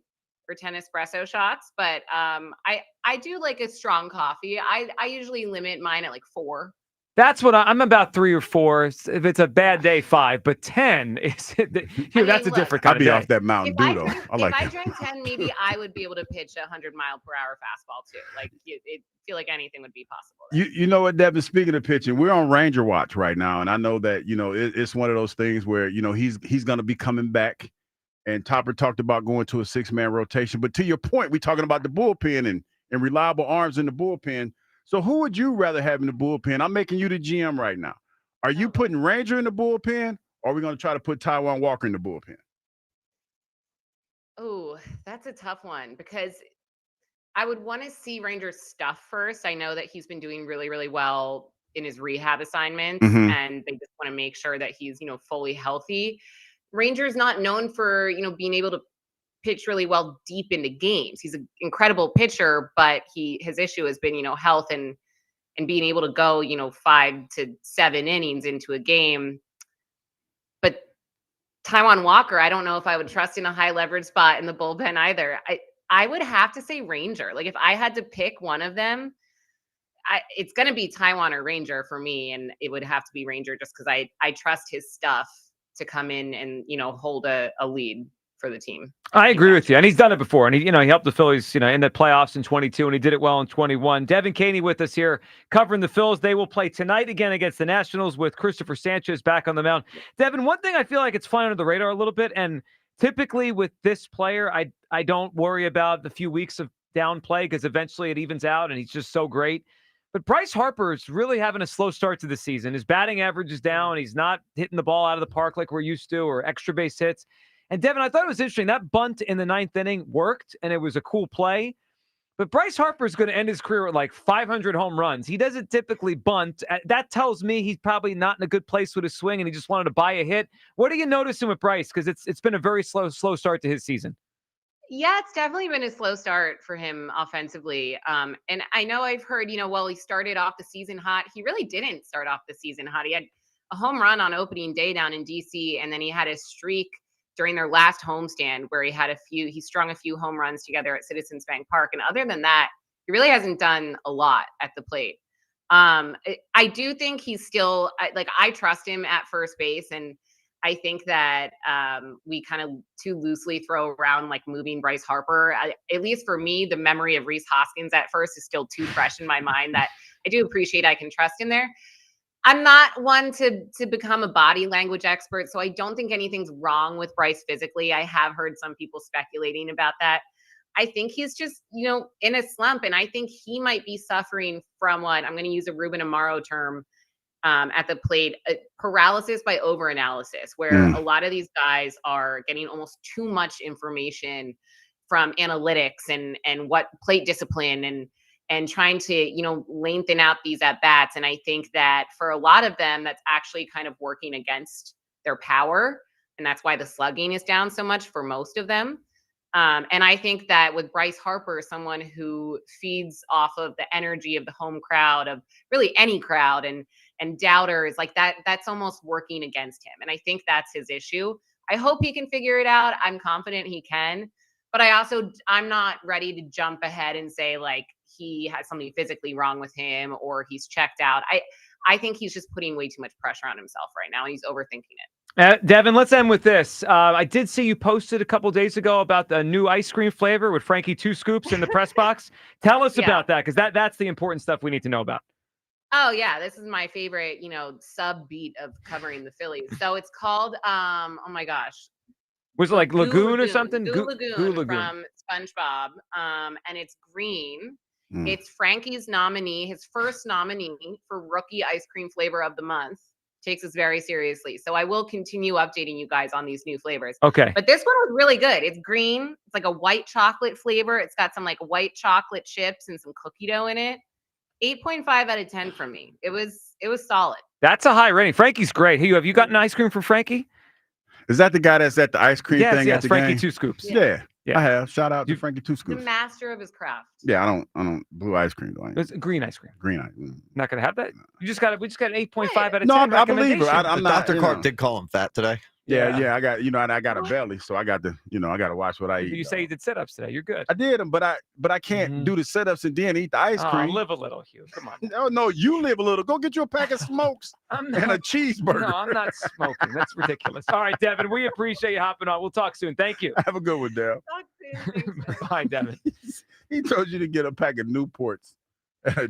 Speaker 1: or 10 espresso shots, but I do like a strong coffee. I usually limit mine at like 4.
Speaker 17: That's what I'm about 3 or 4. If it's a bad day, 5, but 10 is that's a different kind
Speaker 2: I'd be
Speaker 17: of day.
Speaker 2: off that Mountain Dew though.
Speaker 1: If I drank 10, maybe I would be able to pitch 100-mile-per-hour fastball too. Like it feel like anything would be possible.
Speaker 2: You know what, Devin? Speaking of pitching, we're on Ranger watch right now, and I know that it's one of those things where he's going to be coming back. And Topper talked about going to a 6-man rotation. But to your point, we're talking about the bullpen and reliable arms in the bullpen. So who would you rather have in the bullpen? I'm making you the GM right now. Are you putting Ranger in the bullpen, or are we going to try to put Taijuan Walker in the bullpen?
Speaker 1: Oh, that's a tough one, because I would want to see Ranger's stuff first. I know that he's been doing really, really well in his rehab assignments, and they just want to make sure that he's, fully healthy. Ranger's not known for, being able to pitch really well deep into games. He's an incredible pitcher, but his issue has been, health and being able to go, 5 to 7 innings into a game. But Taijuan Walker, I don't know if I would trust in a high leverage spot in the bullpen either. I would have to say Ranger. Like if I had to pick one of them, it's going to be Taijuan or Ranger for me. And it would have to be Ranger just because I trust his stuff to come in and, hold a lead for the team.
Speaker 17: I agree with you. And he's done it before. And he helped the Phillies, in the playoffs in 22, and he did it well in 21. Devin Caney with us here covering the Phils. They will play tonight again against the Nationals with Christopher Sanchez back on the mound. Devin, one thing I feel like it's flying under the radar a little bit, and typically with this player, I don't worry about the few weeks of down play because eventually it evens out and he's just so great. But Bryce Harper's really having a slow start to the season. His batting average is down. He's not hitting the ball out of the park like we're used to, or extra base hits. And Devin, I thought it was interesting. That bunt in the 9th inning worked, and it was a cool play. But Bryce Harper's going to end his career with like 500 home runs. He doesn't typically bunt. That tells me he's probably not in a good place with his swing, and he just wanted to buy a hit. What are you noticing with Bryce? Because it's been a very slow start to his season.
Speaker 1: Yeah, it's definitely been a slow start for him offensively. And I know I've heard, he started off the season hot. He really didn't start off the season hot. He had a home run on opening day down in DC, and then he had a streak during their last homestand where he strung a few home runs together at Citizens Bank Park. And other than that, he really hasn't done a lot at the plate. I do think he's still I trust him at first base, and I think that we kind of too loosely throw around like moving Bryce Harper. At least for me, the memory of Rhys Hoskins at first is still too fresh in my mind that I do appreciate I can trust him there. I'm not one to become a body language expert, so I don't think anything's wrong with Bryce physically. I have heard some people speculating about that. I think he's just, in a slump, and I think he might be suffering from what I'm going to use a Ruben Amaro term at the plate, paralysis by overanalysis, where a lot of these guys are getting almost too much information from analytics and what plate discipline and trying to, lengthen out these at bats. And I think that for a lot of them, that's actually kind of working against their power. And that's why the slugging is down so much for most of them. And I think that with Bryce Harper, someone who feeds off of the energy of the home crowd, of really any crowd, and doubters like that's almost working against him. And I think that's his issue. I hope he can figure it out. I'm confident he can, but I'm not ready to jump ahead and say like he has something physically wrong with him or he's checked out. I think he's just putting way too much pressure on himself right now. He's overthinking it.
Speaker 17: Devin, let's end with this. I did see you posted a couple days ago about the new ice cream flavor with Frankie 2 Scoops in the press box. Tell us about that, because that's the important stuff we need to know about.
Speaker 1: Oh yeah, this is my favorite, sub beat of covering the Phillies. So it's called, oh my gosh.
Speaker 17: Was it like Lagoon or something?
Speaker 1: Goo Lagoon from SpongeBob. And it's green. It's Frankie's nominee, his first nominee for rookie ice cream flavor of the month. Takes us very seriously. So I will continue updating you guys on these new flavors.
Speaker 17: Okay.
Speaker 1: But this one was really good. It's green. It's like a white chocolate flavor. It's got some like white chocolate chips and some cookie dough in it. 8.5 out of 10 from me. It was solid.
Speaker 17: That's a high rating. Frankie's great. Hey, have you gotten ice cream from Frankie?
Speaker 2: Is that the guy that's at the ice cream thing?
Speaker 17: Yes,
Speaker 2: at the
Speaker 17: Frankie
Speaker 2: game?
Speaker 17: 2 Scoops.
Speaker 2: Yeah, I have. Shout out to Frankie 2
Speaker 1: The
Speaker 2: Scoops.
Speaker 1: master of his craft.
Speaker 2: Yeah, I don't blue ice cream though.
Speaker 17: It's green ice cream.
Speaker 2: Green ice cream.
Speaker 17: Not gonna have that. We just got an 8.5 out of 10.
Speaker 2: No, I believe her. I'm not.
Speaker 3: Dr. Carp did call him fat today.
Speaker 2: Yeah. I got, I got a belly, so I got to, I got to watch what I eat.
Speaker 17: You say you did sit-ups today. You're good.
Speaker 2: I did them, but I can't do the sit-ups and then eat the ice cream.
Speaker 17: Live a little, Hugh. Come on.
Speaker 2: No, you live a little. Go get you a pack of smokes and a cheeseburger.
Speaker 17: No, I'm not smoking. That's ridiculous. All right, Devin, we appreciate you hopping on. We'll talk soon. Thank you.
Speaker 2: Have a good one, Dale.
Speaker 17: Bye, Devin.
Speaker 2: He told you to get a pack of Newports.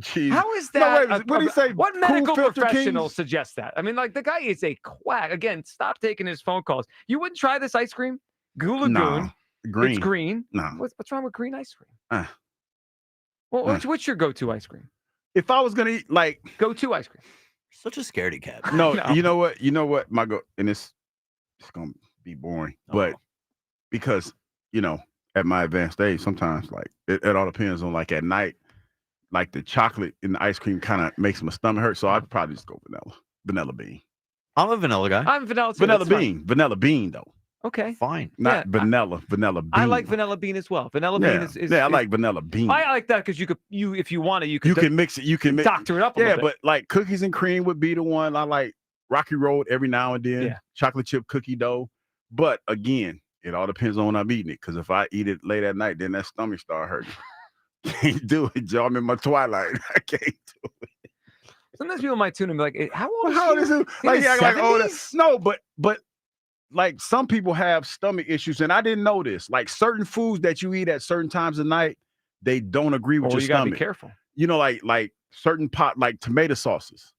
Speaker 2: Cheese.
Speaker 17: How is that?
Speaker 2: No, wait, what did he say?
Speaker 17: What
Speaker 2: Cool
Speaker 17: medical
Speaker 2: Filter
Speaker 17: professional
Speaker 2: Kings?
Speaker 17: suggests that? I mean, like the guy is a quack. Again, stop taking his phone calls. You wouldn't try this ice cream? Goo Lagoon.
Speaker 2: No, green.
Speaker 17: It's green.
Speaker 2: No.
Speaker 17: What's wrong with green ice cream? Well, what's your go-to ice cream?
Speaker 2: If I was gonna eat
Speaker 17: go-to ice cream.
Speaker 3: Such a scaredy cat.
Speaker 2: No, you know what? And it's gonna be boring, but because at my advanced age, sometimes it all depends on at night. Like the chocolate in the ice cream kind of makes my stomach hurt, so I'd probably just go vanilla bean.
Speaker 3: I'm a vanilla guy.
Speaker 17: I'm vanilla too.
Speaker 2: Vanilla
Speaker 17: That's
Speaker 2: bean,
Speaker 17: fine.
Speaker 2: vanilla bean though.
Speaker 17: Okay,
Speaker 3: fine.
Speaker 2: Not vanilla bean.
Speaker 17: I like vanilla bean as well. Vanilla bean is
Speaker 2: I like vanilla bean.
Speaker 17: I like that because you if you want to you
Speaker 2: can mix it. You can
Speaker 17: doctor it up. A little bit.
Speaker 2: but like cookies and cream would be the one I like. Rocky Road every now and then.
Speaker 17: Yeah.
Speaker 2: Chocolate chip cookie dough, but again, it all depends on when I'm eating it. Because if I eat it late at night, then that stomach start hurting. Can't do it, Joe. I'm in my twilight. I can't do it.
Speaker 17: Sometimes people might tune in and be like, "How old
Speaker 2: is
Speaker 17: he?
Speaker 2: it? No, but like some people have stomach issues, and I didn't know this. Like certain foods that you eat at certain times of night, they don't agree with your
Speaker 17: you
Speaker 2: stomach.
Speaker 17: gotta be careful.
Speaker 2: Like certain like tomato sauces,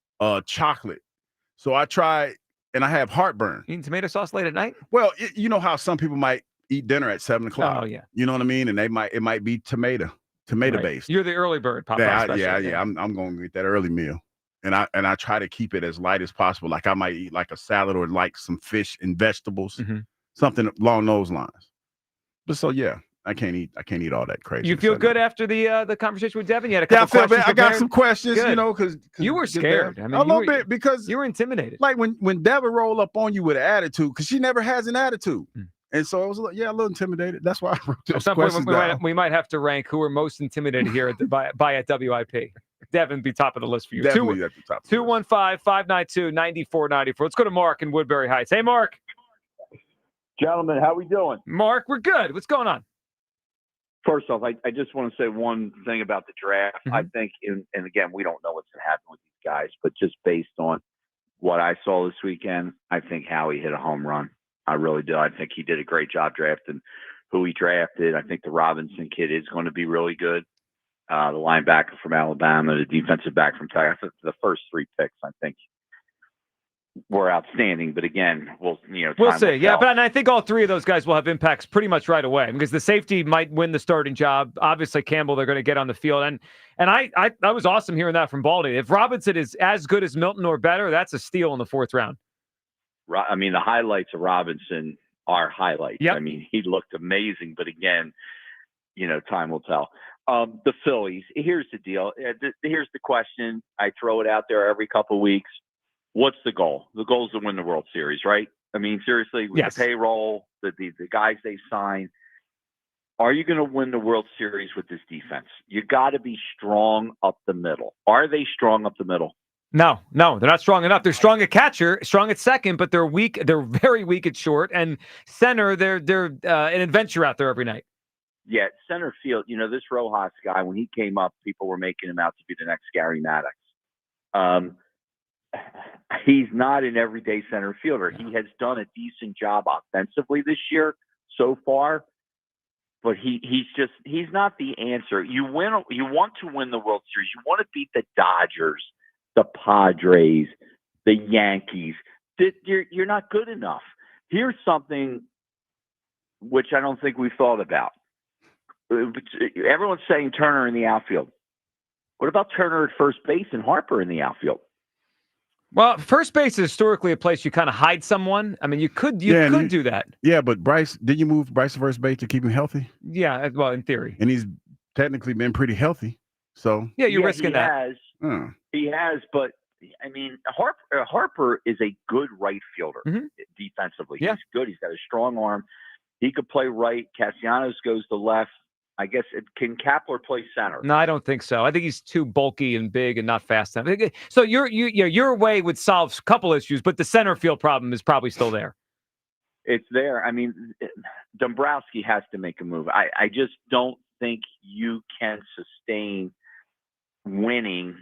Speaker 2: chocolate. So I tried, and I have heartburn.
Speaker 17: Eating tomato sauce late at night?
Speaker 2: Well, you know how some people might eat dinner at 7 o'clock.
Speaker 17: Oh yeah.
Speaker 2: You know what I mean? And it might be tomato based.
Speaker 17: You're the early bird.
Speaker 2: Yeah. I'm going to get that early meal, and I try to keep it as light as possible. Like I might eat like a salad or like some fish and vegetables, something along those lines. But so yeah, I can't eat all that crazy.
Speaker 17: You feel good after the conversation with Devin? You had a couple
Speaker 2: I feel
Speaker 17: questions.
Speaker 2: bad. I got some questions,
Speaker 17: Good.
Speaker 2: because
Speaker 17: you were scared. I mean,
Speaker 2: a little bit because
Speaker 17: you were intimidated.
Speaker 2: Like when Devin roll up on you with an attitude, because she never has an attitude. And so it was a little intimidated. That's why I wrote those
Speaker 17: At some point,
Speaker 2: questions
Speaker 17: we might have to rank who are most intimidated here by at WIP. Devin be top of the list for you.
Speaker 2: Definitely at the top.
Speaker 17: 215-592-9494. Let's go to Mark in Woodbury Heights. Hey, Mark.
Speaker 4: Gentlemen, how we doing?
Speaker 17: Mark, we're good. What's going on?
Speaker 4: First off, I just want to say one thing about the draft. I think, and again, we don't know what's going to happen with these guys, but just based on what I saw this weekend, I think Howie hit a home run. I really do. I think he did a great job drafting who he drafted. I think the Robinson kid is going to be really good. The linebacker from Alabama, the defensive back from Texas. The first 3 picks, I think, were outstanding. But again, we'll
Speaker 17: see. Yeah, but I think all 3 of those guys will have impacts pretty much right away because the safety might win the starting job. Obviously, Campbell, they're going to get on the field. And I was awesome hearing that from Baldy. If Robinson is as good as Milton or better, that's a steal in the 4th round.
Speaker 4: I mean, the highlights of Robinson are highlights.
Speaker 17: Yep.
Speaker 4: I mean, he looked amazing. But again, time will tell. The Phillies, here's the deal. Here's the question. I throw it out there every couple of weeks. What's the goal? The goal is to win the World Series, right? I mean, seriously, with the payroll, the guys they sign, are you going to win the World Series with this defense? You got to be strong up the middle. Are they strong up the middle?
Speaker 17: No, they're not strong enough. They're strong at catcher, strong at second, but they're weak. They're very weak at short. And center, they're an adventure out there every night.
Speaker 4: Yeah, center field, this Rojas guy, when he came up, people were making him out to be the next Gary Maddox. He's not an everyday center fielder. He has done a decent job offensively this year so far, but he's not the answer. You want to win the World Series. You want to beat the Dodgers, the Padres, the Yankees. You're not good enough. Here's something which I don't think we've thought about. Everyone's saying Turner in the outfield. What about Turner at first base and Harper in the outfield?
Speaker 17: Well, first base is historically a place you kind of hide someone. I mean, you could do that.
Speaker 2: Yeah, but Bryce, did you move Bryce to first base to keep him healthy?
Speaker 17: Yeah, well, in theory.
Speaker 2: And he's technically been pretty healthy. So
Speaker 17: yeah, you're risking that.
Speaker 4: He has, but I mean, Harper is a good right fielder defensively.
Speaker 17: Yeah.
Speaker 4: He's good. He's got a strong arm. He could play right. Castellanos goes to left. I guess can Kapler play center?
Speaker 17: No, I don't think so. I think he's too bulky and big and not fast enough. So your way would solve a couple issues, but the center field problem is probably still there.
Speaker 4: It's there. I mean, Dombrowski has to make a move. I just don't think you can sustain winning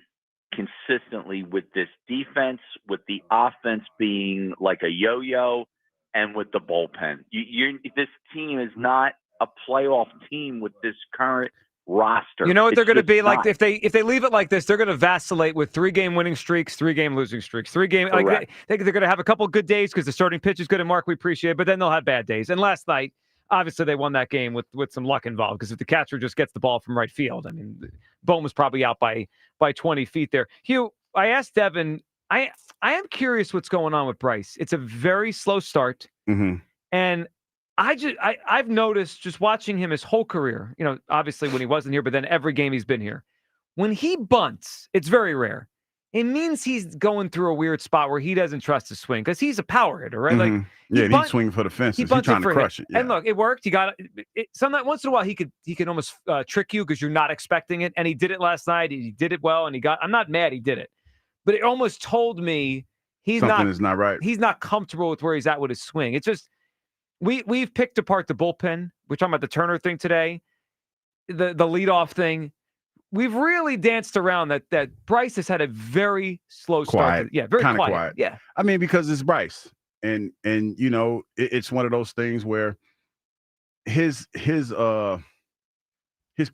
Speaker 4: consistently with this defense, with the offense being like a yo-yo, and with the bullpen. This team is not a playoff team with this current roster.
Speaker 17: You know what they're going to be like if they leave it like this? They're going to vacillate with 3-game winning streaks, 3-game losing streaks, 3-game. Like they're going to have a couple good days because the starting pitch is good and Mark we appreciate, but then they'll have bad days. And last night, obviously, they won that game with some luck involved because if the catcher just gets the ball from right field, I mean, Bowman was probably out by 20 feet there. Hugh, I asked Devin. I am curious what's going on with Bryce. It's a very slow start, and I've noticed just watching him his whole career, obviously when he wasn't here, but then every game he's been here. When he bunts, it's very rare. It means he's going through a weird spot where he doesn't trust his swing because he's a power hitter, right? Like
Speaker 2: he's swinging for the fences. He's trying to crush it. Yeah.
Speaker 17: And look, it worked. He got it. Once in a while, he could almost trick you because you're not expecting it. And he did it last night. He did it well, and I'm not mad he did it, but it almost told me
Speaker 2: something is not right.
Speaker 17: He's not comfortable with where he's at with his swing. It's just. We've picked apart the bullpen. We're talking about the Turner thing today, the leadoff thing. We've really danced around that Bryce has had a very slow start. Yeah, very quiet. Yeah.
Speaker 2: I mean, because it's Bryce. And it's one of those things where his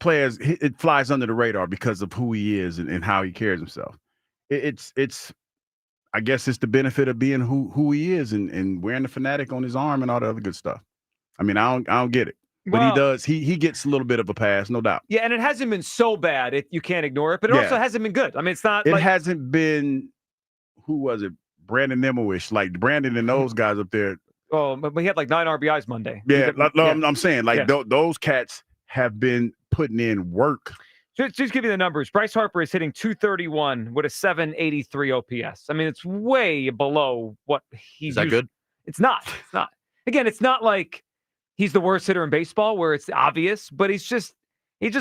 Speaker 2: players, it flies under the radar because of who he is and how he carries himself. I guess it's the benefit of being who he is and wearing the fanatic on his arm and all the other good stuff. I mean, I don't get it, but he does. He gets a little bit of a pass, no doubt.
Speaker 17: Yeah, and it hasn't been so bad you can't ignore it, but it also hasn't been good. I mean, it's not.
Speaker 2: It hasn't been. Who was it? Brandon Nemowish, like Brandon and those guys up there.
Speaker 17: Oh, but he had like 9 RBIs Monday.
Speaker 2: Yeah, I'm saying those cats have been putting in work.
Speaker 17: Just give you the numbers. Bryce Harper is hitting .231 with a .783 OPS. I mean, it's way below what he's.
Speaker 3: Is that good?
Speaker 17: It's not. It's not. Again, it's not like he's the worst hitter in baseball where it's obvious, but he's just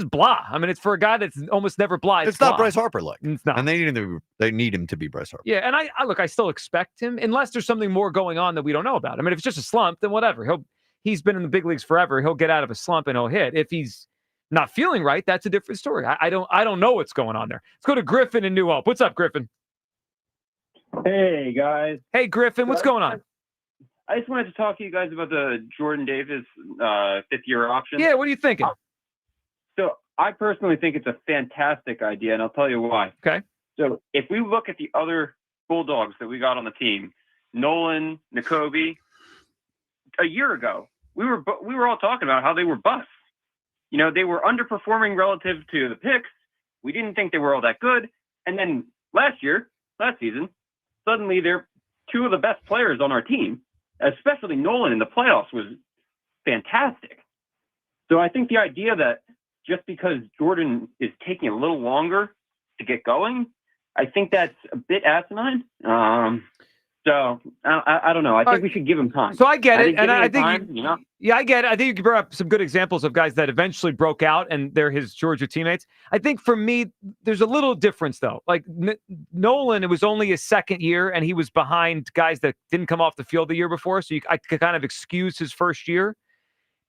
Speaker 17: blah. I mean, it's for a guy that's almost never blah.
Speaker 3: It's not Bryce Harper like.
Speaker 17: It's not.
Speaker 3: And they need him to be Bryce Harper.
Speaker 17: Yeah, and I still expect him unless there's something more going on that we don't know about. I mean, if it's just a slump, then whatever. He's been in the big leagues forever. He'll get out of a slump and he'll hit. If he's not feeling right, that's a different story. I don't know what's going on there. Let's go to Griffin in New Hope. What's up, Griffin?
Speaker 6: Hey, guys.
Speaker 17: Hey, Griffin, what's going on?
Speaker 6: I just wanted to talk to you guys about the Jordan Davis fifth-year option.
Speaker 17: Yeah, what are you thinking?
Speaker 6: So I personally think it's a fantastic idea, and I'll tell you why.
Speaker 17: Okay.
Speaker 6: So if we look at the other Bulldogs that we got on the team, Nolan, Nakobe, a year ago, we were all talking about how they were busts. You know, they were underperforming relative to the picks. We didn't think they were all that good. And then last season, suddenly they're two of the best players on our team, especially Nolan in the playoffs was fantastic. So I think the idea that just because Jordan is taking a little longer to get going, I think that's a bit asinine. So I don't know. I think we should give him time.
Speaker 17: So I get it, and I think
Speaker 6: I
Speaker 17: get it. I think you brought up some good examples of guys that eventually broke out, and they're his Georgia teammates. I think for me, there's a little difference though. Like Nolan, it was only his second year, and he was behind guys that didn't come off the field the year before, so I could kind of excuse his first year.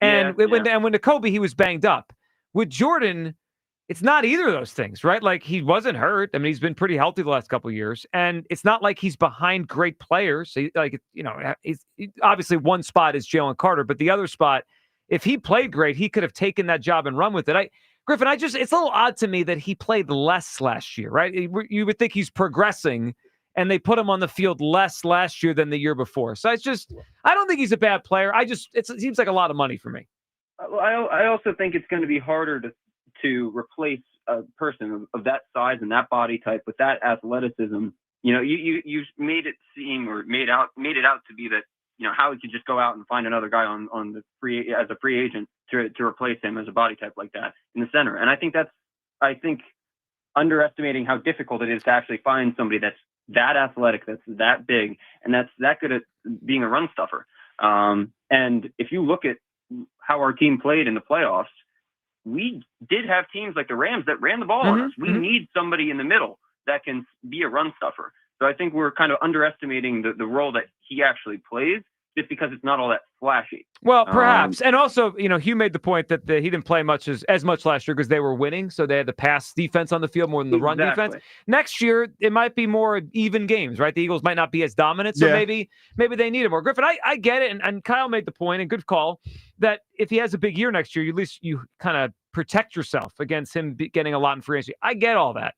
Speaker 17: And when Nakobe, he was banged up. With Jordan, it's not either of those things, right? Like he wasn't hurt. I mean, he's been pretty healthy the last couple of years, and it's not like he's behind great players. So, he's obviously one spot is Jalen Carter, but the other spot, if he played great, he could have taken that job and run with it. Griffin, it's a little odd to me that he played less last year, right? You would think he's progressing, and they put him on the field less last year than the year before. So I don't think he's a bad player. It seems like a lot of money for me.
Speaker 6: I also think it's going to be harder to replace a person of that size and that body type with that athleticism. You know, you made it seem or made it out to be that, you know, how he could just go out and find another guy on the as a free agent to replace him as a body type like that in the center. And I think underestimating how difficult it is to actually find somebody that's that athletic, that's that big, and that's that good at being a run stuffer. And if you look at how our team played in the playoffs, we did have teams like the Rams that ran the ball on us. We need somebody in the middle that can be a run stuffer. So I think we're kind of underestimating the role that he actually plays just because it's not all that flashy.
Speaker 17: Well, perhaps. And also, Hugh made the point that he didn't play as much last year because they were winning. So they had the pass defense on the field more than the run defense. Next year, it might be more even games, right? The Eagles might not be as dominant. So maybe they need him more. Griffin, I get it. And Kyle made the point, and good call, that if he has a big year next year, at least you kind of protect yourself against him getting a lot in free agency. I get all that.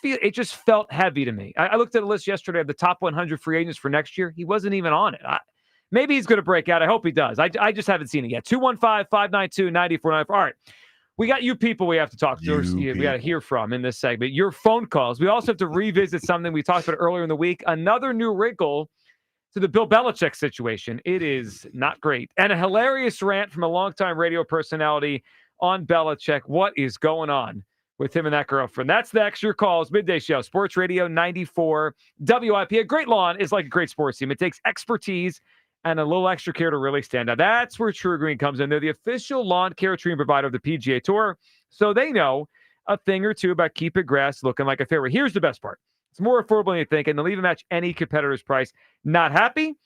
Speaker 17: It just felt heavy to me. I looked at a list yesterday of the top 100 free agents for next year. He wasn't even on it. Maybe he's going to break out. I hope he does. I just haven't seen it yet. 215-592-9494. All right. We got you people we have to talk to. We got to hear from in this segment. Your phone calls. We also have to revisit something we talked about earlier in the week. Another new wrinkle to the Bill Belichick situation. It is not great. And a hilarious rant from a longtime radio personality on Belichick. What is going on with him and that girlfriend? That's next. Your calls, Midday Show, Sports Radio 94 WIP. A great lawn is like a great sports team. It takes expertise and a little extra care to really stand out. That's where True Green comes in. They're the official lawn care treatment provider of the PGA Tour, so they know a thing or two about keeping grass looking like a fairway. Here's the best part. It's more affordable than you think, and they'll even match any competitor's price. Not happy?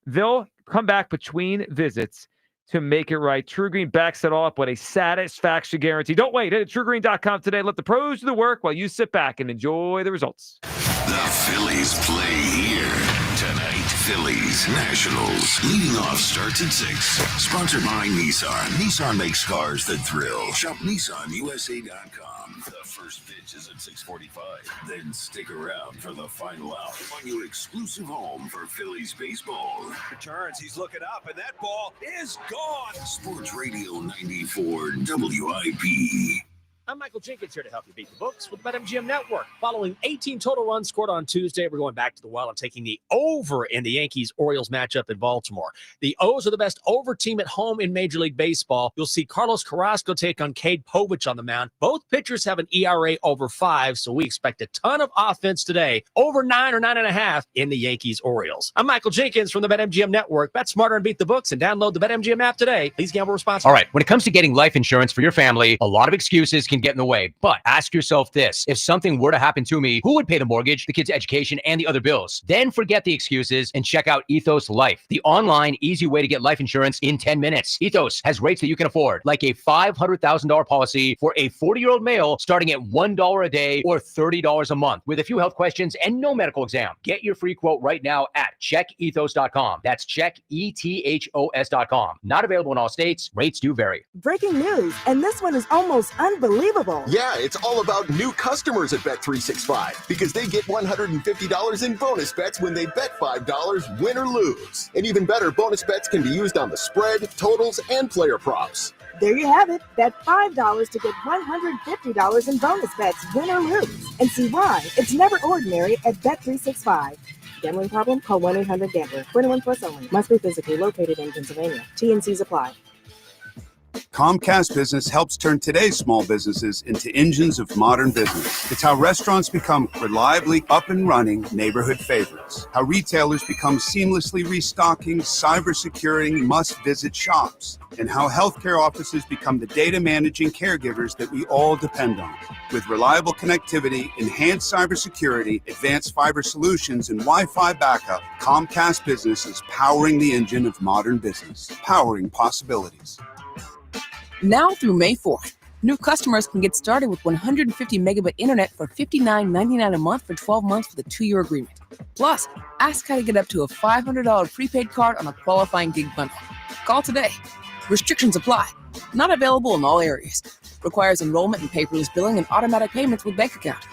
Speaker 17: They'll come back between visits to make it right. True Green backs it all up with a satisfaction guarantee. Don't wait. Head to TrueGreen.com today. Let the pros do the work while you sit back and enjoy the results.
Speaker 5: The Phillies play here tonight. Phillies Nationals. Leading off starts at 6. Sponsored by Nissan. Nissan makes cars that thrill. Shop NissanUSA.com. The first pitch is at 6:45. Then stick around for the final out on your exclusive home for Phillies baseball.
Speaker 24: Returns, he's looking up, and that ball is gone.
Speaker 5: Sports Radio 94 WIP.
Speaker 7: I'm Michael Jenkins here to help you beat the books with the BetMGM Network. Following 18 total runs scored on Tuesday, we're going back to the well and taking the over in the Yankees-Orioles matchup in Baltimore. The O's are the best over team at home in Major League Baseball. You'll see Carlos Carrasco take on Cade Povich on the mound. Both pitchers have an ERA over 5, so we expect a ton of offense today. Over 9 or 9.5 in the Yankees-Orioles. I'm Michael Jenkins from the BetMGM Network. Bet smarter and beat the books and download the BetMGM app today. Please gamble responsibly.
Speaker 21: All right, when it comes to getting life insurance for your family, a lot of excuses can can get in the way. But ask yourself this: if something were to happen to me, who would pay the mortgage, the kids' education, and the other bills? Then forget the excuses and check out Ethos Life, the online, easy way to get life insurance in 10 minutes. Ethos has rates that you can afford, like a $500,000 policy for a 40-year-old male starting at $1 a day or $30 a month with a few health questions and no medical exam. Get your free quote right now at checkethos.com. That's checkethos.com. Not available in all states. Rates do vary.
Speaker 8: Breaking news, and this one is almost unbelievable.
Speaker 9: Yeah, it's all about new customers at Bet365 because they get $150 in bonus bets when they bet $5, win or lose. And even better, bonus bets can be used on the spread, totals, and player props.
Speaker 8: There you have it. Bet $5 to get $150 in bonus bets, win or lose. And see why it's never ordinary at Bet365. Gambling problem? Call 1-800-GAMBLER. 21 plus only. Must be physically located in Pennsylvania. T&Cs apply.
Speaker 10: Comcast Business helps turn today's small businesses into engines of modern business. It's how restaurants become reliably up and running neighborhood favorites. How retailers become seamlessly restocking, cybersecurity must-visit shops. And how healthcare offices become the data managing caregivers that we all depend on. With reliable connectivity, enhanced cybersecurity, advanced fiber solutions, and Wi-Fi backup, Comcast Business is powering the engine of modern business, powering possibilities.
Speaker 12: Now through May 4th, new customers can get started with 150 megabit internet for $59.99 a month for 12 months with a 2-year agreement. Plus, ask how to get up to a $500 prepaid card on a qualifying gig bundle. Call today. Restrictions apply. Not available in all areas. Requires enrollment in paperless billing and automatic payments with bank account.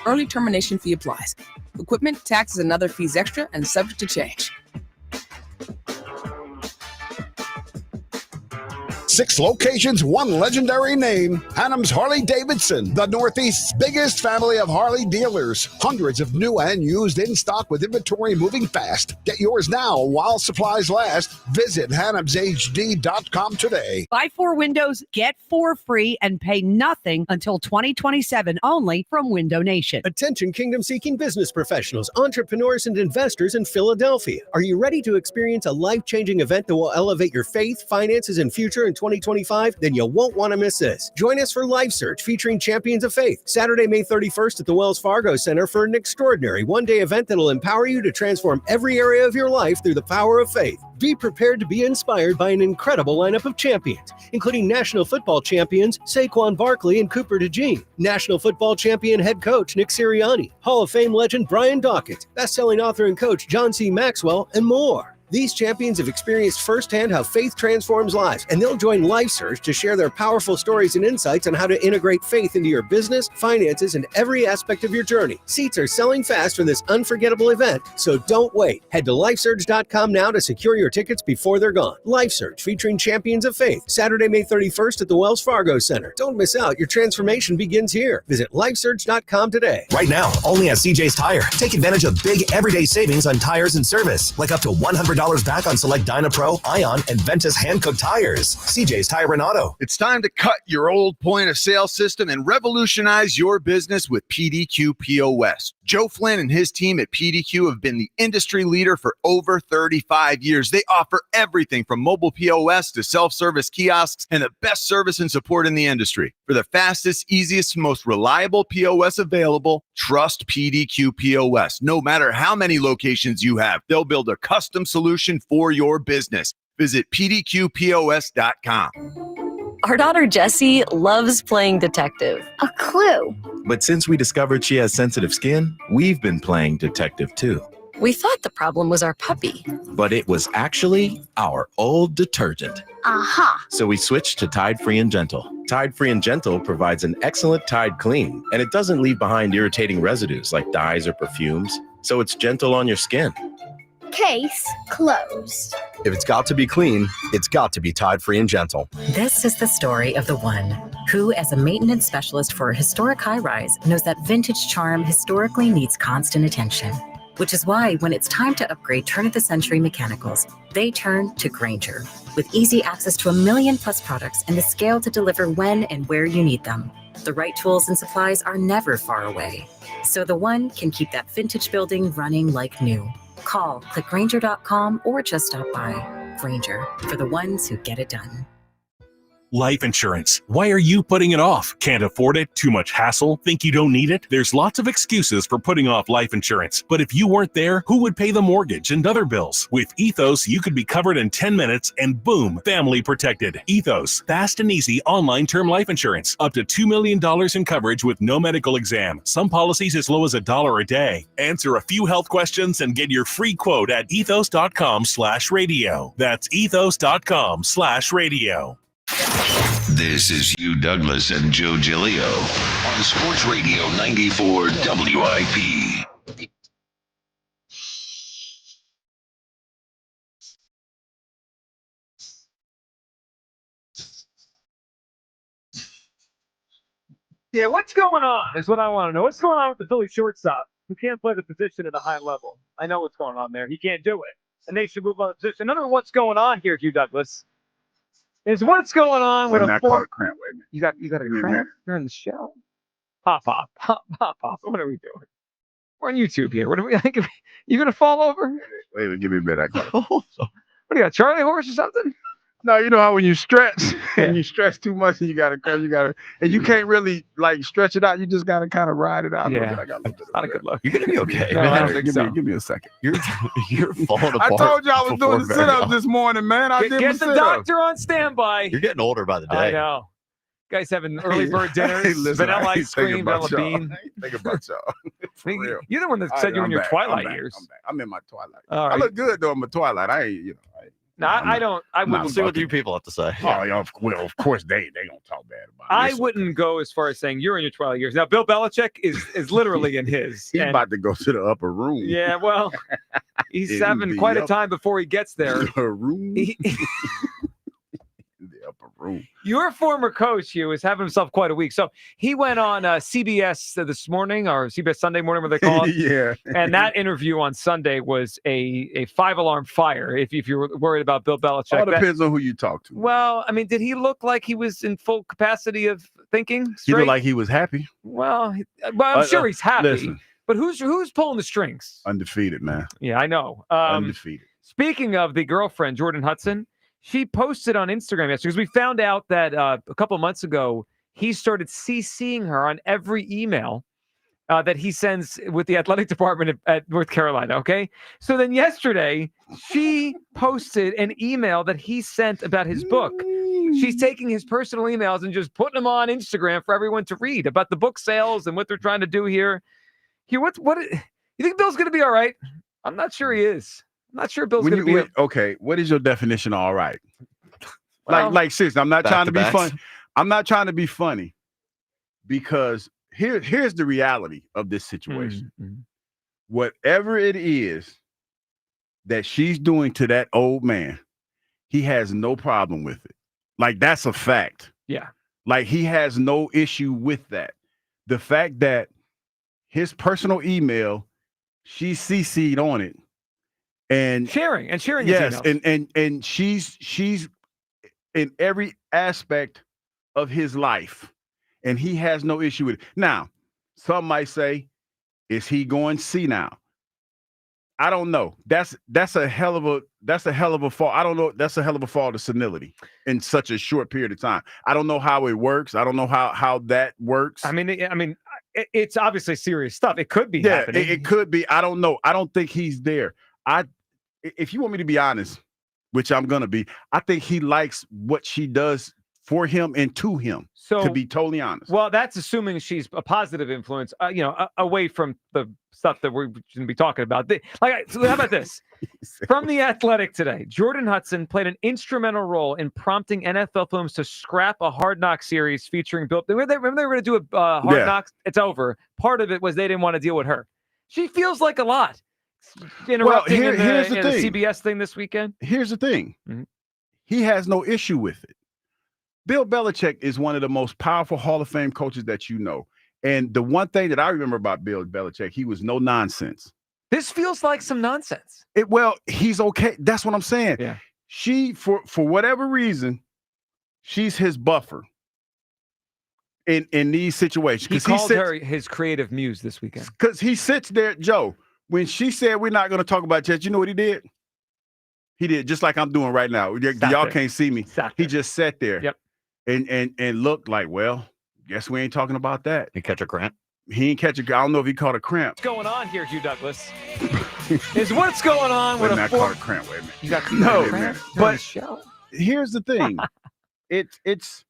Speaker 12: Early termination fee applies. Equipment, taxes, and other fees extra and subject to change.
Speaker 14: 6 locations, 1 legendary name. Hannum's Harley-Davidson, the Northeast's biggest family of Harley dealers. Hundreds of new and used in stock with inventory moving fast. Get yours now while supplies last. Visit hannumshd.com today.
Speaker 18: Buy 4 windows, get 4 free, and pay nothing until 2027 only from Window Nation.
Speaker 28: Attention kingdom-seeking business professionals, entrepreneurs, and investors in Philadelphia. Are you ready to experience a life-changing event that will elevate your faith, finances, and future in 2025? Then you won't want to miss this. Join us for Life Search featuring Champions of Faith, Saturday, May 31st at the Wells Fargo Center for an extraordinary one-day event that will empower you to transform every area of your life through the power of faith. Be prepared to be inspired by an incredible lineup of champions, including National Football Champions Saquon Barkley and Cooper DeJean, National Football Champion head coach Nick Sirianni, Hall of Fame legend Brian Dawkins, best-selling author and coach John C. Maxwell, and more. These champions have experienced firsthand how faith transforms lives, and they'll join Life Search to share their powerful stories and insights on how to integrate faith into your business, finances, and every aspect of your journey. Seats are selling fast for this unforgettable event, so don't wait. Head to lifesearch.com now to secure your tickets before they're gone. Life Search featuring Champions of Faith, Saturday, May 31st at the Wells Fargo Center. Don't miss out. Your transformation begins here. Visit lifesearch.com today.
Speaker 11: Right now, only at CJ's Tire. Take advantage of big everyday savings on tires and service, like up to $100 back on select Dynapro, Ion, and Ventus hand-cooked tires. CJ's Tire and Auto.
Speaker 22: It's time to cut your old point-of-sale system and revolutionize your business with PDQ POS. Joe Flynn and his team at PDQ have been the industry leader for over 35 years. They offer everything from mobile POS to self-service kiosks and the best service and support in the industry. For the fastest, easiest, most reliable POS available, trust PDQ POS. No matter how many locations you have, they'll build a custom solution for your business. Visit pdqpos.com.
Speaker 27: Our daughter Jessie loves playing detective. A clue.
Speaker 29: But since we discovered she has sensitive skin, we've been playing detective too.
Speaker 27: We thought the problem was our puppy.
Speaker 29: But it was actually our old detergent.
Speaker 27: Aha.
Speaker 29: So we switched to Tide Free and Gentle. Tide Free and Gentle provides an excellent Tide clean, and it doesn't leave behind irritating residues like dyes or perfumes. So it's gentle on your skin.
Speaker 30: Case closed.
Speaker 31: If it's got to be clean, it's got to be Tide Free and Gentle.
Speaker 25: This is the story of the one who, as a maintenance specialist for a historic high-rise, knows that vintage charm historically needs constant attention. Which is why when it's time to upgrade turn-of-the-century mechanicals, they turn to Grainger. With easy access to 1 million+ products and the scale to deliver when and where you need them. The right tools and supplies are never far away. So the one can keep that vintage building running like new. Call, click Grainger.com, or just stop by. Grainger, for the ones who get it done.
Speaker 1: Life insurance. Why are you putting it off? Can't afford it? Too much hassle? Think you don't need it? There's lots of excuses for putting off life insurance. But if you weren't there, who would pay the mortgage and other bills? With Ethos, you could be covered in 10 minutes and boom, family protected. Ethos, fast and easy online term life insurance. Up to $2 million in coverage with no medical exam. Some policies as low as $1 a day. Answer a few health questions and get your free quote at ethos.com/radio. That's ethos.com/radio.
Speaker 5: This is Hugh Douglas and Joe Giglio on Sports Radio 94 WIP.
Speaker 17: Yeah, what's going on is what I want to know. What's going on with the Philly shortstop who can't play the position at a high level? I know what's going on there. He can't do it. And they should move on the position. Another what's going on here, Hugh Douglas, is what's going on with a
Speaker 2: cramp. Wait a minute.
Speaker 17: You got a cramp? You're in the show. Pop. What are we doing? We're on YouTube here. What are we think? You gonna fall over?
Speaker 2: Wait, give me a minute.
Speaker 17: What do you got? Charlie horse or something?
Speaker 2: No, you know how when you stretch and you stretch too much and you gotta and you can't really like stretch it out. You just gotta kind of ride it out.
Speaker 17: Yeah,
Speaker 2: I got a little bit
Speaker 17: not a good look.
Speaker 3: You're gonna be okay.
Speaker 17: No, I don't think so.
Speaker 2: Give me a second.
Speaker 3: You're falling apart.
Speaker 2: I told you I was doing the sit-ups this morning, man. I did
Speaker 17: Get the
Speaker 2: sit-ups.
Speaker 17: doctor on standby.
Speaker 3: You're getting older by the day.
Speaker 17: I know. Guys having early bird dinners,
Speaker 2: Hey, listen,
Speaker 17: vanilla
Speaker 2: I ain't
Speaker 17: ice cream,
Speaker 2: thinking about
Speaker 17: vanilla
Speaker 2: y'all.
Speaker 17: bean.
Speaker 2: I ain't thinking about y'all. For real.
Speaker 17: You're the one that said you were in your
Speaker 2: back.
Speaker 17: twilight
Speaker 2: I'm back.
Speaker 17: years.
Speaker 2: I'm back. I'm in my twilight.
Speaker 17: All
Speaker 2: I
Speaker 17: right.
Speaker 2: look good though in my twilight. I ain't,
Speaker 17: No, I don't. I
Speaker 3: We'll
Speaker 17: wouldn't.
Speaker 3: see what you people have to say.
Speaker 2: Oh, yeah, well, of course they gonna talk bad about
Speaker 17: I
Speaker 2: me.
Speaker 17: wouldn't go as far as saying you're in your twilight years. Now, Bill Belichick is literally in his.
Speaker 2: He's
Speaker 17: and-
Speaker 2: about to go to the upper room.
Speaker 17: Yeah, well, he's
Speaker 2: In
Speaker 17: having
Speaker 2: the
Speaker 17: quite a
Speaker 2: up-
Speaker 17: time before he gets there.
Speaker 2: The room.
Speaker 17: He-
Speaker 2: The upper room.
Speaker 17: Your former coach, Hugh, is having himself quite a week. So he went on CBS this morning, or CBS Sunday morning, what they call it.
Speaker 2: Yeah.
Speaker 17: And that interview on Sunday was a 5-alarm fire. If you were worried about Bill Belichick,
Speaker 2: All depends on who you talk to.
Speaker 17: Well, I mean, did he look like he was in full capacity of thinking
Speaker 2: He
Speaker 17: straight?
Speaker 2: looked like he was happy.
Speaker 17: Well, I'm sure he's happy.
Speaker 2: Listen,
Speaker 17: But who's pulling the strings?
Speaker 2: undefeated, man.
Speaker 17: Yeah, I know.
Speaker 2: Undefeated.
Speaker 17: Speaking of the girlfriend, Jordan Hudson, she posted on Instagram yesterday because we found out that a couple months ago he started CCing her on every email that he sends with the athletic department at North Carolina. Okay, so then yesterday she posted an email that he sent about his book. She's taking his personal emails and just putting them on Instagram for everyone to read about the book sales and what they're trying to do here. Here, what you think Bill's going to be all right? I'm not sure he is. I'm not sure Bill's going to be.
Speaker 2: Okay, what is your definition of all right?
Speaker 17: Well,
Speaker 2: like seriously, I'm not trying to be
Speaker 3: back-to-backs.
Speaker 2: funny. I'm not trying to be funny because here's the reality of this situation. Whatever it is that she's doing to that old man, he has no problem with it. Like that's a fact.
Speaker 17: Yeah.
Speaker 2: Like he has no issue with that. The fact that his personal email, she CC'd on it. And
Speaker 17: sharing his
Speaker 2: yes,
Speaker 17: emails.
Speaker 2: and she's in every aspect of his life, and he has no issue with it. Now, some might say, is he going senile? I don't know. That's a hell of a fall. I don't know. That's a hell of a fall to senility in such a short period of time. I don't know how it works. I don't know how that works.
Speaker 17: I mean, it's obviously serious stuff. It could be
Speaker 2: Yeah,
Speaker 17: happening.
Speaker 2: it could be. I don't know. I don't think he's there. If you want me to be honest, which I'm gonna be, I think he likes what she does for him and to him.
Speaker 17: So,
Speaker 2: to be totally honest.
Speaker 17: Well, that's assuming she's a positive influence, away from the stuff that we're going to be talking about. So how about this? From The Athletic today, Jordan Hudson played an instrumental role in prompting NFL Films to scrap a Hard Knocks series featuring Bill. Remember they were going to do a Hard Knocks? It's over. Part of it was they didn't want to deal with her. She feels like a lot. Interrupting
Speaker 2: here's the thing.
Speaker 17: the CBS thing this weekend.
Speaker 2: Here's the thing. He has no issue with it. Bill Belichick is one of the most powerful Hall of Fame coaches that you know. And the one thing that I remember about Bill Belichick, he was no nonsense.
Speaker 17: This feels like some nonsense.
Speaker 2: He's okay. That's what I'm saying.
Speaker 17: Yeah.
Speaker 2: She, for whatever reason, she's his buffer in these situations.
Speaker 17: He called her his creative muse this weekend.
Speaker 2: Because he sits there, Joe, when she said we're not going to talk about Jets, you know what he did? He did just like I'm doing right now. Y'all can't see me. He just sat there.
Speaker 17: Yep.
Speaker 2: and look like, well, guess we ain't talking about that.
Speaker 3: You catch a cramp?
Speaker 2: He ain't catch a. I don't know if he caught a cramp.
Speaker 17: What's going on here, Hugh Douglas? Is what's going on with a
Speaker 2: caught a cramp? Wait a minute.
Speaker 17: You got
Speaker 2: no,
Speaker 17: cramp?
Speaker 2: But here's the thing. It's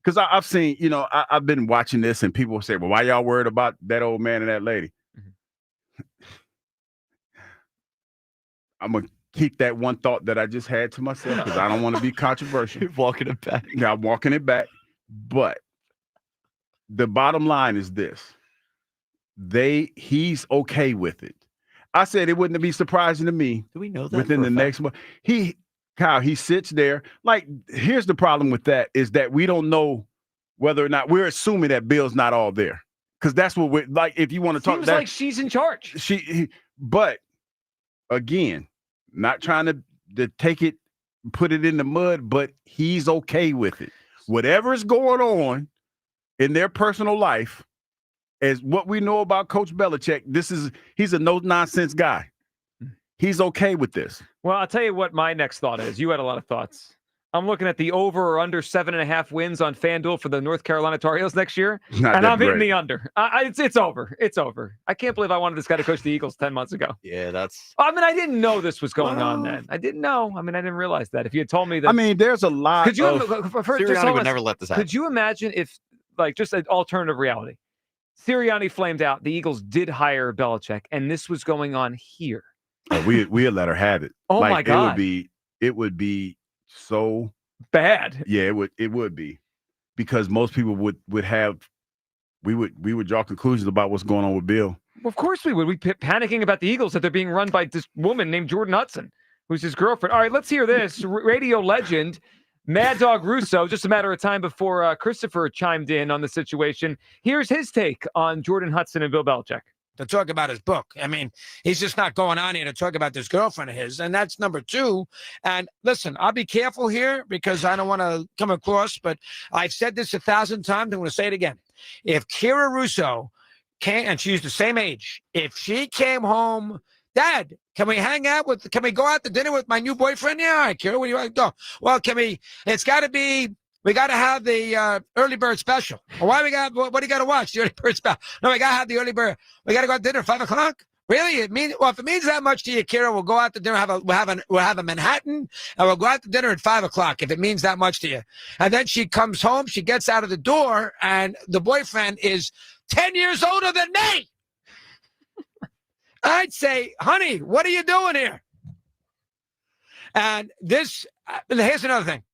Speaker 2: because I've seen, I've been watching this and people say, well, why y'all worried about that old man and that lady? I'm going to keep that one thought that I just had to myself because I don't want to be controversial.
Speaker 3: You're walking it back.
Speaker 2: Yeah, I'm walking it back. But the bottom line is this. He's okay with it. I said it wouldn't be surprising to me.
Speaker 3: Do we know that
Speaker 2: within the next month? Kyle, he sits there. Like, here's the problem with that is that we don't know whether or not we're assuming that Bill's not all there. Because that's what we're like. If you want to talk,
Speaker 17: seems like she's in charge.
Speaker 2: But again, not trying to take it, put it in the mud, but he's okay with it. Whatever is going on in their personal life, as what we know about Coach Belichick, he's a no-nonsense guy. He's okay with this.
Speaker 17: Well, I'll tell you what my next thought is. You had a lot of thoughts. I'm looking at the over or under 7.5 wins on FanDuel for the North Carolina Tar Heels next year, and I'm hitting the under. It's over. It's over. I can't believe I wanted this guy to coach the Eagles 10 months ago.
Speaker 3: Yeah, that's.
Speaker 17: I mean, I didn't know this was going on then. I didn't know. I mean, I didn't realize that. If you had told me that,
Speaker 2: I mean, there's a lot.
Speaker 17: Could you?
Speaker 3: Sirianni would never let this happen.
Speaker 17: Could you imagine if, like, just an alternative reality? Sirianni flamed out. The Eagles did hire Belichick, and this was going on here.
Speaker 2: Oh, we'd let her have it.
Speaker 17: Oh my God!
Speaker 2: It would be so
Speaker 17: bad.
Speaker 2: Yeah, it would be, because most people would draw conclusions about what's going on with Bill.
Speaker 17: Well, of course we would. We'd be panicking about the Eagles that they're being run by this woman named Jordan Hudson, who's his girlfriend. All right, let's hear this. Radio legend Mad Dog Russo, just a matter of time before Christopher chimed in on the situation. Here's his take on Jordan Hudson and Bill Belichick.
Speaker 4: To talk about his book. I mean, he's just not going on here to talk about this girlfriend of his. And that's number two. And listen, I'll be careful here because I don't want to come across, but I've said this 1,000 times. I'm going to say it again. If Kira Russo came, and she's the same age, if she came home, Dad, can we can we go out to dinner with my new boyfriend? Yeah, all right, Kira, where do you want to go? Well, we got to have the early bird special. Well, what do you got to watch? The early bird special. No, we got to have the early bird. We got to go out to dinner at 5 o'clock. Really? If it means that much to you, Kira, we'll go out to dinner. We'll have a Manhattan, and we'll go out to dinner at 5 o'clock. If it means that much to you, and then she comes home, she gets out of the door, and the boyfriend is 10 years older than me. I'd say, honey, what are you doing here? And here's another thing.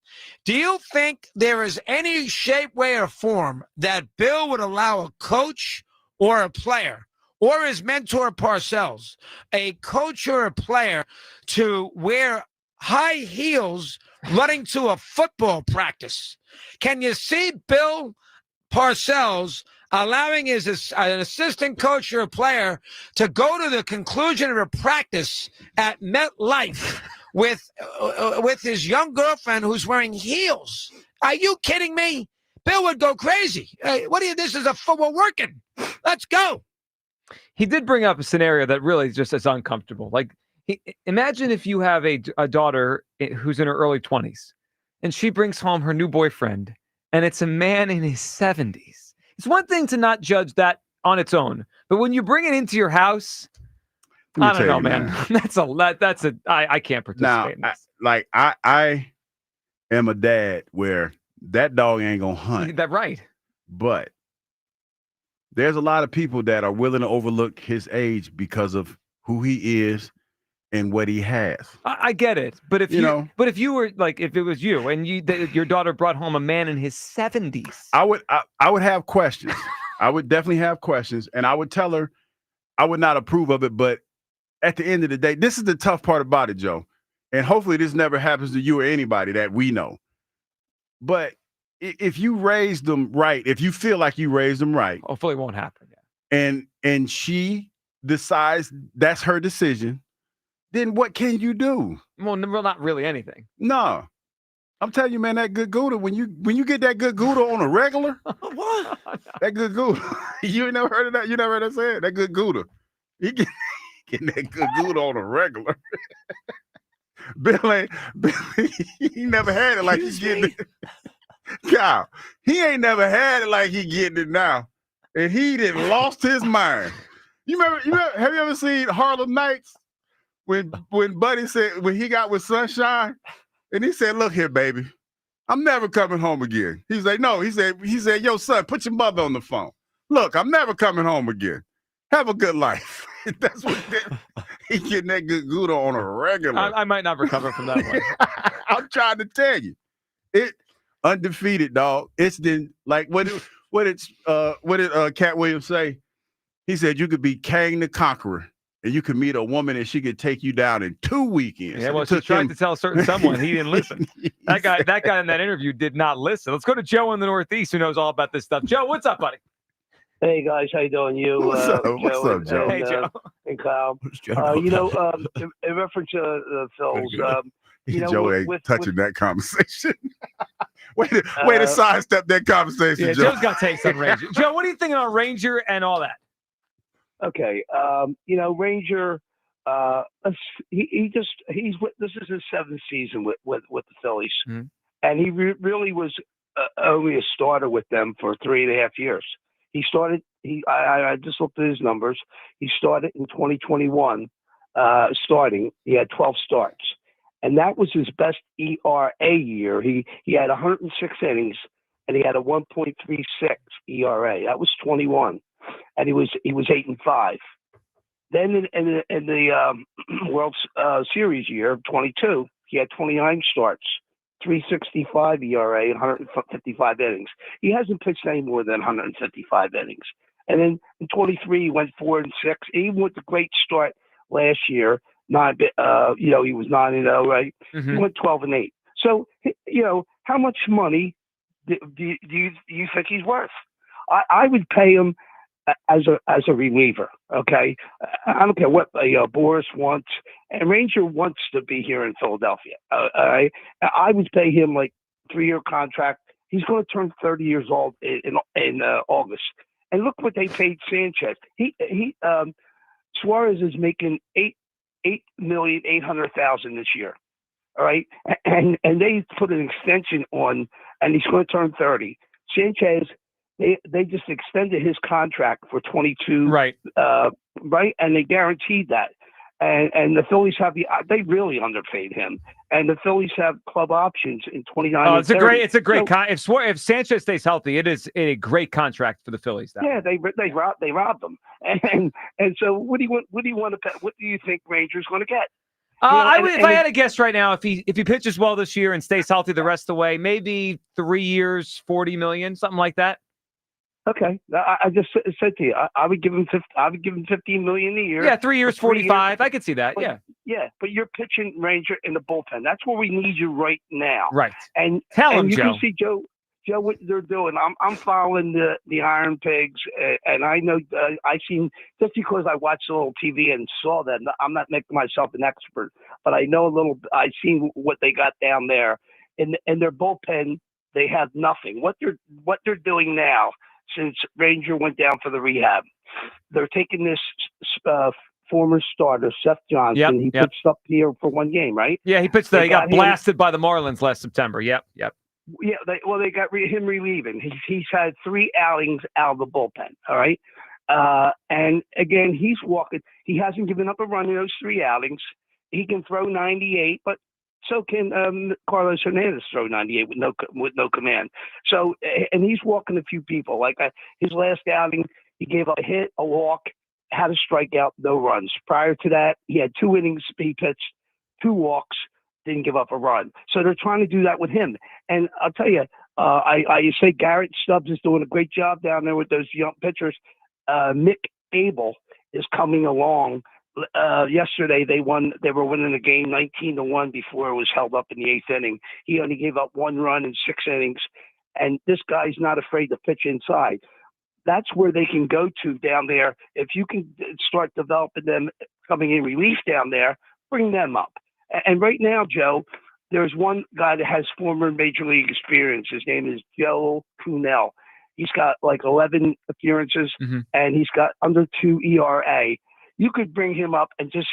Speaker 4: Do you think there is any shape, way, or form that Bill would allow a coach or a player or his mentor Parcells, a coach or a player, to wear high heels running to a football practice? Can you see Bill Parcells allowing an assistant coach or a player to go to the conclusion of a practice at MetLife with his young girlfriend who's wearing heels? Are you kidding me? Bill would go crazy. Hey, this is we're working. Let's go.
Speaker 17: He did bring up a scenario that really just is uncomfortable. Like, imagine if you have a daughter who's in her early 20s and she brings home her new boyfriend and it's a man in his 70s. It's one thing to not judge that on its own, but when you bring it into your house, I don't know, man. I can't participate in this.
Speaker 2: I am a dad where that dog ain't gonna hunt.
Speaker 17: That right.
Speaker 2: But there's a lot of people that are willing to overlook his age because of who he is and what he has.
Speaker 17: I get it, but if you were like, if it was you and your daughter brought home a man in his 70s,
Speaker 2: I would have questions. I would definitely have questions, and I would tell her I would not approve of it. But at the end of the day, this is the tough part about it, Joe. And hopefully this never happens to you or anybody that we know. But if you raise them right, if you feel like you raised them right,
Speaker 17: hopefully it won't happen. Yeah.
Speaker 2: And she decides that's her decision, then what can you do?
Speaker 17: Well, not really anything.
Speaker 2: No. I'm telling you, man, that good Gouda, when you get that good Gouda on a regular,
Speaker 17: what?
Speaker 2: That good Gouda. You ain't never heard of that? You never heard that said? That good Gouda. He getting that good Gouda on a regular. Bill, he never had it like he's getting it. Kyle, he ain't never had it like he getting it now. And he done lost his mind. You remember, have you ever seen Harlem Nights? When Buddy said, when he got with Sunshine, and he said, look here, baby, I'm never coming home again. He's like, no, he said, yo, son, put your mother on the phone. Look, I'm never coming home again. Have a good life. That's what he getting that good gouda on a regular.
Speaker 17: I might not recover from that one.
Speaker 2: I'm trying to tell you. It undefeated, dog. It's then like what did Cat Williams say? He said you could be Kang the Conqueror and you could meet a woman and she could take you down in 2 weekends.
Speaker 17: Yeah, well, she tried to tell someone. He didn't listen. That guy in that interview did not listen. Let's go to Joe in the Northeast who knows all about this stuff. Joe, what's up, buddy?
Speaker 6: Hey guys, how you doing?
Speaker 2: What's up, Joe?
Speaker 6: And,
Speaker 17: Joe?
Speaker 6: And Kyle. In reference to the Phils,
Speaker 2: Joe ain't touching that conversation. way to sidestep that conversation,
Speaker 17: Yeah,
Speaker 2: Joe.
Speaker 17: Joe's got takes on Ranger. Joe, what are you thinking on Ranger and all that?
Speaker 6: Okay, Ranger. This is his 7th season with the Phillies, and he really was only a starter with them for 3.5 years. He started. I just looked at his numbers. He started in 2021. Starting, he had 12 starts, and that was his best ERA year. He had 106 innings, and he had a 1.36 ERA. That was 21, and he was 8-5. Then in the World Series year of 22, he had 29 starts, 365 ERA, 155 innings. He hasn't pitched any more than 155 innings. And then in 23, he went 4-6. Even with the great start last year, he was 9-0, right?
Speaker 17: Mm-hmm.
Speaker 6: He went 12-8. So, how much money do you think he's worth? I would pay him as a reliever. Okay, I don't care what Boris wants, and Ranger wants to be here in Philadelphia. I would pay him like 3-year contract. He's going to turn 30 years old in August, and look what they paid Sanchez. Suarez is making $8,800,000 this year. All right, and they put an extension on, and he's going to turn 30. Sanchez. They just extended his contract for 22,
Speaker 17: right?
Speaker 6: Right, and they guaranteed that. And the Phillies they really underpaid him. And the Phillies have club options in 29.
Speaker 17: Oh, it's a great if Sanchez stays healthy, it is a great contract for the Phillies.
Speaker 6: Yeah, they robbed them. And so what do you want to pay? What do you think Ranger's going to get?
Speaker 17: If I had to guess right now, if he pitches well this year and stays healthy the rest of the way, maybe 3 years, $40 million, something like that.
Speaker 6: Okay, I just said to you, I would give him $15 million a year.
Speaker 17: Yeah, 3 years, 45. I could see that.
Speaker 6: Yeah, but you're pitching Ranger in the bullpen. That's where we need you right now.
Speaker 17: Right.
Speaker 6: And
Speaker 17: tell him,
Speaker 6: you
Speaker 17: Joe.
Speaker 6: Can see Joe, what they're doing. I'm following the Iron Pigs, and I know I seen just because I watched a little TV and saw that. I'm not making myself an expert, but I know a little. I seen what they got down there in their bullpen. They have nothing. What they're doing now. Since Ranger went down for the rehab, they're taking this former starter, Seth Johnson. He pitched up here for one game, right?
Speaker 17: Yeah, he pitched. He got blasted by the Marlins last September. Yep.
Speaker 6: Yeah, they got him relieving. He's had 3 outings out of the bullpen. All right, and again, he's walking. He hasn't given up a run in those 3 outings. He can throw 98, but so can Carlos Hernandez throw 98 with no command. So, and he's walking a few people. Like his last outing, he gave up a hit, a walk, had a strikeout, no runs. Prior to that, he had 2 innings. He pitched 2 walks, didn't give up a run. So they're trying to do that with him. And I'll tell you, I say Garrett Stubbs is doing a great job down there with those young pitchers. Mick Abel is coming along. Yesterday they won. They were winning the game 19-1 before it was held up in the 8th inning. He only gave up 1 run in 6 innings, and this guy's not afraid to pitch inside. That's where they can go to down there. If you can start developing them coming in relief down there, bring them up. And right now, Joe, there's one guy that has former major league experience. His name is Joe Kunel. He's got like 11 appearances, and he's got under 2 ERA. You could bring him up and just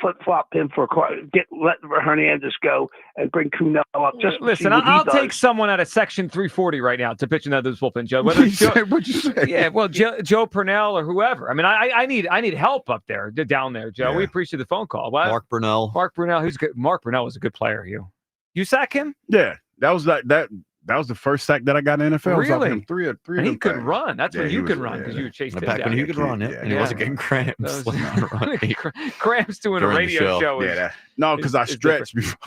Speaker 6: flip-flop him for let Hernandez go and bring Cunell up. Just
Speaker 17: listen, I'll take someone out of Section 340 right now to pitch another bullpen, Joe. Whether it's
Speaker 2: What'd you say?
Speaker 17: Yeah, well, Joe Purnell or whoever. I mean, I need help up there, down there, Joe.
Speaker 2: Yeah.
Speaker 17: We appreciate the phone call. What?
Speaker 3: Mark Brunell.
Speaker 17: Mark Brunell, who's good. Mark Brunell was a good player. You sack him?
Speaker 2: Yeah, that was like that. That was the first sack that I got in the NFL.
Speaker 17: Really?
Speaker 2: Him three
Speaker 17: And he could run. That's when you could run because you were chasing him
Speaker 3: Back
Speaker 17: down.
Speaker 3: when he could run it, and he wasn't getting cramps.
Speaker 17: Cramps doing a
Speaker 3: During the
Speaker 17: radio
Speaker 3: show.
Speaker 17: show.
Speaker 2: Yeah, no, because I stretched before.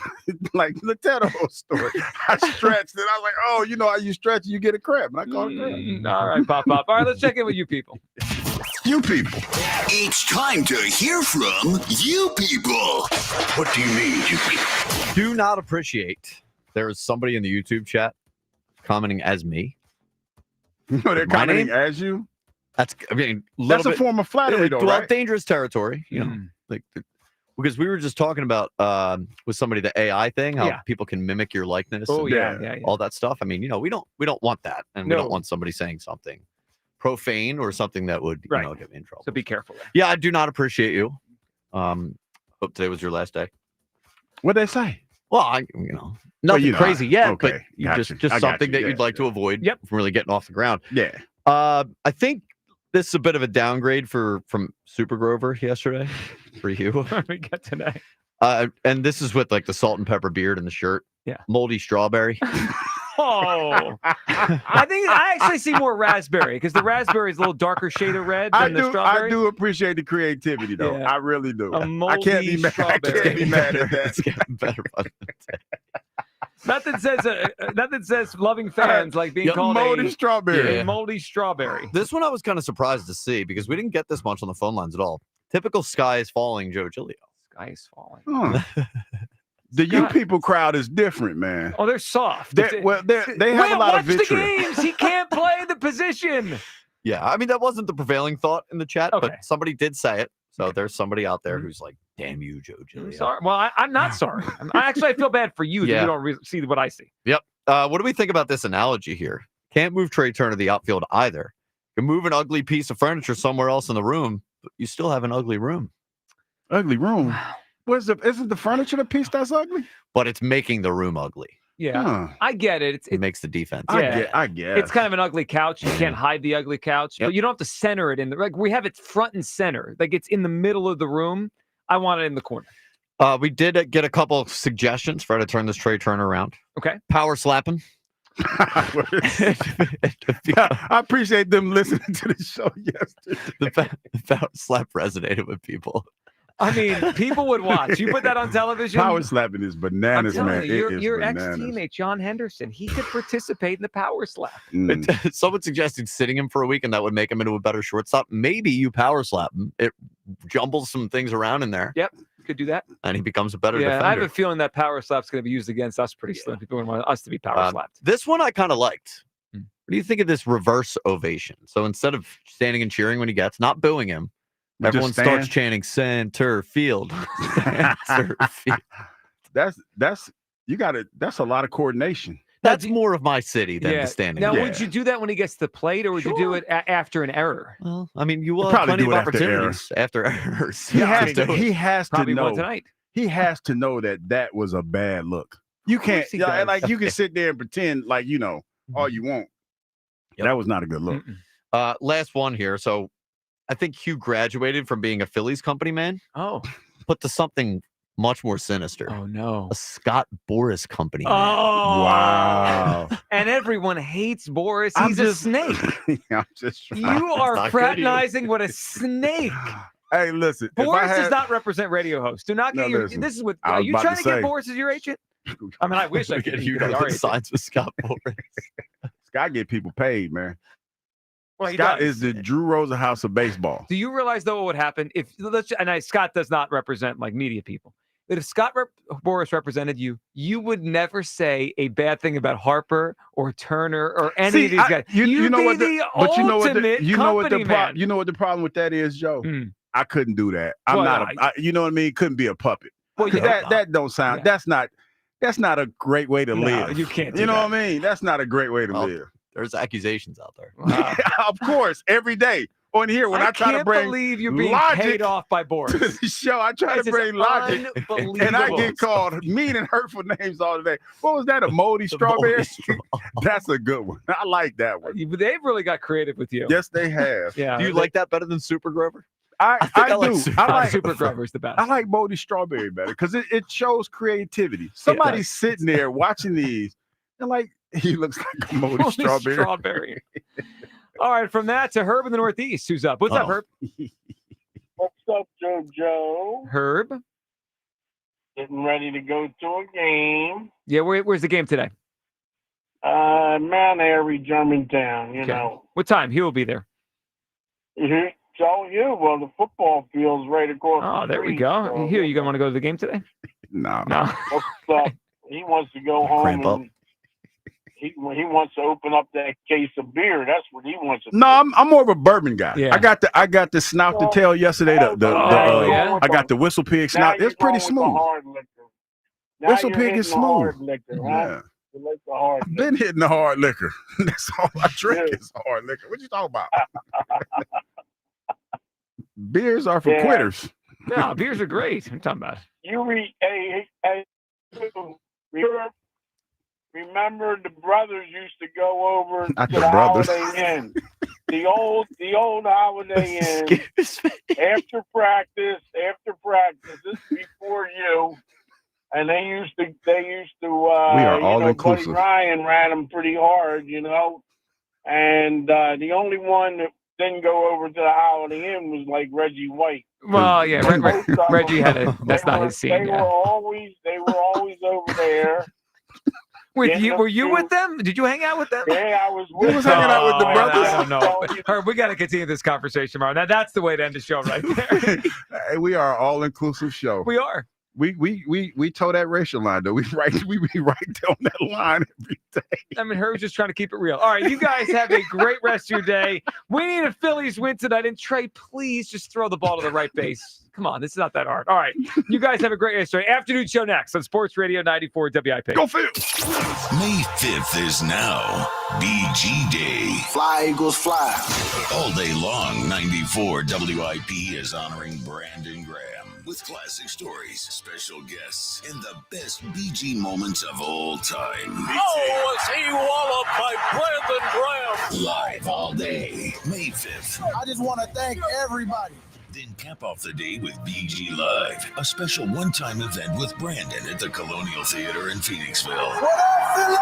Speaker 2: Like, let's tell the whole story. I stretched, and I was like, oh, you know how you stretch, you get a cramp. And I caught a cramp.
Speaker 17: All right, Pop. All right, let's check in with you people.
Speaker 5: You people. It's time to hear from you people. What do you mean, you people?
Speaker 3: Do not appreciate there is somebody in the YouTube chat commenting as me.
Speaker 2: No, they're commenting as you.
Speaker 3: That's a
Speaker 2: form of flattery, though, right?
Speaker 3: Dangerous territory, you know, because we were just talking about with somebody the AI thing, how people can mimic your likeness.
Speaker 17: Oh,
Speaker 3: and all that stuff. I mean, you know, we don't want that, and we don't want somebody saying something profane or something that would get me in trouble.
Speaker 17: So be careful.
Speaker 3: Yeah, I do not appreciate you. Hope today was your last day.
Speaker 2: What'd they say?
Speaker 3: Well, nothing crazy yet,
Speaker 2: okay,
Speaker 3: but just something that you'd like to avoid from really getting off the ground.
Speaker 2: Yeah.
Speaker 3: I think this is a bit of a downgrade from Super Grover yesterday for you.
Speaker 17: We got today.
Speaker 3: And this is with like the salt and pepper beard and the shirt.
Speaker 17: Yeah.
Speaker 3: Moldy strawberry.
Speaker 17: Oh, I think I actually see more raspberry because the raspberry is a little darker shade of red than the strawberry.
Speaker 2: I do appreciate the creativity, though.
Speaker 17: Yeah.
Speaker 2: I really do.
Speaker 17: I
Speaker 2: can't be mad. I can't be mad at that.
Speaker 3: It's getting better.
Speaker 17: Nothing says loving fans like being called
Speaker 2: moldy strawberry.
Speaker 17: A moldy strawberry.
Speaker 3: This one I was kind of surprised to see because we didn't get this much on the phone lines at all. Typical sky is falling, Joe Giglio.
Speaker 17: Sky is falling.
Speaker 2: The you people crowd is different, man.
Speaker 17: Oh, they're soft.
Speaker 2: They have a lot of vitriol.
Speaker 17: Watch the games. He can't play the position.
Speaker 3: Yeah, I mean, that wasn't the prevailing thought in the chat, but somebody did say it. So there's somebody out there who's like, damn you, Joe Giglio.
Speaker 17: Sorry. Well, I'm not sorry. I feel bad for you that you don't see what I see.
Speaker 3: Yep. What do we think about this analogy here? Can't move Trey Turner to the outfield either. You can move an ugly piece of furniture somewhere else in the room, but you still have an ugly room.
Speaker 2: Ugly room? Isn't the furniture the piece that's ugly?
Speaker 3: But it's making the room ugly.
Speaker 17: Yeah, I get it.
Speaker 3: It makes the defense.
Speaker 2: I get.
Speaker 17: It's kind of an ugly couch. You can't hide the ugly couch, but you don't have to center it in like we have it front and center. Like it's in the middle of the room. I want it in the corner.
Speaker 3: We did get a couple of suggestions for how to turn this Trey Turner around.
Speaker 17: Okay.
Speaker 3: Power slapping.
Speaker 2: I appreciate them listening to the show yesterday.
Speaker 3: The power slap resonated with people.
Speaker 17: I mean, people would watch. You put that on television.
Speaker 2: Power slapping is bananas, man.
Speaker 17: Your ex-teammate, John Henderson, he could participate in the power slap.
Speaker 3: Someone suggested sitting him for a week, and that would make him into a better shortstop. Maybe you power slap him. It jumbles some things around in there.
Speaker 17: Yep, could do that.
Speaker 3: And he becomes a better defender.
Speaker 17: I have a feeling that power slap's going to be used against us pretty soon. People want us to be power slapped.
Speaker 3: This one I kind of liked. What do you think of this reverse ovation? So instead of standing and cheering when he gets, not booing him, everyone starts chanting center field. Center field.
Speaker 2: That's a lot of coordination.
Speaker 3: That's more of my city than the standing.
Speaker 17: Now, would you do that when he gets to the plate, or would you do it after an error?
Speaker 3: Well, I mean, you will have plenty of opportunities after errors.
Speaker 2: He has to know.
Speaker 17: One tonight.
Speaker 2: He has to know that was a bad look. You can't like you can sit there and pretend like you know all you want. Yep. That was not a good look.
Speaker 3: Last one here. So I think Hugh graduated from being a Phillies company man.
Speaker 17: Oh.
Speaker 3: But to something much more sinister.
Speaker 17: Oh, no.
Speaker 3: A Scott Boras company man.
Speaker 17: Oh.
Speaker 2: Wow.
Speaker 17: And everyone hates Boras. He's a snake.
Speaker 2: I'm just trying.
Speaker 17: You are fraternizing with a snake.
Speaker 2: Hey, listen.
Speaker 17: Boras does not represot radio hosts. Do not get this is what are you trying to get Boras as your agent? I mean, I wish I could
Speaker 3: get you to sign with Scott Boras.
Speaker 2: Scott get people paid, man.
Speaker 17: Well,
Speaker 2: Scott is the Drew Rosenhaus of baseball.
Speaker 17: Do you realize though what would happen if Scott does not represent like media people? But if Scott Boras represented you, you would never say a bad thing about Harper or Turner or any of these guys. You know what the
Speaker 2: problem with that is, Joe. I couldn't do that. You know what I mean? Couldn't be a puppet. Well, that don't sound. Yeah. That's not a great way to live.
Speaker 17: You can't.
Speaker 2: You know what I mean? That's not a great way to live.
Speaker 3: There's accusations out there.
Speaker 2: Of course, every day. on here when I try to
Speaker 17: can't
Speaker 2: bring
Speaker 17: believe you're being
Speaker 2: logic
Speaker 17: paid off by Boris.
Speaker 2: to the show. I try
Speaker 17: This
Speaker 2: to
Speaker 17: is
Speaker 2: bring logic, and I get called mean and hurtful names all day. What was that? A moldy strawberry? That's a good one. I like that one.
Speaker 17: They've really got creative with you.
Speaker 2: Yes, they have.
Speaker 17: Yeah.
Speaker 3: Do you like that better than Super Grover?
Speaker 2: I
Speaker 3: like
Speaker 2: do.
Speaker 3: Super,
Speaker 2: I like
Speaker 17: Super Grover's the best.
Speaker 2: I like moldy strawberry better because it shows creativity. Somebody's sitting there watching these, and like he looks like a moldy strawberry.
Speaker 17: All right, from that to Herb in the Northeast. Who's up? What's up, Herb?
Speaker 7: What's up, JoJo?
Speaker 17: Herb.
Speaker 7: Getting ready to go to a game.
Speaker 17: Yeah, where's the game today?
Speaker 7: Mount Airy, Germantown, you know.
Speaker 17: What time? He will be there.
Speaker 7: Mm-hmm. So well, the football field's right across.
Speaker 17: Oh, there we go.
Speaker 7: So,
Speaker 17: Here, you gonna want to go to the game today?
Speaker 2: No.
Speaker 7: What's up? He wants to go home and he wants to open up that case of beer. That's what he wants to do.
Speaker 2: No, I'm more of a bourbon guy.
Speaker 17: Yeah.
Speaker 2: I got the snout to tail yesterday. I got the whistle pig snout. It's pretty smooth. Whistle pig is smooth.
Speaker 7: Yeah. You like the hard liquor.
Speaker 2: Been hitting the hard liquor. That's all I drink is hard liquor. What you talking about? Beers are for quitters.
Speaker 17: No, beers are great. I'm talking about.
Speaker 7: You remember the brothers used to go over
Speaker 2: Not
Speaker 7: to
Speaker 2: the
Speaker 7: the
Speaker 2: brothers.
Speaker 7: Holiday Inn. The old Holiday Inn. After practice, this is before you. And they used to
Speaker 2: we are all inclusive.
Speaker 7: Buddy Ryan ran them pretty hard, and the only one that didn't go over to the Holiday Inn was like Reggie White.
Speaker 17: Well, yeah, Reggie had it. That's not his scene.
Speaker 7: They were always over there.
Speaker 17: With you, were you with them? Did you hang out with them?
Speaker 7: Yeah, I was with
Speaker 2: was hanging out with the brothers.
Speaker 17: I don't know. Herb, we got to continue this conversation, Mark. That's the way to end the show right there.
Speaker 2: Hey, we are all inclusive show.
Speaker 17: We are.
Speaker 2: We toe that racial line though. We be right down that line every day.
Speaker 17: I mean, Herb's just trying to keep it real. All right, you guys have a great rest of your day. We need a Phillies win tonight. And Trey, please just throw the ball to the right base. Come on, this is not that hard. All right, you guys have a great rest of your day. Afternoon show next on Sports Radio 94 WIP.
Speaker 2: Go Phil!
Speaker 5: May 5th is now BG Day.
Speaker 9: Fly, Eagles, fly.
Speaker 5: All day long, 94 WIP is honoring Brandon Graham with classic stories, special guests, and the best BG moments of all time.
Speaker 13: Oh, was he walloped by Brandon Graham?
Speaker 5: Live all day, May 5th.
Speaker 9: I just want to thank everybody.
Speaker 5: Then cap off the day with BG Live, a special one-time event with Brandon at the Colonial Theater in Phoenixville.
Speaker 9: What up, Philly?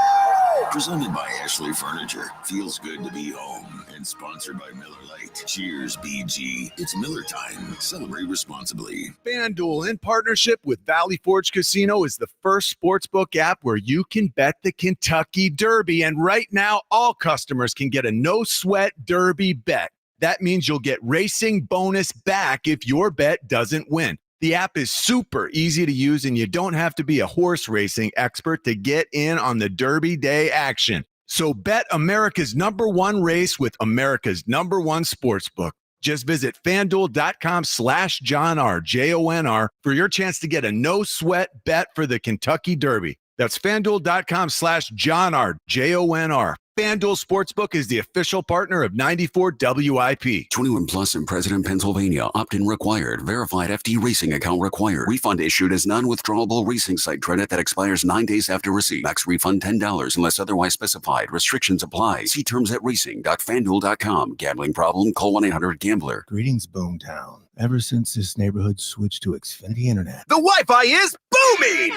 Speaker 5: Presented by Ashley Furniture. Feels good to be home. And sponsored by Miller Lite. Cheers, BG. It's Miller time. Celebrate responsibly.
Speaker 22: FanDuel, in partnership with Valley Forge Casino, is the first sportsbook app where you can bet the Kentucky Derby. And right now, all customers can get a no-sweat Derby bet. That means you'll get racing bonus back if your bet doesn't win. The app is super easy to use, and you don't have to be a horse racing expert to get in on the Derby Day action. So bet America's #1 race with America's #1 sportsbook. Just visit FanDuel.com/John R, JONR, for your chance to get a no-sweat bet for the Kentucky Derby. That's FanDuel.com/John R, JONR. FanDuel Sportsbook is the official partner of 94 WIP.
Speaker 15: 21 plus in President, Pennsylvania. Opt-in required. Verified FD racing account required. Refund issued as non-withdrawable racing site credit that expires 9 days after receipt. Max refund $10 unless otherwise specified. Restrictions apply. See terms at racing.fanduel.com. Gambling problem? Call 1-800-GAMBLER.
Speaker 11: Greetings, Boomtown. Ever since this neighborhood switched to Xfinity Internet,
Speaker 31: The Wi-Fi is booming!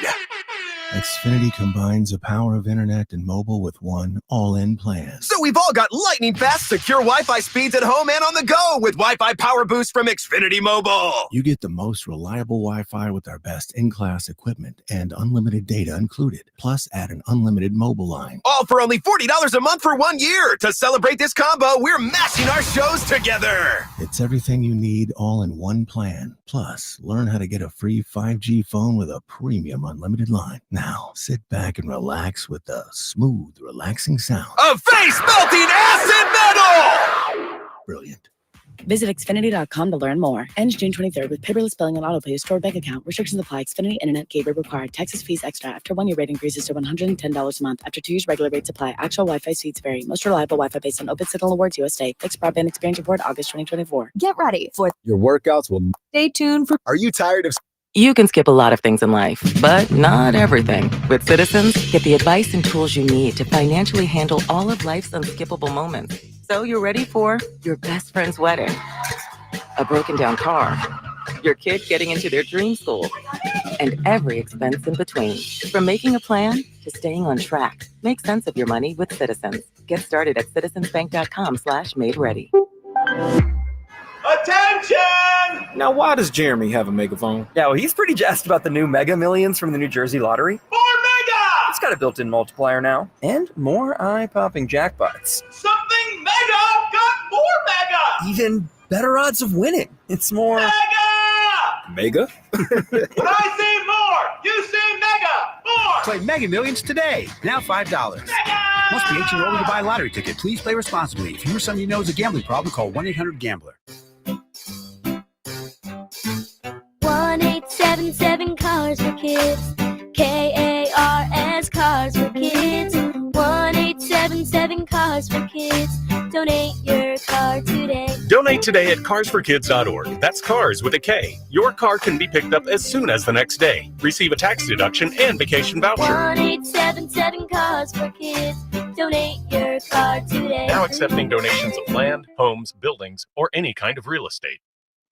Speaker 11: Xfinity combines the power of internet and mobile with one all-in plan.
Speaker 31: So we've all got lightning fast, secure Wi-Fi speeds at home and on the go with Wi-Fi Power Boost from Xfinity Mobile.
Speaker 11: You get the most reliable Wi-Fi with our best in-class equipment and unlimited data included. Plus, add an unlimited mobile line.
Speaker 31: All for only $40 a month for 1 year. To celebrate this combo, we're mashing our shows together.
Speaker 11: It's everything you need all in one plan. Plus, learn how to get a free 5G phone with a premium unlimited line. Now, sit back and relax with the smooth, relaxing sound.
Speaker 31: Of face-melting acid metal!
Speaker 11: Brilliant.
Speaker 8: Visit Xfinity.com to learn more. Ends June 23rd with paperless billing and autopay stored bank account. Restrictions apply. Xfinity Internet gateway required. Taxes, fees extra. After 1 year rate increases to $110 a month. After 2 years, regular rates apply. Actual Wi-Fi speeds vary. Most reliable Wi-Fi based on Open Signal Awards USA. Fixed broadband experience report August 2024.
Speaker 10: Get ready for
Speaker 12: your workouts will.
Speaker 10: Stay tuned for.
Speaker 12: Are you tired of?
Speaker 14: You can skip a lot of things in life, but not everything. With Citizens, get the advice and tools you need to financially handle all of life's unskippable moments. So you're ready for your best friend's wedding, a broken down car, your kid getting into their dream school, and every expense in between. From making a plan to staying on track, make sense of your money with Citizens. Get started at citizensbank.com/made-ready.
Speaker 16: Attention! Now, why does Jeremy have a megaphone?
Speaker 19: Yeah, well, he's pretty jazzed about the new Mega Millions from the New Jersey Lottery.
Speaker 16: More mega!
Speaker 19: It's got a built-in multiplier now, and more eye-popping jackpots.
Speaker 16: Something mega got more mega!
Speaker 19: Even better odds of winning. It's more...
Speaker 16: Mega?
Speaker 19: Mega?
Speaker 16: When I say more, you say mega! More!
Speaker 20: Play Mega Millions today. Now $5.
Speaker 16: Mega!
Speaker 20: Must be 18 or older to buy a lottery ticket. Please play responsibly. If you or someone you know has a gambling problem, call 1-800-GAMBLER.
Speaker 30: 1-877 Cars for Kids. KARS Cars for Kids. 1-877 Cars for Kids. Donate your car today.
Speaker 1: Donate today at carsforkids.org. That's cars with a K. Your car can be picked up as soon as the next day. Receive a tax deduction and vacation voucher.
Speaker 30: 1-877 Cars for Kids. Donate your car today.
Speaker 1: Now accepting donations of land, homes, buildings, or any kind of real estate.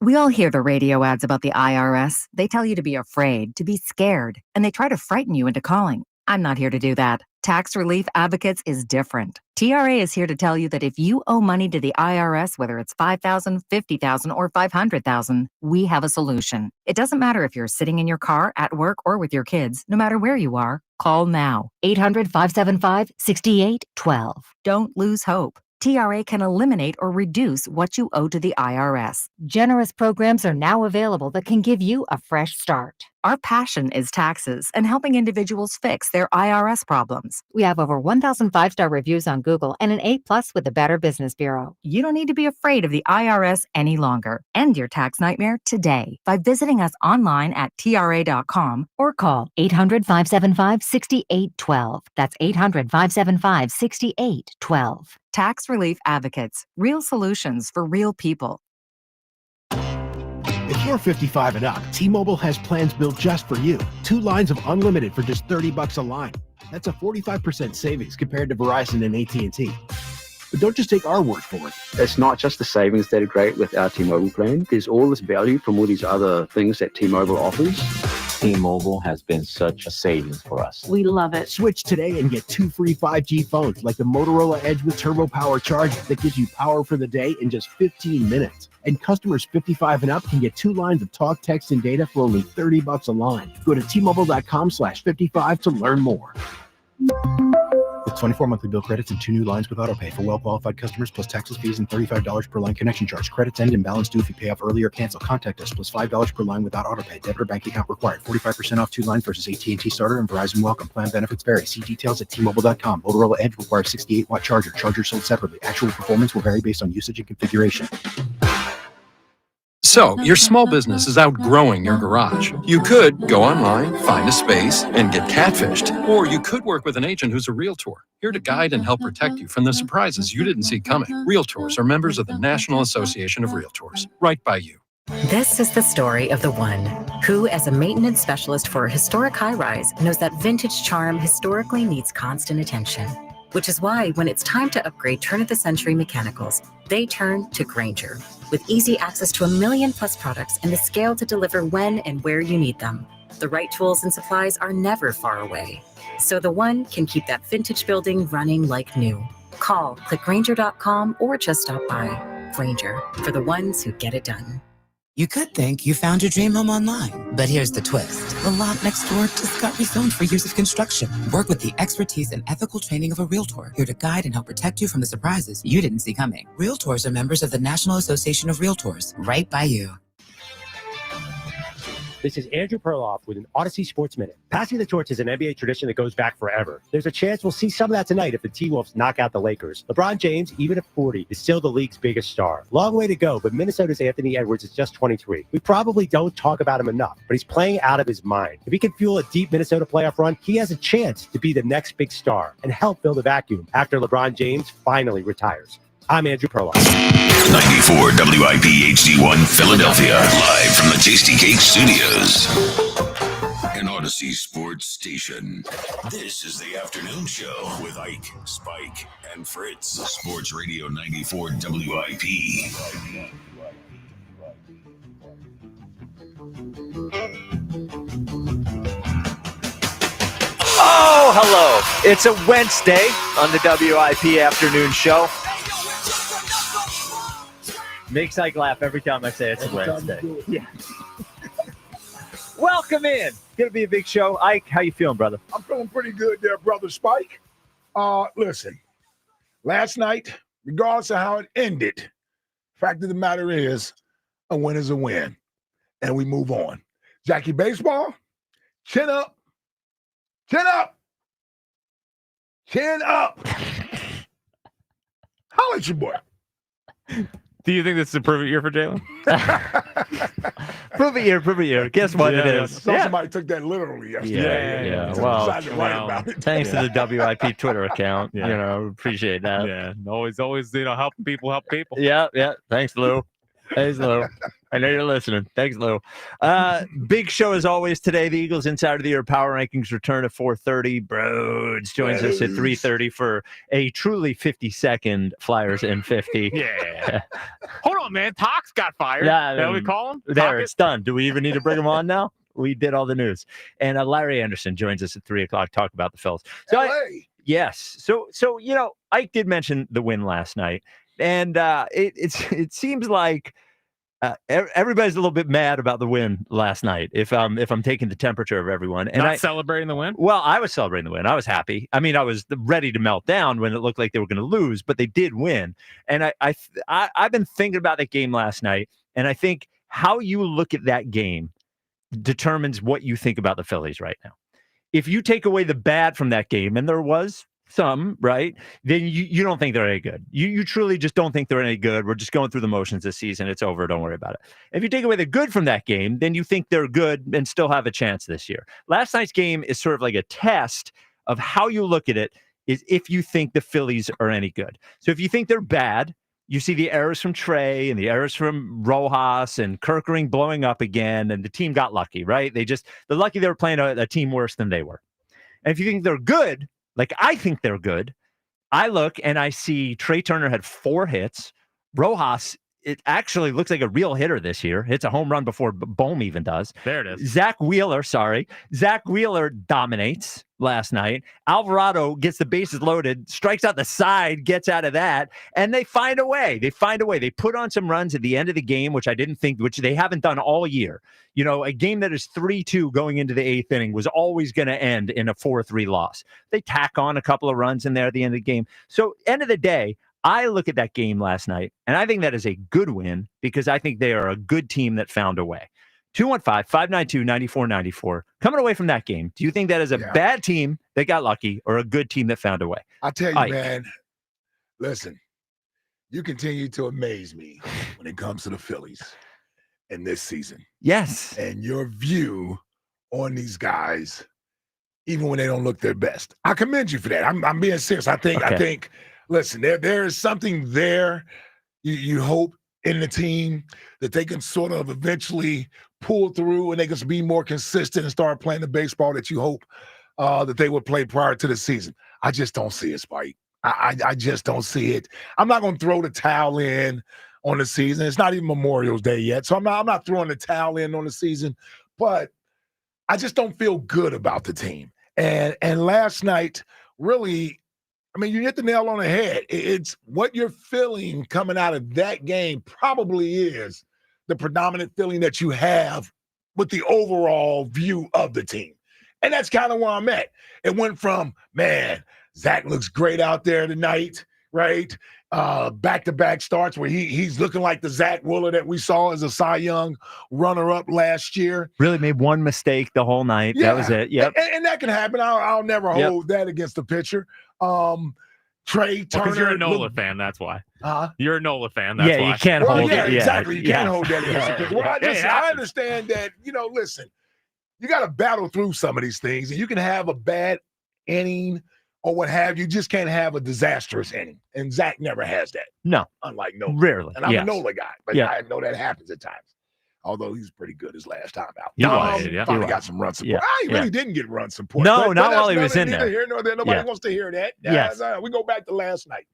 Speaker 25: We all hear the radio ads about the IRS. They tell you to be afraid, to be scared, and they try to frighten you into calling. I'm not here to do that. Tax Relief Advocates is different. TRA is here to tell you that if you owe money to the IRS, whether it's $5,000, $50,000, or $500,000, we have a solution. It doesn't matter if you're sitting in your car, at work, or with your kids. No matter where you are, call now. 800-575-6812. Don't lose hope. TRA can eliminate or reduce what you owe to the IRS. Generous programs are now available that can give you a fresh start. Our passion is taxes and helping individuals fix their IRS problems. We have over 1,000 5-star reviews on Google and an A+ with the Better Business Bureau. You don't need to be afraid of the IRS any longer. End your tax nightmare today by visiting us online at TRA.com or call 800-575-6812. That's 800-575-6812. Tax Relief Advocates. Real solutions for real people.
Speaker 28: If you're 55 and up, T-Mobile has plans built just for you. 2 lines of unlimited for just $30 a line. That's a 45% savings compared to Verizon and AT&T. But don't just take our word for it.
Speaker 21: It's not just the savings that are great with our T-Mobile plan. There's all this value from all these other things that T-Mobile offers.
Speaker 23: T-Mobile has been such a savings for us.
Speaker 28: We love it. Switch today and get 2 free 5G phones like the Motorola Edge with Turbo Power Charger that gives you power for the day in just 15 minutes. And customers 55 and up can get 2 lines of talk, text, and data for only $30 a line. Go to T-Mobile.com/55 to learn more. With 24 monthly bill credits and 2 new lines with autopay for well-qualified customers, plus taxes, fees, and $35 per line connection charge. Credits end and balance due if you pay off early or cancel. Contact us, plus $5 per line without autopay. Debit or bank account required. 45% off 2 lines versus AT&T Starter and Verizon Welcome. Plan benefits vary. See details at T-Mobile.com. Motorola Edge requires 68-watt charger. Charger sold separately. Actual performance will vary based on usage and configuration.
Speaker 24: So, your small business is outgrowing your garage. You could go online, find a space, and get catfished. Or you could work with an agent who's a realtor, here to guide and help protect you from the surprises you didn't see coming. Realtors are members of the National Association of Realtors. Right by you.
Speaker 26: This is the story of the one who, as a maintenance specialist for a historic high-rise, knows that vintage charm historically needs constant attention. Which is why when it's time to upgrade turn-of-the-century mechanicals, they turn to Grainger. With easy access to 1 million+ products and the scale to deliver when and where you need them. The right tools and supplies are never far away. So the one can keep that vintage building running like new. Call, click Grainger.com, or just stop by. Grainger, for the ones who get it done.
Speaker 32: You could think you found your dream home online, but here's the twist. The lot next door just got rezoned for years of construction. Work with the expertise and ethical training of a realtor, here to guide and help protect you from the surprises you didn't see coming. Realtors are members of the National Association of Realtors, right by you.
Speaker 28: This is Andrew Perloff with an Odyssey Sports Minute. Passing the torch is an NBA tradition that goes back forever. There's a chance we'll see some of that tonight if the T-Wolves knock out the Lakers. LeBron James, even at 40, is still the league's biggest star. Long way to go, but Minnesota's Anthony Edwards is just 23. We probably don't talk about him enough, but he's playing out of his mind. If he can fuel a deep Minnesota playoff run, he has a chance to be the next big star and help fill the vacuum after LeBron James finally retires. I'm Andrew Perloff.
Speaker 5: 94 WIP HD1 Philadelphia, live from the Tasty Cake Studios. An Odyssey Sports Station. This is the afternoon show with Ike, Spike, and Fritz. Sports Radio 94 WIP.
Speaker 2: Oh, hello. It's a Wednesday on the WIP afternoon show. Makes Ike laugh every time I say it's a Wednesday. Yeah. Welcome in. Gonna be a big show. Ike, how you feeling, brother?
Speaker 3: I'm feeling pretty good there, brother Spike. Listen, last night, regardless of how it ended, fact of the matter is, a win is a win. And we move on. Jackie Baseball, chin up. Chin up. Chin up. Holla at your boy.
Speaker 4: Do you think this is a prove it year for Jalen?
Speaker 2: Prove it year. Guess what it is?
Speaker 3: Somebody took that literally yesterday.
Speaker 4: Yeah.
Speaker 3: So
Speaker 4: Well,
Speaker 3: decided to write about it.
Speaker 2: Thanks to the WIP Twitter account. Appreciate that.
Speaker 4: Yeah. Always, helping people help people.
Speaker 2: Yeah. Thanks, Lou. I know you're listening. Thanks, Lou. Big show as always today. The Eagles Inside of the Year Power Rankings return at 4:30. Broads joins us at 3:30 for a truly 50-second Flyers in 50.
Speaker 4: Yeah. Hold on, man. Tox got fired.
Speaker 2: Yeah,
Speaker 4: That we call him?
Speaker 2: There, it's done. Do we even need to bring him on now? We did all the news. And Larry Anderson joins us at 3 o'clock. Talk about the Phils. So yes. So Ike did mention the win last night, and it seems like everybody's a little bit mad about the win last night. If I'm taking the temperature of everyone, and
Speaker 4: Not celebrating the win.
Speaker 2: Well, I was celebrating the win. I was happy. I mean, I was ready to melt down when it looked like they were going to lose, but they did win. And I've been thinking about that game last night, and I think how you look at that game determines what you think about the Phillies right now. If you take away the bad from that game, and there was some, right, then you don't think they're any good. You truly just don't think they're any good. We're just going through the motions this season. It's over. Don't worry about it. If you take away the good from that game, then you think they're good and still have a chance this year. Last night's game is sort of like a test of how you look at it, is if you think the Phillies are any good. So if you think they're bad, you see the errors from Trey and the errors from Rojas and Kerkering blowing up again, and the team got lucky, right? They're lucky they were playing a team worse than they were. And if you think they're good, like I think they're good, I look and I see Trey Turner had 4 hits. Rojas, it actually looks like a real hitter this year. Hits a home run before Bohm even does.
Speaker 4: There it is.
Speaker 2: Zach Wheeler dominates last night. Alvarado gets the bases loaded, strikes out the side, gets out of that, and they find a way. They put on some runs at the end of the game, which they haven't done all year. A game that is 3-2 going into the 8th inning was always going to end in a 4-3 loss. They tack on a couple of runs in there at the end of the game. So, end of the day, I look at that game last night, and I think that is a good win because I think they are a good team that found a way. 215-592-9494. Coming away from that game, do you think that is a bad team that got lucky or a good team that found a way?
Speaker 3: I tell you, man, listen, you continue to amaze me when it comes to the Phillies in this season.
Speaker 2: Yes.
Speaker 3: And your view on these guys, even when they don't look their best. I commend you for that. I'm being serious. I think, listen, there is something there. You hope in the team that they can sort of eventually pull through and they can be more consistent and start playing the baseball that you hope that they would play prior to the season. I just don't see it, Spike. I just don't see it. I'm not going to throw the towel in on the season. It's not even Memorial Day yet, so I'm not throwing the towel in on the season. But I just don't feel good about the team. And last night, really, I mean, you hit the nail on the head. It's what you're feeling coming out of that game probably is the predominant feeling that you have with the overall view of the team. And that's kind of where I'm at. It went from, man, Zach looks great out there tonight, right? back-to-back starts where he's looking like the Zach Wheeler that we saw as a Cy Young runner-up last year.
Speaker 2: Really made one mistake the whole night.
Speaker 3: Yeah.
Speaker 2: That was it. Yep.
Speaker 3: And that can happen. I'll never hold that against the pitcher. Trey Turner.
Speaker 4: Because you're a Nola fan, that's why.
Speaker 3: Huh?
Speaker 4: You're a Nola fan, that's why.
Speaker 2: You can't hold it.
Speaker 3: Exactly. You can't
Speaker 2: Yeah.
Speaker 3: hold that against the pitcher. Well, I understand that, listen, you got to battle through some of these things, and you can have a bad inning or what have you. Just can't have a disastrous inning. And Zach never has that.
Speaker 2: No.
Speaker 3: Unlike Nola.
Speaker 2: Rarely.
Speaker 3: And I'm
Speaker 2: Yes.
Speaker 3: a Nola guy, but I know that happens at times. Although he's pretty good his last time out.
Speaker 2: He was.
Speaker 3: Finally got some run support. He really didn't get run support.
Speaker 2: No,
Speaker 3: but
Speaker 2: not
Speaker 3: that's
Speaker 2: while he was in
Speaker 3: neither
Speaker 2: there.
Speaker 3: Here nor there. Nobody wants to hear that.
Speaker 2: Yes.
Speaker 3: We go back to last night.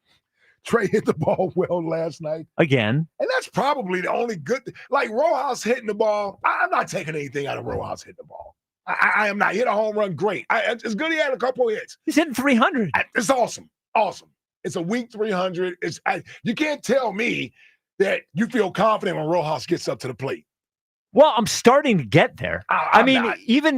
Speaker 3: Trey hit the ball well last night.
Speaker 2: Again.
Speaker 3: And that's probably the only good like Rojas hitting the ball. I'm not taking anything out of Rojas hitting the ball. I am not. He hit a home run, great. It's good he had a couple hits.
Speaker 2: He's hitting 300.
Speaker 3: It's awesome. Awesome. It's a weak 300. You can't tell me that you feel confident when Rojas gets up to the plate.
Speaker 2: Well, I'm starting to get there. I mean,
Speaker 3: not.
Speaker 2: even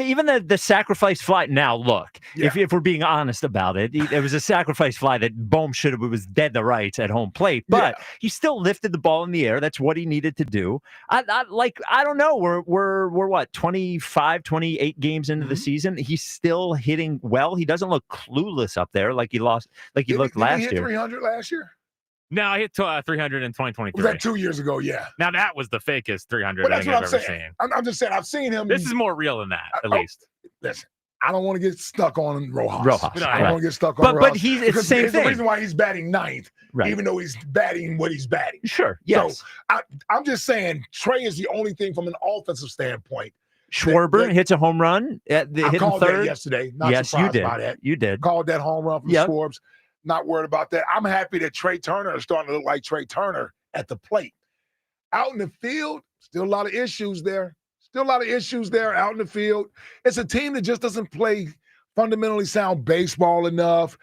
Speaker 2: the sacrifice fly. Now, look, if we're being honest about it, it was a sacrifice fly that Bohm was dead to rights at home plate, but he still lifted the ball in the air. That's what he needed to do. I don't know. We're what 25, 28 games into the season. He's still hitting well. He doesn't look clueless up there like he looked last
Speaker 3: Did he hit
Speaker 2: year.
Speaker 3: 300 last year?
Speaker 4: No, I hit 300 in 2023.
Speaker 3: Was that 2 years ago? Yeah.
Speaker 4: Now that was the fakest 300
Speaker 3: Well,
Speaker 4: I
Speaker 3: that's
Speaker 4: think
Speaker 3: what
Speaker 4: I've
Speaker 3: I'm
Speaker 4: ever
Speaker 3: saying.
Speaker 4: seen.
Speaker 3: I'm just saying I've seen him.
Speaker 4: This is more real than that, at least.
Speaker 3: Listen, I don't want to get stuck on Rojas.
Speaker 2: No,
Speaker 3: I don't want to get stuck on Rojas.
Speaker 2: But it's the same
Speaker 3: it's
Speaker 2: thing.
Speaker 3: the reason why he's batting ninth, even though he's batting what he's batting.
Speaker 2: Sure. Yes.
Speaker 3: So I'm just saying Trey is the only thing from an offensive standpoint.
Speaker 2: Schwarber hits a home run at the
Speaker 3: I
Speaker 2: hitting
Speaker 3: called
Speaker 2: third
Speaker 3: that yesterday. Not
Speaker 2: yes, you
Speaker 3: surprised
Speaker 2: did.
Speaker 3: by that.
Speaker 2: You did.
Speaker 3: Called that home run from Schwarbs. Not worried about that. I'm happy that Trey Turner is starting to look like Trey Turner at the plate. Out in the field, still a lot of issues there. Still a lot of issues there out in the field. It's a team that just doesn't play fundamentally sound baseball enough.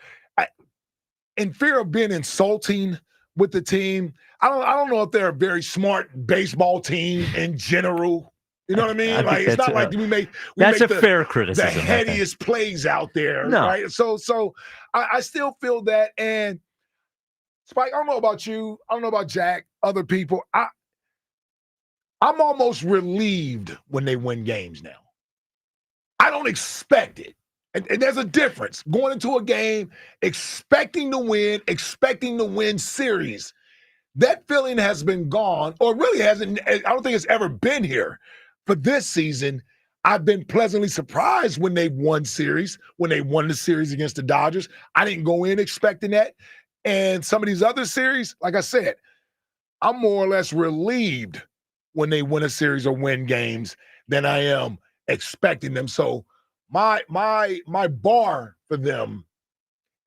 Speaker 3: In fear of being insulting with the team, I don't know if they're a very smart baseball team in general. You know what I mean? Like it's not like we make
Speaker 2: a
Speaker 3: the,
Speaker 2: fair criticism.
Speaker 3: The headiest plays out there,
Speaker 2: No.
Speaker 3: right? So I still feel that. And Spike, I don't know about you. I don't know about Jack, other people. I'm almost relieved when they win games now. I don't expect it. And there's a difference. Going into a game, expecting to win series. That feeling has been gone, or really hasn't. I don't think it's ever been here. For this season, I've been pleasantly surprised when they've won series, when they won the series against the Dodgers. I didn't go in expecting that. And some of these other series, like I said, I'm more or less relieved when they win a series or win games than I am expecting them. So my bar for them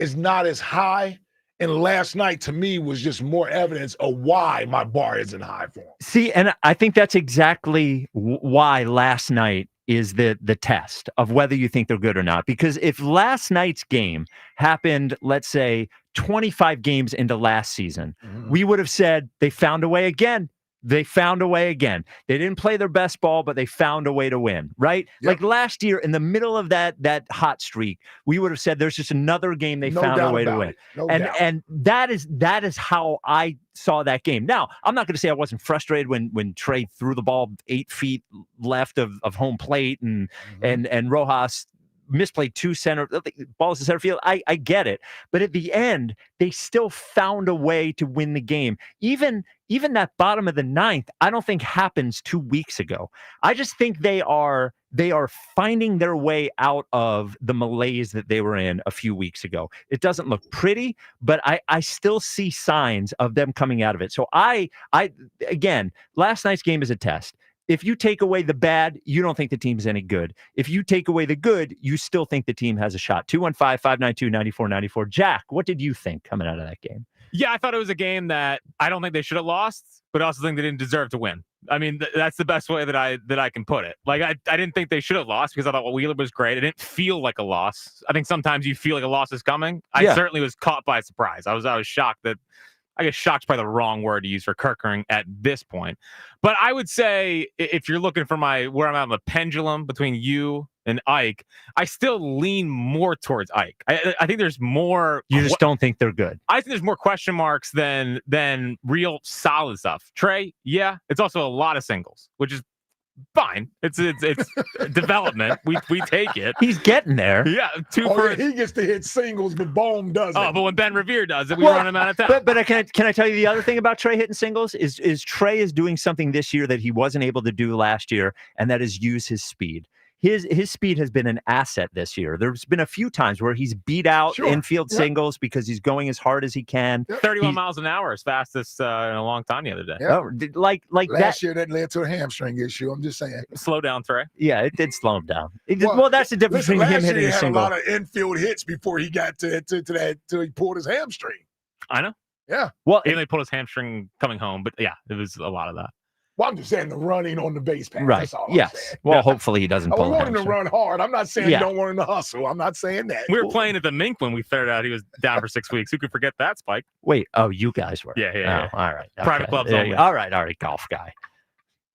Speaker 3: is not as high. And last night, to me, was just more evidence of why my bar isn't high for them.
Speaker 2: See, and I think that's exactly why last night is the test of whether you think they're good or not. Because if last night's game happened, let's say, 25 games into last season, we would have said they found a way again. They found a way again. They didn't play their best ball, but they found a way to win, right? Yep. Like last year, in the middle of that hot streak, we would have said there's just another game they found a way to win. And that is how I saw that game. Now, I'm not going to say I wasn't frustrated when Trey threw the ball 8 feet left of home plate and Rojas misplayed balls to center field. I get it. But at the end, they still found a way to win the game. Even that bottom of the ninth, I don't think happens 2 weeks ago. I just think they are finding their way out of the malaise that they were in a few weeks ago. It doesn't look pretty, but I still see signs of them coming out of it. So again, last night's game is a test. If you take away the bad, you don't think the team is any good. If you take away the good, you still think the team has a shot. 215-592-9494. Jack, what did you think coming out of that game?
Speaker 4: Yeah, I thought it was a game that I don't think they should have lost, but I also think they didn't deserve to win. I mean, that's the best way that I can put it. Like, I didn't think they should have lost because I thought Wheeler was great. It didn't feel like a loss. I think sometimes you feel like a loss is coming. I certainly was caught by surprise. I was shocked that. I guess shock's probably the wrong word to use for Kerkering at this point. But I would say if you're looking for where I'm at on the pendulum between you and Ike, I still lean more towards Ike. I think there's more.
Speaker 2: You just don't think they're good.
Speaker 4: I think there's more question marks than real solid stuff. Trey, yeah, it's also a lot of singles, which is fine. It's development. We take it.
Speaker 2: He's getting there.
Speaker 4: Yeah,
Speaker 3: he gets to hit singles, but Bohm doesn't.
Speaker 4: Oh, but when Ben Revere does it, we run him out of town.
Speaker 2: But can I tell you the other thing about Trey hitting singles is Trey is doing something this year that he wasn't able to do last year, and that is use his speed. His speed has been an asset this year. There's been a few times where he's beat out infield singles because he's going as hard as he can.
Speaker 4: 31 miles an hour is fastest in a long time the other day.
Speaker 3: Yeah.
Speaker 2: Oh, like
Speaker 3: last year that led to a hamstring issue. I'm just saying.
Speaker 4: Slow down, Trey.
Speaker 2: Yeah, it did slow him down. Well, that's the difference between him hitting a single.
Speaker 3: He had a lot of infield hits before he got to that till he pulled his hamstring.
Speaker 4: I know.
Speaker 3: Yeah.
Speaker 2: Well,
Speaker 4: he only pulled his hamstring coming home, but yeah, it was a lot of that.
Speaker 3: Well, I'm just saying the running on the base pass.
Speaker 2: Right.
Speaker 3: That's all
Speaker 2: yes.
Speaker 3: I'm saying.
Speaker 2: Well, hopefully he doesn't pull.
Speaker 3: I want him to run hard. I'm not saying you don't want him to hustle. I'm not saying that.
Speaker 4: We were playing at the Mink when we figured out he was down for 6 weeks. Who could forget that, Spike?
Speaker 2: Wait. Oh, you guys were.
Speaker 4: Yeah.
Speaker 2: All right.
Speaker 4: Private clubs only.
Speaker 2: All right. Golf guy.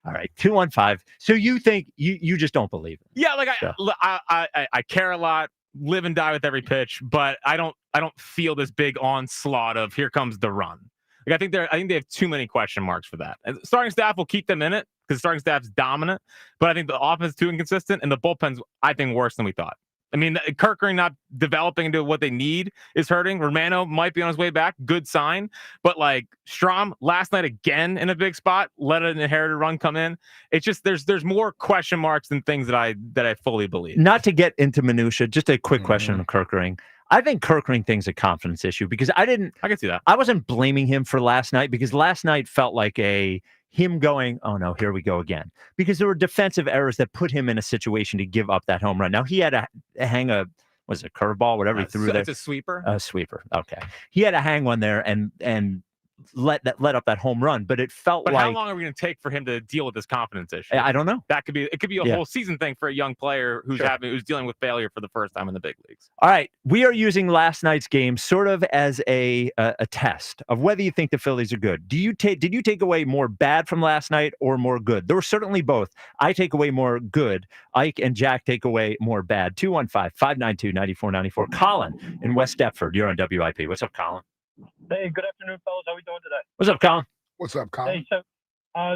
Speaker 2: All right. 215. So you think you just don't believe it?
Speaker 4: Yeah. Like I care a lot, live and die with every pitch, but I don't feel this big onslaught of here comes the run. Like I think they have too many question marks for that. And starting staff will keep them in it because starting staff's dominant, but I think the offense is too inconsistent and the bullpen's I think worse than we thought. I mean, Kirkering not developing into what they need is hurting. Romano might be on his way back, good sign. But like Strom last night again in a big spot, let an inherited run come in. It's just there's more question marks than things that I fully believe.
Speaker 2: Not to get into minutia, just a quick question on Kirkering. I think Kirkering thing's a confidence issue because I can
Speaker 4: see that.
Speaker 2: I wasn't blaming him for last night because last night felt like him going, oh no, here we go again. Because there were defensive errors that put him in a situation to give up that home run. Now he had to hang was it a curveball, whatever he threw there.
Speaker 4: It's a sweeper.
Speaker 2: A sweeper. Okay. He had to hang one there and let up that home run, but it felt
Speaker 4: but
Speaker 2: like.
Speaker 4: How long are we going to take for him to deal with this confidence issue?
Speaker 2: I don't know.
Speaker 4: It could be a whole season thing for a young player who's dealing with failure for the first time in the big leagues.
Speaker 2: All right, we are using last night's game sort of as a test of whether you think the Phillies are good. Did you take away more bad from last night or more good? There were certainly both. I take away more good. Ike and Jack take away more bad. 215-592-9494. Colin in West Deptford. You're on WIP. What's up, Colin?
Speaker 6: Hey, good afternoon, fellas. How we doing today?
Speaker 2: What's up, Colin?
Speaker 3: What's up, Colin?
Speaker 6: Hey,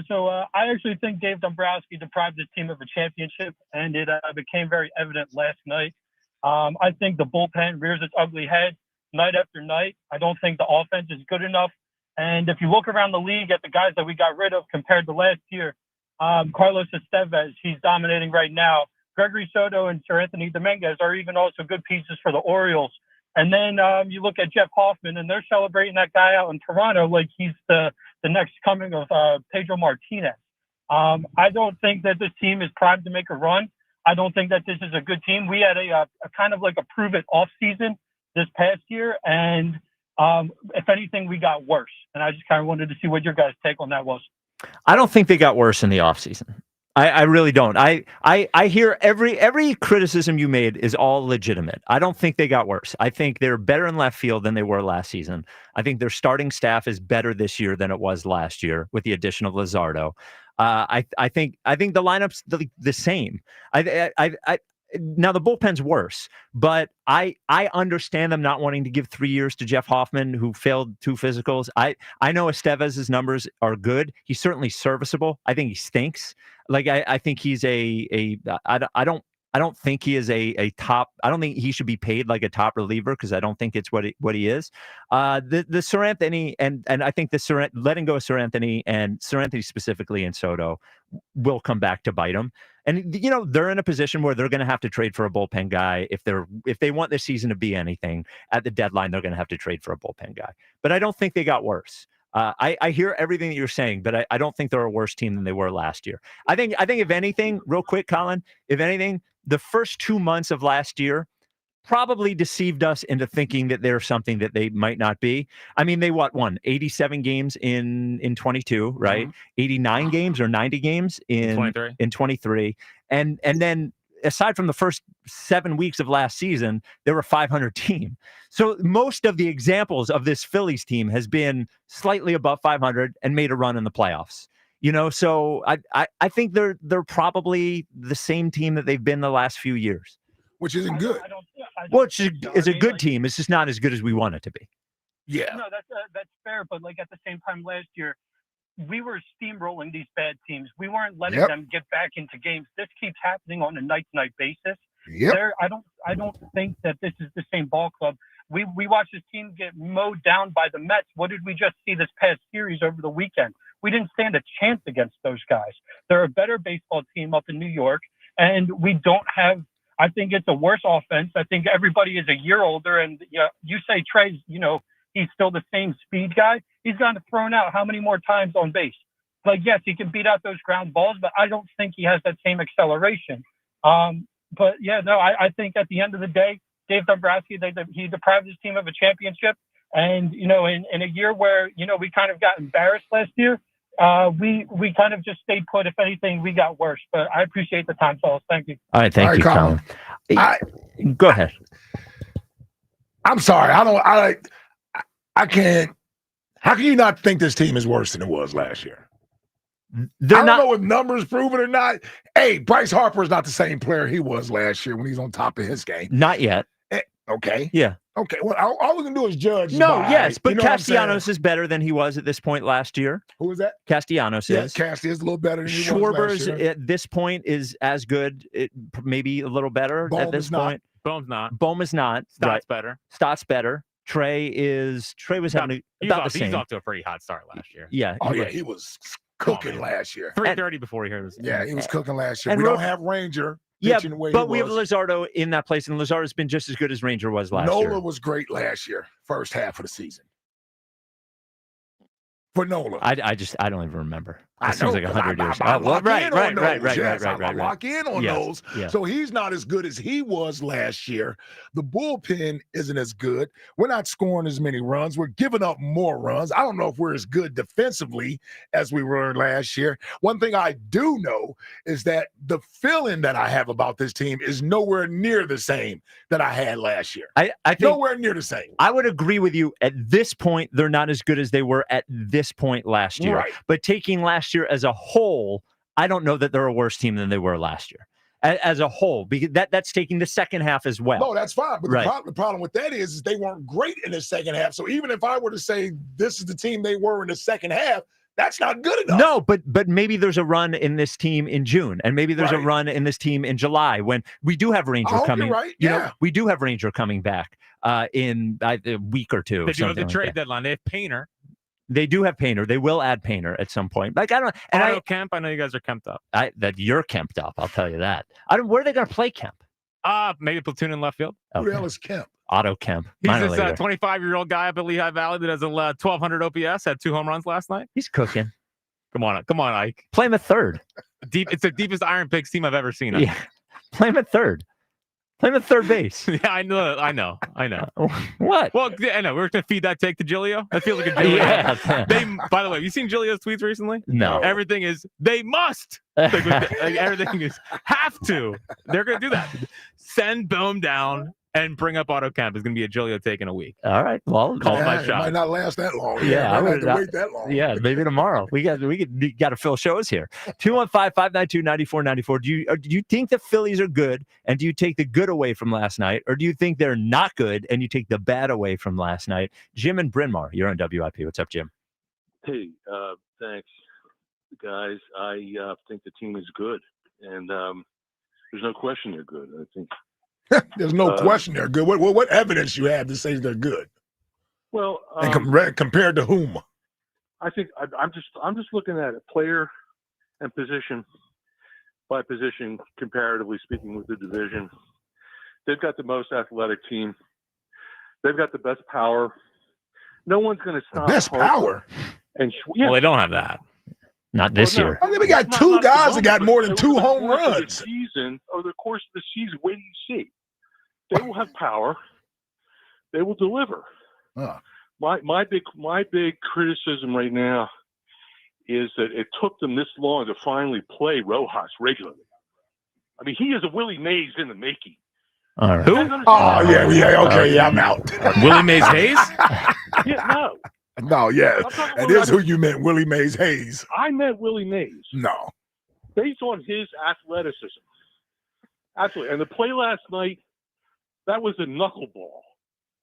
Speaker 6: so I actually think Dave Dombrowski deprived his team of a championship, and it became very evident last night. I think the bullpen rears its ugly head night after night. I don't think the offense is good enough. And if you look around the league at the guys that we got rid of compared to last year, Carlos Estevez, he's dominating right now. Gregory Soto and Sir Anthony Dominguez are even also good pieces for the Orioles. And then you look at Jeff Hoffman, and they're celebrating that guy out in Toronto like he's the next coming of Pedro Martinez. I don't think that this team is primed to make a run. I don't think that this is a good team. We had a kind of like a prove-it off season this past year, and if anything, we got worse. And I just kind of wanted to see what your guys' take on that was.
Speaker 2: I don't think they got worse in the offseason. I really don't. I hear every criticism you made is all legitimate. I don't think they got worse. I think they're better in left field than they were last season. I think their starting staff is better this year than it was last year with the addition of Luzardo. I think the lineup's the same. Now the bullpen's worse, but I understand them not wanting to give 3 years to Jeff Hoffman, who failed 2 physicals. I know Estevez's numbers are good. He's certainly serviceable. I think he stinks. Like I think he's I don't think he is a top. I don't think he should be paid like a top reliever because I don't think it's what he is. The Sir Anthony and I think letting go of Sir Anthony and Sir Anthony specifically and Soto will come back to bite them. And they're in a position where they're going to have to trade for a bullpen guy if they want this season to be anything at the deadline. They're going to have to trade for a bullpen guy. But I don't think they got worse. I hear everything that you're saying, but I don't think they're a worse team than they were last year. I think if anything, real quick, Colin, if anything, the first 2 months of last year probably deceived us into thinking that they're something that they might not be. I mean, they won 87 games in 22, right? Mm-hmm. 89 games or 90 games in 23. And then aside from the first 7 weeks of last season, they were a 500 team. So most of the examples of this Phillies team has been slightly above 500 and made a run in the playoffs. So I think they're probably the same team that they've been the last few years.
Speaker 3: Which isn't good.
Speaker 2: Which is a good team. It's just not as good as we want it to be.
Speaker 3: Yeah.
Speaker 6: No, that's fair. But like at the same time, last year we were steamrolling these bad teams. We weren't letting them get back into games. This keeps happening on a night-to-night basis.
Speaker 3: Yep.
Speaker 6: I don't think that this is the same ball club. We watched this team get mowed down by the Mets. What did we just see this past series over the weekend? We didn't stand a chance against those guys. They're a better baseball team up in New York, and we don't have. I think it's a worse offense. I think everybody is a year older, and you say Trey's, he's still the same speed guy. He's gotten thrown out how many more times on base? Like, yes, he can beat out those ground balls, but I don't think he has that same acceleration. But yeah, no, I think at the end of the day, Dave Dombrowski, he deprived his team of a championship. And, in a year where, we kind of got embarrassed last year, we kind of just stayed put. If anything, we got worse. But I appreciate the time, fellas. Thank you.
Speaker 2: All right. Thank you, Colin. Go ahead.
Speaker 3: I'm sorry. I can't. How can you not think this team is worse than it was last year? I don't know if numbers prove it or not. Hey, Bryce Harper is not the same player he was last year when he's on top of his game.
Speaker 2: Not yet.
Speaker 3: Okay.
Speaker 2: Yeah.
Speaker 3: Okay. Well, all we can do is judge.
Speaker 2: But Castellanos is better than he was at this point last year.
Speaker 3: Who was that?
Speaker 2: Castellanos is.
Speaker 3: Casty is a little better than he was last year.
Speaker 2: At this point is as good, maybe a little better at this point.
Speaker 4: Bohm's not.
Speaker 2: Bohm is not.
Speaker 4: Stott's better.
Speaker 2: Stott's better. Trey was having about the same.
Speaker 4: He's off to a pretty hot start last year.
Speaker 2: Yeah.
Speaker 3: Oh, yeah. He was cooking last year.
Speaker 4: 330 before he hurt his.
Speaker 3: Yeah, he was cooking last year. We don't have Ranger.
Speaker 2: Yeah, but we have Luzardo in that place, and Luzardo's been just as good as Ranger was last year.
Speaker 3: Nola was great last year, first half of the season. For Nola.
Speaker 2: I don't even remember.
Speaker 3: It
Speaker 2: seems like 100 years.
Speaker 3: Right.
Speaker 2: Right.
Speaker 3: Lock in on those.
Speaker 2: Yes.
Speaker 3: So he's not as good as he was last year. The bullpen isn't as good. We're not scoring as many runs. We're giving up more runs. I don't know if we're as good defensively as we were last year. One thing I do know is that the feeling that I have about this team is nowhere near the same that I had last year.
Speaker 2: I think
Speaker 3: nowhere near the same.
Speaker 2: I would agree with you. At this point, they're not as good as they were at this point last year.
Speaker 3: Right.
Speaker 2: But taking last year as a whole, I don't know that they're a worse team than they were last year. As a whole, because that's taking the second half as well.
Speaker 3: No, that's fine. But
Speaker 2: right.
Speaker 3: the problem with that is they weren't great in the second half. So even if I were to say this is the team they were in the second half, that's not good enough.
Speaker 2: No, but maybe there's a run in this team in June, and maybe there's a run in this team in July when we do have Ranger coming.
Speaker 3: You're right. Yeah,
Speaker 2: we do have Ranger coming back in a week or two.
Speaker 4: They do have the trade deadline. They have Painter.
Speaker 2: They do have Painter. They will add Painter at some point. Like I don't.
Speaker 4: And Kemp. I know you guys are Kemped up.
Speaker 2: That you're Kemped up. I'll tell you that. Where are they going to play Kemp?
Speaker 4: Maybe platoon in left field.
Speaker 3: Okay. Who the hell is Kemp?
Speaker 2: Otto Kemp.
Speaker 4: He's this 25-year-old guy up at Lehigh Valley that has a 1,200 OPS. Had 2 home runs last night.
Speaker 2: He's cooking.
Speaker 4: Come on, Ike.
Speaker 2: Play him at third.
Speaker 4: It's the deepest Iron Pigs team I've ever seen.
Speaker 2: Yeah. Play him at third. Play him at third base.
Speaker 4: Yeah, I know.
Speaker 2: What?
Speaker 4: Well, I know. We're going to feed that take to Giglio. That feels like a Giglio.
Speaker 2: Yeah.
Speaker 4: By the way, have you seen Giglio's tweets recently?
Speaker 2: No.
Speaker 4: Everything is, they must. Everything is, have to. They're going to do that. Send Bohm down and bring up Otto Kemp. It's going to be a Giglio take in a week.
Speaker 2: All right. Well,
Speaker 4: call my shot.
Speaker 3: It might not last that long.
Speaker 2: Yeah,
Speaker 3: I might have to wait that long.
Speaker 2: Yeah, maybe tomorrow. We got to fill shows here. 215-592-9494. Do you think the Phillies are good, and do you take the good away from last night, or do you think they're not good and you take the bad away from last night? Jim and Bryn Mawr, you're on WIP. What's up, Jim?
Speaker 7: Hey, thanks, guys. I think the team is good, and there's no question they're good. I think.
Speaker 3: There's no question they're good. What evidence you have to say they're good?
Speaker 7: Well,
Speaker 3: and compared to whom?
Speaker 7: I think I'm just looking at it player and position by position, comparatively speaking, with the division. They've got the most athletic team. They've got the best power. No one's going to stop.
Speaker 3: Best power.
Speaker 7: And
Speaker 4: well, they don't have that.
Speaker 2: Not this year.
Speaker 3: I mean, we got two guys that got more than 2 home runs.
Speaker 7: Over the course of the season, wait and see. They will have power. They will deliver. My big criticism right now is that it took them this long to finally play Rojas regularly. I mean, he is a Willie Mays in the making.
Speaker 2: All right.
Speaker 3: Who? Oh, yeah, okay, yeah, I'm out.
Speaker 4: Willie Mays Hayes?
Speaker 7: Yeah, no.
Speaker 3: No, yeah. And this is who you meant, Willie Mays Hayes.
Speaker 7: I meant Willie Mays.
Speaker 3: No.
Speaker 7: Based on his athleticism. Absolutely. And the play last night, that was a knuckleball.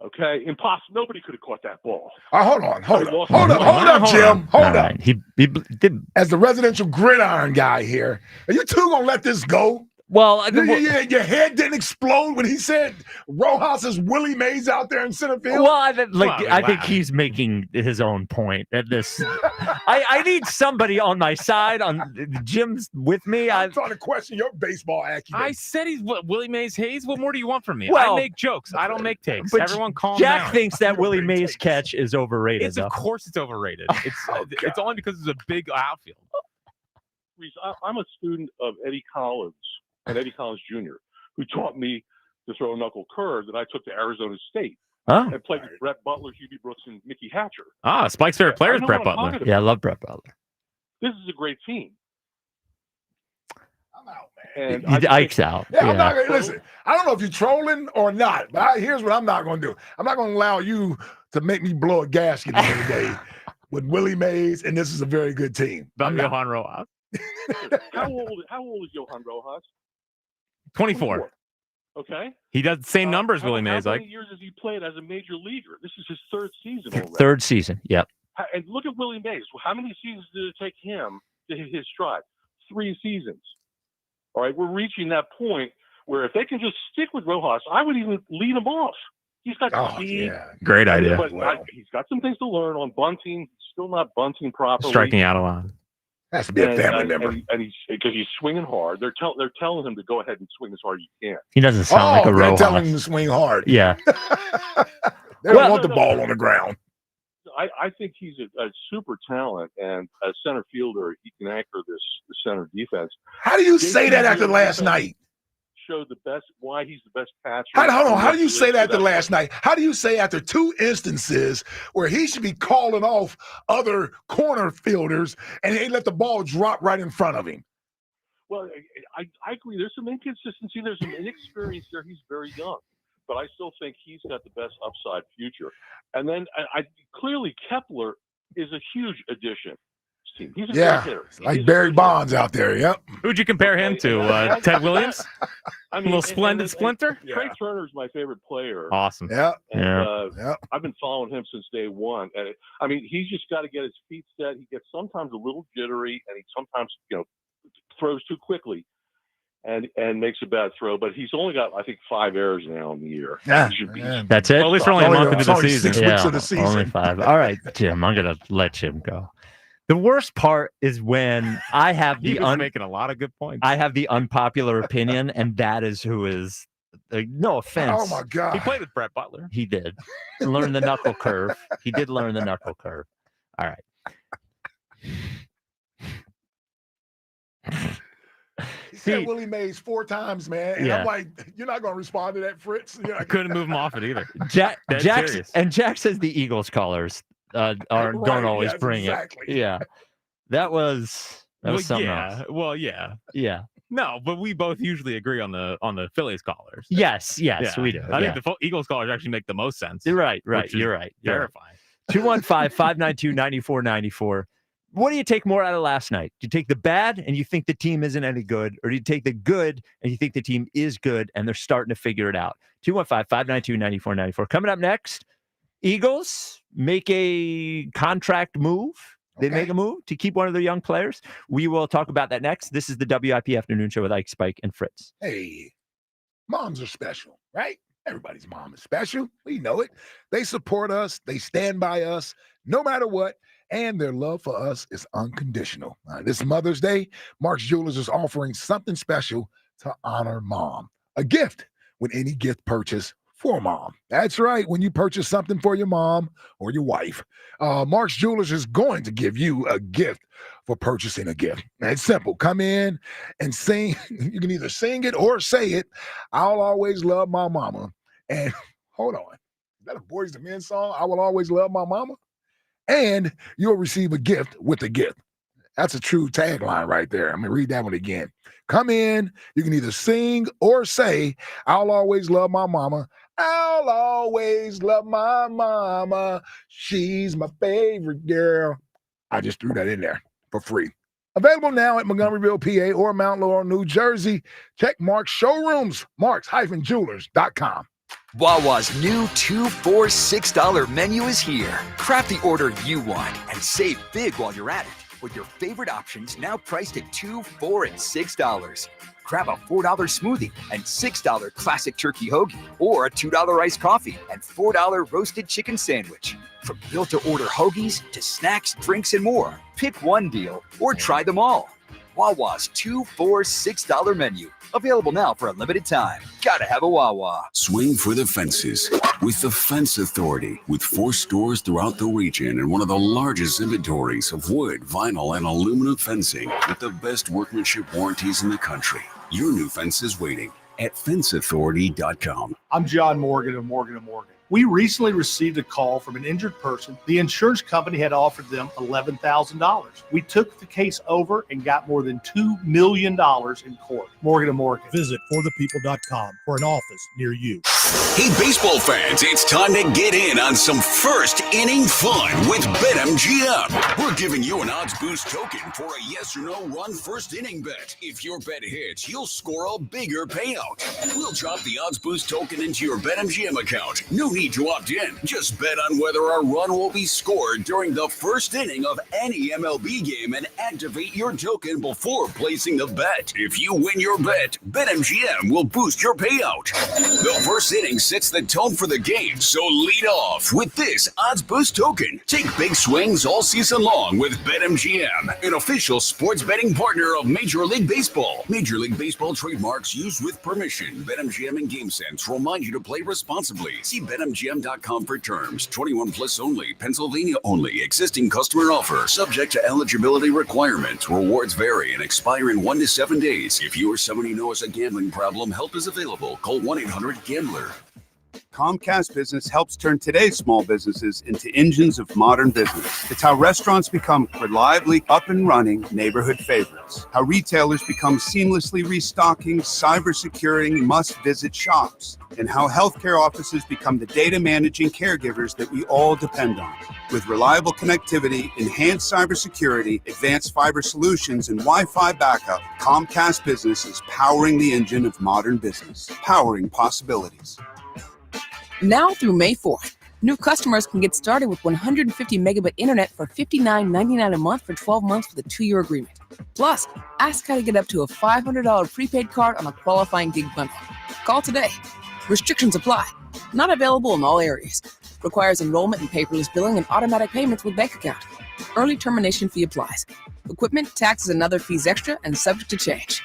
Speaker 7: Okay? Impossible. Nobody could have caught that ball.
Speaker 3: Hold up, Jim. Hold up.
Speaker 2: He did.
Speaker 3: As the residential gridiron guy here, are you two gonna let this go?
Speaker 2: Well,
Speaker 3: your head didn't explode when he said Rojas is Willie Mays out there in center field.
Speaker 2: Well, I think he's making his own point at this. I need somebody on my side. On Jim's with me.
Speaker 3: I'm trying to question your baseball acumen.
Speaker 4: I said he's Willie Mays Hayes. What more do you want from me?
Speaker 2: Well,
Speaker 4: I make jokes. I don't make takes.
Speaker 2: But
Speaker 4: Everyone calm down.
Speaker 2: Jack thinks that Willie Mays catch is overrated.
Speaker 4: Of course it's overrated. It's only because it's a big outfield.
Speaker 7: I'm a student of Eddie Collins and Eddie Collins Jr., who taught me to throw a knuckle curve that I took to Arizona State. And played with Brett Butler, Hubie Brooks, and Mickey Hatcher.
Speaker 4: Spike's favorite player is Brett Butler.
Speaker 2: Yeah, I love Brett Butler.
Speaker 7: This is a great team.
Speaker 3: I'm out, man.
Speaker 7: And
Speaker 2: Ike's out.
Speaker 3: Yeah, I'm not gonna listen. I don't know if you're trolling or not, but here's what I'm not going to do. I'm not going to allow you to make me blow a gasket every day with Willie Mays, and this is a very good team.
Speaker 4: I'm Johan Rojas.
Speaker 7: How old is Johan Rojas?
Speaker 4: 24.
Speaker 7: Okay.
Speaker 4: He does the same numbers Willie Mays.
Speaker 7: How many years has he played as a major leaguer? This is his third season already.
Speaker 2: Third season, yep.
Speaker 7: And look at Willie Mays. How many seasons did it take him to hit his stride? 3 seasons. All right, we're reaching that point where if they can just stick with Rojas, I would even lead him off. He's got speed.
Speaker 3: Yeah.
Speaker 4: Great idea.
Speaker 7: But he's got some things to learn on bunting. He's still not bunting properly.
Speaker 4: Striking out a lot.
Speaker 3: Has to be a family member.
Speaker 7: And he's because he's swinging hard. They're telling him to go ahead and swing as hard as you can.
Speaker 2: He doesn't sound like a
Speaker 3: they're
Speaker 2: Rojas.
Speaker 3: telling him to swing hard.
Speaker 2: Yeah.
Speaker 3: They don't want the ball on the ground.
Speaker 7: I think he's a super talent, and as center fielder, he can anchor this center defense.
Speaker 3: How do you say that after last night?
Speaker 7: Showed the best. Why he's the best catcher.
Speaker 3: How do you say that after last night? How do you say after 2 instances where he should be calling off other corner fielders and they let the ball drop right in front of him?
Speaker 7: Well, I agree. There's some inconsistency. There's some inexperience there. He's very young, but I still think he's got the best upside future. And then clearly Kepler is a huge addition. He's a great hitter.
Speaker 3: Like Barry Bonds out there. Yep.
Speaker 4: Who'd you compare him to? Ted Williams?
Speaker 7: I mean,
Speaker 4: a little splendid splinter?
Speaker 7: Trey Turner's my favorite player.
Speaker 4: Awesome.
Speaker 3: Yeah.
Speaker 7: And, I've been following him since day one. And I mean, he's just got to get his feet set. He gets sometimes a little jittery, and he sometimes, throws too quickly and makes a bad throw. But he's only got, I think, 5 errors now in the year.
Speaker 3: Yeah.
Speaker 2: That's it?
Speaker 4: Well, at least we're only a month into the season.
Speaker 3: 6 weeks of the season.
Speaker 2: Only 5. All right, Jim, I'm going to let Jim go. The worst part is when I have
Speaker 4: making a lot of good points.
Speaker 2: I have the unpopular opinion, and that is who is. No offense.
Speaker 3: Oh my God!
Speaker 4: He played with Brett Butler.
Speaker 2: He did learn the knuckle curve. He did learn the knuckle curve. All right.
Speaker 3: He said Willie Mays 4 times, man. And I'm like, you're not going to respond to that, Fritz.
Speaker 4: I couldn't move him off it either.
Speaker 2: Jack says the Eagles colors don't always bring it. Yeah, that was something else.
Speaker 4: Well, yeah.
Speaker 2: No,
Speaker 4: but we both usually agree on the Phillies callers.
Speaker 2: Yes, we do.
Speaker 4: I think the Eagles callers actually make the most sense.
Speaker 2: You're right. You're right.
Speaker 4: Terrifying.
Speaker 2: 215-592-9494. What do you take more out of last night? Do you take the bad and you think the team isn't any good, or do you take the good and you think the team is good and they're starting to figure it out? 215-592-9494. Coming up next, Eagles make a contract move. They make a move to keep one of their young players. We will talk about that next. This is the WIP Afternoon Show with Ike, Spike, and Fritz.
Speaker 3: Hey, moms are special, right? Everybody's mom is special. We know it. They support us. They stand by us no matter what. And their love for us is unconditional. This Mother's Day, Mark's Jewelers is offering something special to honor mom. A gift with any gift purchase for mom. That's right. When you purchase something for your mom or your wife, Mark's Jewelers is going to give you a gift for purchasing a gift. And it's simple. Come in and sing. You can either sing it or say it. I'll always love my mama. And hold on. Is that a Boys to Men song? I will always love my mama. And you'll receive a gift with a gift. That's a true tagline right there. I'm going to read that one again. Come in. You can either sing or say, I'll always love my mama. I'll always love my mama. She's my favorite girl. I just threw that in there for free. Available now at Montgomeryville, PA, or Mount Laurel, New Jersey. Check Mark's showrooms, marks-jewelers.com.
Speaker 9: Wawa's new $2 for $6 menu is here. Craft the order you want and save big while you're at it with your favorite options now priced at $2, $4, and $6. Grab a $4 smoothie and $6 classic turkey hoagie, or a $2 iced coffee and $4 roasted chicken sandwich. From built-to-order hoagies to snacks, drinks, and more, pick one deal or try them all. Wawa's $2 for $6 menu. Available now for a limited time. Gotta have a Wawa.
Speaker 5: Swing for the fences with the Fence Authority, with 4 stores throughout the region and one of the largest inventories of wood, vinyl, and aluminum fencing with the best workmanship warranties in the country. Your new fence is waiting at fenceauthority.com.
Speaker 10: I'm John Morgan of Morgan & Morgan. We recently received a call from an injured person. The insurance company had offered them $11,000. We took the case over and got more than $2 million in court. Morgan & Morgan.
Speaker 11: Visit forthepeople.com for an office near you.
Speaker 5: Hey, baseball fans, it's time to get in on some first inning fun with BetMGM. We're giving you an odds boost token for a yes or no run first inning bet. If your bet hits, you'll score a bigger payout. We'll drop the odds boost token into your BetMGM account. No need to opt in. Just bet on whether a run will be scored during the first inning of any MLB game and activate your token before placing the bet. If you win your bet, BetMGM will boost your payout. The first inning sets the tone for the game, so lead off with this odds boost token. Take big swings all season long with BetMGM, an official sports betting partner of Major League Baseball. Major League Baseball trademarks used with permission. BetMGM and GameSense remind you to play responsibly. See BetMGM.com for terms. 21 plus only. Pennsylvania only. Existing customer offer. Subject to eligibility requirements. Rewards vary and expire in 1 to 7 days. If you or someone you know has a gambling problem, help is available. Call 1-800-GAMBLER.
Speaker 12: Comcast Business helps turn today's small businesses into engines of modern business. It's how restaurants become reliably up and running neighborhood favorites. How retailers become seamlessly restocking, cyber-securing, must-visit shops. And how healthcare offices become the data managing caregivers that we all depend on. With reliable connectivity, enhanced cybersecurity, advanced fiber solutions, and Wi-Fi backup, Comcast Business is powering the engine of modern business, powering possibilities.
Speaker 13: Now through May 4th, new customers can get started with 150 megabit internet for $59.99 a month for 12 months with a 2-year agreement. Plus, ask how to get up to a $500 prepaid card on a qualifying gig bundle. Call today. Restrictions apply. Not available in all areas. Requires enrollment in paperless billing and automatic payments with bank account. Early termination fee applies. Equipment, taxes, and other fees extra and subject to change.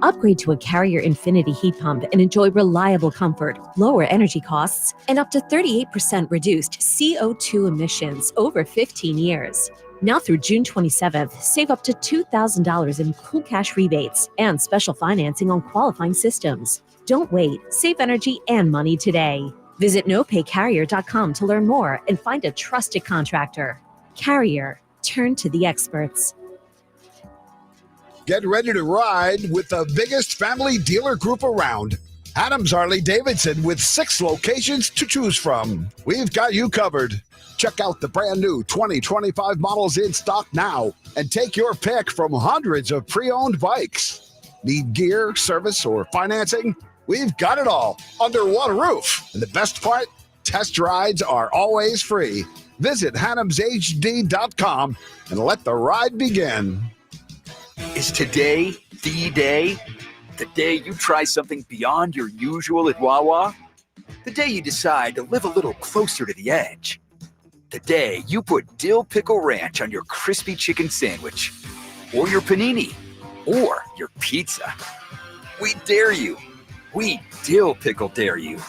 Speaker 15: Upgrade to a Carrier Infinity heat pump and enjoy reliable comfort, lower energy costs, and up to 38% reduced CO2 emissions over 15 years. Now through June 27th, save up to $2,000 in cool cash rebates and special financing on qualifying systems. Don't wait. Save energy and money today. Visit nopaycarrier.com to learn more and find a trusted contractor. Carrier. Turn to the experts.
Speaker 17: Get ready to ride with the biggest family dealer group around. Adams Harley-Davidson with 6 locations to choose from. We've got you covered. Check out the brand new 2025 models in stock now and take your pick from hundreds of pre-owned bikes. Need gear, service, or financing? We've got it all under one roof. And the best part? Test rides are always free. Visit HadamsHD.com and let the ride begin.
Speaker 9: Is today the day? The day you try something beyond your usual at Wawa? The day you decide to live a little closer to the edge? The day you put dill pickle ranch on your crispy chicken sandwich? Or your panini? Or your pizza? We dare you. We dill pickle dare you.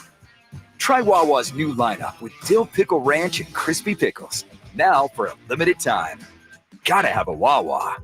Speaker 9: Try Wawa's new lineup with dill pickle ranch and crispy pickles. Now for a limited time. Gotta have a Wawa.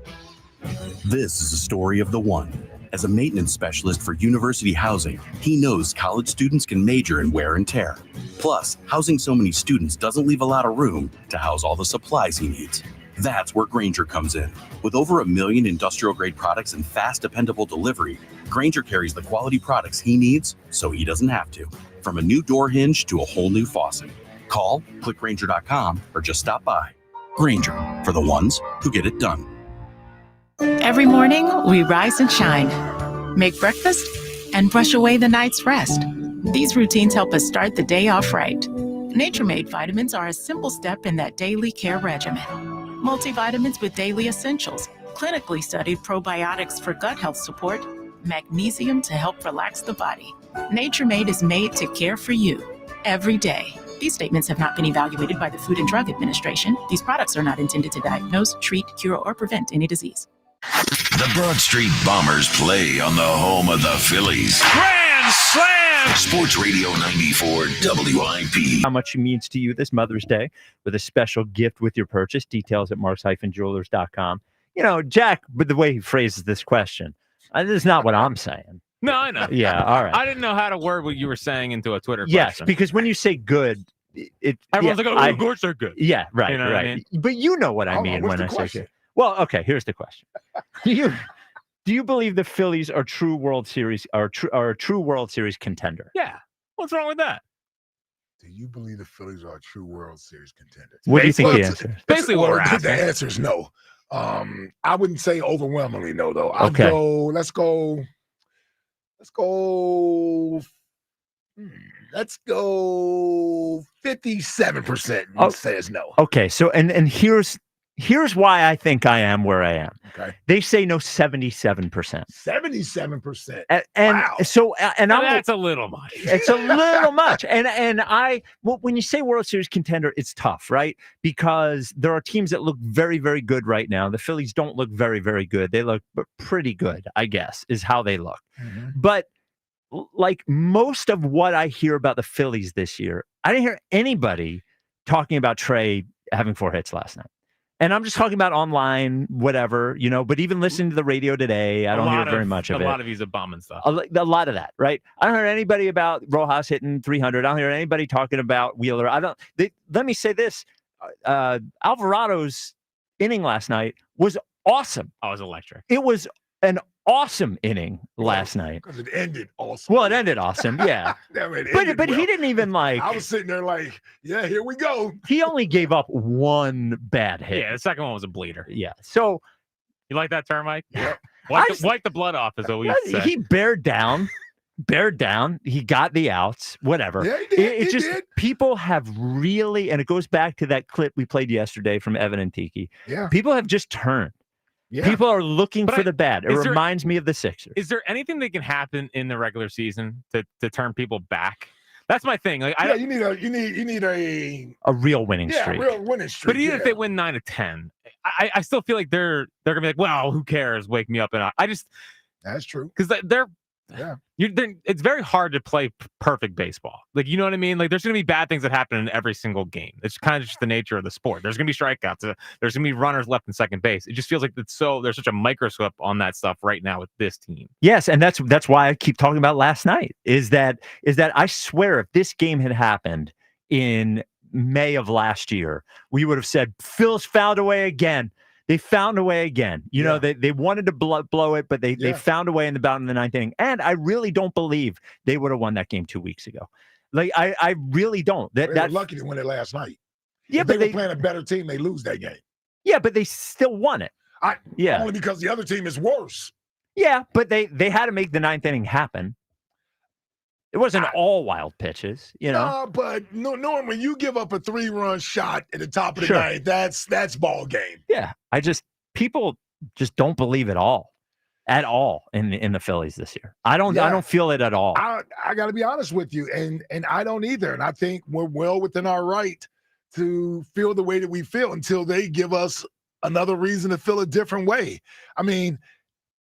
Speaker 18: This is the story of the one. As a maintenance specialist for university housing, he knows college students can major in wear and tear. Plus, housing so many students doesn't leave a lot of room to house all the supplies he needs. That's where Grainger comes in. With over 1 million industrial-grade products and fast, dependable delivery, Grainger carries the quality products he needs so he doesn't have to. From a new door hinge to a whole new faucet. Call, click Grainger.com, or just stop by. Grainger, for the ones who get it done.
Speaker 1: Every morning, we rise and shine, make breakfast, and brush away the night's rest. These routines help us start the day off right. Nature-Made vitamins are a simple step in that daily care regimen. Multivitamins with daily essentials, clinically studied probiotics for gut health support, magnesium to help relax the body. Nature-Made is made to care for you every day. These statements have not been evaluated by the Food and Drug Administration. These products are not intended to diagnose, treat, cure, or prevent any disease.
Speaker 5: The Broad Street Bombers play on the home of the Phillies.
Speaker 2: Grand Slam!
Speaker 5: Sports Radio 94 WIP.
Speaker 2: How much it means to you this Mother's Day with a special gift with your purchase. Details at marks-jewelers.com. You know, Jack, but the way he phrases this question, this is not what I'm saying.
Speaker 4: No, I know.
Speaker 2: Yeah, all right.
Speaker 4: I didn't know how to word what you were saying into a Twitter
Speaker 2: Yes,
Speaker 4: question.
Speaker 2: because when you say good,
Speaker 4: Everyone's like, oh, of course they're good.
Speaker 2: Yeah, right,
Speaker 4: You know what I
Speaker 2: right.
Speaker 4: mean?
Speaker 2: But you know what I mean when I say good. Well, okay, here's the question. Do you believe the Phillies are true World Series are a true World Series contender?
Speaker 4: Yeah. What's wrong with that?
Speaker 3: Do you believe the Phillies are a true World Series contender?
Speaker 2: What do you think the answer is?
Speaker 4: Basically what we're asking.
Speaker 3: The answer is no. I wouldn't say overwhelmingly no, though.
Speaker 2: Okay.
Speaker 3: Let's go 57% says no.
Speaker 2: Okay, so and here's why I think I am where I am.
Speaker 3: Okay.
Speaker 2: They say no 77%.
Speaker 3: 77%.
Speaker 2: And
Speaker 3: wow.
Speaker 2: so
Speaker 4: That's a little much.
Speaker 2: It's a little much. And when you say World Series contender, it's tough, right? Because there are teams that look very, very good right now. The Phillies don't look very, very good. They look pretty good, I guess, is how they look.
Speaker 3: Mm-hmm.
Speaker 2: But like most of what I hear about the Phillies this year, I didn't hear anybody talking about Trey having 4 hits last night. And I'm just talking about online, whatever, but even listening to the radio today, I don't hear very much of it.
Speaker 4: A lot of he's a bomb and stuff.
Speaker 2: A lot of that, right? I don't hear anybody about Rojas hitting 300. I don't hear anybody talking about Wheeler. Let me say this. Alvarado's inning last night was awesome.
Speaker 4: Oh, it was electric.
Speaker 2: It was an awesome inning last night.
Speaker 3: Because it ended awesome.
Speaker 2: Well, it ended awesome, yeah. But he didn't even
Speaker 3: I was sitting there like, yeah, here we go.
Speaker 2: He only gave up 1 bad hit.
Speaker 4: Yeah, the second one was a bleeder.
Speaker 2: Yeah. So
Speaker 4: you like that term, Mike?
Speaker 3: Yeah.
Speaker 4: Wipe the blood off, is what we say.
Speaker 2: He bared down. He got the outs, whatever.
Speaker 3: Yeah, he did.
Speaker 2: It's just people have really, and it goes back to that clip we played yesterday from Evan and Tiki.
Speaker 3: Yeah.
Speaker 2: People have just turned.
Speaker 3: Yeah.
Speaker 2: People are looking for the bad. It
Speaker 4: is there-
Speaker 2: reminds me of the Sixers.
Speaker 4: Is there anything that can happen in the regular season to turn people back? That's my thing. Like,
Speaker 3: you need
Speaker 2: a real winning streak.
Speaker 3: Yeah, real winning streak.
Speaker 4: But even if they win 9 of 10, I still feel like they're gonna be like, well, who cares? Wake me up, and
Speaker 3: that's true
Speaker 4: because it's very hard to play perfect baseball. Like, you know what I mean? Like, there's going to be bad things that happen in every single game. It's kind of just the nature of the sport. There's going to be strikeouts. There's going to be runners left in second base. It just feels like there's such a microscope on that stuff right now with this team.
Speaker 2: Yes, and that's why I keep talking about last night. Is that I swear if this game had happened in May of last year, we would have said Phil's found a way again. They found a way again. They wanted to blow it, but they found a way in the bottom of the 9th inning. And I really don't believe they would have won that game 2 weeks ago. Like, I really don't.
Speaker 3: They were lucky to win it last night.
Speaker 2: Yeah,
Speaker 3: if
Speaker 2: but
Speaker 3: they were playing a better team, they lose that game.
Speaker 2: Yeah, but they still won it.
Speaker 3: Only because the other team is worse.
Speaker 2: Yeah, but they had to make the 9th inning happen. It wasn't all wild pitches,
Speaker 3: but normally you give up a 3-run shot at the top of the ninth. That's ball game.
Speaker 2: Yeah, people just don't believe it all in the Phillies this year. I don't feel it at all.
Speaker 3: I got to be honest with you, and I don't either. And I think we're well within our right to feel the way that we feel until they give us another reason to feel a different way. I mean,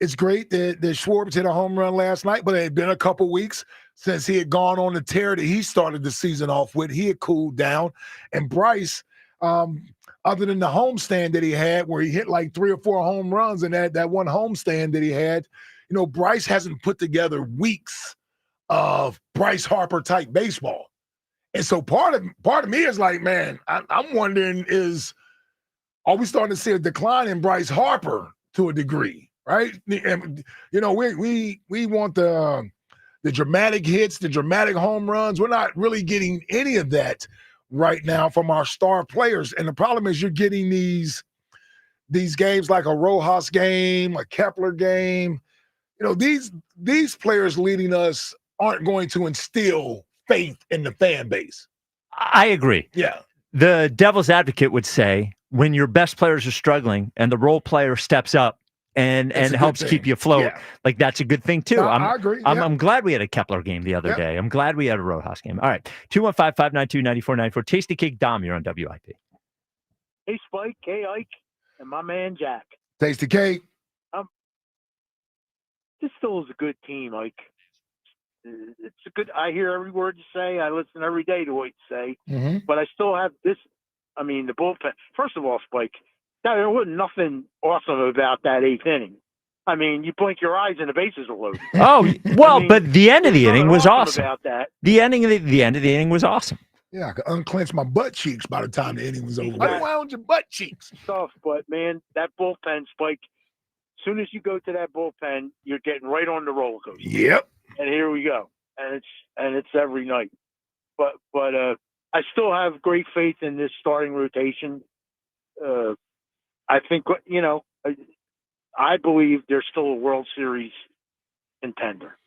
Speaker 3: it's great that Schwartz hit a home run last night, but it had been a couple weeks since he had gone on the tear that he started the season off with. He had cooled down. And Bryce, other than the homestand that he had where he hit like 3 or 4 home runs and that one homestand that he had, Bryce hasn't put together weeks of Bryce Harper type baseball. And so part of me is like, man, I'm wondering are we starting to see a decline in Bryce Harper to a degree, right? And, you know, we want the dramatic hits, the dramatic home runs. We're not really getting any of that right now from our star players. And the problem is you're getting these games like a Rojas game, a Kepler game. You know, these players leading us aren't going to instill faith in the fan base.
Speaker 2: I agree.
Speaker 3: Yeah.
Speaker 2: The devil's advocate would say when your best players are struggling and the role player steps up and helps keep you afloat, like that's a good thing too.
Speaker 3: I agree.
Speaker 2: I'm glad we had a Kepler game the other day. I'm glad we had a Rojas game. All right. 215-592-9494. Tasty Cake Dom, you're on WIP.
Speaker 8: Hey, Spike. Hey, Ike. And my man, Jack.
Speaker 3: Tasty Cake.
Speaker 8: This still is a good team, Ike. It's a good. I hear every word you say. I listen every day to what you say. But I still have this. I mean, the bullpen. First of all, Spike, there wasn't nothing awesome about that 8th inning. I mean, you blink your eyes and the bases are loaded.
Speaker 2: Oh well, but the end of the inning was awesome.
Speaker 8: About that.
Speaker 2: The end of the inning was awesome.
Speaker 3: Yeah, I could unclench my butt cheeks by the time the inning was over. Why wound your butt cheeks?
Speaker 8: Tough, but man, that bullpen, Spike. As soon as you go to that bullpen, you're getting right on the roller coaster.
Speaker 3: Yep.
Speaker 8: And here we go, and it's every night. But I still have great faith in this starting rotation. I think I believe there's still a World Series contender.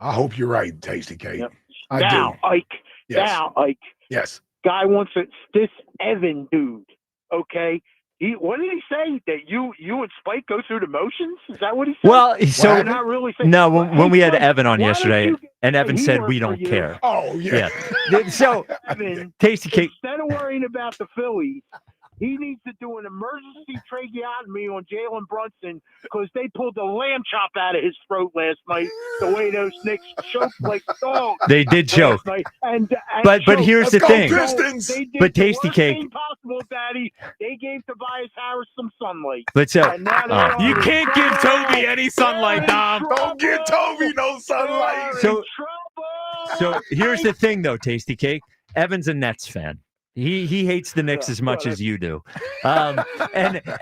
Speaker 3: I hope you're right, Tasty Cake.
Speaker 8: Yep.
Speaker 3: I
Speaker 8: now,
Speaker 3: do.
Speaker 8: Ike.
Speaker 3: Yes.
Speaker 8: Now, Ike.
Speaker 3: Yes.
Speaker 8: Guy wants this Evan dude. Okay. What did he say? That you and Spike go through the motions? Is that what he said?
Speaker 2: Well, so
Speaker 8: not really saying,
Speaker 2: no, when we had
Speaker 8: Spike,
Speaker 2: Evan on
Speaker 8: why
Speaker 2: yesterday,
Speaker 8: don't you-
Speaker 2: and Evan
Speaker 8: he
Speaker 2: said
Speaker 8: worked
Speaker 2: we
Speaker 8: for
Speaker 2: don't
Speaker 8: you.
Speaker 2: care.
Speaker 3: Oh yeah.
Speaker 2: So
Speaker 8: Evan,
Speaker 2: Tasty Cake.
Speaker 8: instead of worrying about the Phillies, he needs to do an emergency tracheotomy on Jalen Brunson because they pulled the lamb chop out of his throat last night. The way those Knicks choked like dogs.
Speaker 2: They did choke.
Speaker 8: last night. And
Speaker 2: But
Speaker 8: choked.
Speaker 2: here's the thing.
Speaker 8: They did
Speaker 2: But
Speaker 8: the
Speaker 2: Tasty
Speaker 8: worst
Speaker 2: Cake.
Speaker 8: thing possible, Daddy. They gave Tobias Harris some sunlight.
Speaker 2: But
Speaker 8: And now they're
Speaker 4: You
Speaker 8: in
Speaker 4: can't give
Speaker 8: trouble.
Speaker 4: Toby any sunlight, Dom.
Speaker 3: Don't give Toby no sunlight.
Speaker 2: So here's the thing, though, Tasty Cake. Evan's a Nets fan. He hates the Knicks as much as you do. And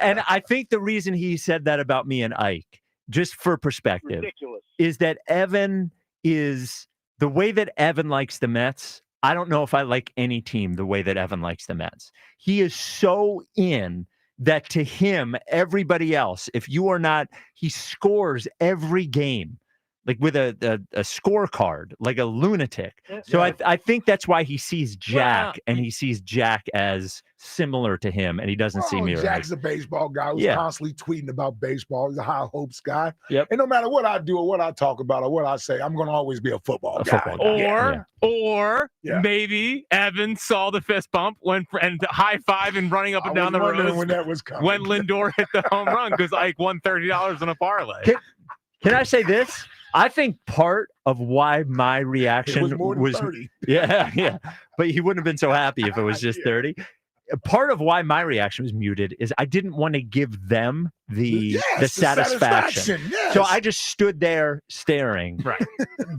Speaker 2: I think the reason he said that about me and Ike, just for perspective,
Speaker 8: Ridiculous.
Speaker 2: is that Evan is the way that Evan likes the Mets. I don't know if I like any team the way that Evan likes the Mets. He is so in that to him, everybody else, if you are not, he scores every game. Like with a scorecard, like a lunatic. So I think that's why he sees Jack, and he sees Jack as similar to him, and he doesn't see me.
Speaker 3: Jack's a baseball guy who's constantly tweeting about baseball. He's a high hopes guy.
Speaker 2: Yep.
Speaker 3: And no matter what I do or what I talk about or what I say, I'm going to always be a football guy.
Speaker 4: Or maybe Evan saw the fist bump and high five and running up and down the road
Speaker 3: when that was coming.
Speaker 4: when Lindor hit the home run because Ike won $30 on a parlay.
Speaker 2: Can I say this? I think part of why my reaction
Speaker 3: was more than 30.
Speaker 2: Yeah. But he wouldn't have been so happy if it was just 30. Part of why my reaction was muted is I didn't want to give them the satisfaction.
Speaker 3: Yes.
Speaker 2: So I just stood there staring.
Speaker 4: Right.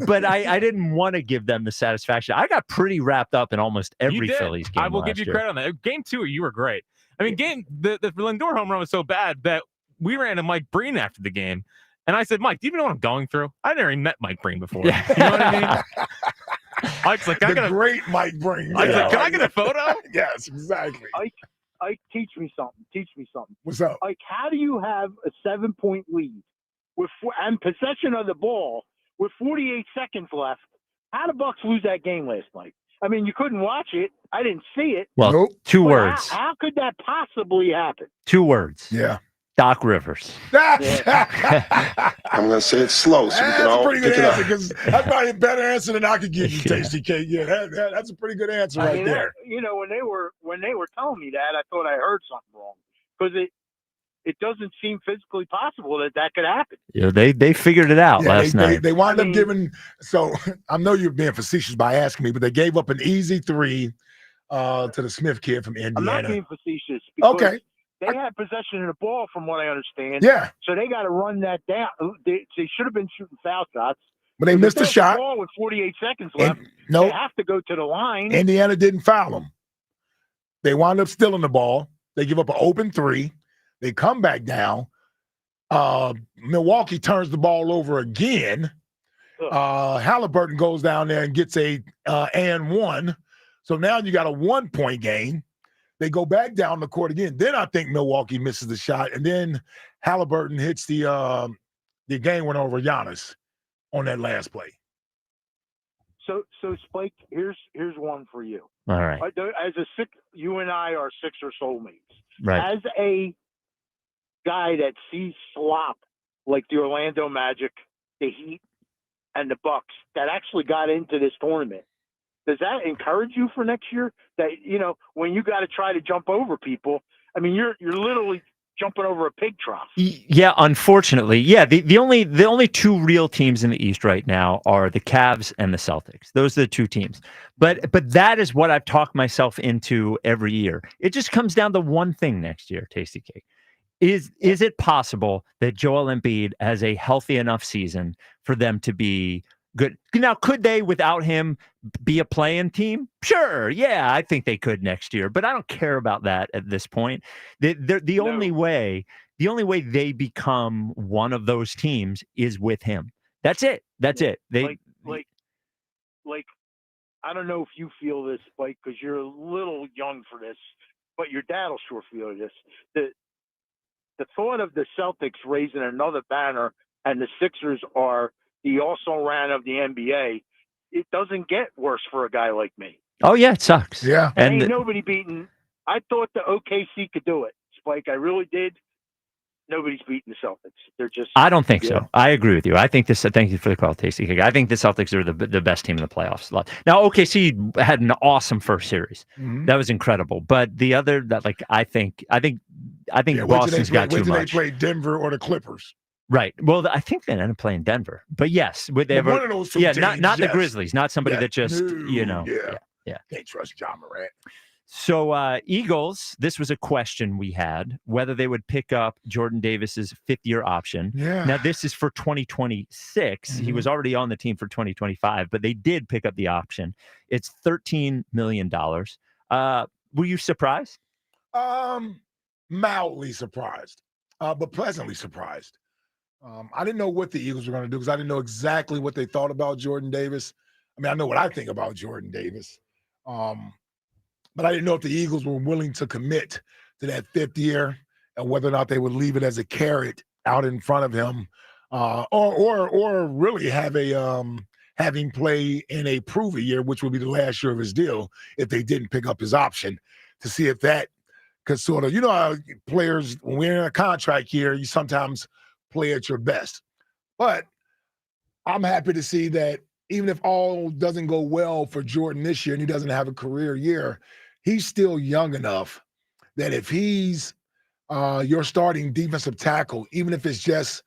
Speaker 2: But I didn't want to give them the satisfaction. I got pretty wrapped up in almost every
Speaker 4: You did.
Speaker 2: Phillies game.
Speaker 4: I will give you credit on that. Game 2, you were great. I mean, the Lindor home run was so bad that we ran to Mike Breen after the game. And I said, Mike, do you even know what I'm going through? I never even met Mike Breen before.
Speaker 2: Yeah.
Speaker 4: You know what I mean? Mike's like,
Speaker 3: great Mike Breen.
Speaker 4: I was like, can I get a photo?
Speaker 3: Yes, exactly.
Speaker 8: Ike, teach me something.
Speaker 3: What's up?
Speaker 8: Like, how do you have a 7-point lead and possession of the ball with 48 seconds left? How the Bucks lose that game last night? I mean, you couldn't watch it. I didn't see it.
Speaker 2: Well, two words.
Speaker 8: How could that possibly happen?
Speaker 2: 2 words.
Speaker 3: Yeah.
Speaker 2: Doc Rivers.
Speaker 3: I'm
Speaker 14: going to say it slow so we can
Speaker 3: that's
Speaker 14: all
Speaker 3: a pretty good
Speaker 14: pick it
Speaker 3: answer
Speaker 14: up.
Speaker 3: because that's probably a better answer than I could give you, Tasty Cake. Yeah, that's a pretty good answer right there.
Speaker 8: When they were telling me that, I thought I heard something wrong because it doesn't seem physically possible that could happen.
Speaker 2: Yeah, they figured it out last night.
Speaker 3: They wound up giving. So I know you're being facetious by asking me, but they gave up an easy 3 to the Smith kid from Indiana.
Speaker 8: I'm not being facetious. Because
Speaker 3: Okay.
Speaker 8: They had possession of the ball, from what I understand.
Speaker 3: Yeah.
Speaker 8: So they got to run that down. They should have been shooting foul shots.
Speaker 3: But they missed a shot.
Speaker 8: The ball with 48 seconds left.
Speaker 3: Nope.
Speaker 8: They have to go to the line.
Speaker 3: Indiana didn't foul them. They wound up stealing the ball. They give up an open 3. They come back down. Milwaukee turns the ball over again. Halliburton goes down there and gets a and 1. So now you got a 1-point game. They go back down the court again. Then I think Milwaukee misses the shot, and then Halliburton hits the game winner over Giannis on that last play.
Speaker 8: So Spike, here's one for you.
Speaker 2: All right.
Speaker 8: You and I are Sixer soulmates.
Speaker 2: Right.
Speaker 8: As a guy that sees slop like the Orlando Magic, the Heat, and the Bucks that actually got into this tournament, does that encourage you for next year? That, when you got to try to jump over people, I mean, you're literally jumping over a pig trough.
Speaker 2: Yeah, unfortunately. Yeah, the only two real teams in the East right now are the Cavs and the Celtics. Those are the two teams. But that is what I've talked myself into every year. It just comes down to one thing next year, Tasty Cake. Is it possible that Joel Embiid has a healthy enough season for them to be good? Now, could they, without him, be a play-in team? Sure. Yeah, I think they could next year, but I don't care about that at this point. The only way they become one of those teams is with him. That's it. That's it.
Speaker 8: Like, I don't know if you feel this, Spike, because you're a little young for this, but your dad will sure feel this. The thought of the Celtics raising another banner and the Sixers are the also-ran of the NBA, it doesn't get worse for a guy like me.
Speaker 2: Oh, yeah, it sucks.
Speaker 3: Yeah.
Speaker 8: And ain't nobody beating. I thought the OKC could do it, Spike. I really did. Nobody's beating the Celtics. They're just.
Speaker 2: I don't think so. I agree with you. I think this. Thank you for the call, Tasty Cake. I think the Celtics are the best team in the playoffs. Now, OKC had an awesome first series. Mm-hmm. That was incredible. But the other I think Boston's got too much.
Speaker 3: They play Denver or the Clippers.
Speaker 2: Right. Well, I think they ended up playing Denver. But yes, would they ever?
Speaker 3: One of those two teams,
Speaker 2: not the Grizzlies. Not somebody that just
Speaker 3: Yeah. Can't trust John Morant.
Speaker 2: So Eagles, this was a question we had, whether they would pick up Jordan Davis's 5th-year option.
Speaker 3: Yeah.
Speaker 2: Now, this is for 2026. Mm-hmm. He was already on the team for 2025, but they did pick up the option. It's $13 million. Were you surprised?
Speaker 3: Mildly surprised, but pleasantly surprised. I didn't know what the Eagles were going to do because I didn't know exactly what they thought about Jordan Davis. I mean, I know what I think about Jordan Davis. But I didn't know if the Eagles were willing to commit to that 5th year and whether or not they would leave it as a carrot out in front of him, or really have having play in a prove-it year, which would be the last year of his deal if they didn't pick up his option, to see if that could sort of, how players, when we're in a contract year, you sometimes play at your best. But I'm happy to see that even if all doesn't go well for Jordan this year and he doesn't have a career year, he's still young enough that if he's your starting defensive tackle, even if it's just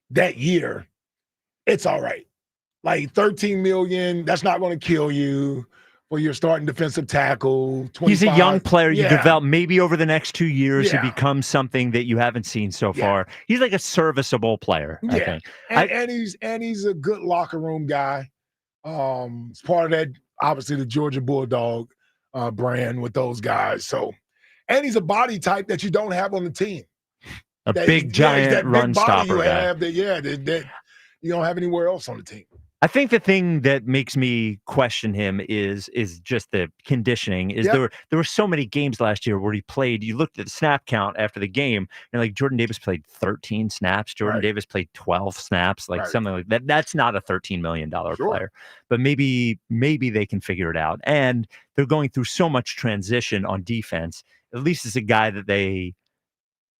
Speaker 3: that year, it's all right. Like $13 million, that's not going to kill you for your starting defensive tackle. 25.
Speaker 2: He's a young player. You develop maybe over the next 2 years. He becomes something that you haven't seen so far. He's like a serviceable player, I think.
Speaker 3: And he's a good locker room guy. It's part of that, obviously, the Georgia Bulldog brand with those guys. So, and he's a body type that you don't have on the team.
Speaker 2: Big, giant run stopper guy.
Speaker 3: That you don't have anywhere else on the team.
Speaker 2: I think the thing that makes me question him is just the conditioning. There were so many games last year where he played. You looked at the snap count after the game, and like Jordan Davis played 13 snaps. Jordan Davis played 12 snaps, something like that. That's not a $13 million player, but maybe they can figure it out. And they're going through so much transition on defense. At least it's a guy that they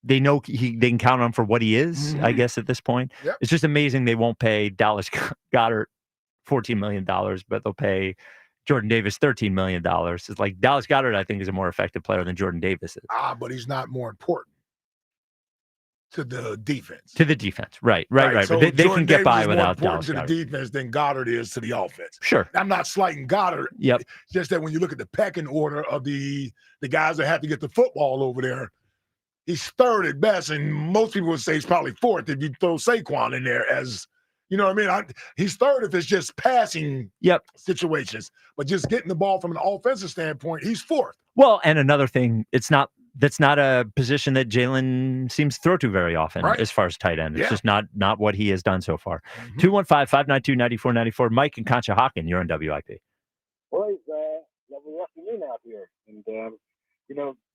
Speaker 2: know they can count on for what he is, I guess, at this point. Yep. It's just amazing they won't pay Dallas Goedert $14 million, but they'll pay Jordan Davis $13 million. It's like Dallas Goedert, I think, is a more effective player than Jordan Davis is.
Speaker 3: But he's not more important to the defense.
Speaker 2: To the defense, right.
Speaker 3: So
Speaker 2: but they can get by without Dallas
Speaker 3: Goedert. To the defense than Goddard is to the offense.
Speaker 2: Sure.
Speaker 3: I'm not slighting Goddard.
Speaker 2: Yep.
Speaker 3: Just that when you look at the pecking order of the guys that have to get the football over there, he's 3rd at best, and most people would say he's probably 4th if you throw Saquon in there as, you know what I mean? He's 3rd if it's just passing situations, but just getting the ball from an offensive standpoint, he's 4th.
Speaker 2: Well, and another thing, it's not that's not a position that Jalen seems to throw to very often as far as tight end. It's just not what he has done so far. 215-592-9494. Mike and Conshohocken, you're on WIP.
Speaker 16: Boys, lovely afternoon out here. And,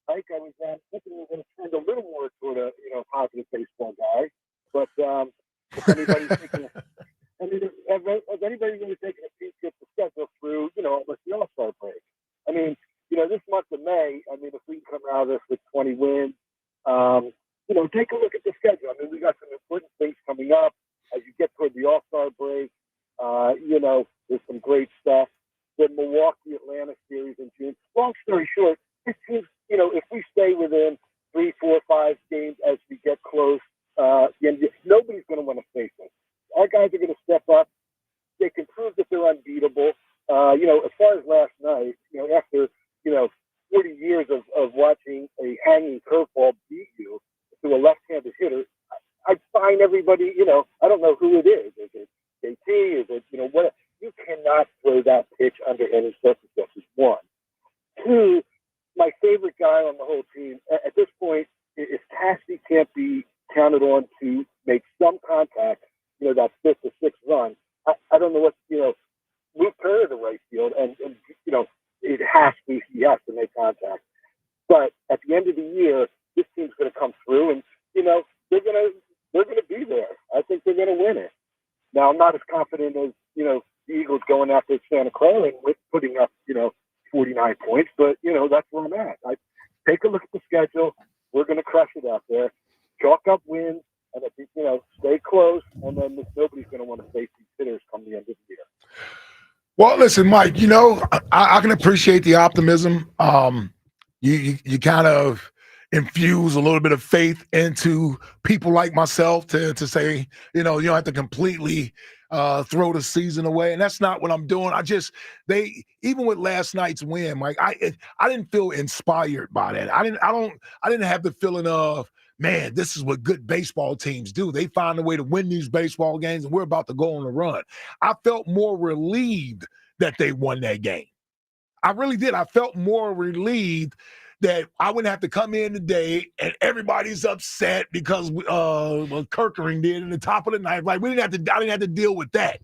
Speaker 16: Mike, I was thinking we were going to trend a little more toward a, positive baseball guy. But if anybody's thinking, has anybody really taken a peek at the schedule through, with the All-Star break? I mean, this month of May, if we can come out of this with 20 wins, take a look at the schedule. I mean, we got some important things coming up as you get toward the All-Star break. There's some great stuff. The Milwaukee-Atlanta series in June. Long story short, this team, if we stay within 3, 4, 5 games as we get close, nobody's going to want to face us. Our guys are going to step up. They can prove that they're unbeatable. As far as last night, after, 40 years of watching a hanging curveball beat you to a left-handed hitter, I find everybody, I don't know who it is. Is it JT? Is it, what? You cannot throw that pitch under any circumstances, one. Two, my favorite guy on the whole team, at this point, if Cassie can't be counted on to make some contact, that 5th or 6th run, I don't know what, Luke Perry to right field, and he has to make contact. But at the end of the year, this team's going to come through, and they're going to be there. I think they're going to win it. Now, I'm not as confident as the Eagles going after Santa Clara and putting up 49 points, but that's where I'm at. I take a look at the schedule. We're going to crush it out there. Chalk up wins, and I think stay close, and then nobody's going to want to face these hitters come the end of the year.
Speaker 3: Well, listen, Mike, I can appreciate the optimism. You kind of infuse a little bit of faith into people like myself to say, you don't have to completely throw the season away. And that's not what I'm doing. Even with last night's win, Mike, I didn't feel inspired by that. I didn't have the feeling of, man, this is what good baseball teams do. They find a way to win these baseball games, and we're about to go on a run. I felt more relieved that they won that game. I really did. I felt more relieved that I wouldn't have to come in today and everybody's upset because what Kirkering did in the top of the ninth. Like, I didn't have to deal with that.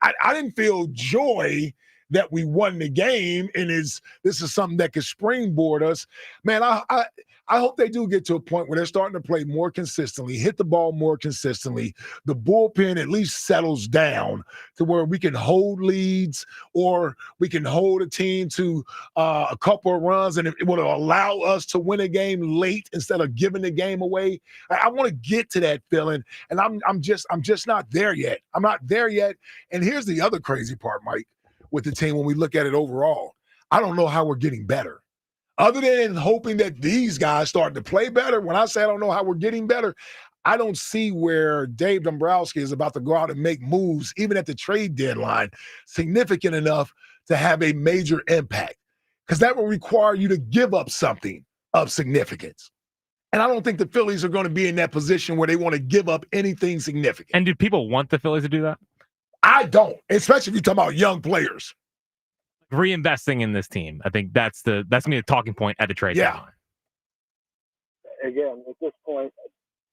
Speaker 3: I didn't feel joy that we won the game, and this is something that could springboard us. Man, I hope they do get to a point where they're starting to play more consistently, hit the ball more consistently. The bullpen at least settles down to where we can hold leads, or we can hold a team to a couple of runs, and it will allow us to win a game late instead of giving the game away. I want to get to that feeling, and I'm just not there yet. I'm not there yet. And here's the other crazy part, Mike, with the team when we look at it overall. I don't know how we're getting better. Other than hoping that these guys start to play better, when I say I don't know how we're getting better, I don't see where Dave Dombrowski is about to go out and make moves, even at the trade deadline, significant enough to have a major impact. Because that will require you to give up something of significance. And I don't think the Phillies are going to be in that position where they want to give up anything significant.
Speaker 4: And do people want the Phillies to do that?
Speaker 3: I don't, especially if you're talking about young players.
Speaker 4: Reinvesting in this team, I think that's gonna be a talking point at the trade deadline.
Speaker 16: Again, at this point,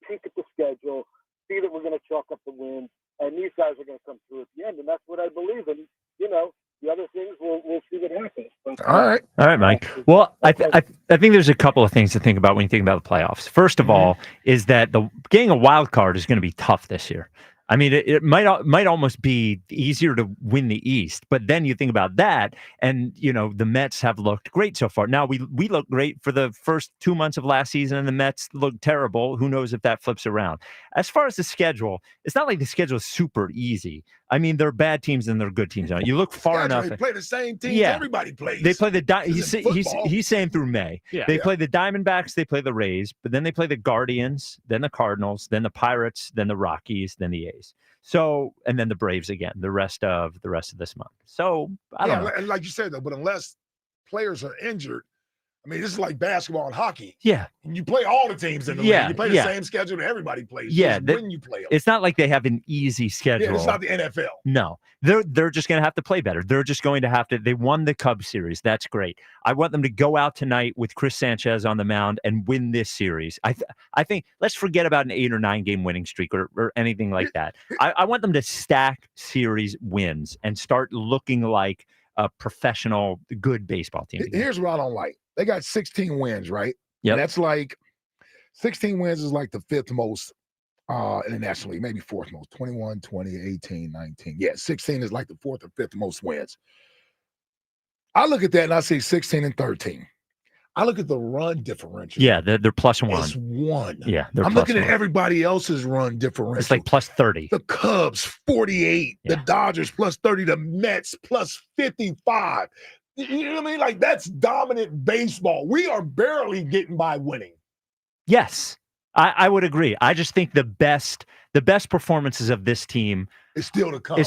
Speaker 16: peek at the schedule, see that we're going to chalk up the wins, and these guys are going to come through at the end, and that's what I believe. And the other things we'll see what happens.
Speaker 3: All
Speaker 2: right, Mike. Well, I think there's a couple of things to think about when you think about the playoffs. First of all, is that getting a wild card is going to be tough this year. I mean, it might almost be easier to win the East, but then you think about that, and the Mets have looked great so far. Now we look great for the first 2 months of last season, and the Mets look terrible. Who knows if that flips around? As far as the schedule, it's not like the schedule is super easy. I mean, there are bad teams and there are good teams. You look far enough.
Speaker 3: They play the same teams everybody plays.
Speaker 2: They play he's saying through May. They play the Diamondbacks, they play the Rays, but then they play the Guardians, then the Cardinals, then the Pirates, then the Rockies, then the A's. So, and then the Braves again, the rest of this month. So I don't know.
Speaker 3: And like you said though, but unless players are injured, I mean, this is like basketball and hockey.
Speaker 2: Yeah.
Speaker 3: You play all the teams in the league. You play the same schedule that everybody plays.
Speaker 2: Yeah.
Speaker 3: When you play them.
Speaker 2: It's not like they have an easy schedule.
Speaker 3: Yeah, it's not the NFL.
Speaker 2: No. They're just going to have to play better. They're just going to have to. They won the Cubs series. That's great. I want them to go out tonight with Chris Sanchez on the mound and win this series. I think let's forget about an 8 or 9 game winning streak or anything like that. I want them to stack series wins and start looking like a professional, good baseball team.
Speaker 3: Here's what I don't like. They got 16 wins, right?
Speaker 2: Yeah.
Speaker 3: That's like 16 wins is like the 5th most in the National League, maybe 4th most. 21, 20, 18, 19. Yeah, 16 is like the 4th or 5th most wins. I look at that and I see 16 and 13. I look at the run differential.
Speaker 2: Yeah, they're +1.
Speaker 3: It's 1.
Speaker 2: Yeah,
Speaker 3: I'm looking at everybody else's run differential.
Speaker 2: It's like +30.
Speaker 3: The Cubs, 48. Yeah. The Dodgers, +30. The Mets, +55. You know what I mean? Like, that's dominant baseball. We are barely getting by winning.
Speaker 2: Yes, I would agree. I just think the best performances of this team
Speaker 3: is still to come.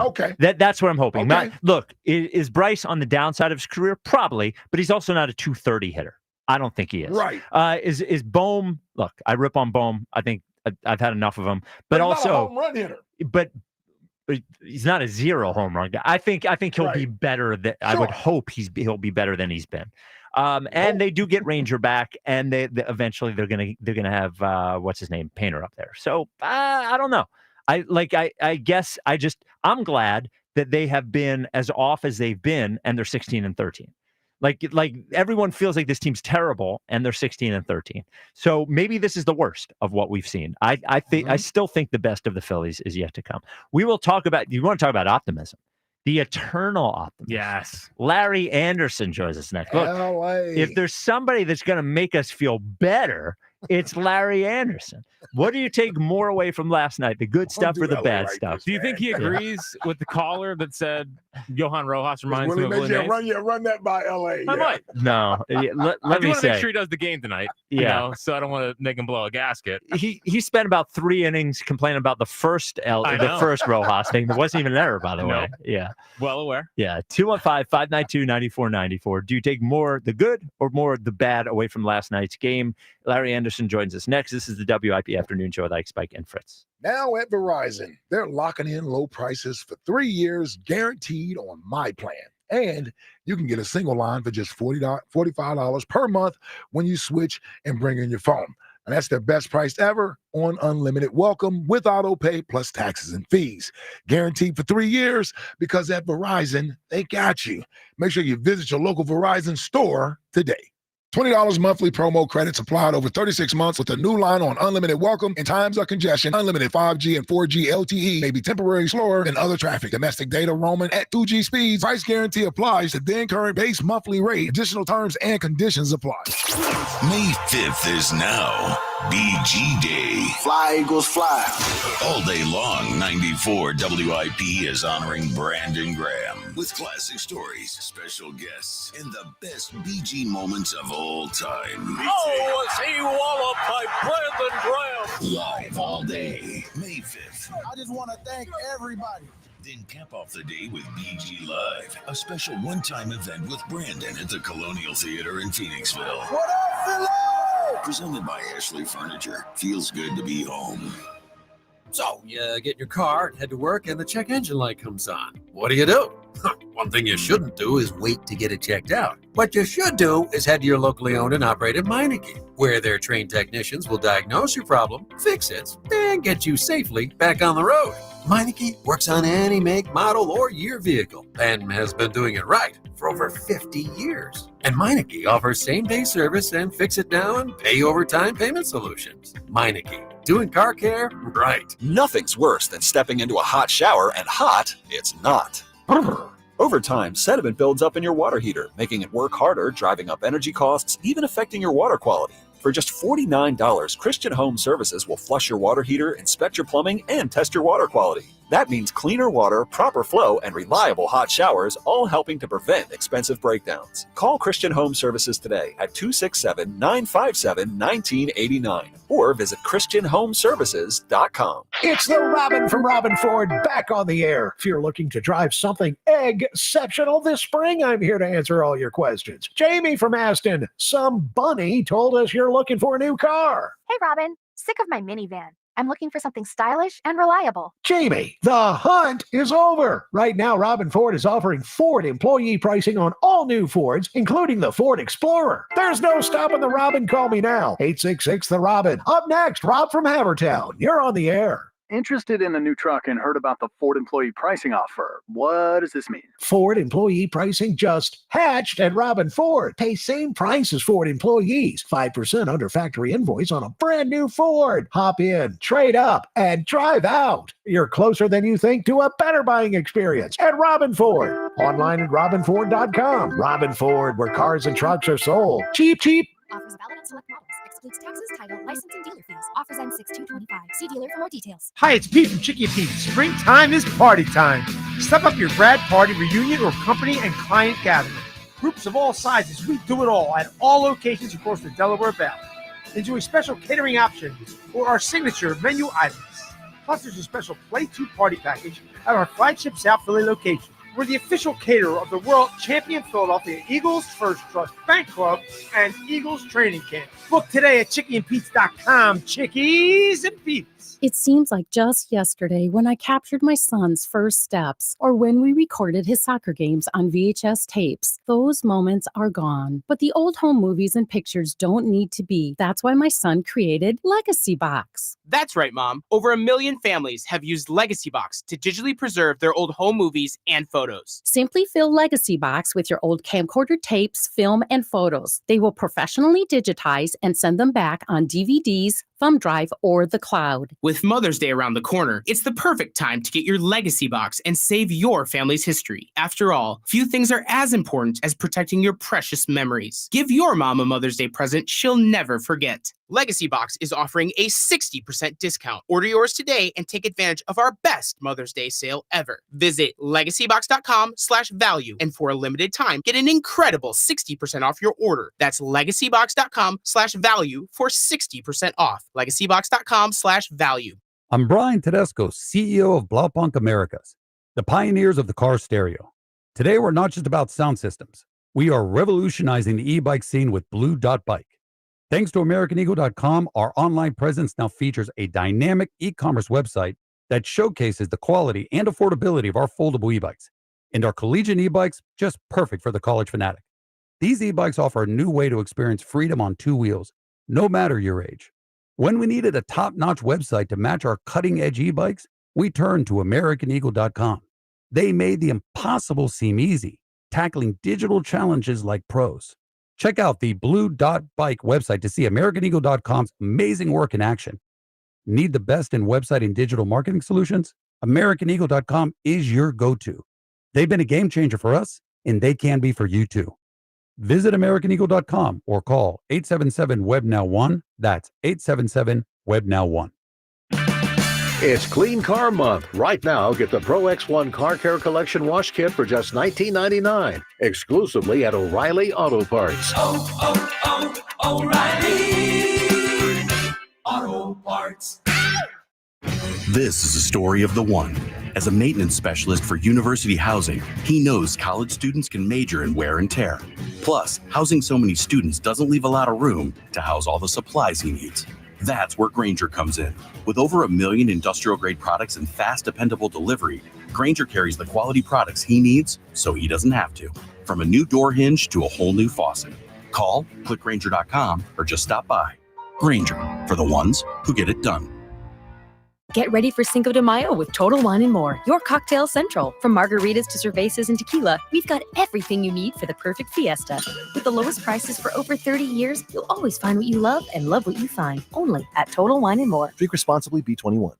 Speaker 3: Okay.
Speaker 2: That's what I'm hoping.
Speaker 3: Okay.
Speaker 2: Look, is Bryce on the downside of his career? Probably, but he's also not a 230 hitter. I don't think he is.
Speaker 3: Right.
Speaker 2: Is Bohm? Look, I rip on Bohm. I think I've had enough of him. But also,
Speaker 3: not a home run hitter.
Speaker 2: But he's not a 0 home run guy. I think he'll be better. I would hope he'll be better than he's been. And they do get Ranger back, and they eventually they're gonna have what's his name, Painter up there. So I don't know. I guess I'm glad that they have been as off as they've been, and they're 16 and 13. Like everyone feels like this team's terrible, and they're 16 and 13. So maybe this is the worst of what we've seen. I think I still think the best of the Phillies is yet to come. We will talk about. You want to talk about optimism? The eternal optimism.
Speaker 4: Yes.
Speaker 2: Larry Anderson joins us next. Look, if there's somebody that's going to make us feel better, it's Larry Anderson. What do you take more away from last night, the good stuff or the bad stuff?
Speaker 4: Do you think he agrees with the caller that said Johan Rojas reminds him of Willie Mays?
Speaker 3: Run that by L.A.
Speaker 4: I might.
Speaker 2: No.
Speaker 4: I do want to make sure he does the game tonight.
Speaker 2: Yeah.
Speaker 4: So I don't want to make him blow a gasket.
Speaker 2: He spent about 3 innings complaining about the first Rojas thing. There wasn't even an error, by the way. Yeah.
Speaker 4: Well aware.
Speaker 2: Yeah. 215-592-9494. Do you take more the good or more the bad away from last night's game? Larry Anderson joins us next. This is the WIP Afternoon Show with Ike, Spike, and Fritz.
Speaker 3: Now at Verizon, they're locking in low prices for 3 years, guaranteed on my plan. And you can get a single line for just $45 per month when you switch and bring in your phone. And that's their best price ever on unlimited welcome with auto pay plus taxes and fees. Guaranteed for 3 years because at Verizon, they got you. Make sure you visit your local Verizon store today. $20 monthly promo credits applied over 36 months with a new line on unlimited welcome. In times of congestion, unlimited 5G and 4G LTE may be temporarily slower than other traffic. Domestic data roaming at 2G speeds. Price guarantee applies to then current base monthly rate. Additional terms and conditions apply.
Speaker 5: May 5th is now BG Day.
Speaker 9: Fly, Eagles, fly.
Speaker 5: All day long, 94 WIP is honoring Brandon Graham with classic stories, special guests, and the best BG moments of all time.
Speaker 19: Oh, was he walloped by Brandon Graham?
Speaker 5: Live all day, May 5th.
Speaker 19: I just want to thank everybody.
Speaker 5: Then cap off the day with BG Live, a special one-time event with Brandon at the Colonial Theater in Phoenixville.
Speaker 19: What up, Philly?
Speaker 5: Presented by Ashley Furniture. Feels good to be home.
Speaker 19: So, you get in your car and head to work and the check engine light comes on. What do? One thing you shouldn't do is wait to get it checked out. What you should do is head to your locally owned and operated Meineke, where their trained technicians will diagnose your problem, fix it, and get you safely back on the road. Meineke works on any make, model, or year vehicle and has been doing it right for over 50 years. And Meineke offers same-day service and fix-it-now and pay-over-time payment solutions. Meineke, doing car care right.
Speaker 20: Nothing's worse than stepping into a hot shower and hot it's not. Over time, sediment builds up in your water heater, making it work harder, driving up energy costs, even affecting your water quality. For just $49, Christian Home Services will flush your water heater, inspect your plumbing, and test your water quality. That means cleaner water, proper flow, and reliable hot showers, all helping to prevent expensive breakdowns. Call Christian Home Services today at 267-957-1989 or visit ChristianHomeservices.com.
Speaker 17: It's the Robin from Robin Ford back on the air. If you're looking to drive something exceptional this spring, I'm here to answer all your questions. Jamie from Aston, some bunny told us you're looking for a new car.
Speaker 21: Hey, Robin. Sick of my minivan. I'm looking for something stylish and reliable.
Speaker 17: Jamie, the hunt is over. Right now, Robin Ford is offering Ford employee pricing on all new Fords, including the Ford Explorer. There's no stopping the Robin. Call me now. 866-THE-ROBIN. Up next, Rob from Havertown. You're on the air.
Speaker 22: Interested in a new truck and heard about the Ford employee pricing offer. What does this mean?
Speaker 17: Ford employee pricing just hatched at Robin Ford. Pay same price as Ford employees. 5% under factory invoice on a brand new Ford. Hop in, trade up, and drive out. You're closer than you think to a better buying experience at Robin Ford. Online at robinford.com. Robin Ford, where cars and trucks are sold. Cheap, cheap.
Speaker 23: Offers valid on select models. Excludes taxes, title, license, and dealer fees. Offers end 6/2/25. See dealer for more details.
Speaker 24: Hi, it's Pete from Chicky and Pete. Springtime is party time. Step up your grad party, reunion, or company and client gathering. Groups of all sizes, we do it all at all locations across the Delaware Valley. Enjoy special catering options or our signature menu items. Plus, there's a special Play 2 party package at our flagship South Philly location. We're the official caterer of the world champion Philadelphia Eagles, First Trust Bank Club, and Eagles Training Camp. Book today at chickyandpete's.com. Chickies and Pete's.
Speaker 25: It seems like just yesterday when I captured my son's first steps or when we recorded his soccer games on VHS tapes. Those moments are gone. But the old home movies and pictures don't need to be. That's why my son created Legacy Box.
Speaker 26: That's right, Mom. Over 1 million families have used Legacy Box to digitally preserve their old home movies and photos.
Speaker 25: Simply fill Legacy Box with your old camcorder tapes, film, and photos. They will professionally digitize and send them back on DVDs, thumb drive, or the cloud.
Speaker 26: With Mother's Day around the corner, it's the perfect time to get your Legacy Box and save your family's history. After all, few things are as important as protecting your precious memories. Give your mom a Mother's Day present she'll never forget. Legacy Box is offering a 60% discount. Order yours today and take advantage of our best Mother's Day sale ever. Visit legacybox.com/value and for a limited time, get an incredible 60% off your order. That's legacybox.com/value for 60% off. legacybox.com/value.
Speaker 27: I'm Brian Tedesco, CEO of Blaupunkt Americas, the pioneers of the car stereo. Today, we're not just about sound systems. We are revolutionizing the e-bike scene with Blue Dot Bike. Thanks to AmericanEagle.com, our online presence now features a dynamic e-commerce website that showcases the quality and affordability of our foldable e-bikes. And our collegiate e-bikes, just perfect for the college fanatic. These e-bikes offer a new way to experience freedom on two wheels, no matter your age. When we needed a top-notch website to match our cutting-edge e-bikes, we turned to AmericanEagle.com. They made the impossible seem easy, tackling digital challenges like pros. Check out the Blue Dot Bike website to see AmericanEagle.com's amazing work in action. Need the best in website and digital marketing solutions? AmericanEagle.com is your go-to. They've been a game changer for us, and they can be for you too. Visit AmericanEagle.com or call 877-WEB-NOW-1. That's 877-WEB-NOW-1.
Speaker 28: It's Clean Car Month. Right now, get the Pro X1 Car Care Collection Wash Kit for just $19.99, exclusively at O'Reilly Auto Parts.
Speaker 29: O'Reilly Auto Parts.
Speaker 18: This is a story of the one. As a maintenance specialist for university housing, he knows college students can major in wear and tear. Plus, housing so many students doesn't leave a lot of room to house all the supplies he needs. That's where Grainger comes in. With over 1 million industrial-grade products and fast, dependable delivery, Grainger carries the quality products he needs so he doesn't have to. From a new door hinge to a whole new faucet. Call, click Grainger.com, or just stop by. Grainger, for the ones who get it done.
Speaker 30: Get ready for Cinco de Mayo with Total Wine & More, your cocktail central. From margaritas to cervezas and tequila, we've got everything you need for the perfect fiesta. With the lowest prices for over 30 years, you'll always find what you love and love what you find. Only at Total Wine & More.
Speaker 31: Drink responsibly, B21.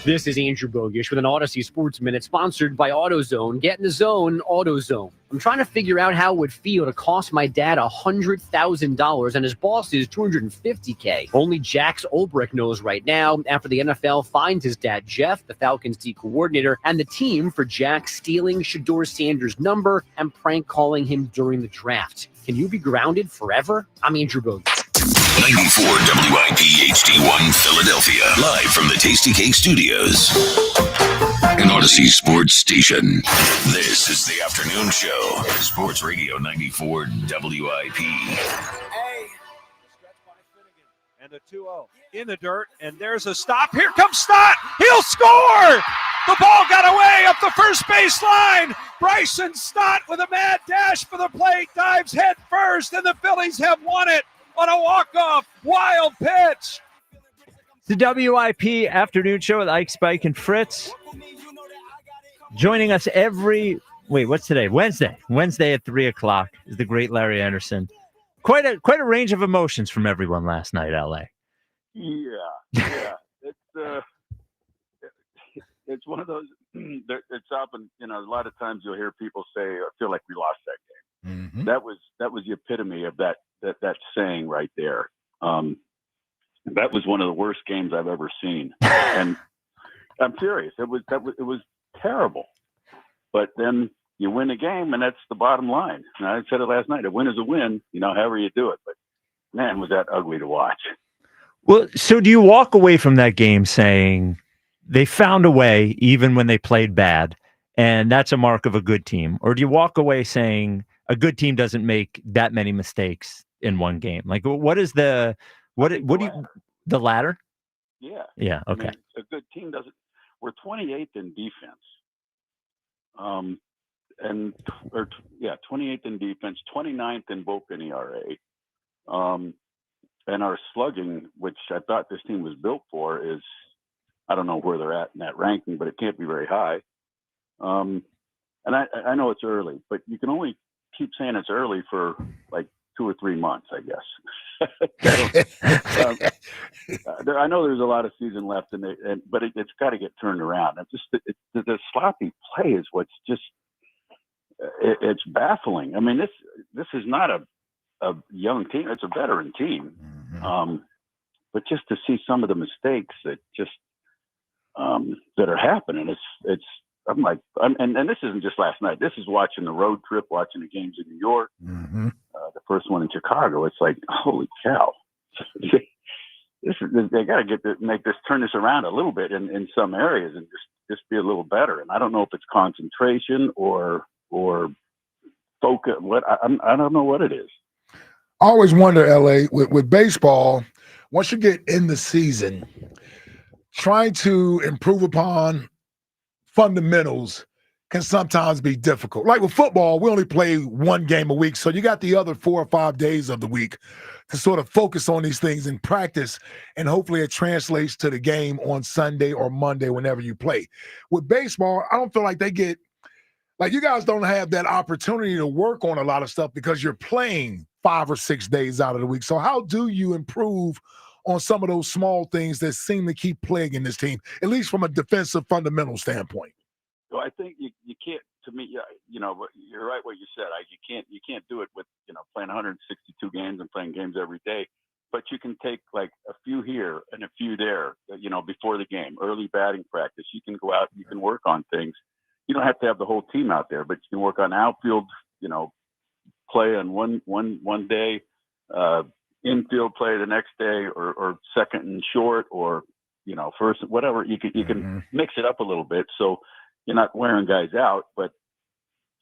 Speaker 1: This is Andrew Bogish with an Odyssey Sports Minute sponsored by AutoZone. Get in the zone, AutoZone. I'm trying to figure out how it would feel to cost my dad $100,000 and his boss is $250K. Only Jax Ulbrich knows right now after the NFL finds his dad, Jeff, the Falcons D coordinator, and the team for Jax stealing Shedeur Sanders' number and prank calling him during the draft. Can you be grounded forever? I'm Andrew Bogish.
Speaker 5: 94 WIP HD1 Philadelphia, live from the Tasty Cake Studios. An Odyssey Sports Station. This is the afternoon show. Sports Radio 94 WIP.
Speaker 2: And the 2-0 in the dirt, and there's a stop. Here comes Stott. He'll score! The ball got away up the first baseline. Bryson Stott with a mad dash for the plate, dives head first, and the Phillies have won it on a walk-off wild pitch. The WIP afternoon show with Ike, Spike, and Fritz. Joining us what's today? Wednesday at 3 o'clock is the great Larry Anderson. Quite a range of emotions from everyone last night, LA.
Speaker 6: Yeah. It's one of those. It's often, a lot of times you'll hear people say, "I feel like we lost that game."
Speaker 3: Mm-hmm.
Speaker 6: That was the epitome of that saying right there. That was one of the worst games I've ever seen, and I'm serious. It was terrible. But then you win a game, and that's the bottom line. And I said it last night. A win is a win, however you do it. But man, was that ugly to watch.
Speaker 2: Well, so do you walk away from that game saying they found a way even when they played bad, and that's a mark of a good team? Or do you walk away saying a good team doesn't make that many mistakes in one game? Like, what is the ladder?
Speaker 6: Yeah.
Speaker 2: Yeah. Okay.
Speaker 6: I mean, a good team doesn't. We're 28th in defense. 28th in defense, 29th in bullpen ERA. And our slugging, which I thought this team was built for, is, I don't know where they're at in that ranking, but it can't be very high. And I know it's early, but you can only keep saying it's early for like 2 or 3 months, I guess. I know there's a lot of season left, but it's got to get turned around. The sloppy play is what's just it's baffling. I mean, this is not a young team; it's a veteran team.
Speaker 3: Mm-hmm.
Speaker 6: But just to see some of the mistakes that that are happening, it's. I'm like, and this isn't just last night. This is watching the road trip, watching the games in New York,
Speaker 3: mm-hmm.
Speaker 6: The first one in Chicago. It's like, holy cow! They got to turn this around a little bit in some areas and just be a little better. And I don't know if it's concentration or focus. I don't know what it is.
Speaker 3: I always wonder, LA, with baseball, once you get in the season, trying to improve upon fundamentals can sometimes be difficult. Like with football, we only play one game a week, so you got the other 4 or 5 days of the week to sort of focus on these things and practice, and hopefully it translates to the game on Sunday or Monday whenever you play. With baseball, I don't feel like you guys don't have that opportunity to work on a lot of stuff because you're playing 5 or 6 days out of the week. So how do you improve on some of those small things that seem to keep plaguing this team, at least from a defensive fundamental standpoint?
Speaker 6: Well, I think you can't. To me, you're right what you said. You can't do it with playing 162 games and playing games every day. But you can take like a few here and a few there. Before the game, early batting practice. You can go out. You can work on things. You don't have to have the whole team out there, but you can work on outfield. Play on one day. Infield play the next day, or second and short, or first, whatever. You can mix it up a little bit, so you're not wearing guys out. But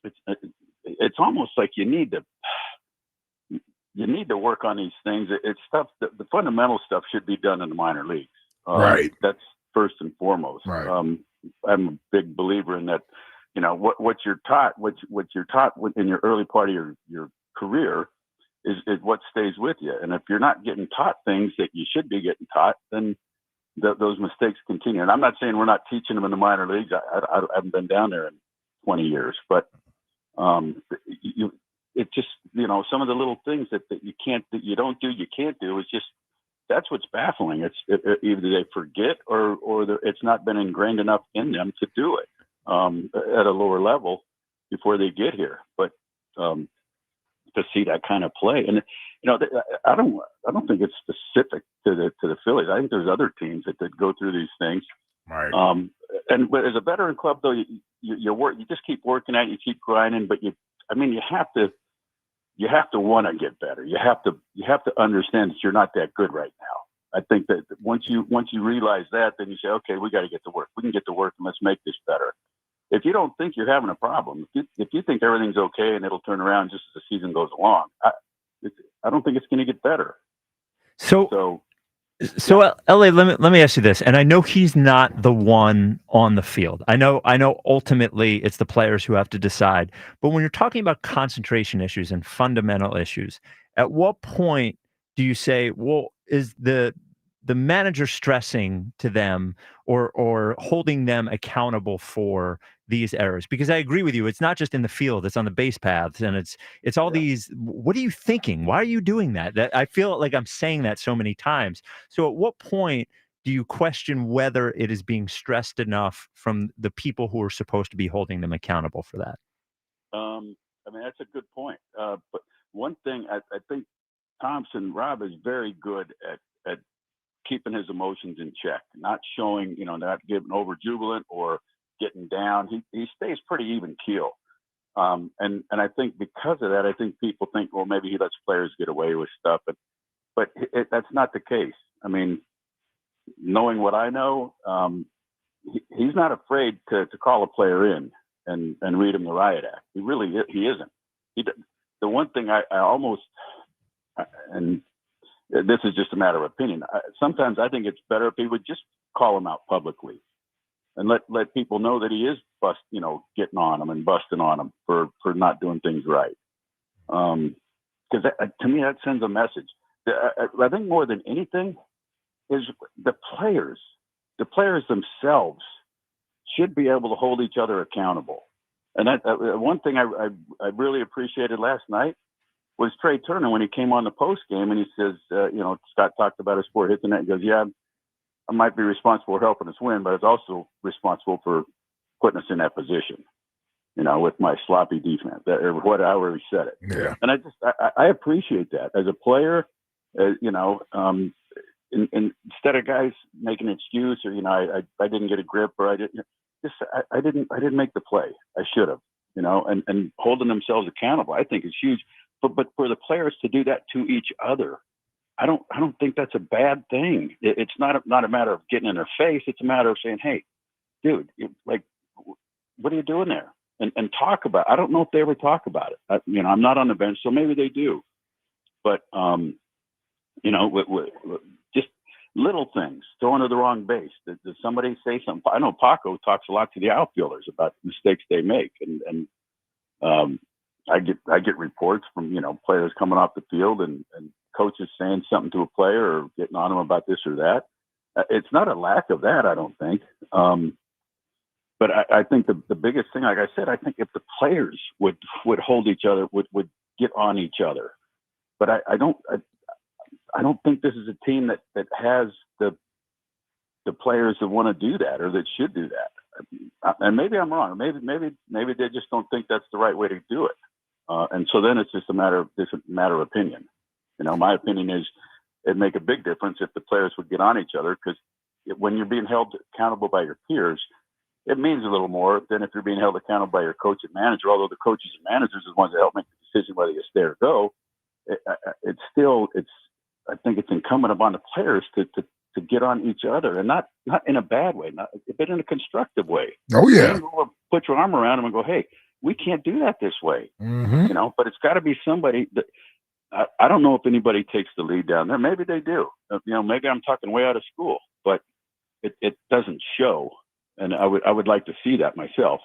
Speaker 6: it's almost like you need to work on these things. It's stuff the fundamental stuff should be done in the minor leagues.
Speaker 3: Right.
Speaker 6: That's first and foremost.
Speaker 3: Right.
Speaker 6: I'm a big believer in that. What you're taught in your early part of your career is what stays with you. And if you're not getting taught things that you should be getting taught, then those mistakes continue. And I'm not saying we're not teaching them in the minor leagues. I haven't been down there in 20 years, but it just, some of the little things that you don't do, is just that's what's baffling. Either they forget or it's not been ingrained enough in them to do it at a lower level before they get here. But to see that kind of play, and I don't think it's specific to the Phillies. I think there's other teams that go through these things.
Speaker 3: Right.
Speaker 6: But as a veteran club, though, you just keep working at it, you keep grinding. But you have to want to get better. You have to understand that you're not that good right now. I think that once you realize that, then you say, okay, we got to get to work. We can get to work and let's make this better. If you don't think you're having a problem, if you think everything's okay and it'll turn around just as the season goes along, I don't think it's going to get better.
Speaker 2: So LA, let me ask you this, and I know he's not the one on the field. I know ultimately it's the players who have to decide. But when you're talking about concentration issues and fundamental issues, at what point do you say, well, is the manager stressing to them or holding them accountable for these errors? Because I agree with you, it's not just in the field, it's on the base paths, and it's all these. What are you thinking? Why are you doing that? I feel like I'm saying that so many times. So at what point do you question whether it is being stressed enough from the people who are supposed to be holding them accountable for that?
Speaker 6: That's a good point. But one thing I think Rob is very good at keeping his emotions in check, not showing, not getting over jubilant or getting down. He stays pretty even keel. And I think because of that, I think people think, well, maybe he lets players get away with stuff, but that's not the case. I mean, knowing what I know, he's not afraid to call a player in and read him the riot act. He isn't. The one thing I almost, and this is just a matter of opinion, sometimes I think it's better if he would just call him out publicly and let people know that he is getting on them and busting on them for not doing things right. Because to me, that sends a message. I think more than anything is the players themselves should be able to hold each other accountable. And that one thing I really appreciated last night was Trey Turner when he came on the post game and he says, Scott talked about his 4 hits and that. He goes, yeah, I might be responsible for helping us win, but it's also responsible for putting us in that position, with my sloppy defense or whatever he said it.
Speaker 3: Yeah.
Speaker 6: And I appreciate that as a player, instead of guys making an excuse or, I didn't get a grip or I didn't make the play. I should have, and holding themselves accountable, I think is huge. But for the players to do that to each other, I don't think that's a bad thing. It's not a matter of getting in their face. It's a matter of saying, hey, dude, what are you doing there? And talk about it. I don't know if they ever talk about it. I'm not on the bench, so maybe they do. But, just little things, throwing to the wrong base. Does somebody say something? I know Paco talks a lot to the outfielders about the mistakes they make. And I get reports from, players coming off the field and coaches saying something to a player or getting on them about this or that. It's not a lack of that, I don't think. But I think the biggest thing, like I said, I think if the players would hold each other, would get on each other. But I don't think this is a team that has the players that want to do that or that should do that. And maybe I'm wrong. Maybe they just don't think that's the right way to do it. And so then it's just a matter of opinion. My opinion is it'd make a big difference if the players would get on each other, because when you're being held accountable by your peers, it means a little more than if you're being held accountable by your coach and manager. Although the coaches and managers are the ones that help make the decision whether you stay or go, I think it's incumbent upon the players to get on each other, and not in a bad way, but in a constructive way.
Speaker 3: Oh yeah.
Speaker 6: Put your arm around them and go, hey, we can't do that this way.
Speaker 3: Mm-hmm.
Speaker 6: But it's got to be somebody that I don't know if anybody takes the lead down there. Maybe they do. Maybe I'm talking way out of school, but it doesn't show. And I would like to see that myself.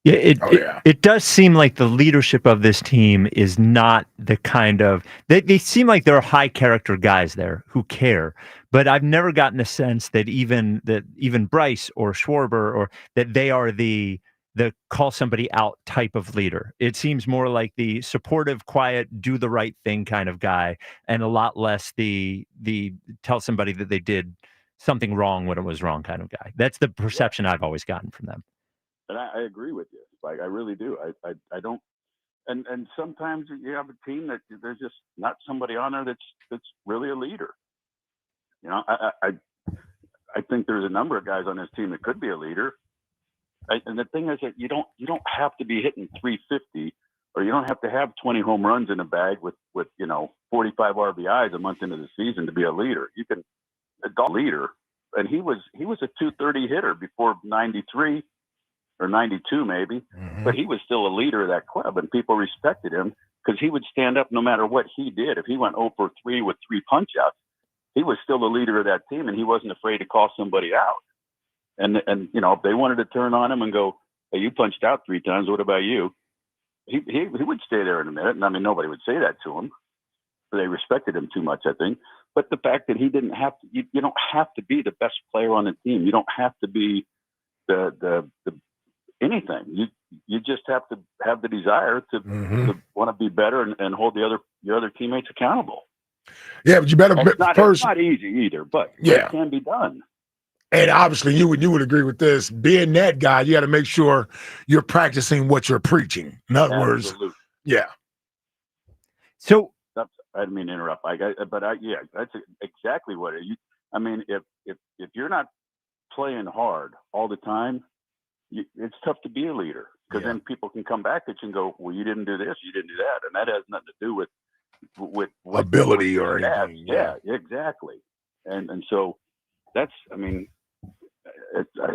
Speaker 2: Yeah, it does seem like the leadership of this team is not the kind of they seem like there are high character guys there who care, but I've never gotten the sense that even Bryce or Schwarber or that they are the the call somebody out type of leader. It seems more like the supportive, quiet, do the right thing kind of guy, and a lot less the tell somebody that they did something wrong when it was wrong kind of guy. That's the perception I've always gotten from them.
Speaker 6: And I agree with you. Like, I really do. I don't. And sometimes you have a team that there's just not somebody on there that's really a leader. You know, I think there's a number of guys on this team that could be a leader. And the thing is that you don't have to be hitting 350, or you don't have to have 20 home runs in a bag with 45 RBIs a month into the season to be a leader. You can a leader, and he was a 230 hitter before 93 or 92 maybe, but he was still a leader of that club, and people respected him because he would stand up no matter what he did. If he went 0 for 3 with 3 punch outs, he was still the leader of that team, and he wasn't afraid to call somebody out. And if they wanted to turn on him and go, "Hey, you punched out 3 times. What about you?" He would stay there in a minute. And I mean, nobody would say that to him. They respected him too much, I think. But the fact that he didn't have to, you don't have to be the best player on the team. You don't have to be the anything. You just have to have the desire to want to be better and hold your other teammates accountable.
Speaker 3: Yeah, but you better
Speaker 6: it's not easy either, but it can be done.
Speaker 3: And obviously, you would agree with this. Being that guy, you got to make sure you're practicing what you're preaching. In other words, yeah.
Speaker 2: So
Speaker 6: I didn't mean to interrupt. That's exactly what it. I mean, if you're not playing hard all the time, it's tough to be a leader, because then people can come back at you and go, "Well, you didn't do this, you didn't do that," and that has nothing to do with
Speaker 3: ability or anything.
Speaker 6: Yeah, exactly. And so that's, I mean,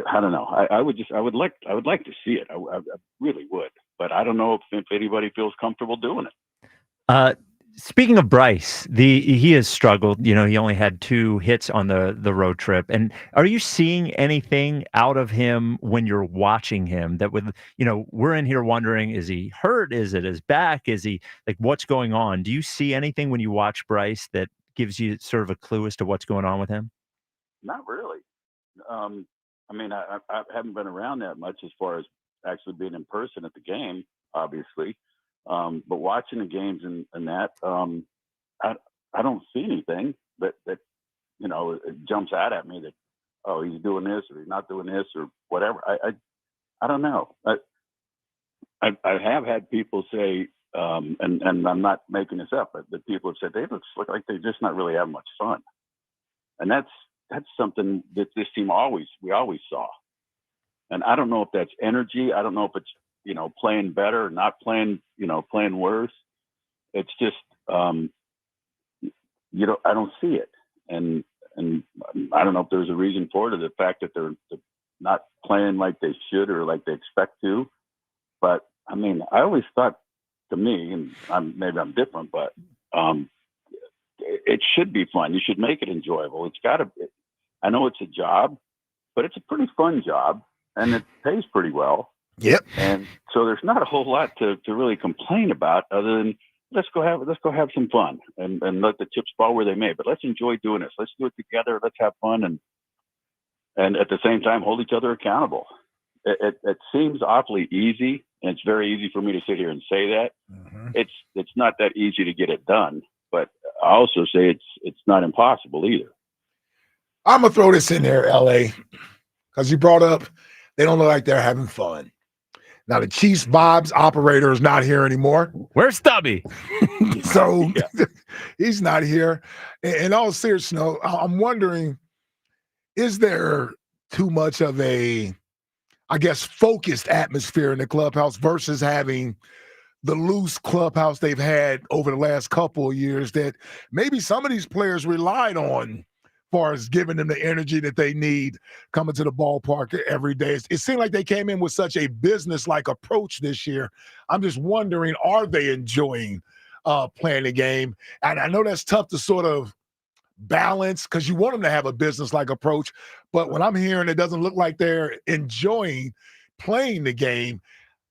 Speaker 6: I don't know. I would like to see it. I really would, but I don't know if anybody feels comfortable doing it.
Speaker 2: Speaking of Bryce, he has struggled. You know, he only had 2 hits on the road trip. And are you seeing anything out of him when you're watching him that we're in here wondering, is he hurt? Is it his back? Is he what's going on? Do you see anything when you watch Bryce that gives you sort of a clue as to what's going on with him?
Speaker 6: Not really. I mean, I haven't been around that much as far as actually being in person at the game, obviously. But watching the games and that, I don't see anything that it jumps out at me that, oh, he's doing this or he's not doing this or whatever. I don't know. I have had people say, and I'm not making this up, but the people have said they look like they're just not really having much fun, and that's something that this team we always saw. And I don't know if that's energy. I don't know if it's playing better or not playing worse. It's just, I don't see it. And I don't know if there's a reason for it, or the fact that they're not playing like they should or like they expect to. But I mean, I always thought, to me, and maybe I'm different, but it should be fun. You should make it enjoyable. It's got to be. I know it's a job, but it's a pretty fun job, and it pays pretty well.
Speaker 3: Yep.
Speaker 6: And so there's not a whole lot to really complain about, other than let's go have some fun and let the chips fall where they may. But let's enjoy doing this. Let's do it together. Let's have fun and at the same time hold each other accountable. It seems awfully easy, and it's very easy for me to sit here and say that. It's not that easy to get it done, but I also say it's not impossible either.
Speaker 3: I'm gonna throw this in there, LA, because you brought up they don't look like they're having fun. Now the Chiefs Bob's operator is not here anymore.
Speaker 2: Where's Stubby?
Speaker 3: So he's not here. In all seriousness, I'm wondering, is there too much of a, I guess, focused atmosphere in the clubhouse versus having the loose clubhouse they've had over the last couple of years that maybe some of these players relied on, as far as giving them the energy that they need coming to the ballpark every day? It seemed like they came in with such a business-like approach this year. I'm just wondering, are they enjoying playing the game? And I know that's tough to sort of balance, because you want them to have a business-like approach, but when I'm hearing it doesn't look like they're enjoying playing the game,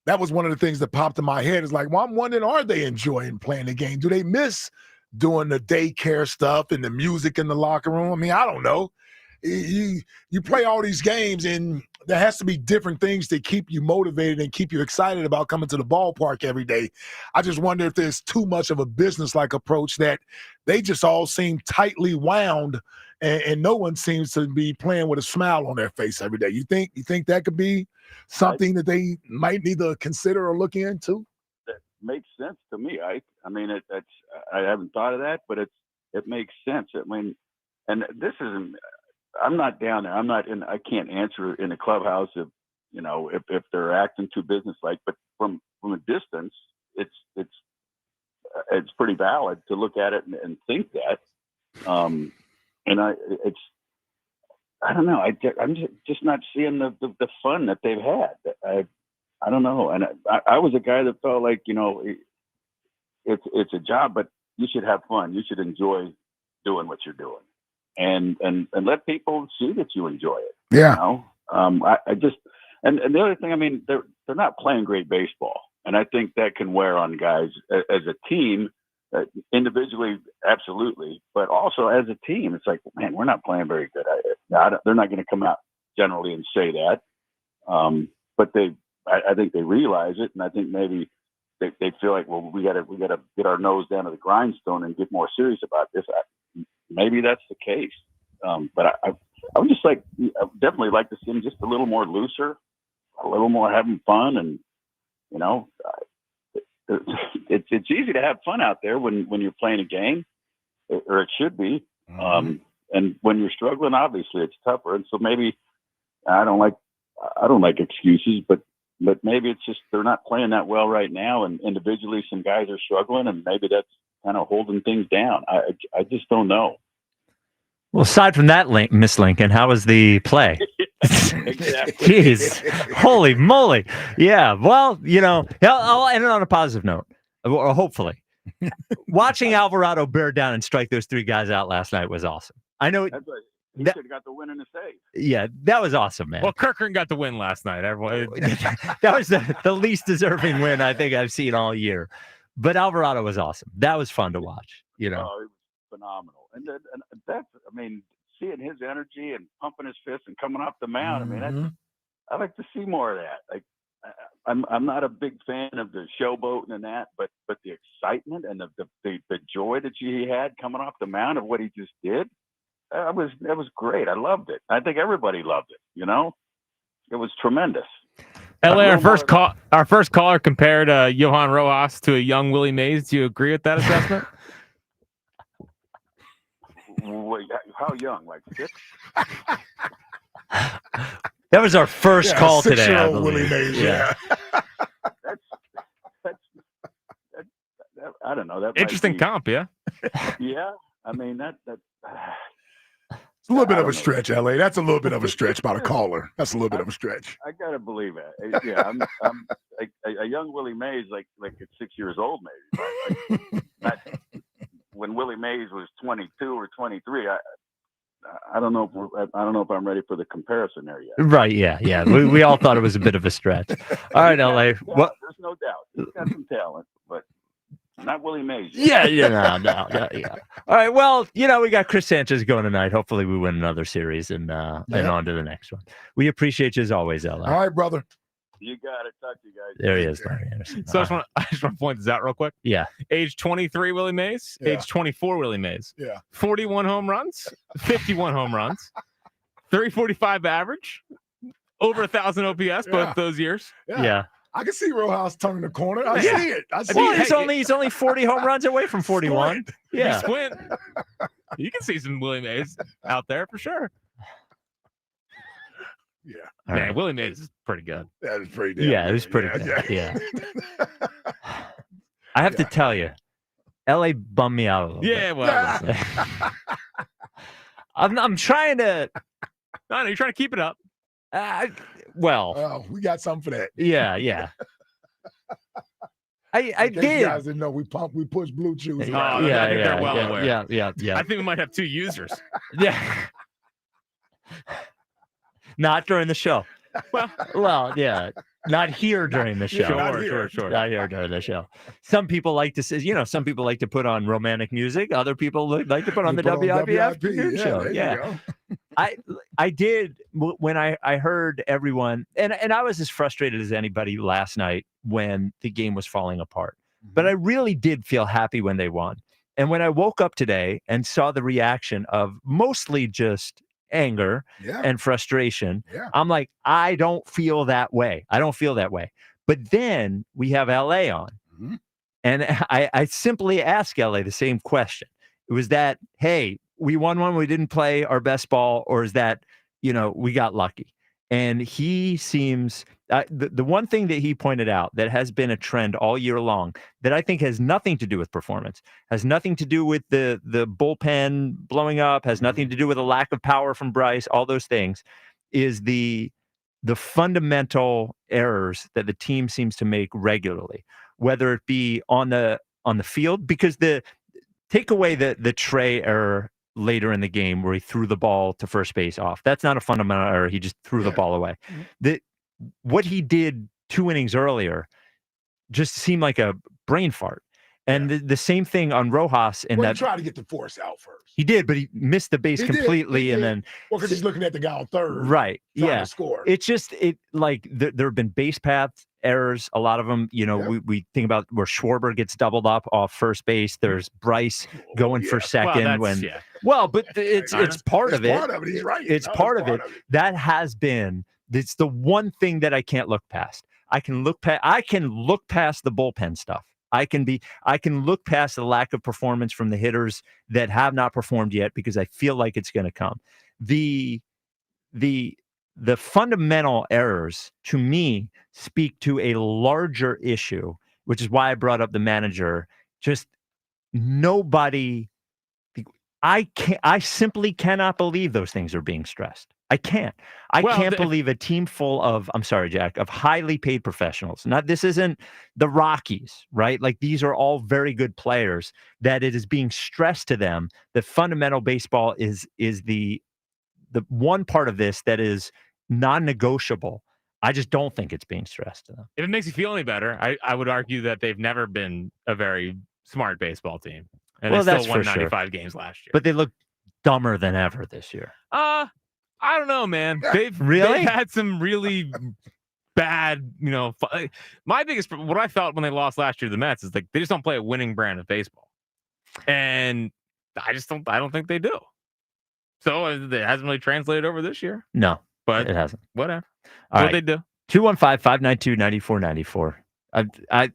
Speaker 3: that was one of the things that popped in my head. Is like, well, I'm wondering, are they enjoying playing the game? Do they miss doing the daycare stuff and the music in the locker room? I mean, I don't know. You play all these games, and there has to be different things to keep you motivated and keep you excited about coming to the ballpark every day. I just wonder if there's too much of a business-like approach that they just all seem tightly wound and no one seems to be playing with a smile on their face every day. You think that could be something that they might need to consider or look into?
Speaker 6: That makes sense to me. I mean, I haven't thought of that, but it makes sense. I mean, and this isn't. I'm not down there. I can't answer in the clubhouse if they're acting too businesslike. But from a distance, it's pretty valid to look at it and think that. And I don't know. I'm just not seeing the fun that they've had. I don't know. And I was a guy that felt like, it's a job, but you should have fun. You should enjoy doing what you're doing, and let people see that you enjoy it.
Speaker 3: Yeah.
Speaker 6: I just and the other thing, I mean, they're not playing great baseball, and I think that can wear on guys as a team. Individually, absolutely, but also as a team, it's like, man, we're not playing very good. They're not going to come out generally and say that, but I think they realize it, and I think maybe they feel like, well, we got to get our nose down to the grindstone and get more serious about this. Maybe that's the case, but I would just I would definitely like to see them just a little more looser, a little more having fun, and it's easy to have fun out there when you're playing a game, or it should be. And when you're struggling, obviously it's tougher. And so maybe I don't like excuses, but maybe it's just they're not playing that well right now, and individually some guys are struggling, and maybe that's kind of holding things down. I just don't know.
Speaker 2: Well, aside from that, Miss Lincoln, how was the play?
Speaker 6: Exactly.
Speaker 2: Jeez, holy moly! Yeah, well, I'll end it on a positive note, or hopefully. Watching Alvarado bear down and strike those three guys out last night was awesome. I know.
Speaker 6: That's right. He should have got the win in the save.
Speaker 2: Yeah, that was awesome, man.
Speaker 4: Well, Kirkland got the win last night. Everyone,
Speaker 2: that was the least deserving win I think I've seen all year. But Alvarado was awesome. That was fun to watch.
Speaker 6: Oh, it was phenomenal. And that's, I mean, seeing his energy and pumping his fist and coming off the mound. I mean, I like to see more of that. Like, I'm not a big fan of the showboating and that, but the excitement and the joy that he had coming off the mound of what he just did, that was great. I loved it. I think everybody loved it. It was tremendous.
Speaker 4: LA, our first caller compared Johan Rojas to a young Willie Mays. Do you agree with that assessment?
Speaker 6: Wait, how young? Like 6?
Speaker 2: That was our first call today, I believe.
Speaker 3: Willie Mays, yeah.
Speaker 6: That's I don't know. That
Speaker 4: interesting comp, yeah.
Speaker 6: Yeah, I mean that.
Speaker 3: It's a little bit of a stretch, LA. That's a little bit of a stretch by the caller. That's a little bit of a stretch.
Speaker 6: I gotta believe it. Yeah, I'm like a young Willie Mays, like at 6 years old, maybe. Like, when Willie Mays was 22 or 23, I don't know if I'm ready for the comparison there yet.
Speaker 2: Right? Yeah. We all thought it was a bit of a stretch. All right, LA. What?
Speaker 6: There's no doubt. He's got some talent, but not Willie Mays.
Speaker 2: Yeah. All right. Well, we got Chris Sanchez going tonight. Hopefully, we win another series and on to the next one. We appreciate you as always, LA.
Speaker 3: All right, brother.
Speaker 6: You got it. Talk to you guys.
Speaker 2: There he is, Larry Anderson.
Speaker 4: So I just want to point this out real quick.
Speaker 2: Yeah.
Speaker 4: Age 23, Willie Mays.
Speaker 3: Yeah.
Speaker 4: Age 24, Willie Mays.
Speaker 3: Yeah.
Speaker 4: 41 home runs, 51 home runs, 345 average, over 1,000 OPS both those years.
Speaker 2: Yeah.
Speaker 3: I can see Rojas turning the corner. I see it.
Speaker 2: He's only 40 home runs away from 41. Yeah.
Speaker 4: Squint. You can see some Willie Mays out there for sure.
Speaker 3: Yeah.
Speaker 4: Man, Willie Mays is pretty good.
Speaker 3: That is pretty good.
Speaker 2: Yeah, it was pretty good. Yeah. I have to tell you, LA bummed me out a little bit.
Speaker 4: Yeah, well.
Speaker 2: I'm trying to.
Speaker 4: No, you're trying to keep it up.
Speaker 3: Oh, we got something for that.
Speaker 2: Yeah. I did.
Speaker 3: You guys didn't know we push blue chews.
Speaker 4: I think they're well aware.
Speaker 2: Yeah.
Speaker 4: I think we might have 2 users.
Speaker 2: Yeah. Not during the show. Well, yeah. Not here during the show.
Speaker 4: Sure.
Speaker 2: Not here during the show. Some people like to say, some people like to put on romantic music. Other people like to put on the WIPF show. Yeah. I did when I heard everyone, and I was as frustrated as anybody last night when the game was falling apart. But I really did feel happy when they won. And when I woke up today and saw the reaction of mostly just anger and frustration, I'm like, I don't feel that way. I don't feel that way. But then we have LA on. And I simply asked LA the same question. It was that, hey, we won one, we didn't play our best ball, or is that, we got lucky? And he seems, the one thing that he pointed out that has been a trend all year long that I think has nothing to do with performance, has nothing to do with the bullpen blowing up, has nothing to do with a lack of power from Bryce, all those things, is the fundamental errors that the team seems to make regularly, whether it be on the field, because take away the Trey error later in the game where he threw the ball to first base off. That's not a fundamental error. He just threw the ball away. What he did 2 innings earlier just seemed like a brain fart. And the same thing on Rojas. And
Speaker 3: he tried to get the force out first.
Speaker 2: He did, but he missed the base completely. And then,
Speaker 3: because he's looking at the guy on third.
Speaker 2: Right.
Speaker 3: Trying to score.
Speaker 2: It's just, there have been base path errors. A lot of them, we think about where Schwarber gets doubled up off first base. There's Bryce going for second but it's part of it.
Speaker 3: Part of it. He's right.
Speaker 2: It's part of it. That has been, it's the one thing that I can't look past. I can look past the bullpen stuff. I can look past the lack of performance from the hitters that have not performed yet, because I feel like it's going to come. The fundamental errors, to me, speak to a larger issue, which is why I brought up the manager. Just nobody. I simply cannot believe those things are being stressed. I can't. I can't believe a team full of, I'm sorry, Jack, of highly paid professionals. This isn't the Rockies, right? Like, these are all very good players, that it is being stressed to them that fundamental baseball is the one part of this that is non-negotiable. I just don't think it's being stressed to them.
Speaker 4: If it makes you feel any better, I would argue that they've never been a very smart baseball team. And they still won 95 games last year.
Speaker 2: But they look dumber than ever this year.
Speaker 4: I don't know, man. They've had some really bad, my biggest, what I felt when they lost last year to the Mets is like, they just don't play a winning brand of baseball. And I don't think they do. So it hasn't really translated over this year.
Speaker 2: No,
Speaker 4: but
Speaker 2: it hasn't.
Speaker 4: Whatever.
Speaker 2: What
Speaker 4: they do.
Speaker 2: 215-592-9494.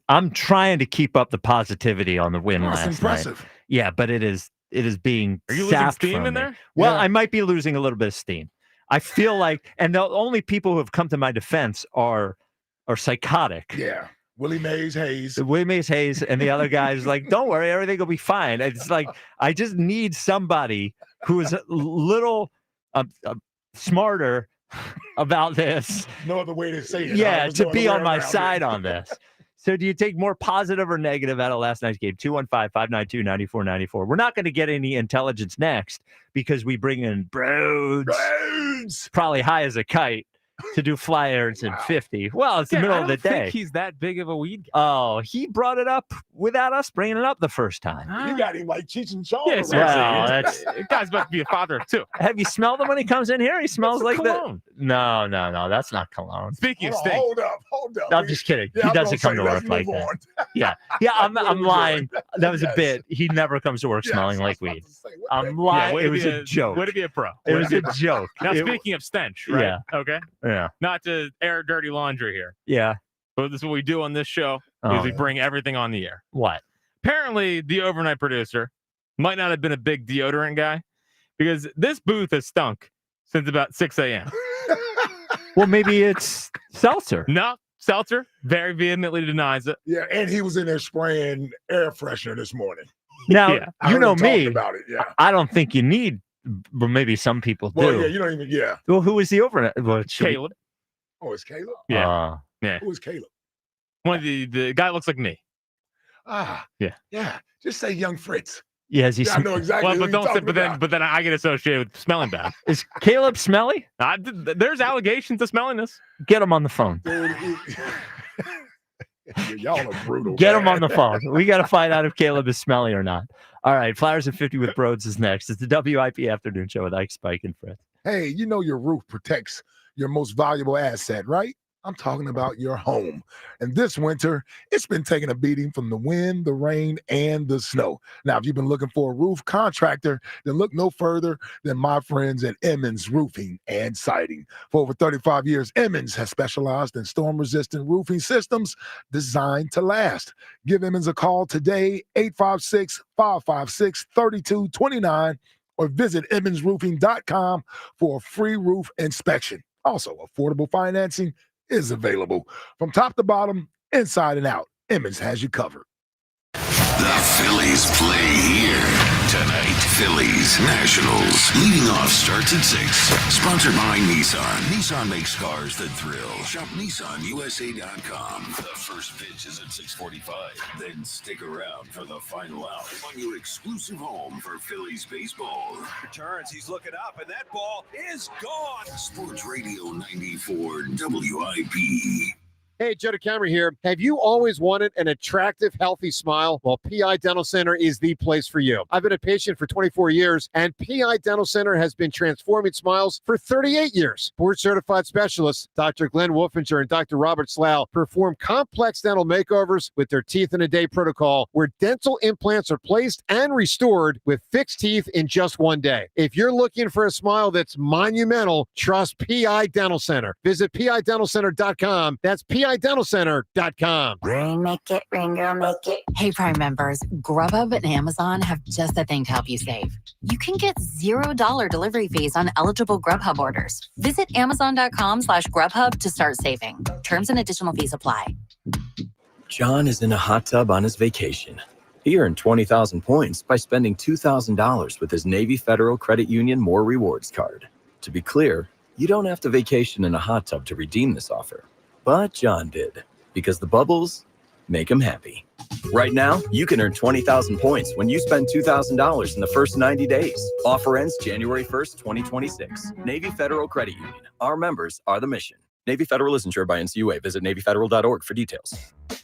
Speaker 2: I'm trying to keep up the positivity on the win last
Speaker 3: impressive.
Speaker 2: night. Yeah, but it is being
Speaker 4: Are you losing
Speaker 2: sapped
Speaker 4: steam
Speaker 2: from
Speaker 4: in
Speaker 2: me.
Speaker 4: there?
Speaker 2: Well, I might be losing a little bit of steam. I feel like, and the only people who have come to my defense are psychotic.
Speaker 3: Yeah. Willie Mays Hayes,
Speaker 2: and the other guy's like, don't worry, everything will be fine. It's like, I just need somebody who is a little smarter about this.
Speaker 3: No other way to say it.
Speaker 2: Yeah, to be on my side on this. So do you take more positive or negative out of last night's game? 215-592-9494. We're not going to get any intelligence next, because we bring in Broads, probably high as a kite, to do fly errands in 50. Well, it's the middle of the day.
Speaker 4: I don't think he's that big of a weed guy.
Speaker 2: Oh, he brought it up without us bringing it up the first time.
Speaker 3: You got him like Cheech and Chong.
Speaker 4: Yeah, seriously. The guy's about to be a father of two.
Speaker 2: Have you smelled him when he comes in here? He smells like
Speaker 4: cologne.
Speaker 2: No, that's not cologne.
Speaker 4: Speaking of stink.
Speaker 3: Hold up.
Speaker 2: No, I'm just kidding.
Speaker 3: Yeah,
Speaker 2: he doesn't come to work like that. Yeah, I'm lying. That was a bit. He never comes to work smelling like weed. I'm lying. It was a joke.
Speaker 4: Way to be a pro.
Speaker 2: It was a joke.
Speaker 4: Now, speaking of stench, right?
Speaker 2: Yeah.
Speaker 4: Okay.
Speaker 2: Yeah.
Speaker 4: Not to air dirty laundry here.
Speaker 2: Yeah.
Speaker 4: But this is what we do on this show, is we bring everything on the air.
Speaker 2: What?
Speaker 4: Apparently, the overnight producer might not have been a big deodorant guy, because this booth has stunk since about 6 a.m.
Speaker 2: Well, maybe it's seltzer.
Speaker 4: No, seltzer very vehemently denies it.
Speaker 3: Yeah, and he was in there spraying air freshener this morning.
Speaker 2: Now,
Speaker 3: I
Speaker 2: you know
Speaker 3: heard him talking
Speaker 2: me.
Speaker 3: about it. Yeah.
Speaker 2: I don't think you need, but maybe some people do.
Speaker 3: Well, yeah, you don't even. Yeah.
Speaker 2: Well, who was the overnight? Well,
Speaker 4: Caleb.
Speaker 3: Oh, it's Caleb?
Speaker 4: Yeah. Yeah.
Speaker 3: Who is Caleb?
Speaker 4: One of the guy that looks like me.
Speaker 2: Yeah.
Speaker 3: Yeah. Just say young Fritz.
Speaker 2: Yeah, is he?
Speaker 3: I know exactly.
Speaker 4: Well,
Speaker 3: who
Speaker 4: but
Speaker 3: you're
Speaker 4: don't say,
Speaker 3: talking
Speaker 4: but then I get associated with smelling bad.
Speaker 2: Is Caleb smelly?
Speaker 4: There's allegations of smelliness.
Speaker 2: Get him on the phone.
Speaker 3: Y'all are brutal.
Speaker 2: Get him on the phone. We got to find out if Caleb is smelly or not. All right, Flowers at 50 with Broads is next. It's the WIP Afternoon Show with Ike, Spike, and Fritz.
Speaker 3: Hey, you know your roof protects your most valuable asset, right? I'm talking about your home. And this winter, it's been taking a beating from the wind, the rain, and the snow. Now, if you've been looking for a roof contractor, then look no further than my friends at Emmons Roofing and Siding. For over 35 years, Emmons has specialized in storm-resistant roofing systems designed to last. Give Emmons a call today, 856-556-3229, or visit emmonsroofing.com for a free roof inspection. Also, affordable financing is available. From top to bottom, inside and out, Emmons has you covered.
Speaker 5: The Phillies play here tonight. Phillies Nationals. Leading off starts at 6. Sponsored by Nissan. Nissan makes cars that thrill. Shop NissanUSA.com. The first pitch is at 6:45. Then stick around for the final out on your exclusive home for Phillies baseball.
Speaker 7: Returns, he's looking up, and that ball is gone.
Speaker 5: Sports Radio 94 WIP.
Speaker 8: Hey, Joe DeCamera here. Have you always wanted an attractive, healthy smile? Well, PI Dental Center is the place for you. I've been a patient for 24 years, and PI Dental Center has been transforming smiles for 38 years. Board-certified specialists, Dr. Glenn Wolfinger and Dr. Robert Slough, perform complex dental makeovers with their teeth-in-a-day protocol, where dental implants are placed and restored with fixed teeth in just one day. If you're looking for a smile that's monumental, trust PI Dental Center. Visit PIDentalCenter.com. That's PIDentalCenter.com.
Speaker 9: Ring, make it, ring, girl, make it. Hey, Prime members, Grubhub and Amazon have just the thing to help you save. You can get $0 delivery fees on eligible Grubhub orders. Visit Amazon.com/Grubhub to start saving. Terms and additional fees apply.
Speaker 10: John is in a hot tub on his vacation. He earned 20,000 points by spending $2,000 with his Navy Federal Credit Union More Rewards card. To be clear, you don't have to vacation in a hot tub to redeem this offer. But John did, because the bubbles make him happy. Right now, you can earn 20,000 points when you spend $2,000 in the first 90 days. Offer ends January 1st, 2026. Navy Federal Credit Union. Our members are the mission. Navy Federal is insured by NCUA. Visit NavyFederal.org for details.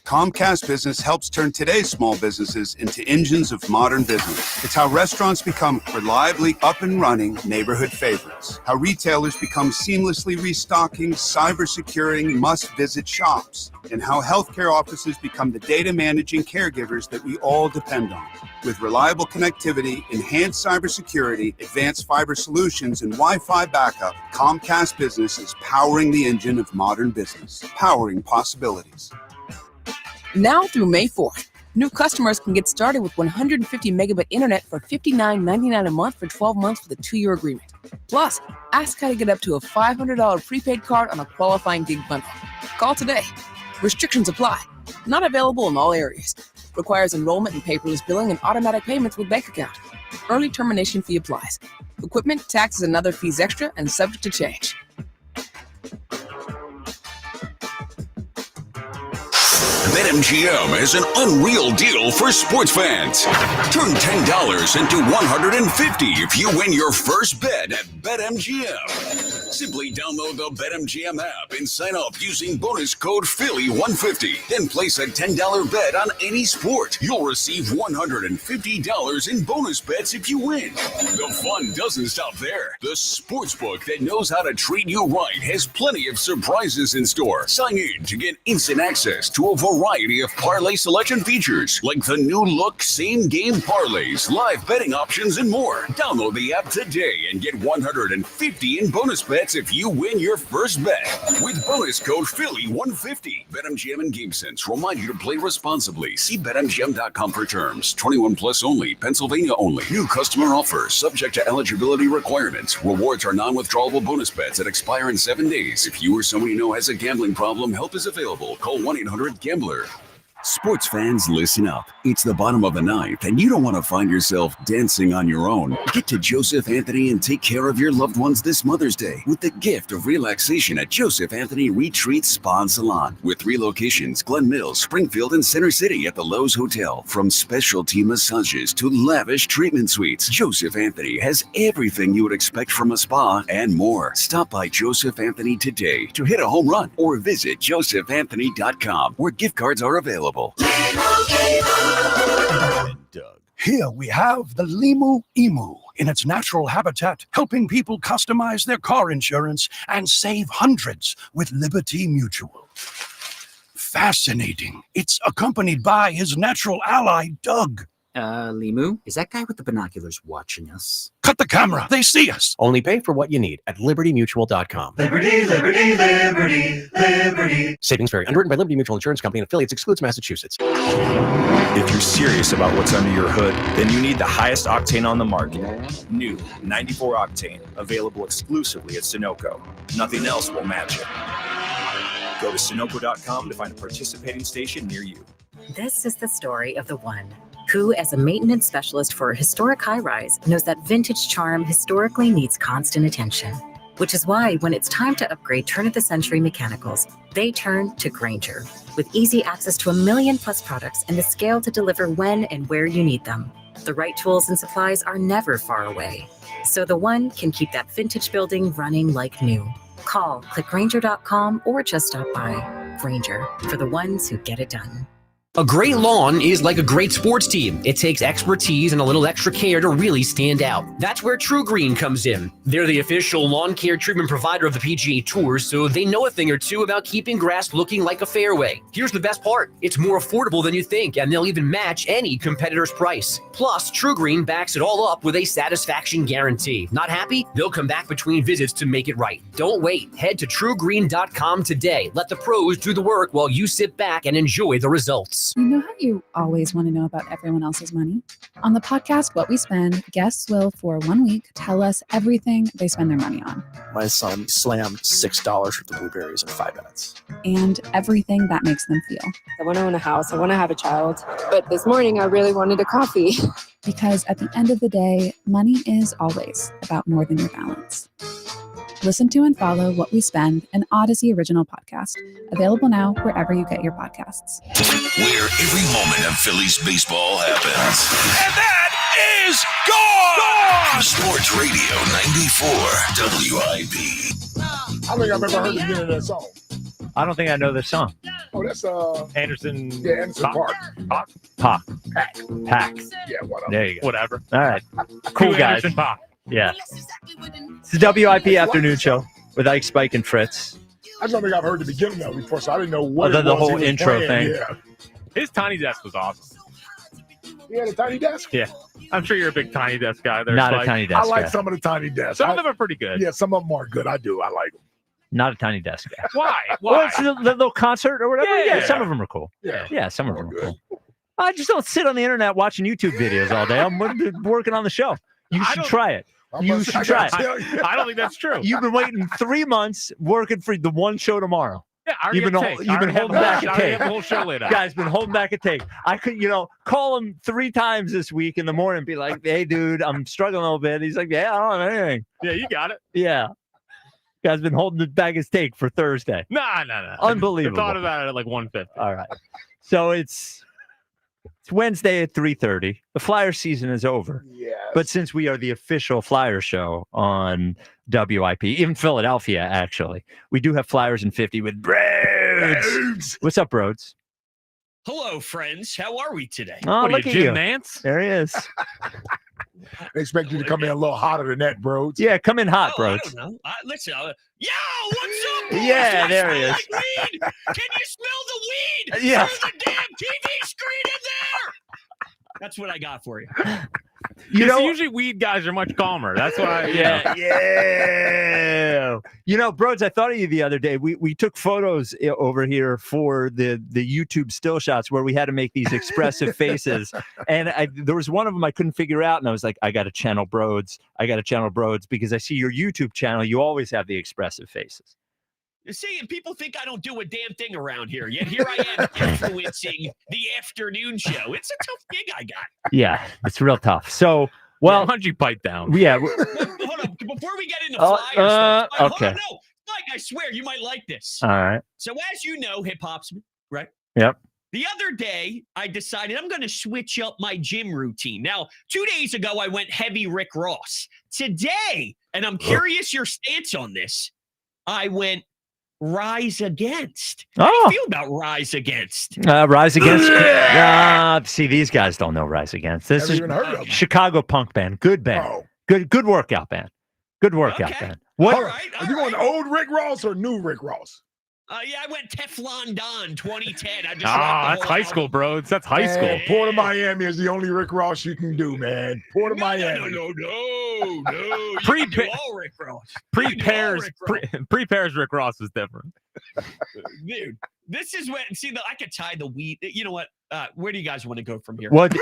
Speaker 11: Comcast Business helps turn today's small businesses into engines of modern business. It's how restaurants become reliably up and running neighborhood favorites. How retailers become seamlessly restocking, cyber-securing, must-visit shops. And how healthcare offices become the data managing caregivers that we all depend on. With reliable connectivity, enhanced cybersecurity, advanced fiber solutions, and Wi-Fi backup, Comcast Business is powering the engine of modern business, powering possibilities.
Speaker 12: Now through May 4th, new customers can get started with 150 megabit internet for $59.99 a month for 12 months with a 2-year agreement. Plus, ask how to get up to a $500 prepaid card on a qualifying gig bundle. Call today. Restrictions apply. Not available in all areas. Requires enrollment in paperless billing and automatic payments with bank account. Early termination fee applies. Equipment, taxes, and other fees extra and subject to change.
Speaker 5: BetMGM is an unreal deal for sports fans. Turn $10 into $150 if you win your first bet at BetMGM. Simply download the BetMGM app and sign up using bonus code Philly150. Then place a $10 bet on any sport. You'll receive $150 in bonus bets if you win. The fun doesn't stop there. The sportsbook that knows how to treat you right has plenty of surprises in store. Sign in to get instant access to a variety of parlay selection features like the new look same game parlays, live betting options, and more. Download the app today and get $150 in bonus bets if you win your first bet with bonus code Philly150. BetMGM and GameSense remind you to play responsibly. See BetMGM.com for terms. 21 plus only. Pennsylvania only. New customer offer subject to eligibility requirements. Rewards are non-withdrawable bonus bets that expire in 7 days. If you or someone you know has a gambling problem, help is available. Call 1-800-GAMBLER. Sports fans, listen up. It's the bottom of the ninth, and you don't want to find yourself dancing on your own. Get to Joseph Anthony and take care of your loved ones this Mother's Day with the gift of relaxation at Joseph Anthony Retreat Spa and Salon. With 3 locations, Glen Mills, Springfield, and Center City at the Lowe's Hotel. From specialty massages to lavish treatment suites, Joseph Anthony has everything you would expect from a spa and more. Stop by Joseph Anthony today to hit a home run or visit josephanthony.com where gift cards are available. And Doug.
Speaker 13: Here we have the Limu Emu in its natural habitat, helping people customize their car insurance and save hundreds with Liberty Mutual. Fascinating. It's accompanied by his natural ally, Doug.
Speaker 14: Limu, is that guy with the binoculars watching us?
Speaker 13: Cut the camera. They see us.
Speaker 15: Only pay for what you need at libertymutual.com.
Speaker 29: Liberty, liberty, liberty, liberty.
Speaker 15: Savings vary. Underwritten by Liberty Mutual Insurance Company and affiliates. Excludes Massachusetts.
Speaker 16: If you're serious about what's under your hood, then you need the highest octane on the market. New 94 Octane, available exclusively at Sunoco. Nothing else will match it. Go to Sunoco.com to find a participating station near you.
Speaker 17: This is the story of the one who, as a maintenance specialist for a historic high-rise, knows that vintage charm historically needs constant attention. Which is why when it's time to upgrade turn-of-the-century mechanicals, they turn to Grainger. With easy access to 1 million+ products and the scale to deliver when and where you need them. The right tools and supplies are never far away. So the one can keep that vintage building running like new. Call, click Grainger.com, or just stop by. Grainger, for the ones who get it done.
Speaker 1: A great lawn is like a great sports team. It takes expertise and a little extra care to really stand out. That's where True Green comes in. They're the official lawn care treatment provider of the PGA Tour, so they know a thing or two about keeping grass looking like a fairway. Here's the best part. It's more affordable than you think, and they'll even match any competitor's price. Plus, True Green backs it all up with a satisfaction guarantee. Not happy? They'll come back between visits to make it right. Don't wait. Head to truegreen.com today. Let the pros do the work while you sit back and enjoy the results.
Speaker 19: You know how you always want to know about everyone else's money? On the podcast, What We Spend, guests will, for 1 week, tell us everything they spend their money on.
Speaker 15: My son slammed $6 worth of blueberries in 5 minutes.
Speaker 19: And everything that makes them feel.
Speaker 20: I want to own a house. I want to have a child. But this morning, I really wanted a coffee.
Speaker 19: Because at the end of the day, money is always about more than your balance. Listen to and follow What We Spend, an Odyssey original podcast. Available now wherever you get your podcasts.
Speaker 5: Where every moment of Phillies baseball happens.
Speaker 29: And that is gone!
Speaker 5: Sports Radio 94 WIP.
Speaker 3: I think I've ever heard the beginning of that song.
Speaker 2: I don't think I know this song.
Speaker 3: Oh, that's
Speaker 4: Anderson.
Speaker 3: Yeah, Anderson Park.
Speaker 2: Pac.
Speaker 3: Pack.
Speaker 2: Yeah,
Speaker 3: whatever.
Speaker 2: There you go.
Speaker 4: Whatever.
Speaker 2: All right. Cool, guys.
Speaker 4: Anderson Pac.
Speaker 2: Yeah. It's the WIP afternoon show with Ike, Spike, and Fritz.
Speaker 3: I don't think I've heard the beginning of it before, so I didn't know what
Speaker 2: Other
Speaker 3: it
Speaker 2: the
Speaker 3: was
Speaker 2: whole
Speaker 3: he was
Speaker 2: intro
Speaker 3: playing.
Speaker 2: thing.
Speaker 3: Yeah.
Speaker 4: His tiny desk was awesome.
Speaker 3: He had a tiny desk?
Speaker 4: Yeah. I'm sure you're a big tiny desk guy there.
Speaker 2: Not
Speaker 4: Spike.
Speaker 2: a tiny desk
Speaker 3: I like
Speaker 2: guy.
Speaker 3: some of the tiny desks.
Speaker 4: Some of them are pretty good.
Speaker 3: Yeah, some of them are good. I do. I like them.
Speaker 2: Not a tiny desk guy.
Speaker 4: Why?
Speaker 2: Well, it's the little concert or whatever.
Speaker 4: Yeah.
Speaker 2: Yeah, some of them are cool.
Speaker 3: Yeah.
Speaker 2: Some of them are cool. I just don't sit on the internet watching YouTube videos all day. I'm working on the show. You should try it. You should try it.
Speaker 4: I don't think that's true.
Speaker 2: You've been waiting 3 months working for the one show tomorrow.
Speaker 4: Yeah, I already
Speaker 2: You've been holding back a tape.
Speaker 4: the whole show laid out.
Speaker 2: Guys, been holding back a tape. I could, call him 3 times this week in the morning and be like, hey, dude, I'm struggling a little bit. He's like, yeah, I don't have anything.
Speaker 4: Yeah, you got it.
Speaker 2: Yeah. Guy's been holding back his take for Thursday.
Speaker 4: Nah.
Speaker 2: Unbelievable.
Speaker 4: I thought about it at like 1:50.
Speaker 2: All right. So it's Wednesday at 3:30. The Flyer season is over.
Speaker 3: Yes.
Speaker 2: But since we are the official Flyer show on WIP, even Philadelphia, actually, we do have Flyers in 50 with Broads. What's up, Broads?
Speaker 21: Hello, friends. How are we today?
Speaker 2: Oh,
Speaker 4: What are
Speaker 2: look
Speaker 4: you,
Speaker 2: at
Speaker 4: Jim
Speaker 2: you.
Speaker 4: Nance?
Speaker 2: There he is.
Speaker 3: They expect you to come in a little hotter than that, bro.
Speaker 2: Yeah, come in hot,
Speaker 21: I
Speaker 2: Broads.
Speaker 21: don't know. Listen, yo, what's up, boys?
Speaker 2: Yeah,
Speaker 21: Do I
Speaker 2: there he
Speaker 21: smell
Speaker 2: is.
Speaker 21: like weed? Can you smell the weed?
Speaker 2: Yeah.
Speaker 21: Through the damn TV screen in there. That's what I got for you.
Speaker 4: Usually weed guys are much calmer. That's why.
Speaker 2: Yeah. Broads, I thought of you the other day. We took photos over here for the YouTube still shots where we had to make these expressive faces. And there was one of them I couldn't figure out. And I was like, I got to channel Broads. Because I see your YouTube channel. You always have the expressive faces.
Speaker 21: You see, and people think I don't do a damn thing around here. Yet here I am influencing the afternoon show. It's a tough gig I got.
Speaker 2: Yeah, it's real tough. So, well,
Speaker 4: why don't you bite down?
Speaker 2: Yeah.
Speaker 21: Hold on. Before we get into Flyers stuff,
Speaker 2: okay.
Speaker 21: hold on, no. Mike, I swear you might like this.
Speaker 2: All right.
Speaker 21: So as you know, hip-hop's, right?
Speaker 2: Yep.
Speaker 21: The other day, I decided I'm going to switch up my gym routine. Now, 2 days ago, I went heavy Rick Ross. Today, and I'm curious your stance on this, I went Rise Against.
Speaker 2: Oh.
Speaker 21: How do you feel about Rise Against?
Speaker 2: Rise Against. See, these guys don't know Rise Against. This
Speaker 3: Never
Speaker 2: is
Speaker 3: even heard of them.
Speaker 2: Chicago punk band. Good band.
Speaker 3: Oh.
Speaker 2: Good workout band. Good workout band. What?
Speaker 3: Hold on. Are you going old Rick Ross or new Rick Ross?
Speaker 21: Yeah, I went Teflon Don 2010. I just
Speaker 4: that's high school, bro. That's high school.
Speaker 3: Man, Port of Miami is the only Rick Ross you can do, man. Port of Miami.
Speaker 21: No. You can do all Rick Ross.
Speaker 4: Pre-pairs Rick Ross was different.
Speaker 21: Dude, this is when, I could tie the weed. You know what? Where do you guys want to go from here?
Speaker 2: What?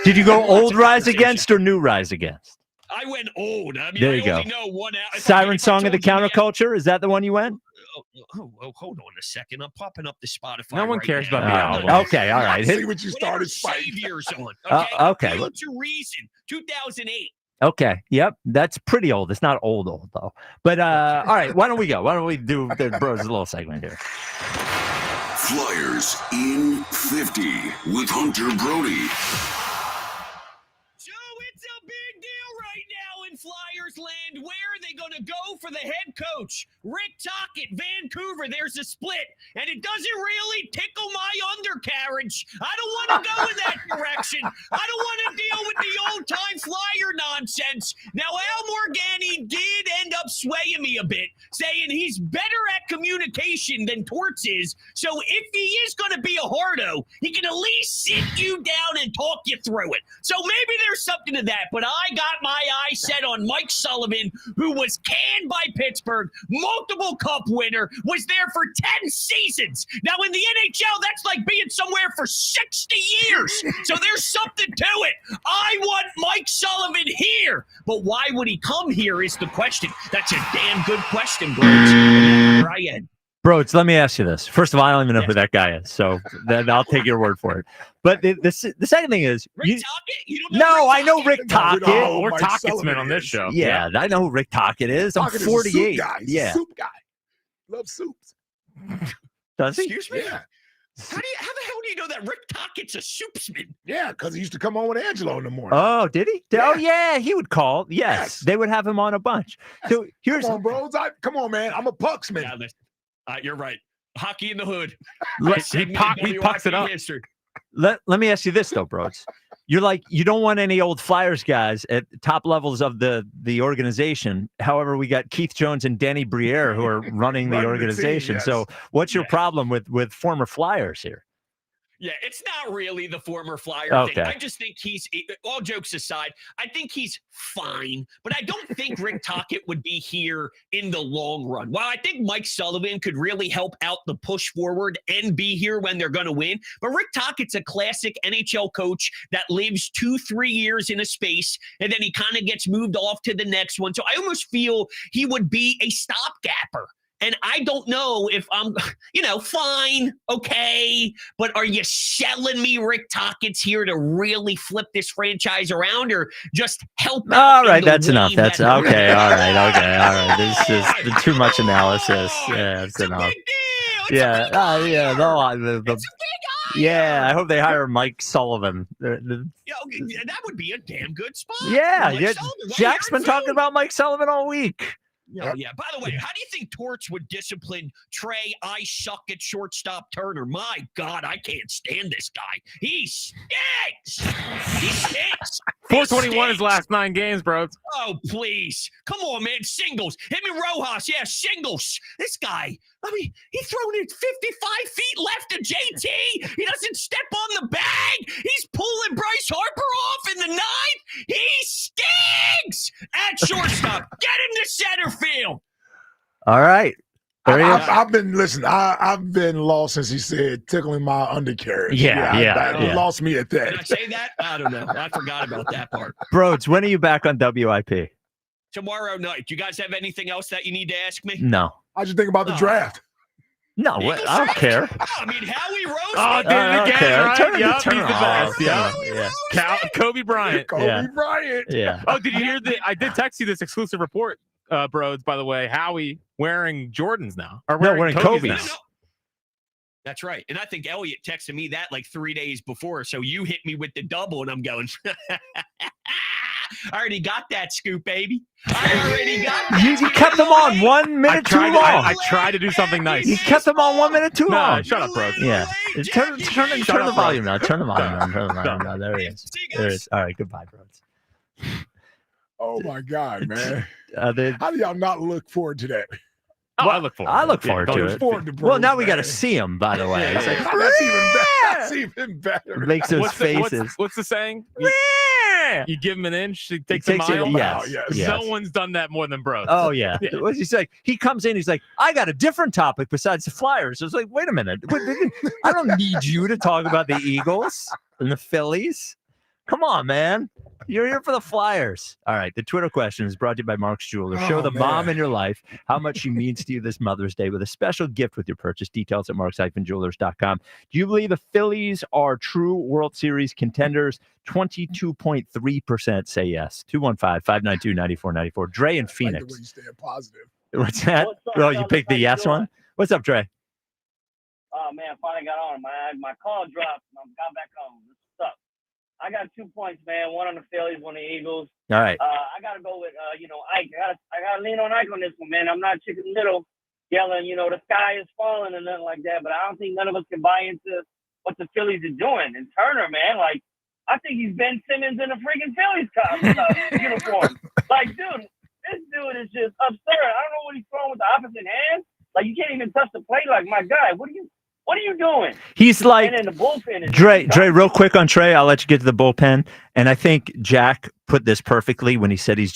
Speaker 2: Did you go old Rise Against or new Rise Against?
Speaker 21: I went old. I mean,
Speaker 2: there you
Speaker 21: I only
Speaker 2: go.
Speaker 21: know one out.
Speaker 2: Siren Song of the Counterculture? Is that the one you went?
Speaker 21: Oh, hold on a second. I'm popping up the Spotify.
Speaker 4: No one cares about
Speaker 21: the
Speaker 4: album.
Speaker 2: Okay, all right.
Speaker 3: See what you started, Spike.
Speaker 21: Savior's on.
Speaker 2: Okay.
Speaker 21: Hail to Reason, 2008.
Speaker 2: Okay. Yep. That's pretty old. It's not old though. But all right. Why don't we go? Why don't we do the bros a little segment here?
Speaker 5: Flyers in 50 with Hunter Brody.
Speaker 21: So it's a big deal right now in Flyers land. Where are they going to go for the head coach? Rick Tocchet, Vancouver. There's a split, and it doesn't really tickle my undercarriage. I don't want to go in that direction. I don't want to deal with the old-time Flyer nonsense. Now, Al Morgani did end up swaying me a bit, saying he's better at communication than Torts is. So if he is going to be a hardo, he can at least sit you down and talk you through it. So maybe there's something to that, but I got my eye set on Mike Sullivan, who was canned by Pittsburgh, multiple cup winner, was there for 10 seasons. Now in the NHL, that's like being somewhere for 60 years. So there's something to it. I want Mike Sullivan here, but why would he come here is the question. That's a damn good question, Brian.
Speaker 2: Broads, let me ask you this. First of all, I don't even know who that guy is, so then I'll take your word for it. But the second thing is,
Speaker 21: Rick Tocchet? You don't know
Speaker 2: I know Rick Tocchet.
Speaker 4: We're Tocchet's on this show.
Speaker 2: Yeah, I know who Rick Tocchet is. I'm 48.
Speaker 3: Soup guy.
Speaker 2: Yeah,
Speaker 3: Soup guy. Loves soups.
Speaker 2: Does he?
Speaker 21: Excuse me?
Speaker 3: Yeah.
Speaker 21: How the hell do you know that Rick Tocchet's a soupsman?
Speaker 3: Yeah, because he used to come on with Angelo in the morning.
Speaker 2: Oh, did he?
Speaker 3: Yeah.
Speaker 2: Oh, yeah, he would call. Yes, they would have him on a bunch. So here's
Speaker 3: Come on, bros. Come on, man. I'm a pucksman.
Speaker 21: Yeah, listen. You're right. Hockey in the hood.
Speaker 4: He pucks it up.
Speaker 21: History.
Speaker 2: Let me ask you this though, bros. You're like, you don't want any old Flyers guys at top levels of the organization. However, we got Keith Jones and Danny Briere who are running the organization.
Speaker 3: Yes.
Speaker 2: So what's your problem with former Flyers here?
Speaker 21: Yeah, it's not really the former Flyer thing.
Speaker 2: Okay.
Speaker 21: I just think he's, all jokes aside, I think he's fine, but I don't think Rick Tocchet would be here in the long run. While I think Mike Sullivan could really help out the push forward and be here when they're going to win, but Rick Tocchet's a classic NHL coach that lives 2-3 years in a space, and then he kind of gets moved off to the next one. So I almost feel he would be a stopgapper. And I don't know if I'm, fine, okay, but are you selling me Rick Tocchet's here to really flip this franchise around or just help out?
Speaker 2: All right, that's enough. That's okay. All right. This is too much analysis. Yeah, it's enough. Yeah, yeah. I hope they hire Mike Sullivan.
Speaker 21: That would be a damn good spot.
Speaker 2: Yeah,
Speaker 21: Mike Sullivan,
Speaker 2: Jack's been talking about Mike Sullivan all week.
Speaker 21: Yeah. By the way, how do you think Torts would discipline Trey? I suck at shortstop Turner. My God, I can't stand this guy. He stinks. He stinks.
Speaker 4: 421 his last 9 games, bro.
Speaker 21: Oh, please. Come on, man. Singles. Him and Rojas. Yeah, singles. This guy, he thrown it 55 feet left to JT. He doesn't step on the bag. He's pulling Bryce Harper off in the 9th. He stinks at shortstop. Get him to center field.
Speaker 2: All right.
Speaker 3: I've been lost since he said tickling my undercarriage.
Speaker 2: Yeah.
Speaker 3: Lost me at that.
Speaker 21: Did I say that? I don't know. I forgot about that part.
Speaker 2: Broads, when are you back on WIP?
Speaker 21: Tomorrow night. Do you guys have anything else that you need to ask me?
Speaker 2: No.
Speaker 3: I just think about the draft.
Speaker 2: No, I don't care.
Speaker 21: I mean, Howie Rose.
Speaker 4: Oh, did it again, right?
Speaker 2: Turn
Speaker 4: He's
Speaker 2: it
Speaker 4: the best.
Speaker 2: off.
Speaker 4: Kobe Bryant.
Speaker 3: Kobe Bryant.
Speaker 2: Yeah.
Speaker 4: Oh, did you hear I did text you this exclusive report, Broads, by the way. Howie wearing Jordans now. Or
Speaker 2: wearing Kobe's.
Speaker 4: now.
Speaker 21: That's right. And I think Elliot texted me that like 3 days before. So you hit me with the double, and I'm going, I already got that scoop, baby. I already got that.
Speaker 2: You kept them on 1 minute too long.
Speaker 4: I tried to do something nice.
Speaker 2: You kept them on 1 minute too long.
Speaker 4: Shut up, bro.
Speaker 2: Yeah. Turn the volume down. Turn the volume down. There it is. There it is. All right. Goodbye, bro.
Speaker 3: Oh my God, man!
Speaker 2: How
Speaker 3: do y'all not look forward to that?
Speaker 4: Oh, I look forward.
Speaker 2: I look forward to it. Well, now we got to see him. By the way, it's like,
Speaker 3: that's even better.
Speaker 2: Makes those faces.
Speaker 4: What's the saying? You give him an inch, he takes a
Speaker 2: takes it-
Speaker 4: mile.
Speaker 2: yes.
Speaker 4: No one's done that more than bro.
Speaker 2: Oh yeah. He's like, he comes in. He's like, I got a different topic besides the Flyers. It's like, wait a minute. I don't need you to talk about the Eagles and the Phillies. Come on, man. You're here for the Flyers. All right. The Twitter question is brought to you by Mark's Jeweler. Show the mom in your life how much she means to you this Mother's Day with a special gift with your purchase. Details at marks-jewelers.com. Do you believe the Phillies are true World Series contenders? 22.3% say yes. 215-592-9494. Dre in Phoenix.
Speaker 3: I like the way you stay positive.
Speaker 2: What's that? Oh, you picked the yes one? What's up, Dre?
Speaker 6: Oh man, finally got on. My call dropped. I got back on. What's up? I got 2 points, man. One on the Phillies, one on the Eagles.
Speaker 2: All right.
Speaker 6: I gotta go with Ike. I gotta lean on Ike on this one, man. I'm not Chicken Little yelling, the sky is falling and nothing like that. But I don't think none of us can buy into what the Phillies are doing. And Turner, man, like I think he's Ben Simmons in a freaking Phillies uniform. Like, dude, this dude is just absurd. I don't know what he's throwing with the opposite hand. Like you can't even touch the plate. Like my guy, what are you doing?
Speaker 2: He's like,
Speaker 6: and then the bullpen is
Speaker 2: Dre, real quick on Trey, I'll let you get to the bullpen. And I think Jack put this perfectly when he said he's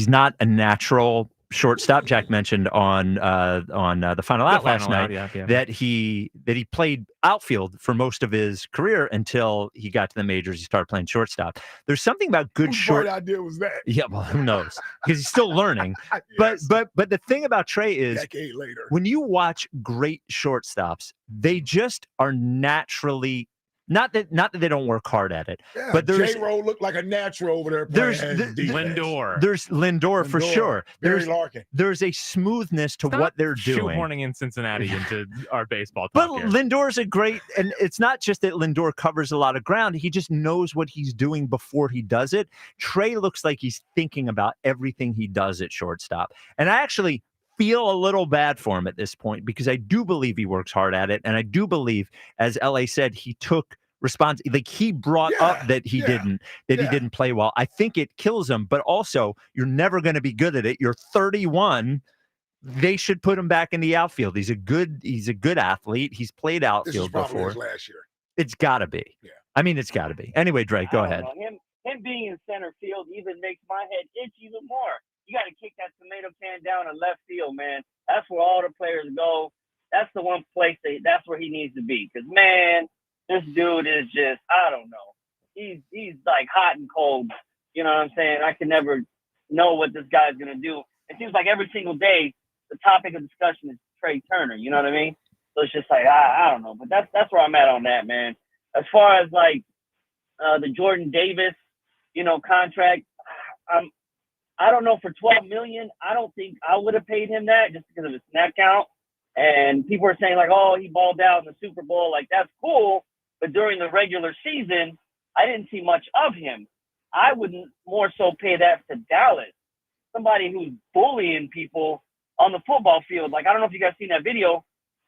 Speaker 2: not a natural shortstop. Jack mentioned on the Final Out last night that he played outfield for most of his career until he got to the majors. He started playing shortstop. There's something about good short.
Speaker 3: What idea was that?
Speaker 2: Yeah, well, who knows? Because he's still learning.
Speaker 3: Yes.
Speaker 2: But the thing about Trey is,
Speaker 3: decade later,
Speaker 2: when you watch great shortstops, they just are naturally. Not that they don't work hard at it, but there's
Speaker 3: J-Ro looked like a natural over there.
Speaker 2: There's Lindor for sure.
Speaker 3: Barry Larkin.
Speaker 2: There's a smoothness to what they're doing.
Speaker 4: Shoehorning in Cincinnati into our baseball talk
Speaker 2: But
Speaker 4: here.
Speaker 2: Lindor's a great, and it's not just that Lindor covers a lot of ground. He just knows what he's doing before he does it. Trey looks like he's thinking about everything he does at shortstop, and I actually feel a little bad for him at this point because I do believe he works hard at it, and I do believe, as LA said, he took response. Like he brought up that he didn't play well. I think it kills him, but also you're never going to be good at it. You're 31. They should put him back in the outfield. He's a good athlete. He's played outfield before.
Speaker 3: His last year.
Speaker 2: It's got to be. Yeah. I mean, it's got to be. Anyway, Drake, go ahead.
Speaker 6: Him being in center field even makes my head itch even more. You got to kick that tomato can down in left field, man. That's where all the players go. That's the one place that's where he needs to be. Because, man, this dude is just, I don't know. He's like hot and cold. You know what I'm saying? I can never know what this guy's going to do. It seems like every single day the topic of discussion is Trey Turner. You know what I mean? So it's just like, I don't know. But that's where I'm at on that, man. As far as, like, the Jordan Davis, contract, I don't know, for $12 million, I don't think I would have paid him that just because of his snap count. And people are saying, like, oh, he balled out in the Super Bowl. Like, that's cool. But during the regular season, I didn't see much of him. I would more so pay that to Dallas, somebody who's bullying people on the football field. Like, I don't know if you guys seen that video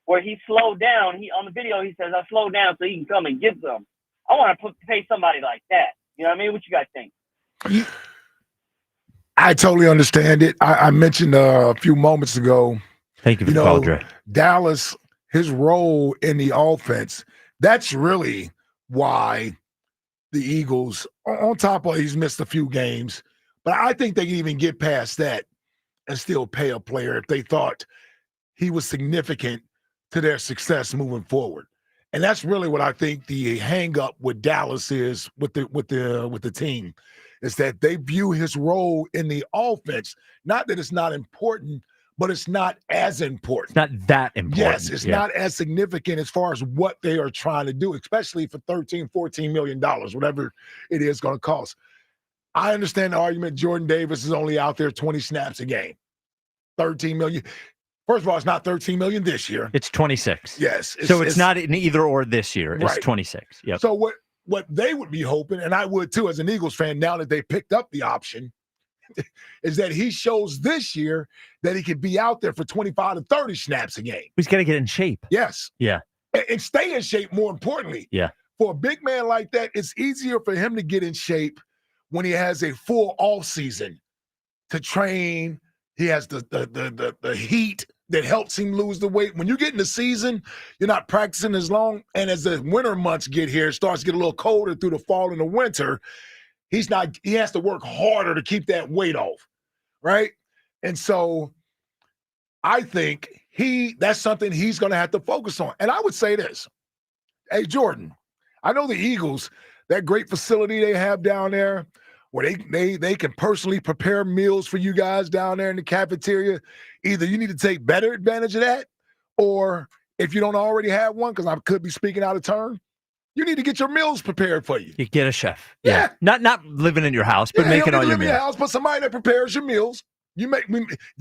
Speaker 6: where he slowed down. On the video, he says, I slowed down so he can come and get them. I want to pay somebody like that. You know what I mean? What you guys think?
Speaker 3: I totally understand it. I mentioned a few moments ago.
Speaker 2: Thank you for the call, Dre.
Speaker 3: Dallas, his role in the offense, that's really why the Eagles, on top of he's missed a few games, but I think they can even get past that and still pay a player if they thought he was significant to their success moving forward. And that's really what I think the hang up with Dallas is with the team, is that they view his role in the offense, not that it's not important, but it's not as important.
Speaker 2: It's not that important.
Speaker 3: Yes, it's not as significant as far as what they are trying to do, especially for $13, $14 million, whatever it is going to cost. I understand the argument Jordan Davis is only out there 20 snaps a game. $13 million. First of all, it's not $13 million this year.
Speaker 2: It's 26.
Speaker 3: Yes.
Speaker 2: So it's not an either or this year. It's
Speaker 3: right.
Speaker 2: 26. Yep.
Speaker 3: So what they would be hoping, and I would too as an Eagles fan, now that they picked up the option, is that he shows this year that he can be out there for 25 to 30 snaps a game.
Speaker 2: He's got to get in shape.
Speaker 3: Yes.
Speaker 2: Yeah.
Speaker 3: And stay in shape, more importantly.
Speaker 2: Yeah.
Speaker 3: For a big man like that, it's easier for him to get in shape when he has a full off season to train. He has the heat that helps him lose the weight. When you get in the season, you're not practicing as long. And as the winter months get here, it starts to get a little colder through the fall and the winter. He has to work harder to keep that weight off, right? And so I think that's something he's going to have to focus on. And I would say this. Hey, Jordan, I know the Eagles, that great facility they have down there where they can personally prepare meals for you guys down there in the cafeteria. Either you need to take better advantage of that, or if you don't already have one, because I could be speaking out of turn, you need to get your meals prepared for you.
Speaker 2: You get a chef. Yeah. Not living in your house, but making all your meals.
Speaker 3: In your house, but somebody that prepares your meals. You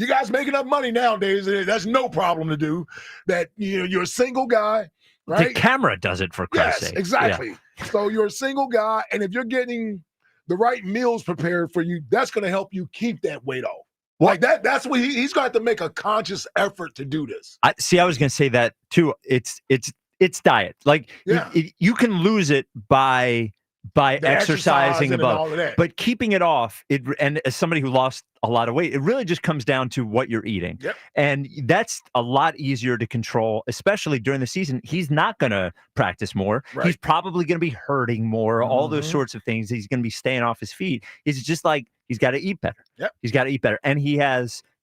Speaker 3: guys make enough money nowadays. That's no problem to do. That you're a single guy, right?
Speaker 2: The camera does it, for Christ's sake.
Speaker 3: Exactly. Yeah. So you're a single guy, and if you're getting the right meals prepared for you, that's going to help you keep that weight off. Like that's what he's going to have to make a conscious effort to do this.
Speaker 2: I was going to say that too. It's diet. Like you can lose it by exercising above, but keeping it off. And as somebody who lost a lot of weight, it really just comes down to what you're eating.
Speaker 3: Yep.
Speaker 2: And that's a lot easier to control, especially during the season. He's not going to practice more. Right. He's probably going to be hurting more, all those sorts of things. He's going to be staying off his feet. It's just like, he's got to eat better.
Speaker 3: Yep.
Speaker 2: He's got to eat better. And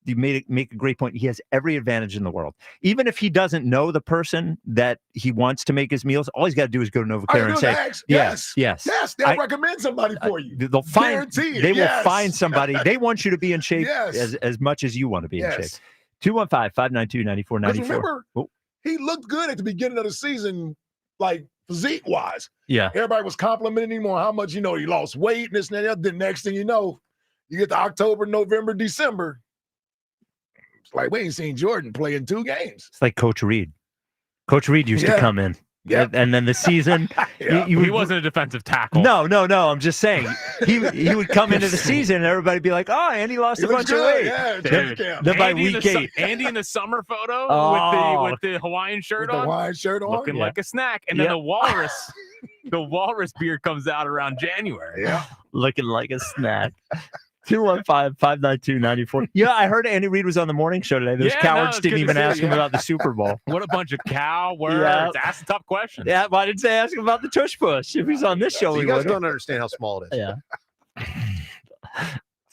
Speaker 2: you make a great point. He has every advantage in the world. Even if he doesn't know the person that he wants to make his meals, all he's got to do is go to NovaCare and say, yes.
Speaker 3: They'll recommend somebody for you.
Speaker 2: They'll find, they will find somebody. They want you to be in shape as much as you want to be in shape. 215-592-9494.
Speaker 3: Remember, he looked good at the beginning of the season, like physique-wise.
Speaker 2: Yeah.
Speaker 3: Everybody was complimenting him on how much, he lost weight and this and that. The next thing you know, you get to October, November, December. Like, we ain't seen Jordan play in 2 games.
Speaker 2: It's like Coach Reed. Coach Reed used to come in. Yeah. And then the season,
Speaker 4: he wasn't a defensive tackle.
Speaker 2: No. I'm just saying he would come into the season and everybody would be like, "Oh, Andy lost a bunch of weight."
Speaker 3: Yeah,
Speaker 2: then by week 8,
Speaker 4: Andy in the summer photo with the Hawaiian shirt on, looking like a snack, and then the walrus beard comes out around January.
Speaker 3: Yeah,
Speaker 2: looking like a snack. 215-592-94. Yeah, I heard Andy Reid was on the morning show today. Those cowards didn't even ask him about the Super Bowl.
Speaker 4: What a bunch of cow words. Ask tough questions.
Speaker 2: Yeah, why didn't they ask him about the tush push? If he's on this show,
Speaker 8: you guys don't understand how small it is.
Speaker 2: Yeah.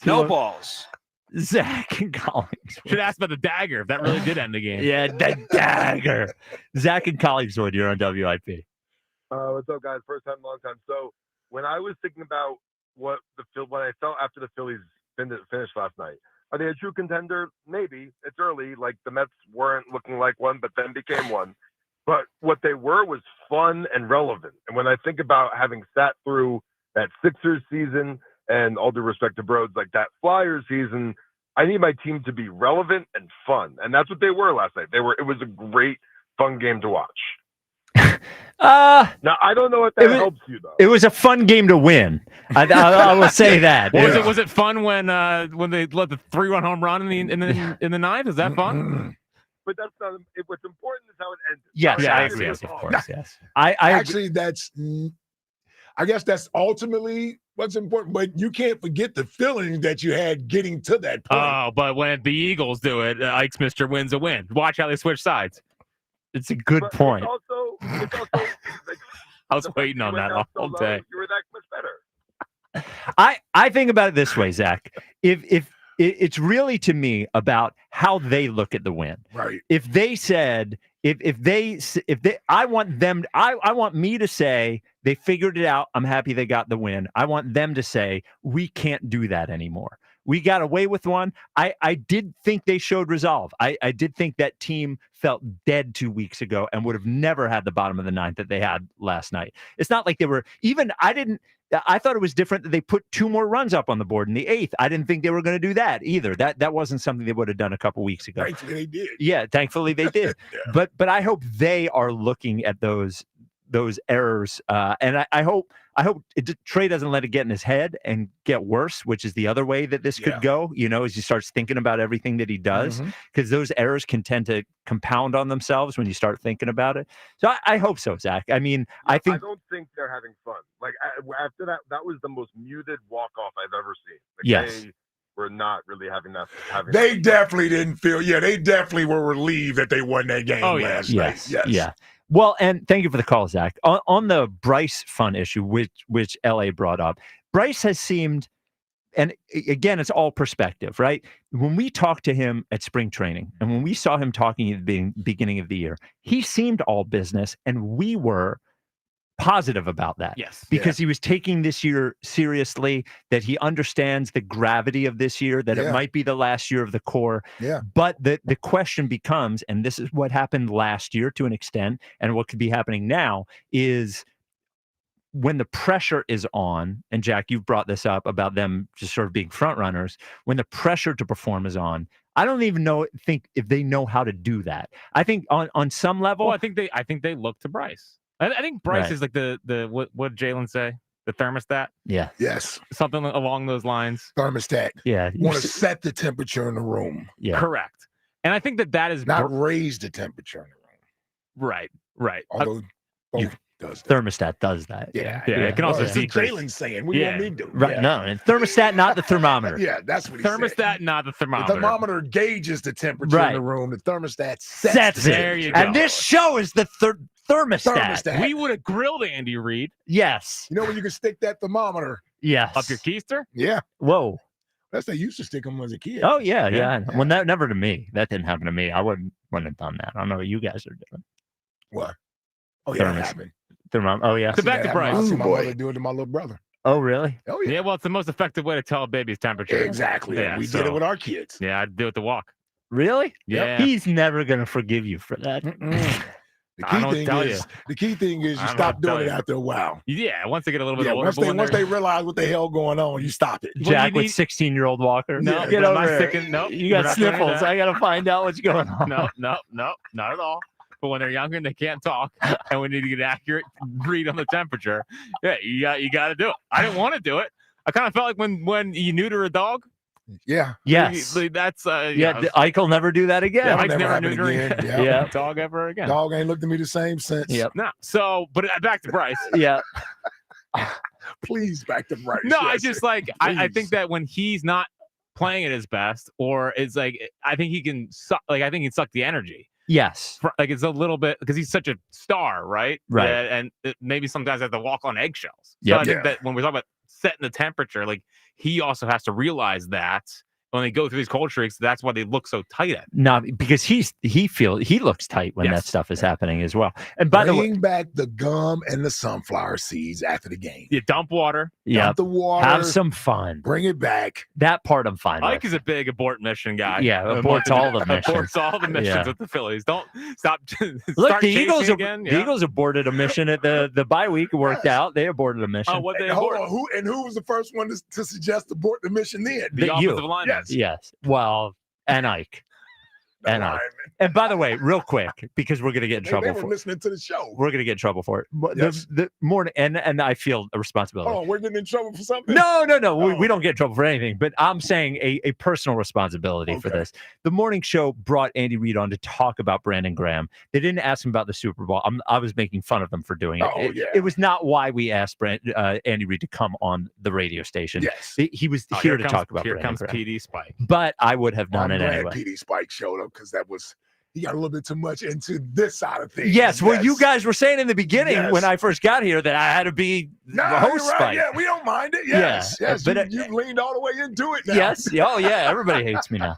Speaker 15: No balls.
Speaker 2: Zach and Collingswood.
Speaker 4: Should ask about the dagger if that really did end the game.
Speaker 2: Yeah, the dagger. Zach and Collingswood, you're on WIP.
Speaker 7: What's up, guys? First time, long time. So when I was thinking about when I felt after the Phillies finished last night, are they a true contender? Maybe. It's early. Like, the Mets weren't looking like one, but then became one. But what they were was fun and relevant. And when I think about having sat through that Sixers season, and all due respect to Broads, like that Flyers season, I need my team to be relevant and fun. And that's what they were last night. It was a great, fun game to watch. Now, I don't know if that helps you, though.
Speaker 2: It was a fun game to win. I will say that.
Speaker 4: Was it fun when they let the 3-run home run in the ninth? Is that fun?
Speaker 7: But that's not. What's important is how it ended.
Speaker 2: Yes, I agree. Of course, yes. I
Speaker 3: actually, I guess that's ultimately what's important. But you can't forget the feeling that you had getting to that point.
Speaker 4: Oh, but when the Eagles do it, Ike's Mr. Wins a win. Watch how they switch sides.
Speaker 2: It's a good point.
Speaker 7: It's also like,
Speaker 4: I was waiting on that all day.
Speaker 7: You were that much better.
Speaker 2: I think about it this way, Zach. If it's really, to me, about how they look at the win.
Speaker 3: Right.
Speaker 2: If they said, I want me to say they figured it out. I'm happy they got the win. I want them to say we can't do that anymore. We got away with one. I did think they showed resolve. I did think that team felt dead 2 weeks ago and would have never had the bottom of the ninth that they had last night. It's not like they were even. I thought it was different that they put 2 more runs up on the board in the 8th. I didn't think they were going to do that either. That wasn't something they would have done a couple weeks ago.
Speaker 3: Thankfully they did.
Speaker 2: Yeah, thankfully they did.
Speaker 3: Yeah.
Speaker 2: But I hope they are looking at those those errors. And I hope Trey doesn't let it get in his head and get worse, which is the other way that this could go, as he starts thinking about everything that he does, because those errors can tend to compound on themselves when you start thinking about it. So I hope so, Zach. I mean, I
Speaker 7: don't think they're having fun. Like after that was the most muted walk-off I've ever seen. Like,
Speaker 2: yes.
Speaker 7: They were not really having
Speaker 3: They definitely didn't feel. Yeah, they definitely were relieved that they won that game last night. Yes.
Speaker 2: Yeah. Well, and thank you for the call, Zach. On the Bryce fun issue, which LA brought up, Bryce has seemed, and again, it's all perspective, right? When we talked to him at spring training, and when we saw him talking at the beginning of the year, he seemed all business, and we were positive about that.
Speaker 4: Yes.
Speaker 2: Because he was taking this year seriously, that he understands the gravity of this year, that it might be the last year of the core.
Speaker 3: Yeah.
Speaker 2: But the question becomes, and this is what happened last year to an extent, and what could be happening now, is when the pressure is on, and Jack, you've brought this up about them just sort of being front runners, when the pressure to perform is on, I don't even think if they know how to do that. I think on some level,
Speaker 4: well, I think they look to Bryce. I think Bryce is like the what did Jalen say? The thermostat?
Speaker 2: Yeah.
Speaker 3: Yes.
Speaker 4: Something along those lines.
Speaker 3: Thermostat.
Speaker 2: Yeah.
Speaker 3: You want to set the temperature in the room.
Speaker 2: Yeah.
Speaker 4: Correct. And I think that is
Speaker 3: not raise the temperature in the room.
Speaker 4: Right.
Speaker 3: Although both does that.
Speaker 2: Thermostat does that.
Speaker 4: Yeah. It can also decrease.
Speaker 3: Jalen's saying, what do you want me to do?
Speaker 2: Right.
Speaker 3: Yeah.
Speaker 2: No, and thermostat, not the thermometer.
Speaker 3: Yeah, that's what he
Speaker 4: Thermostat,
Speaker 3: said.
Speaker 4: not the thermometer.
Speaker 3: The thermometer gauges the temperature in the room. The thermostat
Speaker 2: sets
Speaker 3: it.
Speaker 2: There you go. And this show is the thermostat.
Speaker 4: We would have grilled Andy Reid.
Speaker 2: Yes.
Speaker 3: You know when you can stick that thermometer?
Speaker 2: Yes.
Speaker 4: Up your keister?
Speaker 3: Yeah.
Speaker 2: Whoa.
Speaker 3: That's they used to stick them as a kid.
Speaker 2: Oh yeah. Well, never to me. That didn't happen to me. I wouldn't have done that. I don't know what you guys are doing.
Speaker 3: What? Oh yeah, that happened.
Speaker 2: Oh yeah.
Speaker 4: So back to Bryce.
Speaker 3: I see my mother do it to my little brother.
Speaker 2: Oh really?
Speaker 3: Oh yeah.
Speaker 4: Yeah. Well, it's the most effective way to tell a baby's temperature.
Speaker 3: Exactly.
Speaker 4: Yeah,
Speaker 3: we did it with our kids.
Speaker 4: Yeah, I'd do it to walk.
Speaker 2: Really?
Speaker 4: Yeah.
Speaker 2: He's never gonna forgive you for that.
Speaker 3: The key thing is you stop doing it after a while.
Speaker 4: Yeah, once they get a little bit older.
Speaker 3: Once they realize what the hell going on, you stop it.
Speaker 2: Jack with 16-year-old Walker.
Speaker 4: No,
Speaker 2: get over
Speaker 4: it. No,
Speaker 2: you got sniffles. I gotta find out what's going on.
Speaker 4: No, not at all. But when they're younger and they can't talk, and we need to get an accurate read on the temperature, you got to do it. I didn't want to do it. I kind of felt like when you neuter a dog.
Speaker 3: Yeah.
Speaker 2: Yes.
Speaker 4: That's
Speaker 2: Ike will never do that again.
Speaker 4: Ike's never neutering
Speaker 2: a
Speaker 4: dog ever again.
Speaker 3: Dog ain't looked at me the same since.
Speaker 2: Yep.
Speaker 4: No. So, but back to Bryce.
Speaker 2: Yeah.
Speaker 3: Please back to Bryce.
Speaker 4: No,
Speaker 3: yes.
Speaker 4: I just I think that when he's not playing at his best, or it's like I think he can suck. Like I think he can suck the energy.
Speaker 2: Yes.
Speaker 4: Like it's a little bit because he's such a star, right?
Speaker 2: Right.
Speaker 4: And maybe sometimes have to walk on eggshells.
Speaker 2: Yep.
Speaker 4: So I think that when we're talking about setting the temperature, like he also has to realize that when they go through these cold streaks, that's why they look so tight at.
Speaker 2: No, because he looks tight when that stuff is happening as well. And by the way,
Speaker 3: bring back the gum and the sunflower seeds after the game.
Speaker 4: You dump water.
Speaker 3: Dump the water.
Speaker 2: Have some fun.
Speaker 3: Bring it back.
Speaker 2: That part I'm fine
Speaker 4: Ike
Speaker 2: with.
Speaker 4: is a big abort mission guy.
Speaker 2: Yeah, aborts all the missions.
Speaker 4: Aborts all the missions with the Phillies. Don't stop.
Speaker 2: Look, the Eagles
Speaker 4: again.
Speaker 2: The Eagles aborted a mission at the bye week. It worked out. They aborted a mission.
Speaker 4: Oh, what they
Speaker 3: Hold
Speaker 4: abort?
Speaker 3: on, who was the first one to suggest abort the mission then?
Speaker 4: The offensive lineman.
Speaker 2: Yes. Well, and Ike. And by the way, real quick, because we're gonna get in trouble
Speaker 3: They were
Speaker 2: for
Speaker 3: listening to the show.
Speaker 2: We're gonna get in trouble for it. But
Speaker 3: Yes.
Speaker 2: the morning and I feel a responsibility.
Speaker 3: Oh, we're getting in trouble for something?
Speaker 2: No. We don't get in trouble for anything, but I'm saying a personal responsibility for this. The morning show brought Andy Reid on to talk about Brandon Graham. They didn't ask him about the Super Bowl. I was making fun of them for doing it. It was not why we asked Andy Reid to come on the radio station.
Speaker 3: Yes.
Speaker 2: He was here to talk about
Speaker 4: Here
Speaker 2: Brandon
Speaker 4: comes
Speaker 2: Graham.
Speaker 4: PD Spike.
Speaker 2: But I would have done
Speaker 3: I'm
Speaker 2: it
Speaker 3: glad
Speaker 2: anyway.
Speaker 3: PD Spike showed up because he got a little bit too much into this side of things.
Speaker 2: Yes, well, you guys were saying in the beginning
Speaker 3: Yes.
Speaker 2: when I first got here that I had to be the host
Speaker 3: you're right.
Speaker 2: Spike.
Speaker 3: Yeah, we don't mind it. Yes,
Speaker 2: Yeah,
Speaker 3: yes.
Speaker 2: but
Speaker 3: You've leaned all the way into it now.
Speaker 2: Yes. Oh, yeah. Everybody hates me now.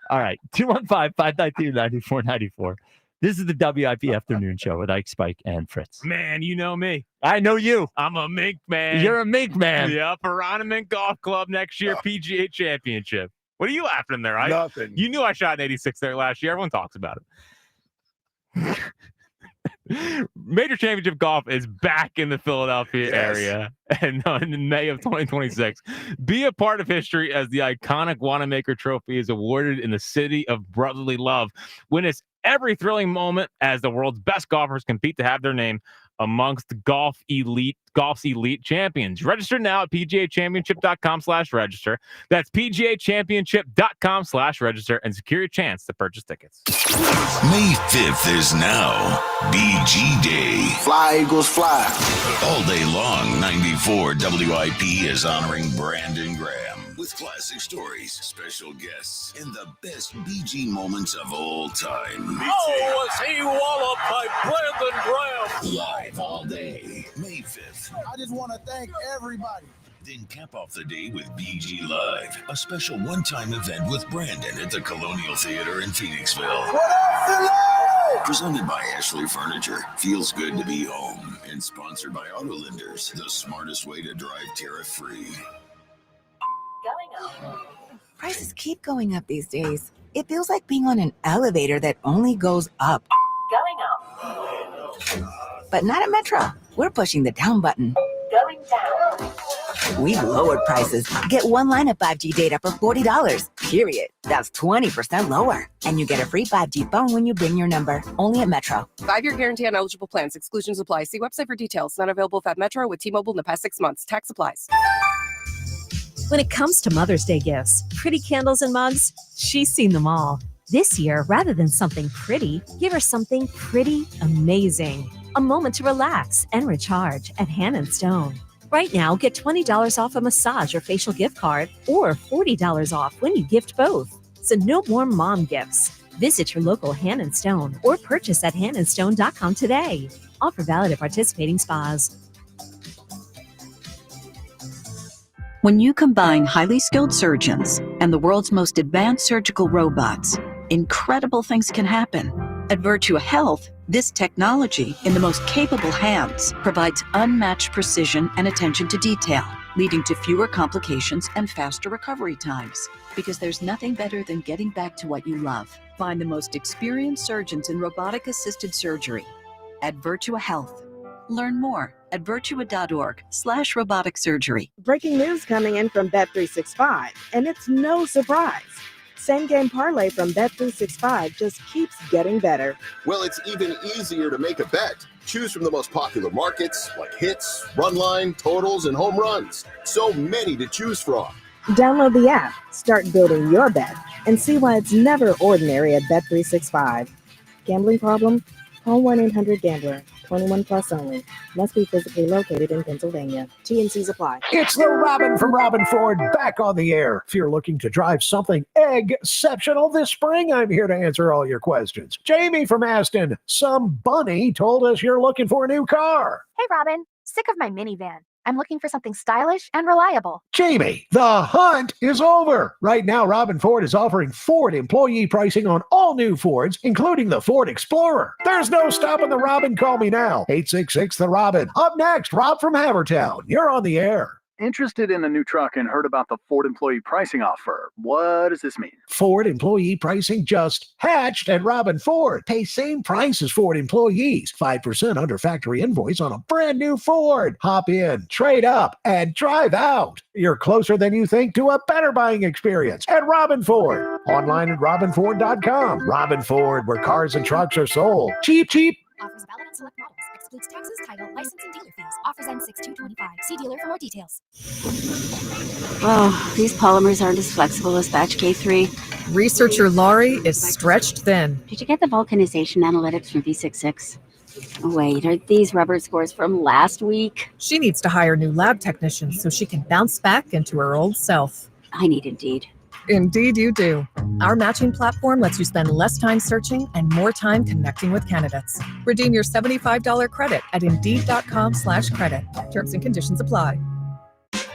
Speaker 2: All right. 215-592-9494. This is the WIP Afternoon Show with Ike, Spike, and Fritz.
Speaker 4: Man, you know me.
Speaker 2: I know you.
Speaker 4: I'm a mink man.
Speaker 2: You're a mink man.
Speaker 4: Yeah, Piranha Mink Golf Club next year, PGA Championship. What are you laughing there, Ike?
Speaker 3: Nothing.
Speaker 4: You knew I shot an 86 there last year. Everyone talks about it. Major Championship Golf is back in the Philadelphia area and in May of 2026. Be a part of history as the iconic Wanamaker Trophy is awarded in the city of brotherly love. Witness every thrilling moment as the world's best golfers compete to have their name amongst golf's elite champions. Register now at pgachampionship.com/register. That's pgachampionship.com/register and secure your chance to purchase tickets.
Speaker 5: May 5th is now BG Day.
Speaker 15: Fly, Eagles, fly.
Speaker 5: All day long, 94 WIP is honoring Brandon Graham with classic stories, special guests, and the best BG moments of all time.
Speaker 29: Oh, was he walloped by Brandon Graham?
Speaker 5: Live all day, May 5th.
Speaker 15: I just want to thank everybody.
Speaker 5: Then cap off the day with BG Live, a special one-time event with Brandon at the Colonial Theater in Phoenixville.
Speaker 15: What up, Philly?
Speaker 5: Presented by Ashley Furniture. Feels good to be home. And sponsored by Auto Lenders, the smartest way to drive tariff-free.
Speaker 9: Prices keep going up these days. It feels like being on an elevator that only goes up.
Speaker 17: Going up.
Speaker 9: But not at Metro. We're pushing the down button.
Speaker 17: Going down.
Speaker 9: We've lowered prices. Get one line of 5G data for $40, period. That's 20% lower. And you get a free 5G phone when you bring your number. Only at Metro.
Speaker 18: 5-year guarantee on eligible plans. Exclusions apply. See website for details. Not available at Metro with T-Mobile in the past 6 months. Tax applies.
Speaker 22: When it comes to Mother's Day gifts, pretty candles and mugs, she's seen them all. This year, rather than something pretty, give her something pretty amazing. A moment to relax and recharge at Hand & Stone. Right now, get $20 off a massage or facial gift card, or $40 off when you gift both. So no more mom gifts. Visit your local Hand & Stone or purchase at handandstone.com today. Offer valid at participating spas.
Speaker 23: When you combine highly skilled surgeons and the world's most advanced surgical robots, incredible things can happen. At Virtua Health, this technology in the most capable hands provides unmatched precision and attention to detail, leading to fewer complications and faster recovery times. Because there's nothing better than getting back to what you love. Find the most experienced surgeons in robotic-assisted surgery at Virtua Health. Learn more at virtua.org/robotic surgery.
Speaker 24: Breaking news coming in from Bet365, and it's no surprise. Same game parlay from Bet365 just keeps getting better.
Speaker 25: Well, it's even easier to make a bet. Choose from the most popular markets like hits, run line, totals, and home runs. So many to choose from.
Speaker 24: Download the app, start building your bet, and see why it's never ordinary at Bet365. Gambling problem? Call 1-800-GAMBLER. 21 plus only. Must be physically located in Pennsylvania. T&Cs apply.
Speaker 26: It's the Robin from Robin Ford back on the air. If you're looking to drive something exceptional this spring, I'm here to answer all your questions. Jamie from Aston, some bunny told us you're looking for a new car.
Speaker 27: Hey, Robin. Sick of my minivan. I'm looking for something stylish and reliable.
Speaker 26: Jamie, the hunt is over. Right now, Robin Ford is offering Ford employee pricing on all new Fords, including the Ford Explorer. There's no stopping the Robin. Call me now. 866-THE-ROBIN. Up next, Rob from Havertown. You're on the air.
Speaker 28: Interested in a new truck and heard about the Ford employee pricing offer. What does this mean?
Speaker 26: Ford employee pricing just hatched at Robin Ford. Pay same price as Ford employees. 5% under factory invoice on a brand new Ford. Hop in, trade up, and drive out. You're closer than you think to a better buying experience at Robin Ford. Online at robinford.com. Robin Ford, where cars and trucks are sold. Cheap, cheap.
Speaker 27: Offers valid on select models. Excludes taxes, title, license, and dealer fees. Offers end 6/2/25. See dealer for more details.
Speaker 30: Oh, these polymers aren't as flexible as batch K3.
Speaker 31: Researcher Laurie is stretched thin.
Speaker 30: Did you get the vulcanization analytics from V66? Wait, are these rubber scores from last week?
Speaker 31: She needs to hire new lab technicians so she can bounce back into her old self.
Speaker 30: I need Indeed.
Speaker 31: Indeed you do. Our matching platform lets you spend less time searching and more time connecting with candidates. Redeem your $75 credit at Indeed.com/credit. Terms and conditions apply.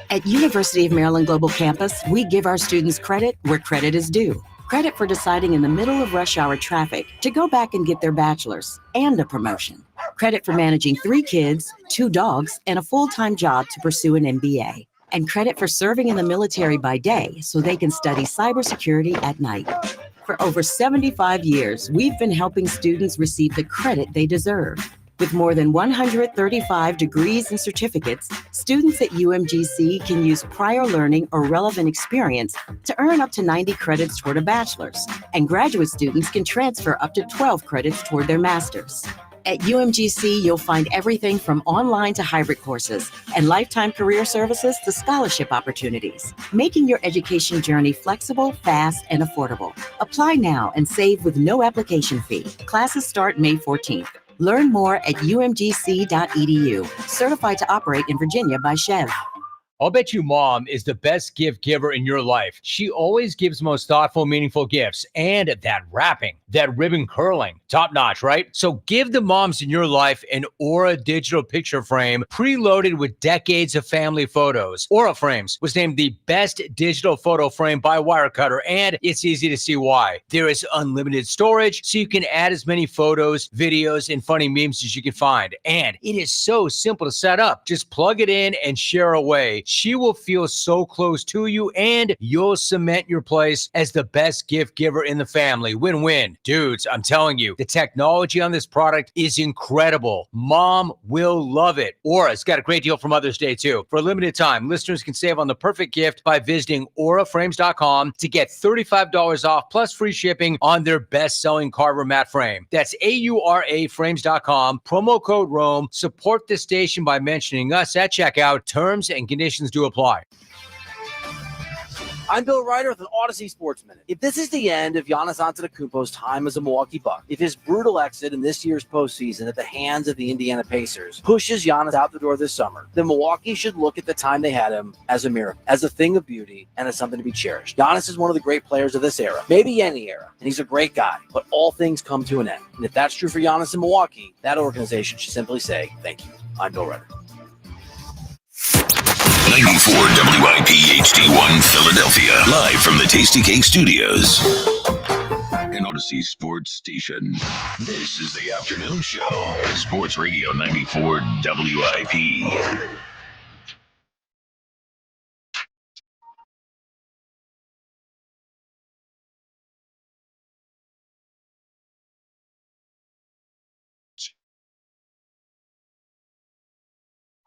Speaker 9: At University of Maryland Global Campus, we give our students credit where credit is due. Credit for deciding in the middle of rush hour traffic to go back and get their bachelor's and a promotion. Credit for managing 3 kids, 2 dogs, and a full-time job to pursue an MBA. And credit for serving in the military by day so they can study cybersecurity at night. For over 75 years, we've been helping students receive the credit they deserve. With more than 135 degrees and certificates, students at UMGC can use prior learning or relevant experience to earn up to 90 credits toward a bachelor's, and graduate students can transfer up to 12 credits toward their master's. At UMGC, you'll find everything from online to hybrid courses and lifetime career services to scholarship opportunities, making your education journey flexible, fast, and affordable. Apply now and save with no application fee. Classes start May 14th. Learn more at umgc.edu. Certified to operate in Virginia by Chev.
Speaker 1: I'll bet you mom is the best gift giver in your life. She always gives most thoughtful, meaningful gifts. And that wrapping, that ribbon curling, top notch, right? So give the moms in your life an Aura digital picture frame preloaded with decades of family photos. Aura Frames was named the best digital photo frame by Wirecutter, and it's easy to see why. There is unlimited storage, so you can add as many photos, videos, and funny memes as you can find. And it is so simple to set up. Just plug it in and share away. She will feel so close to you, and you'll cement your place as the best gift giver in the family. Win-win. Dudes, I'm telling you, the technology on this product is incredible. Mom will love it. Aura's got a great deal for Mother's Day, too. For a limited time, listeners can save on the perfect gift by visiting auraframes.com to get $35 off plus free shipping on their best-selling Carver matte frame. That's AURAFrames.com. Promo code ROAM. Support the station by mentioning us at checkout. Terms and conditions do apply.
Speaker 6: I'm Bill Ryder with an Odyssey Sports Minute. If this is the end of Giannis Antetokounmpo's time as a Milwaukee Buck, if his brutal exit in this year's postseason at the hands of the Indiana Pacers pushes Giannis out the door this summer, then Milwaukee should look at the time they had him as a miracle, as a thing of beauty, and as something to be cherished. Giannis is one of the great players of this era, maybe any era, and he's a great guy, but all things come to an end. And if that's true for Giannis in Milwaukee, that organization should simply say, thank you. I'm Bill Ryder.
Speaker 5: 94 WIP HD1 Philadelphia, live from the Tasty Cake Studios. An Odyssey Sports Station. This is the afternoon show. Sports Radio 94 WIP.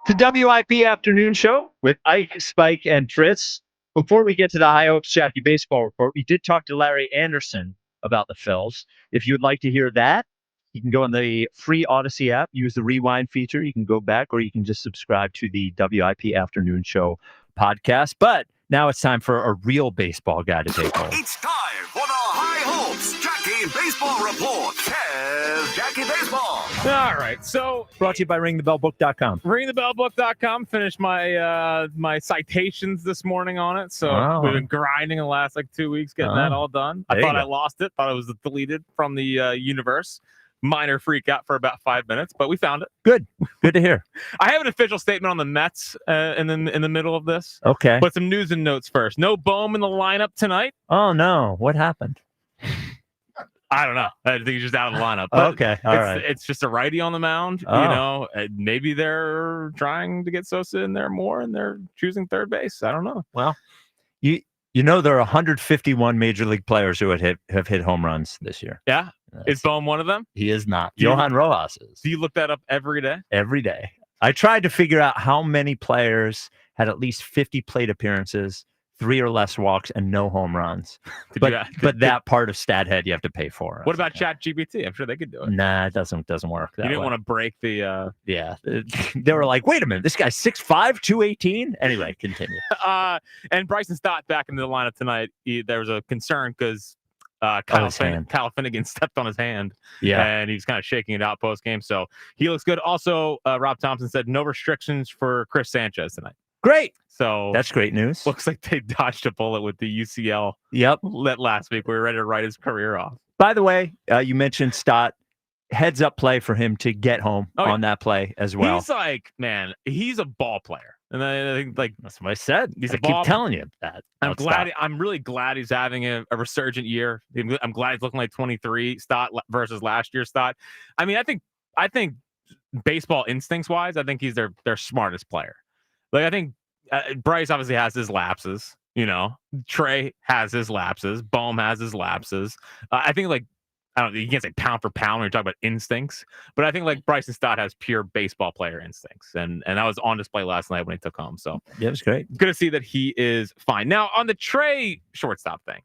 Speaker 2: The WIP Afternoon Show with Ike, Spike, and Tris. Before we get to the High Hopes Jackie Baseball Report, we did talk to Larry Anderson about the Phils. If you'd like to hear that, you can go on the free Odyssey app, use the rewind feature. You can go back, or you can just subscribe to the WIP Afternoon Show podcast. But now it's time for a real baseball guy to take hold.
Speaker 10: It's time for the High Hopes Jackie Baseball Report. Kev Jackie Baseball.
Speaker 4: All right, so
Speaker 2: brought to you by ringthebellbook.com.
Speaker 4: Ringthebellbook.com. Finished my my citations this morning on it. So we've been grinding the last 2 weeks getting that all done. I thought I lost it. Thought it was deleted from the universe. Minor freak out for about 5 minutes, but we found it.
Speaker 2: Good to hear.
Speaker 4: I have an official statement on the Mets in the middle of this.
Speaker 2: Okay.
Speaker 4: But some news and notes first. No Bohm in the lineup tonight.
Speaker 2: Oh, no. What happened?
Speaker 4: I don't know. I think he's just out of the lineup. But
Speaker 2: okay. All right.
Speaker 4: It's just a righty on the mound. You know, maybe they're trying to get Sosa in there more and they're choosing third base. I don't know.
Speaker 2: Well, you know, there are 151 major league players who have hit home runs this year.
Speaker 4: Yeah. Is Bohm one of them?
Speaker 2: He is not. Johan Rojas is.
Speaker 4: Do you look that up every day?
Speaker 2: Every day. I tried to figure out how many players had at least 50 plate appearances, 3 or less walks, and no home runs. But that part of StatHead you have to pay for.
Speaker 4: What about ChatGPT? I'm sure they could do it.
Speaker 2: Nah, it doesn't work that way.
Speaker 4: You didn't want to break the...
Speaker 2: Yeah. They were like, wait a minute, this guy's 6'5", 218? Anyway, continue.
Speaker 4: And Bryson Stott back into the lineup tonight. There was a concern because Kyle Finnegan stepped on his hand.
Speaker 2: Yeah.
Speaker 4: And he was kind of shaking it out post-game. So he looks good. Also, Rob Thompson said no restrictions for Chris Sanchez tonight.
Speaker 2: Great.
Speaker 4: So
Speaker 2: that's great news.
Speaker 4: Looks like they dodged a bullet with the UCL.
Speaker 2: Yep.
Speaker 4: Last week. We were ready to write his career off.
Speaker 2: By the way, you mentioned Stott. Heads up play for him to get home on that play as well.
Speaker 4: He's like, man, he's a ball player. And I think
Speaker 2: that's what I said.
Speaker 4: I
Speaker 2: keep telling you that.
Speaker 4: I'm really glad he's having a resurgent year. I'm glad he's looking like 23 Stott versus last year's Stott. I mean, I think baseball instincts wise, I think he's their smartest player. Like I think Bryce obviously has his lapses. You know, Trey has his lapses. Bohm has his lapses. I think I don't know, you can't say pound for pound when you're talking about instincts, but I think Bryson Stott has pure baseball player instincts. And that was on display last night when he took home. So
Speaker 2: yeah, it was great.
Speaker 4: Good to see that he is fine. Now on the Trey shortstop thing,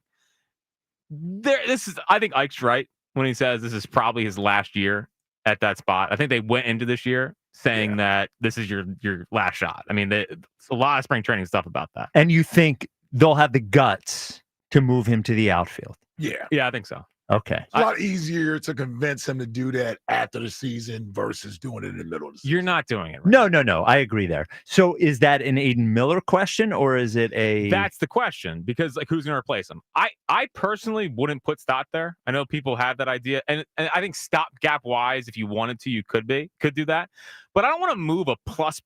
Speaker 4: I think Ike's right when he says this is probably his last year at that spot. I think they went into this year saying that this is your last shot. I mean, it's a lot of spring training stuff about that.
Speaker 2: And you think they'll have the guts to move him to the outfield?
Speaker 4: Yeah, I think so.
Speaker 2: Okay.
Speaker 3: It's a lot easier to convince him to do that after the season versus doing it in the middle of the season.
Speaker 4: You're not doing it right.
Speaker 2: No. I agree there. So is that an Aiden Miller question or is it a...
Speaker 4: That's the question, because like who's going to replace him? I personally wouldn't put Stott there. I know people have that idea. And I think stopgap wise, if you wanted to, you could do that. But I don't want to move a plus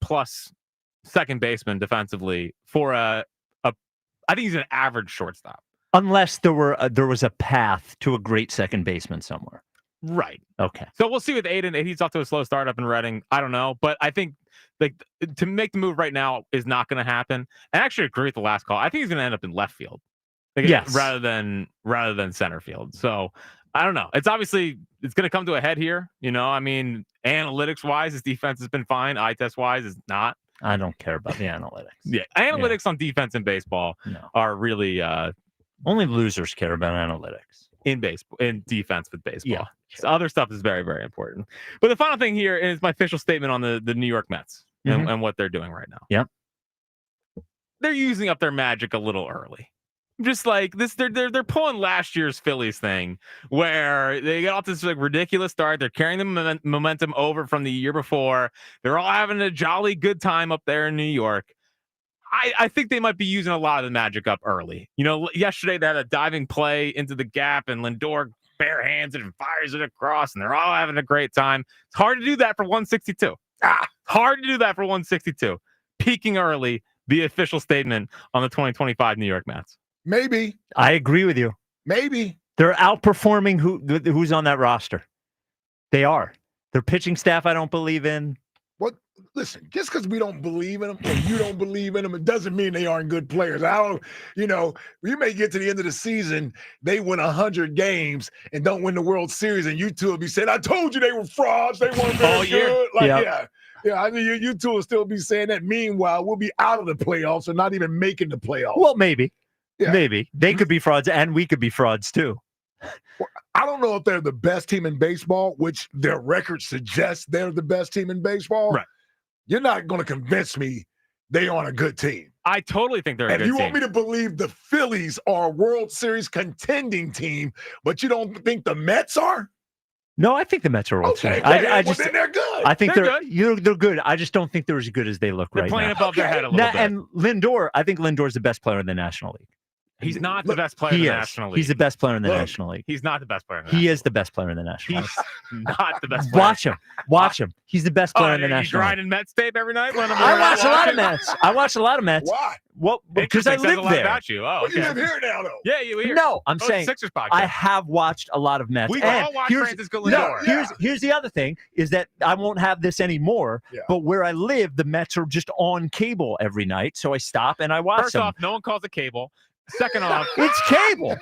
Speaker 4: second baseman defensively for I think he's an average shortstop.
Speaker 2: Unless there was a path to a great second baseman somewhere.
Speaker 4: Right.
Speaker 2: Okay.
Speaker 4: So we'll see with Aiden. If he's off to a slow start up in Reading, I don't know. But I think like to make the move right now is not going to happen. I actually agree with the last call. I think he's going to end up in left field.
Speaker 2: Yes.
Speaker 4: Rather than center field. So I don't know. It's going to come to a head here. You know, I mean, analytics wise, his defense has been fine. Eye test wise is not.
Speaker 2: I don't care about the analytics.
Speaker 4: Yeah. Analytics on defense in baseball are really,
Speaker 2: only losers care about analytics
Speaker 4: in defense with baseball.
Speaker 2: Yeah,
Speaker 4: sure. So other stuff is very, very important. But the final thing here is my official statement on the New York Mets and what they're doing right now.
Speaker 2: Yep.
Speaker 4: They're using up their magic a little early. Just like this, they're pulling last year's Phillies thing where they get off this like ridiculous start. They're carrying the momentum over from the year before. They're all having a jolly good time up there in New York. I think they might be using a lot of the magic up early. You know, yesterday they had a diving play into the gap and Lindor bare hands it and fires it across and they're all having a great time. It's hard to do that for 162. Hard to do that for 162. Peaking early, the official statement on the 2025 New York Mets.
Speaker 3: Maybe.
Speaker 2: I agree with you.
Speaker 3: Maybe.
Speaker 2: They're outperforming who's on that roster. They are. Their pitching staff I don't believe in.
Speaker 3: What? Listen, just because we don't believe in them and you don't believe in them, it doesn't mean they aren't good players. We may get to the end of the season, they win 100 games and don't win the World Series, and you two will be saying, "I told you they were frauds. They weren't very good." Yeah. I mean, you two will still be saying that. Meanwhile, we'll be out of the playoffs or not even making the playoffs.
Speaker 2: Well, maybe. They could be frauds, and we could be frauds too.
Speaker 3: I don't know if they're the best team in baseball, which their record suggests they're the best team in baseball.
Speaker 4: Right.
Speaker 3: You're not going to convince me they aren't a good team.
Speaker 4: I totally think they're a good team.
Speaker 3: And you want me to believe the Phillies are a World Series contending team, but you don't think the Mets are?
Speaker 2: No, I think the Mets are World Series.
Speaker 3: Then they're good.
Speaker 2: I think they're good. I just don't think they're as good as they look right now.
Speaker 4: They're playing above their head a little bit.
Speaker 2: And Lindor, I think Lindor's the best player in the National League.
Speaker 4: He's not the best player in the National League.
Speaker 2: He's the best player in the National League.
Speaker 4: He's not the best player in the National
Speaker 2: League. He is the best player in the National League.
Speaker 4: He's not the best player.
Speaker 2: Watch him. He's the best player in the National League.
Speaker 4: You grinding Mets tape every night?
Speaker 2: I watch a lot of Mets.
Speaker 3: Why?
Speaker 2: Well, because I live there.
Speaker 4: About you. Oh, okay.
Speaker 3: You live here now, though.
Speaker 4: Yeah, you here.
Speaker 2: No, I'm saying
Speaker 4: Sixers podcast.
Speaker 2: I have watched a lot of Mets.
Speaker 4: We all watch Francisco Lindor.
Speaker 2: Here's the other thing is that I won't have this anymore, but where I live, the Mets are just on cable every night, so I stop and I watch them.
Speaker 4: First off, no one calls it cable. Second off,
Speaker 2: it's cable.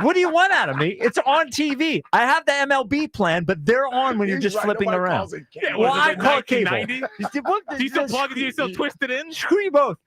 Speaker 2: What do you want out of me? It's on TV. I have the MLB plan, but they're on when you're just flipping around.
Speaker 4: I call it cable. Do you still plug it? Do you still twist it in?
Speaker 2: Screw you both.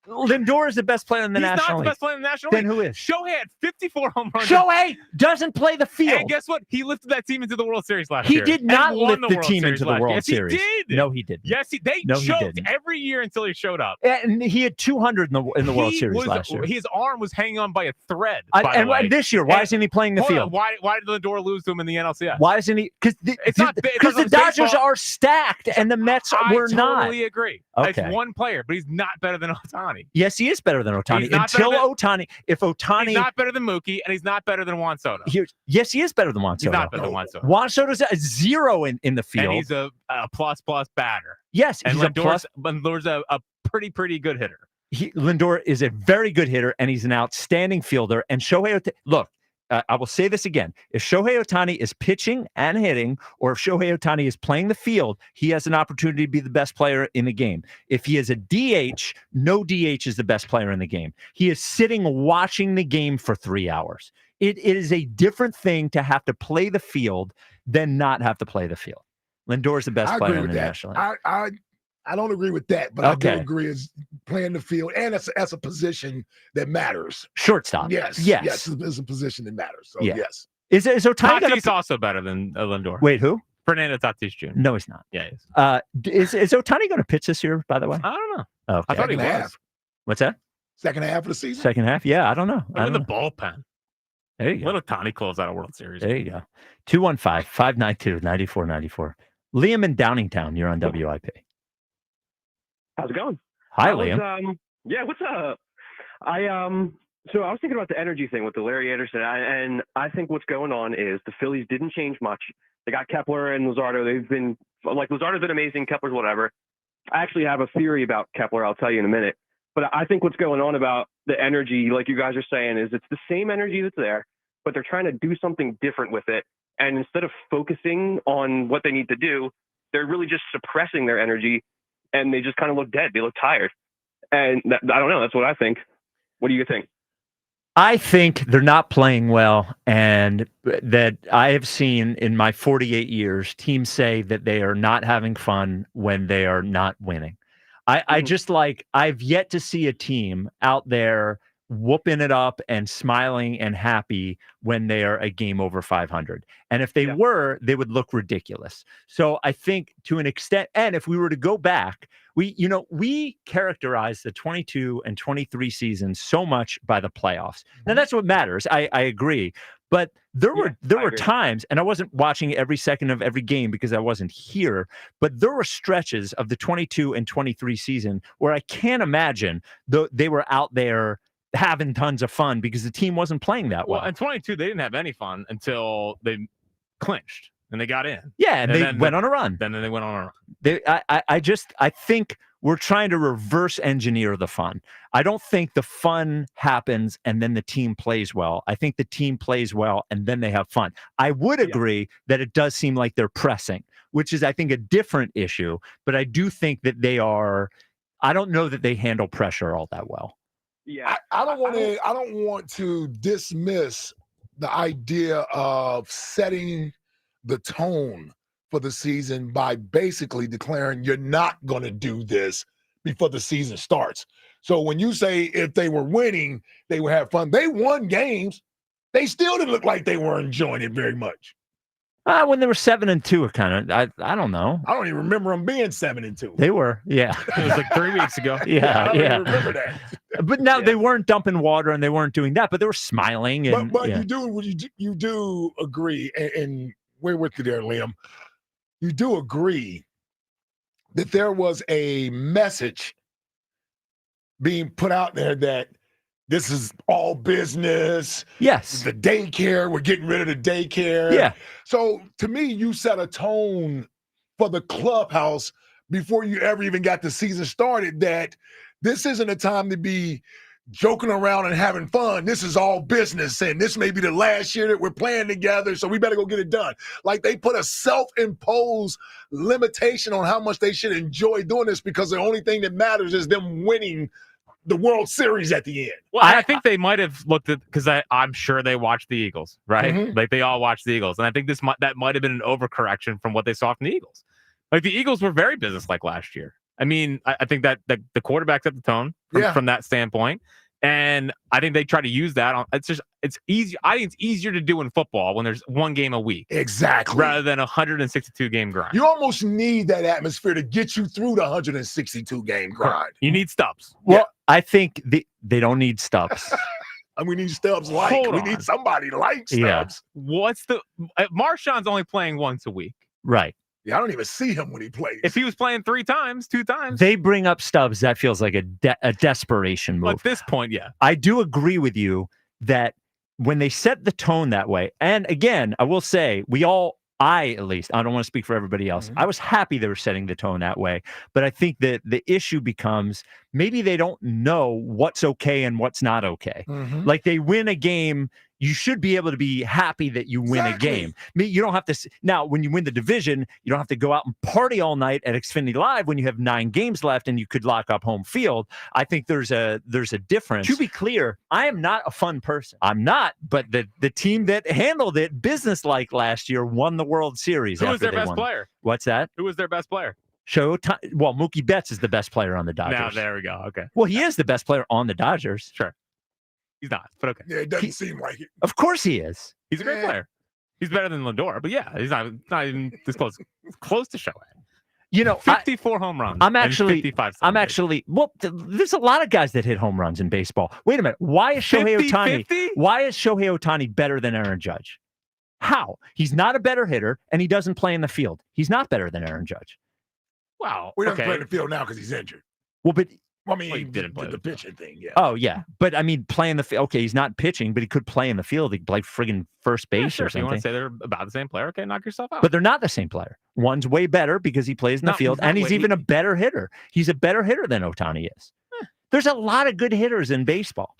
Speaker 2: Lindor is the best player in the National League.
Speaker 4: He's not the best player in the National
Speaker 2: League.
Speaker 4: Then
Speaker 2: who is?
Speaker 4: Shohei had 54 home runs.
Speaker 2: Shohei doesn't play the field.
Speaker 4: And guess what? He lifted that team into the World Series last year.
Speaker 2: He did not lift the team into the World
Speaker 4: Series.
Speaker 2: Series.
Speaker 4: Yes, he did.
Speaker 2: No, he didn't.
Speaker 4: Yes, they choked every year until he showed up.
Speaker 2: And he had 200 in the World Series last year.
Speaker 4: His arm was hanging on by a thread.
Speaker 2: And this year, why isn't he playing the field?
Speaker 4: Why did Lindor lose to him in the NLCS?
Speaker 2: Why isn't he? Because the Dodgers are stacked and the Mets were not.
Speaker 4: I totally agree.
Speaker 2: Okay.
Speaker 4: It's one player, but he's not better than Ohtani.
Speaker 2: Yes, he is better than Ohtani. Until Ohtani, if Ohtani,
Speaker 4: he's not better than Mookie, and he's not better than Juan Soto.
Speaker 2: Yes, he is better than Juan Soto.
Speaker 4: He's not better than Juan Soto.
Speaker 2: Juan Soto's a 0 in the field,
Speaker 4: and he's a plus batter.
Speaker 2: Yes,
Speaker 4: and
Speaker 2: he's
Speaker 4: Lindor's a pretty good hitter.
Speaker 2: Lindor is a very good hitter, and he's an outstanding fielder. And Shohei Ohtani, look. I will say this again. If Shohei Ohtani is pitching and hitting, or if Shohei Ohtani is playing the field, he has an opportunity to be the best player in the game. If he is a DH, no DH is the best player in the game. He is sitting watching the game for 3 hours. It is a different thing to have to play the field than not have to play the field. Lindor is the best player in the National League.
Speaker 3: I don't agree with that, but I do agree is playing the field and as a position that matters.
Speaker 2: Shortstop.
Speaker 3: Yes, it's a position that matters. So yes.
Speaker 2: Is Ohtani
Speaker 4: Tatis also better than Lindor?
Speaker 2: Wait, who?
Speaker 4: Fernando Tatis Jr.
Speaker 2: No, he's not.
Speaker 4: Yeah, he is.
Speaker 2: Is Ohtani going to pitch this year, by the way?
Speaker 4: I don't know.
Speaker 2: Okay.
Speaker 4: I thought he was.
Speaker 2: What's that?
Speaker 3: Second half of the season?
Speaker 2: Second half? Yeah, I don't know.
Speaker 4: In the bullpen.
Speaker 2: There you go.
Speaker 4: Let Ohtani close out a World Series.
Speaker 2: There you go. 215-592-9494. Liam in Downingtown, you're on WIP.
Speaker 7: How's it going?
Speaker 2: Hi, Liam.
Speaker 7: Yeah, what's up? So I was thinking about the energy thing with the Larry Anderson, and I think what's going on is the Phillies didn't change much. They got Kepler and Luzardo. They've been Luzardo's been amazing. Kepler's whatever. I actually have a theory about Kepler. I'll tell you in a minute. But I think what's going on about the energy, like you guys are saying, is it's the same energy that's there, but they're trying to do something different with it. And instead of focusing on what they need to do, they're really just suppressing their energy, and they just kind of look dead. They look tired. And I don't know. That's what I think. What do you think?
Speaker 2: I think they're not playing well, and that I have seen in my 48 years, teams say that they are not having fun when they are not winning. I just I've yet to see a team out there whooping it up and smiling and happy when they are a game over 500. And if they were, they would look ridiculous. So I think to an extent, and if we were to go back, we characterize the 22 and 23 seasons so much by the playoffs. Now that's what matters. I agree. But there were times, and I wasn't watching every second of every game because I wasn't here, but there were stretches of the 22 and 23 season where I can't imagine they were out there having tons of fun because the team wasn't playing that well.
Speaker 4: Well, in 22, they didn't have any fun until they clinched and they got in.
Speaker 2: Yeah, and they went on a run.
Speaker 4: Then they went on a run.
Speaker 2: I think we're trying to reverse engineer the fun. I don't think the fun happens and then the team plays well. I think the team plays well and then they have fun. I would agree that it does seem like they're pressing, which is, I think, a different issue. But I do think that I don't know that they handle pressure all that well.
Speaker 7: Yeah,
Speaker 3: I don't want to dismiss the idea of setting the tone for the season by basically declaring you're not going to do this before the season starts. So when you say if they were winning, they would have fun. They won games. They still didn't look like they were enjoying it very much.
Speaker 2: When they were 7-2, it kind of, I don't know.
Speaker 3: I don't even remember them being 7-2.
Speaker 2: They were, yeah.
Speaker 4: It was like 3 weeks ago.
Speaker 2: Yeah,
Speaker 3: I don't even remember that.
Speaker 2: But now they weren't dumping water and they weren't doing that, but they were smiling. And,
Speaker 3: but you do agree, and we're with you there, Liam. You do agree that there was a message being put out there that this is all business.
Speaker 2: Yes.
Speaker 3: The daycare, we're getting rid of the daycare.
Speaker 2: Yeah.
Speaker 3: So to me, you set a tone for the clubhouse before you ever even got the season started that this isn't a time to be joking around and having fun. This is all business, and this may be the last year that we're playing together, so we better go get it done. Like they put a self-imposed limitation on how much they should enjoy doing this because the only thing that matters is them winning the World Series at the end.
Speaker 4: Well, I think they might have looked at, because I'm sure they watched the Eagles, right?
Speaker 3: Mm-hmm.
Speaker 4: Like they all watched the Eagles, and I think that might have been an overcorrection from what they saw from the Eagles. Like the Eagles were very business-like last year. I mean, I think that the quarterback set the tone from that standpoint. And I think they try to use that. It's easy. I think it's easier to do in football when there's one game a week.
Speaker 3: Exactly.
Speaker 4: Rather than a 162 game grind.
Speaker 3: You almost need that atmosphere to get you through the 162 game grind.
Speaker 4: You need stubs.
Speaker 2: Well, I think they don't need stubs.
Speaker 3: And we need Stubbs we need somebody like Stubbs.
Speaker 2: Yeah.
Speaker 4: What's Marshawn's only playing once a week.
Speaker 2: Right.
Speaker 3: Yeah, I don't even see him when he plays.
Speaker 4: If he was playing 2 times.
Speaker 2: They bring up Stubbs. That feels like a desperation move.
Speaker 4: Well, at this point, yeah.
Speaker 2: I do agree with you that when they set the tone that way, and again, I will say, I at least, I don't want to speak for everybody else. I was happy they were setting the tone that way. But I think that the issue becomes maybe they don't know what's okay and what's not okay. Like they win a game. You should be able to be happy that you win a game. I mean, you don't have to. Now, when you win the division, you don't have to go out and party all night at Xfinity Live when you have 9 games left and you could lock up home field. I think there's a difference. To be clear, I am not a fun person. I'm not. But the team that handled it business-like last year won the World Series.
Speaker 4: Who was their best player?
Speaker 2: What's that?
Speaker 4: Who was their best player?
Speaker 2: Well, Mookie Betts is the best player on the Dodgers.
Speaker 4: Now, there we go. Okay.
Speaker 2: Well, he is the best player on the Dodgers.
Speaker 4: Sure. He's not, but okay.
Speaker 3: Yeah, it doesn't seem like it.
Speaker 2: Of course he is.
Speaker 4: He's a great player. He's better than Lindor, but yeah, he's not even this close to Shohei. 54 home runs.
Speaker 2: I'm actually,
Speaker 4: 55
Speaker 2: well, there's a lot of guys that hit home runs in baseball. Wait a minute. Why is Shohei Ohtani better than Aaron Judge? How? He's not a better hitter, and he doesn't play in the field. He's not better than Aaron Judge.
Speaker 4: Wow.
Speaker 3: We don't play in the field now because he's injured.
Speaker 2: Well, but
Speaker 3: he didn't play the pitching thing. Yeah.
Speaker 2: Oh yeah, but I mean, play in the field. Okay, he's not pitching, but he could play in the field. He could play friggin' first base
Speaker 4: sure.
Speaker 2: or
Speaker 4: So
Speaker 2: something.
Speaker 4: you want to say they're about the same player? Okay, knock yourself out.
Speaker 2: But they're not the same player. One's way better because he plays in the field, and he's even a better hitter. He's a better hitter than Ohtani is. There's a lot of good hitters in baseball.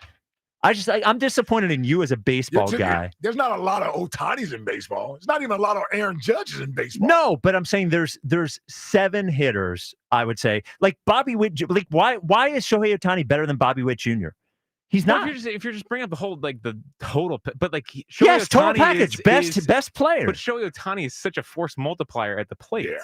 Speaker 2: I'm disappointed in you as a baseball guy.
Speaker 3: There's not a lot of Ohtanis in baseball. There's not even a lot of Aaron Judges in baseball.
Speaker 2: No, but I'm saying there's 7 hitters, I would say. Like Bobby Witt. Like why is Shohei Ohtani better than Bobby Witt Jr.? He's not.
Speaker 4: If you're just bringing up the whole the total, but
Speaker 2: total package, best player.
Speaker 4: But Shohei Ohtani is such a force multiplier at the plate.
Speaker 3: Yeah.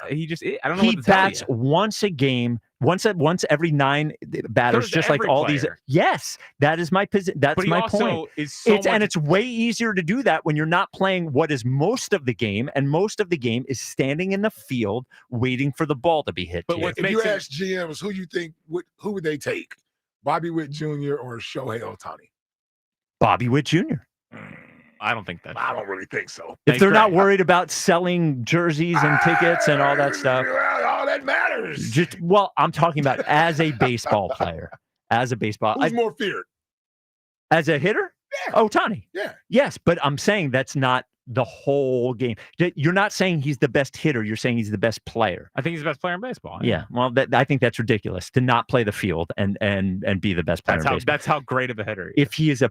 Speaker 4: I don't know.
Speaker 2: He
Speaker 4: what to tell
Speaker 2: bats
Speaker 4: you.
Speaker 2: once a game, once every 9 batters, just like all these. Yes, that is my position. That's
Speaker 4: but he
Speaker 2: my
Speaker 4: also
Speaker 2: point.
Speaker 4: Is so much...
Speaker 2: And it's way easier to do that when you're not playing what is most of the game, and most of the game is standing in the field waiting for the ball to be hit.
Speaker 3: But if you ask GMs who you think who would they take? Bobby Witt Jr. or Shohei Ohtani?
Speaker 2: Bobby Witt Jr.
Speaker 4: I don't think that.
Speaker 3: I don't really think so.
Speaker 2: If they're not worried about selling jerseys and tickets and all that stuff.
Speaker 3: All that matters.
Speaker 2: I'm talking about as a baseball player. As a baseball.
Speaker 3: Who's more feared?
Speaker 2: As a hitter?
Speaker 3: Yeah.
Speaker 2: Ohtani.
Speaker 3: Yeah.
Speaker 2: Yes, but I'm saying that's not the whole game. You're not saying he's the best hitter. You're saying he's the best player.
Speaker 4: I think he's the best player in baseball.
Speaker 2: Yeah. Well, I think that's ridiculous to not play the field and be the best player in baseball.
Speaker 4: That's how great of a hitter he is.
Speaker 2: If he is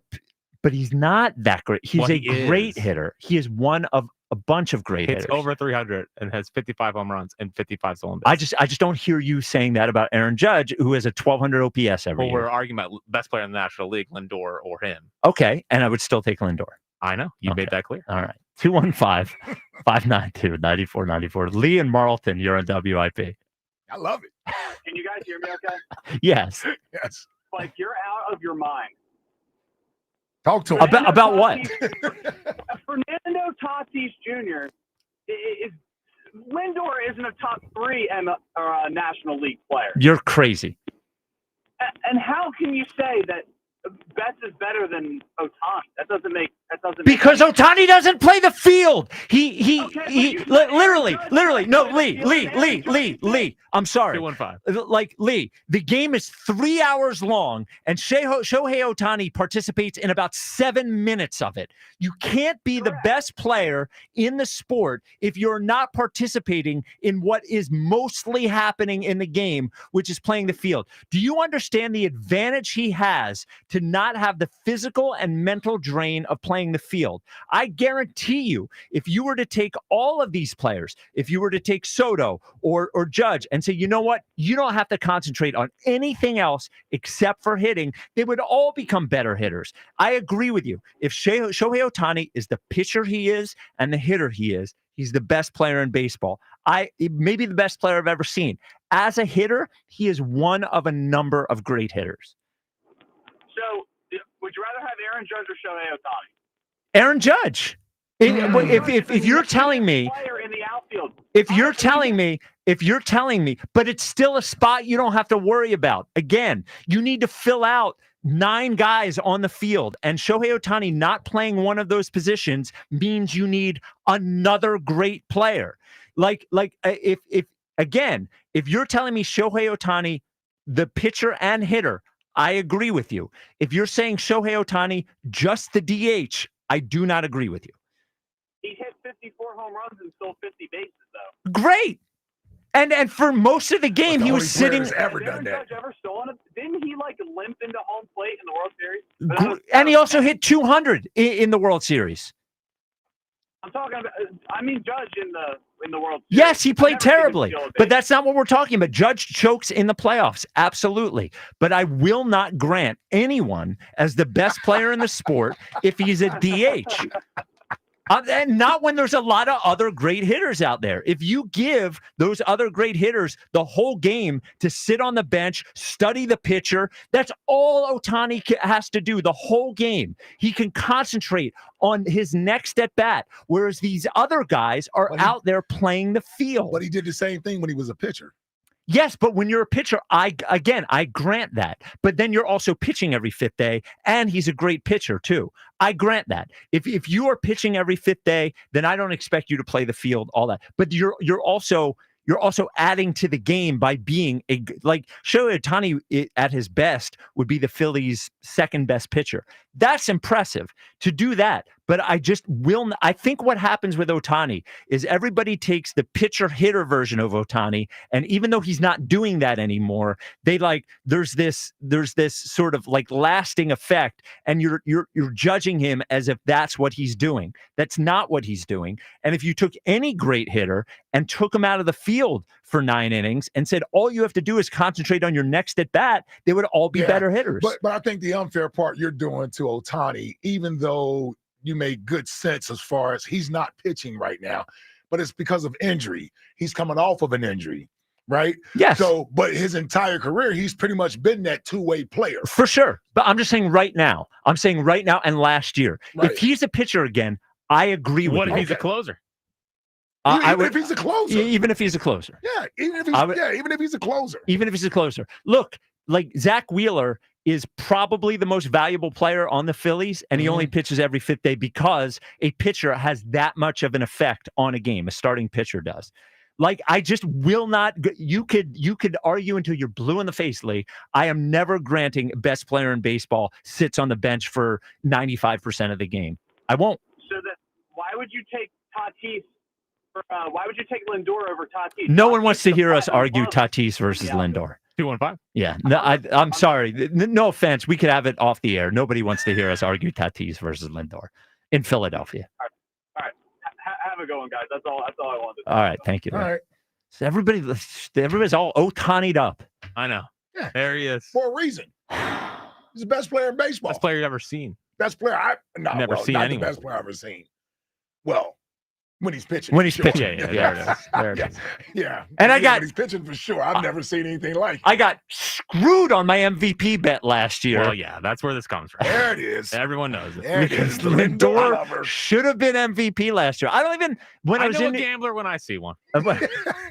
Speaker 2: but he's not that great. He's great hitter. He is one of a bunch of great hitters.
Speaker 4: It's over 300 and has 55 home runs and 55 stolen bases.
Speaker 2: I just don't hear you saying that about Aaron Judge, who has a 1,200 OPS every year.
Speaker 4: We're arguing about best player in the National League, Lindor or him.
Speaker 2: Okay, and I would still take Lindor.
Speaker 4: I know. You made that clear.
Speaker 2: All right. 215-592-9494. Lee and Marlton, you're on WIP.
Speaker 3: I love it.
Speaker 8: Can you guys hear me okay?
Speaker 2: Yes.
Speaker 3: Yes.
Speaker 8: Like, you're out of your mind.
Speaker 3: Talk to him.
Speaker 2: About what?
Speaker 8: Fernando Tatis Jr. Lindor isn't a top 3 National League player.
Speaker 2: You're crazy.
Speaker 8: And how can you say that Betts is better than Ohtani? That doesn't make
Speaker 2: because Ohtani doesn't play the field. He literally. No, Lee. I'm sorry.
Speaker 4: 215.
Speaker 2: Like Lee, the game is 3 hours long, and Shohei Ohtani participates in about 7 minutes of it. You can't be the best player in the sport if you're not participating in what is mostly happening in the game, which is playing the field. Do you understand the advantage he has to not have the physical and mental drain of playing the field? I guarantee you, if you were to take all of these players, if you were to take Soto or Judge and say, you know what, you don't have to concentrate on anything else except for hitting, they would all become better hitters. I agree with you. If Shohei Ohtani is the pitcher he is and the hitter he is, he's the best player in baseball. Maybe the best player I've ever seen. As a hitter, he is one of a number of great hitters.
Speaker 8: So, would you rather have Aaron Judge or Shohei Ohtani?
Speaker 2: Aaron Judge. If you're telling me, if you're telling me, but it's still a spot you don't have to worry about. Again, you need to fill out 9 guys on the field, and Shohei Ohtani not playing one of those positions means you need another great player. If you're telling me Shohei Ohtani, the pitcher and hitter, I agree with you. If you're saying Shohei Ohtani, just the DH, I do not agree with you.
Speaker 8: He hit 54 home runs and stole 50 bases, though.
Speaker 2: Great. And for most of the game, he was sitting.
Speaker 8: Ever done that? Judge ever stolen it? Didn't he limp into home plate in the World Series?
Speaker 2: And he also hit 200 in the World Series.
Speaker 8: I'm talking about. Judge in the World Series.
Speaker 2: Yes, he played terribly, but that's not what we're talking about. Judge chokes in the playoffs, absolutely. But I will not grant anyone as the best player in the sport if he's a DH. And not when there's a lot of other great hitters out there. If you give those other great hitters the whole game to sit on the bench, study the pitcher, that's all Ohtani has to do the whole game. He can concentrate on his next at bat, whereas these other guys are out there playing the field.
Speaker 3: But he did the same thing when he was a pitcher.
Speaker 2: Yes, but when you're a pitcher, I grant that. But then you're also pitching every fifth day, and he's a great pitcher too. I grant that. If you are pitching every fifth day, then I don't expect you to play the field, all that. But you're also adding to the game by being Shohei Ohtani at his best would be the Phillies' second best pitcher. That's impressive to do that. But I think what happens with Ohtani is everybody takes the pitcher hitter version of Ohtani, and even though he's not doing that anymore, there's this sort of like lasting effect, and you're judging him as if that's what he's doing. That's not what he's doing. And if you took any great hitter and took him out of the field for 9 innings and said all you have to do is concentrate on your next at bat, they would all be better hitters.
Speaker 3: But I think the unfair part you're doing to Ohtani, even though you made good sense as far as he's not pitching right now, but it's because of injury. He's coming off of an injury, right?
Speaker 2: Yes.
Speaker 3: So, but his entire career, he's pretty much been that two-way player.
Speaker 2: For sure. But I'm just saying right now. I'm saying right now and last year.
Speaker 3: Right.
Speaker 2: If he's a pitcher again, I agree with you.
Speaker 4: What if he's a closer?
Speaker 3: Even if he's a closer.
Speaker 2: Even if he's a closer.
Speaker 3: Yeah, even if he's a closer.
Speaker 2: Even if he's a closer. Look, like Zach Wheeler is probably the most valuable player on the Phillies, and he only pitches every fifth day because a pitcher has that much of an effect on a game. A starting pitcher does. Like, I just will not. You could argue until you're blue in the face, Lee. I am never granting best player in baseball sits on the bench for 95% of the game. I won't.
Speaker 8: So then, why would you take Tatis? Why would you take Lindor over Tatis?
Speaker 2: No one wants to hear us argue Tatis versus Lindor.
Speaker 4: 215.
Speaker 2: Yeah, no, I'm sorry. No offense. We could have it off the air. Nobody wants to hear us argue Tatis versus Lindor in Philadelphia.
Speaker 8: All right. Have a good one, guys. That's all I wanted.
Speaker 2: All right, thank you.
Speaker 3: All right.
Speaker 2: So everybody's all Ohtani'd up.
Speaker 4: I know.
Speaker 3: Yeah.
Speaker 4: There he is.
Speaker 3: For a reason. He's the best player in baseball.
Speaker 4: Best player you've ever seen.
Speaker 3: Best player
Speaker 4: Never seen
Speaker 3: not
Speaker 4: anyone.
Speaker 3: the best player I've ever seen. Well, when he's pitching.
Speaker 2: When he's
Speaker 3: sure.
Speaker 2: pitching. Yeah, there it is. There it is.
Speaker 3: Yeah.
Speaker 2: And
Speaker 3: when he's pitching for sure. I've never seen anything like it.
Speaker 2: I got screwed on my MVP bet last year.
Speaker 4: Well, yeah, that's where this comes from.
Speaker 3: There it is.
Speaker 4: Everyone knows it.
Speaker 3: There it
Speaker 2: Because
Speaker 3: is.
Speaker 2: Lindor should have been MVP last year. I don't even
Speaker 4: I know a gambler when I see one.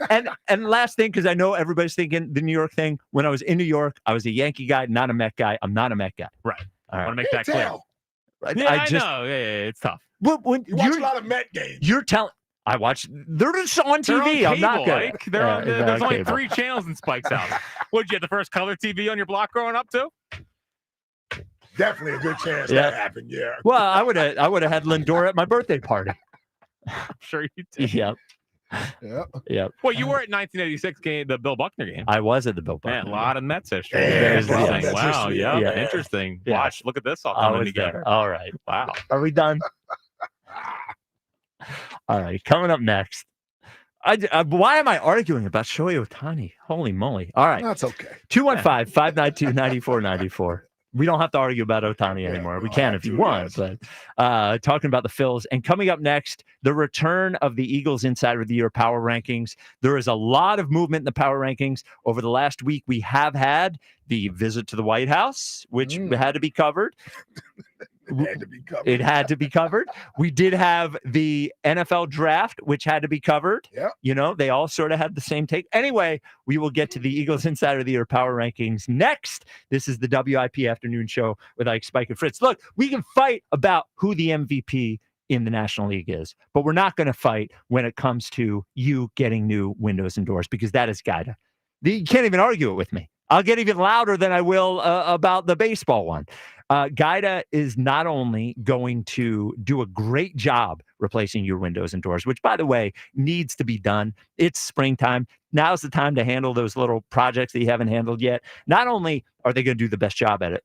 Speaker 2: and last thing, because I know everybody's thinking the New York thing. When I was in New York, I was a Yankee guy, not a Met guy. I'm not a Met guy.
Speaker 4: Right.
Speaker 2: All right.
Speaker 4: I want to make that clear.
Speaker 2: I
Speaker 4: know. Yeah, it's tough.
Speaker 3: You watch a lot of Met games.
Speaker 2: You're telling. I watch. They're just on TV.
Speaker 4: They're on cable,
Speaker 2: I'm not good.
Speaker 4: Ike. There's only
Speaker 2: cable.
Speaker 4: 3 channels in Spike's house. What did you have the first color TV on your block growing up too?
Speaker 3: Definitely a good chance
Speaker 2: Yeah.
Speaker 3: that happened. Yeah.
Speaker 2: Well, I would have had Lindor at my birthday party.
Speaker 4: I'm sure you did.
Speaker 2: Yep.
Speaker 3: Yeah.
Speaker 2: Yep.
Speaker 4: Well, you were at 1986 game, the Bill Buckner game.
Speaker 2: I was at the Bill Buckner.
Speaker 4: Man, a lot of Mets history.
Speaker 3: Yeah,
Speaker 4: Interesting. Wow.
Speaker 3: history.
Speaker 4: Yeah. Interesting.
Speaker 2: Yeah.
Speaker 4: Watch. Look at this all
Speaker 2: I
Speaker 4: coming
Speaker 2: was
Speaker 4: together.
Speaker 2: there. All right.
Speaker 4: Wow.
Speaker 2: Are we done? All right. Coming up next. Why am I arguing about Shohei Ohtani? Holy moly. All right.
Speaker 3: That's okay.
Speaker 2: 215-592-9494. We don't have to argue about Ohtani anymore. We can if you want, but talking about the Phils. And coming up next, the return of the Eagles Insider of the Year Power Rankings. There is a lot of movement in the Power Rankings. Over the last week, we have had the visit to the White House, which had to be covered. It had to be covered. We did have the NFL draft, which had to be covered.
Speaker 3: Yeah.
Speaker 2: You know, they all sort of had the same take. Anyway, we will get to the Eagles Insider of the Year Power Rankings next. This is the WIP Afternoon Show with Ike, Spike, and Fritz. Look, we can fight about who the MVP in the National League is, but we're not going to fight when it comes to you getting new windows and doors, because that is Gaida. You can't even argue it with me. I'll get even louder than I will about the baseball one. Gaida is not only going to do a great job replacing your windows and doors, which, by the way, needs to be done. It's springtime. Now's the time to handle those little projects that you haven't handled yet. Not only are they going to do the best job at it,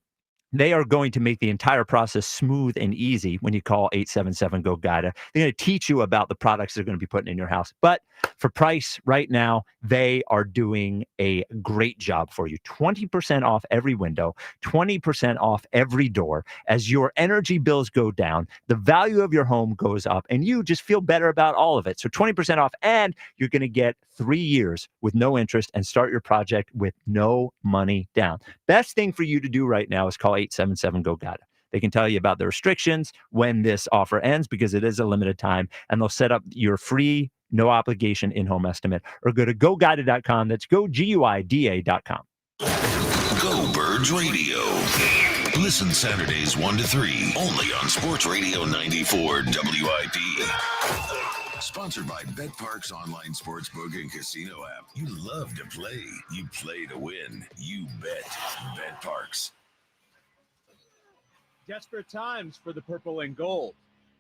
Speaker 2: They are going to make the entire process smooth and easy when you call 877-GO-GUIDA. They're going to teach you about the products they're going to be putting in your house. But for price right now, they are doing a great job for you. 20% off every window, 20% off every door. As your energy bills go down, the value of your home goes up, and you just feel better about all of it. So 20% off, and you're going to get 3 years with no interest and start your project with no money down. Best thing for you to do right now is call 877-GO-GUIDA. They can tell you about the restrictions when this offer ends, because it is a limited time, and they'll set up your free, no obligation in-home estimate, or go to GoGuida.com. That's GoGuida.com.
Speaker 5: Go Birds Radio. Listen Saturdays 1 to 3 only on Sports Radio 94 WIP. Sponsored by BetParks online sportsbook and casino app. You love to play. You play to win. You bet. BetParks.
Speaker 1: Desperate times for the purple and gold.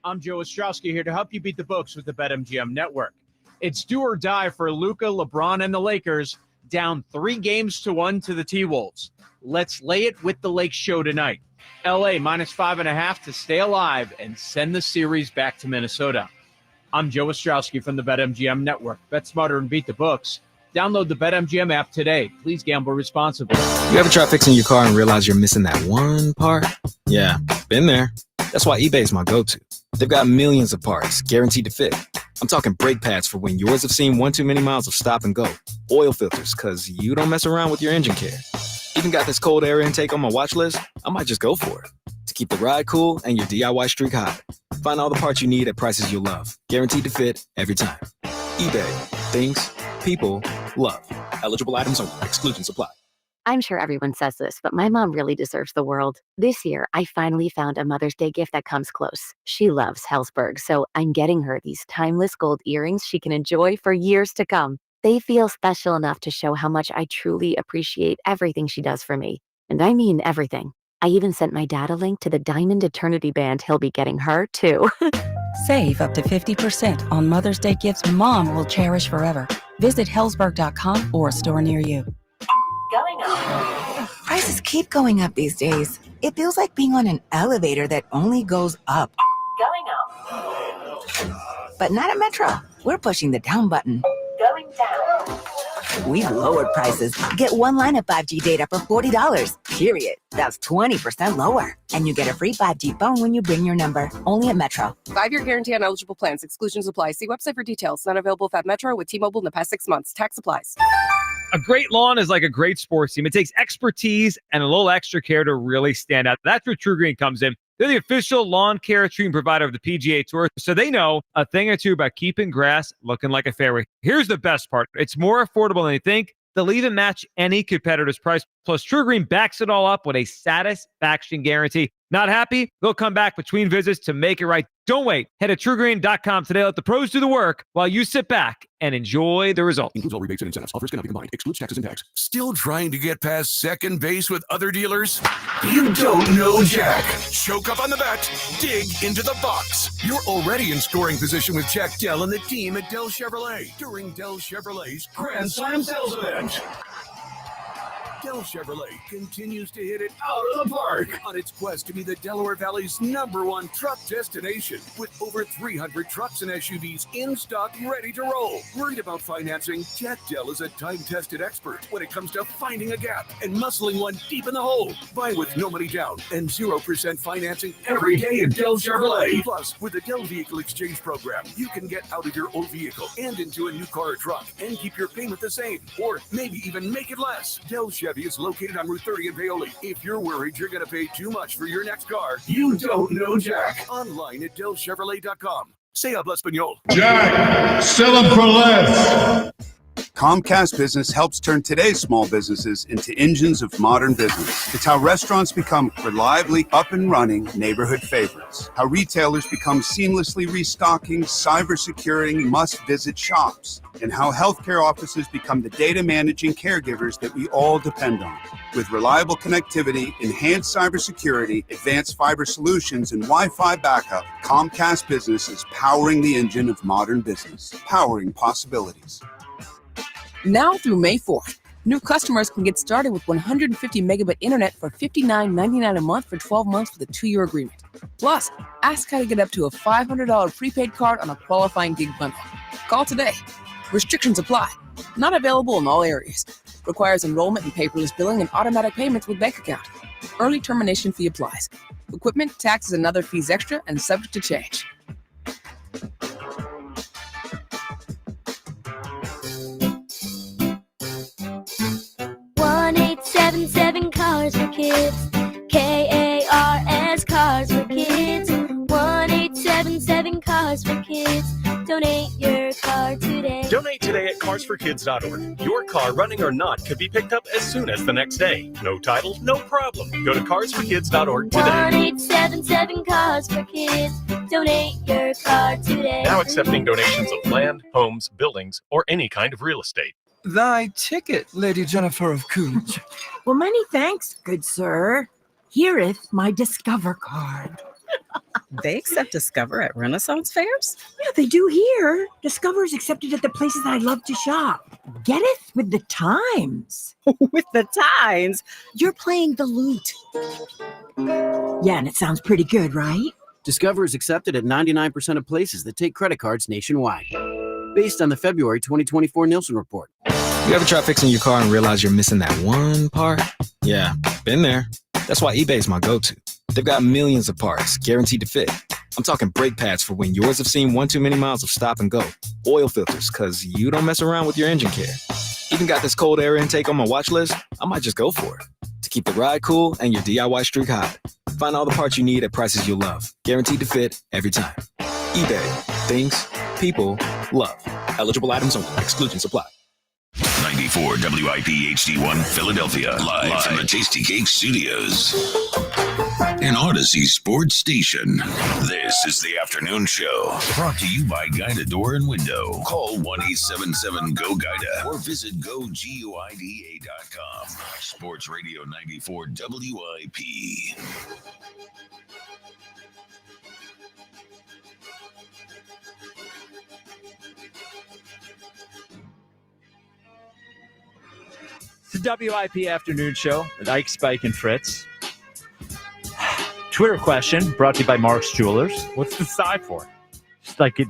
Speaker 1: I'm Joe Ostrowski here to help you beat the books with the BetMGM Network. It's do or die for Luka, LeBron, and the Lakers, down 3-1 to the T-Wolves. Let's lay it with the Lake Show tonight. LA -5.5 to stay alive and send the series back to Minnesota. I'm Joe Ostrowski from the BetMGM Network. Bet smarter and beat the books. Download the BetMGM app today. Please gamble responsibly.
Speaker 11: You ever try fixing your car and realize you're missing that one part? Yeah, been there. That's why eBay's my go-to. They've got millions of parts guaranteed to fit. I'm talking brake pads for when yours have seen one too many miles of stop and go. Oil filters, because you don't mess around with your engine care. Even got this cold air intake on my watch list. I might just go for it. To keep the ride cool and your DIY streak hot. Find all the parts you need at prices you'll love. Guaranteed to fit every time. eBay. Things people love. Eligible items only. Exclusions apply.
Speaker 30: I'm sure everyone says this, but my mom really deserves the world. This year, I finally found a Mother's Day gift that comes close. She loves Hellsberg, so I'm getting her these timeless gold earrings she can enjoy for years to come. They feel special enough to show how much I truly appreciate everything she does for me. And I mean everything. I even sent my dad a link to the Diamond Eternity band he'll be getting her, too.
Speaker 12: Save up to 50% on Mother's Day gifts Mom will cherish forever. Visit Hellsberg.com or a store near you.
Speaker 30: Going up.
Speaker 13: Prices keep going up these days. It feels like being on an elevator that only goes up.
Speaker 30: Going up.
Speaker 13: But not at Metro. We're pushing the down button.
Speaker 30: Going down.
Speaker 13: We've lowered prices. Get one line of 5G data for $40, period. That's 20% lower. And you get a free 5G phone when you bring your number. Only at Metro.
Speaker 18: 5-year guarantee on eligible plans. Exclusions apply. See website for details. Not available at Metro with T-Mobile in the past 6 months. Tax applies.
Speaker 14: A great lawn is like a great sports team. It takes expertise and a little extra care to really stand out. That's where True Green comes in. They're the official lawn care treatment provider of the PGA Tour, so they know a thing or two about keeping grass looking like a fairway. Here's the best part. It's more affordable than you think. They'll even match any competitor's price. Plus, True Green backs it all up with a satisfaction guarantee. Not happy? They'll come back between visits to make it right. Don't wait. Head to TrueGreen.com today. Let the pros do the work while you sit back and enjoy the results.
Speaker 15: Includes all rebates and incentives. Offers cannot be combined. Excludes taxes and tax.
Speaker 5: Still trying to get past second base with other dealers? You don't know Jack. Choke up on the bat. Dig into the box. You're already in scoring position with Jack Dell and the team at Dell Chevrolet during Dell Chevrolet's Grand Slam Sales Event. Dell Chevrolet continues to hit it out of the park on its quest to be the Delaware Valley's #1 truck destination with over 300 trucks and SUVs in stock ready to roll. Worried about financing? Jack Dell is a time-tested expert when it comes to finding a gap and muscling one deep in the hole. Buy with no money down and 0% financing every day at Dell Chevrolet. Plus, with the Dell Vehicle Exchange Program, you can get out of your old vehicle and into a new car or truck and keep your payment the same, or maybe even make it less. Dell Chevy is located on Route 30 in Paoli. If you're worried you're going to pay too much for your next car, you don't know Jack. Online at DellChevrolet.com. Say habla español.
Speaker 16: Jack, sell them for less.
Speaker 17: Comcast Business helps turn today's small businesses into engines of modern business. It's how restaurants become reliably up and running neighborhood favorites. How retailers become seamlessly restocking, cyber-securing, must-visit shops. And how healthcare offices become the data managing caregivers that we all depend on. With reliable connectivity, enhanced cybersecurity, advanced fiber solutions, and Wi-Fi backup, Comcast Business is powering the engine of modern business, powering possibilities.
Speaker 13: Now through May 4th,
Speaker 19: New customers can get started with 150 megabit internet for $59.99 a month for 12 months with a 2-year agreement. Plus, ask how to get up to a $500 prepaid card on a qualifying gig bundle. Call today. Restrictions apply. Not available in all areas. Requires enrollment in paperless billing and automatic payments with bank account. Early termination fee applies. Equipment, taxes, and other fees extra and subject to change.
Speaker 20: 1-877 Cars for Kids. KARS Cars for Kids. 1-877 Cars for Kids. Donate your car today.
Speaker 21: Donate today at carsforkids.org. Your car, running or not, could be picked up as soon as the next day. No title, no problem. Go to carsforkids.org today.
Speaker 20: 1-877 Cars for Kids. Donate your car today.
Speaker 21: Now accepting donations of land, homes, buildings, or any kind of real estate.
Speaker 22: Thy ticket, Lady Jennifer of Coolidge.
Speaker 23: Well, many thanks, good sir. Hereeth my Discover card.
Speaker 24: They accept Discover at Renaissance fairs?
Speaker 23: Yeah, they do here. Discover is accepted at the places I love to shop. Getteth with the times.
Speaker 24: With the times?
Speaker 23: You're playing the lute. Yeah, and it sounds pretty good, right?
Speaker 6: Discover is accepted at 99% of places that take credit cards nationwide. Based on the February 2024 Nielsen report.
Speaker 11: You ever try fixing your car and realize you're missing that one part? Yeah, been there. That's why eBay's my go-to. They've got millions of parts, guaranteed to fit. I'm talking brake pads for when yours have seen one too many miles of stop and go. Oil filters, because you don't mess around with your engine care. Even got this cold air intake on my watch list. I might just go for it. To keep the ride cool and your DIY streak hot. Find all the parts you need at prices you'll love. Guaranteed to fit every time. eBay. Things, people, love. Eligible items only. Exclusions apply.
Speaker 5: 94 WIP HD1 Philadelphia. Live from the Tasty Cake Studios. An Odyssey sports station. This is the afternoon show. Brought to you by Guida Door and Window. Call 1-877-GO-GUIDA or visit GoGuida.com. Sports Radio 94 WIP.
Speaker 2: The WIP afternoon show with Ike, Spike, and Fritz. Twitter question brought to you by Mark's Jewelers.
Speaker 4: What's the side for?
Speaker 2: Just like the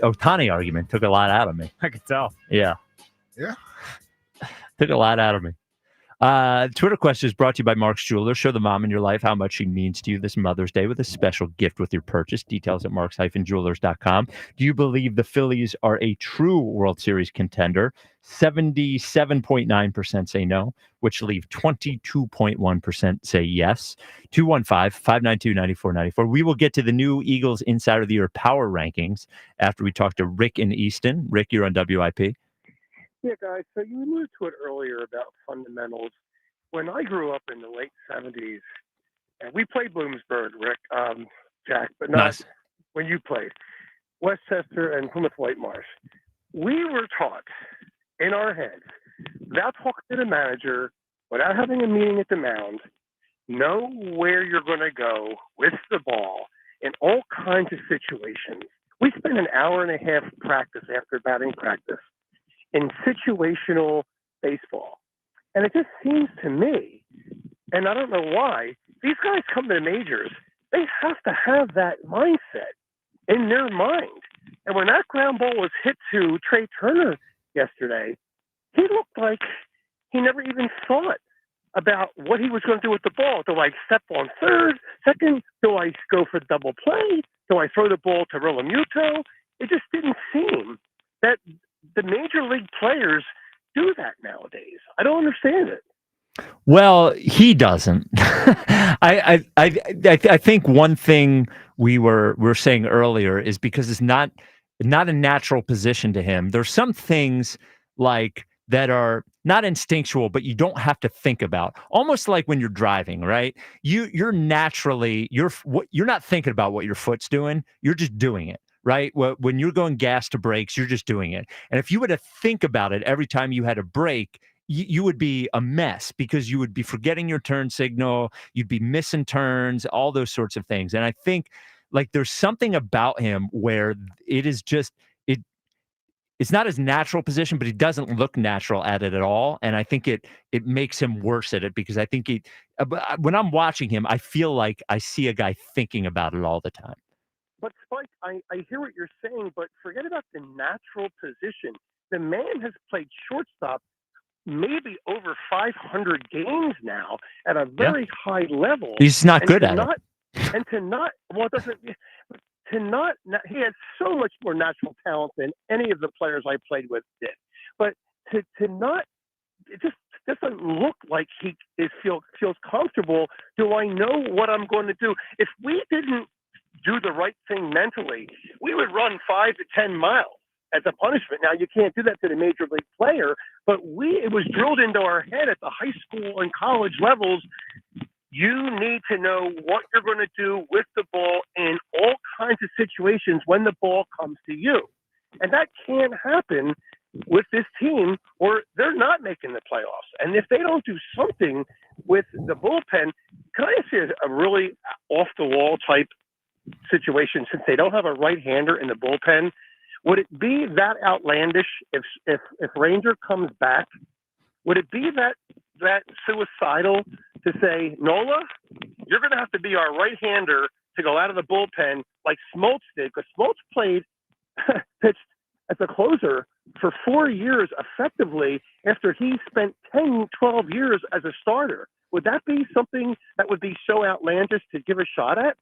Speaker 2: Ohtani argument took a lot out of me.
Speaker 4: I could tell.
Speaker 2: Yeah.
Speaker 3: Yeah.
Speaker 2: Took a lot out of me. Twitter question is brought to you by Mark's Jewelers. Show the mom in your life how much she means to you this Mother's Day with a special gift with your purchase. Details at marks-jewelers.com. Do you believe the Phillies are a true World Series contender? 77.9% say no, which leave 22.1% say yes. 215-592-9494. We will get to the new Eagles Insider of the Year power rankings after we talk to Rick in Easton. Rick, you're on WIP.
Speaker 25: Yeah, guys, so you alluded to it earlier about fundamentals. When I grew up in the late 70s, and we played Bloomsburg, Rick, Jack, but not when you played, Westchester and Plymouth White Marsh, we were taught in our heads, without talking to the manager, without having a meeting at the mound, know where you're going to go with the ball in all kinds of situations. We spent an hour and a half practice after batting practice in situational baseball. And it just seems to me, and I don't know why, these guys come to the majors, they have to have that mindset in their mind. And when that ground ball was hit to Trey Turner yesterday, he looked like he never even thought about what he was going to do with the ball. Do I step on third, second? Do I go for double play? Do I throw the ball to Realmuto? It just didn't seem that the major league players do that nowadays. I don't understand it.
Speaker 2: Well, he doesn't. I think one thing we were saying earlier is because it's not a natural position to him. There's some things like that are not instinctual, but you don't have to think about. Almost like when you're driving, right? You're not thinking about what your foot's doing. You're just doing it. Right? When you're going gas to brakes, you're just doing it. And if you were to think about it every time you had a brake, you would be a mess because you would be forgetting your turn signal. You'd be missing turns, all those sorts of things. And I think like there's something about him where it is just, it's not his natural position, but he doesn't look natural at it at all. And I think it makes him worse at it because I think when I'm watching him, I feel like I see a guy thinking about it all the time.
Speaker 25: But Spike, I hear what you're saying, but forget about the natural position. The man has played shortstop maybe over 500 games now at a very high level.
Speaker 2: He's not good at it.
Speaker 25: And he has so much more natural talent than any of the players I played with did. But it just doesn't look like he feels comfortable. Do I know what I'm going to do? If we didn't do the right thing mentally, we would run 5 to 10 miles as a punishment. Now, you can't do that to the major league player, but it was drilled into our head at the high school and college levels. You need to know what you're going to do with the ball in all kinds of situations when the ball comes to you. And that can't happen with this team or they're not making the playoffs. And if they don't do something with the bullpen, can I ask you a really off-the-wall type situation? Since they don't have a right-hander in the bullpen, would it be that outlandish if Ranger comes back? Would it be that suicidal to say, Nola, you're going to have to be our right-hander to go out of the bullpen like Smoltz did? Because Smoltz pitched as a closer for 4 years effectively after he spent 10, 12 years as a starter. Would that be something that would be so outlandish to give a shot at?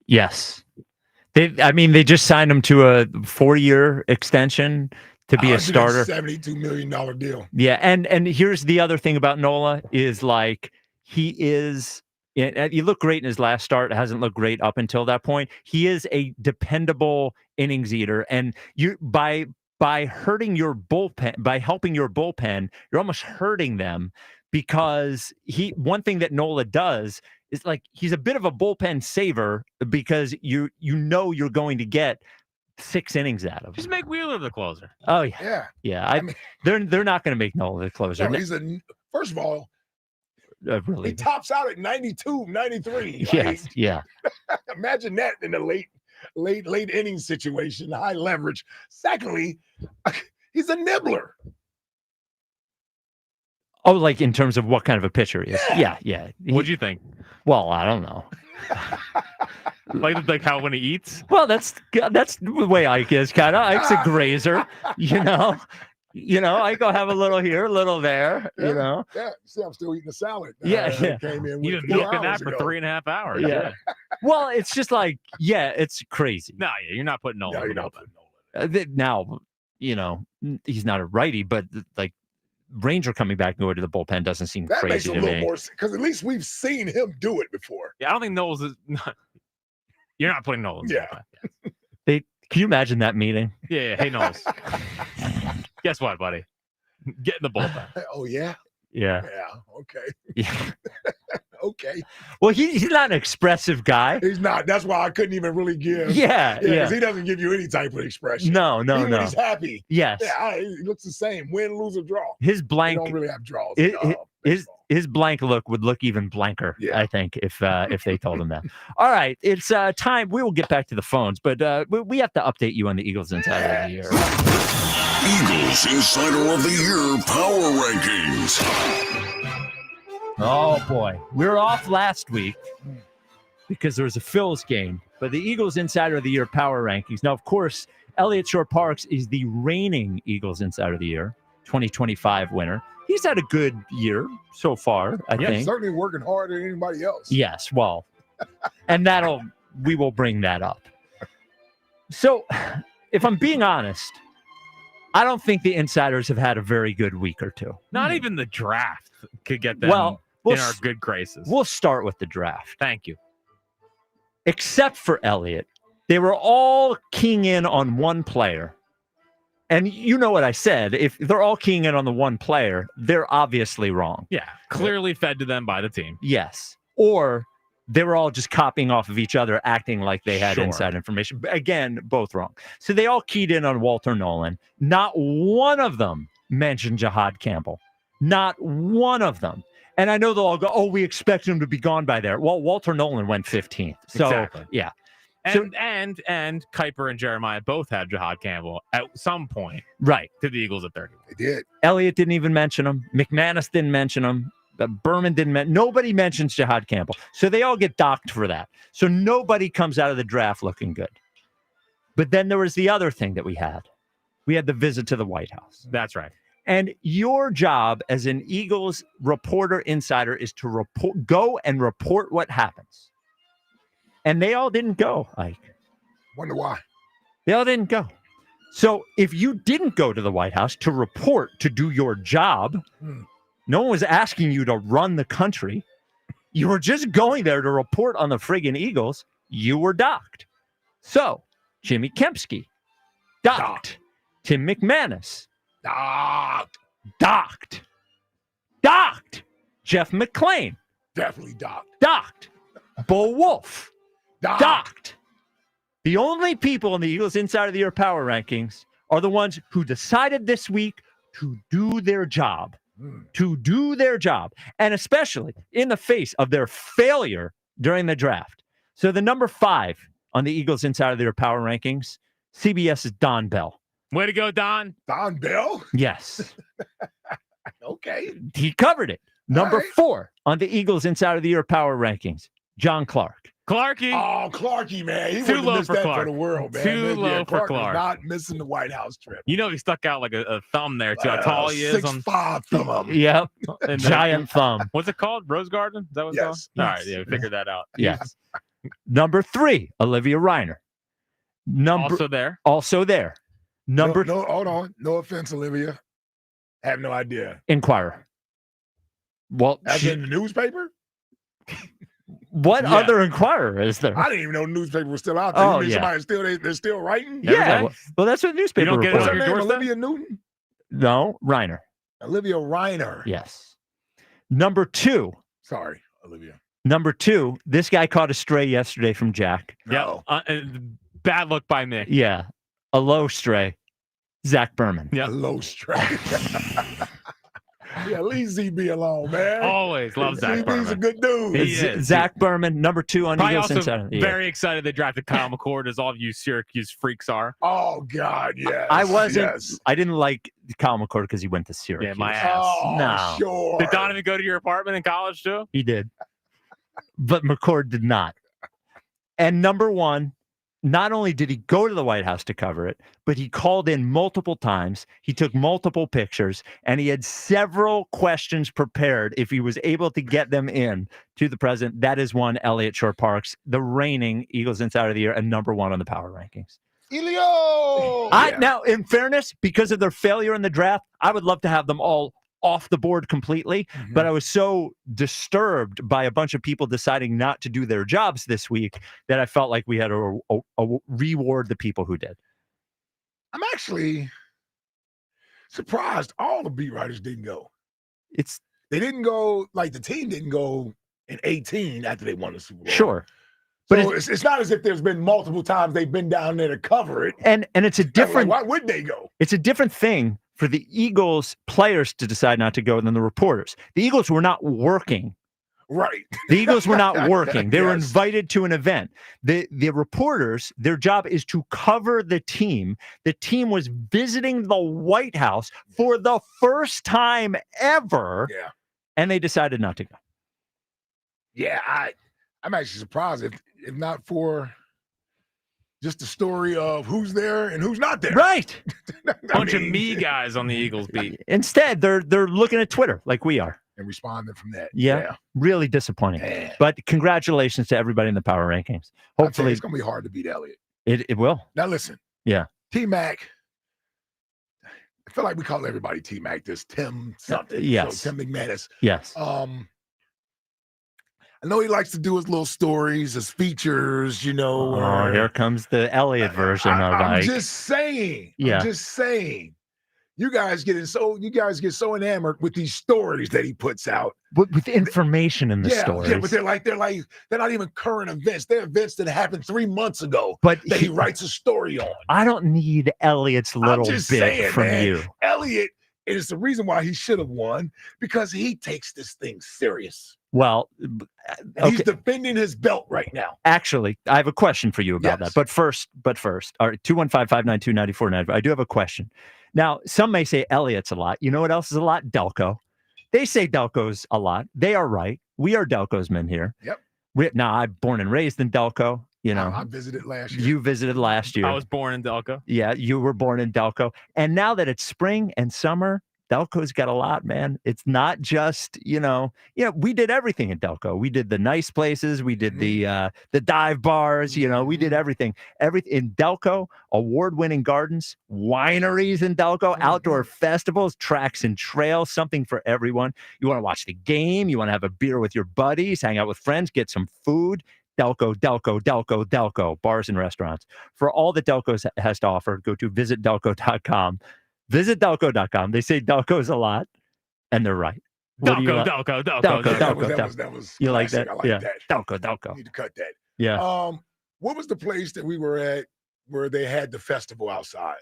Speaker 2: Yes. They just signed him to a 4-year extension to be a starter.
Speaker 3: $72 million deal.
Speaker 2: Yeah, and here's the other thing about Nola is like he looked great in his last start. Hasn't looked great up until that point. He is a dependable innings eater, and by hurting your bullpen, by helping your bullpen, you're almost hurting them because one thing that Nola does is like he's a bit of a bullpen saver because you're going to get 6 innings out of him.
Speaker 4: Just make Wheeler the closer.
Speaker 2: Oh yeah. They're not going to make Nola the closer.
Speaker 3: No, first of all,
Speaker 2: really,
Speaker 3: he tops out at 92, 93.
Speaker 2: Yes, yeah.
Speaker 3: Imagine that in a late inning situation, high leverage. Secondly, he's a nibbler.
Speaker 2: Oh, like in terms of what kind of a pitcher he is. Yeah.
Speaker 4: What'd you think?
Speaker 2: Well, I don't know.
Speaker 4: like how when he eats?
Speaker 2: Well, that's the way Ike is kind of. Ike's a grazer, I go have a little here, a little there,
Speaker 3: Yeah, see, I'm still eating a salad.
Speaker 2: Yeah.
Speaker 3: Came in
Speaker 4: You've been milking that for 3.5 hours.
Speaker 2: Yeah. Well, it's just like, it's crazy.
Speaker 4: No, you're not putting Nola.
Speaker 3: No, you're not putting Nola.
Speaker 2: Now, he's not a righty, but like Ranger coming back and going to the bullpen doesn't seem
Speaker 3: that
Speaker 2: crazy
Speaker 3: makes
Speaker 2: to
Speaker 3: a little
Speaker 2: me.
Speaker 3: more because at least we've seen him do it before.
Speaker 4: Yeah, I don't think Nola's is. You're not putting Nola.
Speaker 2: Can you imagine that meeting?
Speaker 4: Yeah. Hey, Knowles. Guess what, buddy? Get in the bullpen.
Speaker 3: Oh, yeah?
Speaker 2: Yeah.
Speaker 3: Okay.
Speaker 2: Yeah.
Speaker 3: Okay.
Speaker 2: Well, he's not an expressive guy.
Speaker 3: He's not. That's why I couldn't even really give.
Speaker 2: Yeah.
Speaker 3: Because he doesn't give you any type of expression.
Speaker 2: No.
Speaker 3: Even when he's happy.
Speaker 2: Yes.
Speaker 3: Yeah, he looks the same. Win, lose, or draw.
Speaker 2: His blank.
Speaker 3: They don't really have draws.
Speaker 2: His blank look would look even blanker, I think, if they told him that. All right, it's time. We will get back to the phones, but we have to update you on the Eagles Insider of the Year.
Speaker 5: Eagles Insider of the Year Power Rankings.
Speaker 2: Oh, boy. We were off last week because there was a Phil's game, but the Eagles Insider of the Year Power Rankings. Now, of course, Elliott Shore-Parks is the reigning Eagles Insider of the Year, 2025 winner. He's had a good year so far, I think.
Speaker 3: Certainly working harder than anybody else.
Speaker 2: Yes, well, and we will bring that up. So, if I'm being honest, I don't think the Insiders have had a very good week or two.
Speaker 4: Not even the draft could get them in our good graces.
Speaker 2: We'll start with the draft.
Speaker 4: Thank you.
Speaker 2: Except for Elliott. They were all keying in on one player. And you know what I said. If they're all keying in on the one player, they're obviously wrong.
Speaker 4: Yeah, clearly fed to them by the team.
Speaker 2: Yes. Or they were all just copying off of each other, acting like they had inside information. Again, both wrong. So they all keyed in on Walter Nolan. Not one of them mentioned Jahad Campbell. Not one of them. And I know they'll all go, we expect him to be gone by there. Well, Walter Nolan went 15th. So,
Speaker 4: exactly.
Speaker 2: Yeah.
Speaker 4: And Kuiper and Jeremiah both had Jahad Campbell at some point.
Speaker 2: Right.
Speaker 4: To the Eagles at 31.
Speaker 3: They did.
Speaker 2: Elliott didn't even mention him. McManus didn't mention him. Berman didn't nobody mentions Jahad Campbell. So they all get docked for that. So nobody comes out of the draft looking good. But then there was the other thing that we had. We had the visit to the White House.
Speaker 4: That's right.
Speaker 2: And your job as an Eagles reporter insider is to go and report what happens. And they all didn't go, Ike.
Speaker 3: Wonder why.
Speaker 2: They all didn't go. So if you didn't go to the White House to report, to do your job, no one was asking you to run the country. You were just going there to report on the friggin' Eagles. You were docked. So Jimmy Kempski, docked. Tim McManus, docked. Jeff McClain,
Speaker 3: definitely
Speaker 2: docked. Bo Wolf, docked. The only people in the Eagles Inside of the Year Power Rankings are the ones who decided this week to do their job. And especially in the face of their failure during the draft. So the number 5 on the Eagles Inside of Their Power Rankings, CBS's Don Bell.
Speaker 4: Way to go, Don.
Speaker 3: Don Bell?
Speaker 2: Yes.
Speaker 3: Okay.
Speaker 2: He covered it. Number 4 on the Eagles Inside of the Year Power Rankings, John Clark.
Speaker 4: Clarky.
Speaker 3: Oh, Clarky, man. He
Speaker 4: Too
Speaker 3: wouldn't
Speaker 4: low
Speaker 3: miss
Speaker 4: for
Speaker 3: that
Speaker 4: Clark.
Speaker 3: for the world, man.
Speaker 4: Too low for Clark.
Speaker 3: Not missing the White House trip.
Speaker 4: You know, he stuck out like a thumb there, too. How tall he is.
Speaker 3: 6'5" thumb.
Speaker 2: Yep.
Speaker 4: And
Speaker 2: Giant thumb.
Speaker 4: What's it called? Rose Garden? Is that what it's called? All right. Yeah, we figured that out.
Speaker 2: Yes. Number 3, Olivia Reiner. Also there. Number
Speaker 3: No, hold on. No offense, Olivia. I have no idea.
Speaker 2: Inquirer. Well,
Speaker 3: As in the newspaper?
Speaker 2: What other Inquirer is there?
Speaker 3: I didn't even know the newspaper was still out there.
Speaker 2: Oh,
Speaker 3: You mean
Speaker 2: yeah.
Speaker 3: they're still writing?
Speaker 2: Yeah. Well, that's what the newspaper
Speaker 4: You don't get it
Speaker 3: What's
Speaker 4: on
Speaker 3: her
Speaker 4: your
Speaker 3: name?
Speaker 4: doorstep?
Speaker 3: Olivia Newton?
Speaker 2: No, Reiner.
Speaker 3: Olivia Reiner.
Speaker 2: Yes. Number 2.
Speaker 3: Sorry, Olivia.
Speaker 2: Number 2, this guy caught a stray yesterday from Jack.
Speaker 3: No.
Speaker 4: Bad look by me.
Speaker 2: Yeah. A low stray. Zach Berman.
Speaker 4: Yeah.
Speaker 3: A low strike. Yeah, leave ZB alone, man.
Speaker 4: Always love Zach Berman.
Speaker 3: ZB's a good dude.
Speaker 4: He is.
Speaker 2: Zach Berman, number 2 on
Speaker 4: Probably
Speaker 2: Eagles
Speaker 4: also
Speaker 2: Inside.
Speaker 4: very excited they drafted Kyle McCord, as all of you Syracuse freaks are.
Speaker 3: Oh, God, yes.
Speaker 2: I wasn't.
Speaker 3: Yes.
Speaker 2: I didn't like Kyle McCord because he went to Syracuse.
Speaker 4: Yeah, my ass.
Speaker 3: Oh,
Speaker 2: No.
Speaker 3: sure.
Speaker 4: Did Donovan go to your apartment in college too?
Speaker 2: He did. But McCord did not. And number 1, not only did he go to the White House to cover it, but he called in multiple times. He took multiple pictures, and he had several questions prepared if he was able to get them in to the president. That is one, Elliott Shore-Parks, the reigning Eagles Insider of the Year and number 1 on the power rankings.
Speaker 3: Elio!
Speaker 2: Now, in fairness, because of their failure in the draft, I would love to have them all off the board completely, but I was so disturbed by a bunch of people deciding not to do their jobs this week that I felt like we had to reward the people who did.
Speaker 3: I'm actually surprised all the beat writers didn't go. They didn't go, like the team didn't go in 18 after they won the Super Bowl.
Speaker 2: Sure.
Speaker 3: But
Speaker 2: But
Speaker 3: it's not as if there's been multiple times they've been down there to cover it.
Speaker 2: And it's a different.
Speaker 3: Why would they go?
Speaker 2: It's a different thing for the Eagles players to decide not to go than the reporters. The Eagles were not working.
Speaker 3: Right.
Speaker 2: The Eagles were not working. They were
Speaker 3: Yes.
Speaker 2: invited to an event. The reporters, their job is to cover the team. The team was visiting the White House for the first time ever.
Speaker 3: Yeah.
Speaker 2: And they decided not to go.
Speaker 3: Yeah, I'm actually surprised if not for just the story of who's there and who's not there.
Speaker 2: Right.
Speaker 4: Bunch of me guys on the Eagles beat.
Speaker 2: Instead, they're looking at Twitter like we are.
Speaker 3: And responding from that.
Speaker 2: Yeah. Really disappointing.
Speaker 3: Man.
Speaker 2: But congratulations to everybody in the power rankings.
Speaker 3: I'll tell you,
Speaker 2: Hopefully
Speaker 3: it's gonna be hard to beat Elliott.
Speaker 2: it will.
Speaker 3: Now listen,
Speaker 2: Yeah.
Speaker 3: T-Mac. I feel like we call everybody T-Mac. This Tim something.
Speaker 2: Yes.
Speaker 3: So Tim McManus.
Speaker 2: Yes.
Speaker 3: I know he likes to do his little stories, his features,
Speaker 2: Oh,
Speaker 3: where-
Speaker 2: here comes the Elliott version of
Speaker 3: I'm
Speaker 2: Ike.
Speaker 3: just saying.
Speaker 2: Yeah.
Speaker 3: I'm just saying. You guys get so enamored with these stories that he puts out.
Speaker 2: with information in the
Speaker 3: Yeah,
Speaker 2: stories.
Speaker 3: but they're not even current events. They're events that happened 3 months ago.
Speaker 2: But
Speaker 3: that he writes a story on.
Speaker 2: I don't need Elliott's little
Speaker 3: I'm
Speaker 2: bit
Speaker 3: just saying,
Speaker 2: from
Speaker 3: man,
Speaker 2: you.
Speaker 3: Elliott is the reason why he should have won, because he takes this thing serious.
Speaker 2: Well,
Speaker 3: He's defending his belt right now.
Speaker 2: Actually, I have a question for you about that. But first, all right, 215-592-9495. I do have a question. Now, some may say Elliott's a lot. You know what else is a lot? Delco. They say Delco's a lot. They are right. We are Delco's men here.
Speaker 3: Yep.
Speaker 2: Now, I'm born and raised in Delco. You know,
Speaker 3: I visited last year.
Speaker 2: You visited last year.
Speaker 4: I was born in Delco.
Speaker 2: Yeah, you were born in Delco. And now that it's spring and summer, Delco's got a lot, man. It's not just, we did everything in Delco. We did the nice places. We did the dive bars. We did everything. In Delco, award-winning gardens, wineries in Delco, outdoor festivals, tracks and trails, something for everyone. You want to watch the game. You want to have a beer with your buddies, hang out with friends, get some food. Delco, Delco, Delco, Delco, bars and restaurants. For all that Delco has to offer, go to visitdelco.com. Visit Delco.com. They say Delco's a lot, and they're right.
Speaker 4: Delco.
Speaker 3: That was
Speaker 2: you like that?
Speaker 3: I like
Speaker 2: Yeah.
Speaker 3: that.
Speaker 2: Delco.
Speaker 3: Need to cut that.
Speaker 2: Yeah.
Speaker 3: What was the place that we were at where they had the festival outside?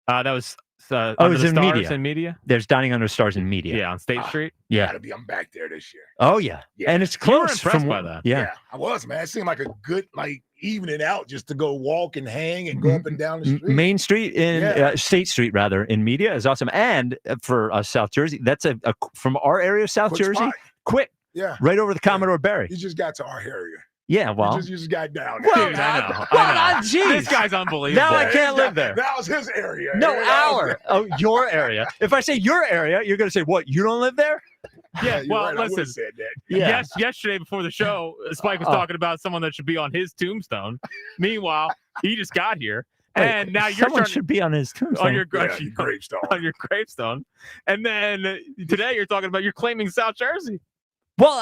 Speaker 4: That was
Speaker 2: it
Speaker 4: Under
Speaker 2: was
Speaker 4: the
Speaker 2: in
Speaker 4: Stars
Speaker 2: media.
Speaker 4: in media.
Speaker 2: There's Dining Under Stars in Media.
Speaker 4: Yeah, on State Street.
Speaker 2: Yeah.
Speaker 3: I'm back there this year.
Speaker 2: Oh yeah. And it's close.
Speaker 4: You were impressed by that.
Speaker 2: Yeah.
Speaker 3: I was, man. It seemed like a good evening out just to go walk and hang and go up and down the street.
Speaker 2: Main Street State Street rather in Media is awesome. And for South Jersey, that's a from our area, South
Speaker 3: Quick
Speaker 2: Jersey.
Speaker 3: spot.
Speaker 2: Quick.
Speaker 3: Yeah.
Speaker 2: Right over the Commodore Barry.
Speaker 3: You just got to our area.
Speaker 2: Yeah, well.
Speaker 3: You just got down.
Speaker 2: Well,
Speaker 4: Dude, I know.
Speaker 2: Geez.
Speaker 4: This guy's unbelievable.
Speaker 2: Now I can't live there.
Speaker 3: That was his area.
Speaker 2: No, your area. If I say your area, you're going to say, what, you don't live there?
Speaker 4: Yeah,
Speaker 3: You're
Speaker 4: well,
Speaker 3: right, I would've
Speaker 4: listen.
Speaker 3: said that.
Speaker 2: Yeah.
Speaker 4: Yes, yesterday before the show, Spike was talking about someone that should be on his tombstone. Meanwhile, he just got here, and now you're
Speaker 2: Someone should be on his tombstone.
Speaker 4: on your
Speaker 3: gravestone.
Speaker 4: On your gravestone, and then today you're talking about you're claiming South Jersey.
Speaker 2: Well,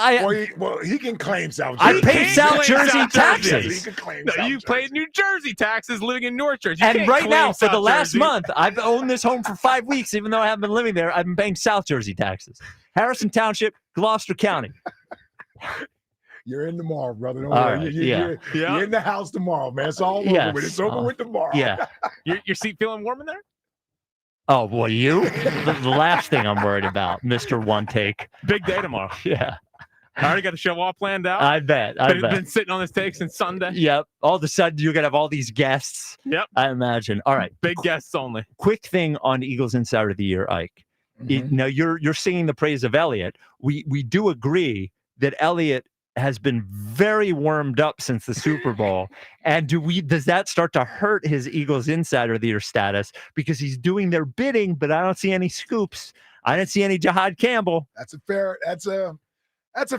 Speaker 3: he can claim South
Speaker 2: I
Speaker 3: Jersey.
Speaker 2: pay South Jersey
Speaker 3: Yes,
Speaker 2: taxes.
Speaker 3: he can claim
Speaker 4: No,
Speaker 3: South
Speaker 4: you
Speaker 3: Jersey.
Speaker 4: paid New Jersey taxes living in North Jersey. You
Speaker 2: And
Speaker 4: can't
Speaker 2: right
Speaker 4: claim
Speaker 2: now, for the
Speaker 4: South
Speaker 2: last
Speaker 4: Jersey.
Speaker 2: month, I've owned this home for 5 weeks. Even though I haven't been living there, I've been paying South Jersey taxes. Harrison Township, Gloucester County.
Speaker 3: You're in tomorrow, brother. Don't
Speaker 2: All
Speaker 3: worry.
Speaker 2: right,
Speaker 3: You're in the house tomorrow, man. It's all over
Speaker 2: Yes.
Speaker 3: with. It's over with tomorrow.
Speaker 2: Yeah.
Speaker 4: Your seat feeling warm in there?
Speaker 2: Oh, boy, you? The last thing I'm worried about, Mr. One Take.
Speaker 4: Big day tomorrow.
Speaker 2: Yeah.
Speaker 4: I already got the show all planned out.
Speaker 2: I bet.
Speaker 4: Been sitting on this take since Sunday.
Speaker 2: Yep. All of a sudden, you're going to have all these guests.
Speaker 4: Yep.
Speaker 2: I imagine. All right.
Speaker 4: Big guests only.
Speaker 2: Quick thing on Eagles Insider of the Year, Ike. Now, you're singing the praise of Elliott. We do agree that Elliott has been very warmed up since the Super Bowl. And does that start to hurt his Eagles Insider of the Year status? Because he's doing their bidding, but I don't see any scoops. I didn't see any Jahad Campbell.
Speaker 3: That's a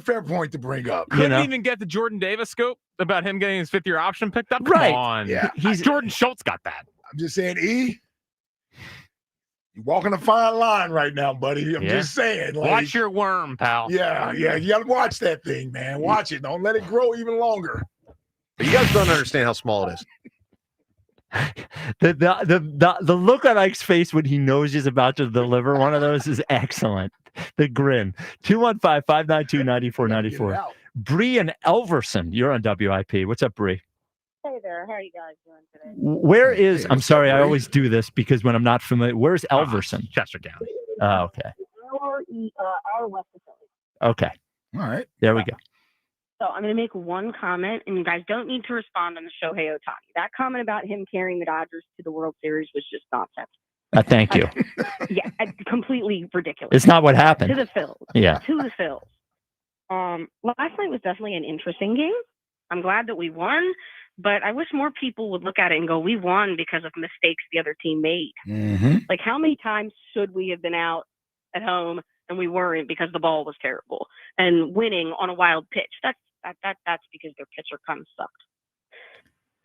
Speaker 3: fair point to bring up.
Speaker 4: Couldn't even get the Jordan Davis scoop about him getting his 5th-year option picked up. Come
Speaker 2: Right.
Speaker 4: on.
Speaker 3: Yeah.
Speaker 4: Jordan Schultz got that.
Speaker 3: I'm just saying, you're walking a fine line right now, buddy. I'm just saying.
Speaker 4: Watch your worm, pal.
Speaker 3: Yeah. You got to watch that thing, man. Watch it. Don't let it grow even longer.
Speaker 1: But you guys don't understand how small it is.
Speaker 2: The look on Ike's face when he knows he's about to deliver one of those is excellent. The grin. 215-592-9494. Bree and Elverson, you're on WIP. What's up, Bree?
Speaker 7: Hey there. How are you guys doing today?
Speaker 2: Where is, I'm sorry, I always do this because when I'm not familiar, where's Elverson?
Speaker 4: Chester County.
Speaker 2: Oh, okay.
Speaker 7: Our west of Philly.
Speaker 2: Okay.
Speaker 3: All right.
Speaker 2: There we go.
Speaker 7: So I'm going to make one comment, and you guys don't need to respond on the Shohei Ohtani. That comment about him carrying the Dodgers to the World Series was just nonsense.
Speaker 2: Thank you.
Speaker 7: Yeah, completely ridiculous.
Speaker 2: It's not what happened.
Speaker 7: To the Phils.
Speaker 2: Yeah.
Speaker 7: To the Phils. Last night was definitely an interesting game. I'm glad that we won, but I wish more people would look at it and go, we won because of mistakes the other team made.
Speaker 3: Mm-hmm.
Speaker 7: Like, how many times should we have been out at home and we weren't because the ball was terrible and winning on a wild pitch? That's because their pitcher kind of sucked.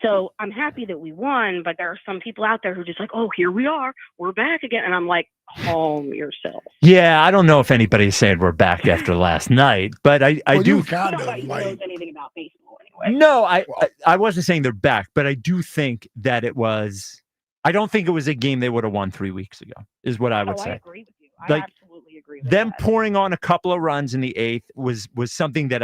Speaker 7: So I'm happy that we won, but there are some people out there who are just like, oh, here we are. We're back again. And I'm like, calm yourself.
Speaker 2: Yeah, I don't know if anybody's saying we're back after last night, but I do.
Speaker 7: Nobody knows anything about baseball anyway.
Speaker 2: No, I wasn't saying they're back, but I do think that it was. I don't think it was a game they would have won 3 weeks ago, is what I would say.
Speaker 7: I agree with you.
Speaker 2: Like,
Speaker 7: I absolutely agree with
Speaker 2: them
Speaker 7: that.
Speaker 2: pouring on a couple of runs in the 8th was something that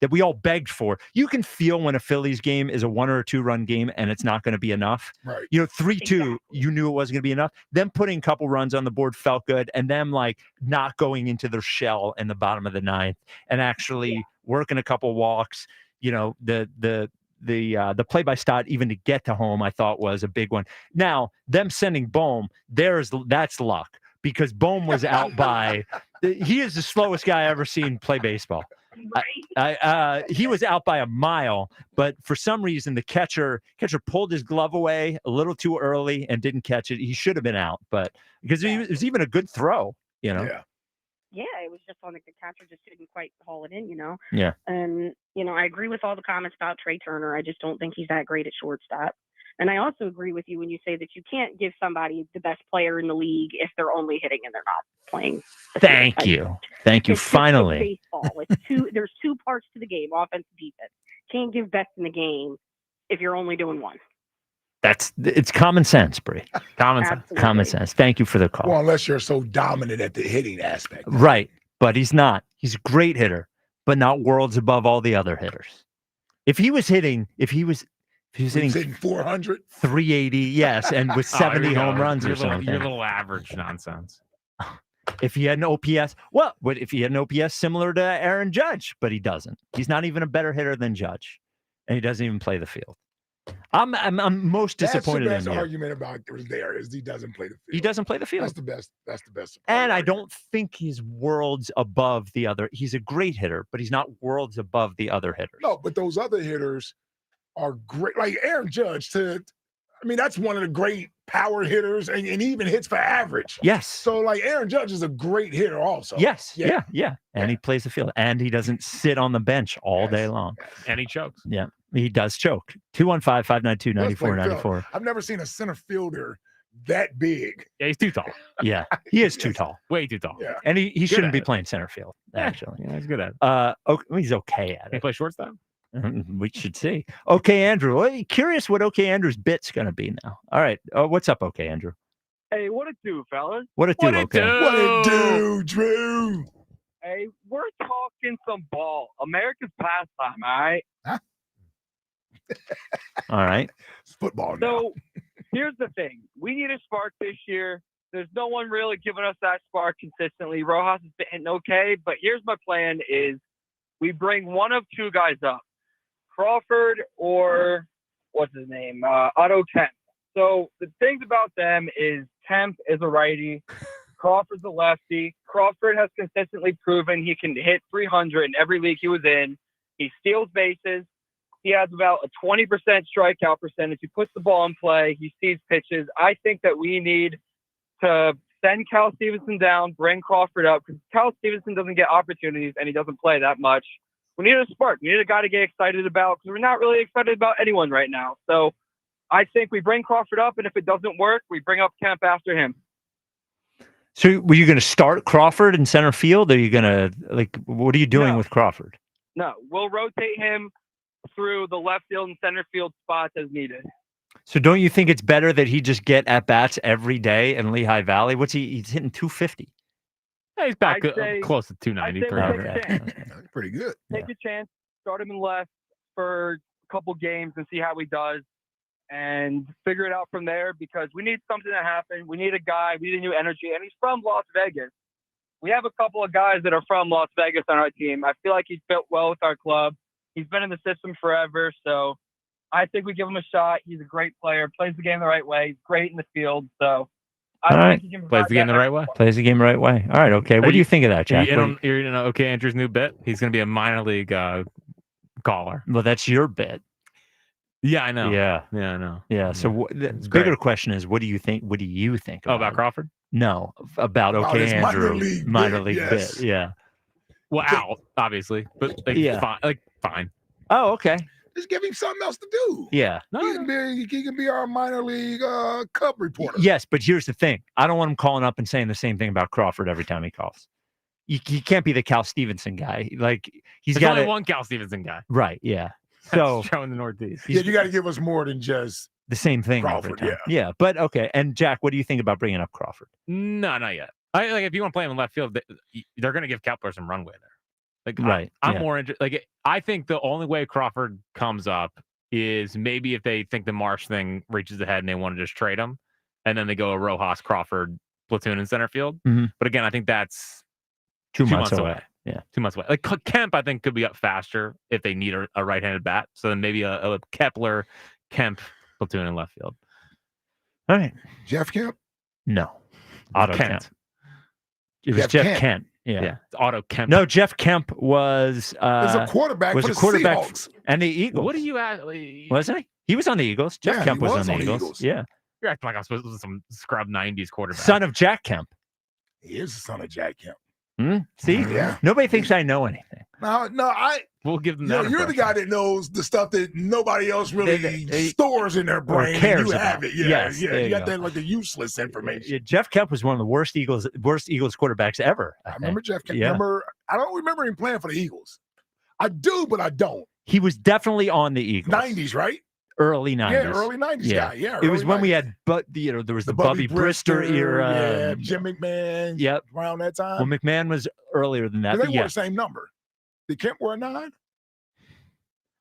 Speaker 2: that we all begged for. You can feel when a Phillies game is a 1 or a 2 run game and it's not going to be enough.
Speaker 3: Right.
Speaker 2: 3-2, you knew it wasn't going to be enough. Them putting a couple runs on the board felt good, and them like not going into their shell in the bottom of the 9th and actually working a couple walks. The play by Stott even to get to home, I thought was a big one. Now, them sending Bohm, that's luck, because Bohm was out by he is the slowest guy I ever seen play baseball. He was out by a mile, but for some reason the catcher pulled his glove away a little too early and didn't catch it. He should have been out, but because it was even a good throw,
Speaker 7: Yeah, it was just on the catcher just didn't quite haul it in,
Speaker 2: Yeah.
Speaker 7: And, I agree with all the comments about Trey Turner. I just don't think he's that great at shortstop. And I also agree with you when you say that you can't give somebody the best player in the league if they're only hitting and they're not playing.
Speaker 2: Thank you.
Speaker 7: It's
Speaker 2: Finally.
Speaker 7: baseball. There's 2 parts to the game, offense and defense. Can't give best in the game if you're only doing one.
Speaker 2: It's common sense, Bree. Common sense. Thank you for the call.
Speaker 3: Well, unless you're so dominant at the hitting aspect.
Speaker 2: Right. But he's not. He's a great hitter, but not worlds above all the other hitters. If he was hitting
Speaker 3: 400,
Speaker 2: 380, yes, and with 70 home runs or something.
Speaker 4: Your little average nonsense.
Speaker 2: If he had an OPS, if he had an OPS similar to Aaron Judge, but he doesn't. He's not even a better hitter than Judge, and he doesn't even play the field. I'm most disappointed in
Speaker 3: That's the
Speaker 2: you.
Speaker 3: best argument about there is he doesn't play the field.
Speaker 2: He doesn't play the field.
Speaker 3: That's the best. That's the best.
Speaker 2: And I don't think he's worlds above the other. He's a great hitter, but he's not worlds above the other hitters.
Speaker 3: No, but those other hitters are great. Like Aaron Judge, that's one of the great power hitters, and he even hits for average.
Speaker 2: Yes.
Speaker 3: So like Aaron Judge is a great hitter also.
Speaker 2: Yes. Yeah. And he plays the field, and he doesn't sit on the bench all day long.
Speaker 4: And he chokes.
Speaker 2: Yeah, he does choke. 215-592-9494.
Speaker 3: I've never seen a center fielder that big.
Speaker 4: Yeah, he's too tall.
Speaker 2: Yeah, he is too tall.
Speaker 4: Way too tall.
Speaker 3: Yeah.
Speaker 2: And he shouldn't be playing center field, actually.
Speaker 4: Yeah, he's good at
Speaker 2: it. He's okay at
Speaker 4: it. Can he play shortstop?
Speaker 2: We should see. Okay, Andrew. Curious what Okay Andrew's bit's going to be now. All right. What's up, Okay Andrew?
Speaker 8: Hey, what it do, fellas?
Speaker 2: What it do, Okay?
Speaker 3: What it do, Drew?
Speaker 8: Hey, we're talking some ball. America's pastime, all right?
Speaker 3: Huh?
Speaker 2: All right.
Speaker 3: It's football now.
Speaker 8: So here's the thing. We need a spark this year. There's no one really giving us that spark consistently. Rojas has been hitting okay, but here's my plan is we bring one of 2 guys up. Crawford or what's his name? Otto Kemp. So the things about them is Kemp is a righty. Crawford's a lefty. Crawford has consistently proven he can hit 300 in every league he was in. He steals bases. He has about a 20% strikeout percentage. He puts the ball in play. He sees pitches. I think that we need to send Cal Stevenson down, bring Crawford up, because Cal Stevenson doesn't get opportunities and he doesn't play that much. We need a spark. We need a guy to get excited about, because we're not really excited about anyone right now. So I think we bring Crawford up, and if it doesn't work, we bring up Kemp after him.
Speaker 2: So were you going to start Crawford in center field? Or are you going to, what are you doing with Crawford?
Speaker 8: No, we'll rotate him through the left field and center field spots as needed.
Speaker 2: So don't you think it's better that he just get at-bats every day in Lehigh Valley? He's hitting 250.
Speaker 4: Yeah, he's back close to 290.
Speaker 3: Pretty good.
Speaker 8: Take a chance, start him in left for a couple games and see how he does, and figure it out from there, because we need something to happen. We need a guy. We need a new energy, and he's from Las Vegas. We have a couple of guys that are from Las Vegas on our team. I feel like he's fit well with our club. He's been in the system forever, so I think we give him a shot. He's a great player, plays the game the right way. He's great in the field, so I think he can
Speaker 4: plays the game the right way.
Speaker 2: Plays the game the right way. All right, okay. What do you think of that, Jack?
Speaker 4: You're Okay Andrew's new bit? He's going to be a minor league caller.
Speaker 2: Well, that's your bit.
Speaker 4: Yeah, I know.
Speaker 2: Yeah,
Speaker 4: I know.
Speaker 2: Yeah. So the bigger question is, what do you think? What do you think
Speaker 4: about Crawford?
Speaker 2: No, about Okay Andrew minor league bit. Yeah.
Speaker 4: Well, out obviously, but fine.
Speaker 2: Oh, okay.
Speaker 3: Just give him something else to do.
Speaker 2: Yeah.
Speaker 3: He can be our minor league Cub reporter.
Speaker 2: Yes, but here's the thing. I don't want him calling up and saying the same thing about Crawford every time he calls. He can't be the Cal Stevenson guy. He's got
Speaker 4: only one Cal Stevenson guy.
Speaker 2: Right, yeah. So
Speaker 4: showing the Northeast.
Speaker 3: Yeah, you got to give us more than just
Speaker 2: the same thing.
Speaker 3: Crawford,
Speaker 2: yeah. But okay. And Jack, what do you think about bringing up Crawford?
Speaker 4: No, not yet. If you want to play him in left field, they're going to give Kepler some runway there. Like,
Speaker 2: Right.
Speaker 4: I'm more interested. Like, I think the only way Crawford comes up is maybe if they think the Marsh thing reaches ahead and they want to just trade him, and then they go a Rojas Crawford platoon in center field.
Speaker 2: Mhm.
Speaker 4: But again, I think that's
Speaker 2: 2 months away. Yeah.
Speaker 4: 2 months away. Like Kemp, I think could be up faster if they need a right-handed bat. So then maybe a Kepler Kemp platoon in left field.
Speaker 2: All right.
Speaker 3: Jeff Kemp?
Speaker 2: No. Otto
Speaker 4: Kent.
Speaker 2: Kemp. It was Jeff Kent.
Speaker 4: Yeah. It's Otto Kemp.
Speaker 2: No, Jeff Kemp was
Speaker 3: There's a quarterback for the Seahawks.
Speaker 2: and the Eagles.
Speaker 4: What are you at?
Speaker 2: Wasn't he? He was on the Eagles. Jeff
Speaker 3: Yeah,
Speaker 2: Kemp
Speaker 3: he
Speaker 2: was on the Eagles. Yeah.
Speaker 4: You're acting like I'm supposed to be some scrub 90s quarterback.
Speaker 2: Son of Jack Kemp.
Speaker 3: He is the son of Jack Kemp.
Speaker 2: See?
Speaker 3: Yeah.
Speaker 2: Nobody thinks I know anything.
Speaker 3: No,
Speaker 4: We'll give them
Speaker 3: you're
Speaker 4: that.
Speaker 3: the guy that knows the stuff that nobody else really
Speaker 2: They
Speaker 3: stores in their brain. and
Speaker 2: cares
Speaker 3: you have
Speaker 2: about.
Speaker 3: it. Yeah,
Speaker 2: Yes,
Speaker 3: yeah.
Speaker 2: there
Speaker 3: You
Speaker 2: you
Speaker 3: got
Speaker 2: go.
Speaker 3: that like the useless information.
Speaker 2: Yeah, Jeff Kemp was one of the worst Eagles quarterbacks ever.
Speaker 3: I remember Jeff Kemp.
Speaker 2: Yeah.
Speaker 3: I don't remember him playing for the Eagles. I do, but I don't.
Speaker 2: He was definitely on the Eagles.
Speaker 3: 90s, right?
Speaker 2: Early 90s.
Speaker 3: Yeah, early 90s guy. Yeah,
Speaker 2: it was
Speaker 3: early
Speaker 2: when we
Speaker 3: 90s.
Speaker 2: had, there was the Bubby Brister era.
Speaker 3: Yeah, Jim McMahon.
Speaker 2: Yep.
Speaker 3: Around that time.
Speaker 2: Well, McMahon was earlier than that.
Speaker 3: They
Speaker 2: But
Speaker 3: wore
Speaker 2: yeah.
Speaker 3: the same number. Did Kemp wear a 9?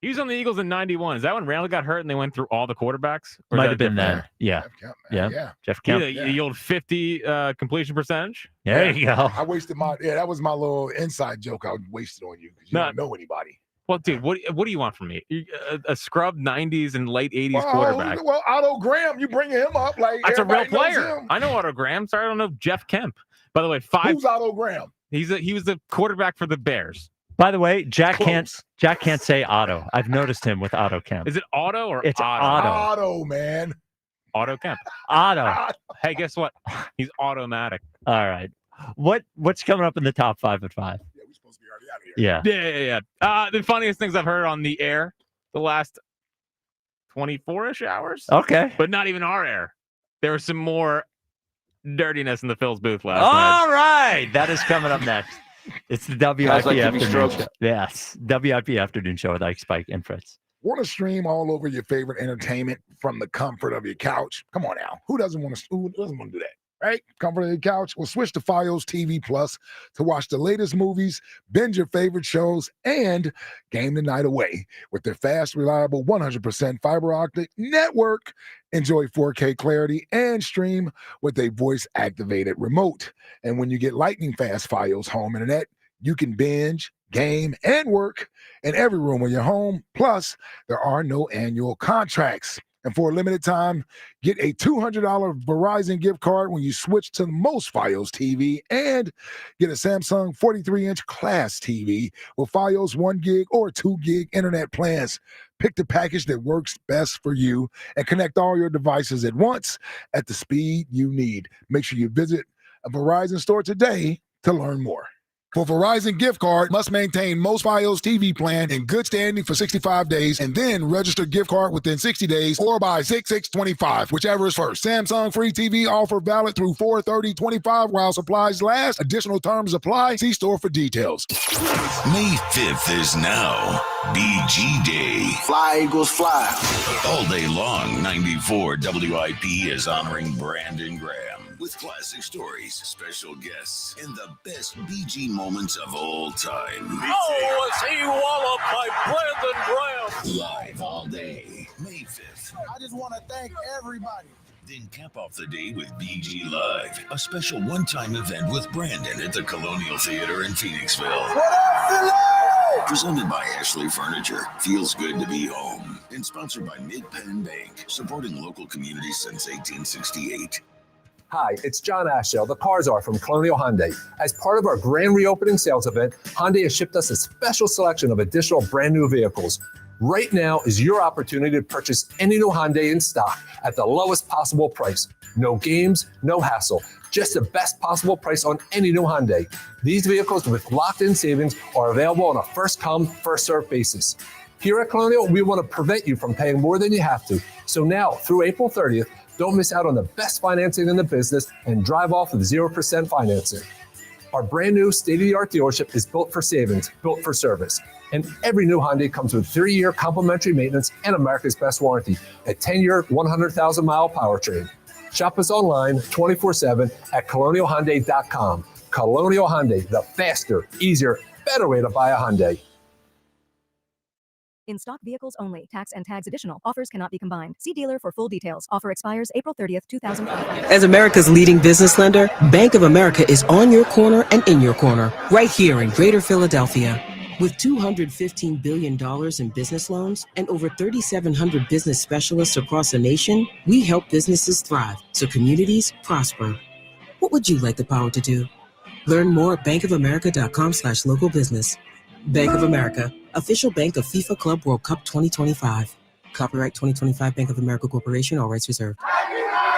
Speaker 4: He was on the Eagles in 91. Is that when Randall got hurt and they went through all the quarterbacks? Or is
Speaker 2: Might
Speaker 4: that
Speaker 2: have been
Speaker 4: different?
Speaker 2: then. Yeah.
Speaker 3: Jeff Kemp, man.
Speaker 2: Yeah. Jeff Kemp.
Speaker 4: The old 50 completion percentage.
Speaker 2: There you go.
Speaker 3: I wasted that was my little inside joke I wasted on you because you don't know anybody.
Speaker 4: Well, dude, what do you want from me? A scrub 90s and late 80s quarterback.
Speaker 3: Well, Otto Graham, you bring him up like
Speaker 4: That's a real
Speaker 3: everybody knows
Speaker 4: player.
Speaker 3: him.
Speaker 4: I know Otto Graham. Sorry, I don't know Jeff Kemp. By the way,
Speaker 3: Who's Otto Graham?
Speaker 4: He was the quarterback for the Bears.
Speaker 2: By the way, Jack can't say Otto. I've noticed him with Otto Kemp.
Speaker 4: Is it Otto or
Speaker 2: It's
Speaker 4: Otto?
Speaker 3: Otto, man.
Speaker 4: Otto Kemp.
Speaker 2: Otto.
Speaker 4: Hey, guess what? He's automatic.
Speaker 2: All right. What's coming up in the top 5 at 5?
Speaker 3: Yeah, we're supposed to be already out of here.
Speaker 4: Yeah. The funniest things I've heard on the air the last 24-ish hours.
Speaker 2: Okay.
Speaker 4: But not even our air. There was some more dirtiness in the Phil's booth last night.
Speaker 2: All right. That is coming up next. It's the WIP
Speaker 9: Guys like to be
Speaker 2: afternoon
Speaker 9: stroked.
Speaker 2: show. Yes. WIP afternoon show with Ike, Spike, and Fritz.
Speaker 3: Want to stream all over your favorite entertainment from the comfort of your couch? Come on now. Who doesn't want to do that? Right? Comfort of your couch. Well, switch to Fios TV Plus to watch the latest movies, binge your favorite shows, and game the night away with their fast, reliable, 100% fiber optic network. Enjoy 4K clarity and stream with a voice-activated remote. And when you get lightning fast Fios home internet, you can binge, game, and work in every room of your home. Plus, there are no annual contracts. And for a limited time, get a $200 Verizon gift card when you switch to the most Fios TV and get a Samsung 43-inch Class TV with Fios 1 gig or 2 gig internet plans. Pick the package that works best for you and connect all your devices at once at the speed you need. Make sure you visit a Verizon store today to learn more. For Verizon gift card, must maintain most Fios TV plan in good standing for 65 days and then register gift card within 60 days or by 6/6/25, whichever is first. Samsung free TV offer valid through 4/30/25 while supplies last. Additional terms apply. See store for details.
Speaker 5: May 5th is now BG Day.
Speaker 9: Fly, Eagles, fly.
Speaker 5: All day long, 94 WIP is honoring Brandon Graham with classic stories, special guests, and the best BG moments of all time.
Speaker 21: Oh, was he walloped by Brandon Graham?
Speaker 5: Live all day, May 5th.
Speaker 9: I just want to thank everybody.
Speaker 5: Then cap off the day with BG Live, a special one-time event with Brandon at the Colonial Theater in Phoenixville.
Speaker 9: What up, Philly?
Speaker 5: Presented by Ashley Furniture, feels good to be home. And sponsored by Mid-Penn Bank, supporting local communities since 1868.
Speaker 10: Hi, it's John Ashell, the Car Czar from Colonial Hyundai. As part of our grand reopening sales event, Hyundai has shipped us a special selection of additional brand new vehicles. Right now is your opportunity to purchase any new Hyundai in stock at the lowest possible price. No games, no hassle, just the best possible price on any new Hyundai. These vehicles with locked-in savings are available on a first-come, first-served basis. Here at Colonial, we want to prevent you from paying more than you have to. So now, through April 30th, don't miss out on the best financing in the business and drive off with 0% financing. Our brand new state-of-the-art dealership is built for savings, built for service. And every new Hyundai comes with 3-year complimentary maintenance and America's best warranty, a 10-year, 100,000-mile powertrain. Shop us online 24/7 at colonialhyundai.com. Colonial Hyundai, the faster, easier, better way to buy a Hyundai.
Speaker 12: In stock vehicles only. Tax and tags additional. Offers cannot be combined. See dealer for full details. Offer expires April 30th, 2025.
Speaker 14: As America's leading business lender, Bank of America is on your corner and in your corner, right here in Greater Philadelphia. With $215 billion in business loans and over 3,700 business specialists across the nation, we help businesses thrive so communities prosper. What would you like the power to do? Learn more at bankofamerica.com/local business. Bank of America, official bank of FIFA Club World Cup 2025. Copyright 2025 Bank of America Corporation, all rights reserved.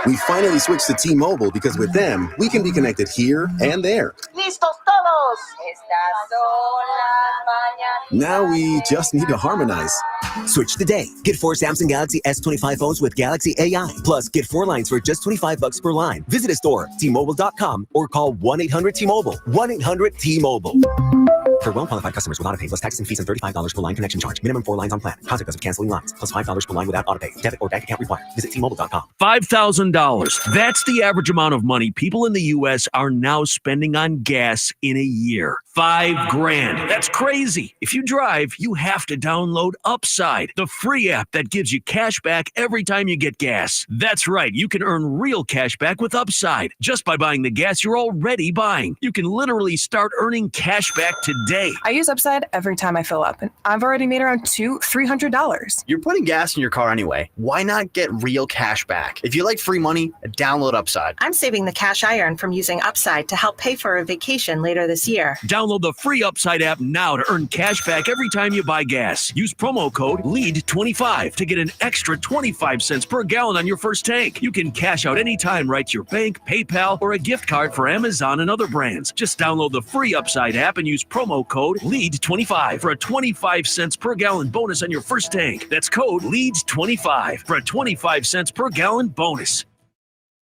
Speaker 15: We finally switched to T-Mobile because with them, we can be connected here and there.
Speaker 9: ¡Listos todos! Estas son las mañanas.
Speaker 15: Now we just need to harmonize.
Speaker 16: Switch today. Get 4 Samsung Galaxy S25 phones with Galaxy AI. Plus, get 4 lines for just $25 per line. Visit a store, T-Mobile.com, or call 1-800-T-Mobile. 1-800-T-Mobile. For well-qualified customers with autopay plus taxes and fees and $35 per line connection charge. Minimum 4 lines on plan. Consequence of canceling lines. Plus $5 per line without autopay. Debit or bank account required. Visit T-Mobile.com.
Speaker 18: $5,000. That's the average amount of money people in the U.S. are now spending on gas in a year. $5,000. That's crazy. If you drive, you have to download Upside, the free app that gives you cash back every time you get gas. That's right. You can earn real cash back with Upside just by buying the gas you're already buying. You can literally start earning cash back today.
Speaker 26: I use Upside every time I fill up, and I've already made around $300.
Speaker 27: You're putting gas in your car anyway. Why not get real cash back? If you like free money, download Upside.
Speaker 28: I'm saving the cash I earn from using Upside to help pay for a vacation later this year.
Speaker 18: Download the free Upside app now to earn cash back every time you buy gas. Use promo code LEAD25 to get an extra 25 cents per gallon on your first tank. You can cash out anytime right to your bank, PayPal, or a gift card for Amazon and other brands. Just download the free Upside app and use promo code LEAD25 for a 25 cents per gallon bonus on your first tank. That's code LEAD25 for a 25 cents per gallon bonus.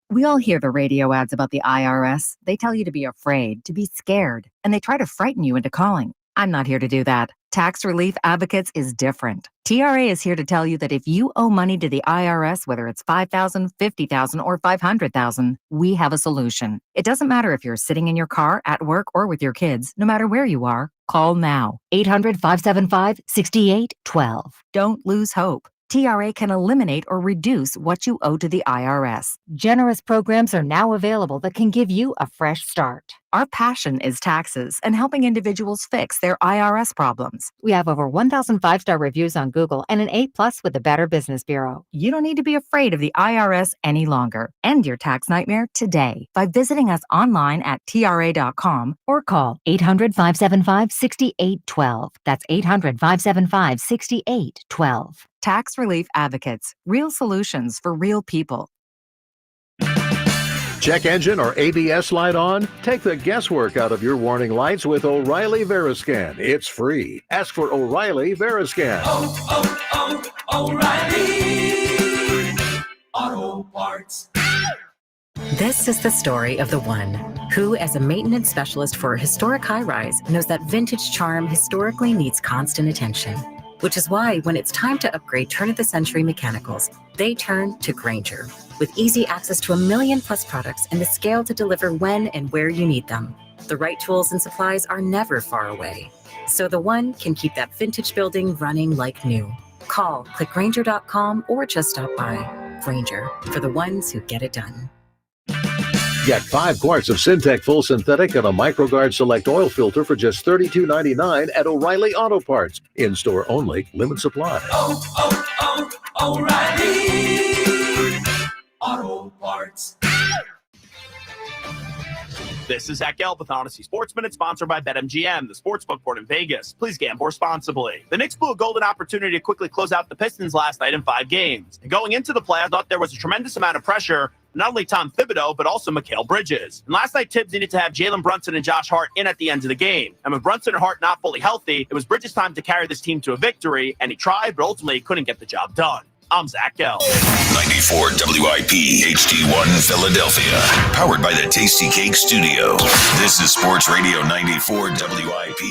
Speaker 29: We all hear the radio ads about the IRS. They tell you to be afraid, to be scared, and they try to frighten you into calling. I'm not here to do that. Tax Relief Advocates is different. TRA is here to tell you that if you owe money to the IRS, whether it's $5,000, $50,000, or $500,000, we have a solution. It doesn't matter if you're sitting in your car, at work, or with your kids. No matter where you are, call now. 800-575-6812. Don't lose hope. TRA can eliminate or reduce what you owe to the IRS. Generous programs are now available that can give you a fresh start. Our passion is taxes and helping individuals fix their IRS problems. We have over 1,000 5-star reviews on Google and an A+ with the Better Business Bureau. You don't need to be afraid of the IRS any longer. End your tax nightmare today by visiting us online at TRA.com or call 800-575-6812. That's 800-575-6812. Tax Relief Advocates. Real solutions for real people.
Speaker 1: Check engine or ABS light on? Take the guesswork out of your warning lights with O'Reilly Veriscan. It's free. Ask for O'Reilly Veriscan.
Speaker 30: O'Reilly Auto Parts.
Speaker 31: This is the story of the one who, as a maintenance specialist for a historic high-rise, knows that vintage charm historically needs constant attention. Which is why when it's time to upgrade turn-of-the-century mechanicals, they turn to Grainger. With easy access to 1 million+ products and the scale to deliver when and where you need them. The right tools and supplies are never far away. So the one can keep that vintage building running like new. Call, click Grainger.com, or just stop by. Grainger, for the ones who get it done.
Speaker 1: Get 5 quarts of Syntec Full Synthetic and a MicroGuard Select Oil Filter for just $32.99 at O'Reilly Auto Parts. In-store only, limit supply.
Speaker 30: O'Reilly Auto Parts.
Speaker 32: This is Zach Gelb with Honesty Sports Minute, sponsored by BetMGM, the sportsbook board in Vegas. Please gamble responsibly. The Knicks blew a golden opportunity to quickly close out the Pistons last night in 5 games. And going into the play, I thought there was a tremendous amount of pressure, not only Tom Thibodeau, but also Mikal Bridges. And last night, Tibbs needed to have Jalen Brunson and Josh Hart in at the end of the game. And with Brunson and Hart not fully healthy, it was Bridges' time to carry this team to a victory, and he tried, but ultimately couldn't get the job done. I'm Zach Gelb.
Speaker 5: 94 WIP HD1 Philadelphia. Powered by the Tasty Cake Studio. This is Sports Radio 94 WIP.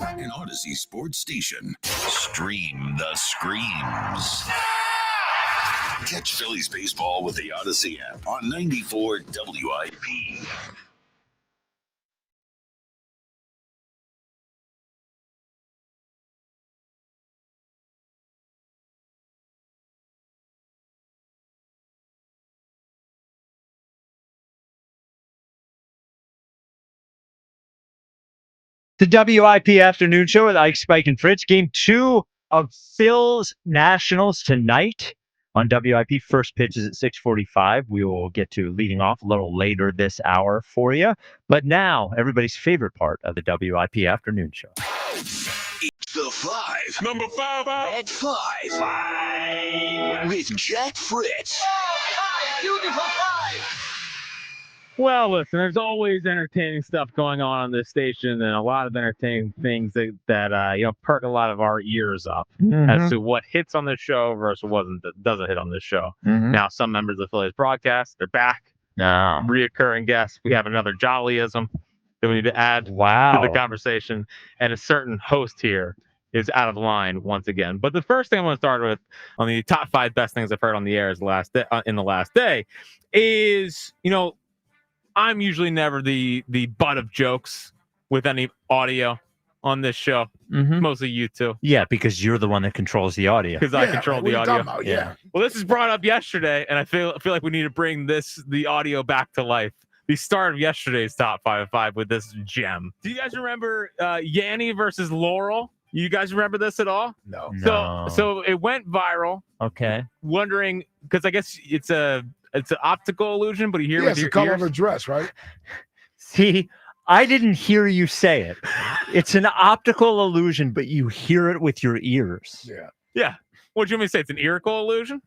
Speaker 5: An Odyssey sports station. Stream the screams. Catch Phillies baseball with the Odyssey app on 94 WIP.
Speaker 2: The WIP Afternoon Show with Ike, Spike, and Fritz. Game 2 of Phil's Nationals tonight on WIP. First pitch is at 6:45. We will get to leading off a little later this hour for you. But now, everybody's favorite part of the WIP Afternoon Show.
Speaker 5: The 5. Number 5 at 5. With Jack Fritz.
Speaker 9: Beautiful 5.
Speaker 4: Well, listen, there's always entertaining stuff going on this station, and a lot of entertaining things that perk a lot of our ears up as to what hits on this show versus what doesn't hit on this show. Now, some members of the Phillies broadcast, they're back.
Speaker 2: No.
Speaker 4: Reoccurring guests. We have another jollyism that we need to add to the conversation, and a certain host here is out of line once again. But the first thing I want to start with on the top 5 best things I've heard on the air is in the last day is, I'm usually never the butt of jokes with any audio on this show. Mostly you two.
Speaker 2: Yeah, because you're the one that controls the audio.
Speaker 4: Because I control the audio.
Speaker 3: Yeah.
Speaker 4: Well, this is brought up yesterday, and I feel like we need to bring the audio back to life. The start of yesterday's top 5 at 5 with this gem. Do you guys remember Yanni versus Laurel? You guys remember this at all?
Speaker 3: No.
Speaker 4: So it went viral.
Speaker 2: Okay.
Speaker 4: Wondering, because I guess it's an optical illusion, but you hear
Speaker 3: Yeah,
Speaker 4: with
Speaker 3: it's
Speaker 4: your
Speaker 3: the color
Speaker 4: ears.
Speaker 3: of her dress, right?
Speaker 2: See, I didn't hear you say it. It's an optical illusion, but you hear it with your ears.
Speaker 4: Yeah. What do you want me to say? It's an earacle illusion?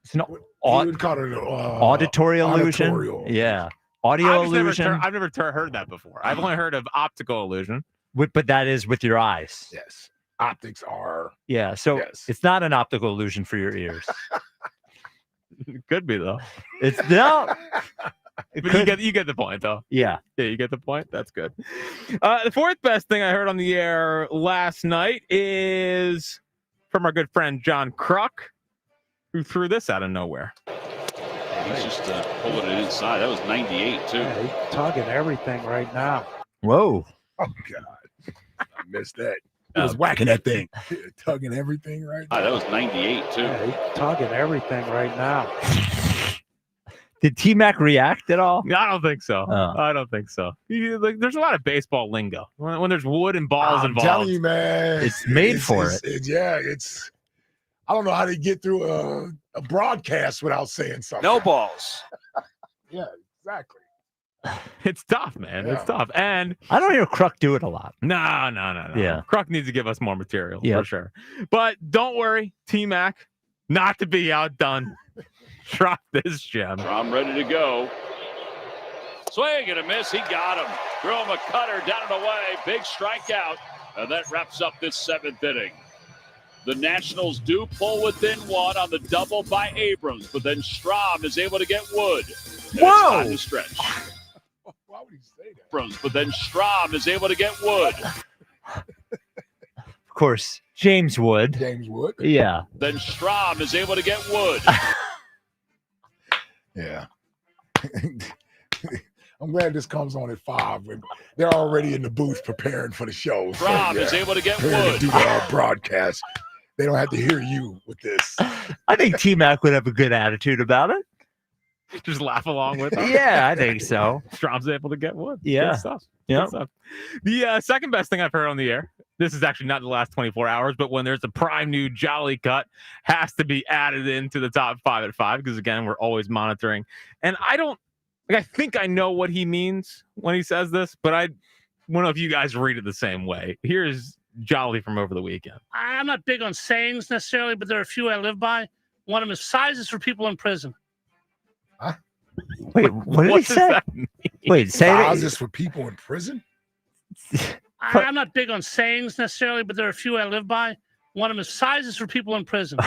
Speaker 2: It's an
Speaker 3: You would call it
Speaker 2: auditory illusion.
Speaker 3: auditorial.
Speaker 2: Yeah. Audio illusion.
Speaker 4: I've never heard that before. I've only heard of optical illusion.
Speaker 2: But that is with your eyes.
Speaker 3: Yes. Optics are.
Speaker 2: Yeah. So it's not an optical illusion for your ears.
Speaker 4: It could be, though.
Speaker 2: It's no.
Speaker 4: But you get the point, though.
Speaker 2: Yeah.
Speaker 4: Yeah, you get the point. That's good. The fourth best thing I heard on the air last night is from our good friend John Kruk, who threw this out of nowhere.
Speaker 6: He's just pulling it inside. That was 98, too.
Speaker 7: Yeah, he's tugging everything right now.
Speaker 2: Whoa.
Speaker 3: Oh, God. I missed that. He was whacking that thing. Tugging everything right now.
Speaker 6: That was 98, too.
Speaker 7: Yeah, he's tugging everything right now.
Speaker 2: Did T-Mac react at all?
Speaker 4: I don't think so.
Speaker 2: Oh.
Speaker 4: I don't think so. There's a lot of baseball lingo. When there's wood and balls
Speaker 3: I'm
Speaker 4: involved.
Speaker 3: telling you, man.
Speaker 2: It's made for it.
Speaker 3: It's. I don't know how they get through a broadcast without saying something.
Speaker 6: No balls.
Speaker 3: Yeah, exactly.
Speaker 4: It's tough, man.
Speaker 3: Yeah.
Speaker 4: It's tough. And
Speaker 2: I don't hear Kruk do it a lot.
Speaker 4: No.
Speaker 2: Yeah.
Speaker 4: Kruk needs to give us more material
Speaker 2: Yeah.
Speaker 4: for sure. But don't worry, T-Mac, not to be outdone. Drop this gem.
Speaker 6: I'm ready to go. Swing and a miss. He got him. Throw him a cutter down and away. Big strikeout. And that wraps up this 7th inning. The Nationals do pull within 1 on the double by Abrams, but then Strahm is able to get Wood. And
Speaker 2: Whoa!
Speaker 6: It's time to stretch.
Speaker 3: Why would he say that?
Speaker 6: Abrams, but then Strahm is able to get Wood.
Speaker 2: Of course, James Wood.
Speaker 3: James Wood.
Speaker 2: Yeah.
Speaker 6: Then Strahm is able to get Wood.
Speaker 3: Yeah. I'm glad this comes on at 5. They're already in the booth preparing for the show. So,
Speaker 6: Strahm is able to get
Speaker 3: preparing
Speaker 6: Wood.
Speaker 3: to do the broadcast. They don't have to hear you with this.
Speaker 2: I think T-Mac would have a good attitude about it.
Speaker 4: Just laugh along with it.
Speaker 2: Yeah, I think so.
Speaker 4: Strahm's able to get Wood.
Speaker 2: Yeah.
Speaker 4: Good stuff.
Speaker 2: Yeah.
Speaker 4: Good stuff. The second best thing I've heard on the air, this is actually not the last 24 hours, but when there's a prime new Jolly cut, has to be added into the top 5 at 5, because again, we're always monitoring. And I think I know what he means when he says this, but I don't know if you guys read it the same way. Here's Jolly from over the weekend.
Speaker 8: I'm not big on sayings necessarily, but there are a few I live by. One of them is sizes for people in prison.
Speaker 2: Wait, what did he say? Wait, say
Speaker 3: Sizes for people in prison?
Speaker 8: I'm not big on sayings necessarily, but there are a few I live by. One of them is sizes for people in prison.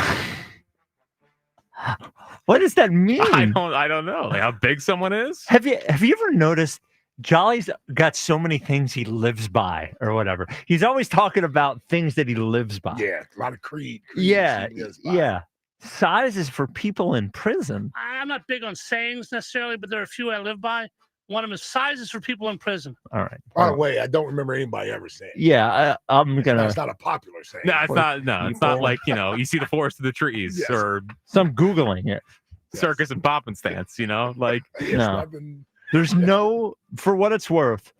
Speaker 2: What does that mean?
Speaker 4: I don't know. Like how big someone is?
Speaker 2: Have you ever noticed Jolly's got so many things he lives by or whatever? He's always talking about things that he lives by.
Speaker 3: Yeah, a lot of creed.
Speaker 2: Yeah, yeah. Sizes for people in prison.
Speaker 8: I'm not big on sayings necessarily, but there are a few I live by. One of them is sizes for people in prison.
Speaker 2: All right.
Speaker 3: By the way, I don't remember anybody ever saying.
Speaker 2: Yeah, I'm gonna.
Speaker 3: It's not a popular saying.
Speaker 4: No, it's not. No, it's not like you see the forest of the trees
Speaker 3: Yes.
Speaker 4: or
Speaker 2: some Googling it.
Speaker 4: Circus and pop and stance. Like
Speaker 2: no. There's no. For what it's worth,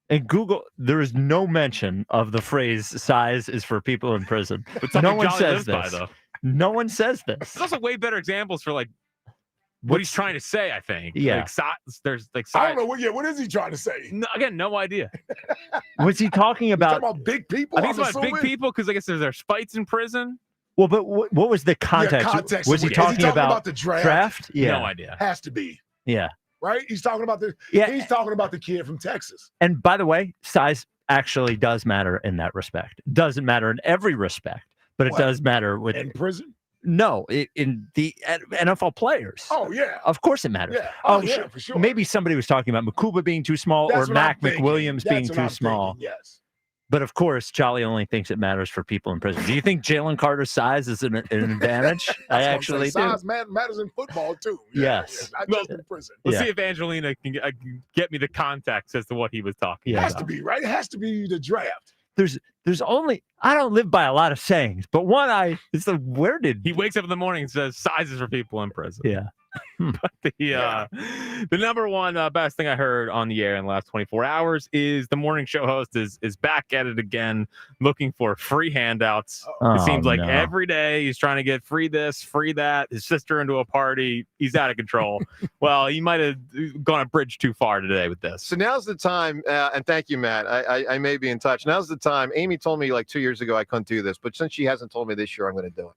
Speaker 2: And Google, there is no mention of the phrase "size is for people in prison."
Speaker 4: But
Speaker 2: No one
Speaker 4: Jolly
Speaker 2: says
Speaker 4: lives by,
Speaker 2: this.
Speaker 4: though.
Speaker 2: No one says this.
Speaker 4: There's also way better examples for like what he's trying to say. I think.
Speaker 2: Yeah.
Speaker 4: Like, there's like.
Speaker 3: I don't know what is he trying to say?
Speaker 4: No, again, no idea.
Speaker 2: Was he talking about?
Speaker 3: Talking about big people.
Speaker 4: I think it's
Speaker 3: I'm
Speaker 4: about big
Speaker 3: assuming?
Speaker 4: people because I guess there's fights in prison.
Speaker 2: Well, but what was the context?
Speaker 3: Context
Speaker 2: was he
Speaker 3: is
Speaker 2: talking about
Speaker 3: the draft?
Speaker 2: Yeah.
Speaker 4: No idea.
Speaker 3: Has to be.
Speaker 2: Yeah.
Speaker 3: Right? He's talking about he's talking about the kid from Texas.
Speaker 2: And by the way, size actually does matter in that respect. Doesn't matter in every respect, but it does matter with
Speaker 3: in prison.
Speaker 2: No, in the NFL players.
Speaker 3: Oh yeah,
Speaker 2: of course it matters.
Speaker 3: Yeah. Oh yeah, for sure.
Speaker 2: Maybe somebody was talking about Makuba being too small
Speaker 3: That's
Speaker 2: or
Speaker 3: what I'm
Speaker 2: Mac
Speaker 3: thinking.
Speaker 2: McWilliams being
Speaker 3: That's what
Speaker 2: too
Speaker 3: I'm
Speaker 2: small.
Speaker 3: thinking, yes.
Speaker 2: But of course, Jolly only thinks it matters for people in prison. Do you think Jalen Carter's size is an advantage? I actually do.
Speaker 3: Size matters in football too.
Speaker 2: Yes.
Speaker 3: Not just in prison.
Speaker 4: Let's see if Angelina can get me the context as to what he was talking
Speaker 3: It
Speaker 4: about.
Speaker 3: has to be right. It has to be the draft.
Speaker 2: There's only I don't live by a lot of sayings, but one where did
Speaker 4: he wakes up in the morning and says sizes for people in prison.
Speaker 2: Yeah.
Speaker 4: But the number one best thing I heard on the air in the last 24 hours is the morning show host is back at it again, looking for free handouts. It seems like every day he's trying to get free this, free that. His sister into a party. He's out of control. Well, he might have gone a bridge too far today with this.
Speaker 10: So now's the time, and thank you, Matt. I may be in touch. Now's the time. Amy told me like 2 years ago I couldn't do this, but since she hasn't told me this year, I'm going to do it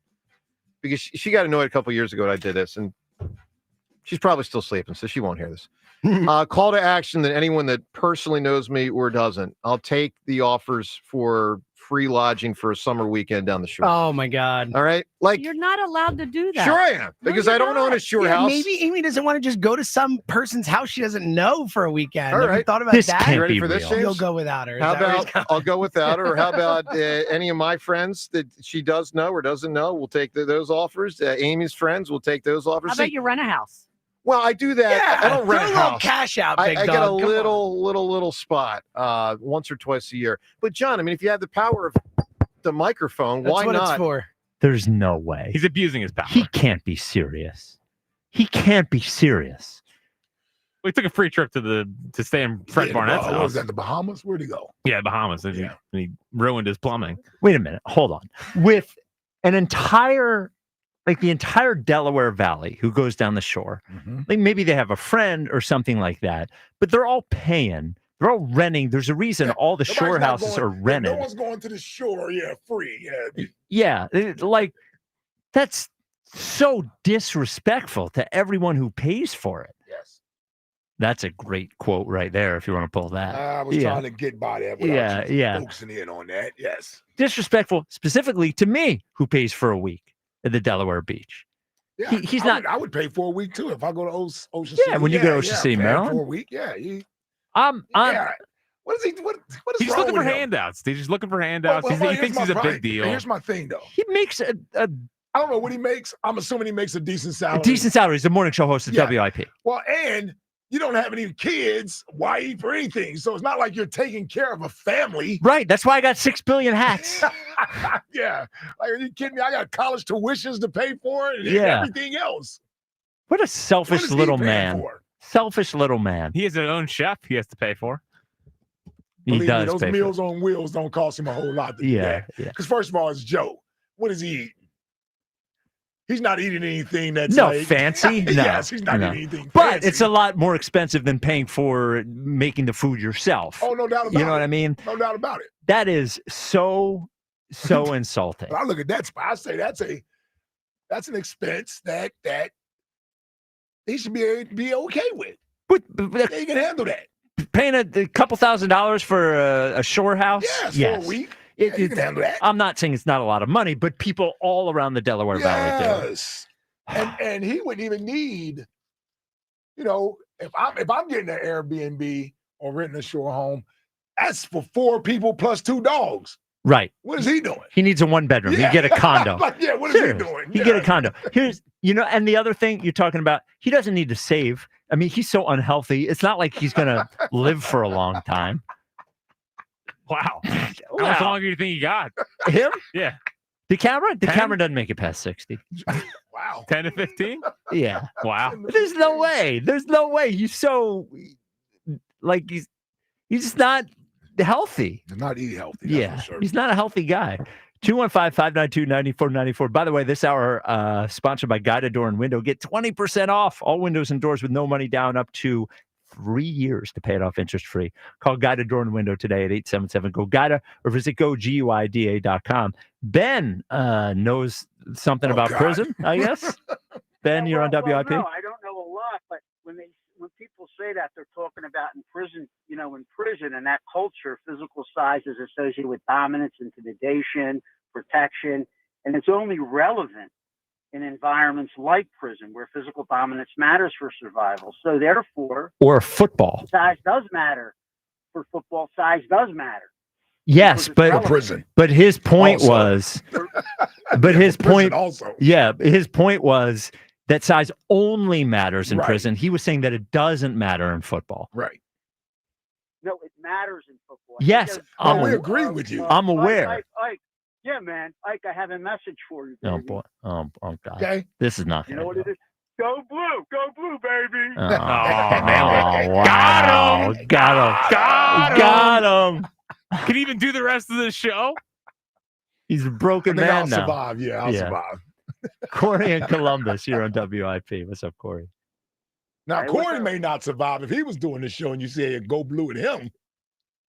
Speaker 10: because she got annoyed a couple years ago when I did this, and she's probably still sleeping, so she won't hear this. Call to action that anyone that personally knows me or doesn't, I'll take the offers for free lodging for a summer weekend down the shore.
Speaker 11: Oh my God!
Speaker 10: All right, like
Speaker 12: you're not allowed to do that.
Speaker 10: Sure I am, because I don't own a shore house.
Speaker 11: Maybe Amy doesn't want to just go to some person's house she doesn't know for a weekend.
Speaker 10: All
Speaker 11: Have
Speaker 10: right,
Speaker 11: you thought about
Speaker 2: this
Speaker 11: that?
Speaker 2: can't
Speaker 10: You ready
Speaker 2: be
Speaker 10: for this,
Speaker 2: real.
Speaker 10: James?
Speaker 11: You'll go without her. Is
Speaker 10: How
Speaker 11: that where he's
Speaker 10: about
Speaker 11: going?
Speaker 10: I'll go without her? Or how about any of my friends that she does know or doesn't know? We'll take those offers. Amy's friends will take those offers.
Speaker 12: How about you rent a house?
Speaker 10: Well, I do that.
Speaker 11: Yeah,
Speaker 10: I don't rent
Speaker 11: throw
Speaker 10: a
Speaker 11: a little
Speaker 10: house.
Speaker 11: cash out,
Speaker 10: I
Speaker 11: big
Speaker 10: get a
Speaker 11: dog. Come
Speaker 10: little spot once or twice a year. But John, I mean, if you have the power of the microphone,
Speaker 11: That's
Speaker 10: why
Speaker 11: what
Speaker 10: not?
Speaker 11: it's for.
Speaker 2: There's no way.
Speaker 4: He's abusing his power.
Speaker 2: He can't be serious. He can't be serious.
Speaker 4: We took a free trip to stay in Fred Barnett's
Speaker 3: What
Speaker 4: house.
Speaker 3: was that? The Bahamas? Where'd he go?
Speaker 4: Yeah, Bahamas. And he ruined his plumbing.
Speaker 2: Wait a minute. Hold on. With an entire, like the entire Delaware Valley who goes down the shore, like maybe they have a friend or something like that, but they're all paying. They're all renting. There's a reason all the
Speaker 3: Nobody's
Speaker 2: shore
Speaker 3: not
Speaker 2: houses
Speaker 3: going-
Speaker 2: are rented.
Speaker 3: No one's going to the shore. Yeah, free. Yeah.
Speaker 2: Yeah. Like that's so disrespectful to everyone who pays for it.
Speaker 3: Yes.
Speaker 2: That's a great quote right there if you want to pull that.
Speaker 3: I was
Speaker 2: Yeah.
Speaker 3: trying to get by that without you focusing in on that. Yes.
Speaker 2: Disrespectful specifically to me who pays for a week at the Delaware Beach.
Speaker 3: Yeah,
Speaker 2: He's
Speaker 3: I
Speaker 2: not.
Speaker 3: Would, I would pay for a week too if I go to Ocean
Speaker 2: Yeah,
Speaker 3: City.
Speaker 2: when you go to Ocean City,
Speaker 3: paying
Speaker 2: Maryland.
Speaker 3: for a week. Yeah.
Speaker 2: I'm
Speaker 3: What is he? What is
Speaker 4: He's
Speaker 3: wrong
Speaker 4: looking for
Speaker 3: with him?
Speaker 4: handouts. He's just looking for handouts.
Speaker 3: Well,
Speaker 4: he
Speaker 3: here's
Speaker 4: thinks
Speaker 3: my
Speaker 4: he's a
Speaker 3: point.
Speaker 4: big deal.
Speaker 3: Here's my thing, though.
Speaker 2: he makes a
Speaker 3: I don't know what he makes. I'm assuming he makes a decent salary.
Speaker 2: decent salary. He's a morning show host at
Speaker 3: Yeah.
Speaker 2: WIP.
Speaker 3: Well, and you don't have any kids. Why eat for anything? So it's not like you're taking care of a family.
Speaker 2: Right. That's why I got 6 billion hats.
Speaker 3: Yeah. Like, are you kidding me? I got college tuitions to pay for and
Speaker 2: Yeah.
Speaker 3: everything else.
Speaker 2: What a
Speaker 3: What
Speaker 2: selfish
Speaker 3: is he
Speaker 2: little
Speaker 3: paying
Speaker 2: man.
Speaker 3: for?
Speaker 2: Selfish little man.
Speaker 4: He has his own chef he has to pay for.
Speaker 2: He
Speaker 3: Believe me,
Speaker 2: does
Speaker 3: those
Speaker 2: pay for
Speaker 3: Meals on Wheels don't cost him a whole lot. To
Speaker 2: Yeah, yeah.
Speaker 3: Because first of all, it's Joe. What does he eat? He's not eating anything that's
Speaker 2: No
Speaker 3: like,
Speaker 2: fancy. No,
Speaker 3: yes, he's not
Speaker 2: no.
Speaker 3: eating anything.
Speaker 2: But
Speaker 3: fancy.
Speaker 2: it's a lot more expensive than paying for making the food yourself.
Speaker 3: Oh, no doubt about it.
Speaker 2: You know what I mean?
Speaker 3: No doubt about it.
Speaker 2: That is so insulting.
Speaker 3: But I look at that spot. I say that's an expense that he should be okay with.
Speaker 2: But
Speaker 3: Yeah, you can handle that.
Speaker 2: paying a couple $1,000s for a shore house?
Speaker 3: Yes, for a week. Yeah, you can handle that.
Speaker 2: I'm not saying it's not a lot of money, but people all around the Delaware Valley do.
Speaker 3: Yes. And he wouldn't even need, if I'm getting an Airbnb or renting a shore home, that's for 4 people plus 2 dogs.
Speaker 2: Right.
Speaker 3: What is he doing?
Speaker 2: He needs a 1-bedroom.
Speaker 3: Yeah.
Speaker 2: You get a condo.
Speaker 3: Like, yeah, what is
Speaker 2: Serious.
Speaker 3: he doing?
Speaker 2: He get a condo. Here's, and the other thing you're talking about, he doesn't need to save. I mean, he's so unhealthy. It's not like he's going to live for a long time.
Speaker 4: Wow. How much longer do you think he got?
Speaker 2: Him?
Speaker 4: Yeah.
Speaker 2: The camera? The
Speaker 4: 10?
Speaker 2: camera doesn't make it past 60.
Speaker 3: Wow.
Speaker 4: 10 to 15?
Speaker 2: Yeah.
Speaker 4: Wow.
Speaker 2: There's no way. There's no way. He's so, like, He's just not healthy.
Speaker 3: He's not eating healthy. That's
Speaker 2: Yeah,
Speaker 3: for sure.
Speaker 2: he's not a healthy guy. 215-592-9494. By the way, this hour sponsored by Guided Door and Window. Get 20% off all windows and doors with no money down up to 3 years to pay it off interest-free. Call Guided Door and Window today at 877-GO-GUIDA or visit GoGuida.com. Ben knows something about prison, I guess. Ben, you're on WIP?
Speaker 13: No, I don't know a lot, but when people say that, they're talking about in prison, in prison and that culture, physical size is associated with dominance, intimidation, protection, and it's only relevant in environments like prison where physical dominance matters for survival. So therefore,
Speaker 2: or football.
Speaker 13: Size does matter. For football, size does matter.
Speaker 2: Yes, but
Speaker 3: prison.
Speaker 2: But his point was his point
Speaker 3: also.
Speaker 2: Yeah, his point was that size only matters in
Speaker 3: Right.
Speaker 2: prison. He was saying that it doesn't matter in football.
Speaker 3: Right.
Speaker 13: No, it matters in football.
Speaker 2: Yes,
Speaker 3: we agree with you.
Speaker 2: I'm aware.
Speaker 13: Ike, yeah, man. Ike, I have a message for you, baby.
Speaker 2: Oh boy. Oh God.
Speaker 3: Okay.
Speaker 2: This is not
Speaker 13: You
Speaker 2: gonna
Speaker 13: know what it is? Go blue, baby.
Speaker 2: Oh, wow. Got him. Got him.
Speaker 4: Can he even do the rest of the show?
Speaker 2: He's a broken
Speaker 3: I think
Speaker 2: man
Speaker 3: I'll
Speaker 2: now.
Speaker 3: survive. Yeah, I'll survive.
Speaker 2: Corey in Columbus, you're on WIP. What's up, Corey?
Speaker 3: Now,
Speaker 13: Hey,
Speaker 3: Corey may not survive if he was doing the show and you say go blue at him.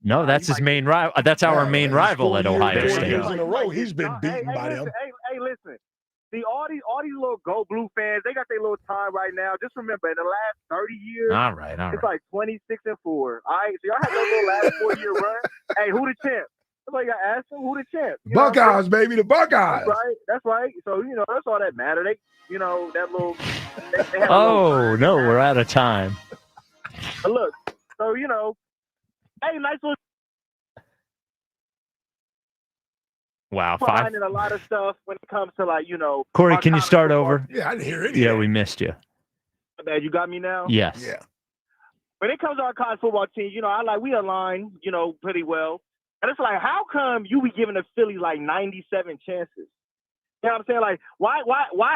Speaker 2: No, that's his main rival. That's our main rival at Ohio
Speaker 3: 4
Speaker 2: State.
Speaker 3: years in a row, he's been beaten by them.
Speaker 14: Hey, listen. See, all these little Go Blue fans, they got their little time right now. Just remember, in the last 30 years,
Speaker 2: All right.
Speaker 14: it's like 26-4. All right, so y'all had your little last 4-year run. Hey, who the champ? Somebody got to ask them who the champ. You know what I'm saying?
Speaker 3: Buckeyes, baby, the Buckeyes.
Speaker 14: That's right. So, that's all that matter. They, that little. They have
Speaker 2: Oh, no, we're out of time.
Speaker 14: But look, so, hey, nice little.
Speaker 2: Wow.
Speaker 14: Finding a lot of stuff when it comes to, like,
Speaker 2: Corey,
Speaker 14: our
Speaker 2: can you
Speaker 14: college
Speaker 2: start
Speaker 14: football
Speaker 2: over?
Speaker 14: team.
Speaker 3: Yeah, I didn't hear it.
Speaker 2: Yeah, we missed you.
Speaker 14: Bad, you got me now?
Speaker 2: Yes.
Speaker 3: Yeah.
Speaker 14: When it comes to our college football team, we align, pretty well. And it's like, how come you be giving the Phillies like 97 chances? You know what I'm saying? Like, why,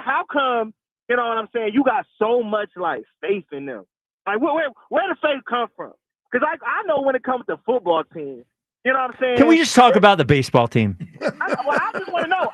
Speaker 14: how come, you know what I'm saying, you got so much, like, faith in them? Like, where the faith come from? Because I know when it comes to football teams, you know what I'm saying?
Speaker 2: Can we just talk about the baseball team?
Speaker 14: I just want to know.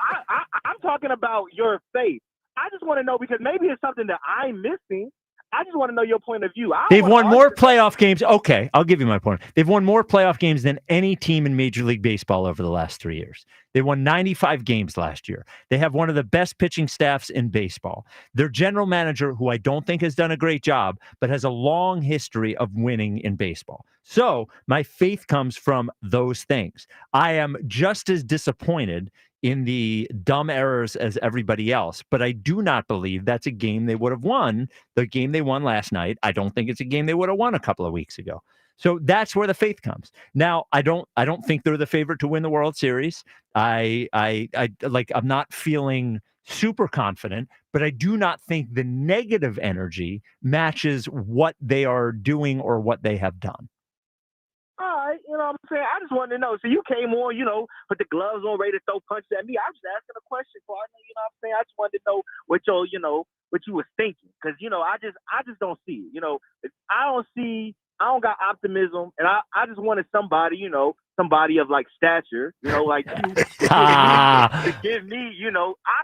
Speaker 14: I'm talking about your faith. I just want to know because maybe it's something that I'm missing. I just want to know your point of view.
Speaker 2: They've won more playoff games. Okay, I'll give you my point. They've won more playoff games than any team in Major League Baseball over the last 3 years. They won 95 games last year. They have one of the best pitching staffs in baseball. Their general manager, who I don't think has done a great job, but has a long history of winning in baseball. So my faith comes from those things. I am just as disappointed in the dumb errors as everybody else, but I do not believe that's a game they would have won. The game they won last night, I don't think it's a game they would have won a couple of weeks ago. So that's where the faith comes. Now, I don't think they're the favorite to win the World Series. I'm not feeling super confident, but I do not think the negative energy matches what they are doing or what they have done.
Speaker 14: All right, you know what I'm saying? I just wanted to know. So you came on, put the gloves on, ready to throw punches at me. I was just asking a question, partner. You know what I'm saying? I just wanted to know what what you was thinking, because I just don't see it. I don't got optimism, and I just wanted somebody, somebody of like stature, like you, to give me,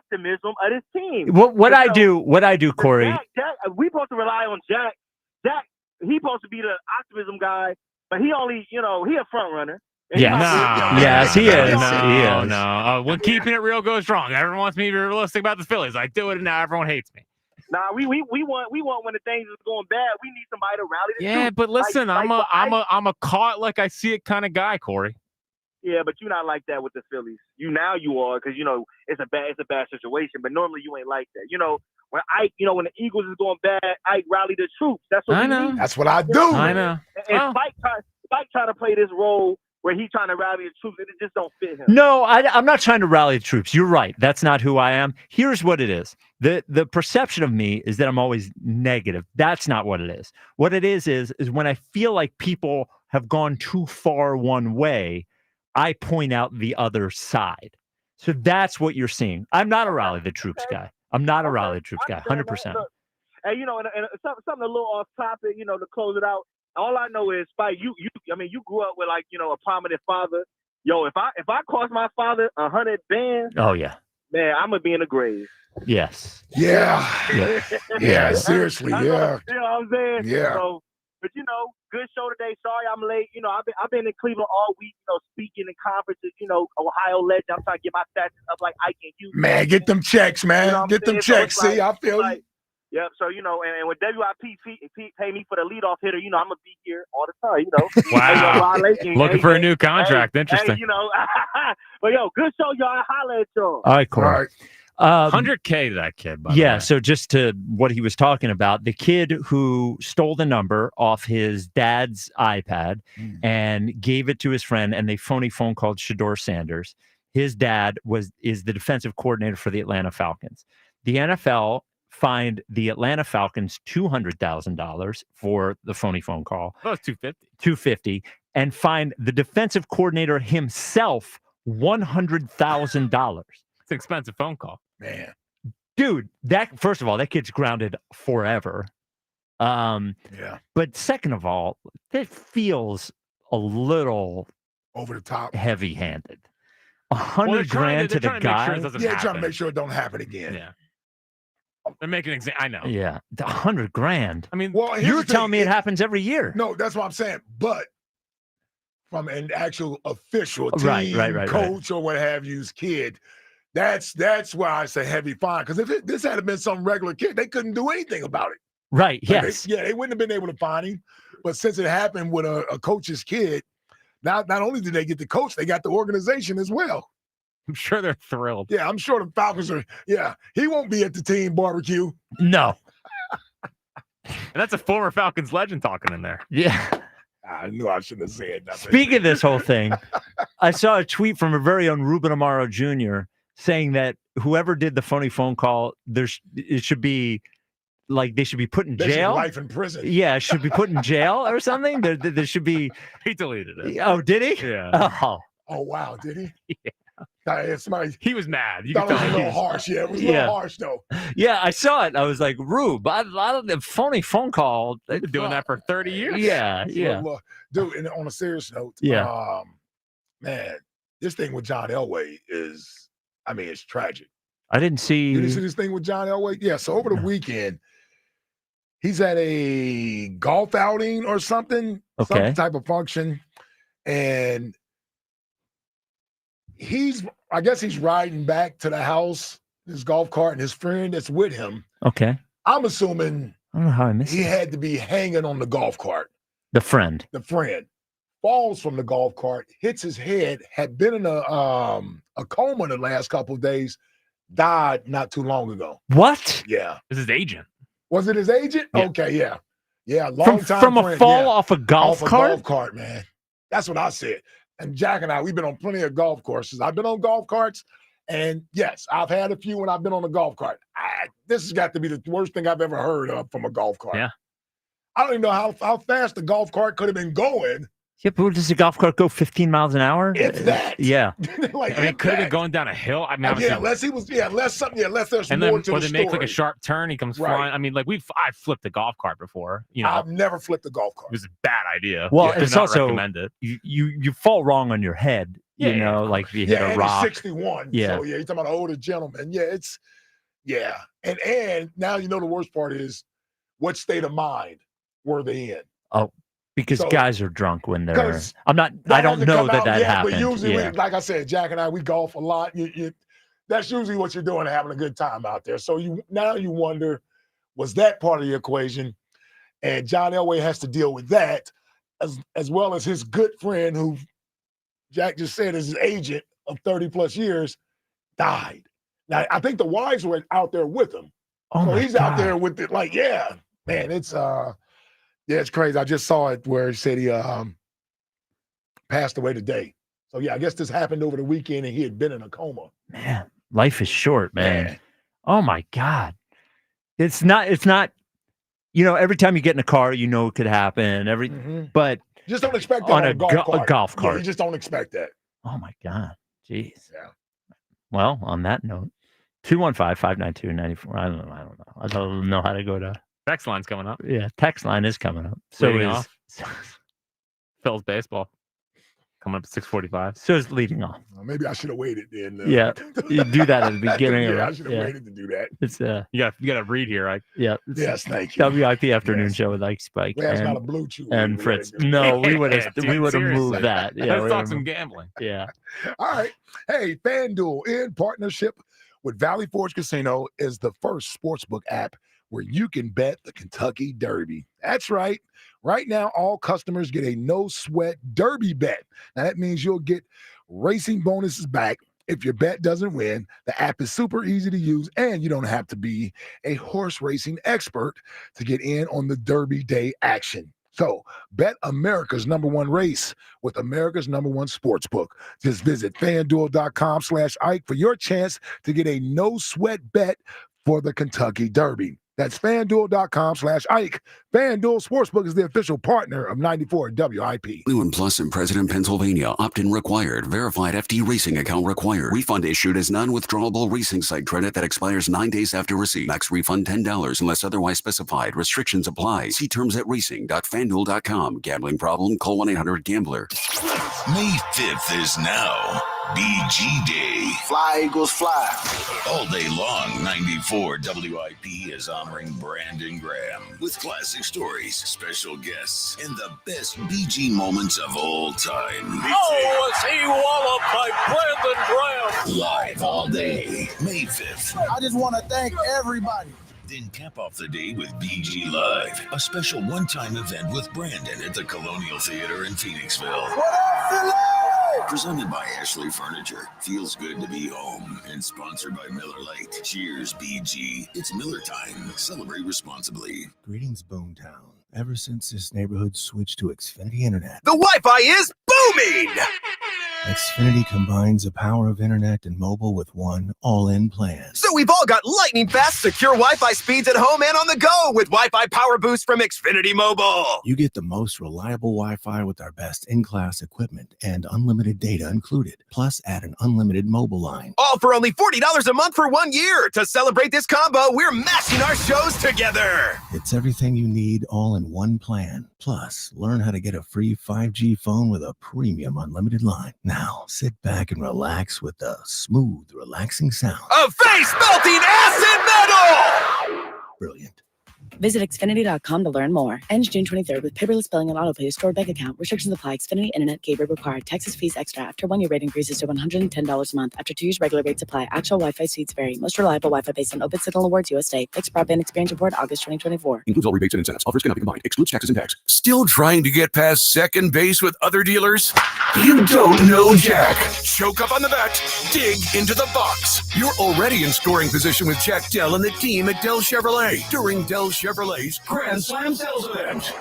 Speaker 14: optimism of this team.
Speaker 2: What I do, Corey.
Speaker 14: Jack, we supposed to rely on Jack. Jack, he supposed to be the optimism guy. But he only, he a front runner.
Speaker 2: Yes, he is.
Speaker 4: No. When keeping it real goes wrong, everyone wants me to be realistic about the Phillies. I do it, and now everyone hates me.
Speaker 14: Nah, we want when the things is going bad, we need somebody to rally the troops.
Speaker 4: But listen, I'm a caught like I see it kind of guy, Corey.
Speaker 14: Yeah, but you're not like that with the Phillies. You are, because it's a bad situation. But normally you ain't like that. When the Eagles is going bad, Ike rally the troops. That's what
Speaker 4: I
Speaker 14: we
Speaker 4: know.
Speaker 14: need.
Speaker 3: That's what I do.
Speaker 4: I know.
Speaker 14: And Spike trying to play this role where he's trying to rally the troops, and it just don't fit him.
Speaker 2: No, I'm not trying to rally the troops. You're right. That's not who I am. Here's what it is. The perception of me is that I'm always negative. That's not what it is. What it is when I feel like people have gone too far one way, I point out the other side. So that's what you're seeing. I'm not a rally the troops guy. I'm not a rally the troops guy, 100%.
Speaker 14: Hey, and something a little off topic, to close it out. all I know is, Spike, you grew up with like, a prominent father. Yo, if I cost my father 100 bands,
Speaker 2: Oh yeah.
Speaker 14: man, I'm gonna be in the grave.
Speaker 2: Yes.
Speaker 3: Yeah.
Speaker 2: Yeah.
Speaker 3: Yeah, seriously, yeah.
Speaker 14: You know what I'm saying?
Speaker 3: Yeah.
Speaker 14: So, but good show today. Sorry I'm late. I've been in Cleveland all week, speaking in conferences, Ohio legend. I'm trying to get my stats up like Ike and you.
Speaker 3: Man, get them checks, man.
Speaker 14: You know what I'm
Speaker 3: Get them
Speaker 14: saying? So
Speaker 3: checks.
Speaker 14: it's
Speaker 3: See, I feel you.
Speaker 14: Yep. So, and when WIP pay me for the leadoff hitter, I'm going to be here all the time,
Speaker 4: Wow.
Speaker 14: Hey,
Speaker 4: Looking for a new contract.
Speaker 14: Hey,
Speaker 4: Interesting.
Speaker 14: but yo, good show, y'all. I holla at y'all.
Speaker 2: All right, Corey.
Speaker 3: All right.
Speaker 4: 100K to that kid, by the way.
Speaker 2: So just to what he was talking about, the kid who stole the number off his dad's iPad and gave it to his friend, and they phone called Shedeur Sanders. His dad is the defensive coordinator for the Atlanta Falcons. The NFL fined the Atlanta Falcons $200,000 for the phone call.
Speaker 4: Oh, it's
Speaker 2: $250, and fined the defensive coordinator himself $100,000.
Speaker 4: It's an expensive phone call.
Speaker 3: Man.
Speaker 2: Dude, first of all, that kid's grounded forever.
Speaker 3: Yeah.
Speaker 2: But second of all, that feels a little
Speaker 3: over the top,
Speaker 2: heavy-handed. $100,000 to the guy.
Speaker 3: Trying to make sure it don't happen again.
Speaker 4: Yeah. They're making I know.
Speaker 2: Yeah, $100,000.
Speaker 4: I mean,
Speaker 2: you're telling me it happens every year.
Speaker 3: No, that's what I'm saying. But from an actual official team,
Speaker 2: right,
Speaker 3: coach, or what have you's kid, that's why I say heavy fine. Because if this had been some regular kid, they couldn't do anything about it.
Speaker 2: Right. Yes.
Speaker 3: They wouldn't have been able to fine him. But since it happened with a coach's kid, not only did they get the coach, they got the organization as well.
Speaker 4: I'm sure they're thrilled.
Speaker 3: Yeah, I'm sure the Falcons are. Yeah, he won't be at the team barbecue.
Speaker 2: No.
Speaker 4: And that's a former Falcons legend talking in there.
Speaker 2: Yeah.
Speaker 3: I knew I shouldn't have said nothing.
Speaker 2: Speaking of this whole thing, I saw a tweet from our very own Ruben Amaro Jr. saying that whoever did the phone call, it should be like they should be put in jail.
Speaker 3: Life in prison.
Speaker 2: Yeah, should be put in jail or something. There should be.
Speaker 4: He deleted it.
Speaker 2: Oh, did he?
Speaker 4: Yeah.
Speaker 2: Oh
Speaker 3: wow, did he?
Speaker 2: Yeah.
Speaker 4: He was mad.
Speaker 3: You thought it was a little harsh. Yeah, it was a little harsh though.
Speaker 2: Yeah, I saw it. I was like, Rube, a lot of the phone call.
Speaker 4: They've been doing that for 30 years.
Speaker 2: Yeah.
Speaker 3: Dude, and on a serious note, man, this thing with John Elway is, it's tragic.
Speaker 2: I didn't see.
Speaker 3: Did you see this thing with John Elway? Yeah, so over the weekend, he's at a golf outing or something, some type of function, and I guess he's riding back to the house, his golf cart, and his friend that's with him.
Speaker 2: Okay.
Speaker 3: I'm assuming
Speaker 2: I don't know how I missed
Speaker 3: he had to be hanging on the golf cart.
Speaker 2: The friend
Speaker 3: falls from the golf cart, hits his head, had been in a coma the last couple of days, died not too long ago.
Speaker 2: What?
Speaker 3: Yeah.
Speaker 4: It was his agent.
Speaker 3: Was it his agent?
Speaker 2: Yeah.
Speaker 3: Okay, yeah. Yeah, long time
Speaker 2: from
Speaker 3: friend,
Speaker 2: a fall off a golf cart?
Speaker 3: Golf cart, man. That's what I said. And Jack and I, we've been on plenty of golf courses. I've been on golf carts, and yes, I've had a few when I've been on a golf cart. This has got to be the worst thing I've ever heard of from a golf cart.
Speaker 4: Yeah.
Speaker 3: I don't even know how fast the golf cart could have been going.
Speaker 2: Yeah, but does the golf cart go 15 miles an hour?
Speaker 3: If that.
Speaker 2: Yeah.
Speaker 3: Like,
Speaker 4: could have been going down a hill. I mean,
Speaker 3: unless there's
Speaker 4: and
Speaker 3: more
Speaker 4: then
Speaker 3: to
Speaker 4: or
Speaker 3: the
Speaker 4: they make
Speaker 3: story.
Speaker 4: like a sharp turn, he comes flying. I mean, like I've flipped a golf cart before.
Speaker 3: I've never flipped a golf cart.
Speaker 4: It was a bad idea.
Speaker 2: Well,
Speaker 4: Do
Speaker 2: it's
Speaker 4: not
Speaker 2: also
Speaker 4: recommend it.
Speaker 2: You fall wrong on your head. Like if you hit a rock.
Speaker 3: He's 61.
Speaker 2: Yeah.
Speaker 3: So you're talking about an older gentleman. Yeah, and now you know the worst part is what state of mind were they in?
Speaker 2: Oh, because guys are drunk when they're. I don't know that happened.
Speaker 3: But usually, like I said, Jack and I, we golf a lot. That's usually what you're doing, having a good time out there. So you wonder, was that part of the equation? And John Elway has to deal with that, as well as his good friend, who Jack just said is his agent of 30 plus years, died. Now I think the wives were out there with him.
Speaker 2: Oh,
Speaker 3: so he's out there with it. Like, yeah, man, it's it's crazy. I just saw it where he said he passed away today. So yeah, I guess this happened over the weekend and he had been in a coma.
Speaker 2: Man, life is short, man. Oh my God. It's not, every time you get in a car, it could happen. But
Speaker 3: just don't expect that
Speaker 2: on
Speaker 3: a golf cart.
Speaker 2: Yeah,
Speaker 3: you just don't expect that.
Speaker 2: Oh my God. Jeez.
Speaker 3: Yeah.
Speaker 2: Well, on that note, 215-592-94. I don't know. I don't know how to go to.
Speaker 4: Text line's coming up.
Speaker 2: Yeah, text line is coming up. So
Speaker 4: Leading
Speaker 2: is
Speaker 4: off. Phil's baseball coming up at 6:45.
Speaker 2: So it's leading off.
Speaker 3: Well, maybe I should have waited then.
Speaker 2: Yeah, you do that at the beginning.
Speaker 3: Yeah, I should have waited to do that.
Speaker 2: It's
Speaker 4: you got to read here.
Speaker 2: Yeah.
Speaker 3: Yes, thank you.
Speaker 2: WIP afternoon show with Ike Spike
Speaker 3: Well, that's
Speaker 2: and,
Speaker 3: not a blue chew.
Speaker 2: and Fritz. No, we would have moved that. Yeah,
Speaker 4: Let's talk some gambling.
Speaker 2: Yeah.
Speaker 3: All right. Hey, FanDuel, in partnership with Valley Forge Casino, is the first sportsbook app where you can bet the Kentucky Derby. That's right. Right now, all customers get a no-sweat Derby bet. Now, that means you'll get racing bonuses back if your bet doesn't win. The app is super easy to use, and you don't have to be a horse racing expert to get in on the Derby Day action. So, bet America's #1 race with America's #1 sportsbook. Just visit FanDuel.com/Ike for your chance to get a no-sweat bet for the Kentucky Derby. That's FanDuel.com/Ike. FanDuel Sportsbook is the official partner of 94 WIP.
Speaker 15: New and Plus in President, Pennsylvania. Opt-in required. Verified FD racing account required. Refund issued as non-withdrawable racing site credit that expires 9 days after receipt. Max refund $10 unless otherwise specified. Restrictions apply. See terms at racing.fanduel.com. Gambling problem? Call 1-800-GAMBLER.
Speaker 5: May 5th is now BG Day.
Speaker 16: Fly, Eagles, fly.
Speaker 5: All day long, 94 WIP is honoring Brandon Graham with classic stories, special guests, and the best BG moments of all time.
Speaker 16: Oh, was he walloped by Brandon Graham?
Speaker 5: Live all day, May 5th.
Speaker 16: I just want to thank everybody.
Speaker 5: Then cap off the day with BG Live, a special one-time event with Brandon at the Colonial Theater in Phoenixville.
Speaker 16: What up, Philly?
Speaker 5: Presented by Ashley Furniture. Feels good to be home. And sponsored by Miller Lite. Cheers, BG. It's Miller time. Celebrate responsibly.
Speaker 17: Greetings, Boomtown. Ever since this neighborhood switched to Xfinity Internet,
Speaker 19: the Wi-Fi is booming!
Speaker 17: Xfinity combines the power of internet and mobile with one all-in plan.
Speaker 19: So we've all got lightning-fast, secure Wi-Fi speeds at home and on the go with Wi-Fi Power Boost from Xfinity Mobile.
Speaker 17: You get the most reliable Wi-Fi with our best in-class equipment and unlimited data included. Plus, add an unlimited mobile line.
Speaker 19: All for only $40 a month for 1 year. To celebrate this combo, we're mashing our shows together.
Speaker 17: It's everything you need all in one plan. Plus, learn how to get a free 5G phone with a premium unlimited line. Now, sit back and relax with the smooth, relaxing sound
Speaker 19: of face-melting acid metal!
Speaker 17: Brilliant.
Speaker 20: Visit Xfinity.com to learn more. Ends June 23rd with paperless billing and autopay stored bank account. Restrictions apply. Xfinity Internet gateway required. Texas fees extra. After 1 year rate increases to $110 a month. After 2 years regular rates apply. Actual Wi-Fi speeds vary. Most reliable Wi-Fi based on Open Signal Awards USA. Fixed broadband experience report August 2024.
Speaker 15: Includes all rebates and incentives. Offers cannot be combined. Excludes taxes and tax.
Speaker 5: Still trying to get past second base with other dealers? You don't know Jack. Choke up on the bat. Dig into the box. You're already in scoring position with Jack Dell and the team at Dell Chevrolet during Dell Chevrolet's Grand Slam sales event.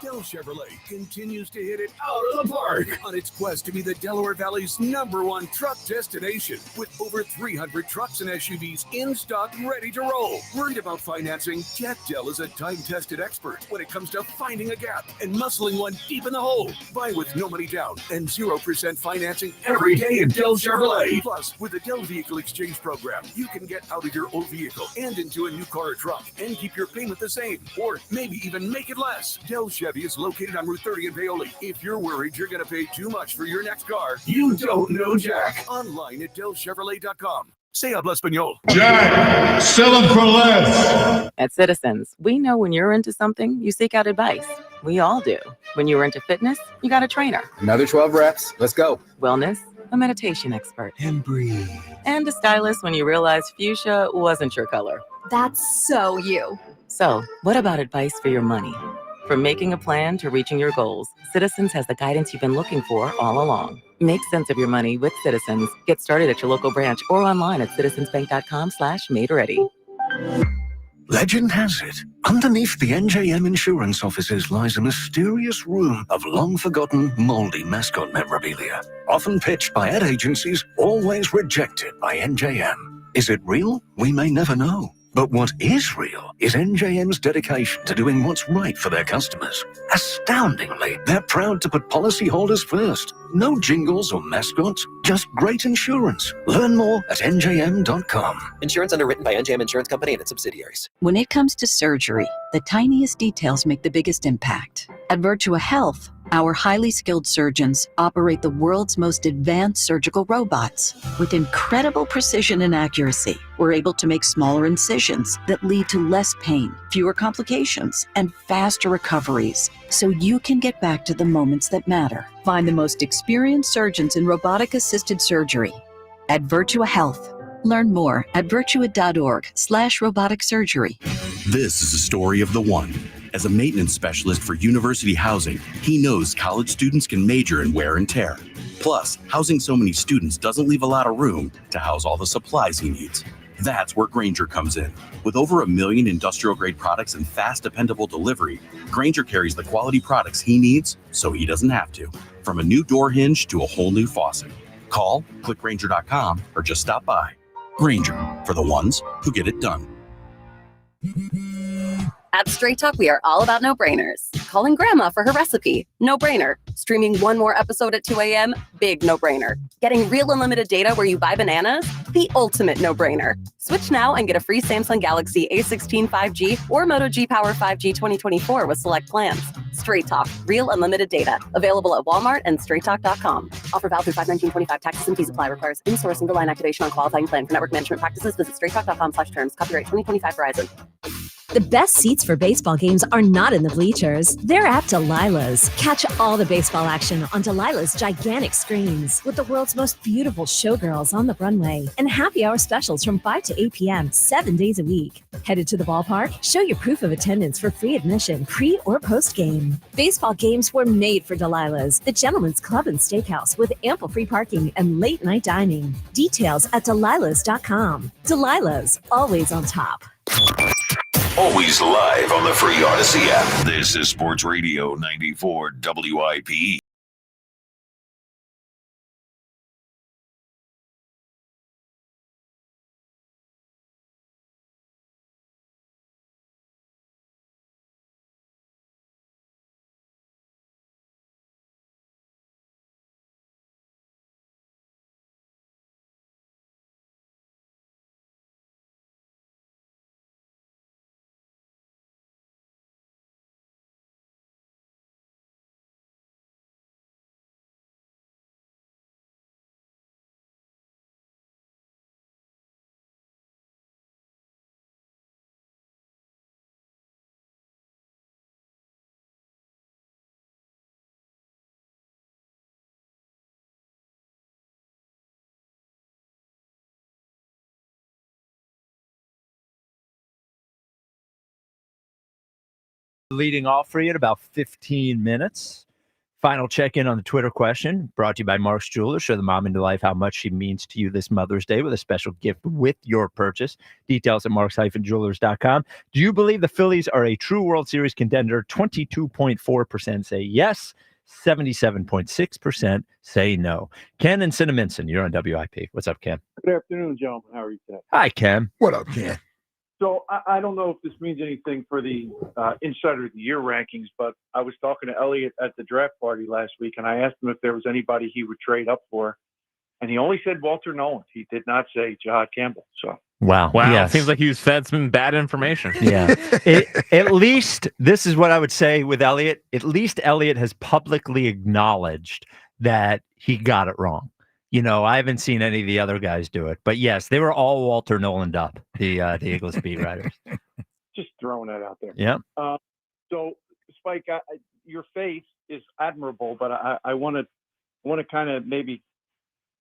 Speaker 5: Dell Chevrolet continues to hit it out of the park on its quest to be the Delaware Valley's #1 truck destination with over 300 trucks and SUVs in stock ready to roll. Worried about financing? Jack Dell is a time-tested expert when it comes to finding a gap and muscling one deep in the hole. Buy with no money down and 0% financing every day at Dell Chevrolet. Plus, with the Dell Vehicle Exchange Program, you can get out of your old vehicle and into a new car or truck and keep your payment the same or maybe even make it less. Dell Chevy is located on Route 30 in Paoli. If you're worried you're going to pay too much for your next car, you don't know Jack. Online at DellChevrolet.com. Se habla español.
Speaker 21: Jack, sell them for less.
Speaker 22: At Citizens, we know when you're into something, you seek out advice. We all do. When you were into fitness, you got a trainer.
Speaker 23: Another 12 reps. Let's go.
Speaker 22: Wellness, a meditation expert.
Speaker 17: And breathe.
Speaker 22: And a stylist when you realized fuchsia wasn't your color.
Speaker 24: That's so you.
Speaker 22: So, what about advice for your money? From making a plan to reaching your goals, Citizens has the guidance you've been looking for all along. Make sense of your money with Citizens. Get started at your local branch or online at citizensbank.com/made-ready.
Speaker 25: Legend has it, underneath the NJM insurance offices lies a mysterious room of long-forgotten, moldy mascot memorabilia. Often pitched by ad agencies, always rejected by NJM. Is it real? We may never know. But what is real is NJM's dedication to doing what's right for their customers. Astoundingly, they're proud to put policyholders first. No jingles or mascots, just great insurance. Learn more at njm.com.
Speaker 19: Insurance underwritten by NJM Insurance Company and its subsidiaries.
Speaker 1: When it comes to surgery, the tiniest details make the biggest impact. At Virtua Health, our highly skilled surgeons operate the world's most advanced surgical robots. With incredible precision and accuracy, we're able to make smaller incisions that lead to less pain, fewer complications, and faster recoveries, so you can get back to the moments that matter. Find the most experienced surgeons in robotic-assisted surgery at Virtua Health. Learn more at virtua.org/robotic surgery.
Speaker 6: This is the story of the one. As a maintenance specialist for university housing, he knows college students can major in wear and tear. Plus, housing so many students doesn't leave a lot of room to house all the supplies he needs. That's where Grainger comes in. With over 1 million industrial-grade products and fast, dependable delivery, Grainger carries the quality products he needs so he doesn't have to. From a new door hinge to a whole new faucet. Call, click Grainger.com, or just stop by. Grainger, for the ones who get it done.
Speaker 24: At Straight Talk, we are all about no-brainers. Calling grandma for her recipe, no-brainer. Streaming one more episode at 2 a.m., big no-brainer. Getting real unlimited data where you buy bananas, the ultimate no-brainer. Switch now and get a free Samsung Galaxy A16 5G or Moto G Power 5G 2024 with select plans. Straight Talk, real unlimited data. Available at Walmart and straighttalk.com. Offer valid through 5/19/25. Taxes and fees apply. Requires in-store single line activation on qualifying plan. For network management practices, visit straighttalk.com/terms. Copyright 2025 Verizon.
Speaker 7: The best seats for baseball games are not in the bleachers. They're at Delilah's. Catch all the baseball action on Delilah's gigantic screens with the world's most beautiful showgirls on the runway and happy hour specials from 5 to 8 p.m. 7 days a week. Headed to the ballpark? Show your proof of attendance for free admission, pre or post game. Baseball games were made for Delilah's, the gentleman's club and steakhouse with ample free parking and late night dining. Details at delilahs.com. Delilah's, always on top.
Speaker 5: Always live on the free Odyssey app. This is Sports Radio 94 WIP.
Speaker 2: Leading off for you in about 15 minutes. Final check-in on the Twitter question, brought to you by Mark's Jewelers. Show the mom into life how much she means to you this Mother's Day with a special gift with your purchase. Details at marks-jewelers.com. Do you believe the Phillies are a true World Series contender? 22.4% say yes. 77.6% say no. Ken and Cinnaminson, you're on WIP. What's up, Ken?
Speaker 9: Good afternoon, gentlemen. How are you today?
Speaker 2: Hi, Ken.
Speaker 3: What up, Ken?
Speaker 9: So I don't know if this means anything for the Insider of the Year rankings, but I was talking to Elliot at the draft party last week, and I asked him if there was anybody he would trade up for, and he only said Walter Nolan. He did not say Jahad Campbell. So
Speaker 2: Wow. Yes.
Speaker 4: Seems like he was fed some bad information.
Speaker 2: Yeah. At least this is what I would say with Elliot. At least Elliot has publicly acknowledged that he got it wrong. You know, I haven't seen any of the other guys do it, but yes, they were all Walter Nolan'd up, the Eagles beat writers.
Speaker 9: Just throwing that out there.
Speaker 2: Yeah.
Speaker 9: So, Spike, your faith is admirable, but I want to kind of maybe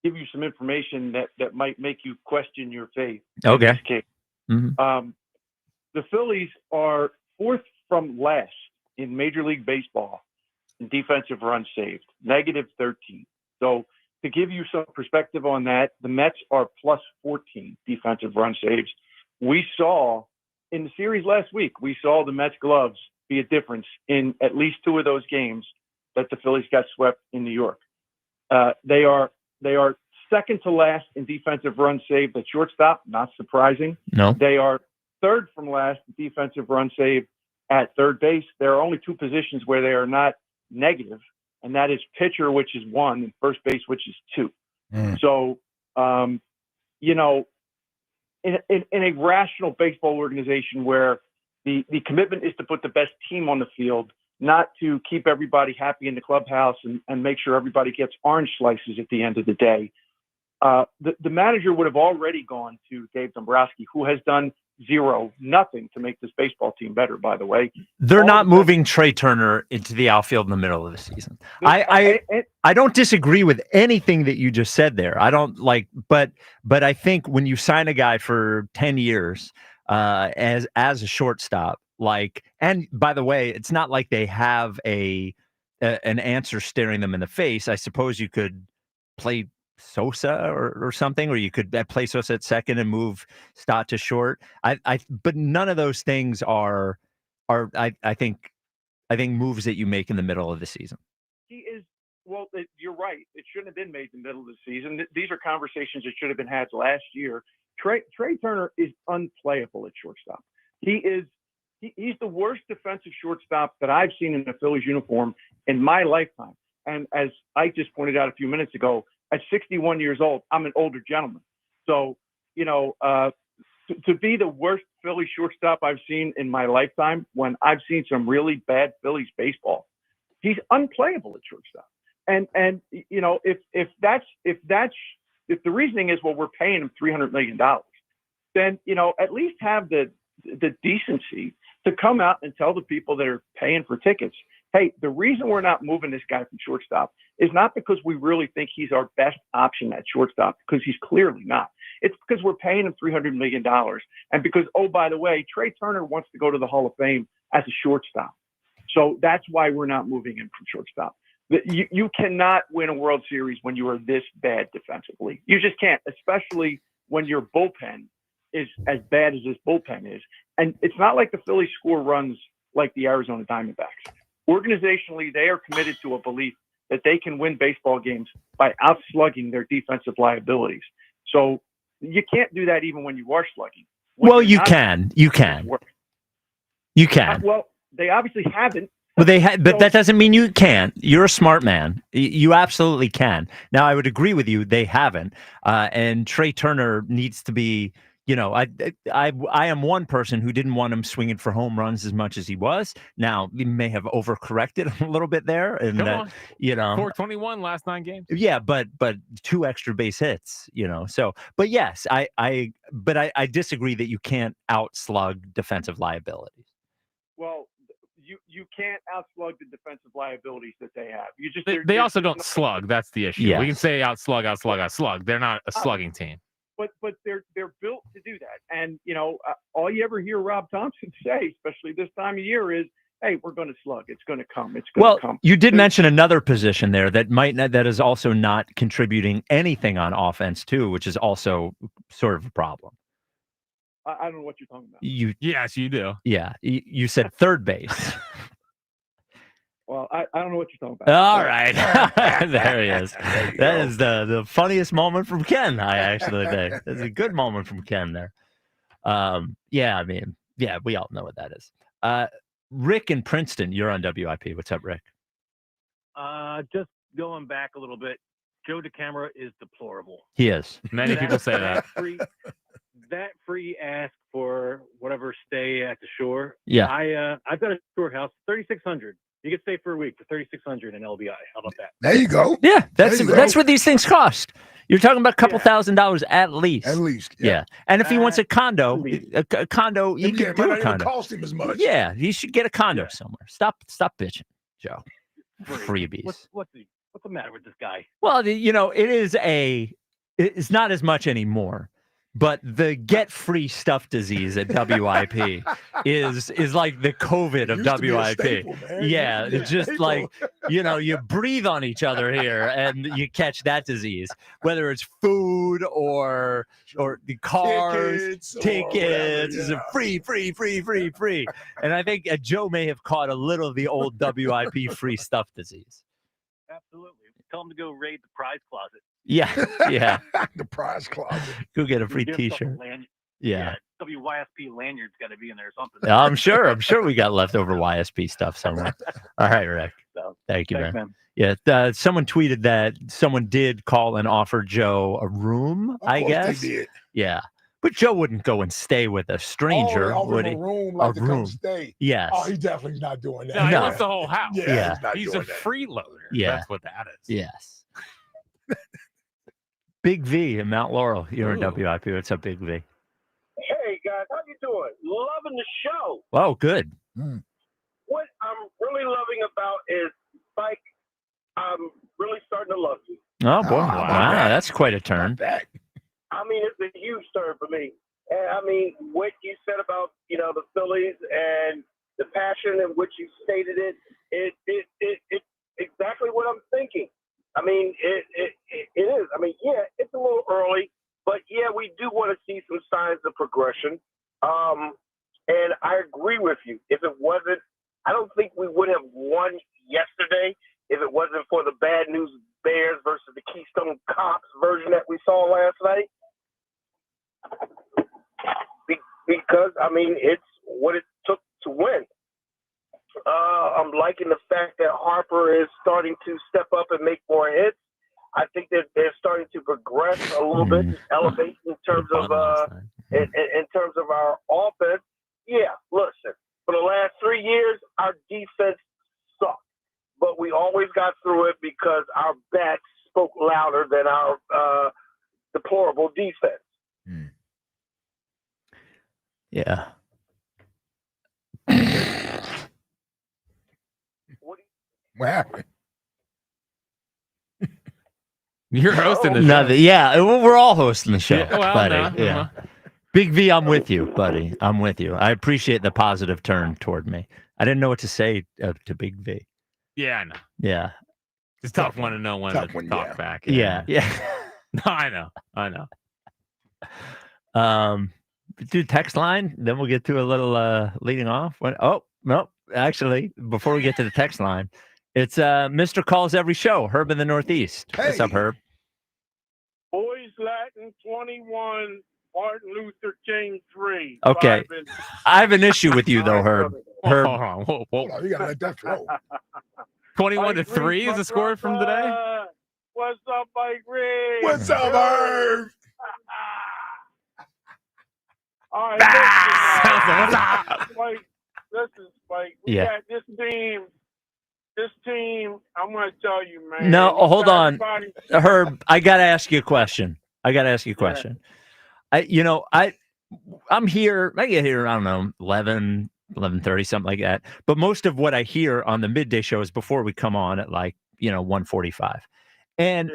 Speaker 9: give you some information that might make you question your faith.
Speaker 2: Okay.
Speaker 9: In this case.
Speaker 2: Mm-hmm.
Speaker 9: The Phillies are fourth from last in Major League Baseball in defensive runs saved, -13. So, to give you some perspective on that, the Mets are +14 defensive run saves. We saw in the series last week, we saw the Mets gloves be a difference in at least two of those games that the Phillies got swept in New York. They are second to last in defensive run saved at shortstop. Not surprising.
Speaker 2: No.
Speaker 9: They are third from last defensive run saved at third base. There are only two positions where they are not negative, and that is pitcher, which is 1, and first base, which is 2. So, you know, in a rational baseball organization where the commitment is to put the best team on the field, not to keep everybody happy in the clubhouse and make sure everybody gets orange slices at the end of the day, the manager would have already gone to Dave Dombrowski, who has done nothing to make this baseball team better, by the way.
Speaker 2: They're not moving Trey Turner into the outfield in the middle of the season. I don't disagree with anything that you just said there. I don't but I think when you sign a guy for 10 years as a shortstop, and by the way, it's not like they have an answer staring them in the face. I suppose you could play Sosa or something, or you could play Sosa at second and move Stott to short. But none of those things are I think moves that you make in the middle of the season.
Speaker 9: You're right. It shouldn't have been made in the middle of the season. These are conversations that should have been had last year. Trey Turner is unplayable at shortstop. He's the worst defensive shortstop that I've seen in a Phillies uniform in my lifetime. And as I just pointed out a few minutes ago, at 61 years old, I'm an older gentleman. So, you know, to be the worst Phillies shortstop I've seen in my lifetime, when I've seen some really bad Phillies baseball, he's unplayable at shortstop. And you know, if the reasoning is, well, we're paying him $300 million, then, you know, at least have the decency to come out and tell the people that are paying for tickets, hey, the reason we're not moving this guy from shortstop is not because we really think he's our best option at shortstop, because he's clearly not. It's because we're paying him $300 million. And because, oh, by the way, Trey Turner wants to go to the Hall of Fame as a shortstop. So that's why we're not moving him from shortstop. You cannot win a World Series when you are this bad defensively. You just can't, especially when your bullpen is as bad as this bullpen is. And it's not like the Phillies score runs like the Arizona Diamondbacks. Organizationally, they are committed to a belief that they can win baseball games by outslugging their defensive liabilities. So you can't do that even when you are slugging.
Speaker 2: Well, you can. You can.
Speaker 9: Well, they obviously haven't.
Speaker 2: But that doesn't mean you can't. You're a smart man. You absolutely can. Now, I would agree with you. They haven't. And Trey Turner needs to be, you know, I am one person who didn't want him swinging for home runs as much as he was. Now, he may have overcorrected a little bit there. And, you know,
Speaker 4: 421 last 9 games.
Speaker 2: Yeah, but 2 extra base hits, you know. So, but yes, I disagree that you can't outslug defensive liabilities.
Speaker 9: Well, you can't outslug the defensive liabilities that they have. You just
Speaker 4: they also don't slug. That's the issue.
Speaker 2: Yes.
Speaker 4: We can say outslug. They're not a slugging team.
Speaker 9: But they're built to do that. And you know, all you ever hear Rob Thompson say, especially this time of year, is, "Hey, we're going to slug. It's going to come. It's going to come."
Speaker 2: Well, you did mention another position there that is also not contributing anything on offense too, which is also sort of a problem.
Speaker 9: I don't know what you're talking about.
Speaker 4: Yes, you do.
Speaker 2: Yeah, you said third base.
Speaker 9: Well, I don't know what you're talking about.
Speaker 2: All right. There he is. That is the funniest moment from Ken, I actually think. That's a good moment from Ken there. Yeah, I mean, yeah, we all know what that is. Rick in Princeton, you're on WIP. What's up, Rick?
Speaker 8: Just going back a little bit, Joe DeCamara is deplorable.
Speaker 2: He is.
Speaker 4: Many people say that.
Speaker 8: That free ask for whatever stay at the shore.
Speaker 2: Yeah.
Speaker 8: I've got a shore house, $3,600. You can stay for a week for $3,600 in LBI. How about that?
Speaker 3: There you go.
Speaker 2: Yeah, that's what these things cost. You're talking about a couple $1,000s at least.
Speaker 3: At least.
Speaker 2: Yeah. And if he wants a condo, he can do a condo.
Speaker 3: Cost him as much.
Speaker 2: Yeah, he should get a condo somewhere. Stop bitching, Joe. Freebies.
Speaker 8: What's the matter with this guy?
Speaker 2: Well, you know, it's not as much anymore. But the get free stuff disease at WIP is like the COVID of WIP.
Speaker 3: Staple,
Speaker 2: yeah, it's just like, you know, you breathe on each other here and you catch that disease, whether it's food or the cars, tickets, free. And I think Joe may have caught a little of the old WIP free stuff disease.
Speaker 8: Absolutely. Tell him to go raid the prize closet.
Speaker 2: Yeah.
Speaker 3: The prize closet.
Speaker 2: Go get a free T-shirt. Yeah.
Speaker 8: WYSP lanyard's got to be in there or something.
Speaker 2: I'm sure we got leftover YSP stuff somewhere. All right, Rick.
Speaker 8: So,
Speaker 2: Thank you,
Speaker 8: thanks,
Speaker 2: man. Yeah, someone tweeted that someone did call and offer Joe a room, I guess.
Speaker 3: They did.
Speaker 2: Yeah. But Joe wouldn't go and stay with a stranger,
Speaker 3: they offered
Speaker 2: would
Speaker 3: him
Speaker 2: he?
Speaker 3: a room, like to come
Speaker 2: room.
Speaker 3: stay.
Speaker 2: Yes.
Speaker 3: Oh, he definitely not doing that.
Speaker 4: No, he
Speaker 2: No.
Speaker 4: wants the whole house.
Speaker 3: Yeah,
Speaker 4: He's a freeloader.
Speaker 2: Yeah.
Speaker 4: That's what that is.
Speaker 2: Yes. Big V in Mount Laurel. You're in WIP. What's up, Big V?
Speaker 10: Hey guys, how you doing? Loving the show.
Speaker 2: Oh, good.
Speaker 10: What I'm really loving about is Spike. I'm really starting to love you.
Speaker 2: Oh, boy. Wow. That's quite a turn.
Speaker 10: I mean, it's a huge turn for me. And I mean, what you said about the Phillies and the passion in which you stated it's exactly what I'm thinking. I mean, it is. I mean, yeah, it's a little early, but yeah, we do want to see some signs of progression. And I agree with you. If it wasn't, I don't think we would have won yesterday if it wasn't for the bad news Bears versus the Keystone Cops version that we saw last night. Because, I mean, it's what it took to win. I'm liking the fact that Harper is starting to step up and make more hits. I think that they're starting to progress a little bit, elevate in terms of in terms of our offense. Yeah, listen, for the last 3 years, our defense sucked, but we always got through it because our backs spoke louder than our deplorable defense.
Speaker 2: Yeah.
Speaker 3: What happened?
Speaker 4: You're hosting the show.
Speaker 2: Nothing. Yeah, we're all hosting the show,
Speaker 4: Yeah, well,
Speaker 2: buddy.
Speaker 4: no,
Speaker 2: yeah. Big V, I'm with you, buddy. I'm with you. I appreciate the positive turn toward me. I didn't know what to say to Big V.
Speaker 4: Yeah, I know.
Speaker 2: Yeah.
Speaker 4: It's tough one to know when to talk back.
Speaker 2: Yeah.
Speaker 4: No, I know.
Speaker 2: Do text line, then we'll get to a little leading off. Oh, no. Actually, before we get to the text line, it's Mr. Calls Every Show, Herb in the Northeast.
Speaker 10: Hey.
Speaker 2: What's up, Herb?
Speaker 10: Boys Latin 21, Martin Luther King 3.
Speaker 2: Okay. I have an issue with you, though, Herb. Herb.
Speaker 4: Hold on.
Speaker 3: Hold on, you gotta let that flow.
Speaker 4: 21-3 is the score from today.
Speaker 10: What's up, Mike Reed?
Speaker 3: What's up, Herb?
Speaker 10: All right,
Speaker 4: What's up?
Speaker 10: Listen, Spike. We
Speaker 2: Yeah.
Speaker 10: got this team. This team, I'm going to tell you, man.
Speaker 2: No,
Speaker 10: we
Speaker 2: hold
Speaker 10: got
Speaker 2: on.
Speaker 10: everybody-
Speaker 2: Herb, I got to ask you a question. I'm here, I get here, I don't know, 11:30, something like that. But most of what I hear on the midday show is before we come on at 1:45. And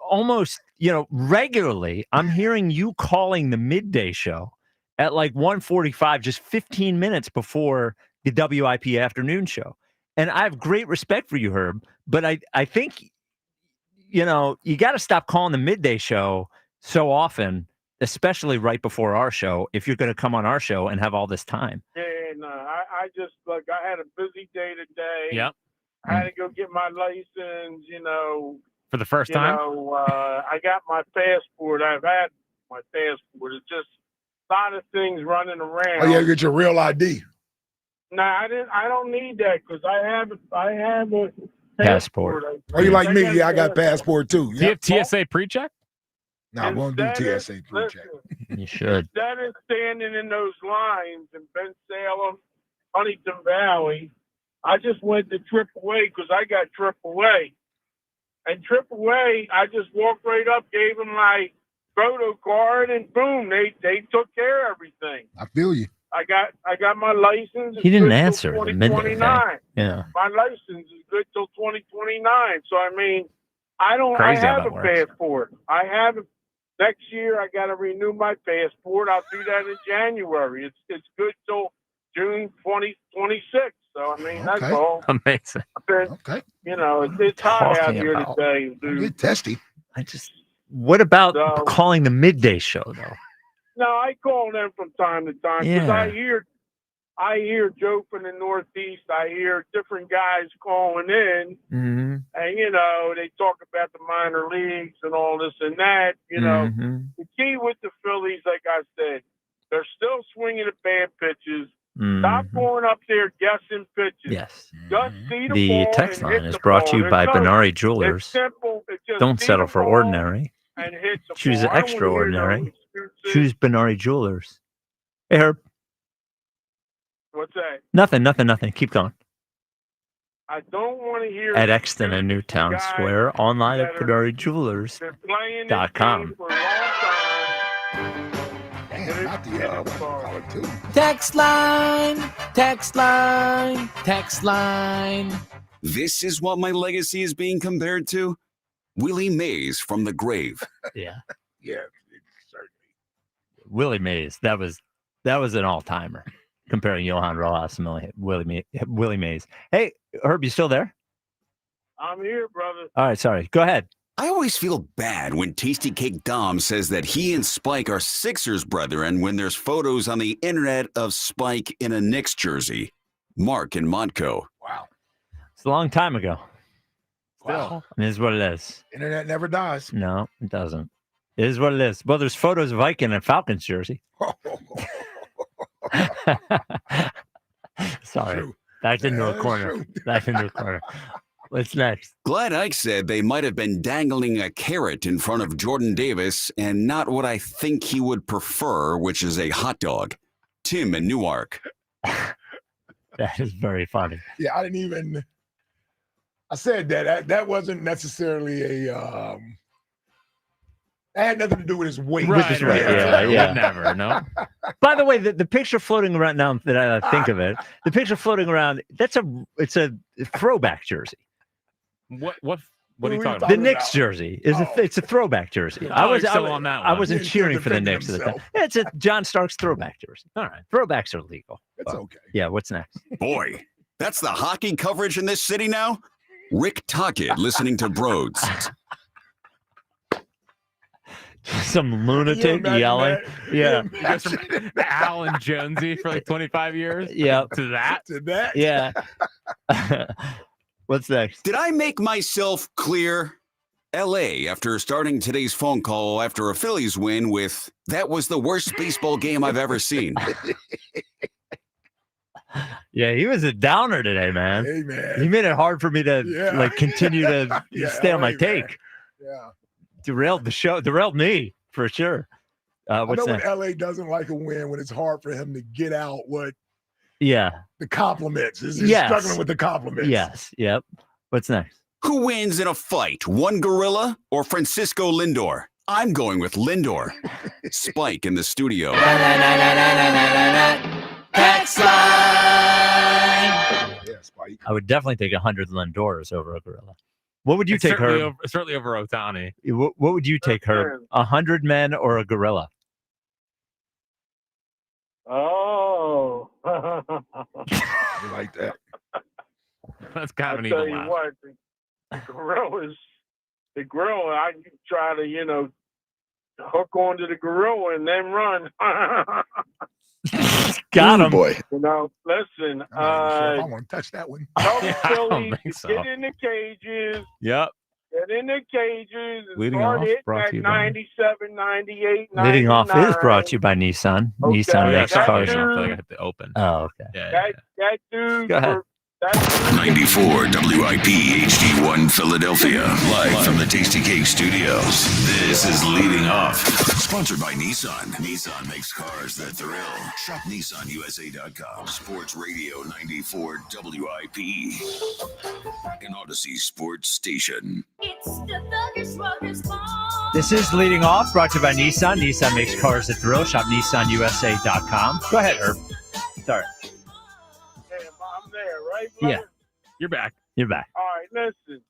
Speaker 2: almost, regularly, I'm hearing you calling the midday show at 1:45, just 15 minutes before the WIP afternoon show. And I have great respect for you, Herb, but I think, you got to stop calling the midday show so often, especially right before our show, if you're going to come on our show and have all this time.
Speaker 10: Yeah, no, I just, I had a busy day today.
Speaker 4: Yep.
Speaker 10: I had to go get my license,
Speaker 4: For the first time?
Speaker 10: I got my passport. I've had my passport. It's just a lot of things running around.
Speaker 3: Oh, yeah, get your real ID.
Speaker 10: No, I don't need that because I have a
Speaker 2: Passport.
Speaker 3: Oh, you like me? Yeah, I got passport too.
Speaker 4: Do you have TSA pre-check?
Speaker 3: No, I won't do TSA pre-check.
Speaker 2: You should.
Speaker 10: Instead of standing in those lines in Bensalem, Huntington Valley, I just went to AAA because I got AAA. And AAA, I just walked right up, gave them my photo card, and boom, they took care of everything.
Speaker 3: I feel you.
Speaker 10: I got my license.
Speaker 2: He didn't
Speaker 10: It's good
Speaker 2: answer
Speaker 10: till
Speaker 2: the midday thing.
Speaker 10: 2029.
Speaker 2: Yeah.
Speaker 10: My license is good till 2029. So I mean, I
Speaker 2: Crazy how
Speaker 10: have
Speaker 2: that
Speaker 10: a
Speaker 2: works.
Speaker 10: passport. I have it. Next year I got to renew my passport. I'll do that in January. It's good till June 2026. So I mean, that's all.
Speaker 4: Amazing.
Speaker 3: Okay.
Speaker 10: It's hot out
Speaker 2: Talking
Speaker 10: here
Speaker 2: about-
Speaker 10: today, dude.
Speaker 3: Get testy.
Speaker 2: What about
Speaker 10: So-
Speaker 2: calling the midday show, though?
Speaker 10: No, I call them from time to time because
Speaker 2: Yeah.
Speaker 10: I hear Joe from the Northeast. I hear different guys calling in,
Speaker 2: Mm-hmm.
Speaker 10: and they talk about the minor leagues and all this and that.
Speaker 2: Mm-hmm.
Speaker 10: The key with the Phillies, like I said, They're still swinging at bad pitches.
Speaker 2: Mhm.
Speaker 10: Stop going up there guessing pitches.
Speaker 2: Yes.
Speaker 10: Just see the
Speaker 2: The
Speaker 10: ball
Speaker 2: text
Speaker 10: and
Speaker 2: line
Speaker 10: hit
Speaker 2: is
Speaker 10: the
Speaker 2: brought
Speaker 10: ball.
Speaker 2: to you
Speaker 10: There's
Speaker 2: by
Speaker 10: no-
Speaker 2: Benari
Speaker 10: It's
Speaker 2: Jewelers.
Speaker 10: simple. It's just
Speaker 2: Don't
Speaker 10: see
Speaker 2: settle
Speaker 10: the
Speaker 2: for
Speaker 10: ball
Speaker 2: ordinary.
Speaker 10: and hit the
Speaker 2: Choose
Speaker 10: ball. I don't wanna hear no
Speaker 2: extraordinary.
Speaker 10: excuses.
Speaker 2: Choose Benari Jewelers. Hey, Herb.
Speaker 10: What's that?
Speaker 2: Nothing. Keep going.
Speaker 10: I don't want to hear
Speaker 2: At Exton and Newtown
Speaker 10: guys
Speaker 2: Square, online at
Speaker 10: that are-
Speaker 2: BenariJewelers.com.
Speaker 10: been playing this game for a long time.
Speaker 3: Damn, not the what do you call it too.
Speaker 11: Text line.
Speaker 15: This is what my legacy is being compared to? Willie Mays from the grave.
Speaker 2: Yeah.
Speaker 3: Yeah, certainly.
Speaker 2: Willie Mays. That was an all-timer. Comparing Johan Rojas and Willie Mays. Hey, Herb, you still there?
Speaker 10: I'm here, brother.
Speaker 2: All right, sorry. Go ahead.
Speaker 15: I always feel bad when Tasty Cake Dom says that he and Spike are Sixers brethren when there's photos on the internet of Spike in a Knicks jersey. Mark and Montco.
Speaker 3: Wow.
Speaker 2: It's a long time ago.
Speaker 3: Wow.
Speaker 2: It is what it is.
Speaker 3: Internet never dies.
Speaker 2: No, it doesn't. It is what it is. Well, there's photos of Ike in a Falcons jersey. Sorry.
Speaker 3: True.
Speaker 2: Backed into a
Speaker 3: That's
Speaker 2: corner.
Speaker 3: true.
Speaker 2: Backed into a corner. What's next?
Speaker 15: Glad Ike said they might have been dangling a carrot in front of Jordan Davis and not what I think he would prefer, which is a hot dog. Tim in Newark.
Speaker 2: That is very funny.
Speaker 3: Yeah, I didn't even. I said that wasn't necessarily a. That had nothing to do with his weight.
Speaker 2: With his weight, yeah.
Speaker 4: Would never, no.
Speaker 2: By the way, the picture floating around now that I think of it, the picture floating around, it's a throwback jersey.
Speaker 4: What are you talking
Speaker 2: The
Speaker 4: about?
Speaker 2: Knicks jersey it's a throwback jersey.
Speaker 4: Oh, you're still on that
Speaker 2: I
Speaker 4: one.
Speaker 2: wasn't
Speaker 3: He's
Speaker 2: cheering for the
Speaker 3: defending
Speaker 2: Knicks at the time.
Speaker 3: himself.
Speaker 2: It's a John Starks throwback jersey.
Speaker 4: All right.
Speaker 2: Throwbacks are legal.
Speaker 3: It's okay.
Speaker 2: Yeah, what's next?
Speaker 15: Boy, that's the hockey coverage in this city now? Rick Tockett listening to Broads.
Speaker 2: Some lunatic
Speaker 3: imagine
Speaker 2: yelling.
Speaker 3: that?
Speaker 2: Yeah.
Speaker 4: You guys from Alan Jonesy for like 25 years?
Speaker 2: Yeah.
Speaker 4: To that?
Speaker 3: To that?
Speaker 2: Yeah. What's next?
Speaker 15: Did I make myself clear? LA, after starting today's phone call after a Phillies win with, that was the worst baseball game I've ever seen.
Speaker 2: Yeah, he was a downer today, man.
Speaker 3: Hey, man.
Speaker 2: He made it hard for me to
Speaker 3: Yeah.
Speaker 2: continue to
Speaker 3: Yeah,
Speaker 2: stay on my
Speaker 3: LA, man.
Speaker 2: take.
Speaker 3: Yeah.
Speaker 2: Derailed the show, derailed me for sure.
Speaker 3: I
Speaker 2: What's
Speaker 3: know
Speaker 2: next?
Speaker 3: when LA doesn't like a win when it's hard for him to get out what
Speaker 2: Yeah.
Speaker 3: the compliments. He's
Speaker 2: Yes.
Speaker 3: struggling with the compliments.
Speaker 2: Yes. Yep. What's next?
Speaker 15: Who wins in a fight, one gorilla or Francisco Lindor? I'm going with Lindor. Spike in the studio.
Speaker 11: Text line.
Speaker 3: Yeah, Spike.
Speaker 2: I would definitely take 100 Lindors over a gorilla. What would you
Speaker 4: It's
Speaker 2: take,
Speaker 4: certainly
Speaker 2: Herb?
Speaker 4: certainly over Otani.
Speaker 2: What would you take, Herb? 100 men or a gorilla?
Speaker 10: Oh.
Speaker 3: You like that?
Speaker 4: That's kind of an
Speaker 10: I tell
Speaker 4: evil
Speaker 10: you
Speaker 4: laugh.
Speaker 10: what, the gorilla, I try to, hook onto the gorilla and then run.
Speaker 2: Got him.
Speaker 3: Boy.
Speaker 10: Listen,
Speaker 3: I'm not even sure if I want to touch that one.
Speaker 10: tell the
Speaker 4: Yeah, I don't
Speaker 10: Phillies
Speaker 4: think so.
Speaker 10: to get in the cages.
Speaker 4: Yep.
Speaker 10: Get in the cages and
Speaker 4: Leading
Speaker 10: start
Speaker 4: off,
Speaker 10: hitting
Speaker 4: brought
Speaker 10: at
Speaker 4: to you by-
Speaker 10: 97, 98,
Speaker 2: Leading off is
Speaker 10: 99.
Speaker 2: brought to you by Nissan.
Speaker 10: Okay,
Speaker 2: Nissan
Speaker 4: Oh, yeah,
Speaker 2: makes
Speaker 4: sorry,
Speaker 2: cars.
Speaker 4: I feel like I have to open.
Speaker 2: Oh, okay.
Speaker 4: Yeah,
Speaker 10: That dude.
Speaker 2: Go ahead.
Speaker 5: 94 WIP HD1 Philadelphia, live from the Tasty Cake Studios. This is Leading Off, sponsored by Nissan. Nissan makes cars that thrill. Shop NissanUSA.com. Sports Radio 94 WIP, an Odyssey sports station.
Speaker 11: It's the Thugger Smuggler's Ball.
Speaker 2: This is Leading Off, brought to you by Nissan. Nissan makes cars that thrill. Shop NissanUSA.com. Go ahead, Herb. Sorry.
Speaker 10: I'm there, right?
Speaker 2: Yeah.
Speaker 4: You're back.
Speaker 2: You're back.
Speaker 10: All right, listen.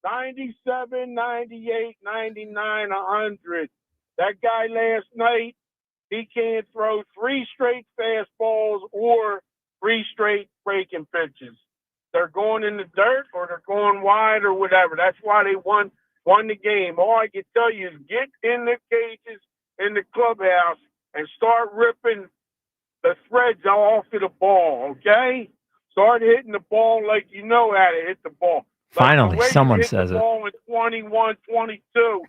Speaker 10: 97, 98, 99, 100. That guy last night, he can't throw 3 straight fastballs or 3 straight breaking pitches. They're going in the dirt or they're going wide or whatever. That's why they won the game. All I can tell you is get in the cages in the clubhouse and start ripping the threads off of the ball, okay? Start hitting the ball like you know how to hit the ball.
Speaker 2: Finally,
Speaker 10: the way you
Speaker 2: someone
Speaker 10: hit
Speaker 2: says
Speaker 10: the
Speaker 2: it.
Speaker 10: ball in 21, 22,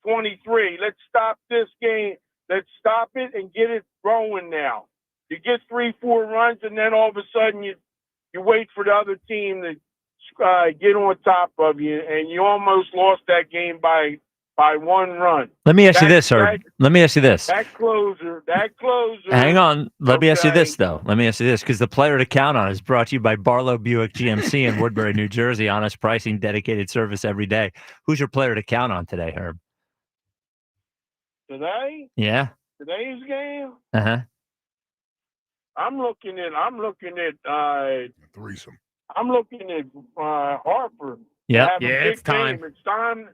Speaker 10: 23. Let's stop this game, Let's stop it and get it rolling now. You get 3-4 runs, and then all of a sudden you wait for the other team to get on top of you, and you almost lost that game by 1 run.
Speaker 2: Let me ask you this, Herb. Let me ask you this.
Speaker 10: That closer.
Speaker 2: Hang on. Let me ask you this, though. Let me ask you this, because the player to count on is brought to you by Barlow Buick GMC in Woodbury, New Jersey. Honest pricing, dedicated service every day. Who's your player to count on today, Herb?
Speaker 10: Today?
Speaker 2: Yeah.
Speaker 10: Today's game?
Speaker 2: Uh-huh.
Speaker 10: I'm looking at
Speaker 3: threesome.
Speaker 10: I'm looking at Harper.
Speaker 2: Yeah.
Speaker 10: Have a big
Speaker 4: it's time.
Speaker 10: game. It's time